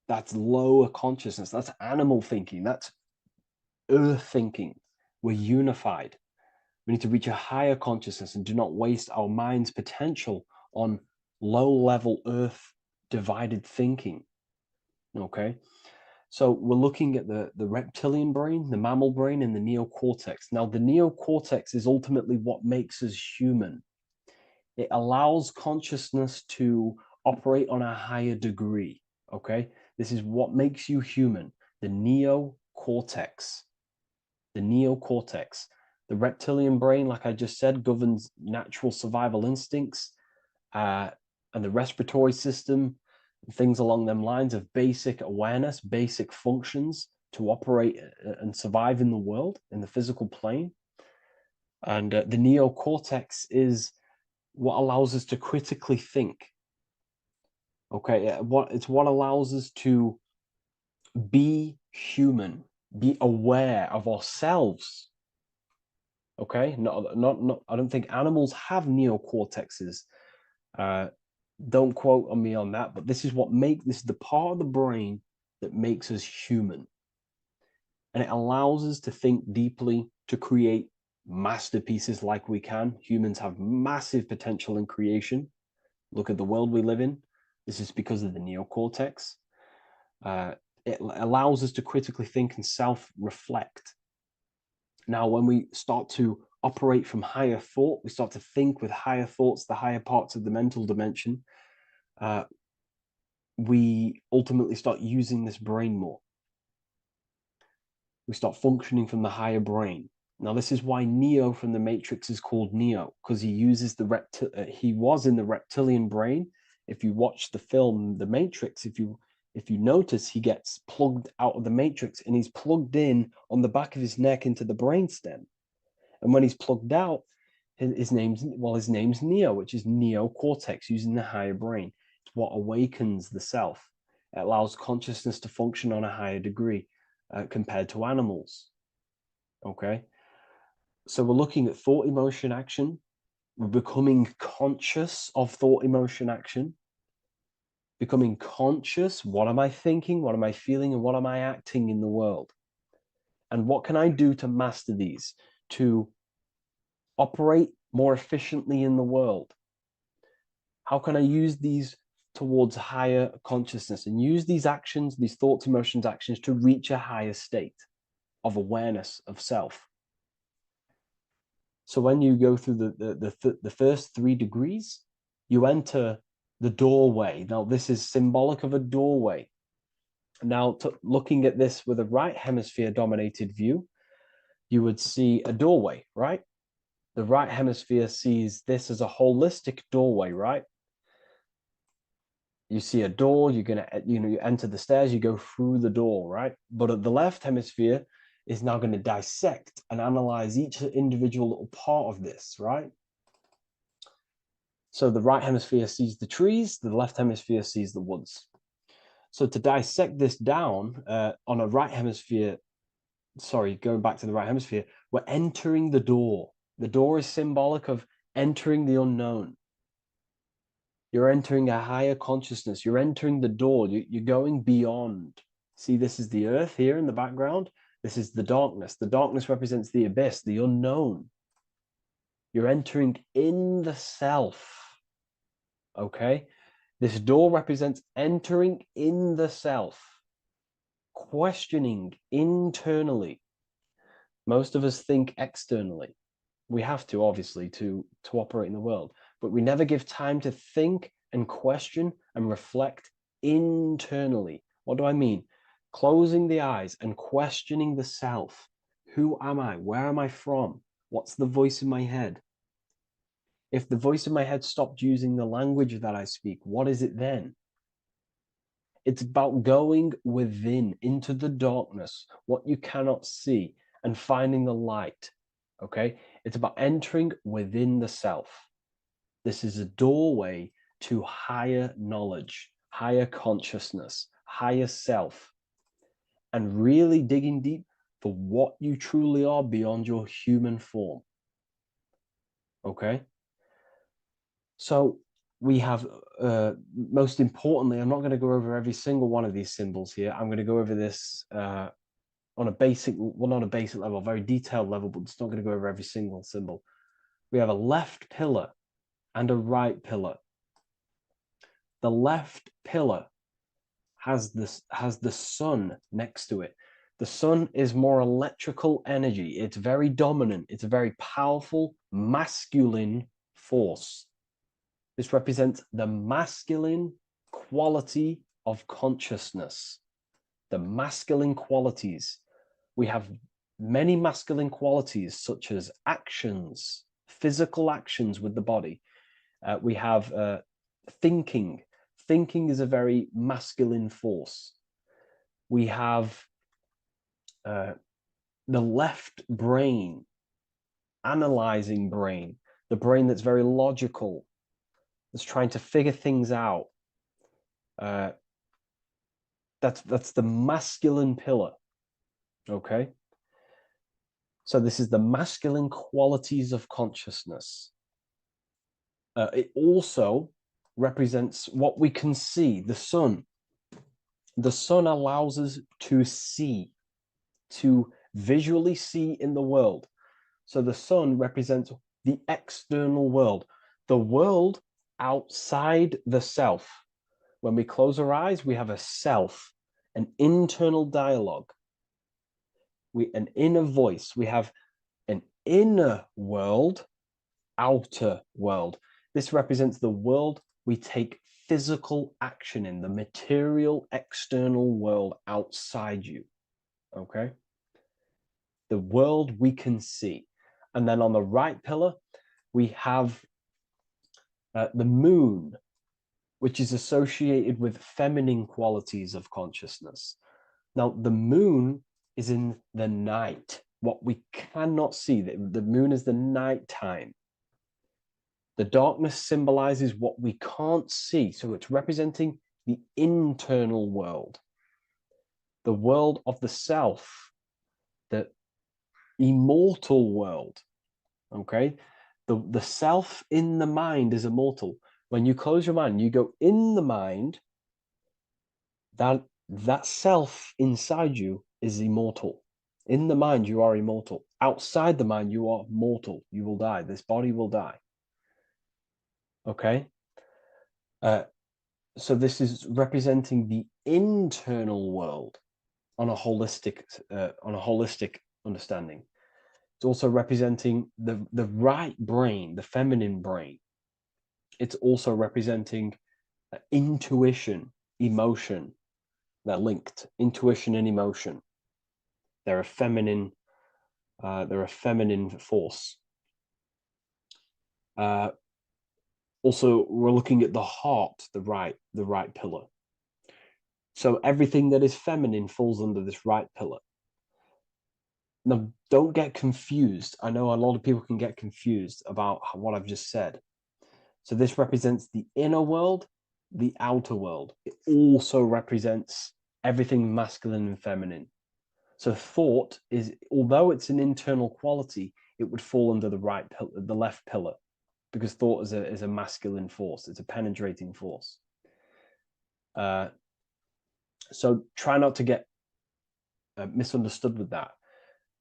[SPEAKER 2] That's lower consciousness. That's animal thinking. That's earth thinking. We're unified. We need to reach a higher consciousness and do not waste our mind's potential on low-level earth divided thinking. Okay? So we're looking at the reptilian brain, the mammal brain, and the neocortex. Now, the neocortex is ultimately what makes us human. It allows consciousness to operate on a higher degree, okay? This is what makes you human, the neocortex. The neocortex. The reptilian brain, like I just said, governs natural survival instincts and the respiratory system, things along them lines of basic awareness, basic functions to operate and survive in the world, in the physical plane. And the neocortex is what allows us to critically think. Okay, it's what allows us to be human, be aware of ourselves. Okay, not. I don't think animals have neocortexes. Don't quote on me on that, but this is the part of the brain that makes us human, and it allows us to think deeply, to create masterpieces like we can. Humans have massive potential in creation. Look at the world we live in. This is because of the neocortex. It allows us to critically think and self-reflect. Now, when we start to operate from higher thought, we start to think with higher thoughts, the higher parts of the mental dimension, we ultimately start using this brain more. We start functioning from the higher brain. Now, this is why Neo from the Matrix is called Neo, because he uses he was in the reptilian brain. If you watch the film The Matrix, if you notice, he gets plugged out of the Matrix and he's plugged in on the back of his neck into the brainstem. And when he's plugged out, his name's Neo, which is neocortex, using the higher brain. It's what awakens the self. It allows consciousness to function on a higher degree compared to animals. Okay. So we're looking at thought, emotion, action. We're becoming conscious of thought, emotion, action. Becoming conscious. What am I thinking? What am I feeling? And what am I acting in the world? And what can I do to master these? To operate more efficiently in the world? How can I use these towards higher consciousness and use these actions, these thoughts, emotions, actions to reach a higher state of awareness of self? So when you go through the first 3 degrees, you enter the doorway. Now, this is symbolic of a doorway. Now, looking at this with a right hemisphere dominated view, you would see a doorway, right? The right hemisphere sees this as a holistic doorway, right? You see a door, you're gonna, you enter the stairs, you go through the door, right? But at the left hemisphere is now going to dissect and analyze each individual little part of this, right? So the right hemisphere sees the trees, the left hemisphere sees the woods. So to dissect this down on a right hemisphere, going back to the right hemisphere, we're entering the door. The door is symbolic of entering the unknown. You're entering a higher consciousness. You're entering the door. You're going beyond. See, this is the earth here in the background. This is the darkness. The darkness represents the abyss, the unknown. You're entering in the self. Okay? This door represents entering in the self, questioning internally. Most of us think externally. We have to, obviously, to operate in the world, but we never give time to think and question and reflect internally. What do I mean? Closing the eyes and questioning the self. Who am I? Where am I from? What's the voice in my head? If the voice in my head stopped using the language that I speak, what is it then? It's about going within, into the darkness, what you cannot see, and finding the light. Okay? It's about entering within the self. This is a doorway to higher knowledge, higher consciousness, higher self, and really digging deep for what you truly are beyond your human form. Okay? So we have, most importantly, I'm not going to go over every single one of these symbols here. I'm going to go over this on a basic, well, not a basic level, a very detailed level, but it's not going to go over every single symbol. We have a left pillar and a right pillar. The left pillar has the sun next to it. The sun is more electrical energy. It's very dominant. It's a very powerful, masculine force. This represents the masculine quality of consciousness. The masculine qualities. We have many masculine qualities, such as actions, physical actions with the body. We have thinking. Thinking is a very masculine force. We have the left brain, analyzing brain, the brain that's very logical, that's trying to figure things out. That's the masculine pillar. Okay? So this is the masculine qualities of consciousness. It also represents what we can see, the sun. The sun allows us to see, to visually see in the world. So the sun represents the external world, the world outside the self. When we close our eyes, we have a self, an internal dialogue, an inner voice. We have an inner world, outer world. This represents the world we take physical action in, the material external world outside you. Okay? the world we can see. And then on the right pillar, we have the moon, which is associated with feminine qualities of consciousness. Now, the moon is in the night, what we cannot see. The moon is the nighttime. The darkness symbolizes what we can't see. So it's representing the internal world, the world of the self, the immortal world. Okay? The self in the mind is immortal. When you close your mind, you go in the mind, that self inside you is immortal. In the mind, you are immortal. Outside the mind, you are mortal. You will die. This body will die. Okay? So this is representing the internal world on a holistic understanding. It's also representing the right brain, the feminine brain. It's also representing intuition, emotion. They're linked. Intuition and emotion. They're a feminine force. Also, we're looking at the heart, the right pillar. So everything that is feminine falls under this right pillar. Now, don't get confused. I know a lot of people can get confused about what I've just said. So this represents the inner world, the outer world. It also represents everything masculine and feminine. So thought is, although it's an internal quality, it would fall under the left pillar, because thought is a masculine force. It's a penetrating force. So try not to get misunderstood with that.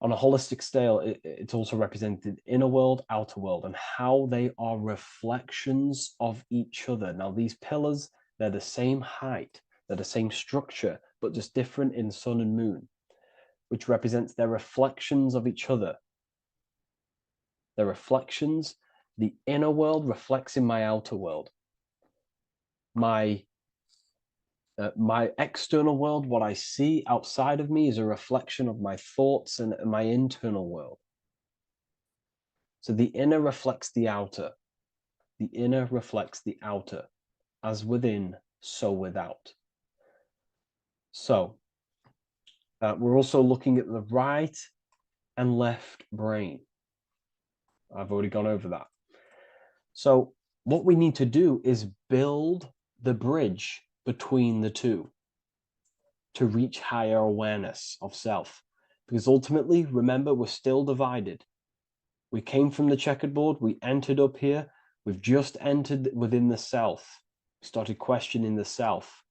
[SPEAKER 2] On a holistic scale, it's also represented inner world, outer world, and how they are reflections of each other. Now, these pillars, they're the same height, they're the same structure, but just different in sun and moon, which represents their reflections of each other. Their reflections, the inner world reflects in my outer world. My external world, what I see outside of me, is a reflection of my thoughts and my internal world. So the inner reflects the outer. The inner reflects the outer. As within, so without. So we're also looking at the right and left brain. I've already gone over that. So what we need to do is build the bridge between the two to reach higher awareness of self. Because ultimately, remember, we're still divided. We came from the checkerboard, we entered up here, we've just entered within the self, started questioning the self.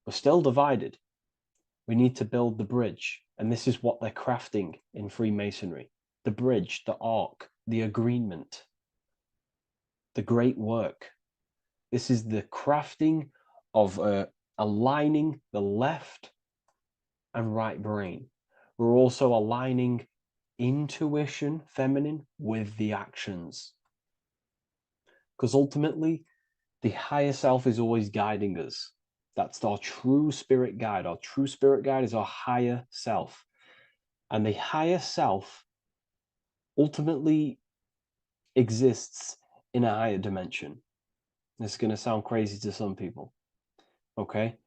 [SPEAKER 2] We're still divided. We need to build the bridge. And this is what they're crafting in Freemasonry. The bridge, the arc, the agreement, the great work. This is the crafting of aligning the left and right brain. We're also aligning intuition, feminine, with the actions. Because ultimately, the higher self is always guiding us. That's our true spirit guide. Our true spirit guide is our higher self. And the higher self ultimately exists in a higher dimension. This is going to sound crazy to some people, okay?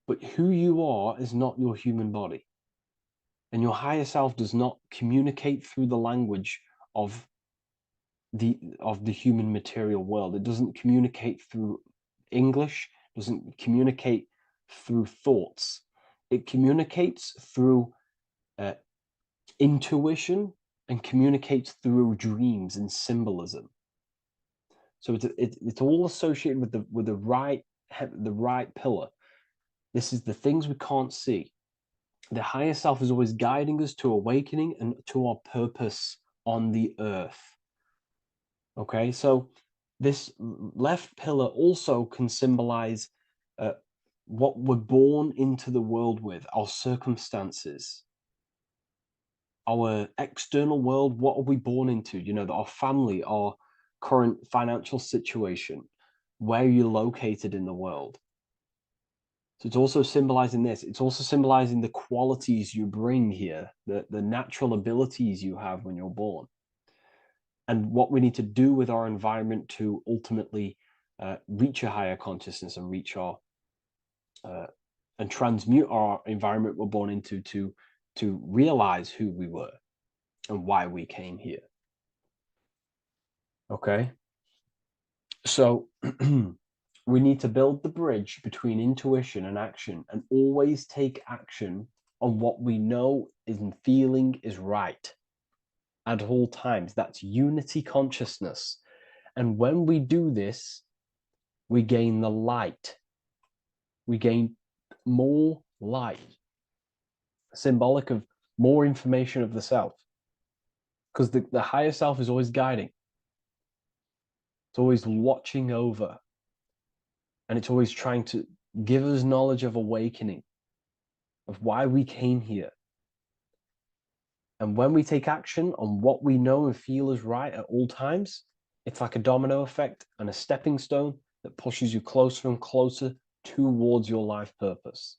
[SPEAKER 2] But who you are is not your human body. And your higher self does not communicate through the language of the human material world. It doesn't communicate through English, doesn't communicate through thoughts. It communicates through intuition and communicates through dreams and symbolism. So it's all associated with the right pillar. This is the things we can't see. The higher self is always guiding us to awakening and to our purpose on the earth. Okay, so this left pillar also can symbolize what we're born into the world with, our circumstances, our external world. What are we born into? You know, our family, our current financial situation, where you're located in the world. So it's also symbolizing this. It's also symbolizing the qualities you bring here, the natural abilities you have when you're born, and what we need to do with our environment to ultimately reach a higher consciousness and reach our and transmute our environment we're born into to realize who we were and why we came here. Okay, so we need to build the bridge between intuition and action, and always take action on what we know and feeling is right at all times. That's unity consciousness. And when we do this, we gain the light. We gain more light, symbolic of more information of the self. Because the higher self is always guiding. It's always watching over. And it's always trying to give us knowledge of awakening, of why we came here. And when we take action on what we know and feel is right at all times, it's like a domino effect and a stepping stone that pushes you closer and closer towards your life purpose.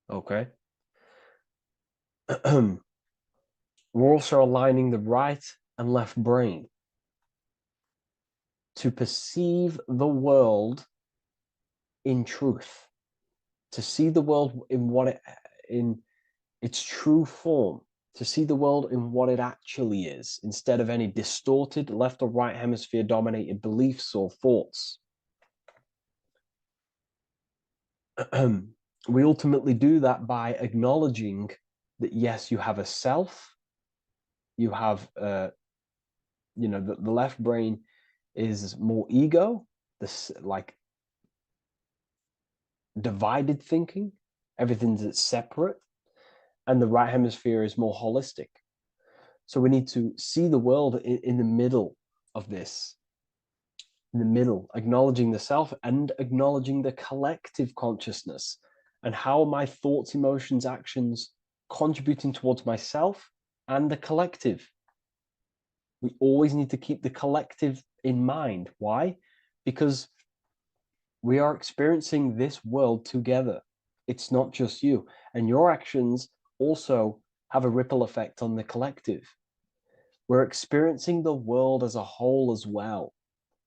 [SPEAKER 2] Okay? We're also aligning the right and left brain to perceive the world in truth, to see the world in its true form, to see the world in what it actually is, instead of any distorted left or right hemisphere dominated beliefs or thoughts. We ultimately do that by acknowledging that, yes, you have a self, you have, the left brain is more ego, this like divided thinking, everything's separate, and the right hemisphere is more holistic. So we need to see the world in the middle of this, in the middle, acknowledging the self and acknowledging the collective consciousness, and how my thoughts, emotions, actions contributing towards myself and the collective. We always need to keep the collective in mind. Why? Because we are experiencing this world together. It's not just you. And your actions also have a ripple effect on the collective. We're experiencing the world as a whole as well.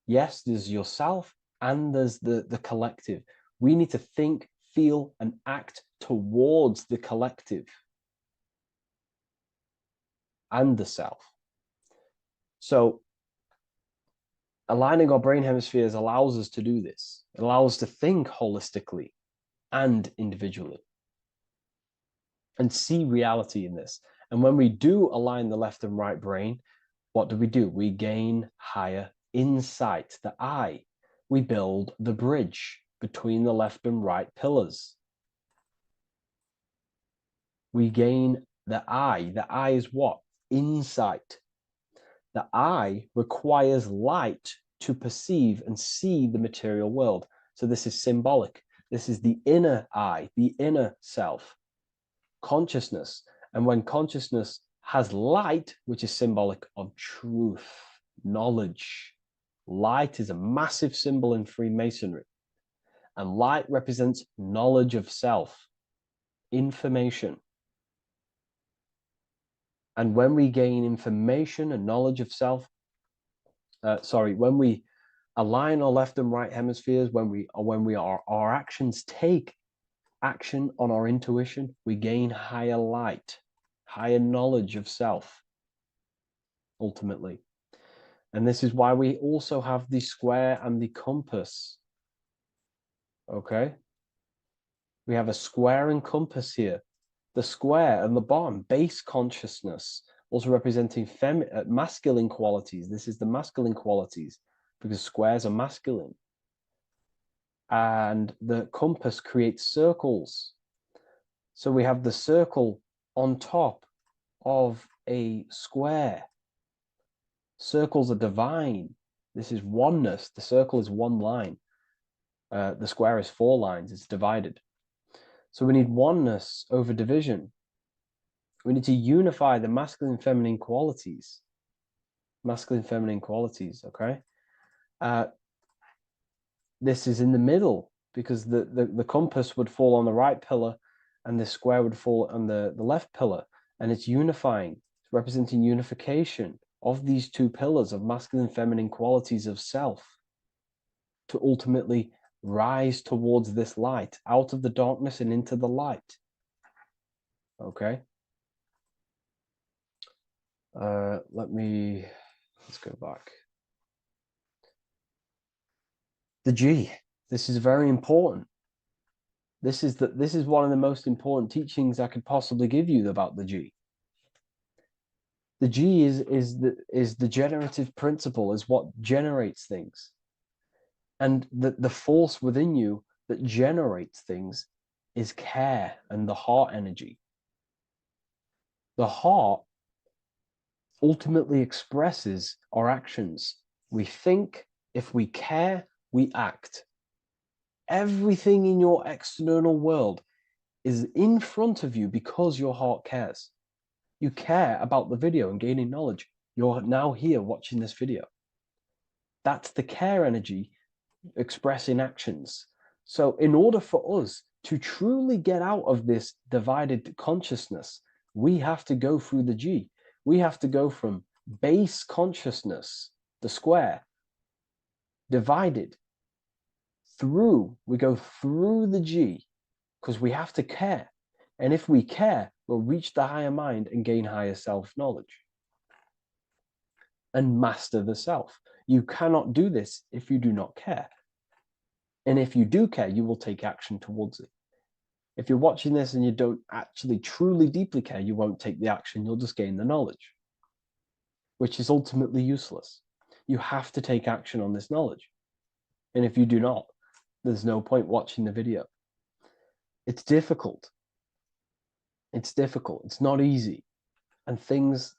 [SPEAKER 2] Yes, there's yourself and there's the collective. We need to think, feel, and act towards the collective and the self. So aligning our brain hemispheres allows us to do this. It allows us to think holistically and individually and see reality in this. And when we do align the left and right brain, what do? We gain higher insight, the eye. We build the bridge between the left and right pillars. We gain the eye. The eye is what? Insight. The eye requires light to perceive and see the material world. So this is symbolic. This is the inner eye, the inner self, consciousness. And when consciousness has light, which is symbolic of truth, knowledge, light is a massive symbol in Freemasonry. And light represents knowledge of self, information. And when we gain information and knowledge of self, when we align our left and right hemispheres, our actions take action on our intuition, we gain higher light, higher knowledge of self, ultimately. And this is why we also have the square and the compass. Okay? We have a square and compass here. The square and the bottom, base consciousness, also representing masculine qualities. This is the masculine qualities because squares are masculine. And the compass creates circles. So we have the circle on top of a square. Circles are divine. This is oneness. The circle is one line. The square is 4 lines. It's divided. So we need oneness over division. We need to unify the masculine and feminine qualities. Masculine and feminine qualities, okay? This is in the middle. because the compass would fall on the right pillar and the square would fall on the left pillar, and it's unifying. It's representing unification of these two pillars of masculine and feminine qualities of self to ultimately rise towards this light, out of the darkness and into the light. Okay. Let's go back. The G. This is very important. This is one of the most important teachings I could possibly give you about the G. The G is the generative principle, is what generates things. And the force within you that generates things is care and the heart energy. The heart ultimately expresses our actions. We think, if we care, we act. Everything in your external world is in front of you because your heart cares. You care about the video and gaining knowledge. You're now here watching this video. That's the care energy expressing actions. So in order for us to truly get out of this divided consciousness, we have to go through the G. We have to go from base consciousness, the square, divided, we go through the G, because we have to care. And if we care, we'll reach the higher mind and gain higher self-knowledge and master the self. You cannot do this if you do not care. And if you do care, you will take action towards it. If you're watching this and you don't actually truly deeply care, you won't take the action, you'll just gain the knowledge, which is ultimately useless. You have to take action on this knowledge. And if you do not, there's no point watching the video. It's difficult. It's difficult. It's not easy. And things,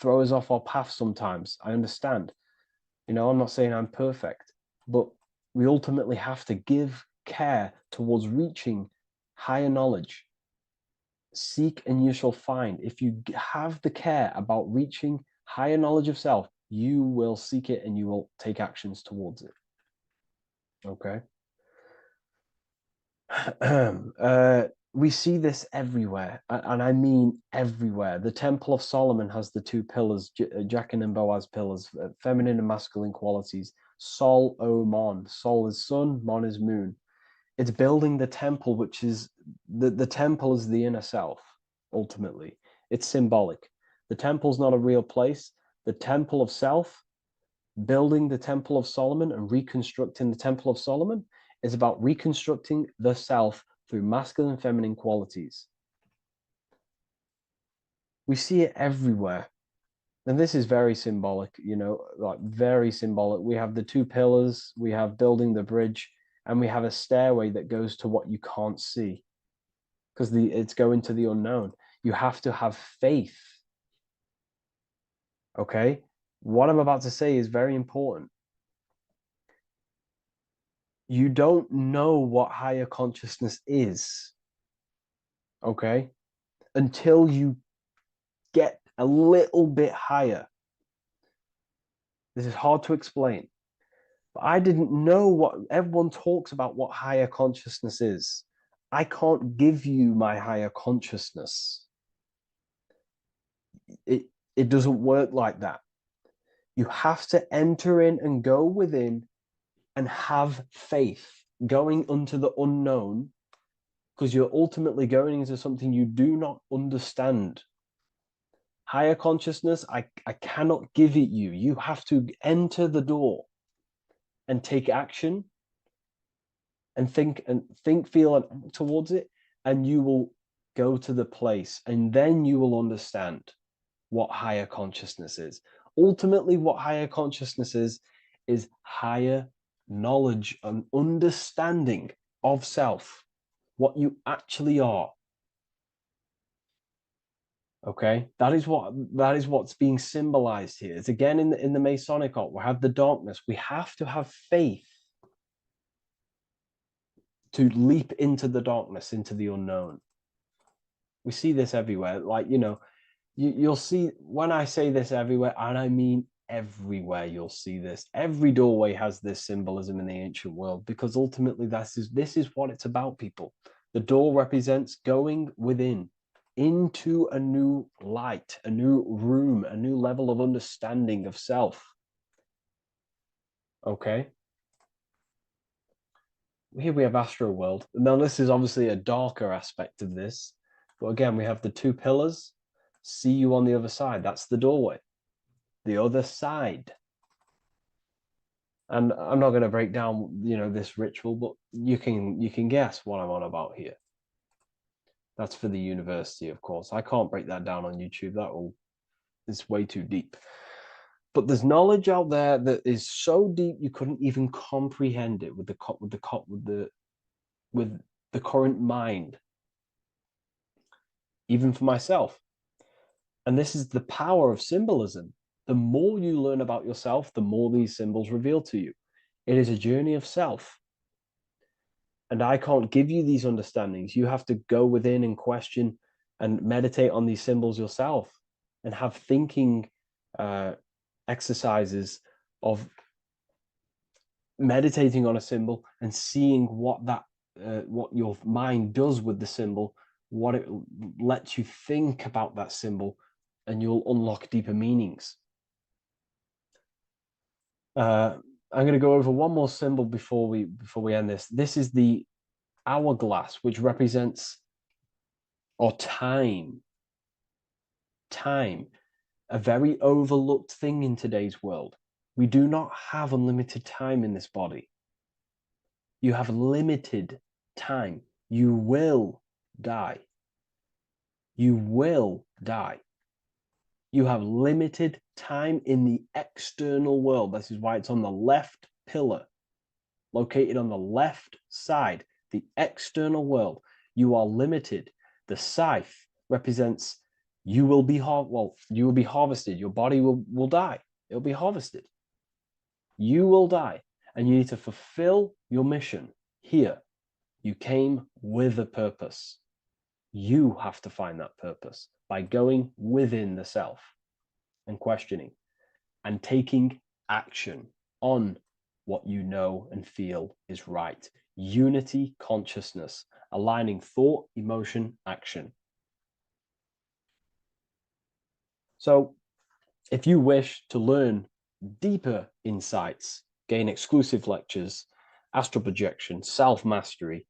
[SPEAKER 2] throw us off our path sometimes. I understand. I'm not saying I'm perfect, but we ultimately have to give care towards reaching higher knowledge. Seek and you shall find. If you have the care about reaching higher knowledge of self, you will seek it and you will take actions towards it. Okay. We see this everywhere, and I mean everywhere. The Temple of Solomon has the two pillars, Jachin and Boaz pillars, feminine and masculine qualities. Sol, O, Mon. Sol is sun, Mon is moon. It's building the temple, which is the temple is the inner self, ultimately. It's symbolic. The temple's not a real place. The temple of self, building the Temple of Solomon and reconstructing the Temple of Solomon, is about reconstructing the self through masculine and feminine qualities. We see it everywhere. And this is very symbolic, like very symbolic. We have the two pillars, we have building the bridge, and we have a stairway that goes to what you can't see, because it's going to the unknown. You have to have faith. Okay? What I'm about to say is very important. You don't know what higher consciousness is, okay, until you get a little bit higher. This is hard to explain, but I didn't know what everyone talks about, what higher consciousness is. I can't give you my higher consciousness. It doesn't work like that. You have to enter in and go within and have faith, going into the unknown, because you're ultimately going into something you do not understand. Higher consciousness, I cannot give it you. You have to enter the door and take action and think, feel, and act towards it, and you will go to the place, and then you will understand what higher consciousness is. Ultimately, what higher consciousness is higher knowledge and understanding of self, what you actually are. Okay, that is what's being symbolized here. It's again in the Masonic art. We have the darkness. We have to have faith to leap into the darkness, into the unknown. We see this everywhere. Like, you'll see when I say this everywhere, and I mean everywhere you'll see this. Every doorway has this symbolism in the ancient world, because ultimately this is what it's about, people. The door represents going within into a new light, a new room, a new level of understanding of self. Okay. Here we have Astro World. Now this is obviously a darker aspect of this, but again, we have the two pillars. See you on the other side. That's the doorway. The other side. And I'm not going to break down, this ritual, but you can guess what I'm on about here. That's for the university, of course. I can't break that down on YouTube. It's way too deep. But there's knowledge out there that is so deep you couldn't even comprehend it with the current mind, even for myself. And this is the power of symbolism. The more you learn about yourself, the more these symbols reveal to you. It is a journey of self. And I can't give you these understandings. You have to go within and question and meditate on these symbols yourself, and have thinking exercises of meditating on a symbol and seeing what your mind does with the symbol, what it lets you think about that symbol, and you'll unlock deeper meanings. I'm going to go over one more symbol before we end this. This is the hourglass, which represents time. Time, a very overlooked thing in today's world. We do not have unlimited time in this body. You have limited time. You will die. You will die. You have limited time in the external world. This is why it's on the left pillar, located on the left side, the external world. You are limited. The scythe represents you will be harvested. Your body will die. It'll be harvested. You will die, and you need to fulfill your mission here. You came with a purpose. You have to find that purpose by going within the self and questioning and taking action on what you know and feel is right. Unity consciousness, aligning thought, emotion, action. So if you wish to learn deeper insights, gain exclusive lectures, astral projection, self-mastery,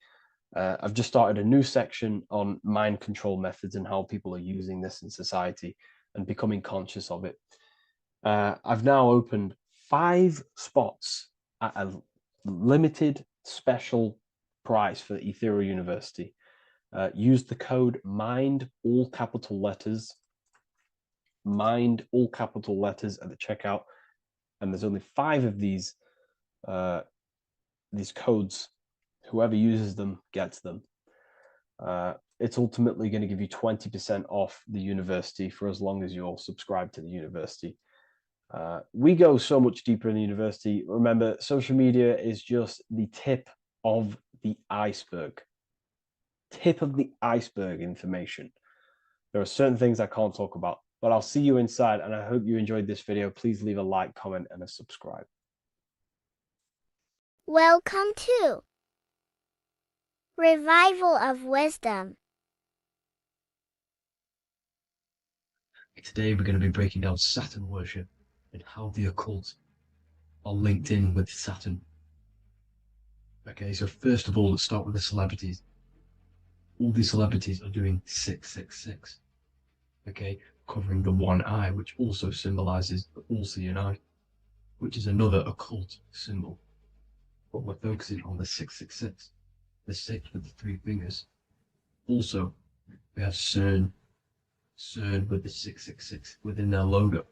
[SPEAKER 2] I've just started a new section on mind control methods and how people are using this in society and becoming conscious of it. I've now opened 5 spots at a limited special price for Ethereal University. Use the code MIND, all capital letters, MIND, all capital letters at the checkout. And there's only 5 of these codes. Whoever uses them gets them. It's ultimately going to give you 20% off the university for as long as you're subscribed to the university. We go so much deeper in the university. Remember, social media is just the tip of the iceberg. Tip of the iceberg information. There are certain things I can't talk about, but I'll see you inside, and I hope you enjoyed this video. Please leave a like, comment, and a subscribe.
[SPEAKER 16] Welcome to Revival of Wisdom.
[SPEAKER 4] Today we're going to be breaking down Saturn worship and how the occult are linked in with Saturn. Okay, so first of all, let's start with the celebrities. All these celebrities are doing 666. Okay, covering the one eye, which also symbolizes the all-seeing eye, which is another occult symbol. But we're focusing on the 666, the 6 with the 3 fingers. Also, we have CERN with the 666 within their logo.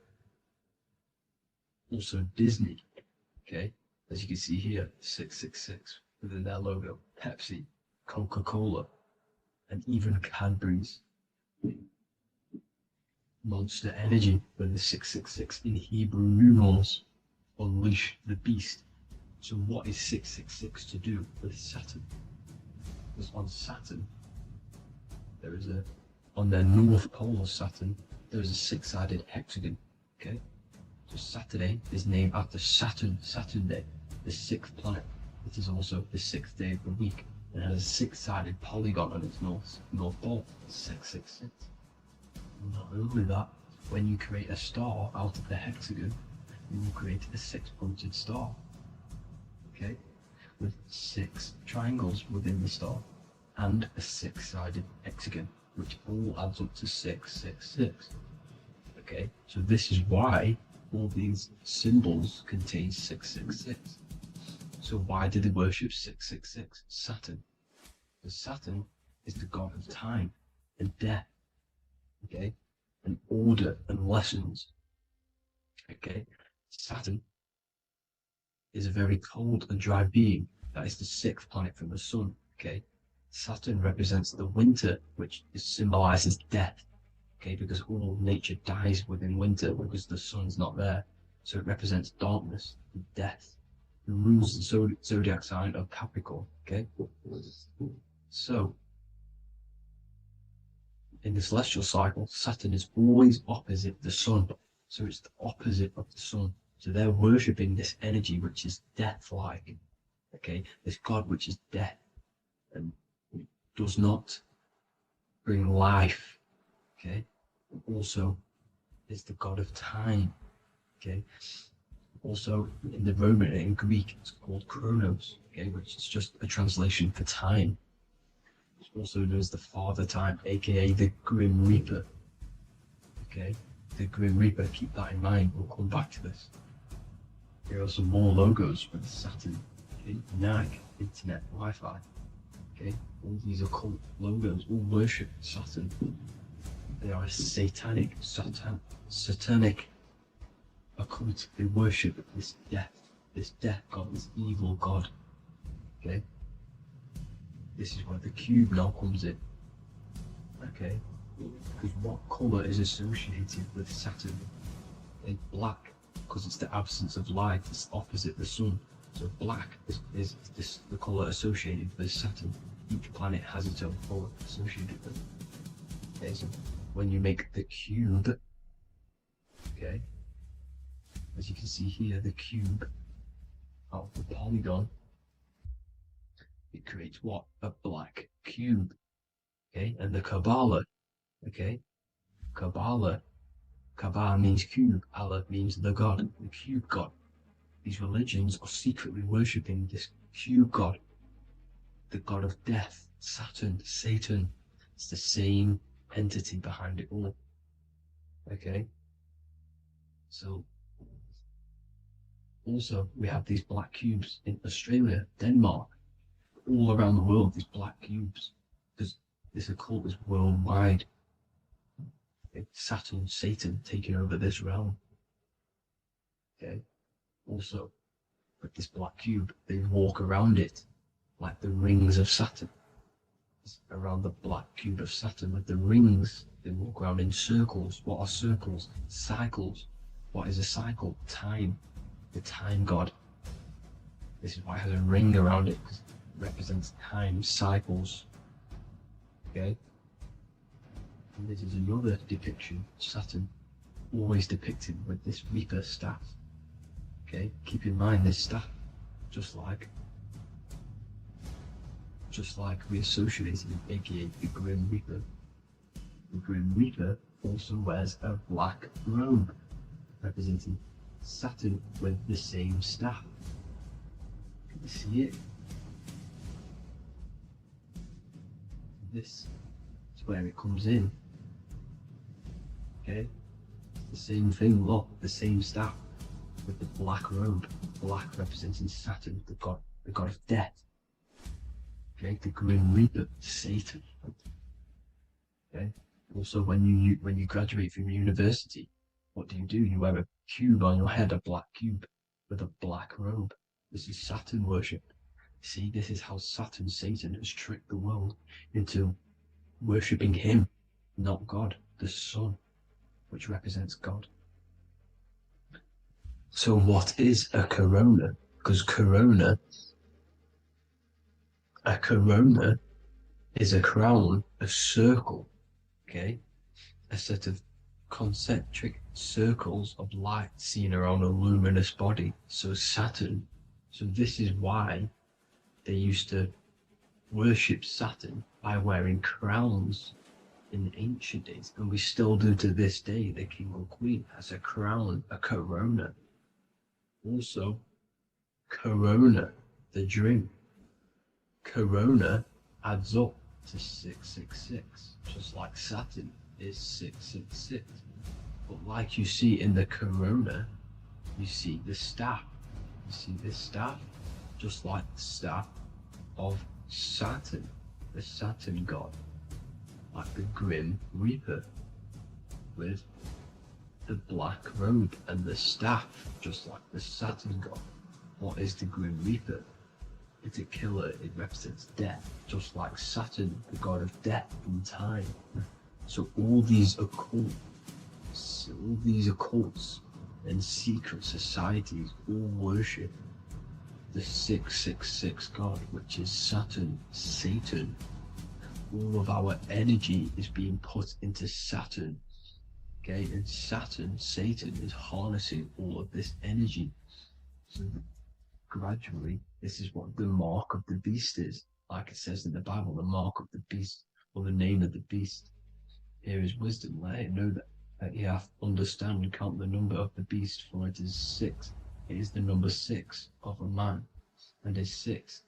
[SPEAKER 4] Also Disney, okay, as you can see here, 666 within their logo. Pepsi, Coca-Cola, and even Cadbury's. Monster Energy with the 666 in Hebrew numerals. Unleash the beast. So what is 666 to do with Saturn? Because on Saturn, on their north pole of Saturn, there is a 6-sided hexagon, okay? So Saturday is named after Saturn Day, the 6th planet. It is also the 6th day of the week and has a 6-sided polygon on its north pole, 666. Not only that, when you create a star out of the hexagon, you will create a 6-pointed star, okay, with 6 triangles within the star and a 6-sided hexagon, which all adds up to 666. Okay, so this is why all these symbols contain 666. So why do they worship 666? Saturn. Because Saturn is the god of time and death, okay, and order and lessons. Okay, Saturn is a very cold and dry being. That is the 6th planet from the sun. Okay, Saturn represents the winter, which symbolizes death. Okay, because all nature dies within winter because the sun's not there. So it represents darkness and death. It rules the zodiac sign of Capricorn. Okay, so in the celestial cycle, Saturn is always opposite the sun. So it's the opposite of the sun. So they're worshipping this energy which is death-like. Okay, this god which is death and does not bring life. Okay, also is the god of time. Okay, also in the Roman and in Greek it's called Chronos. Okay, which is just a translation for time. It's also known as the Father Time, aka the Grim Reaper. Okay, the Grim Reaper. Keep that in mind. We'll come back to this. Here are some more logos with Saturn. Okay, NAG, Internet, Wi-Fi. Okay, all these occult logos all worship Saturn. They are a satanic occult. They worship this death god, this evil god. Okay, this is where the cube now comes in. Okay, because what colour is associated with Saturn? It's black, because it's the absence of light. It's opposite the sun. So black is the colour associated with Saturn. Each planet has its own colour associated with it. Okay, so when you make the cube, okay, as you can see here, the cube out of the polygon, it creates what? A black cube. Okay, and the Kabbalah, okay, Kabbalah means cube, Allah means the god, the cube god. These religions are secretly worshipping this cube god, the god of death, Saturn, Satan. It's the same entity behind it all. Okay, so also we have these black cubes in Australia, Denmark, all around the world, these black cubes, because this occult is worldwide. It's Saturn, Satan taking over this realm. Okay, also with this black cube, they walk around it like the rings of Saturn. It's around the black cube of Saturn with the rings, they walk around in circles. What are circles? Cycles. What is a cycle? Time. The time god. This is why it has a ring around it, because it represents time, cycles. Okay, and this is another depiction of Saturn, always depicted with this Reaper staff. Okay, keep in mind this staff, just like we associated it, aka the Grim Reaper. The Grim Reaper also wears a black robe, representing Saturn with the same staff. Can you see it? This is where it comes in. Okay, the same thing, look, the same staff with the black robe, black representing Saturn, the god of death. Okay, the Grim Reaper, Satan. Okay, also when you graduate from university, what do? You wear a cube on your head, a black cube with a black robe. This is Saturn worship. See, this is how Saturn, Satan, has tricked the world into worshipping him, not God, the sun, which represents God. So what is a corona? Because a corona is a crown, a circle, okay? A set of concentric circles of light seen around a luminous body. So Saturn. So this is why they used to worship Saturn by wearing crowns in ancient days, and we still do to this day. The king or queen has a crown, a corona. Also, corona, the drink. Corona adds up to 666, just like Saturn is 666. But like you see in the corona, you see the staff. You see this staff, just like the staff of Saturn, the Saturn god, like the Grim Reaper, with the black robe and the staff, just like the Saturn god. What is the Grim Reaper? It's a killer. It represents death, just like Saturn, the god of death and time. So all these occults and secret societies all worship the 666 god, which is Saturn, Satan. All of our energy is being put into Saturn. Okay, and Saturn, Satan, is harnessing all of this energy. So gradually, this is what the mark of the beast is. Like it says in the Bible, the mark of the beast, or the name of the beast. Here is wisdom. Let it know that you have to understand and count the number of the beast, for it is 6. It is the number 6 of a man, and is 6.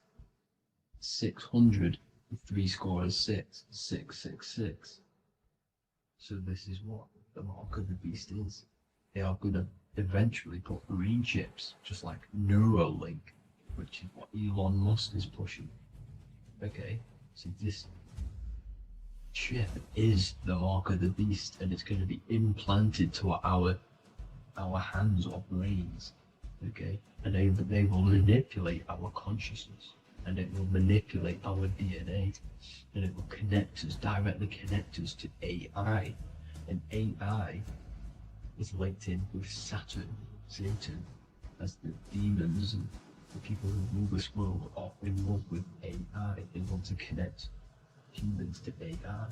[SPEAKER 4] 600, 3 score is 6, 666. So this is what the mark of the beast is. They are going to eventually put green chips, just like Neuralink, which is what Elon Musk is pushing. Okay, so this chip is the mark of the beast, and it's going to be implanted to our hands or brains. Okay, and they will manipulate our consciousness, and it will manipulate our DNA, and it will directly connect us to AI, and AI is linked in with Saturn, Satan, as the demons and the people who rule this world are in love with AI. They want to connect humans to AI,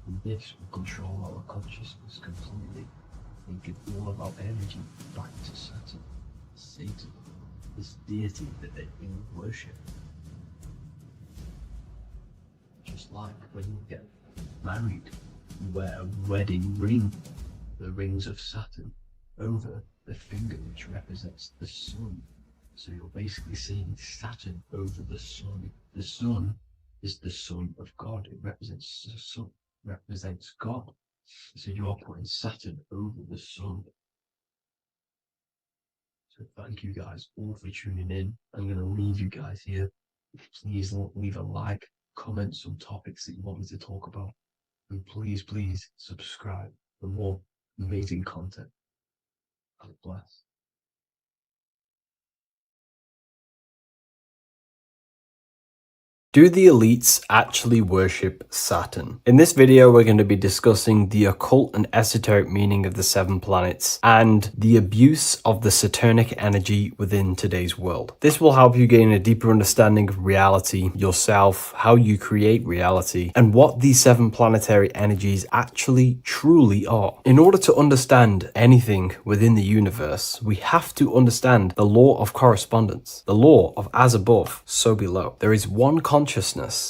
[SPEAKER 4] and this will control our consciousness completely and give all of our energy back to Saturn, Satan, this deity that they all worship. Just like when you get married, you wear a wedding ring, the rings of Saturn, over the finger, which represents the sun. So you're basically seeing Saturn over the sun. The sun is the son of God. It represents the sun, represents God. So you are putting Saturn over the sun. So thank you guys all for tuning in. I'm going to leave you guys here. Please leave a like, comment some topics that you want me to talk about. And please subscribe for more amazing content. God bless.
[SPEAKER 1] Do the elites actually worship Saturn? In this video, we're going to be discussing the occult and esoteric meaning of the 7 planets and the abuse of the Saturnic energy within today's world. This will help you gain a deeper understanding of reality, yourself, how you create reality, and what these 7 planetary energies actually truly are. In order to understand anything within the universe, we have to understand the law of correspondence, the law of as above, so below. There is one consciousness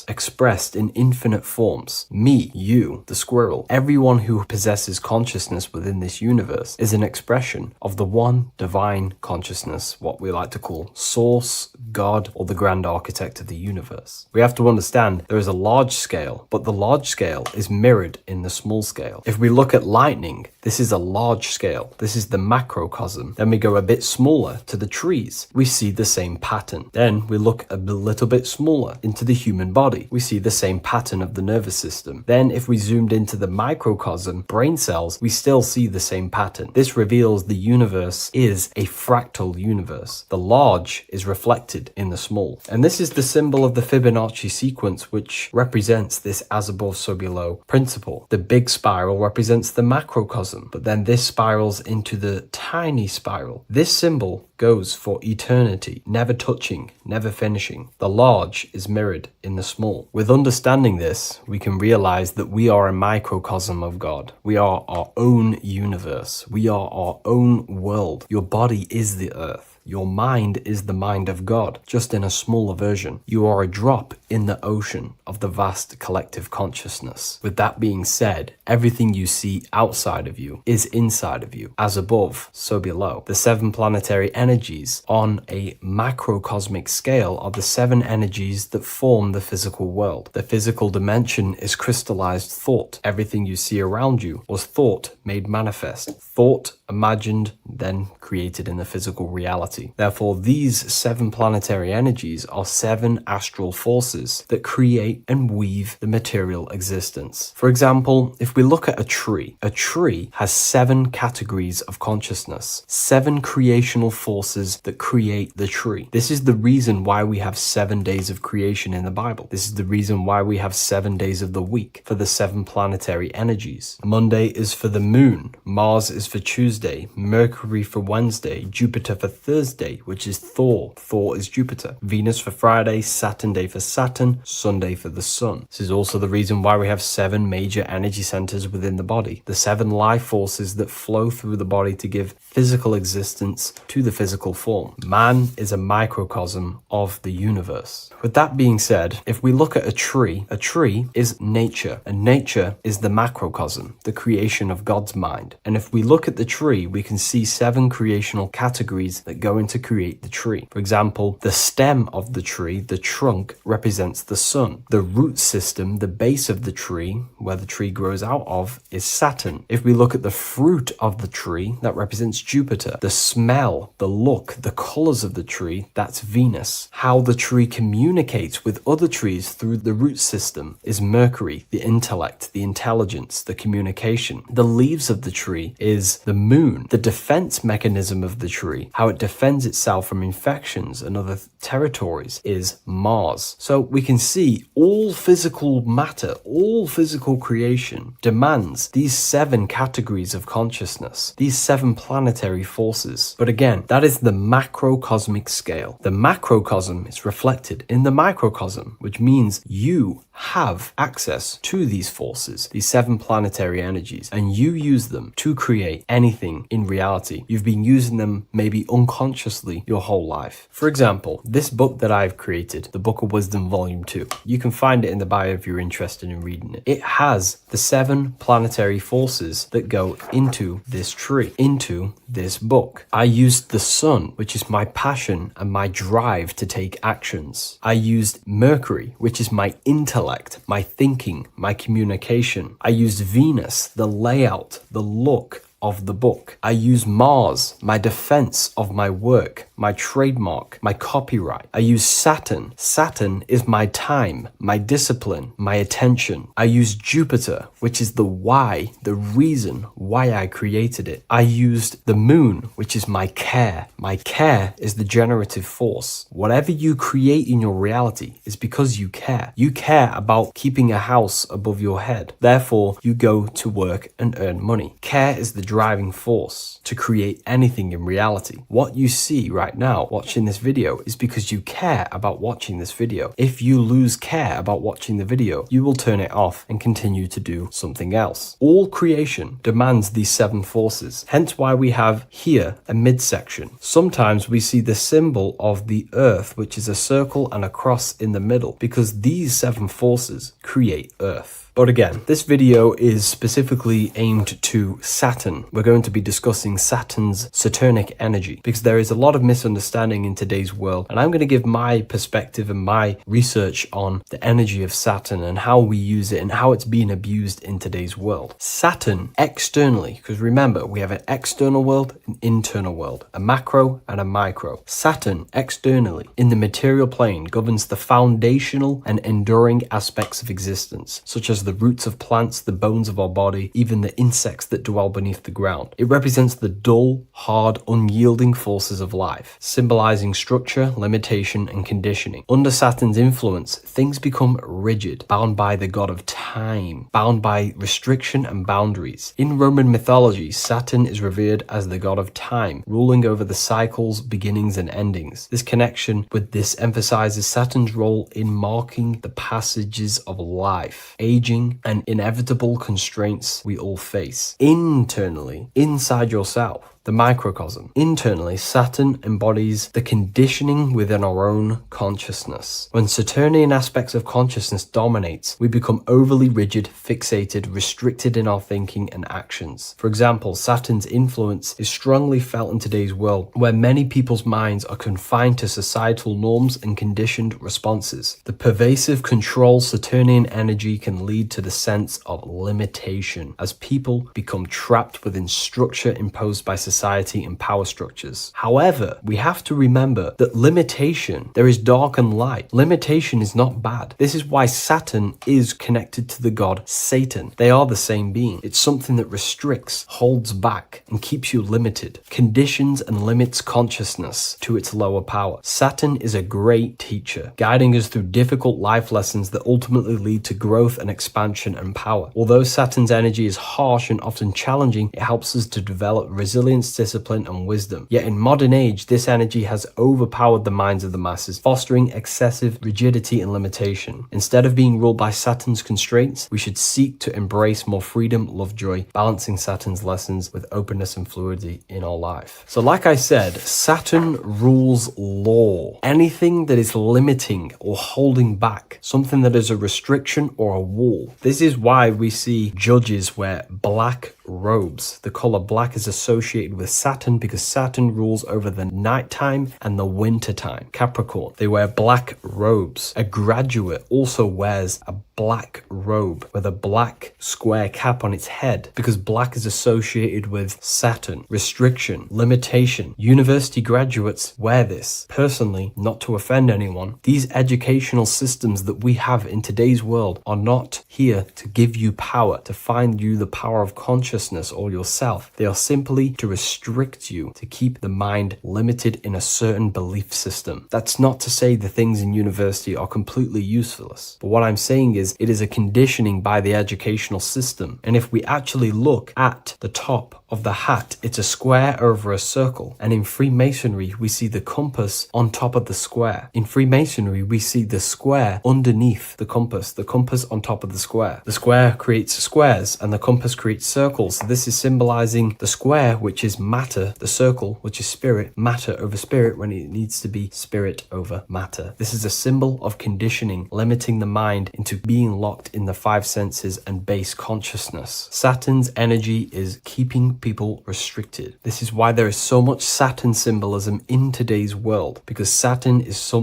[SPEAKER 1] expressed in infinite forms. Me, you, the squirrel, everyone who possesses consciousness within this universe is an expression of the one divine consciousness, what we like to call Source, God, or the grand architect of the universe. We have to understand there is a large scale, but the large scale is mirrored in the small scale. If we look at lightning, this is a large scale. This is the macrocosm. Then we go a bit smaller to the trees. We see the same pattern. Then we look a little bit smaller into the human body. We see the same pattern of the nervous system. Then if we zoomed into the microcosm, brain cells, we still see the same pattern. This reveals the universe is a fractal universe. The large is reflected in the small. And this is the symbol of the Fibonacci sequence, which represents this as above, so below principle. The big spiral represents the macrocosm. macrocosm, but then this spirals into the tiny spiral. This symbol goes for eternity, never touching, never finishing. The large is mirrored in the small. With understanding this, we can realize that we are a microcosm of God. We are our own universe. We are our own world. Your body is the earth. Your mind is the mind of God, just in a smaller version. You are a drop in the ocean of the vast collective consciousness. With that being said, everything you see outside of you is inside of you. As above, so below. The 7 planetary energies on a macrocosmic scale are the 7 energies that form the physical world. The physical dimension is crystallized thought. Everything you see around you was thought made manifest. Thought imagined, then created in the physical reality. Therefore, these 7 planetary energies are 7 astral forces that create and weave the material existence. For example, if we look at a tree has 7 categories of consciousness, 7 creational forces that create the tree. This is the reason why we have 7 days of creation in the Bible. This is the reason why we have 7 days of the week for the 7 planetary energies. Monday is for the moon, Mars is for Tuesday, Mercury for Wednesday, Jupiter for Thursday, which is Thor. Thor is Jupiter. Venus for Friday, Saturn day for Saturn, Sunday for the sun. This is also the reason why we have 7 major energy centers within the body. The 7 life forces that flow through the body to give physical existence to the physical form. Man is a microcosm of the universe. With that being said, if we look at a tree is nature, and nature is the macrocosm, the creation of God's mind. And if we look at the tree, we can see 7 creational categories that go into create the tree. For example, the stem of the tree, the trunk, represents the sun. The root system, the base of the tree, where the tree grows out of, is Saturn. If we look at the fruit of the tree, that represents Jupiter. The smell, the look, the colors of the tree, that's Venus. How the tree communicates with other trees through the root system is Mercury, the intellect, the intelligence, the communication. The leaves of the tree is the moon. The defense mechanism of the tree, how it defends itself from infections and other territories, is Mars. So we can see all physical matter, all physical creation demands these 7 categories of consciousness, these 7 planetary forces. But again, that is the macrocosmic scale. The macrocosm is reflected in the microcosm, which means you have access to these forces, these 7 planetary energies, and you use them to create anything in reality. You've been using them maybe unconsciously your whole life. For example, this book that I've created, the Book of Wisdom Volume 2, you can find it in the bio if you're interested in reading it. It has the 7 planetary forces that go into this tree, into this book. I used the sun, which is my passion and my drive to take actions. I used Mercury, which is my intellect, my thinking, my communication. I used Venus, the layout, the look of the book. I use Mars, my defense of my work, my trademark, my copyright. I use Saturn. Saturn is my time, my discipline, my attention. I use Jupiter, which is the why, the reason why I created it. I used the moon, which is my care. My care is the generative force. Whatever you create in your reality is because you care. You care about keeping a house above your head. Therefore, you go to work and earn money. Care is the driving force to create anything in reality. What you see right now watching this video is because you care about watching this video. If you lose care about watching the video, you will turn it off and continue to do something else. All creation demands these 7 forces, hence why we have here a midsection. Sometimes we see the symbol of the earth, which is a circle and a cross in the middle, because these 7 forces create earth. But again, this video is specifically aimed to Saturn. We're going to be discussing Saturn's Saturnic energy because there is a lot of misunderstanding in today's world. And I'm going to give my perspective and my research on the energy of Saturn and how we use it and how it's being abused in today's world. Saturn externally, because remember, we have an external world, an internal world, a macro and a micro. Saturn externally in the material plane governs the foundational and enduring aspects of existence, such as the roots of plants, the bones of our body, even the insects that dwell beneath the ground. It represents the dull, hard, unyielding forces of life, symbolizing structure, limitation, and conditioning. Under Saturn's influence, things become rigid, bound by the god of time, bound by restriction and boundaries. In Roman mythology, Saturn is revered as the god of time, ruling over the cycles, beginnings, and endings. This connection with this emphasizes Saturn's role in marking the passages of life, aging, and inevitable constraints we all face. Internally, inside yourself, the microcosm. Internally, Saturn embodies the conditioning within our own consciousness. When Saturnian aspects of consciousness dominates, we become overly rigid, fixated, restricted in our thinking and actions. For example, Saturn's influence is strongly felt in today's world, where many people's minds are confined to societal norms and conditioned responses. The pervasive control Saturnian energy can lead to the sense of limitation, as people become trapped within structure imposed by society and power structures. However, we have to remember that limitation, there is dark and light. Limitation is not bad. This is why Saturn is connected to the god Satan. They are the same being. It's something that restricts, holds back, and keeps you limited, conditions and limits consciousness to its lower power. Saturn is a great teacher, guiding us through difficult life lessons that ultimately lead to growth and expansion and power. Although Saturn's energy is harsh and often challenging, it helps us to develop resilience, discipline, and wisdom. Yet in modern age, this energy has overpowered the minds of the masses, fostering excessive rigidity and limitation. Instead of being ruled by Saturn's constraints, we should seek to embrace more freedom, love, joy, balancing Saturn's lessons with openness and fluidity in our life. So like I said, Saturn rules law. Anything that is limiting or holding back, something that is a restriction or a wall. This is why we see judges wear black robes. The color black is associated with Saturn because Saturn rules over the nighttime and the winter time. Capricorn, they wear black robes. A graduate also wears a black robe with a black square cap on its head because black is associated with Saturn, restriction, limitation. University graduates wear this. Personally, not to offend anyone, these educational systems that we have in today's world are not here to give you power, to find you the power of consciousness or yourself. They are simply to restrict you, to keep the mind limited in a certain belief system. That's not to say the things in university are completely useless, but what I'm saying is it is a conditioning by the educational system. And if we actually look at the top of the hat, it's a square over a circle. And in Freemasonry, we see the compass on top of the square. In Freemasonry, we see the square underneath the compass on top of the square. The square creates squares and the compass creates circles. So this is symbolizing the square, which is matter, the circle, which is spirit, matter over spirit when it needs to be spirit over matter. This is a symbol of conditioning, limiting the mind into being locked in the five senses and base consciousness. Saturn's energy is keeping people restricted. This is why there is so much Saturn symbolism in today's world, because Saturn is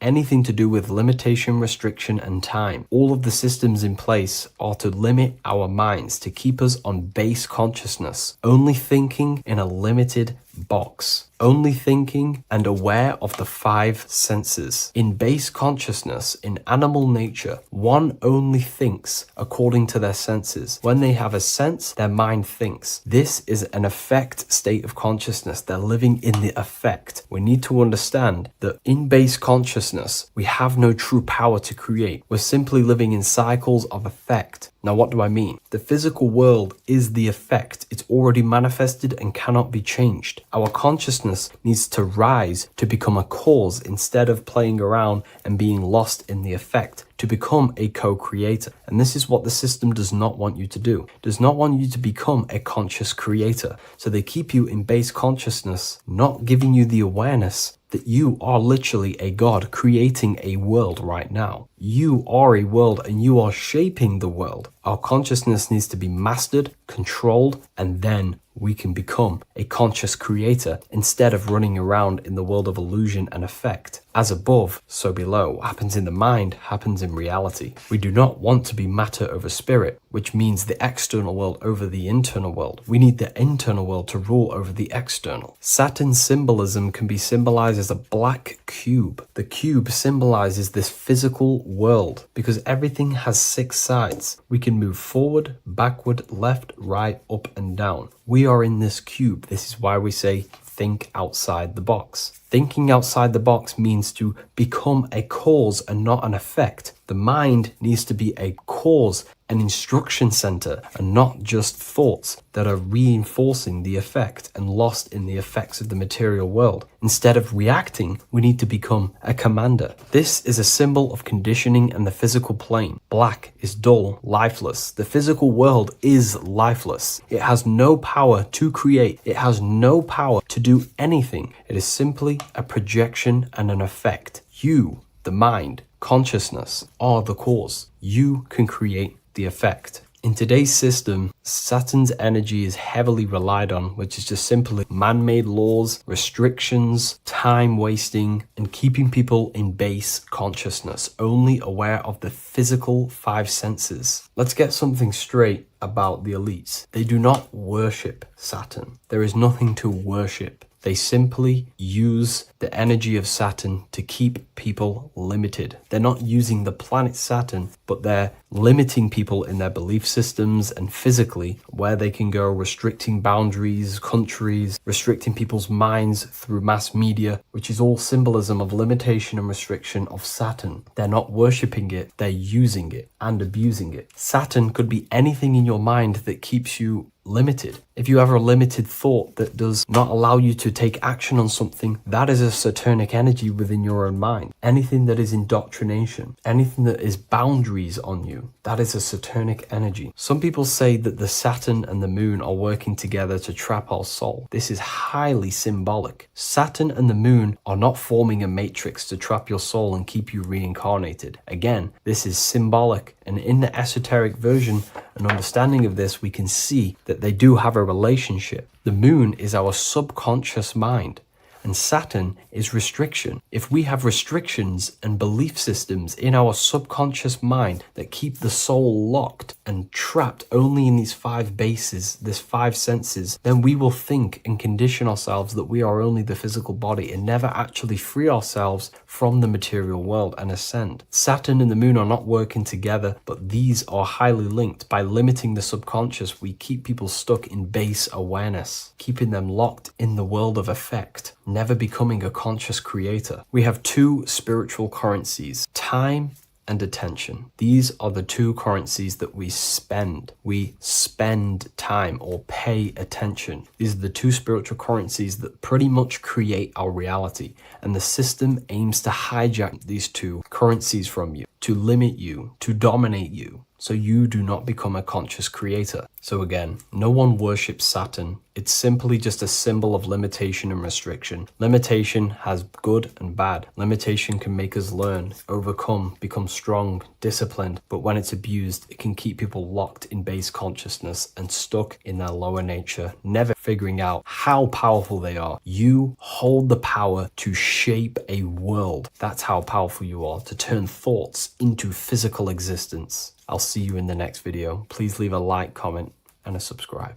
[SPEAKER 1] anything to do with limitation, restriction, and time. All of the systems in place are to limit our minds, to keep us on base consciousness, only thinking in a limited box, only thinking and aware of the five senses. In base consciousness, in animal nature, one only thinks according to their senses. When they have a sense, their mind thinks. This is an affect state of consciousness. They're living in the affect. We need to understand that in base consciousness, we have no true power to create. We're simply living in cycles of affect. Now, what do I mean? The physical world is the effect. It's already manifested and cannot be changed. Our consciousness needs to rise to become a cause instead of playing around and being lost in the effect, to become a co-creator. And this is what the system does not want you to do. It does not want you to become a conscious creator. So they keep you in base consciousness, not giving you the awareness that you are literally a god creating a world right now. You are a world and you are shaping the world. Our consciousness needs to be mastered, controlled, and then we can become a conscious creator instead of running around in the world of illusion and effect. As above, so below. What happens in the mind happens in reality. We do not want to be matter over spirit, which means the external world over the internal world. We need the internal world to rule over the external. Saturn's symbolism can be symbolized as a black cube. The cube symbolizes this physical world because everything has 6 sides. We can move forward, backward, left, right, up and down. We are in this cube. This is why we say think outside the box. Thinking outside the box means to become a cause and not an effect. The mind needs to be a cause, an instruction center, and not just thoughts that are reinforcing the effect and lost in the effects of the material world. Instead of reacting, we need to become a commander. This is a symbol of conditioning and the physical plane. Black is dull, lifeless. The physical world is lifeless. It has no power to create. It has no power to do anything. It is simply a projection and an effect. You, the mind, consciousness, are the cause. You can create the effect. In today's system, Saturn's energy is heavily relied on, which is just simply man-made laws, restrictions, time wasting, and keeping people in base consciousness, only aware of the physical 5 senses. Let's get something straight about the elites. They do not worship Saturn. There is nothing to worship. They simply use the energy of Saturn to keep people limited. They're not using the planet Saturn, but they're limiting people in their belief systems and physically where they can go, restricting boundaries, countries, restricting people's minds through mass media, which is all symbolism of limitation and restriction of Saturn. They're not worshipping it, they're using it and abusing it. Saturn could be anything in your mind that keeps you limited. If you have a limited thought that does not allow you to take action on something, that is a Saturnic energy within your own mind. Anything that is indoctrination, anything that is boundaries on you, that is a Saturnic energy. Some people say that the Saturn and the moon are working together to trap our soul. This is highly symbolic. Saturn and the moon are not forming a matrix to trap your soul and keep you reincarnated. Again, this is symbolic, and in the esoteric version and understanding of this, we can see that they do have a relationship. The moon is our subconscious mind, and Saturn is restriction. If we have restrictions and belief systems in our subconscious mind that keep the soul locked and trapped only in these 5 bases, these 5 senses, then we will think and condition ourselves that we are only the physical body and never actually free ourselves from the material world and ascend. Saturn and the moon are not working together, but these are highly linked. By limiting the subconscious, we keep people stuck in base awareness, keeping them locked in the world of effect, never becoming a conscious creator. We have 2 spiritual currencies, time and attention. These are the 2 currencies that we spend. We spend time or pay attention. These are the 2 spiritual currencies that pretty much create our reality. And the system aims to hijack these 2 currencies from you, to limit you, to dominate you, so you do not become a conscious creator. So again, no one worships Saturn. It's simply just a symbol of limitation and restriction. Limitation has good and bad. Limitation can make us learn, overcome, become strong, disciplined, but when it's abused, it can keep people locked in base consciousness and stuck in their lower nature, never figuring out how powerful they are. You hold the power to shape a world. That's how powerful you are, to turn thoughts into physical existence. I'll see you in the next video. Please leave a like, comment, and a subscribe.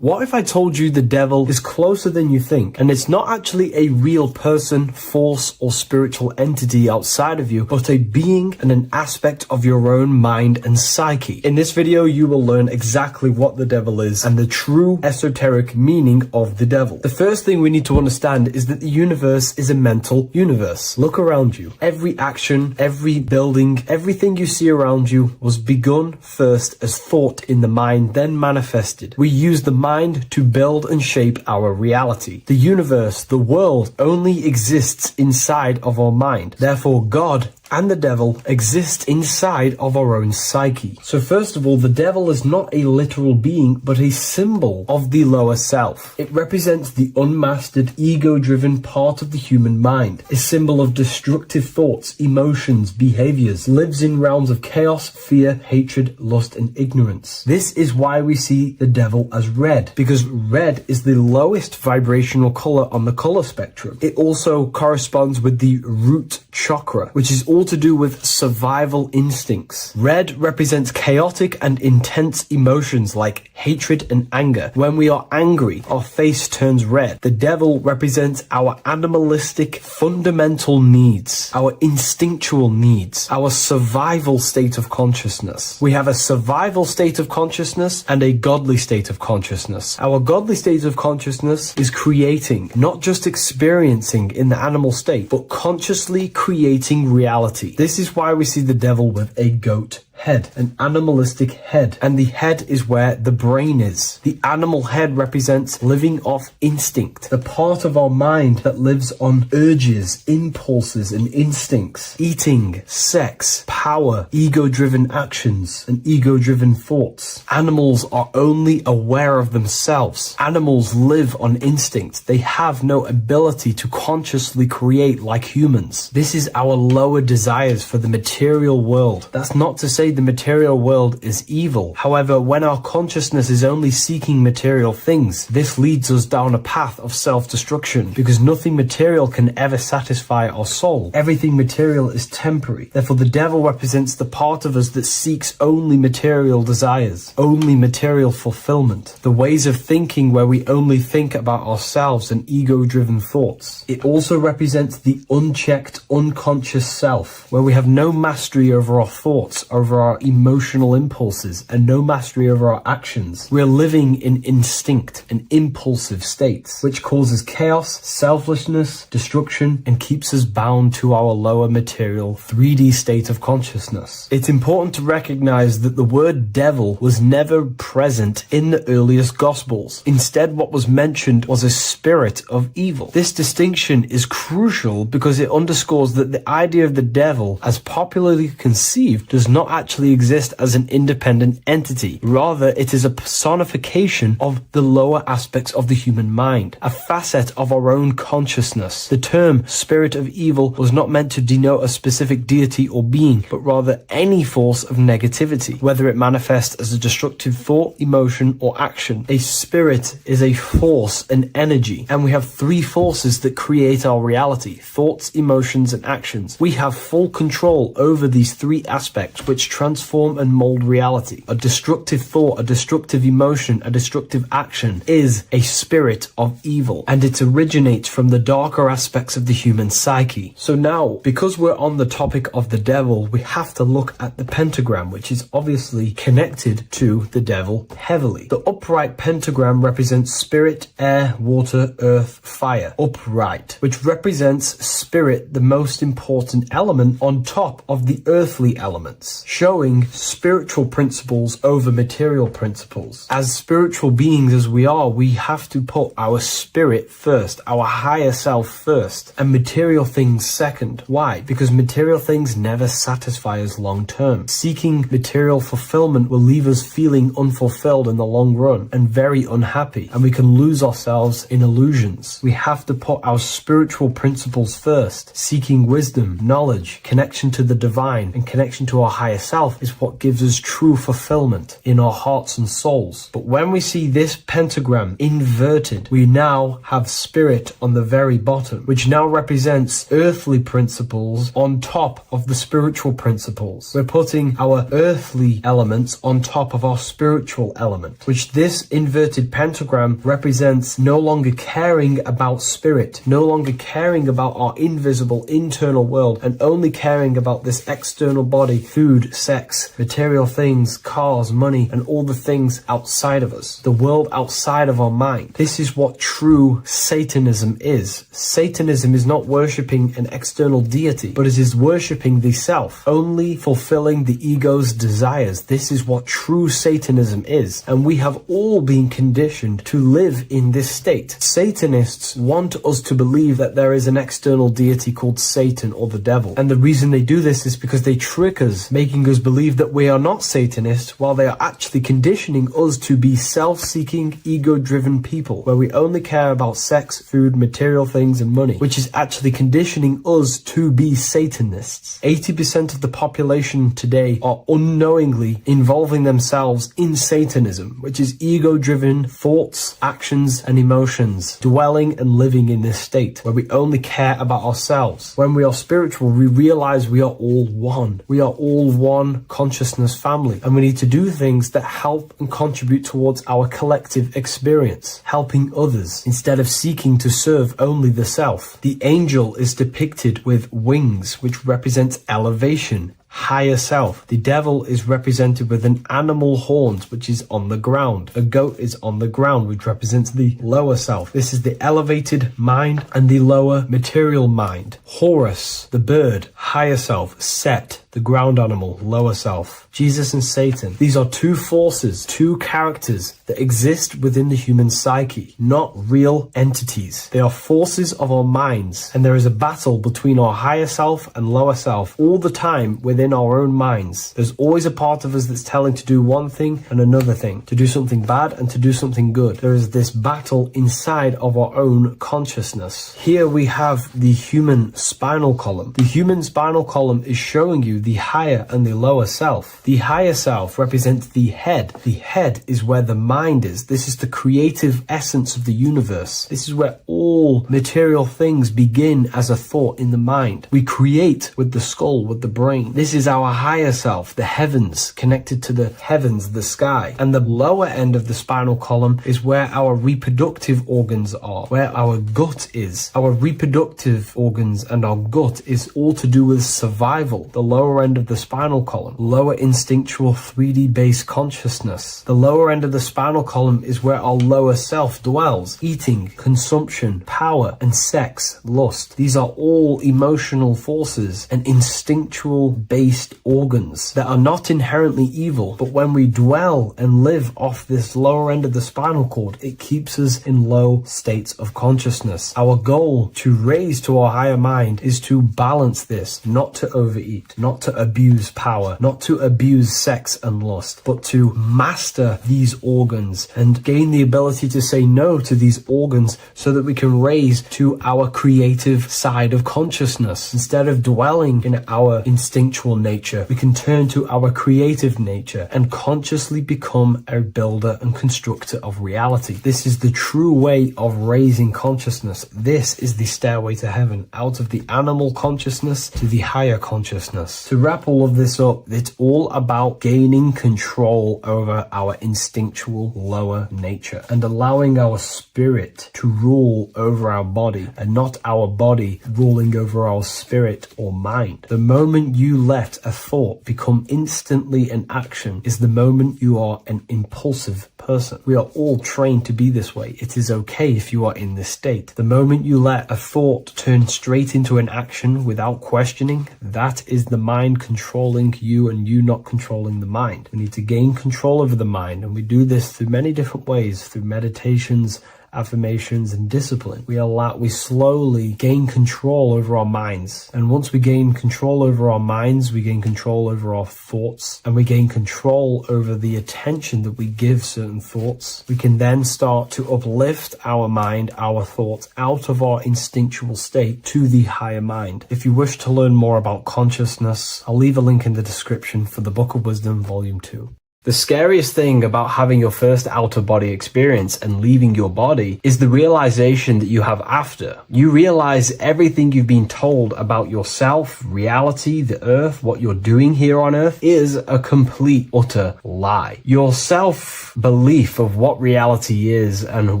[SPEAKER 1] What if I told you the devil is closer than you think, and it's not actually a real person, force, or spiritual entity outside of you, but a being and an aspect of your own mind and psyche? In this video, you will learn exactly what the devil is and the true esoteric meaning of the devil. The first thing we need to understand is that the universe is a mental universe. Look around you. Every action, every building, everything you see around you was begun first as thought in the mind, then manifested. We use the mind to build and shape our reality. The universe, the world, only exists inside of our mind. Therefore, God and the devil exist inside of our own psyche. So first of all, the devil is not a literal being, but a symbol of the lower self. It represents the unmastered, ego-driven part of the human mind, a symbol of destructive thoughts, emotions, behaviors, lives in realms of chaos, fear, hatred, lust, and ignorance. This is why we see the devil as red, because red is the lowest vibrational color on the color spectrum. It also corresponds with the root chakra, which is all to do with survival instincts. Red represents chaotic and intense emotions like hatred and anger. When we are angry, our face turns red. The devil represents our animalistic fundamental needs, our instinctual needs, our survival state of consciousness. We have a survival state of consciousness and a godly state of consciousness. Our godly state of consciousness is creating, not just experiencing in the animal state, but consciously creating reality. This is why we see the devil with a goat head, an animalistic head, and the head is where the brain is. The animal head represents living off instinct, the part of our mind that lives on urges, impulses, and instincts. Eating, sex, power, ego-driven actions, and ego-driven thoughts. Animals are only aware of themselves. Animals live on instinct. They have no ability to consciously create like humans. This is our lower desires for the material world. That's not to say the material world is evil. However, when our consciousness is only seeking material things, this leads us down a path of self-destruction, because nothing material can ever satisfy our soul. Everything material is temporary. Therefore, the devil represents the part of us that seeks only material desires, only material fulfillment, the ways of thinking where we only think about ourselves and ego-driven thoughts. It also represents the unchecked, unconscious self, where we have no mastery over our thoughts, over our emotional impulses, and no mastery over our actions. We're living in instinct and impulsive states, which causes chaos, selflessness, destruction, and keeps us bound to our lower material 3D state of consciousness. It's important to recognize that the word devil was never present in the earliest Gospels. Instead, what was mentioned was a spirit of evil. This distinction is crucial because it underscores that the idea of the devil, as popularly conceived, does not actually exist as an independent entity. Rather, it is a personification of the lower aspects of the human mind, a facet of our own consciousness. The term spirit of evil was not meant to denote a specific deity or being, but rather any force of negativity, whether it manifests as a destructive thought, emotion, or action. A spirit is a force, an energy, and we have three forces that create our reality: thoughts, emotions, and actions. We have full control over these three aspects, which transform and mold reality. A destructive thought, a destructive emotion, a destructive action is a spirit of evil, and it originates from the darker aspects of the human psyche. So now, because we're on the topic of the devil, we have to look at the pentagram, which is obviously connected to the devil heavily. The upright pentagram represents spirit, air, water, earth, fire. Upright, which represents spirit, the most important element on top of the earthly elements, showing spiritual principles over material principles. As spiritual beings as we are, we have to put our spirit first, our higher self first, and material things second. Why? Because material things never satisfy us long term. Seeking material fulfillment will leave us feeling unfulfilled in the long run and very unhappy, and we can lose ourselves in illusions. We have to put our spiritual principles first. Seeking wisdom, knowledge, connection to the divine, and connection to our higher self is what gives us true fulfillment in our hearts and souls. But when we see this pentagram inverted, we now have spirit on the very bottom, which now represents earthly principles on top of the spiritual principles. We're putting our earthly elements on top of our spiritual element, which this inverted pentagram represents no longer caring about spirit, no longer caring about our invisible internal world, and only caring about this external body, food, sex, material things, cars, money, and all the things outside of us, the world outside of our mind. This is what true Satanism is. Satanism is not worshipping an external deity, but it is worshipping the self, only fulfilling the ego's desires. This is what true Satanism is, and we have all been conditioned to live in this state. Satanists want us to believe that there is an external deity called Satan or the devil, and the reason they do this is because they trick us, making us believe that we are not Satanists, while they are actually conditioning us to be self-seeking, ego-driven people, where we only care about sex, food, material things, and money, which is actually conditioning us to be Satanists. 80% of the population today are unknowingly involving themselves in Satanism, which is ego-driven thoughts, actions, and emotions, dwelling and living in this state, where we only care about ourselves. When we are spiritual, we realize we are all one. We are all one consciousness family, and we need to do things that help and contribute towards our collective experience, helping others, instead of seeking to serve only the self. The angel is depicted with wings, which represents elevation, higher self. The devil is represented with an animal horns, which is on the ground. A goat is on the ground, which represents the lower self. This is the elevated mind and the lower material mind. Horus, the bird, higher self. Set, the ground animal, lower self. Jesus and Satan. These are two forces, two characters that exist within the human psyche, not real entities. They are forces of our minds, and there is a battle between our higher self and lower self all the time within our own minds. There's always a part of us that's telling to do one thing and another thing, to do something bad and to do something good. There is this battle inside of our own consciousness. Here we have the human spinal column. The human spinal column is showing you the higher and the lower self. The higher self represents the head. The head is where the mind is. This is the creative essence of the universe. This is where all material things begin as a thought in the mind. We create with the skull, with the brain. This is our higher self, the heavens, connected to the heavens, the sky. And the lower end of the spinal column is where our reproductive organs are, where our gut is. Our reproductive organs and our gut is all to do with survival. The lower end of the spinal column, lower instinctual 3D based consciousness. The lower end of the spinal column is where our lower self dwells. Eating, consumption, power, and sex, lust. These are all emotional forces and instinctual based organs that are not inherently evil, but when we dwell and live off this lower end of the spinal cord, it keeps us in low states of consciousness. Our goal to raise to our higher mind is to balance this, not to overeat, not to abuse power, not to abuse sex and lust, but to master these organs and gain the ability to say no to these organs so that we can raise to our creative side of consciousness. Instead of dwelling in our instinctual nature, we can turn to our creative nature and consciously become a builder and constructor of reality. This is the true way of raising consciousness. This is the stairway to heaven, out of the animal consciousness to the higher consciousness. To wrap all of this up, it's all about gaining control over our instinctual lower nature and allowing our spirit to rule over our body and not our body ruling over our spirit or mind. The moment you let a thought become instantly an action is the moment you are an impulsive person. We are all trained to be this way. It is okay if you are in this state. The moment you let a thought turn straight into an action without questioning, that is the mind controlling you and you not controlling the mind. We need to gain control over the mind, and we do this through many different ways, through meditations, affirmations, and discipline. We slowly gain control over our minds, and once we gain control over our minds, we gain control over our thoughts, and we gain control over the attention that we give certain thoughts. We can then start to uplift our mind, our thoughts, out of our instinctual state to the higher mind. If you wish to learn more about consciousness, I'll leave a link in the description for the Book of Wisdom Volume 2. The scariest thing about having your first out-of-body experience and leaving your body is the realization that you have after. You realize everything you've been told about yourself, reality, the earth, what you're doing here on earth is a complete, utter lie. Your self-belief of what reality is and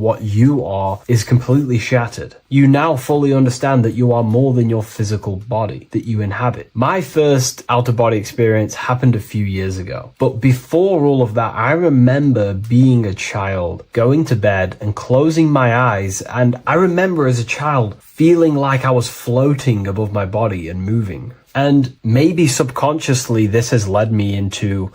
[SPEAKER 1] what you are is completely shattered. You now fully understand that you are more than your physical body that you inhabit. My first out-of-body experience happened a few years ago. But before all of that, I remember being a child, going to bed and closing my eyes. And I remember as a child feeling like I was floating above my body and moving. And maybe subconsciously, this has led me into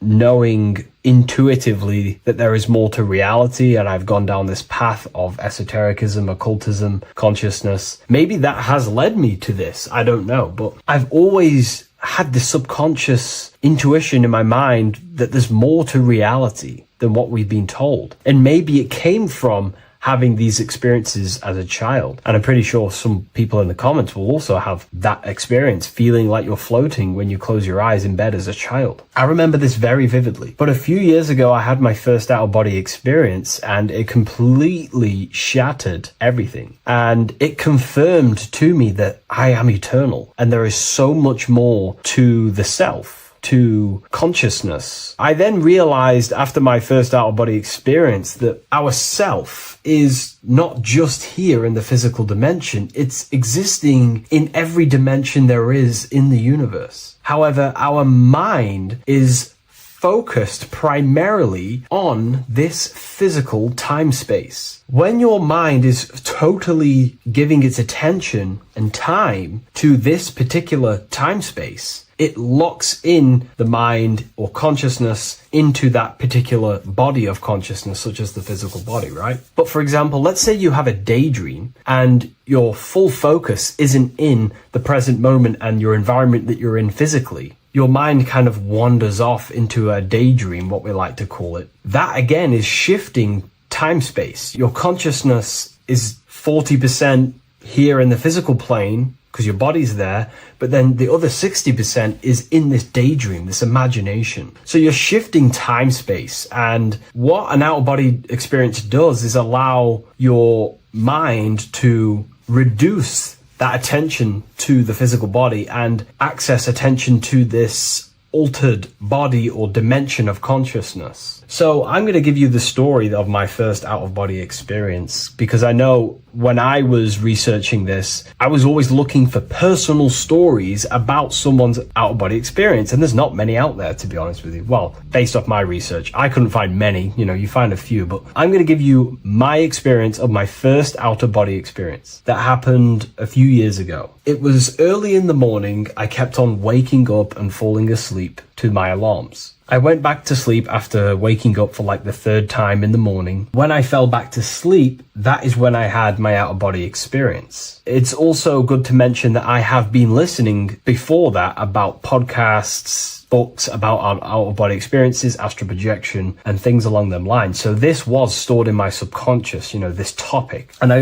[SPEAKER 1] knowing intuitively that there is more to reality, and I've gone down this path of esotericism, occultism, consciousness. Maybe that has led me to this, I don't know, but I've always had this subconscious intuition in my mind that there's more to reality than what we've been told. And maybe it came from having these experiences as a child. And I'm pretty sure some people in the comments will also have that experience, feeling like you're floating when you close your eyes in bed as a child. I remember this very vividly. But a few years ago, I had my first out-of-body experience, and it completely shattered everything. And it confirmed to me that I am eternal, and there is so much more to the self, to consciousness. I then realized after my first out-of-body experience that our self is not just here in the physical dimension, it's existing in every dimension there is in the universe. However, our mind is focused primarily on this physical time space. When your mind is totally giving its attention and time to this particular time space, it locks in the mind or consciousness into that particular body of consciousness, such as the physical body, right? But for example, let's say you have a daydream and your full focus isn't in the present moment and your environment that you're in physically. Your mind kind of wanders off into a daydream, what we like to call it. That again is shifting time space. Your consciousness is 40% here in the physical plane, because your body's there, but then the other 60% is in this daydream, this imagination. So you're shifting time space, and what an out-of-body experience does is allow your mind to reduce that attention to the physical body and access attention to this altered body or dimension of consciousness. So I'm going to give you the story of my first out-of-body experience, because I know when I was researching this, I was always looking for personal stories about someone's out-of-body experience, and there's not many out there, to be honest with you. Well, based off my research, I couldn't find many. You find a few, but I'm going to give you my experience of my first out-of-body experience that happened a few years ago. It was early in the morning. I kept on waking up and falling asleep to my alarms. I went back to sleep after waking up for like the third time in the morning. When I fell back to sleep, that is when I had my out-of-body experience. It's also good to mention that I have been listening before that about podcasts, books about out-of-body experiences, astral projection, and things along them lines. So this was stored in my subconscious, this topic. And I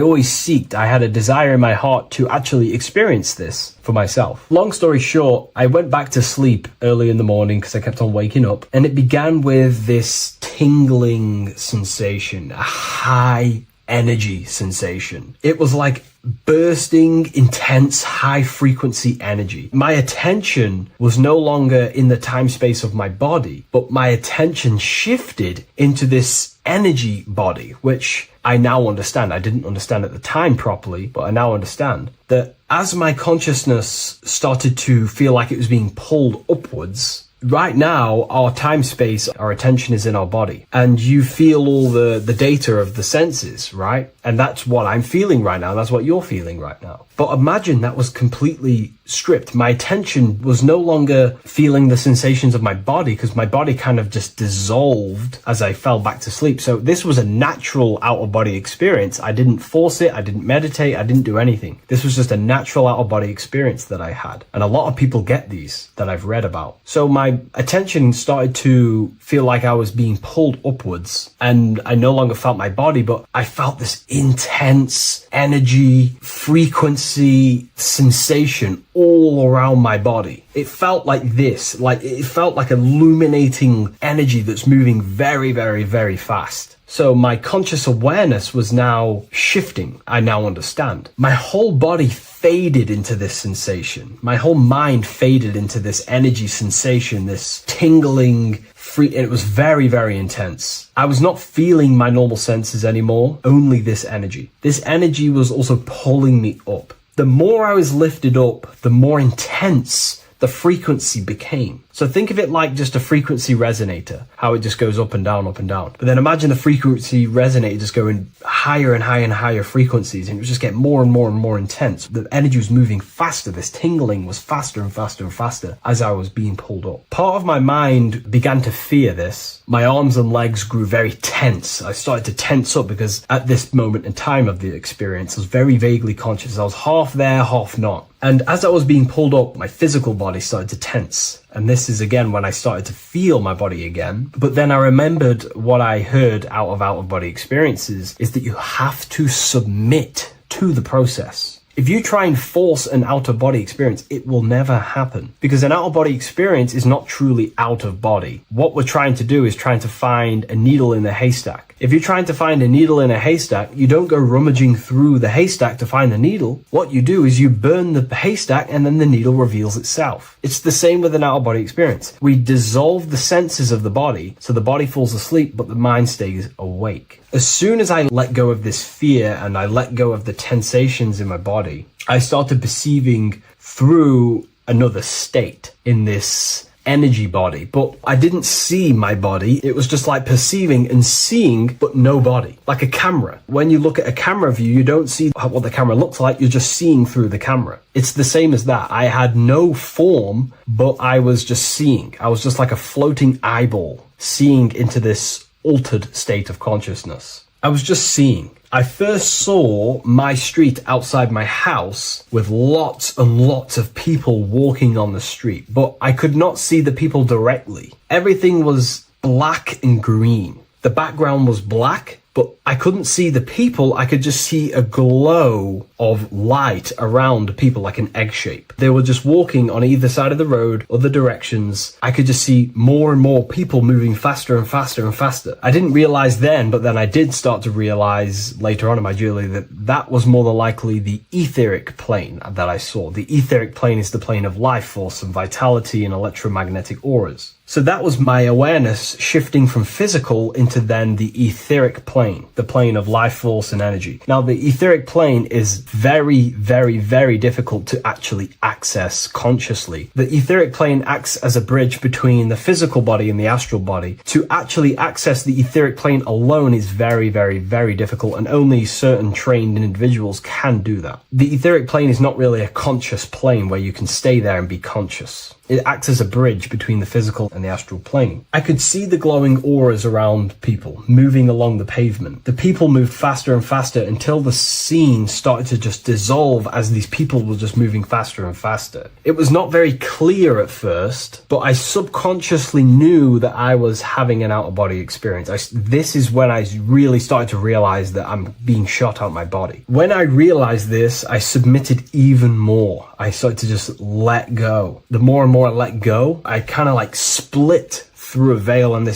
[SPEAKER 1] had a desire in my heart to actually experience this for myself. Long story short, I went back to sleep early in the morning because I kept on waking up, and it began with this tingling sensation, a high energy sensation. It was like bursting, intense, high frequency energy. My attention was no longer in the time space of my body, but my attention shifted into this energy body, which I now understand. I didn't understand at the time properly, but I now understand that as my consciousness started to feel like it was being pulled upwards, right now, our time space, our attention is in our body, and you feel all the data of the senses, right? And that's what I'm feeling right now. That's what you're feeling right now. But imagine that was completely stripped. My attention was no longer feeling the sensations of my body, because my body kind of just dissolved as I fell back to sleep. So this was a natural out-of-body experience. I didn't force it. I didn't meditate. I didn't do anything. This was just a natural out-of-body experience that I had. And a lot of people get these that I've read about. So my my attention started to feel like I was being pulled upwards, and I no longer felt my body, but I felt this intense energy, frequency, sensation all around my body. It felt like this, like it felt like illuminating energy that's moving very, very, very fast. So my conscious awareness was now shifting. I now understand. My whole body faded into this sensation. My whole mind faded into this energy sensation, this tingling free. It was very, very intense. I was not feeling my normal senses anymore, only this energy. This energy was also pulling me up. The more I was lifted up, the more intense the frequency became. So think of it like just a frequency resonator, how it just goes up and down, up and down. But then imagine the frequency resonator just going higher and higher and higher frequencies, and it would just get more and more and more intense. The energy was moving faster. This tingling was faster and faster and faster as I was being pulled up. Part of my mind began to fear this. My arms and legs grew very tense. I started to tense up because at this moment in time of the experience, I was very vaguely conscious. I was half there, half not. And as I was being pulled up, my physical body started to tense. And this is again when I started to feel my body again. But then I remembered what I heard out of body experiences is that you have to submit to the process. If you try and force an out-of-body experience, it will never happen, because an out-of-body experience is not truly out of body. What we're trying to do is trying to find a needle in a haystack. If you're trying to find a needle in a haystack, you don't go rummaging through the haystack to find the needle. What you do is you burn the haystack and then the needle reveals itself. It's the same with an out-of-body experience. We dissolve the senses of the body, so the body falls asleep, but the mind stays awake. As soon as I let go of this fear and I let go of the tensations in my body, I started perceiving through another state in this energy body, but I didn't see my body. It was just like perceiving and seeing, but no body, like a camera. When you look at a camera view, you don't see what the camera looks like. You're just seeing through the camera. It's the same as that. I had no form, but I was just seeing. I was just like a floating eyeball, seeing into this altered state of consciousness. I was just seeing. I first saw my street outside my house with lots and lots of people walking on the street, but I could not see the people directly. Everything was black and green. The background was black, but I couldn't see the people. I could just see a glow of light around people, like an egg shape. They were just walking on either side of the road, other directions. I could just see more and more people moving faster and faster and faster. I didn't realize then, but then I did start to realize later on in my journey that that was more than likely the etheric plane that I saw. The etheric plane is the plane of life force and vitality and electromagnetic auras. So that was my awareness shifting from physical into then the etheric plane, the plane of life force and energy. Now, the etheric plane is very, very, very difficult to actually access consciously. The etheric plane acts as a bridge between the physical body and the astral body. To actually access the etheric plane alone is very, very, very difficult, and only certain trained individuals can do that. The etheric plane is not really a conscious plane where you can stay there and be conscious. It acts as a bridge between the physical and the astral plane. I could see the glowing auras around people moving along the pavement. The people moved faster and faster until the scene started to just dissolve as these people were just moving faster and faster. It was not very clear at first, but I subconsciously knew that I was having an out-of-body experience. This is when I really started to realize that I'm being shot out my body. When I realized this, I submitted even more. I started to just let go. The more and more I let go, I kind of like split through a veil, and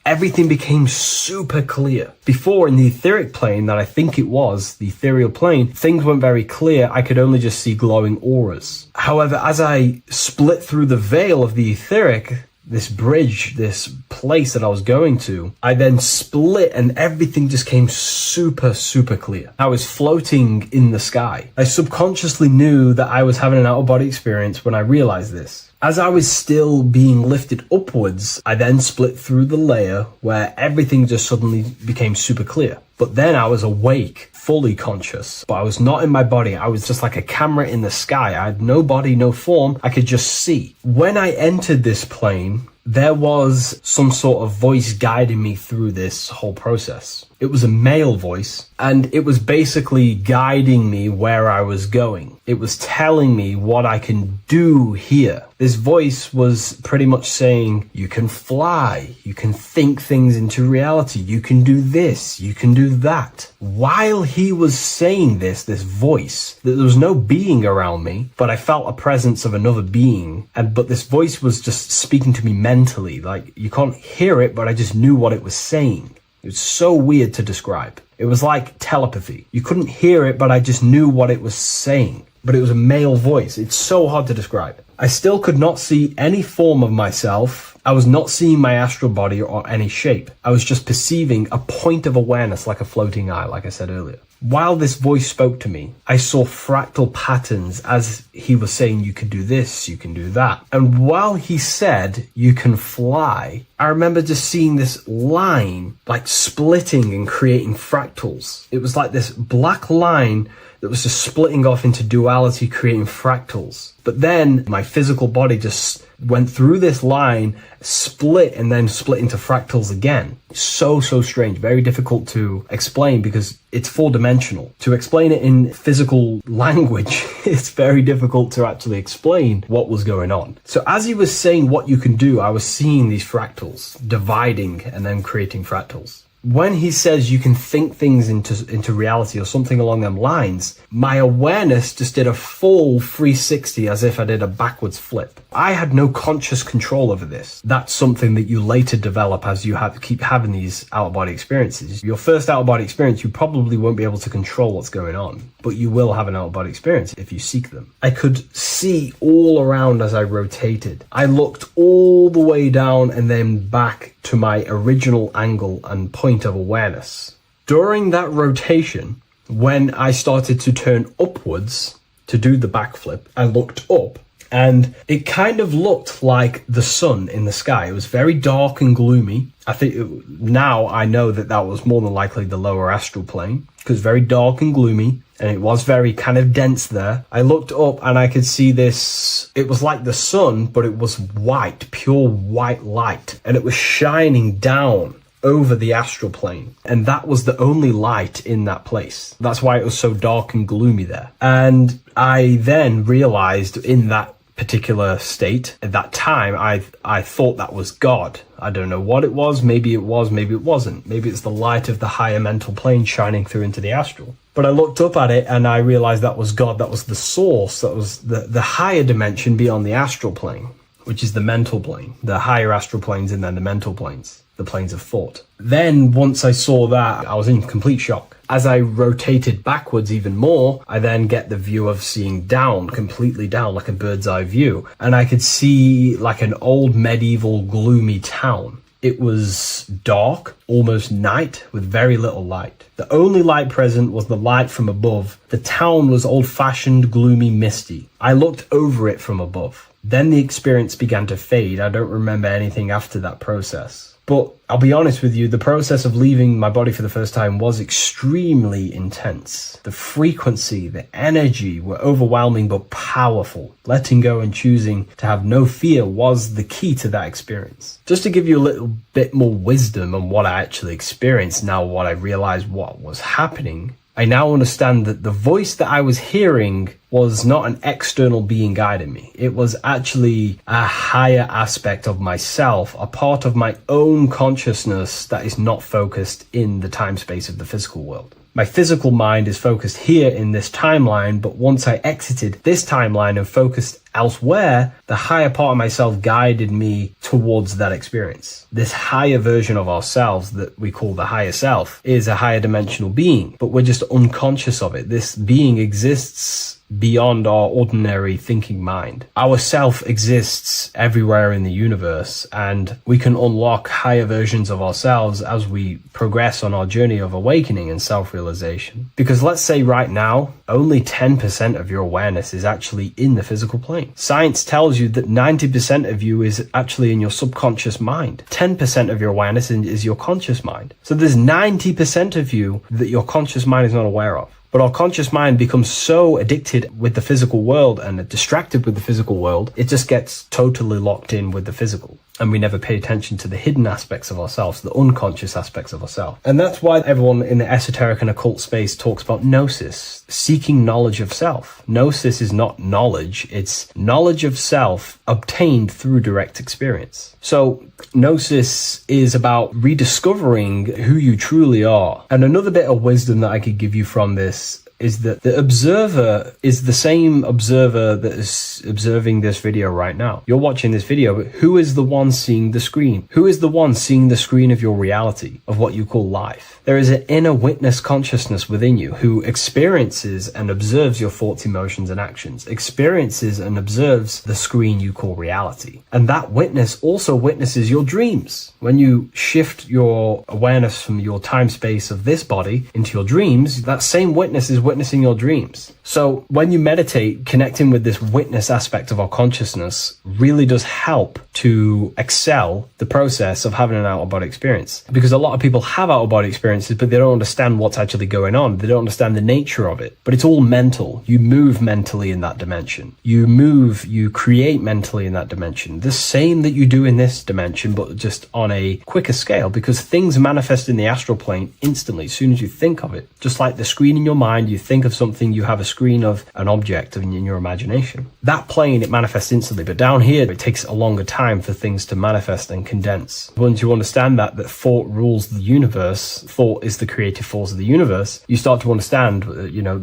[SPEAKER 1] everything became super clear. Before, in the etheric plane that I think it was, the ethereal plane, things weren't very clear. I could only just see glowing auras. However, as I split through the veil of the etheric, this bridge, this place that I was going to, I then split and everything just came super, super clear. I was floating in the sky. I subconsciously knew that I was having an out-of-body experience when I realized this. As I was still being lifted upwards, I then split through the layer where everything just suddenly became super clear. But then I was awake, fully conscious, but I was not in my body. I was just like a camera in the sky. I had no body, no form. I could just see. When I entered this plane, there was some sort of voice guiding me through this whole process. It was a male voice, and it was basically guiding me where I was going. It was telling me what I can do here. This voice was pretty much saying, you can fly, you can think things into reality, you can do this, you can do that. While he was saying this voice, there was no being around me, but I felt a presence of another being, but this voice was just speaking to me mentally. Like, you can't hear it, but I just knew what it was saying. It was so weird to describe. It was like telepathy. You couldn't hear it, but I just knew what it was saying. But it was a male voice. It's so hard to describe. I still could not see any form of myself. I was not seeing my astral body or any shape. I was just perceiving a point of awareness like a floating eye, like I said earlier. While this voice spoke to me, I saw fractal patterns as he was saying, you can do this, you can do that. And while he said, you can fly, I remember just seeing this line like splitting and creating fractals. It was like this black line that was just splitting off into duality, creating fractals. But then my physical body just went through this line, split, and then split into fractals again. So strange, very difficult to explain because it's four-dimensional. To explain it in physical language, it's very difficult to actually explain what was going on. So as he was saying what you can do, I was seeing these fractals dividing and then creating fractals. When he says you can think things into reality or something along them lines, my awareness just did a full 360 as if I did a backwards flip. I had no conscious control over this. That's something that you later develop as you keep having these out-of-body experiences. Your first out-of-body experience, you probably won't be able to control what's going on, but you will have an out-of-body experience if you seek them. I could see all around as I rotated. I looked all the way down and then back to my original angle and point of awareness. During that rotation, when I started to turn upwards to do the backflip, I looked up and it kind of looked like the sun in the sky. It was very dark and gloomy. I think now I know that was more than likely the lower astral plane because very dark and gloomy. And it was very kind of dense there. I looked up and I could see this. It was like the sun, but it was white, pure white light. And it was shining down over the astral plane. And that was the only light in that place. That's why it was so dark and gloomy there. And I then realized in that particular state, at that time, I thought that was God. I don't know what it was. Maybe it was, maybe it wasn't. Maybe it's the light of the higher mental plane shining through into the astral. But I looked up at it and I realized that was God. That was the source. That was the higher dimension beyond the astral plane, which is the mental plane. The higher astral planes and then the mental planes, the planes of thought. Then once I saw that, I was in complete shock. As I rotated backwards even more, I then get the view of seeing down, completely down, like a bird's eye view. And I could see like an old medieval gloomy town. It was dark, almost night, with very little light. The only light present was the light from above. The town was old-fashioned, gloomy, misty. I looked over it from above. Then the experience began to fade. I don't remember anything after that process. But I'll be honest with you, the process of leaving my body for the first time was extremely intense. The frequency, the energy were overwhelming but powerful. Letting go and choosing to have no fear was the key to that experience. Just to give you a little bit more wisdom on what I actually experienced now, what I realized what was happening, I now understand that the voice that I was hearing was not an external being guiding me. It was actually a higher aspect of myself, a part of my own consciousness that is not focused in the time space of the physical world. My physical mind is focused here in this timeline, but once I exited this timeline and focused elsewhere, the higher part of myself guided me towards that experience. This higher version of ourselves that we call the higher self is a higher dimensional being, but we're just unconscious of it. This being exists beyond our ordinary thinking mind. Our self exists everywhere in the universe, and we can unlock higher versions of ourselves as we progress on our journey of awakening and self-realization. Because let's say right now, only 10% of your awareness is actually in the physical plane. Science tells you that 90% of you is actually in your subconscious mind. 10% of your awareness is your conscious mind. So there's 90% of you that your conscious mind is not aware of. But our conscious mind becomes so addicted with the physical world and distracted with the physical world, it just gets totally locked in with the physical. And we never pay attention to the hidden aspects of ourselves, the unconscious aspects of ourselves. And that's why everyone in the esoteric and occult space talks about gnosis, seeking knowledge of self. Gnosis is not knowledge, it's knowledge of self obtained through direct experience. So gnosis is about rediscovering who you truly are. And another bit of wisdom that I could give you from this is that the observer is the same observer that is observing this video right now. You're watching this video, but who is the one seeing the screen? Who is the one seeing the screen of your reality, of what you call life? There is an inner witness consciousness within you who experiences and observes your thoughts, emotions, and actions, experiences and observes the screen you call reality. And that witness also witnesses your dreams. When you shift your awareness from your time space of this body into your dreams, that same witness is witnessing your dreams. So when you meditate, connecting with this witness aspect of our consciousness really does help to excel the process of having an out-of-body experience. Because a lot of people have out-of-body experiences, but they don't understand what's actually going on. They don't understand the nature of it. But it's all mental. You move mentally in that dimension. You create mentally in that dimension. The same that you do in this dimension, but just on a quicker scale, because things manifest in the astral plane instantly as soon as you think of it. Just like the screen in your mind, you think of something, you have a screen of an object in your imagination. That plane, it manifests instantly, but down here, it takes a longer time for things to manifest and condense. Once you understand that thought rules the universe, thought is the creative force of the universe, you start to understand,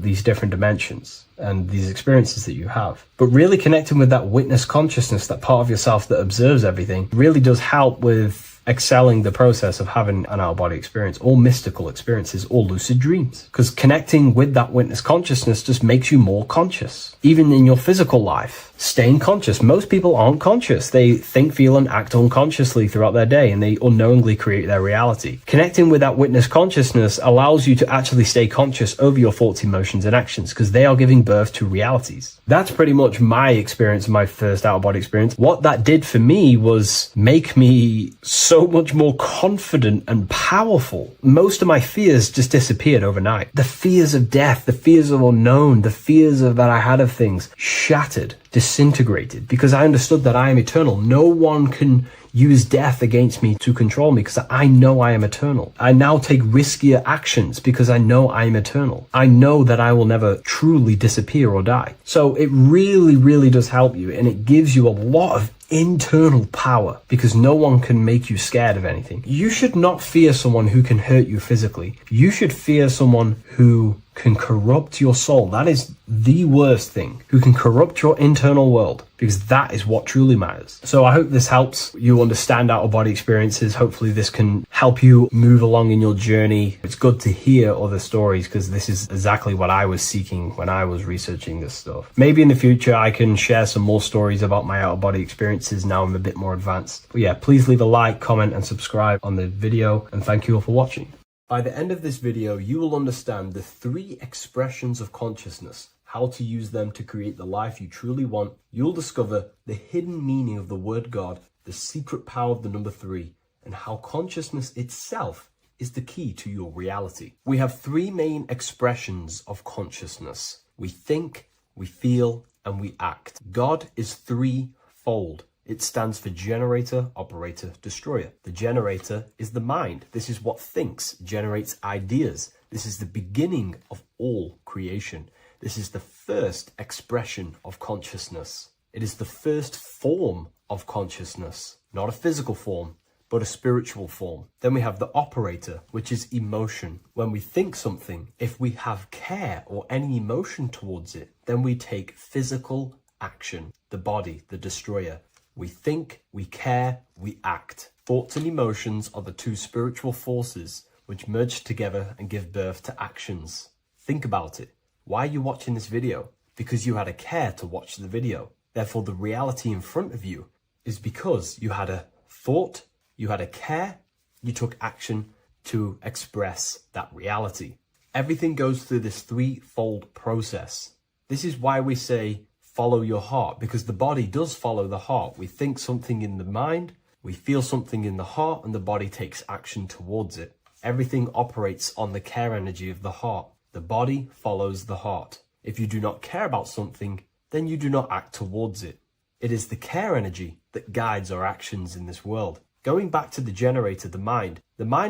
[SPEAKER 1] these different dimensions and these experiences that you have. But really connecting with that witness consciousness, that part of yourself that observes everything, really does help with excelling the process of having an out-of-body experience, or mystical experiences, or lucid dreams. Because connecting with that witness consciousness just makes you more conscious. Even in your physical life, staying conscious. Most people aren't conscious. They think, feel, and act unconsciously throughout their day, and they unknowingly create their reality. Connecting with that witness consciousness allows you to actually stay conscious over your thoughts, emotions, and actions, because they are giving birth to realities. That's pretty much my experience, my first out-of-body experience. What that did for me was make me so much more confident and powerful. Most of my fears just disappeared overnight. The fears of death, the fears of unknown, the fears that I had of things shattered, disintegrated, because I understood that I am eternal. No one can use death against me to control me, because I know I am eternal. I now take riskier actions because I know I am eternal. I know that I will never truly disappear or die. So it really, really does help you, and it gives you a lot of internal power, because no one can make you scared of anything. You should not fear someone who can hurt you physically. You should fear someone who can corrupt your soul. That is the worst thing. Who can corrupt your internal world, because that is what truly matters. So I hope this helps you understand out-of-body experiences. Hopefully this can help you move along in your journey. It's good to hear other stories, because this is exactly what I was seeking when I was researching this stuff. Maybe in the future I can share some more stories about my out-of-body experiences now I'm a bit more advanced. But yeah, please leave a like, comment, and subscribe on the video, and thank you all for watching. By the end of this video, you will understand the 3 expressions of consciousness, how to use them to create the life you truly want. You'll discover the hidden meaning of the word God, the secret power of the number 3, and how consciousness itself is the key to your reality. We have 3 main expressions of consciousness. We think, we feel, and we act. God is 3-fold. It stands for generator, operator, destroyer. The generator is the mind. This is what thinks, generates ideas. This is the beginning of all creation. This is the first expression of consciousness. It is the first form of consciousness, not a physical form, but a spiritual form. Then we have the operator, which is emotion. When we think something, if we have care or any emotion towards it, then we take physical action. The body, the destroyer. We think, we care, we act. Thoughts and emotions are the 2 spiritual forces which merge together and give birth to actions. Think about it. Why are you watching this video? Because you had a care to watch the video. Therefore, the reality in front of you is because you had a thought, you had a care, you took action to express that reality. Everything goes through this 3-fold process. This is why we say, follow your heart, because the body does follow the heart. We think something in the mind, we feel something in the heart, and the body takes action towards it. Everything operates on the care energy of the heart. The body follows the heart. If you do not care about something, then you do not act towards it. It is the care energy that guides our actions in this world. Going back to the generator, the mind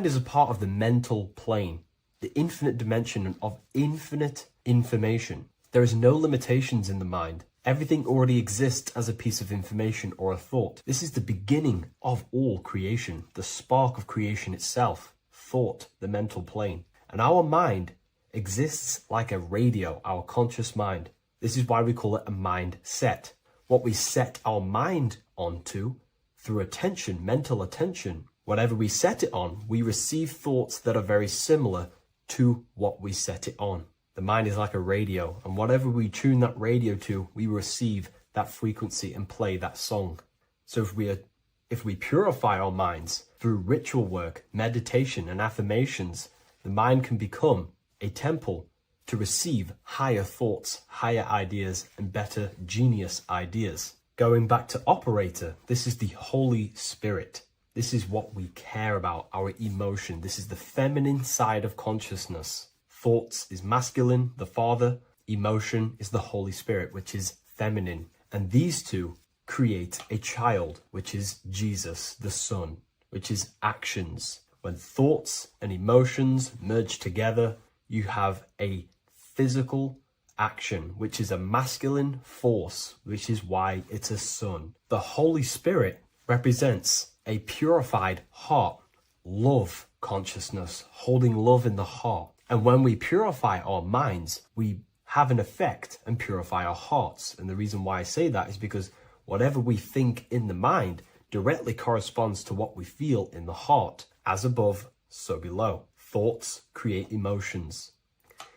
[SPEAKER 1] is a part of the mental plane, the infinite dimension of infinite information. There is no limitations in the mind. Everything already exists as a piece of information or a thought. This is the beginning of all creation, the spark of creation itself, thought, the mental plane. And our mind exists like a radio, our conscious mind. This is why we call it a mindset. What we set our mind onto through attention, mental attention, whatever we set it on, we receive thoughts that are very similar to what we set it on. The mind is like a radio, and whatever we tune that radio to, we receive that frequency and play that song. So if we purify our minds through ritual work, meditation, and affirmations, the mind can become a temple to receive higher thoughts, higher ideas, and better genius ideas. Going back to operator, this is the Holy Spirit. This is what we care about, our emotion. This is the feminine side of consciousness. Thoughts is masculine, the Father. Emotion is the Holy Spirit, which is feminine. And these two create a child, which is Jesus, the Son, which is actions. When thoughts and emotions merge together, you have a physical action, which is a masculine force, which is why it's a son. The Holy Spirit represents a purified heart, love consciousness, holding love in the heart. And when we purify our minds, we have an effect and purify our hearts. And the reason why I say that is because whatever we think in the mind directly corresponds to what we feel in the heart. As above, so below. Thoughts create emotions.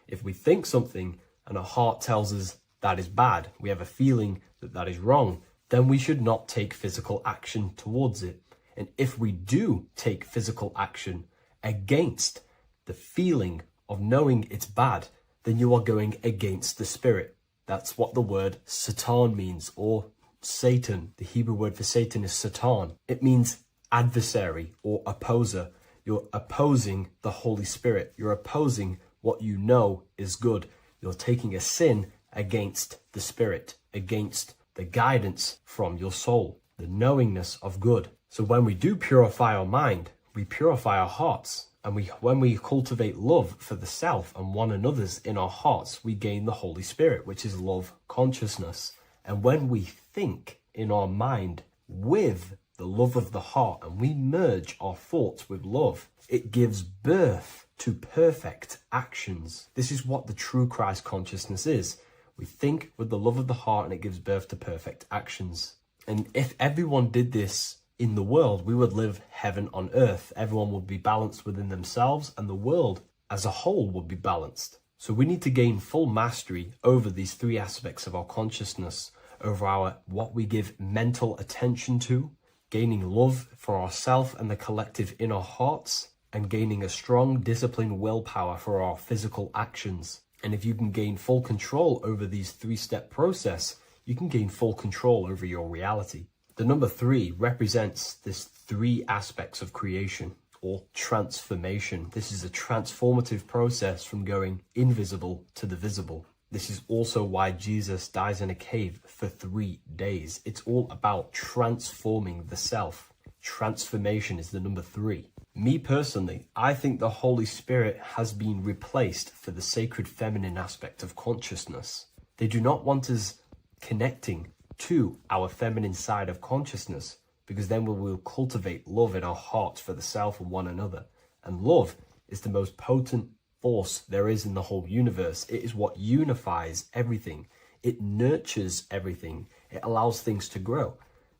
[SPEAKER 1] If we think something and our heart tells us that is bad, we have a feeling that that is wrong, then we should not take physical action towards it. And if we do take physical action against the feeling of knowing it's bad, then you are going against the spirit. That's what the word Satan means, or Satan. The Hebrew word for Satan is Satan. It means adversary or opposer. You're opposing the Holy Spirit. You're opposing what you know is good. You're taking a sin against the Spirit, against the guidance from your soul, the knowingness of good. So when we do purify our mind, we purify our hearts. And when we cultivate love for the self and one another's in our hearts, we gain the Holy Spirit, which is love consciousness. And when we think in our mind with the love of the heart and we merge our thoughts with love, it gives birth to perfect actions. This is what the true Christ consciousness is. We think with the love of the heart and it gives birth to perfect actions. And if everyone did this in the world, we would live heaven on earth. Everyone would be balanced within themselves and the world as a whole would be balanced. So we need to gain full mastery over these three aspects of our consciousness, over what we give mental attention to, gaining love for ourselves and the collective in our hearts, and gaining a strong disciplined willpower for our physical actions. And if you can gain full control over these three-step process, you can gain full control over your reality. The number 3 represents this 3 aspects of creation or transformation. This is a transformative process from going invisible to the visible. This is also why Jesus dies in a cave for 3 days. It's all about transforming the self. Transformation is the number 3. Me personally, I think the Holy Spirit has been replaced for the sacred feminine aspect of consciousness. They do not want us connecting to our feminine side of consciousness, because then we will cultivate love in our hearts for the self and one another. And love is the most potent force there is in the whole universe. It is what unifies everything. It nurtures everything. It allows things to grow.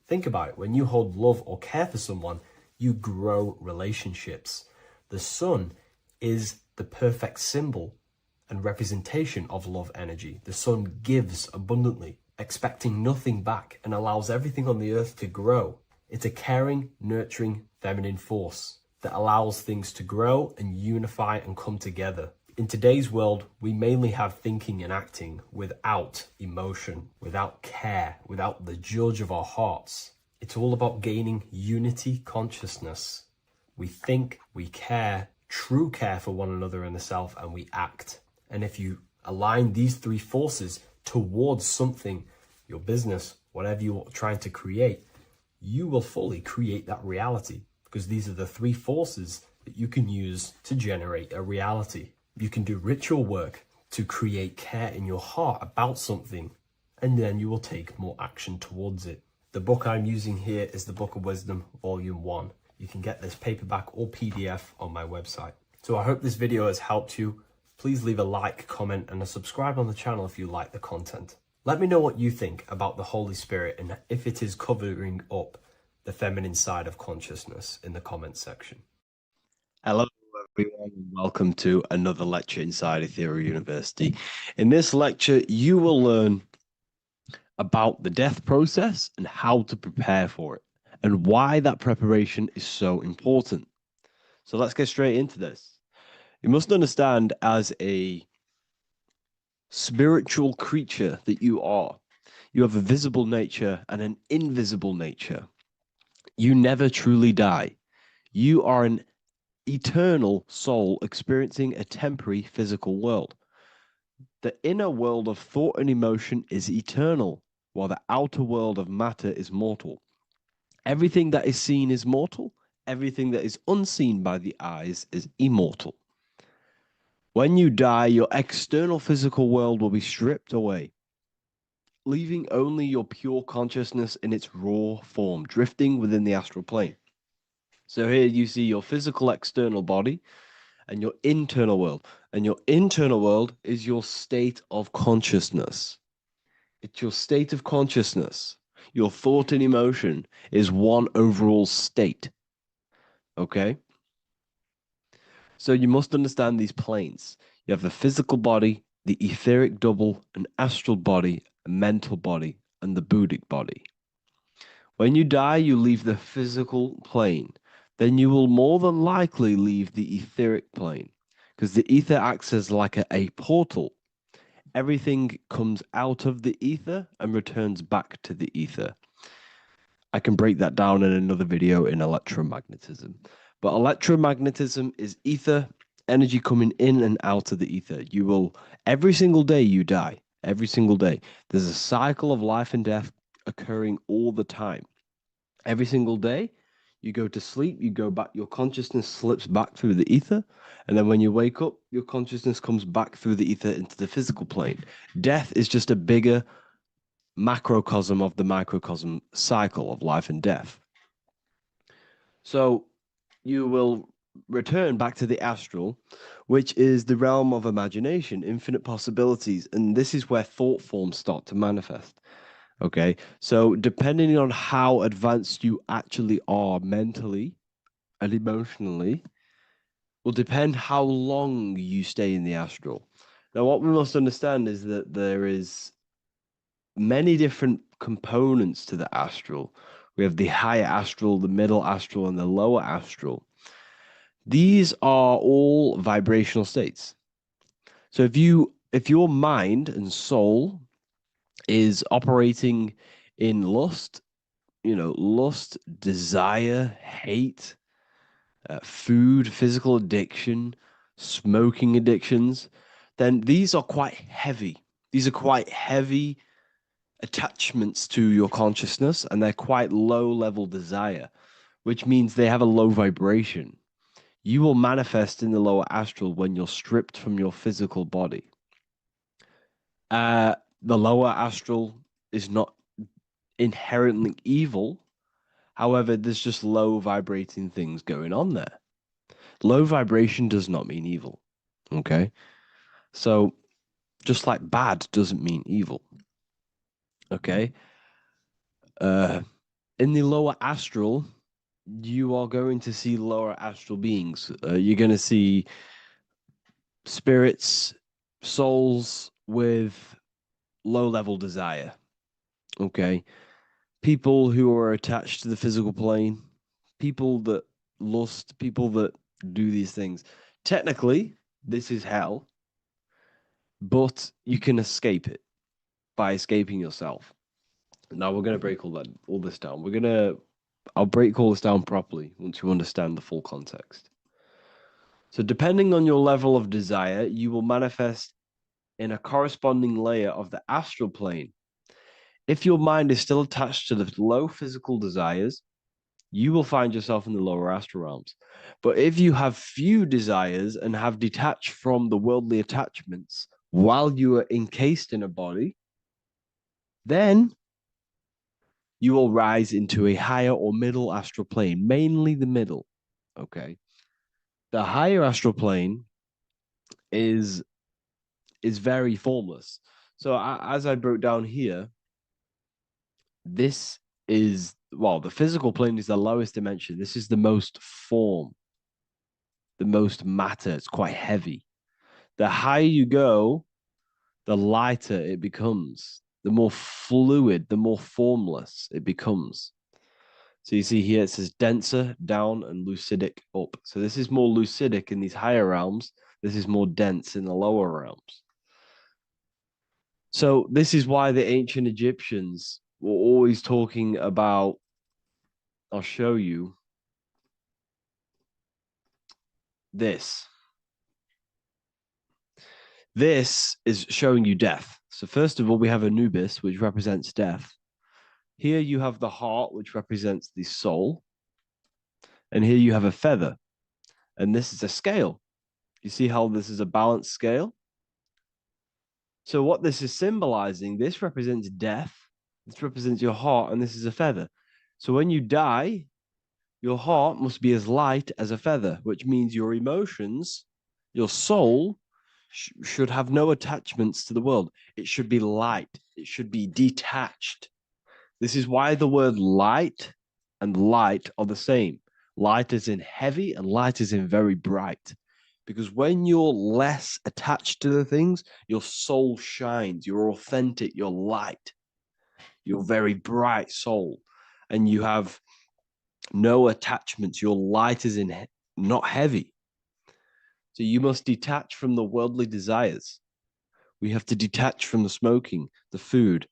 [SPEAKER 1] Think about it. When you hold love or care for someone, you grow relationships. The sun is the perfect symbol and representation of love energy. The sun gives abundantly, expecting nothing back, and allows everything on the earth to grow. It's a caring, nurturing, feminine force that allows things to grow and unify and come together. In today's world, we mainly have thinking and acting without emotion, without care, without the judge of our hearts. It's all about gaining unity consciousness. We think, we care, true care for one another and the self, and we act. And if you align these 3 forces towards something, your business whatever you're trying to create, you will fully create that reality, because these are the three forces that you can use to generate a reality. You can do ritual work to create care in your heart about something, and then you will take more action towards it. The book I'm using here is the Book of Wisdom, Volume 1. You can get this paperback or PDF on my website. So I hope this video has helped you. Please leave a like, comment, and a subscribe on the channel if you like the content. Let me know what you think about the Holy Spirit and if it is covering up the feminine side of consciousness in the comments section.
[SPEAKER 2] Hello, everyone, and welcome to another lecture inside Ethereal University. In this lecture, you will learn about the death process and how to prepare for it, and why that preparation is so important. So let's get straight into this. You must understand, as a spiritual creature that you are, you have a visible nature and an invisible nature. You never truly die. You are an eternal soul experiencing a temporary physical world. The inner world of thought and emotion is eternal, while the outer world of matter is mortal. Everything that is seen is mortal. Everything that is unseen by the eyes is immortal. When you die, your external physical world will be stripped away, leaving only your pure consciousness in its raw form, drifting within the astral plane. So here you see your physical external body and your internal world. And your internal world is your state of consciousness. It's your state of consciousness. Your thought and emotion is one overall state. Okay? So you must understand these planes. You have the physical body, the etheric double, an astral body, a mental body, and the Buddhic body. When you die, you leave the physical plane. Then you will more than likely leave the etheric plane, because the ether acts as like a portal. Everything comes out of the ether and returns back to the ether. I can break that down in another video in electromagnetism. But electromagnetism is ether, energy coming in and out of the ether. You will, every single day you die, every single day. There's a cycle of life and death occurring all the time. Every single day, you go to sleep, you go back, your consciousness slips back through the ether, and then when you wake up, your consciousness comes back through the ether into the physical plane. Death is just a bigger macrocosm of the microcosm cycle of life and death. So you will return back to the astral, which is the realm of imagination, infinite possibilities, and this is where thought forms start to manifest. Okay, so depending on how advanced you actually are mentally and emotionally will depend how long you stay in the astral. Now, what we must understand is that there is many different components to the astral. We have the higher astral, the middle astral, and the lower astral. These are all vibrational states. So if your mind and soul is operating in lust, lust, desire, hate, food, physical addiction, smoking addictions, then these are quite heavy. These are quite heavy attachments to your consciousness, and they're quite low level desire, which means they have a low vibration. You will manifest in the lower astral when you're stripped from your physical body. The lower astral is not inherently evil. However, there's just low vibrating things going on there. Low vibration does not mean evil. Okay? So, just like bad doesn't mean evil. Okay? In the lower astral, you are going to see lower astral beings. You're going to see spirits, souls with low level desire. Okay? People who are attached to the physical plane, people that lust, people that do these things. Technically, this is hell, but you can escape it by escaping yourself. Now we're going to break all this down. I'll break all this down properly once you understand the full context. So depending on your level of desire, you will manifest in a corresponding layer of the astral plane. If your mind is still attached to the low physical desires, you will find yourself in the lower astral realms. But if you have few desires and have detached from the worldly attachments while you are encased in a body, then you will rise into a higher or middle astral plane, mainly the middle. Okay. The higher astral plane is very formless. So as I broke down here, this is, well, the physical plane is the lowest dimension. This is the most form, the most matter. It's quite heavy. The higher you go, the lighter it becomes, the more fluid, the more formless it becomes. So you see here it says denser down and lucidic up. So this is more lucidic in these higher realms. This is more dense in the lower realms. So this is why the ancient Egyptians were always talking about, I'll show you this. This is showing you death. So first of all, we have Anubis, which represents death. Here you have the heart, which represents the soul. And here you have a feather. And this is a scale. You see how this is a balanced scale? So what this is symbolizing, this represents death. This represents your heart, and this is a feather. So when you die, your heart must be as light as a feather, which means your emotions, your soul, should have no attachments to the world. It should be light. It should be detached. This is why the word light and light are the same. Light is in heavy and light is in very bright. Because when you're less attached to the things, your soul shines. You're authentic. You're light. You're very bright soul. And you have no attachments. Your light is in not heavy. So you must detach from the worldly desires. We have to detach from the smoking, the food.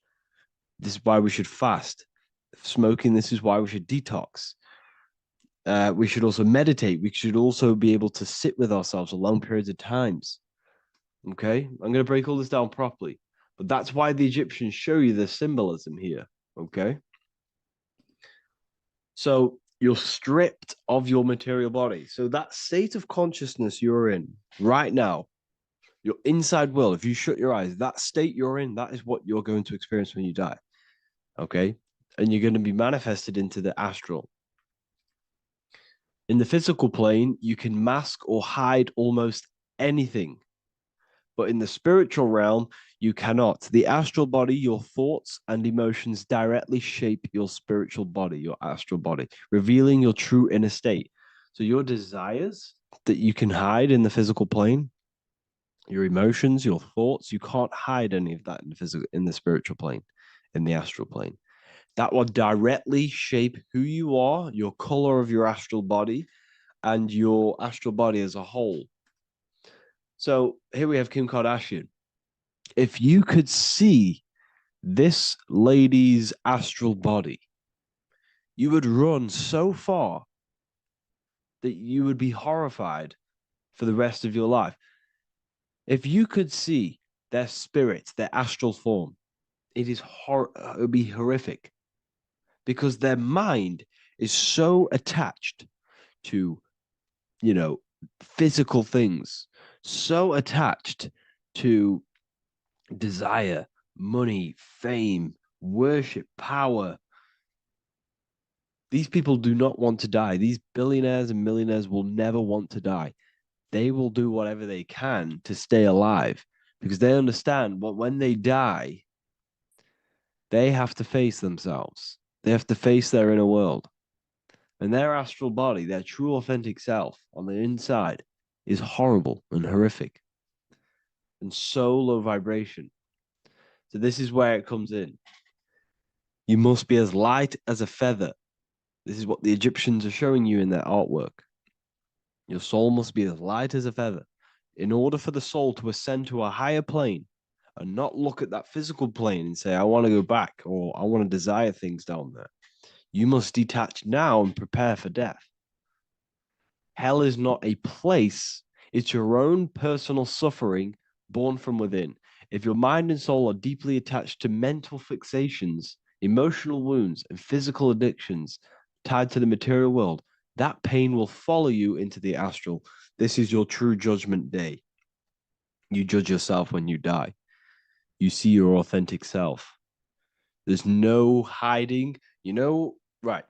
[SPEAKER 2] This is why we should fast. Smoking, this is why we should detox. We should also meditate. We should also be able to sit with ourselves for long periods of times. Okay? I'm going to break all this down properly. But that's why the Egyptians show you the symbolism here. Okay? So you're stripped of your material body. So that state of consciousness you're in right now, your inside world, if you shut your eyes, that state you're in, that is what you're going to experience when you die. Okay? And you're going to be manifested into the astral. In the physical plane, you can mask or hide almost anything. But in the spiritual realm, you cannot. The astral body, your thoughts and emotions directly shape your spiritual body, your astral body, revealing your true inner state. So your desires that you can hide in the physical plane, your emotions, your thoughts, you can't hide any of that in the spiritual plane, in the astral plane. That will directly shape who you are, your color of your astral body, and your astral body as a whole. So here we have Kim Kardashian. If you could see this lady's astral body, you would run so far that you would be horrified for the rest of your life. If you could see their spirit, their astral form, it would be horrific, because their mind is so attached to, physical things, so attached to desire, money, fame, worship, power. These people do not want to die. These billionaires and millionaires will never want to die. They will do whatever they can to stay alive, because they understand that when they die, they have to face themselves. They have to face their inner world. And their astral body, their true authentic self on the inside, is horrible and horrific and so low vibration. So this is where it comes in. You must be as light as a feather. This is what the Egyptians are showing you in their artwork. Your soul must be as light as a feather. In order for the soul to ascend to a higher plane and not look at that physical plane and say, I want to go back, or I want to desire things down there, you must detach now and prepare for death. Hell is not a place. It's your own personal suffering born from within. If your mind and soul are deeply attached to mental fixations, emotional wounds, and physical addictions tied to the material world, that pain will follow you into the astral. This is your true judgment day. You judge yourself when you die. You see your authentic self. There's no hiding. Right.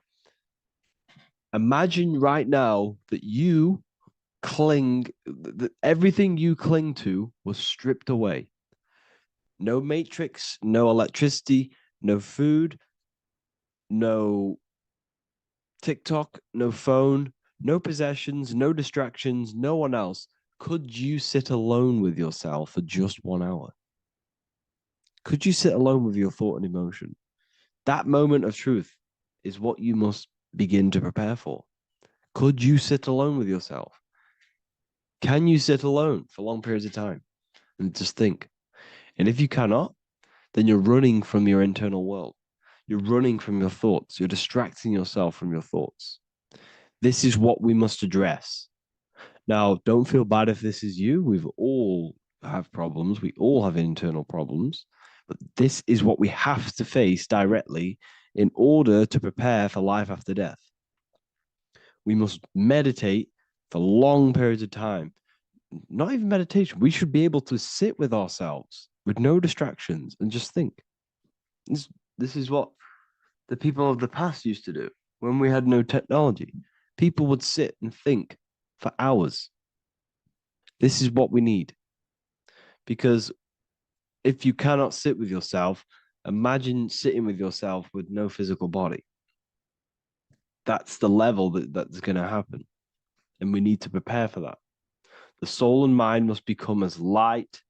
[SPEAKER 2] Imagine right now that you that everything you cling to was stripped away. No matrix, no electricity, no food, no TikTok, no phone, no possessions, no distractions, no one else. Could you sit alone with yourself for just 1 hour? Could you sit alone with your thought and emotion? That moment of truth is what you must begin to prepare for. Could you sit alone with yourself? Can you sit alone for long periods of time and just think? And if you cannot, then you're running from your internal world. You're running from your thoughts. You're distracting yourself from your thoughts. This is what we must address. Now, don't feel bad if this is you. We've all have problems. We all have internal problems. But this is what we have to face directly in order to prepare for life after death. We must meditate for long periods of time. Not even meditation. We should be able to sit with ourselves with no distractions and just think. This is what the people of the past used to do when we had no technology. People would sit and think for hours. This is what we need. Because if you cannot sit with yourself, imagine sitting with yourself with no physical body. That's the level that's going to happen. And we need to prepare for that. The soul and mind must become as light,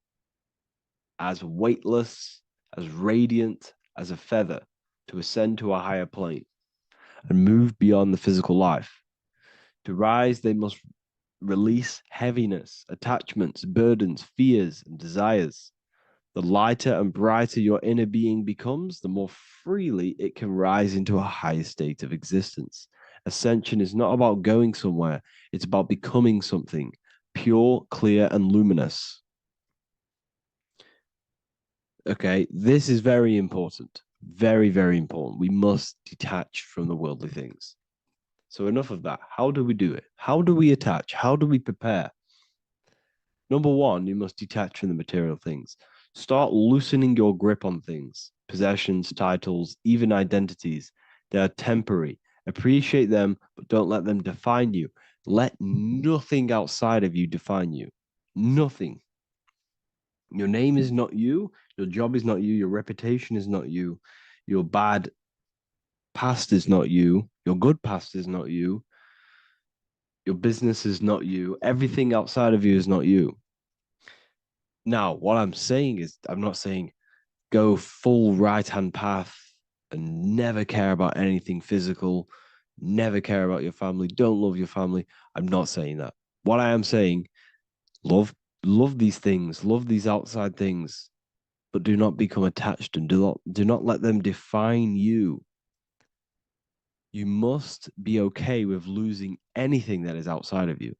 [SPEAKER 2] as weightless, as radiant as a feather to ascend to a higher plane and move beyond the physical life. To rise, they must release heaviness, attachments, burdens, fears, and desires. The lighter and brighter your inner being becomes, the more freely it can rise into a higher state of existence. Ascension is not about going somewhere, it's about becoming something pure, clear, and luminous. Okay, this is very important. Very, very important. We must detach from the worldly things. So enough of that. How do we do it? How do we attach? How do we prepare? Number one, you must detach from the material things. Start loosening your grip on things, possessions, titles, even identities. They are temporary. Appreciate them, but don't let them define you. Let nothing outside of you define you. Nothing. Your name is not you. Your job is not you. Your reputation is not you. Your bad past is not you. Your good past is not you. Your business is not you. Everything outside of you is not you. Now, what I'm saying is, I'm not saying go full right-hand path and never care about anything physical, never care about your family, don't love your family. I'm not saying that. What I am saying, love these things, love these outside things, but do not become attached and do not let them define you. You must be okay with losing anything that is outside of you.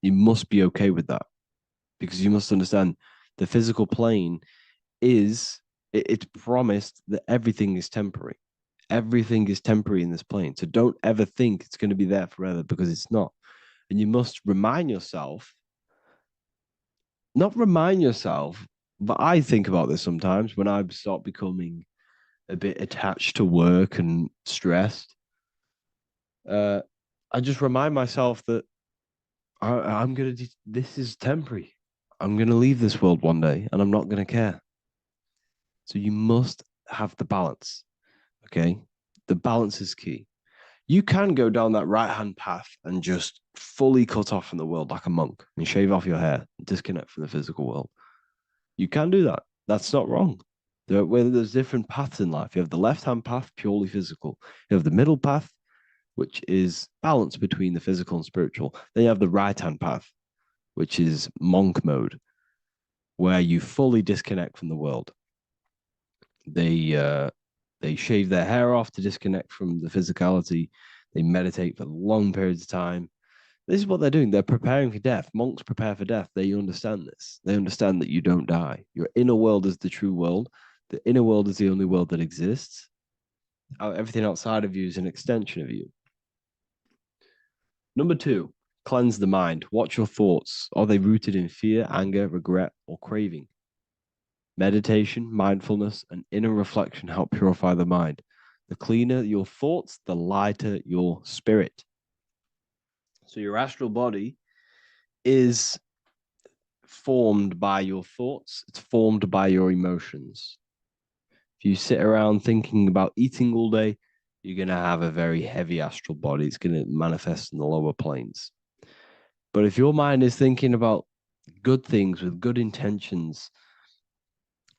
[SPEAKER 2] You must be okay with that, because you must understand the physical plane it's promised that everything is temporary. Everything is temporary in this plane. So don't ever think it's going to be there forever, because it's not. And you must remind yourself, not remind yourself, but I think about this sometimes when I start becoming a bit attached to work and stressed. I just remind myself that this is temporary. I'm going to leave this world one day and I'm not going to care. So you must have the balance. Okay. The balance is key. You can go down that right-hand path and just fully cut off from the world like a monk and shave off your hair and disconnect from the physical world. You can do that. That's not wrong. There's different paths in life. You have the left-hand path, purely physical. You have the middle path, which is balance between the physical and spiritual. Then you have the right-hand path, which is monk mode, where you fully disconnect from the world. They shave their hair off to disconnect from the physicality. They meditate for long periods of time. This is what they're doing. They're preparing for death. Monks prepare for death. They understand this. They understand that you don't die. Your inner world is the true world. The inner world is the only world that exists. Everything outside of you is an extension of you. Number 2, cleanse the mind. Watch your thoughts. Are they rooted in fear, anger, regret, or craving? Meditation, mindfulness, and inner reflection help purify the mind. The cleaner your thoughts, the lighter your spirit. So your astral body is formed by your thoughts. It's formed by your emotions. If you sit around thinking about eating all day, you're going to have a very heavy astral body. It's going to manifest in the lower planes. But if your mind is thinking about good things with good intentions,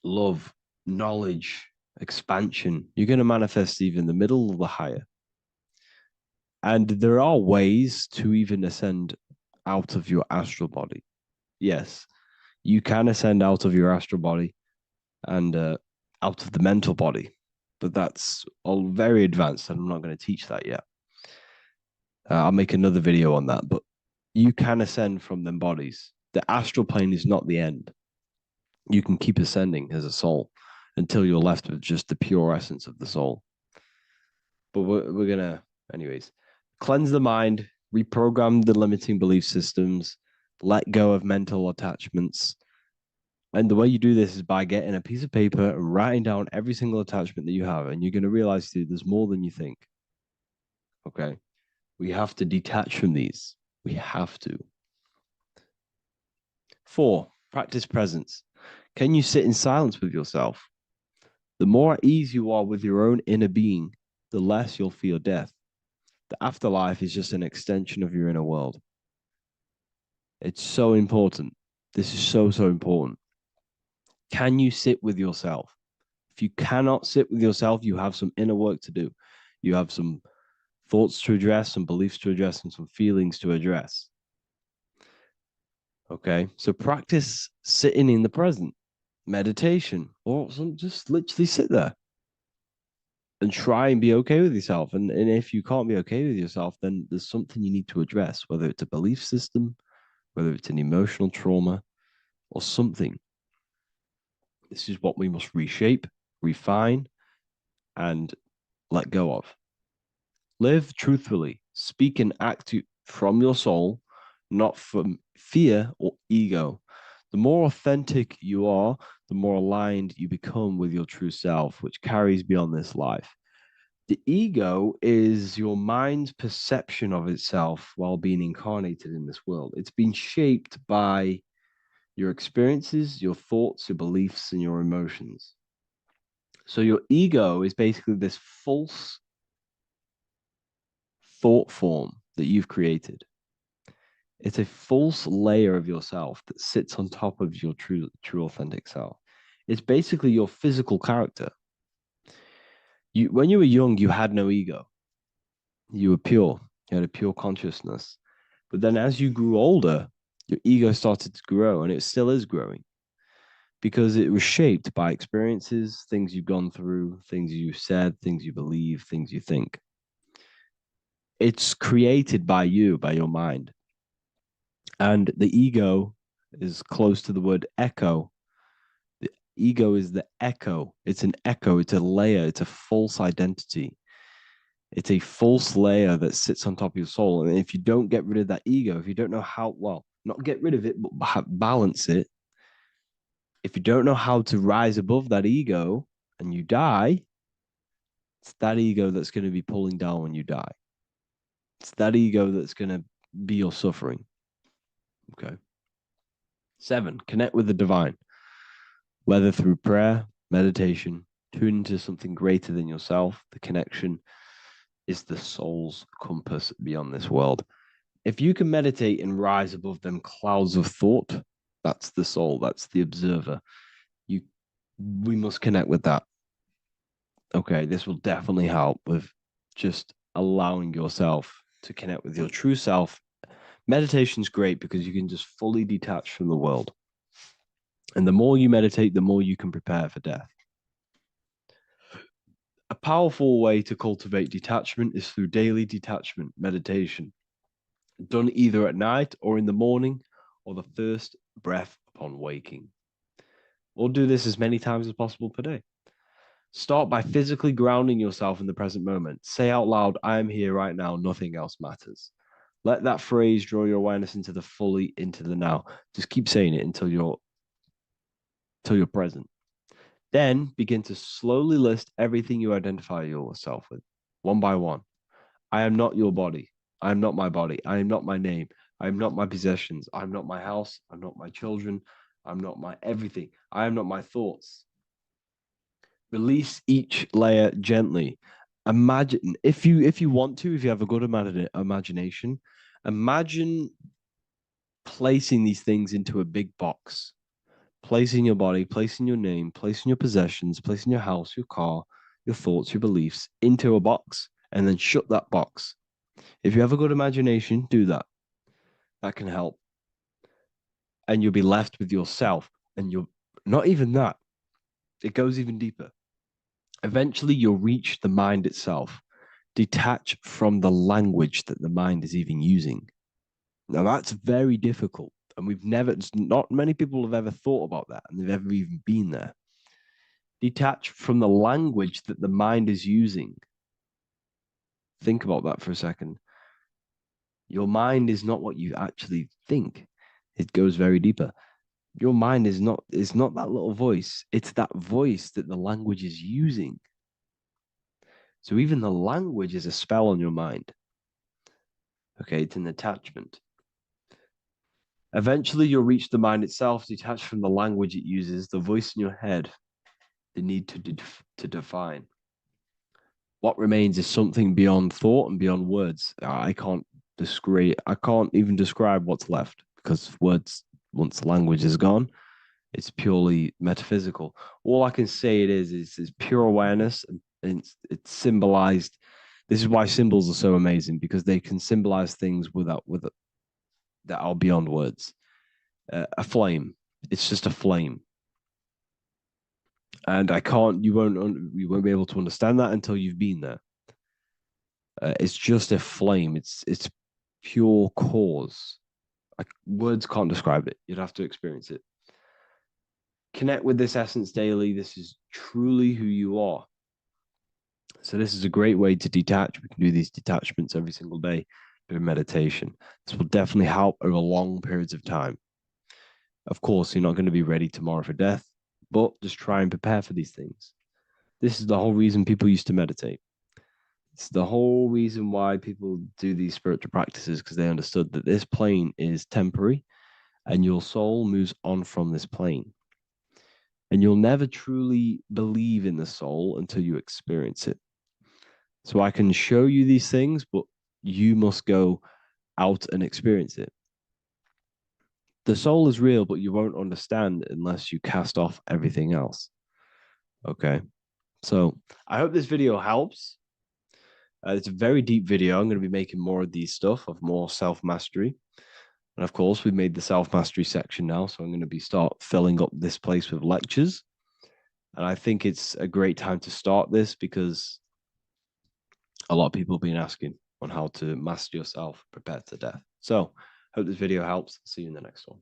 [SPEAKER 2] love, knowledge, expansion, you're going to manifest even the middle or the higher. And there are ways to even ascend out of your astral body. Yes, you can ascend out of your astral body and out of the mental body, but that's all very advanced, and I'm not going to teach that yet. I'll make another video on that, but you can ascend from them bodies. The astral plane is not the end. You can keep ascending as a soul until you're left with just the pure essence of the soul. But we're going to, anyways, cleanse the mind, reprogram the limiting belief systems, let go of mental attachments. And the way you do this is by getting a piece of paper and writing down every single attachment that you have. And you're going to realize, dude, there's more than you think. Okay. We have to detach from these. We have to. 4, practice presence. Can you sit in silence with yourself? The more at ease you are with your own inner being, the less you'll feel death. The afterlife is just an extension of your inner world. It's so important. This is so, so important. Can you sit with yourself? If you cannot sit with yourself, you have some inner work to do. You have some thoughts to address, some beliefs to address, and some feelings to address. Okay, so practice sitting in the present, meditation, or just literally sit there and try and be okay with yourself. And if you can't be okay with yourself, then there's something you need to address, whether it's a belief system, whether it's an emotional trauma, or something. This is what we must reshape, refine, and let go of. Live truthfully. Speak and act from your soul, not from fear or ego. The more authentic you are, the more aligned you become with your true self, which carries beyond this life. The ego is your mind's perception of itself while being incarnated in this world. It's been shaped by your experiences, your thoughts, your beliefs, and your emotions. So your ego is basically this false thought form that you've created. It's a false layer of yourself that sits on top of your true authentic self. It's basically your physical character. When you were young, you had no ego. You were pure. You had a pure consciousness. But then as you grew older, your ego started to grow, and it still is growing because it was shaped by experiences, things you've gone through, things you said, things you believe, things you think. It's created by you, by your mind. And the ego is close to the word echo. The ego is the echo. It's an echo. It's a layer. It's a false identity. It's a false layer that sits on top of your soul. And if you don't get rid of that ego, if you don't know how, well, not get rid of it, but balance it. If you don't know how to rise above that ego and you die, it's that ego that's going to be pulling down when you die. It's that ego that's going to be your suffering. Okay. 7, connect with the divine, whether through prayer, meditation, tune into something greater than yourself. The connection is the soul's compass beyond this world. If you can meditate and rise above them clouds of thought, that's the soul, that's the observer. We must connect with that. Okay, this will definitely help with just allowing yourself to connect with your true self. Meditation's great because you can just fully detach from the world. And the more you meditate, the more you can prepare for death. A powerful way to cultivate detachment is through daily detachment meditation. done either at night or in the morning or the first breath upon waking. Or do this as many times as possible per day. Start by physically grounding yourself in the present moment. Say out loud, I am here right now, nothing else matters. Let that phrase draw your awareness into the now. Just keep saying it until you're present. Then begin to slowly list everything you identify yourself with, one by one. I am not your body. I am not my body. I am not my name. I am not my possessions. I am not my house. I'm not my children. I'm not my everything. I am not my thoughts. Release each layer gently. Imagine, if you want to, if you have a good imagination, imagine placing these things into a big box. Placing your body, placing your name, placing your possessions, placing your house, your car, your thoughts, your beliefs into a box, and then shut that box. If you have a good imagination, do that. That can help. And you'll be left with yourself. And you're not even that. It goes even deeper. Eventually, you'll reach the mind itself. Detach from the language that the mind is even using. Now, that's very difficult. And not many people have ever thought about that, and they've ever even been there. Detach from the language that the mind is using. Think about that for a second. Your mind is not what you actually think. It goes very deeper. Your mind is not that little voice. It's that voice that the language is using. So even the language is a spell on your mind. Okay, it's an attachment. Eventually, you'll reach the mind itself, detached from the language it uses, the voice in your head, the need to define. What remains is something beyond thought and beyond words. I can't even describe what's left, because words, once the language is gone, it's purely metaphysical. All I can say it is pure awareness, and it's symbolized. This is why symbols are so amazing, because they can symbolize things that are beyond words. A flame. It's just a flame. And you won't be able to understand that until you've been there. It's just a flame. It's pure cause. Words can't describe it. You'd have to experience it. Connect with this essence daily. This is truly who you are. So this is a great way to detach. We can do these detachments every single day during meditation. This will definitely help over long periods of time. Of course, you're not going to be ready tomorrow for death, but just try and prepare for these things. This is the whole reason people used to meditate. It's the whole reason why people do these spiritual practices, because they understood that this plane is temporary and your soul moves on from this plane. And you'll never truly believe in the soul until you experience it. So I can show you these things, but you must go out and experience it. The soul is real, but you won't understand unless you cast off everything else. Okay. So I hope this video helps. It's a very deep video. I'm going to be making more of these stuff, of more self-mastery. And of course, we've made the self-mastery section now. So I'm going to start filling up this place with lectures. And I think it's a great time to start this, because a lot of people have been asking on how to master yourself, prepare to death. So hope this video helps. See you in the next one.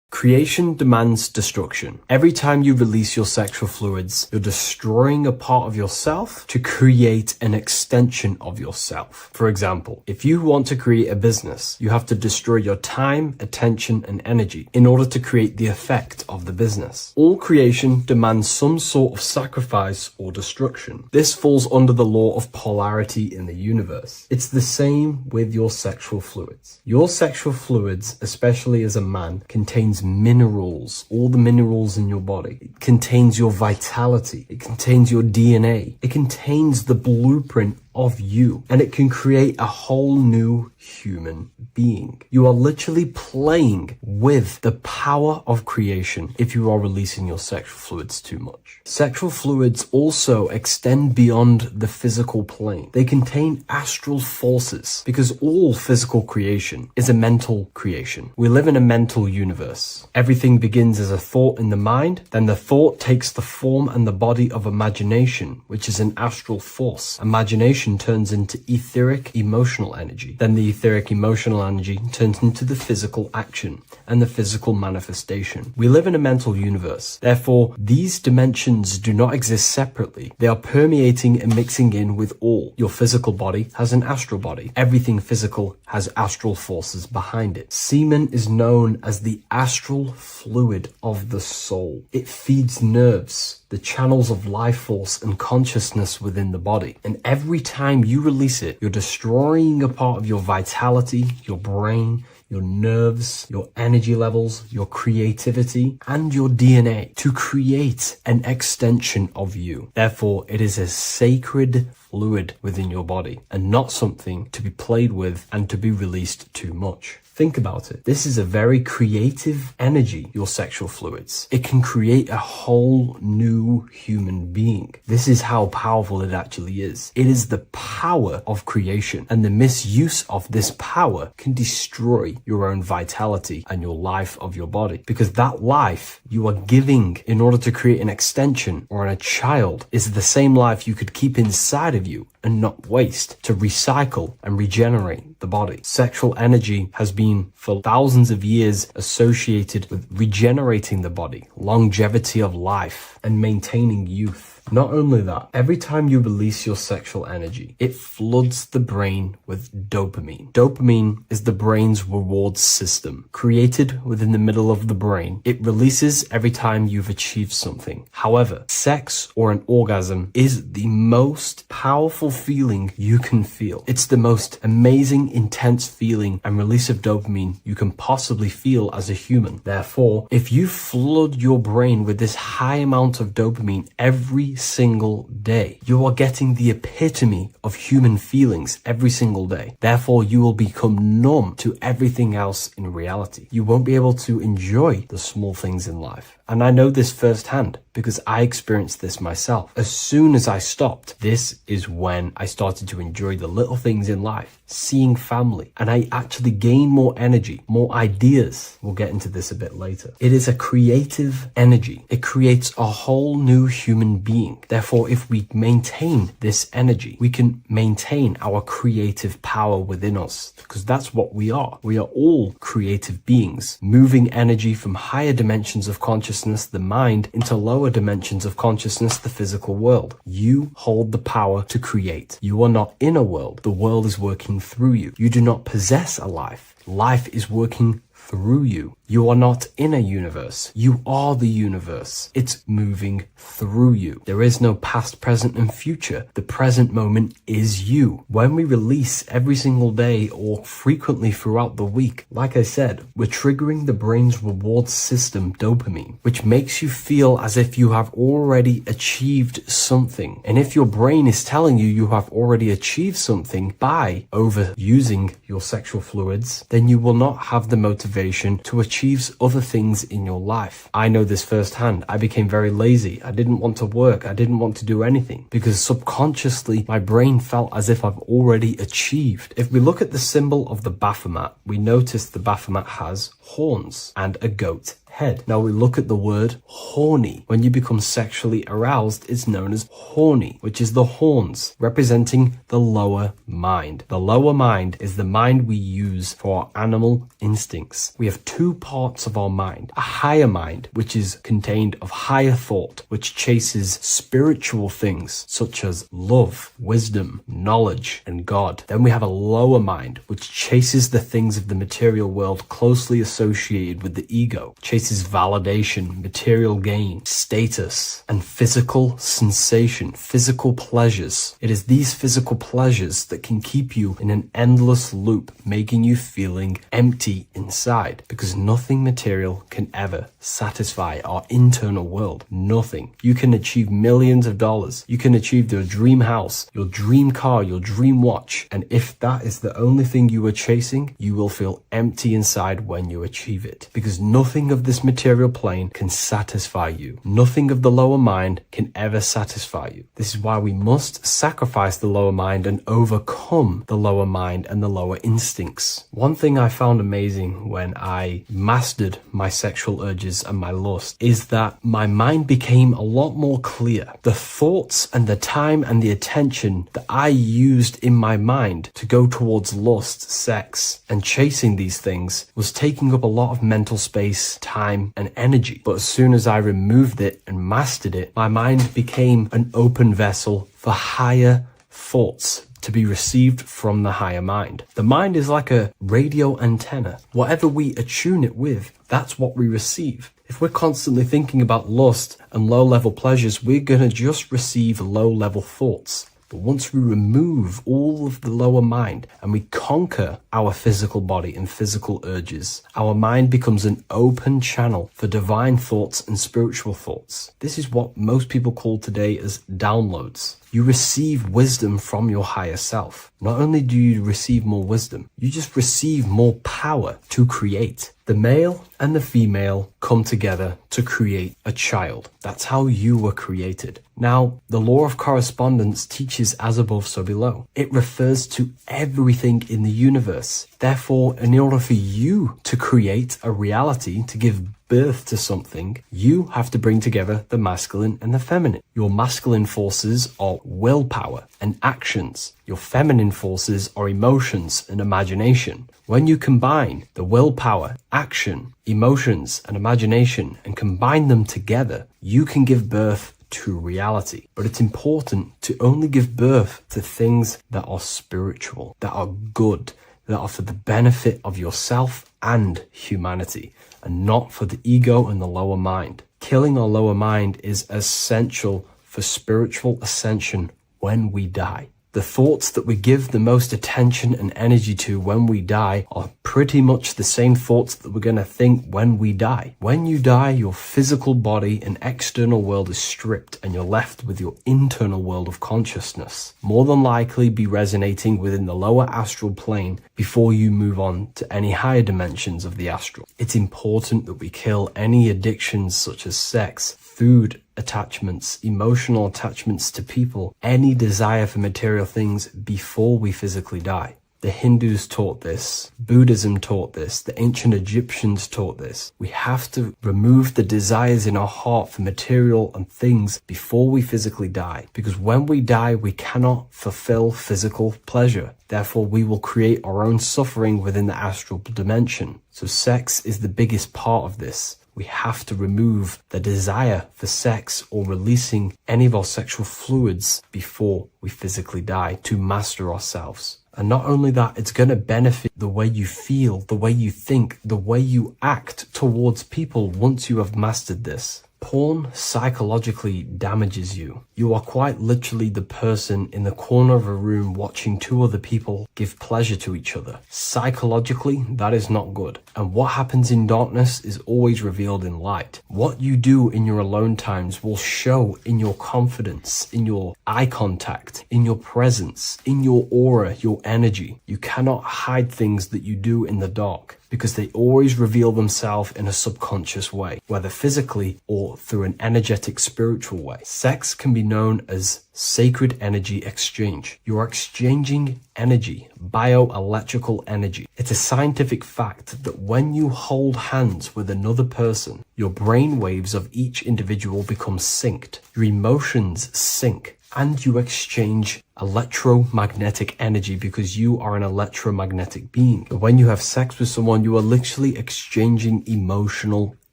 [SPEAKER 1] Creation demands destruction. Every time you release your sexual fluids, you're destroying a part of yourself to create an extension of yourself. For example, if you want to create a business, you have to destroy your time, attention, and energy in order to create the effect of the business. All creation demands some sort of sacrifice or destruction. This falls under the law of polarity in the universe. It's the same with your sexual fluids. Your sexual fluids, especially as a man, contains minerals, all the minerals in your body. It contains your vitality. It contains your DNA. It contains the blueprint of you, and it can create a whole new human being. You are literally playing with the power of creation if you are releasing your sexual fluids too much. Sexual fluids also extend beyond the physical plane. They contain astral forces, because all physical creation is a mental creation. We live in a mental universe. Everything begins as a thought in the mind, then the thought takes the form and the body of imagination, which is an astral force. Imagination vibration turns into etheric emotional energy. Then the etheric emotional energy turns into the physical action and the physical manifestation. We live in a mental universe. Therefore, these dimensions do not exist separately. They are permeating and mixing in with all. Your physical body has an astral body. Everything physical has astral forces behind it. Semen is known as the astral fluid of the soul. It feeds nerves, the channels of life force and consciousness within the body. And every time you release it, you're destroying a part of your vitality, your brain, your nerves, your energy levels, your creativity, and your DNA to create an extension of you. Therefore, it is a sacred fluid within your body and not something to be played with and to be released too much. Think about it. This is a very creative energy, your sexual fluids. It can create a whole new human being. This is how powerful it actually is. It is the power of creation, and the misuse of this power can destroy your own vitality and your life of your body. Because that life you are giving in order to create an extension or a child is the same life you could keep inside of you and not waste to recycle and regenerate the body. Sexual energy has been for thousands of years associated with regenerating the body, longevity of life, and maintaining youth. Not only that, every time you release your sexual energy, it floods the brain with dopamine. Dopamine is the brain's reward system, created within the middle of the brain. It releases every time you've achieved something. However, sex or an orgasm is the most powerful feeling you can feel. It's the most amazing, intense feeling and release of dopamine you can possibly feel as a human. Therefore, if you flood your brain with this high amount of dopamine every single day, you are getting the epitome of human feelings every single day. Therefore, you will become numb to everything else in reality. You won't be able to enjoy the small things in life. And I know this firsthand because I experienced this myself. As soon as I stopped, this is when I started to enjoy the little things in life, seeing family, and I actually gained more energy, more ideas. We'll get into this a bit later. It is a creative energy. It creates a whole new human being. Therefore, if we maintain this energy, we can maintain our creative power within us, because that's what we are. We are all creative beings, moving energy from higher dimensions of consciousness, the mind, into lower dimensions of consciousness, the physical world. You hold the power to create. You are not in a world. The world is working through you. You do not possess a life. Life is working through you. You are not in a universe. You are the universe. It's moving through you. There is no past, present, and future. The present moment is you. When we release every single day or frequently throughout the week, like I said, we're triggering the brain's reward system, dopamine, which makes you feel as if you have already achieved something. And if your brain is telling you you have already achieved something by overusing your sexual fluids, then you will not have the motivation to achieve other things in your life. I know this firsthand. I became very lazy. I didn't want to work. I didn't want to do anything because subconsciously my brain felt as if I've already achieved. If we look at the symbol of the Baphomet, we notice the Baphomet has horns and a goat head. Now we look at the word horny. When you become sexually aroused, it's known as horny, which is the horns, representing the lower mind. The lower mind is the mind we use for our animal instincts. We have two parts of our mind. A higher mind, which is contained of higher thought, which chases spiritual things such as love, wisdom, knowledge, and God. Then we have a lower mind, which chases the things of the material world closely associated with the ego, chases validation, material gain, status, and physical sensation, physical pleasures. It is these physical pleasures that can keep you in an endless loop, making you feeling empty inside, because nothing material can ever satisfy our internal world. Nothing. You can achieve millions of dollars. You can achieve your dream house, your dream car, your dream watch. And if that is the only thing you are chasing, you will feel empty inside when you achieve it, because nothing of this this material plane can satisfy you. Nothing of the lower mind can ever satisfy you. This is why we must sacrifice the lower mind and overcome the lower mind and the lower instincts. One thing I found amazing when I mastered my sexual urges and my lust is that my mind became a lot more clear. The thoughts and the time and the attention that I used in my mind to go towards lust, sex, and chasing these things was taking up a lot of mental space, time, and energy. But as soon as I removed it and mastered it, my mind became an open vessel for higher thoughts to be received from the higher mind. The mind is like a radio antenna. Whatever we attune it with, that's what we receive. If we're constantly thinking about lust and low-level pleasures, we're going to just receive low-level thoughts. But once we remove all of the lower mind and we conquer our physical body and physical urges, our mind becomes an open channel for divine thoughts and spiritual thoughts. This is what most people call today as downloads. You receive wisdom from your higher self. Not only do you receive more wisdom, you just receive more power to create. The male and the female come together to create a child. That's how you were created. Now, the law of correspondence teaches as above, so below. It refers to everything in the universe. Therefore, in order for you to create a reality, to give birth to something, you have to bring together the masculine and the feminine. Your masculine forces are willpower and actions. Your feminine forces are emotions and imagination. When you combine the willpower, action, emotions, and imagination and combine them together, you can give birth to reality. But it's important to only give birth to things that are spiritual, that are good, that are for the benefit of yourself and humanity, and not for the ego and the lower mind. Killing our lower mind is essential for spiritual ascension when we die. The thoughts that we give the most attention and energy to when we die are pretty much the same thoughts that we're going to think when we die. When you die, your physical body and external world is stripped and you're left with your internal world of consciousness. More than likely be resonating within the lower astral plane before you move on to any higher dimensions of the astral. It's important that we kill any addictions such as sex, food, attachments, emotional attachments to people, any desire for material things before we physically die. The Hindus taught this, Buddhism taught this, the ancient Egyptians taught this. We have to remove the desires in our heart for material and things before we physically die, because when we die, we cannot fulfill physical pleasure. Therefore, we will create our own suffering within the astral dimension. So sex is the biggest part of this. We have to remove the desire for sex or releasing any of our sexual fluids before we physically die to master ourselves. And not only that, it's going to benefit the way you feel, the way you think, the way you act towards people once you have mastered this. Porn psychologically damages you. You are quite literally the person in the corner of a room watching two other people give pleasure to each other. Psychologically, that is not good. And what happens in darkness is always revealed in light. What you do in your alone times will show in your confidence, in your eye contact, in your presence, in your aura, your energy. You cannot hide things that you do in the dark, because they always reveal themselves in a subconscious way, whether physically or through an energetic spiritual way. Sex can be known as sacred energy exchange. You are exchanging energy, bioelectrical energy. It's a scientific fact that when you hold hands with another person, your brain waves of each individual become synced. Your emotions sync. And you exchange electromagnetic energy because you are an electromagnetic being. But when you have sex with someone, you are literally exchanging emotional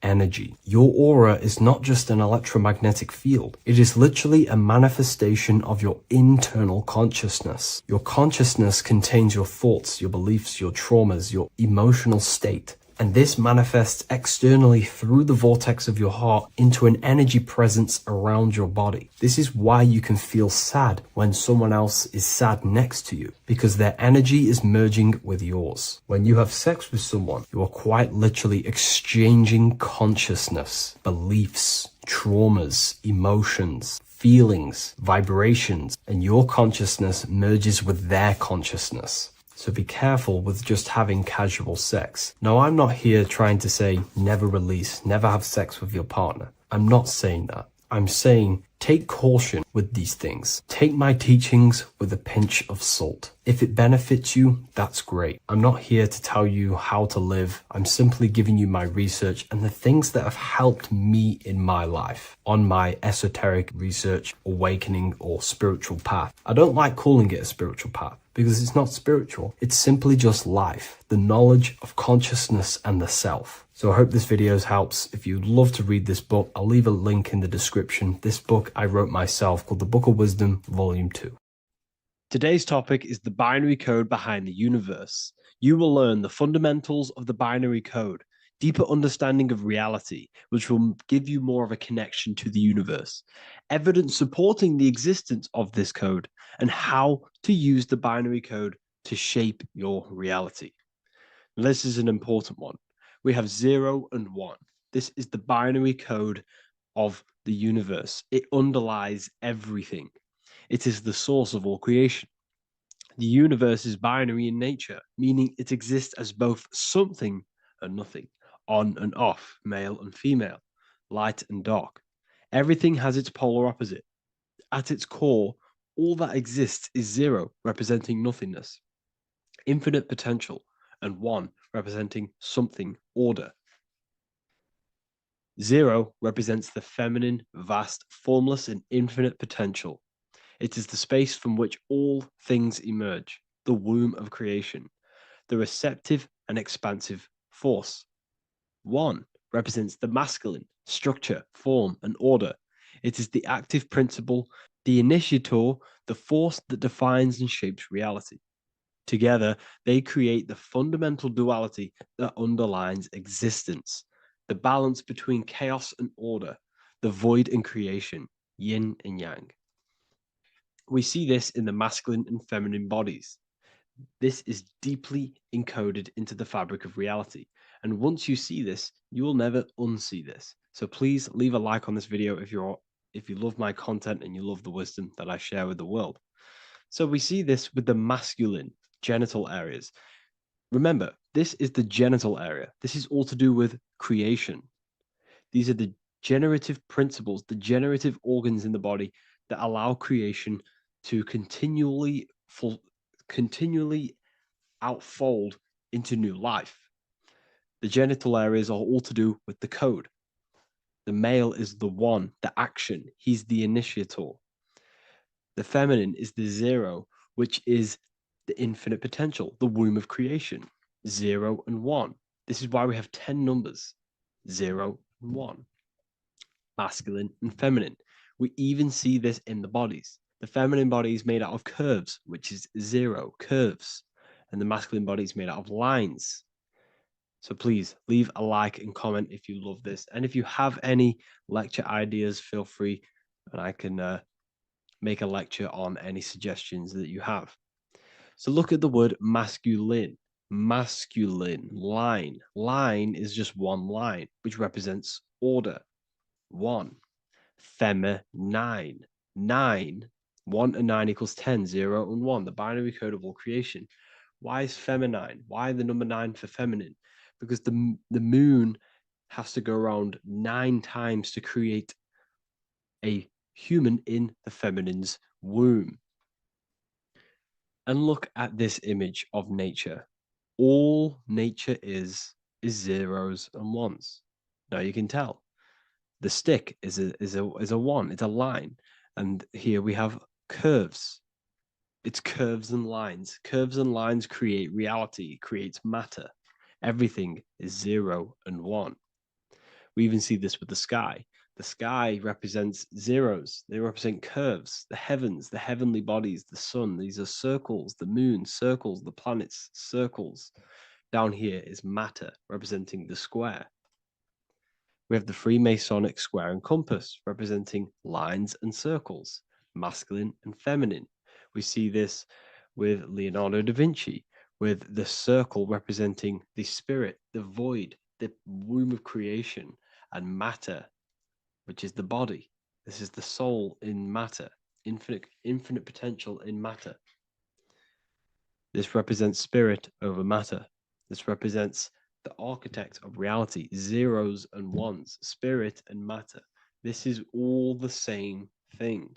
[SPEAKER 1] energy. Your aura is not just an electromagnetic field. It is literally a manifestation of your internal consciousness. Your consciousness contains your thoughts, your beliefs, your traumas, your emotional state. And this manifests externally through the vortex of your heart into an energy presence around your body. This is why you can feel sad when someone else is sad next to you, because their energy is merging with yours. When you have sex with someone, you are quite literally exchanging consciousness, beliefs, traumas, emotions, feelings, vibrations, and your consciousness merges with their consciousness. So be careful with just having casual sex. Now, I'm not here trying to say never release, never have sex with your partner. I'm not saying that. I'm saying take caution with these things. Take my teachings with a pinch of salt. If it benefits you, that's great. I'm not here to tell you how to live. I'm simply giving you my research and the things that have helped me in my life on my esoteric research, awakening, or spiritual path. I don't like calling it a spiritual path because it's not spiritual. It's simply just life, the knowledge of consciousness and the self. So I hope this video helps. If you'd love to read this book, I'll leave a link in the description. This book I wrote myself called The Book of Wisdom, Volume 2.
[SPEAKER 2] Today's topic is the binary code behind the universe. You will learn the fundamentals of the binary code, deeper understanding of reality, which will give you more of a connection to the universe, evidence supporting the existence of this code, and how to use the binary code to shape your reality. Now, this is an important one. We have 0 and 1. This is the binary code of the universe. It underlies everything. It is the source of all creation. The universe is binary in nature, meaning it exists as both something and nothing, on and off, male and female, light and dark. Everything has its polar opposite. At its core, all that exists is 0, representing nothingness, infinite potential, and 1, representing something, order. 0 represents the feminine, vast, formless, and infinite potential. It is the space from which all things emerge, the womb of creation, the receptive and expansive force. 1 represents the masculine, structure, form, and order. It is the active principle, the initiator, the force that defines and shapes reality. Together, they create the fundamental duality that underlines existence, the balance between chaos and order, the void and creation, yin and yang. We see this in the masculine and feminine bodies. This is deeply encoded into the fabric of reality. And once you see this, you will never unsee this. So please leave a like on this video if you love my content and you love the wisdom that I share with the world. So we see this with the masculine genital areas. Remember, this is the genital area. This is all to do with creation. These are the generative principles, the generative organs in the body that allow creation to continually outfold into new life. The genital areas are all to do with the code. The male is the 1, the action. He's the initiator. The feminine is the 0, which is the infinite potential, the womb of creation. 0 and 1. This is why we have 10 numbers. 0 and 1. Masculine and feminine. We even see this in the bodies. The feminine body is made out of curves, which is 0, curves. And the masculine body is made out of lines. So please leave a like and comment if you love this. And if you have any lecture ideas, feel free and I can make a lecture on any suggestions that you have. So look at the word masculine. Masculine, line. Line is just one line, which represents order. 1. Feminine. 9. 1 and 9 equals 10. 0 and 1. The binary code of all creation. Why is feminine? Why the number 9 for feminine? Because the moon has to go around 9 times to create a human in the feminine's womb. And look at this image of nature. All nature is zeros and ones. Now you can tell the stick is a 1. It's a line, and here we have curves. It's curves and lines. Curves and lines create reality, creates matter. Everything is 0 and 1. We even see this with the sky. The sky represents zeros. They represent curves, the heavens, the heavenly bodies, the sun. These are circles, the moon, circles, the planets, circles. Down here is matter, representing the square. We have the Freemasonic square and compass, representing lines and circles, masculine and feminine. We see this with Leonardo da Vinci, with the circle representing the spirit, the void, the womb of creation, and matter, which is the body. This is the soul in matter, infinite potential in matter. This represents spirit over matter. This represents the architect of reality, zeros and ones, spirit and matter. This is all the same thing.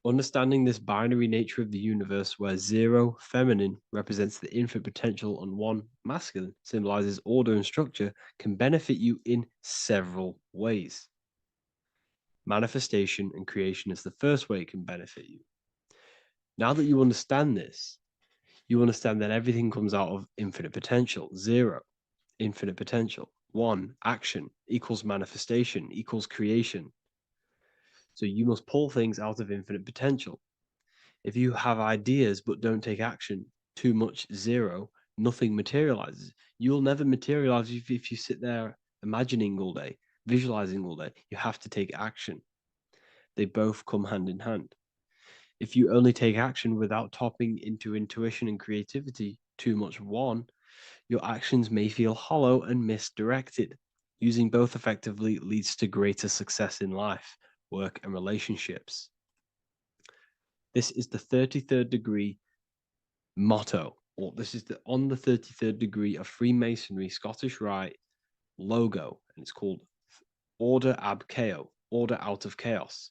[SPEAKER 2] Understanding this binary nature of the universe, where 0, feminine, represents the infinite potential and 1, masculine, symbolizes order and structure, can benefit you in several ways. Manifestation and creation is the first way it can benefit you. Now that you understand this, you understand that everything comes out of infinite potential. 0, infinite potential. 1, action, equals manifestation, equals creation. So you must pull things out of infinite potential. If you have ideas but don't take action, too much 0, nothing materializes. You'll never materialize if you sit there imagining all day, visualizing all day. You have to take action. They both come hand in hand. If you only take action without tapping into intuition and creativity, too much 1, your actions may feel hollow and misdirected. Using both effectively leads to greater success in life, work, and relationships. This is the 33rd degree motto, or this is on the 33rd degree of Freemasonry Scottish Rite logo, and it's called Order Ab Chaos, order out of chaos.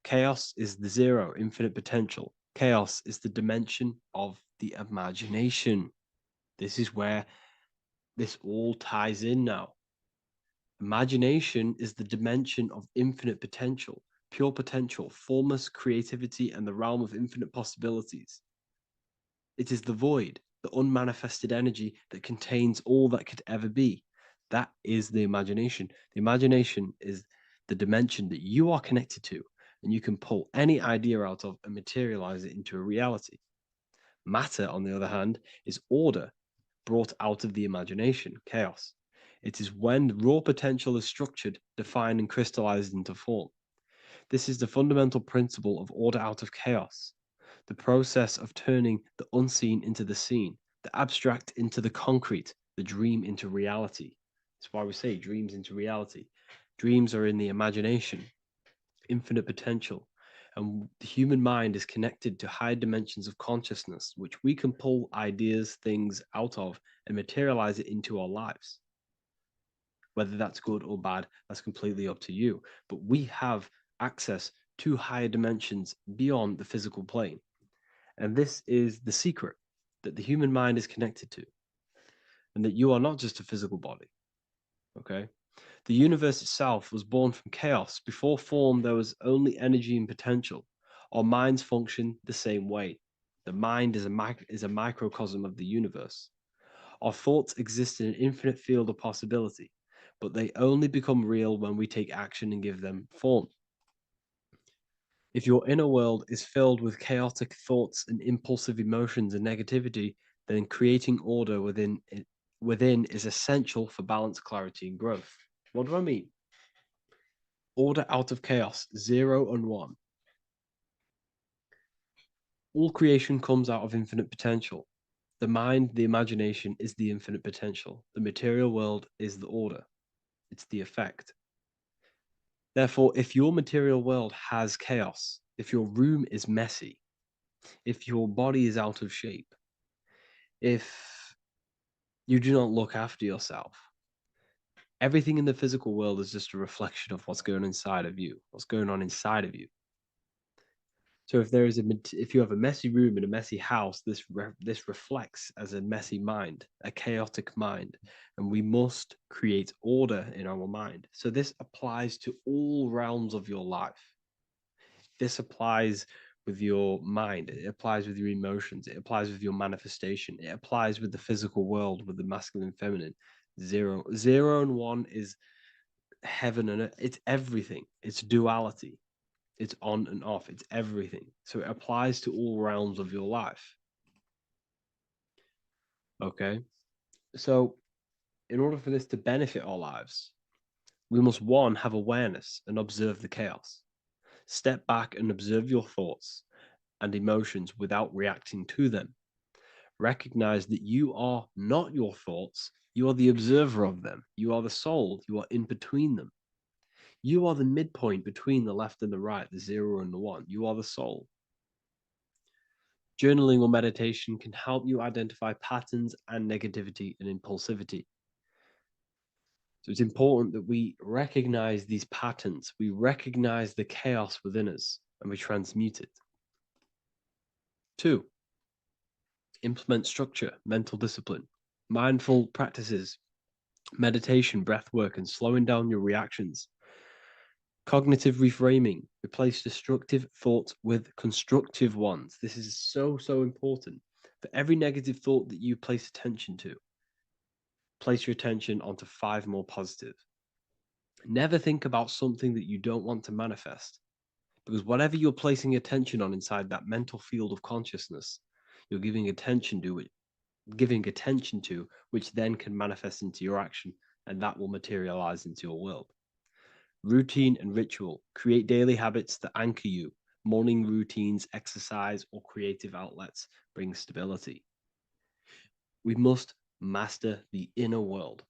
[SPEAKER 2] Chaos is the 0, infinite potential. Chaos is the dimension of the imagination. This is where this all ties in now. Imagination is the dimension of infinite potential, pure potential, formless creativity, and the realm of infinite possibilities. It is the void, the unmanifested energy that contains all that could ever be. That is the imagination. The imagination is the dimension that you are connected to, and you can pull any idea out of and materialize it into a reality. Matter, on the other hand, is order brought out of the imagination, chaos. It is when raw potential is structured, defined, and crystallized into form. This is the fundamental principle of order out of chaos, the process of turning the unseen into the seen, the abstract into the concrete, the dream into reality. That's why we say dreams into reality. Dreams are in the imagination, infinite potential, and the human mind is connected to high dimensions of consciousness, which we can pull ideas, things out of, and materialize it into our lives. Whether that's good or bad, that's completely up to you. But we have access to higher dimensions beyond the physical plane. And this is the secret, that the human mind is connected to, and that you are not just a physical body. Okay? The universe itself was born from chaos. Before form, there was only energy and potential. Our minds function the same way. The mind is a microcosm of the universe. Our thoughts exist in an infinite field of possibility, but they only become real when we take action and give them form. If your inner world is filled with chaotic thoughts and impulsive emotions and negativity, then creating order within is essential for balance, clarity, and growth. What do I mean? Order out of chaos, 0 and 1. All creation comes out of infinite potential. The mind, the imagination, is the infinite potential. The material world is the order. It's the effect. Therefore, if your material world has chaos, if your room is messy, if your body is out of shape, if you do not look after yourself, everything in the physical world is just a reflection of what's going on inside of you, what's going on inside of you. So if you have a messy room in a messy house, this reflects as a messy mind, a chaotic mind, and we must create order in our mind. So this applies to all realms of your life. This applies with your mind, it applies with your emotions, it applies with your manifestation, it applies with the physical world, with the masculine and feminine. 0 and 1 is heaven and earth. It's everything. It's duality. It's on and off. It's everything. So it applies to all realms of your life. Okay. So in order for this to benefit our lives, we must, 1, have awareness and observe the chaos. Step back and observe your thoughts and emotions without reacting to them. Recognize that you are not your thoughts. You are the observer of them. You are the soul. You are in between them. You are the midpoint between the left and the right, the 0 and the 1. You are the soul. Journaling or meditation can help you identify patterns and negativity and impulsivity. So it's important that we recognize these patterns, we recognize the chaos within us, and we transmute it. 2, implement structure, mental discipline, mindful practices, meditation, breath work, and slowing down your reactions. Cognitive reframing, replace destructive thoughts with constructive ones. This is so important. For every negative thought that you place attention to, place your attention onto 5 more positive. Never think about something that you don't want to manifest, because whatever you're placing attention on inside that mental field of consciousness, you're giving attention to, which then can manifest into your action, and that will materialize into your world. Routine and ritual. Create daily habits that anchor you. Morning routines, exercise, or creative outlets bring stability. We must master the inner world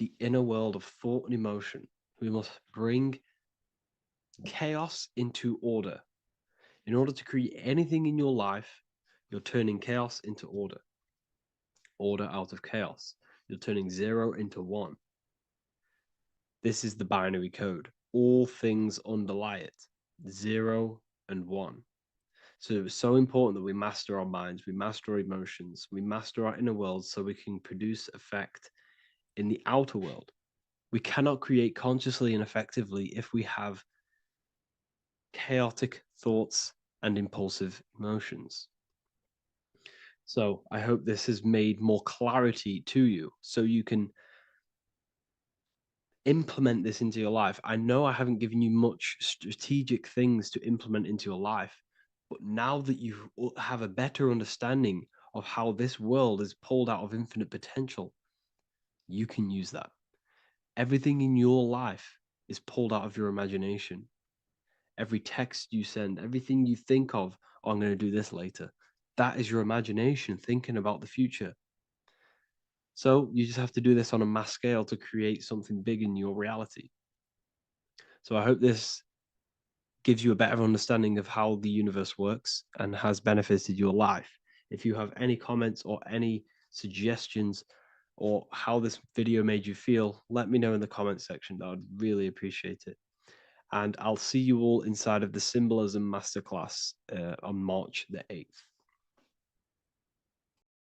[SPEAKER 2] of thought and emotion. We must bring chaos into order. In order to create anything in your life, you're turning chaos into order. Order out of chaos. You're turning 0 into 1. This is the binary code. All things underlie it. 0 and 1. So it's so important that we master our minds, we master our emotions, we master our inner world so we can produce effect in the outer world. We cannot create consciously and effectively if we have chaotic thoughts and impulsive emotions. So I hope this has made more clarity to you so you can implement this into your life. I know I haven't given you much strategic things to implement into your life, but now that you have a better understanding of how this world is pulled out of infinite potential, you can use that. Everything in your life is pulled out of your imagination. Every text you send, everything you think of, oh, I'm going to do this later, that is your imagination thinking about the future. So you just have to do this on a mass scale to create something big in your reality. So I hope this gives you a better understanding of how the universe works and has benefited your life. If you have any comments or any suggestions or how this video made you feel, let me know in the comment section. I would really appreciate it. And I'll see you all inside of the Symbolism Masterclass on March the 8th.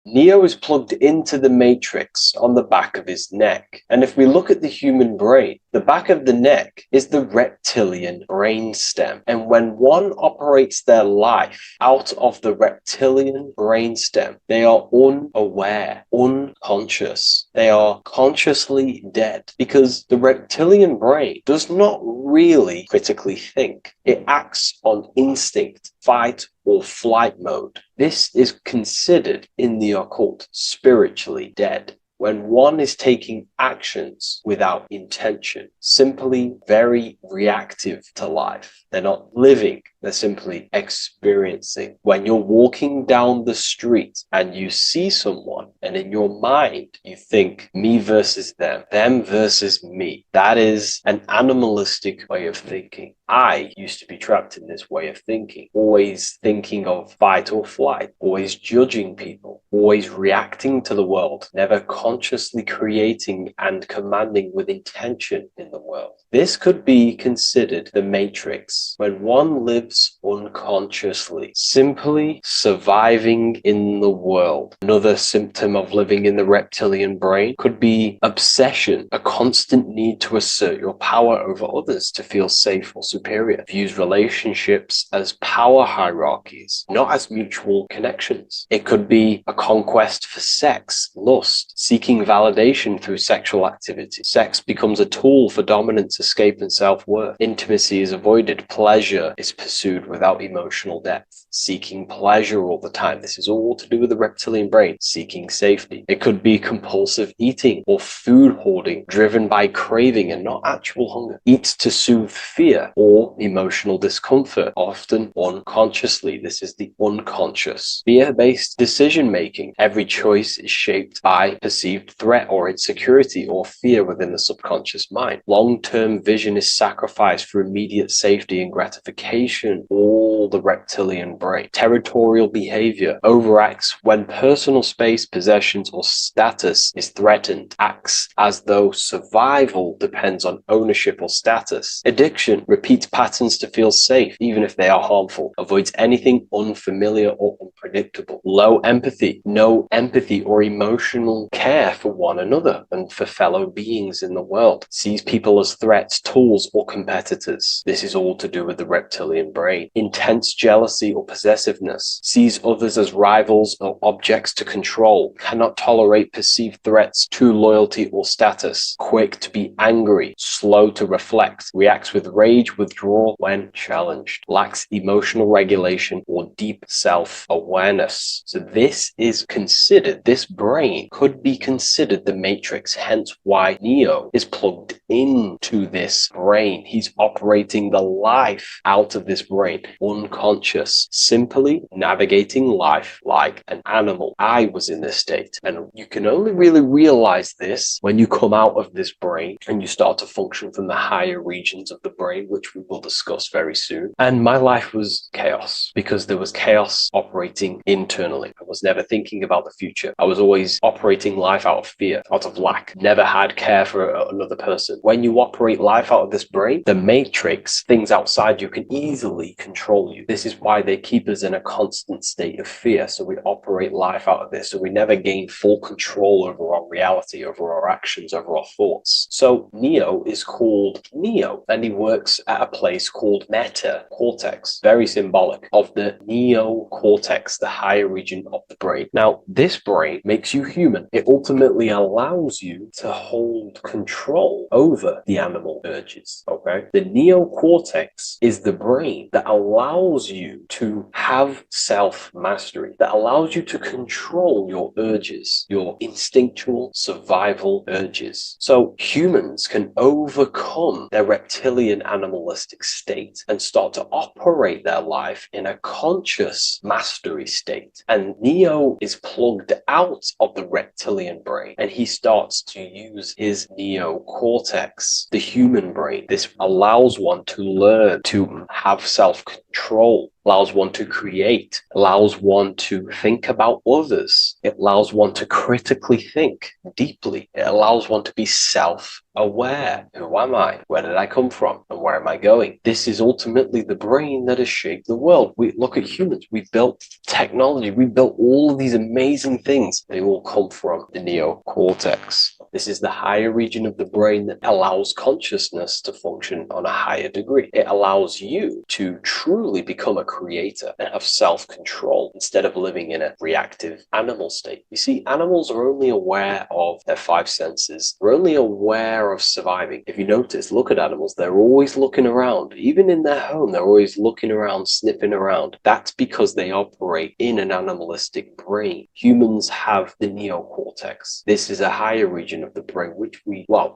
[SPEAKER 2] Neo is plugged into the matrix on the back of his neck. And if we look at the human brain, the back of the neck is the reptilian brain stem. And when one operates their life out of the reptilian brain stem, they are unaware, unconscious. They are consciously dead because the reptilian brain does not really critically think. It acts on instinct, fight or flight mode. This is considered in the occult spiritually dead. When one is taking actions without intention, simply very reactive to life. They're not living, they're simply experiencing. When you're walking down the street and you see someone and in your mind you think me versus them versus me, that is an animalistic way of thinking. I used to be trapped in this way of thinking, always thinking of fight or flight, always judging people, always reacting to the world, never consciously creating and commanding with intention in the world. This could be considered the matrix, when one lives unconsciously, simply surviving in the world. Another symptom of living in the reptilian brain could be obsession, a constant need to assert your power over others to feel safe or superior. Views relationships as power hierarchies, not as mutual connections. It could be a conquest for sex, lust, seeking validation through sexual activity. Sex becomes a tool for dominance, escape, and self-worth. Intimacy is avoided. Pleasure is pursued without emotional depth. Seeking pleasure all the time. This is all to do with the reptilian brain. Seeking safety. It could be compulsive eating or food hoarding, driven by craving and not actual hunger. Eat to soothe fear or
[SPEAKER 1] or emotional discomfort, often unconsciously. This is the unconscious. Fear-based decision-making. Every choice is shaped by perceived threat or insecurity or fear within the subconscious mind. Long-term vision is sacrificed for immediate safety and gratification, all the reptilian brain. Territorial behavior overacts when personal space, possessions, or status is threatened, acts as though survival depends on ownership or status. Addiction repeats patterns to feel safe, even if they are harmful, avoids anything unfamiliar or unpredictable. Low empathy, no empathy or emotional care for one another and for fellow beings in the world, sees people as threats, tools, or competitors. This is all to do with the reptilian brain. Intense jealousy or possessiveness, sees others as rivals or objects to control, cannot tolerate perceived threats to loyalty or status, quick to be angry, slow to reflect, reacts with rage, withdrawal when challenged, lacks emotional regulation or deep self-awareness. So this is considered, this brain could be considered the matrix, hence why Neo is plugged into this brain. He's operating the life out of this brain, unconscious, simply navigating life like an animal. I was in this state, and you can only really realize this when you come out of this brain and you start to function from the higher regions of the brain, which we will discuss very soon. And my life was chaos because there was chaos operating internally. I was never thinking about the future. I was always operating life out of fear, out of lack, never had care for another person. When you operate life out of this brain, the matrix, things outside you, can easily control you. This is why they keep us in a constant state of fear. So we operate life out of this. So we never gain full control over our reality, over our actions, over our thoughts. So Neo is called Neo, and he works at a place called meta cortex, very symbolic of the neocortex, the higher region of the brain. Now, this brain makes you human. It ultimately allows you to hold control over the animal urges, okay? The neocortex is the brain that allows you to have self-mastery, that allows you to control your urges, your instinctual survival urges. So humans can overcome their reptilian animalistic state and start to operate their life in a conscious mastery state. And Neo is plugged out of the reptilian brain, and he starts to use his neocortex, the human brain. This allows one to learn to have self-control, allows one to create, allows one to think about others. It allows one to critically think deeply. It allows one to be self-aware. Who am I? Where did I come from? And where am I going? This is ultimately the brain that has shaped the world. We look at humans. We built technology. We built all of these amazing things. They all come from the neocortex. This is the higher region of the brain that allows consciousness to function on a higher degree. It allows you to truly become a creator and have self-control instead of living in a reactive animal state. You see, animals are only aware of their five senses. They're only aware of surviving. If you notice, look at animals, they're always looking around. Even in their home, they're always looking around, sniffing around. That's because they operate in an animalistic brain. Humans have the neocortex. This is a higher region of the brain, which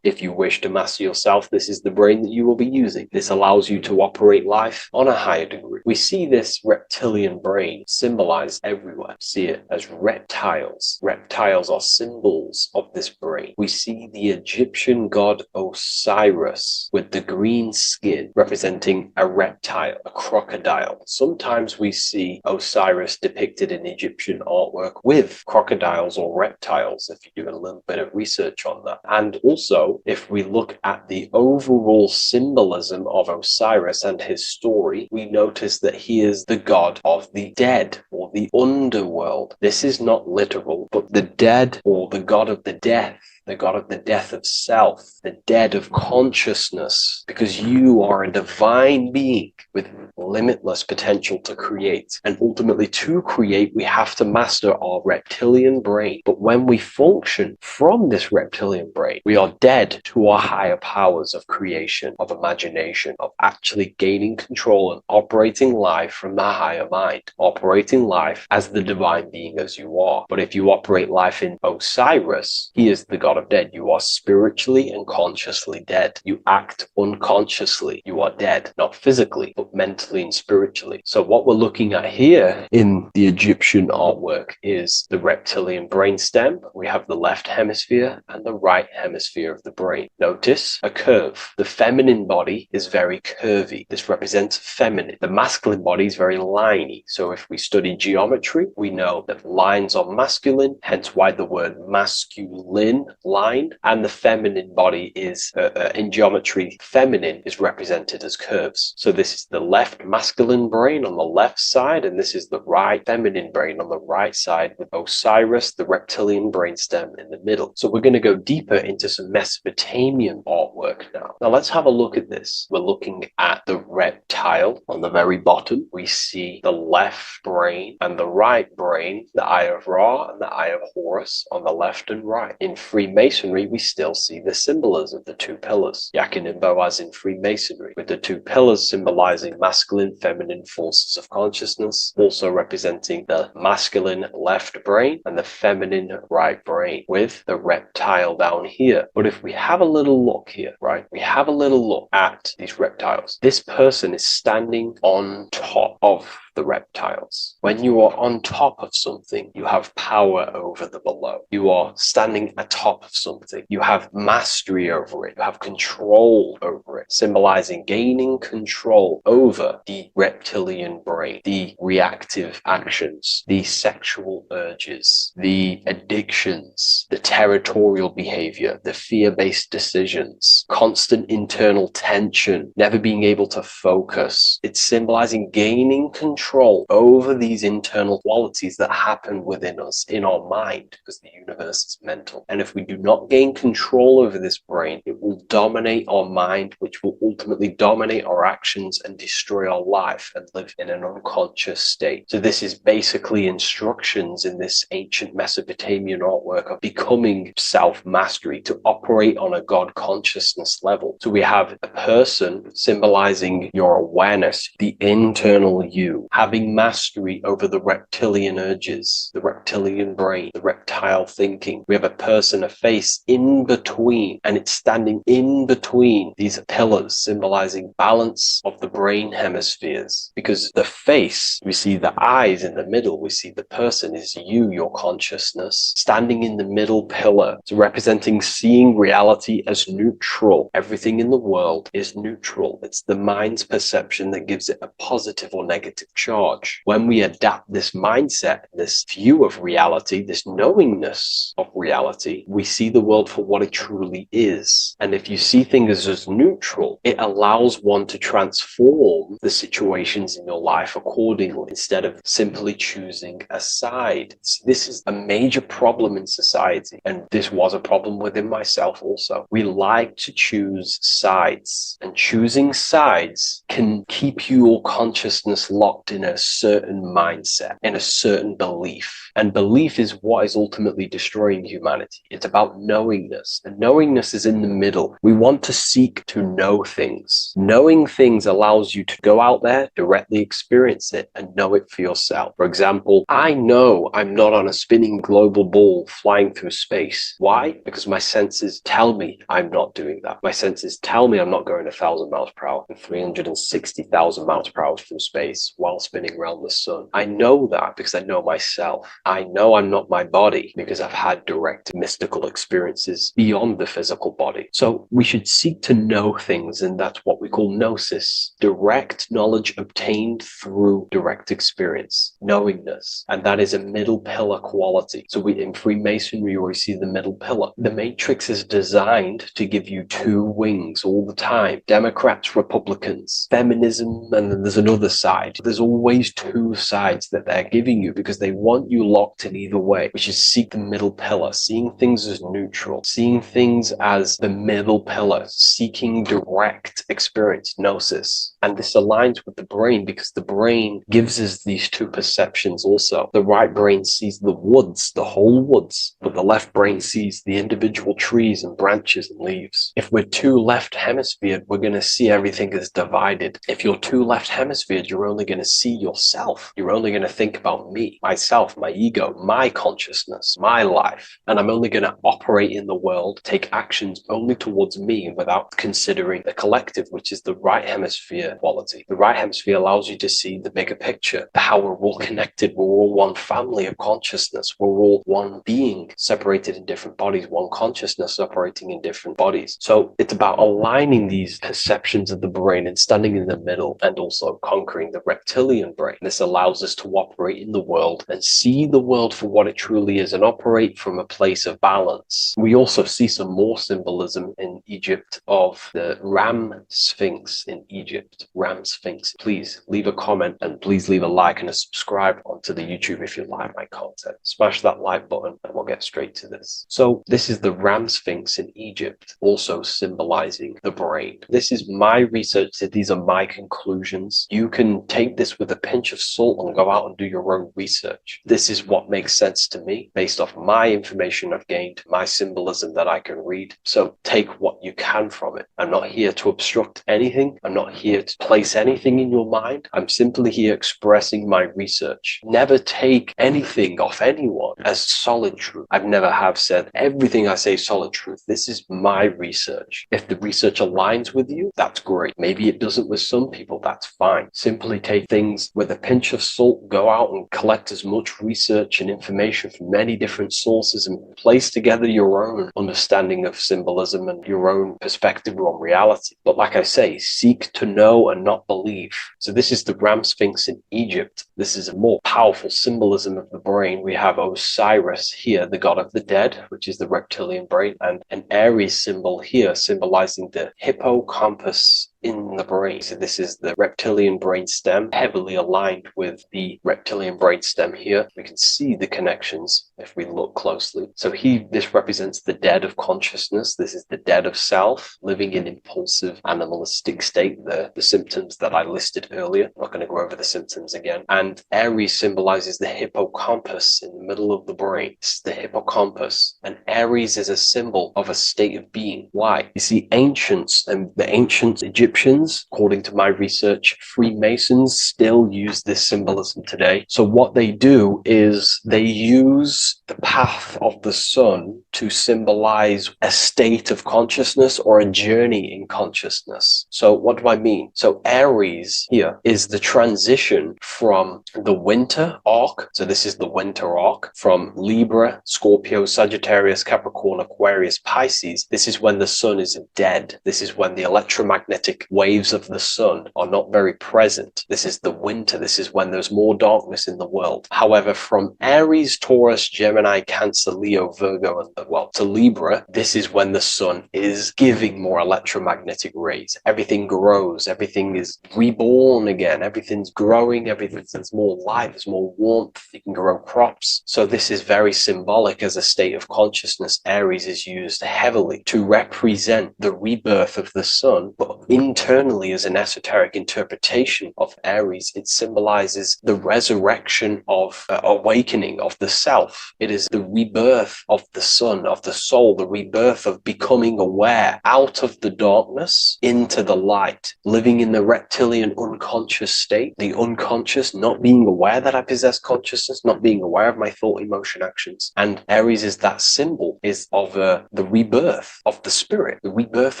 [SPEAKER 1] if you wish to master yourself, this is the brain that you will be using. This allows you to operate life on a higher degree. We see this reptilian brain symbolized everywhere. See it as reptiles. Reptiles are symbols of this brain. We see the Egyptian god Osiris with the green skin representing a reptile, a crocodile. Sometimes we see Osiris depicted in Egyptian artwork with crocodiles or reptiles, if you do a little bit of research on that. And also, if we look at the overall symbolism of Osiris and his story, we notice that he is the god of the dead or the underworld. This is not literal, but the dead or the god of the death, the god of the death of self, the dead of consciousness, because you are a divine being with limitless potential to create. And ultimately, to create, we have to master our reptilian brain. But when we function from this reptilian brain, we are dead to our higher powers of creation, of imagination, of actually gaining control and operating life from the higher mind, operating life as the divine being as you are. But if you operate life in Osiris, he is the god part of dead. You are spiritually and consciously dead. You act unconsciously. You are dead, not physically, but mentally and spiritually. So what we're looking at here in the Egyptian artwork is the reptilian brainstem. We have the left hemisphere and the right hemisphere of the brain. Notice a curve. The feminine body is very curvy. This represents feminine. The masculine body is very liney. So if we study geometry, we know that lines are masculine, hence why the word masculine line, and the feminine body is in geometry, feminine is represented as curves. So this is the left masculine brain on the left side, and this is the right feminine brain on the right side, with Osiris, the reptilian brainstem, in the middle. So we're going to go deeper into some Mesopotamian artwork now. Now let's have a look at this. We're looking at the reptile on the very bottom. We see the left brain and the right brain, the Eye of Ra and the Eye of Horus on the left and right. In Freemasonry, we still see the symbolism of the two pillars, Yakin and Boaz in Freemasonry, with the two pillars symbolizing masculine, feminine forces of consciousness, also representing the masculine left brain and the feminine right brain, with the reptile down here. But if we have a little look here, right, we have a little look at these reptiles. This person is standing on top of the reptiles. When you are on top of something, you have power over the below. You are standing atop of something. You have mastery over it. You have control over it, symbolizing gaining control over the reptilian brain, the reactive actions, the sexual urges, the addictions, the territorial behavior, the fear-based decisions, constant internal tension, never being able to focus. It's symbolizing gaining control over these internal qualities that happen within us, in our mind, because the universe is mental. And if we do not gain control over this brain, it will dominate our mind, which will ultimately dominate our actions and destroy our life and live in an unconscious state. So this is basically instructions in this ancient Mesopotamian artwork of becoming self-mastery, to operate on a God consciousness level. So we have a person symbolizing your awareness, the internal you, having mastery over the reptilian urges, the reptilian brain, the reptile thinking. We have a person, a face in between, and it's standing in between these pillars, symbolizing balance of the brain hemispheres. Because the face, we see the eyes in the middle, we see the person is you, your consciousness, standing in the middle pillar. It's representing seeing reality as neutral. Everything in the world is neutral. It's the mind's perception that gives it a positive or negative charge. When we adapt this mindset, this view of reality, this knowingness of reality, we see the world for what it truly is. And if you see things as neutral, it allows one to transform the situations in your life accordingly, instead of simply choosing a side. This is a major problem in society, and this was a problem within myself also. We like to choose sides, and choosing sides can keep your consciousness locked in a certain mindset, in a certain belief. And belief is what is ultimately destroying humanity. It's about knowingness, and knowingness is in the middle. We want to seek to know things. Knowing things allows you to go out there, directly experience it, and know it for yourself. For example, I know I'm not on a spinning global ball flying through space. Why? Because my senses tell me I'm not doing that. My senses tell me I'm not going 1,000 miles per hour and 360,000 miles per hour through space while spinning around the sun. I know that because I know myself. I know I'm not my body because I've had direct mystical experiences beyond the physical body. So we should seek to know things, and that's what we call gnosis, direct knowledge obtained through direct experience, knowingness. And that is a middle pillar quality. So in Freemasonry, we see the middle pillar. The matrix is designed to give you two wings all the time. Democrats, Republicans, feminism, and then there's another side. There's always two sides that they're giving you because they want you locked in either way, which is seek the middle pillar, seeing things as neutral, seeing things as the middle pillar, seeking direct experience, gnosis. And this aligns with the brain because the brain gives us these two perceptions also. The right brain sees the woods, the whole woods, but the left brain sees the individual trees and branches and leaves. If we're too left hemisphered, we're going to see everything as divided. If you're too left hemisphered, you're only going to
[SPEAKER 2] see yourself. You're only going to think about me, myself, my ego, my consciousness, my life. And I'm only going to operate in the world, take actions only towards me without considering the collective, which is the right hemisphere quality. The right hemisphere allows you to see the bigger picture, how we're all connected. We're all one family of consciousness. We're all one being separated in different bodies, one consciousness operating in different bodies. So it's about aligning these perceptions of the brain and standing in the middle, and also conquering the reptilian brain. This allows us to operate in the world and see the world for what it truly is and operate from a place of balance. We also see some more symbolism in Egypt of the Ram Sphinx in Egypt. Ram Sphinx. Please leave a comment and please leave a like and a subscribe onto the YouTube if you like my content. Smash that like button and we'll get straight to this. So this is the Ram Sphinx in Egypt, also symbolizing the brain. This is my research. These are my conclusions. You can take this with a pinch of salt and go out and do your own research. This is what makes sense to me based off my information I've gained, my symbolism that I can read. So take what you can from it. I'm not here to obstruct anything. I'm not here to place anything in your mind. I'm simply here expressing my research. Never take anything off anyone as solid truth. I've never have said everything I say is solid truth. This is my research. If the research aligns with you, that's great. Maybe it doesn't with some people, that's fine. Simply take things with a pinch of salt, go out and collect as much research and information from many different sources and place together your own understanding of symbolism and your own perspective on reality. But like I say, seek to know and not believe. So this is the Ram Sphinx in Egypt. This is a more powerful symbolism of the brain. We have Osiris here, the god of the dead, which is the reptilian brain, and an Aries symbol here symbolizing the hippocampus in the brain. So this is the reptilian brain stem, heavily aligned with the reptilian brain stem here. We can see the connections if we look closely. So this represents the dead of consciousness. This is the dead of self, living in impulsive animalistic state, the symptoms that I listed earlier. I'm not going to go over the symptoms again. And Aries symbolizes the hippocampus in the middle of the brain. It's the hippocampus. And Aries is a symbol of a state of being. Why? You see, ancients and the ancient Egyptians, according to my research, Freemasons still use this symbolism today. So what they do is they use the path of the sun to symbolize a state of consciousness or a journey in consciousness. So what do I mean? So Aries here is the transition from the winter arc. So this is the winter arc from Libra, Scorpio, Sagittarius, Capricorn, Aquarius, Pisces. This is when the sun is dead. This is when the electromagnetic waves of the sun are not very present. This is the winter. This is when there's more darkness in the world. However, from Aries, Taurus, Gemini, Cancer, Leo, Virgo, and to Libra, this is when the sun is giving more electromagnetic rays. Everything grows. Everything is reborn again. Everything's growing. There's more light. There's more warmth. You can grow crops. So this is very symbolic as a state of consciousness. Aries is used heavily to represent the rebirth of the sun, but internally as an esoteric interpretation of Aries, it symbolizes the resurrection of awakening of the self. It is the rebirth of the sun, of the soul, the rebirth of becoming aware out of the darkness into the light, living in the reptilian unconscious state, the unconscious, not being aware that I possess consciousness, not being aware of my thought, emotion, actions. And Aries is that symbol of the rebirth of the spirit, the rebirth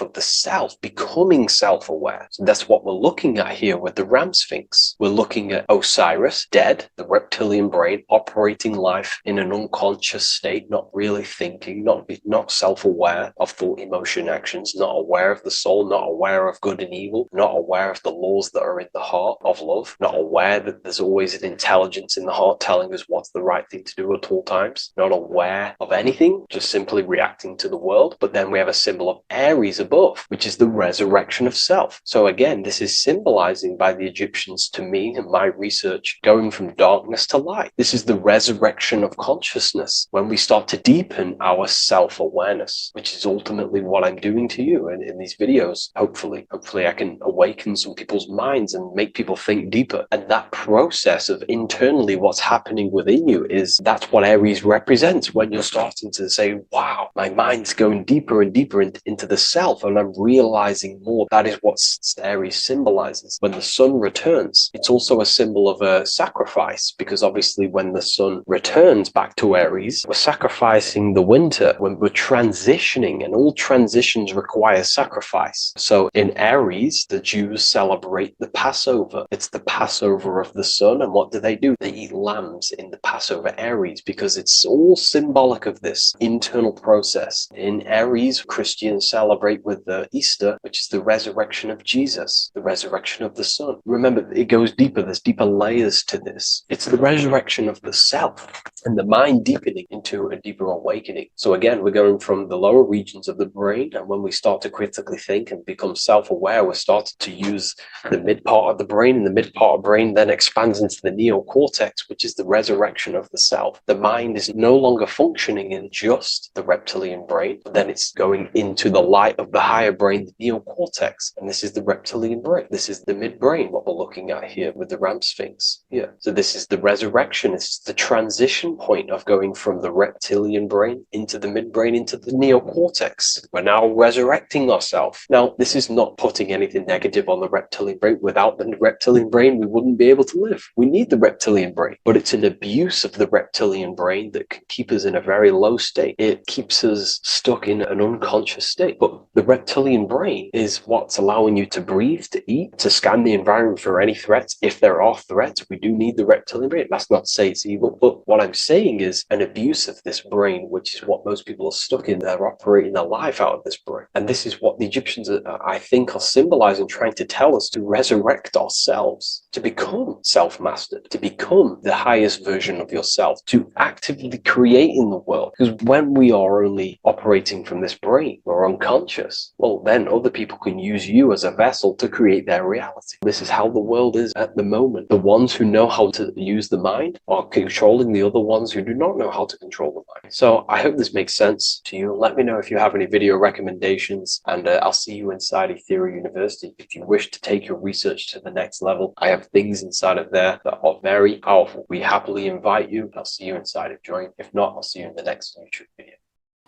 [SPEAKER 2] of the self, becoming self-aware. So that's what we're looking at here with the Ram Sphinx. We're looking at Osiris, dead, the reptilian brain, operating life in an unconscious state, not really thinking, not self-aware of thought, emotion, actions, not aware of the soul, not aware of good and evil, not aware of the laws that are in the heart of love, not aware that there's always an intelligence in the heart telling us what's the right thing to do at all times, not aware of anything, just simply reacting to the world. But then we have a symbol of Aries above, which is the resurrection of self. So again, this is symbolizing by the Egyptians to me and my research going from darkness to light. This is the resurrection of consciousness.
[SPEAKER 1] consciousness, when we start to deepen our self-awareness, which is ultimately what I'm doing to you in these videos. Hopefully I can awaken some people's minds and make people think deeper. And that process of internally what's happening within you that's what Aries represents, when you're starting to say, wow, my mind's going deeper and deeper into the self, and I'm realizing more. That is what Aries symbolizes. When the sun returns, it's also a symbol of a sacrifice, because obviously when the sun returns back to Aries, we're sacrificing the winter, when we're transitioning, and all transitions require sacrifice. So in Aries, the Jews celebrate the Passover. It's the Passover of the sun, and what do? They eat lambs in the Passover Aries, because it's all symbolic of this internal process. In Aries, Christians celebrate with the Easter, which is the resurrection of Jesus, the resurrection of the sun. Remember, it goes deeper. There's deeper layers to this. It's the resurrection of the self and the mind deepening into a deeper awakening. So again, we're going from the lower regions of the brain, and when we start to critically think and become self-aware, we're starting to use the mid part of the brain, and the mid part of the brain then expands into the neocortex, which is the resurrection of the self. The mind is no longer functioning in just the reptilian brain, but then it's going into the light of the higher brain, the neocortex, and this is the reptilian brain. This is the midbrain, what we're looking at here with the Ram Sphinx. Yeah. So this is the resurrection. It's the transition point of going from the reptilian brain into the midbrain into the neocortex. We're now resurrecting ourselves. Now, this is not putting anything negative on the reptilian brain. Without the reptilian brain, we wouldn't be able to live. We need the reptilian brain, but it's an abuse of the reptilian brain that can keep us in a very low state. It keeps us stuck in an unconscious state. But the reptilian brain is what's allowing you to breathe, to eat, to scan the environment for any threats. If there are threats, we do need the reptilian brain. That's not to say it's evil, but what I'm saying is an abuse of this brain, which is what most people are stuck in. They're operating their life out of this brain. And this is what the Egyptians, I think, are symbolizing, trying to tell us to resurrect ourselves, to become self-mastered, to become the highest version of yourself, to actively create in the world. Because when we are only operating from this brain, we're unconscious, well, then other people can use you as a vessel to create their reality. This is how the world is at the moment. The ones who know how to use the mind are controlling the other ones who do not know how to control the mind. So I hope this makes sense to you. Let me know if you have any video recommendations, and I'll see you inside Ethereal University. If you wish to take your research to the next level, I have things inside of there that are very powerful. We happily invite you. I'll see you inside of Join. If not, I'll see you in the next YouTube video.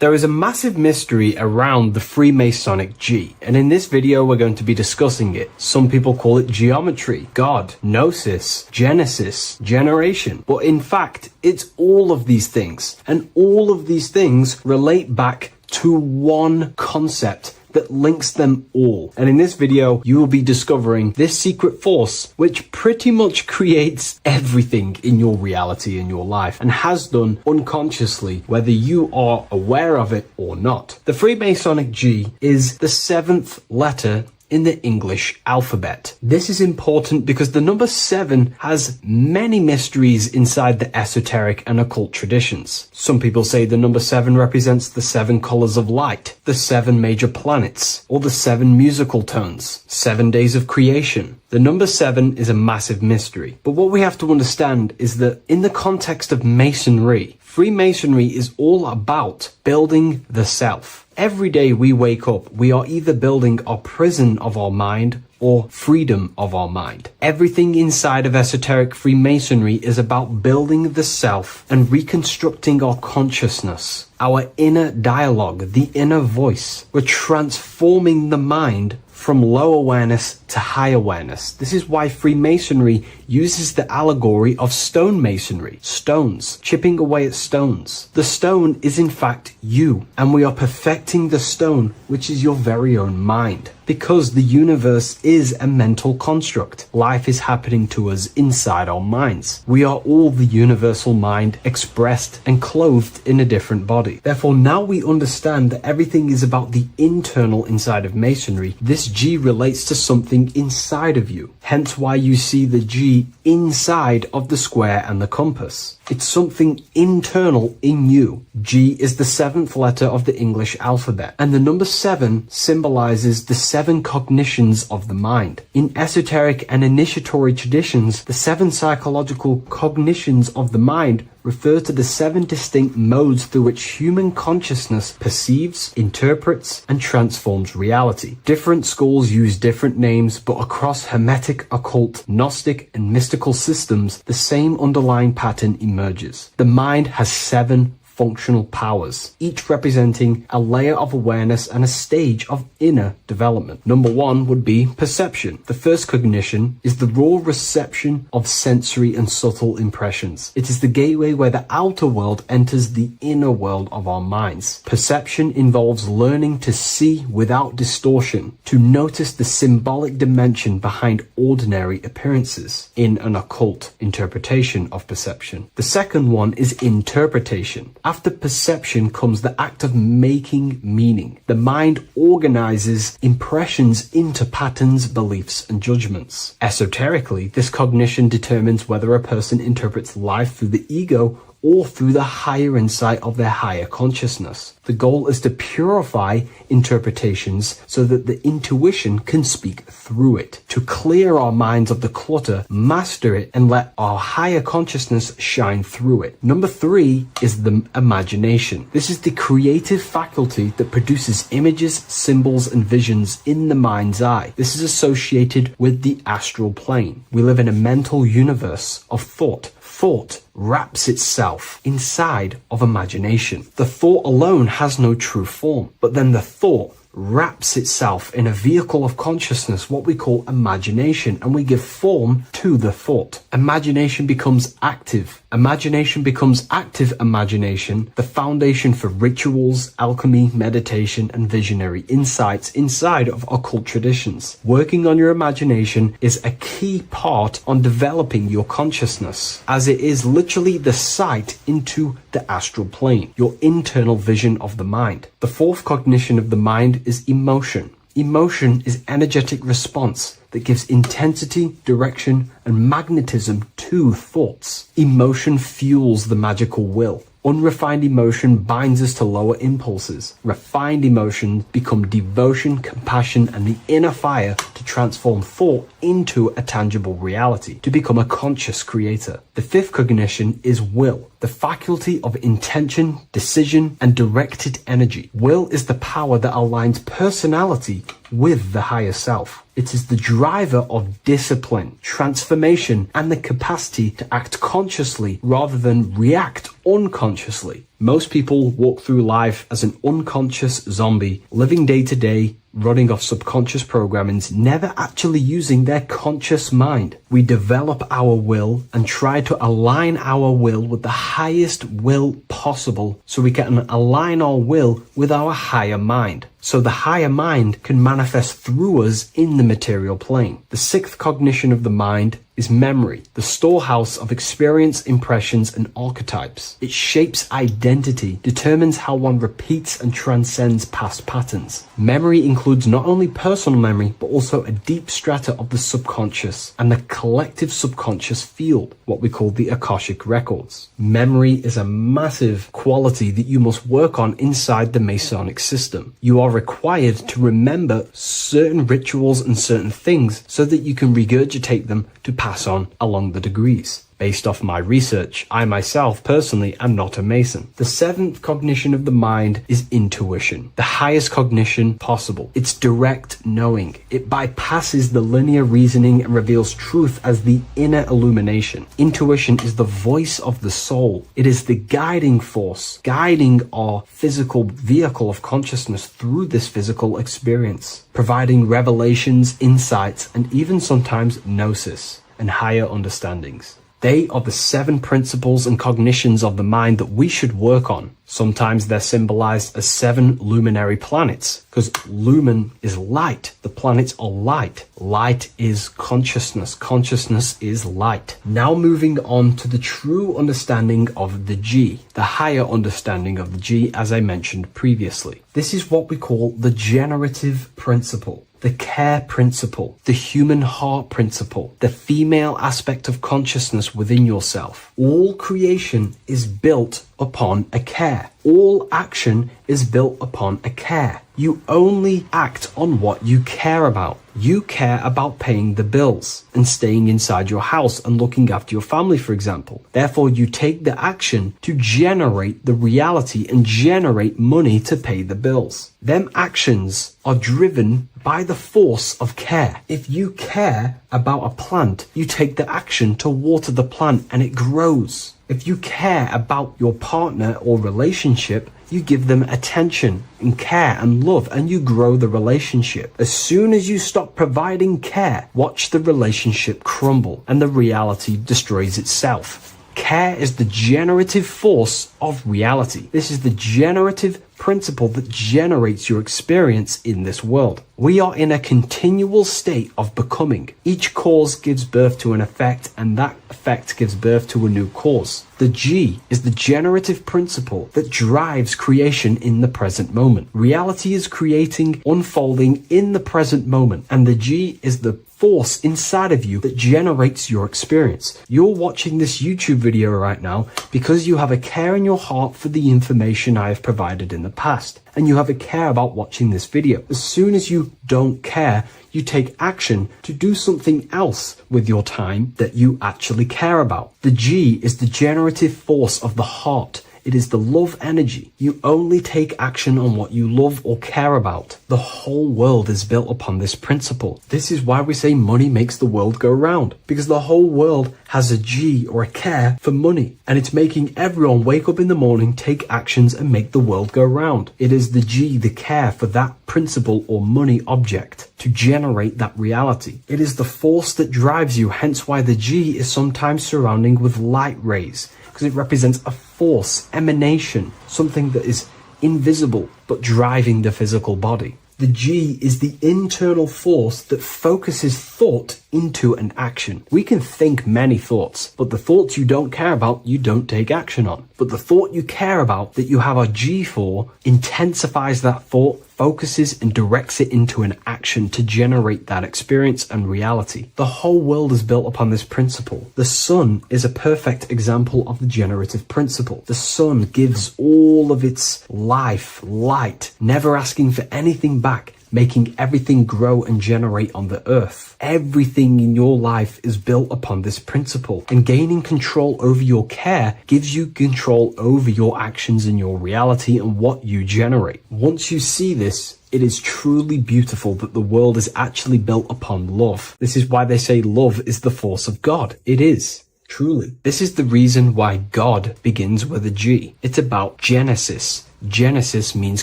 [SPEAKER 5] There is a massive mystery around the Freemasonic G, and in this video we're going to be discussing it. Some people call it geometry, God, Gnosis, Genesis, generation, but in fact it's all of these things, and all of these things relate back to one concept that links them all. And in this video, you will be discovering this secret force, which pretty much creates everything in your reality, in your life, and has done unconsciously, whether you are aware of it or not. The Freemasonic G is the 7th letter in the English alphabet. This is important because the number 7 has many mysteries inside the esoteric and occult traditions. Some people say the number 7 represents the 7 colors of light, the 7 major planets, or the 7 musical tones, 7 days of creation. The number 7 is a massive mystery. But what we have to understand is that in the context of Masonry, Freemasonry is all about building the self. Every day we wake up, we are either building our prison of our mind or freedom of our mind. Everything inside of esoteric Freemasonry is about building the self and reconstructing our consciousness, our inner dialogue, the inner voice. We're transforming the mind from low awareness to high awareness. This is why Freemasonry uses the allegory of stonemasonry, stones, chipping away at stones. The stone is in fact you, and we are perfecting the stone, which is your very own mind. Because the universe is a mental construct. Life is happening to us inside our minds. We are all the universal mind expressed and clothed in a different body. Therefore, now we understand that everything is about the internal inside of Masonry. This G relates to something inside of you. Hence why you see the G inside of the square and the compass. It's something internal in you. G is the 7th letter of the English alphabet, and the number 7 symbolizes the
[SPEAKER 1] 7 cognitions of the mind. In esoteric and initiatory traditions, the 7 psychological cognitions of the mind refer to the 7 distinct modes through which human consciousness perceives, interprets, and transforms reality. Different schools use different names, but across Hermetic, occult, Gnostic, and mystical systems, the same underlying pattern emerges. The mind has 7 functional powers, each representing a layer of awareness and a stage of inner development. Number 1 would be perception. The first cognition is the raw reception of sensory and subtle impressions. It is the gateway where the outer world enters the inner world of our minds. Perception involves learning to see without distortion, to notice the symbolic dimension behind ordinary appearances in an occult interpretation of perception. The second one is interpretation. After perception comes the act of making meaning. The mind organizes impressions into patterns, beliefs, and judgments. Esoterically, this cognition determines whether a person interprets life through the ego or through the higher insight of their higher consciousness. The goal is to purify interpretations so that the intuition can speak through it, to clear our minds of the clutter, master it, and let our higher consciousness shine through it. Number 3 is the imagination. This is the creative faculty that produces images, symbols, and visions in the mind's eye. This is associated with the astral plane. We live in a mental universe of thought. Thought wraps itself inside of imagination. The thought alone has no true form, but then the thought wraps itself in a vehicle of consciousness, what we call imagination, and we give form to the thought. Imagination becomes active. Imagination becomes active imagination, the foundation for rituals, alchemy, meditation, and visionary insights inside of occult traditions. Working on your imagination is a key part on developing your consciousness, as it is literally the sight into the astral plane, your internal vision of the mind. The fourth cognition of the mind is emotion. Emotion is energetic response that gives intensity, direction, and magnetism to thoughts. Emotion fuels the magical will. Unrefined emotion binds us to lower impulses. Refined emotions become devotion, compassion, and the inner fire to transform thought into a tangible reality, to become a conscious creator. The fifth cognition is will, the faculty of intention, decision, and directed energy. Will is the power that aligns personality with the higher self. It is the driver of discipline, transformation, and the capacity to act consciously rather than react unconsciously. Most people walk through life as an unconscious zombie, living day to day, running off subconscious programmings, never actually using their conscious mind. We develop our will and try to align our will with the highest will possible so we can align our will with our higher mind. So the higher mind can manifest through us in the material plane. The sixth cognition of the mind is memory, the storehouse of experience, impressions, and archetypes. It shapes identity, determines how one repeats and transcends past patterns. Memory includes not only personal memory, but also a deep strata of the subconscious and the collective subconscious field, what we call the Akashic records. Memory is a massive quality that you must work on inside the Masonic system. You are required to remember certain rituals and certain things so that you can regurgitate them to pass on along the degrees. Based off my research, I myself personally am not a Mason. The seventh cognition of the mind is intuition, the highest cognition possible. It's direct knowing. It bypasses the linear reasoning and reveals truth as the inner illumination. Intuition is the voice of the soul. It is the guiding force, guiding our physical vehicle of consciousness through this physical experience, providing revelations, insights, and even sometimes gnosis and higher understandings. They are the 7 principles and cognitions of the mind that we should work on. Sometimes they're symbolized as 7 luminary planets, because lumen is light. The planets are light. Light is consciousness. Consciousness is light. Now moving on to the true understanding of the G, the higher understanding of the G, as I mentioned previously. This is what we call the generative principle, the care principle, the human heart principle, the female aspect of consciousness within yourself. All creation is built upon a care. All action is built upon a care. You only act on what you care about. You care about paying the bills and staying inside your house and looking after your family, for example. Therefore, you take the action to generate the reality and generate money to pay the bills. Them actions are driven by the force of care. If you care about a plant, you take the action to water the plant and it grows. If you care about your partner or relationship, you give them attention and care and love, and you grow the relationship. As soon as you stop providing care, watch the relationship crumble and the reality destroys itself. Care is the generative force of reality. This is the generative principle that generates your experience in this world. We are in a continual state of becoming. Each cause gives birth to an effect, and that effect gives birth to a new cause. The G is the generative principle that drives creation in the present moment. Reality is creating, unfolding in the present moment, and the G is the force inside of you that generates your experience. You're watching this YouTube video right now because you have a care in your heart for the information I have provided in the past, and you have a care about watching this video. As soon as you don't care, you take action to do something else with your time that you actually care about. The G is the generative force of the heart. It is the love energy. You only take action on what you love or care about. The whole world is built upon this principle. This is why we say money makes the world go round, because the whole world has a G or a care for money, and it's making everyone wake up in the morning, take actions, and make the world go round. It is the G, the care for that principle or money object to generate that reality. It is the force that drives you, hence why the G is sometimes surrounding with light rays, because it represents a force, emanation, something that is invisible but driving the physical body. The G is the internal force that focuses thought into an action. We can think many thoughts, but the thoughts you don't care about, you don't take action on. But the thought you care about, that you have a G for, intensifies that thought, focuses and directs it into an action to generate that experience and reality. The whole world is built upon this principle. The sun is a perfect example of the generative principle. The sun gives all of its life, light, never asking for anything back, making everything grow and generate on the earth. Everything in your life is built upon this principle, and gaining control over your care gives you control over your actions and your reality and what you generate. Once you see this, it is truly beautiful that the world is actually built upon love. This is why they say love is the force of God. It is. Truly. This is the reason why God begins with a G. It's about Genesis. Genesis means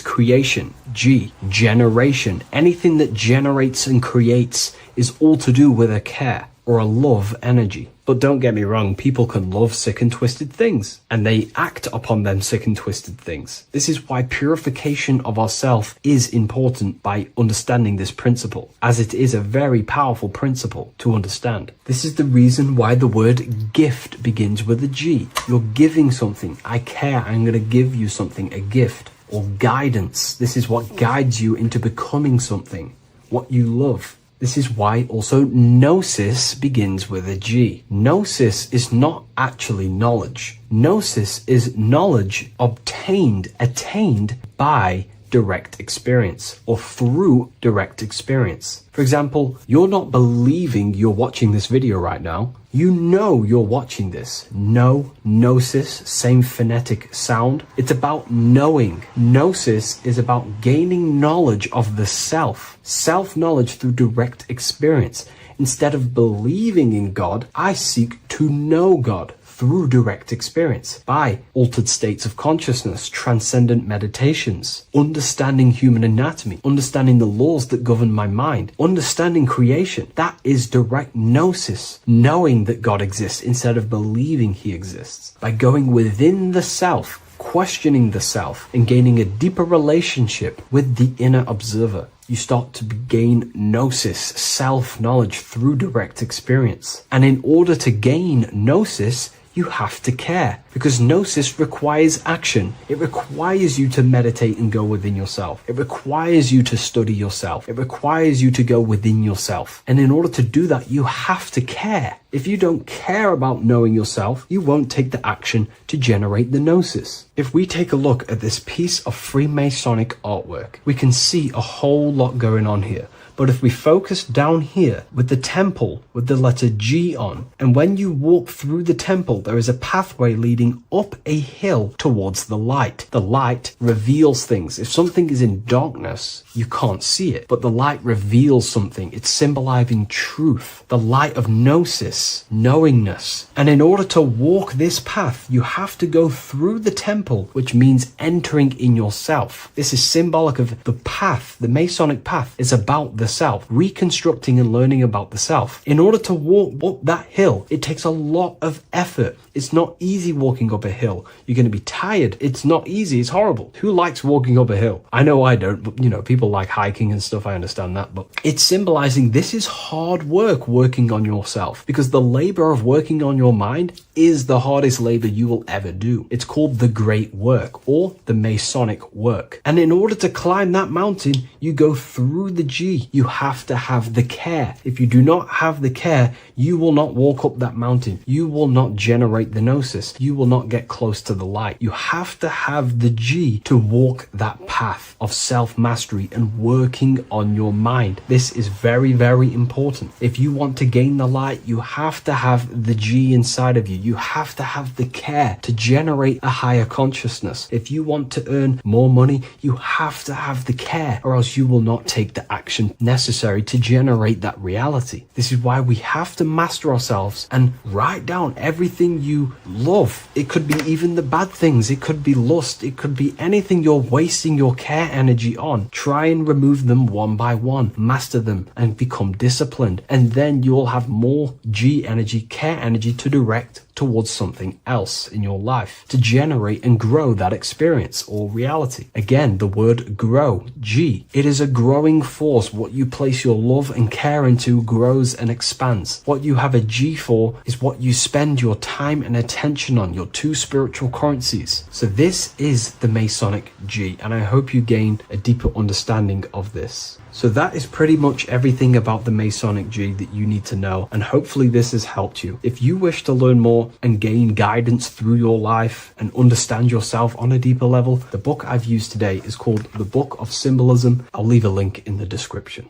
[SPEAKER 1] creation. G, generation. Anything that generates and creates is all to do with a care or a love energy. But don't get me wrong, people can love sick and twisted things, and they act upon them sick and twisted things. This is why purification of ourself is important by understanding this principle, as it is a very powerful principle to understand. This is the reason why the word gift begins with a G. You're giving something. I care. I'm going to give you something, a gift. Or guidance. This is what guides you into becoming something, what you love. This is why also gnosis begins with a G. Gnosis is not actually knowledge. Gnosis is knowledge obtained, attained by direct experience or through direct experience. For example, you're not believing you're watching this video right now. You know you're watching this. Know, gnosis, same phonetic sound. It's about knowing. Gnosis is about gaining knowledge of the self. Self-knowledge through direct experience. Instead of believing in God, I seek to know God through direct experience by altered states of consciousness, transcendent meditations, understanding human anatomy, understanding the laws that govern my mind, understanding creation. That is direct gnosis, knowing that God exists instead of believing he exists. By going within the self, questioning the self, and gaining a deeper relationship with the inner observer, you start to gain gnosis, self-knowledge through direct experience. And in order to gain gnosis, you have to care, because gnosis requires action. It requires you to meditate and go within yourself. It requires you to study yourself. It requires you to go within yourself. And in order to do that, you have to care. If you don't care about knowing yourself, you won't take the action to generate the gnosis. If we take a look at this piece of Freemasonic artwork, we can see a whole lot going on here. But if we focus down here with the temple with the letter G on, and when you walk through the temple, there is a pathway leading up a hill towards the light. The light reveals things. If something is in darkness, you can't see it, but the light reveals something. It's symbolizing truth, the light of gnosis, knowingness. And in order to walk this path, you have to go through the temple, which means entering in yourself. This is symbolic of the path. The Masonic path is about the self, reconstructing and learning about the self. In order to walk up that hill, it takes a lot of effort. It's not easy walking up a hill. You're going to be tired. It's not easy. It's horrible. Who likes walking up a hill? I know I don't, but people like hiking and stuff. I understand that, but it's symbolizing this is hard work, working on yourself, because the labor of working on your mind is the hardest labor you will ever do. It's called the great work, or the Masonic work. And in order to climb that mountain, you go through the G. You have to have the care. If you do not have the care, you will not walk up that mountain. You will not generate the gnosis. You will not get close to the light. You have to have the G to walk that path of self-mastery and working on your mind. This is very, very important. If you want to gain the light, you have to have the G inside of you. You have to have the care to generate a higher consciousness. If you want to earn more money, you have to have the care, or else you will not take the action necessary to generate that reality. This is why we have to master ourselves and write down everything you love. It could be even the bad things. It could be lust. It could be anything you're wasting your care energy on. Try and remove them one by one. Master them and become disciplined. And then you'll have more G energy, care energy to direct towards something else in your life to generate and grow that experience or reality. Again, the word grow, G. It is a growing force. What you place your love and care into grows and expands. What you have a G for is what you spend your time and attention on, your two spiritual currencies. So this is the Masonic G, and I hope you gain a deeper understanding of this. So that is pretty much everything about the Masonic G that you need to know, and hopefully this has helped you. If you wish to learn more and gain guidance through your life and understand yourself on a deeper level, the book I've used today is called The Book of Symbolism. I'll leave a link in the description.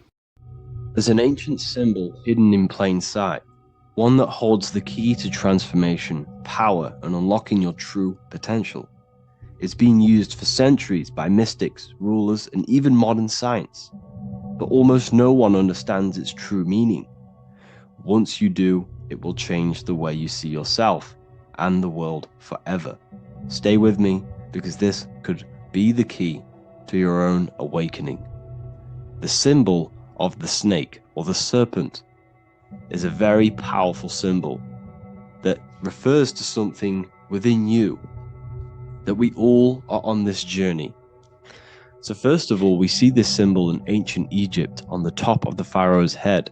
[SPEAKER 2] There's an ancient symbol hidden in plain sight, one that holds the key to transformation, power, and unlocking your true potential. It's been used for centuries by mystics, rulers, and even modern science. But almost no one understands its true meaning. Once you do, it will change the way you see yourself and the world forever. Stay with me, because this could be the key to your own awakening. The symbol of the snake, or the serpent, is a very powerful symbol that refers to something within you, that we all are on this journey. So first of all, we see this symbol in ancient Egypt on the top of the pharaoh's head.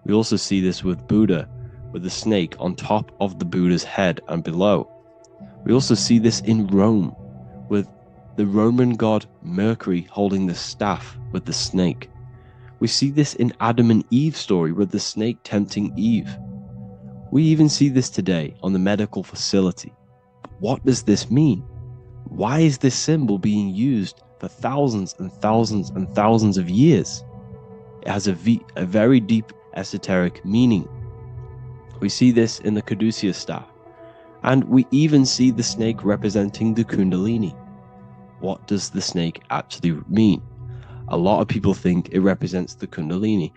[SPEAKER 2] We also see this with Buddha, with the snake on top of the Buddha's head and below. We also see this in Rome, with the Roman god Mercury holding the staff with the snake. We see this in Adam and Eve's story, with the snake tempting Eve. We even see this today on the medical facility. But what does this mean? Why is this symbol being used for thousands and thousands and thousands of years? It has a very deep esoteric meaning. We see this in the Caduceus staff, and we even see the snake representing the Kundalini. What does the snake actually mean? A lot of people think it represents the Kundalini.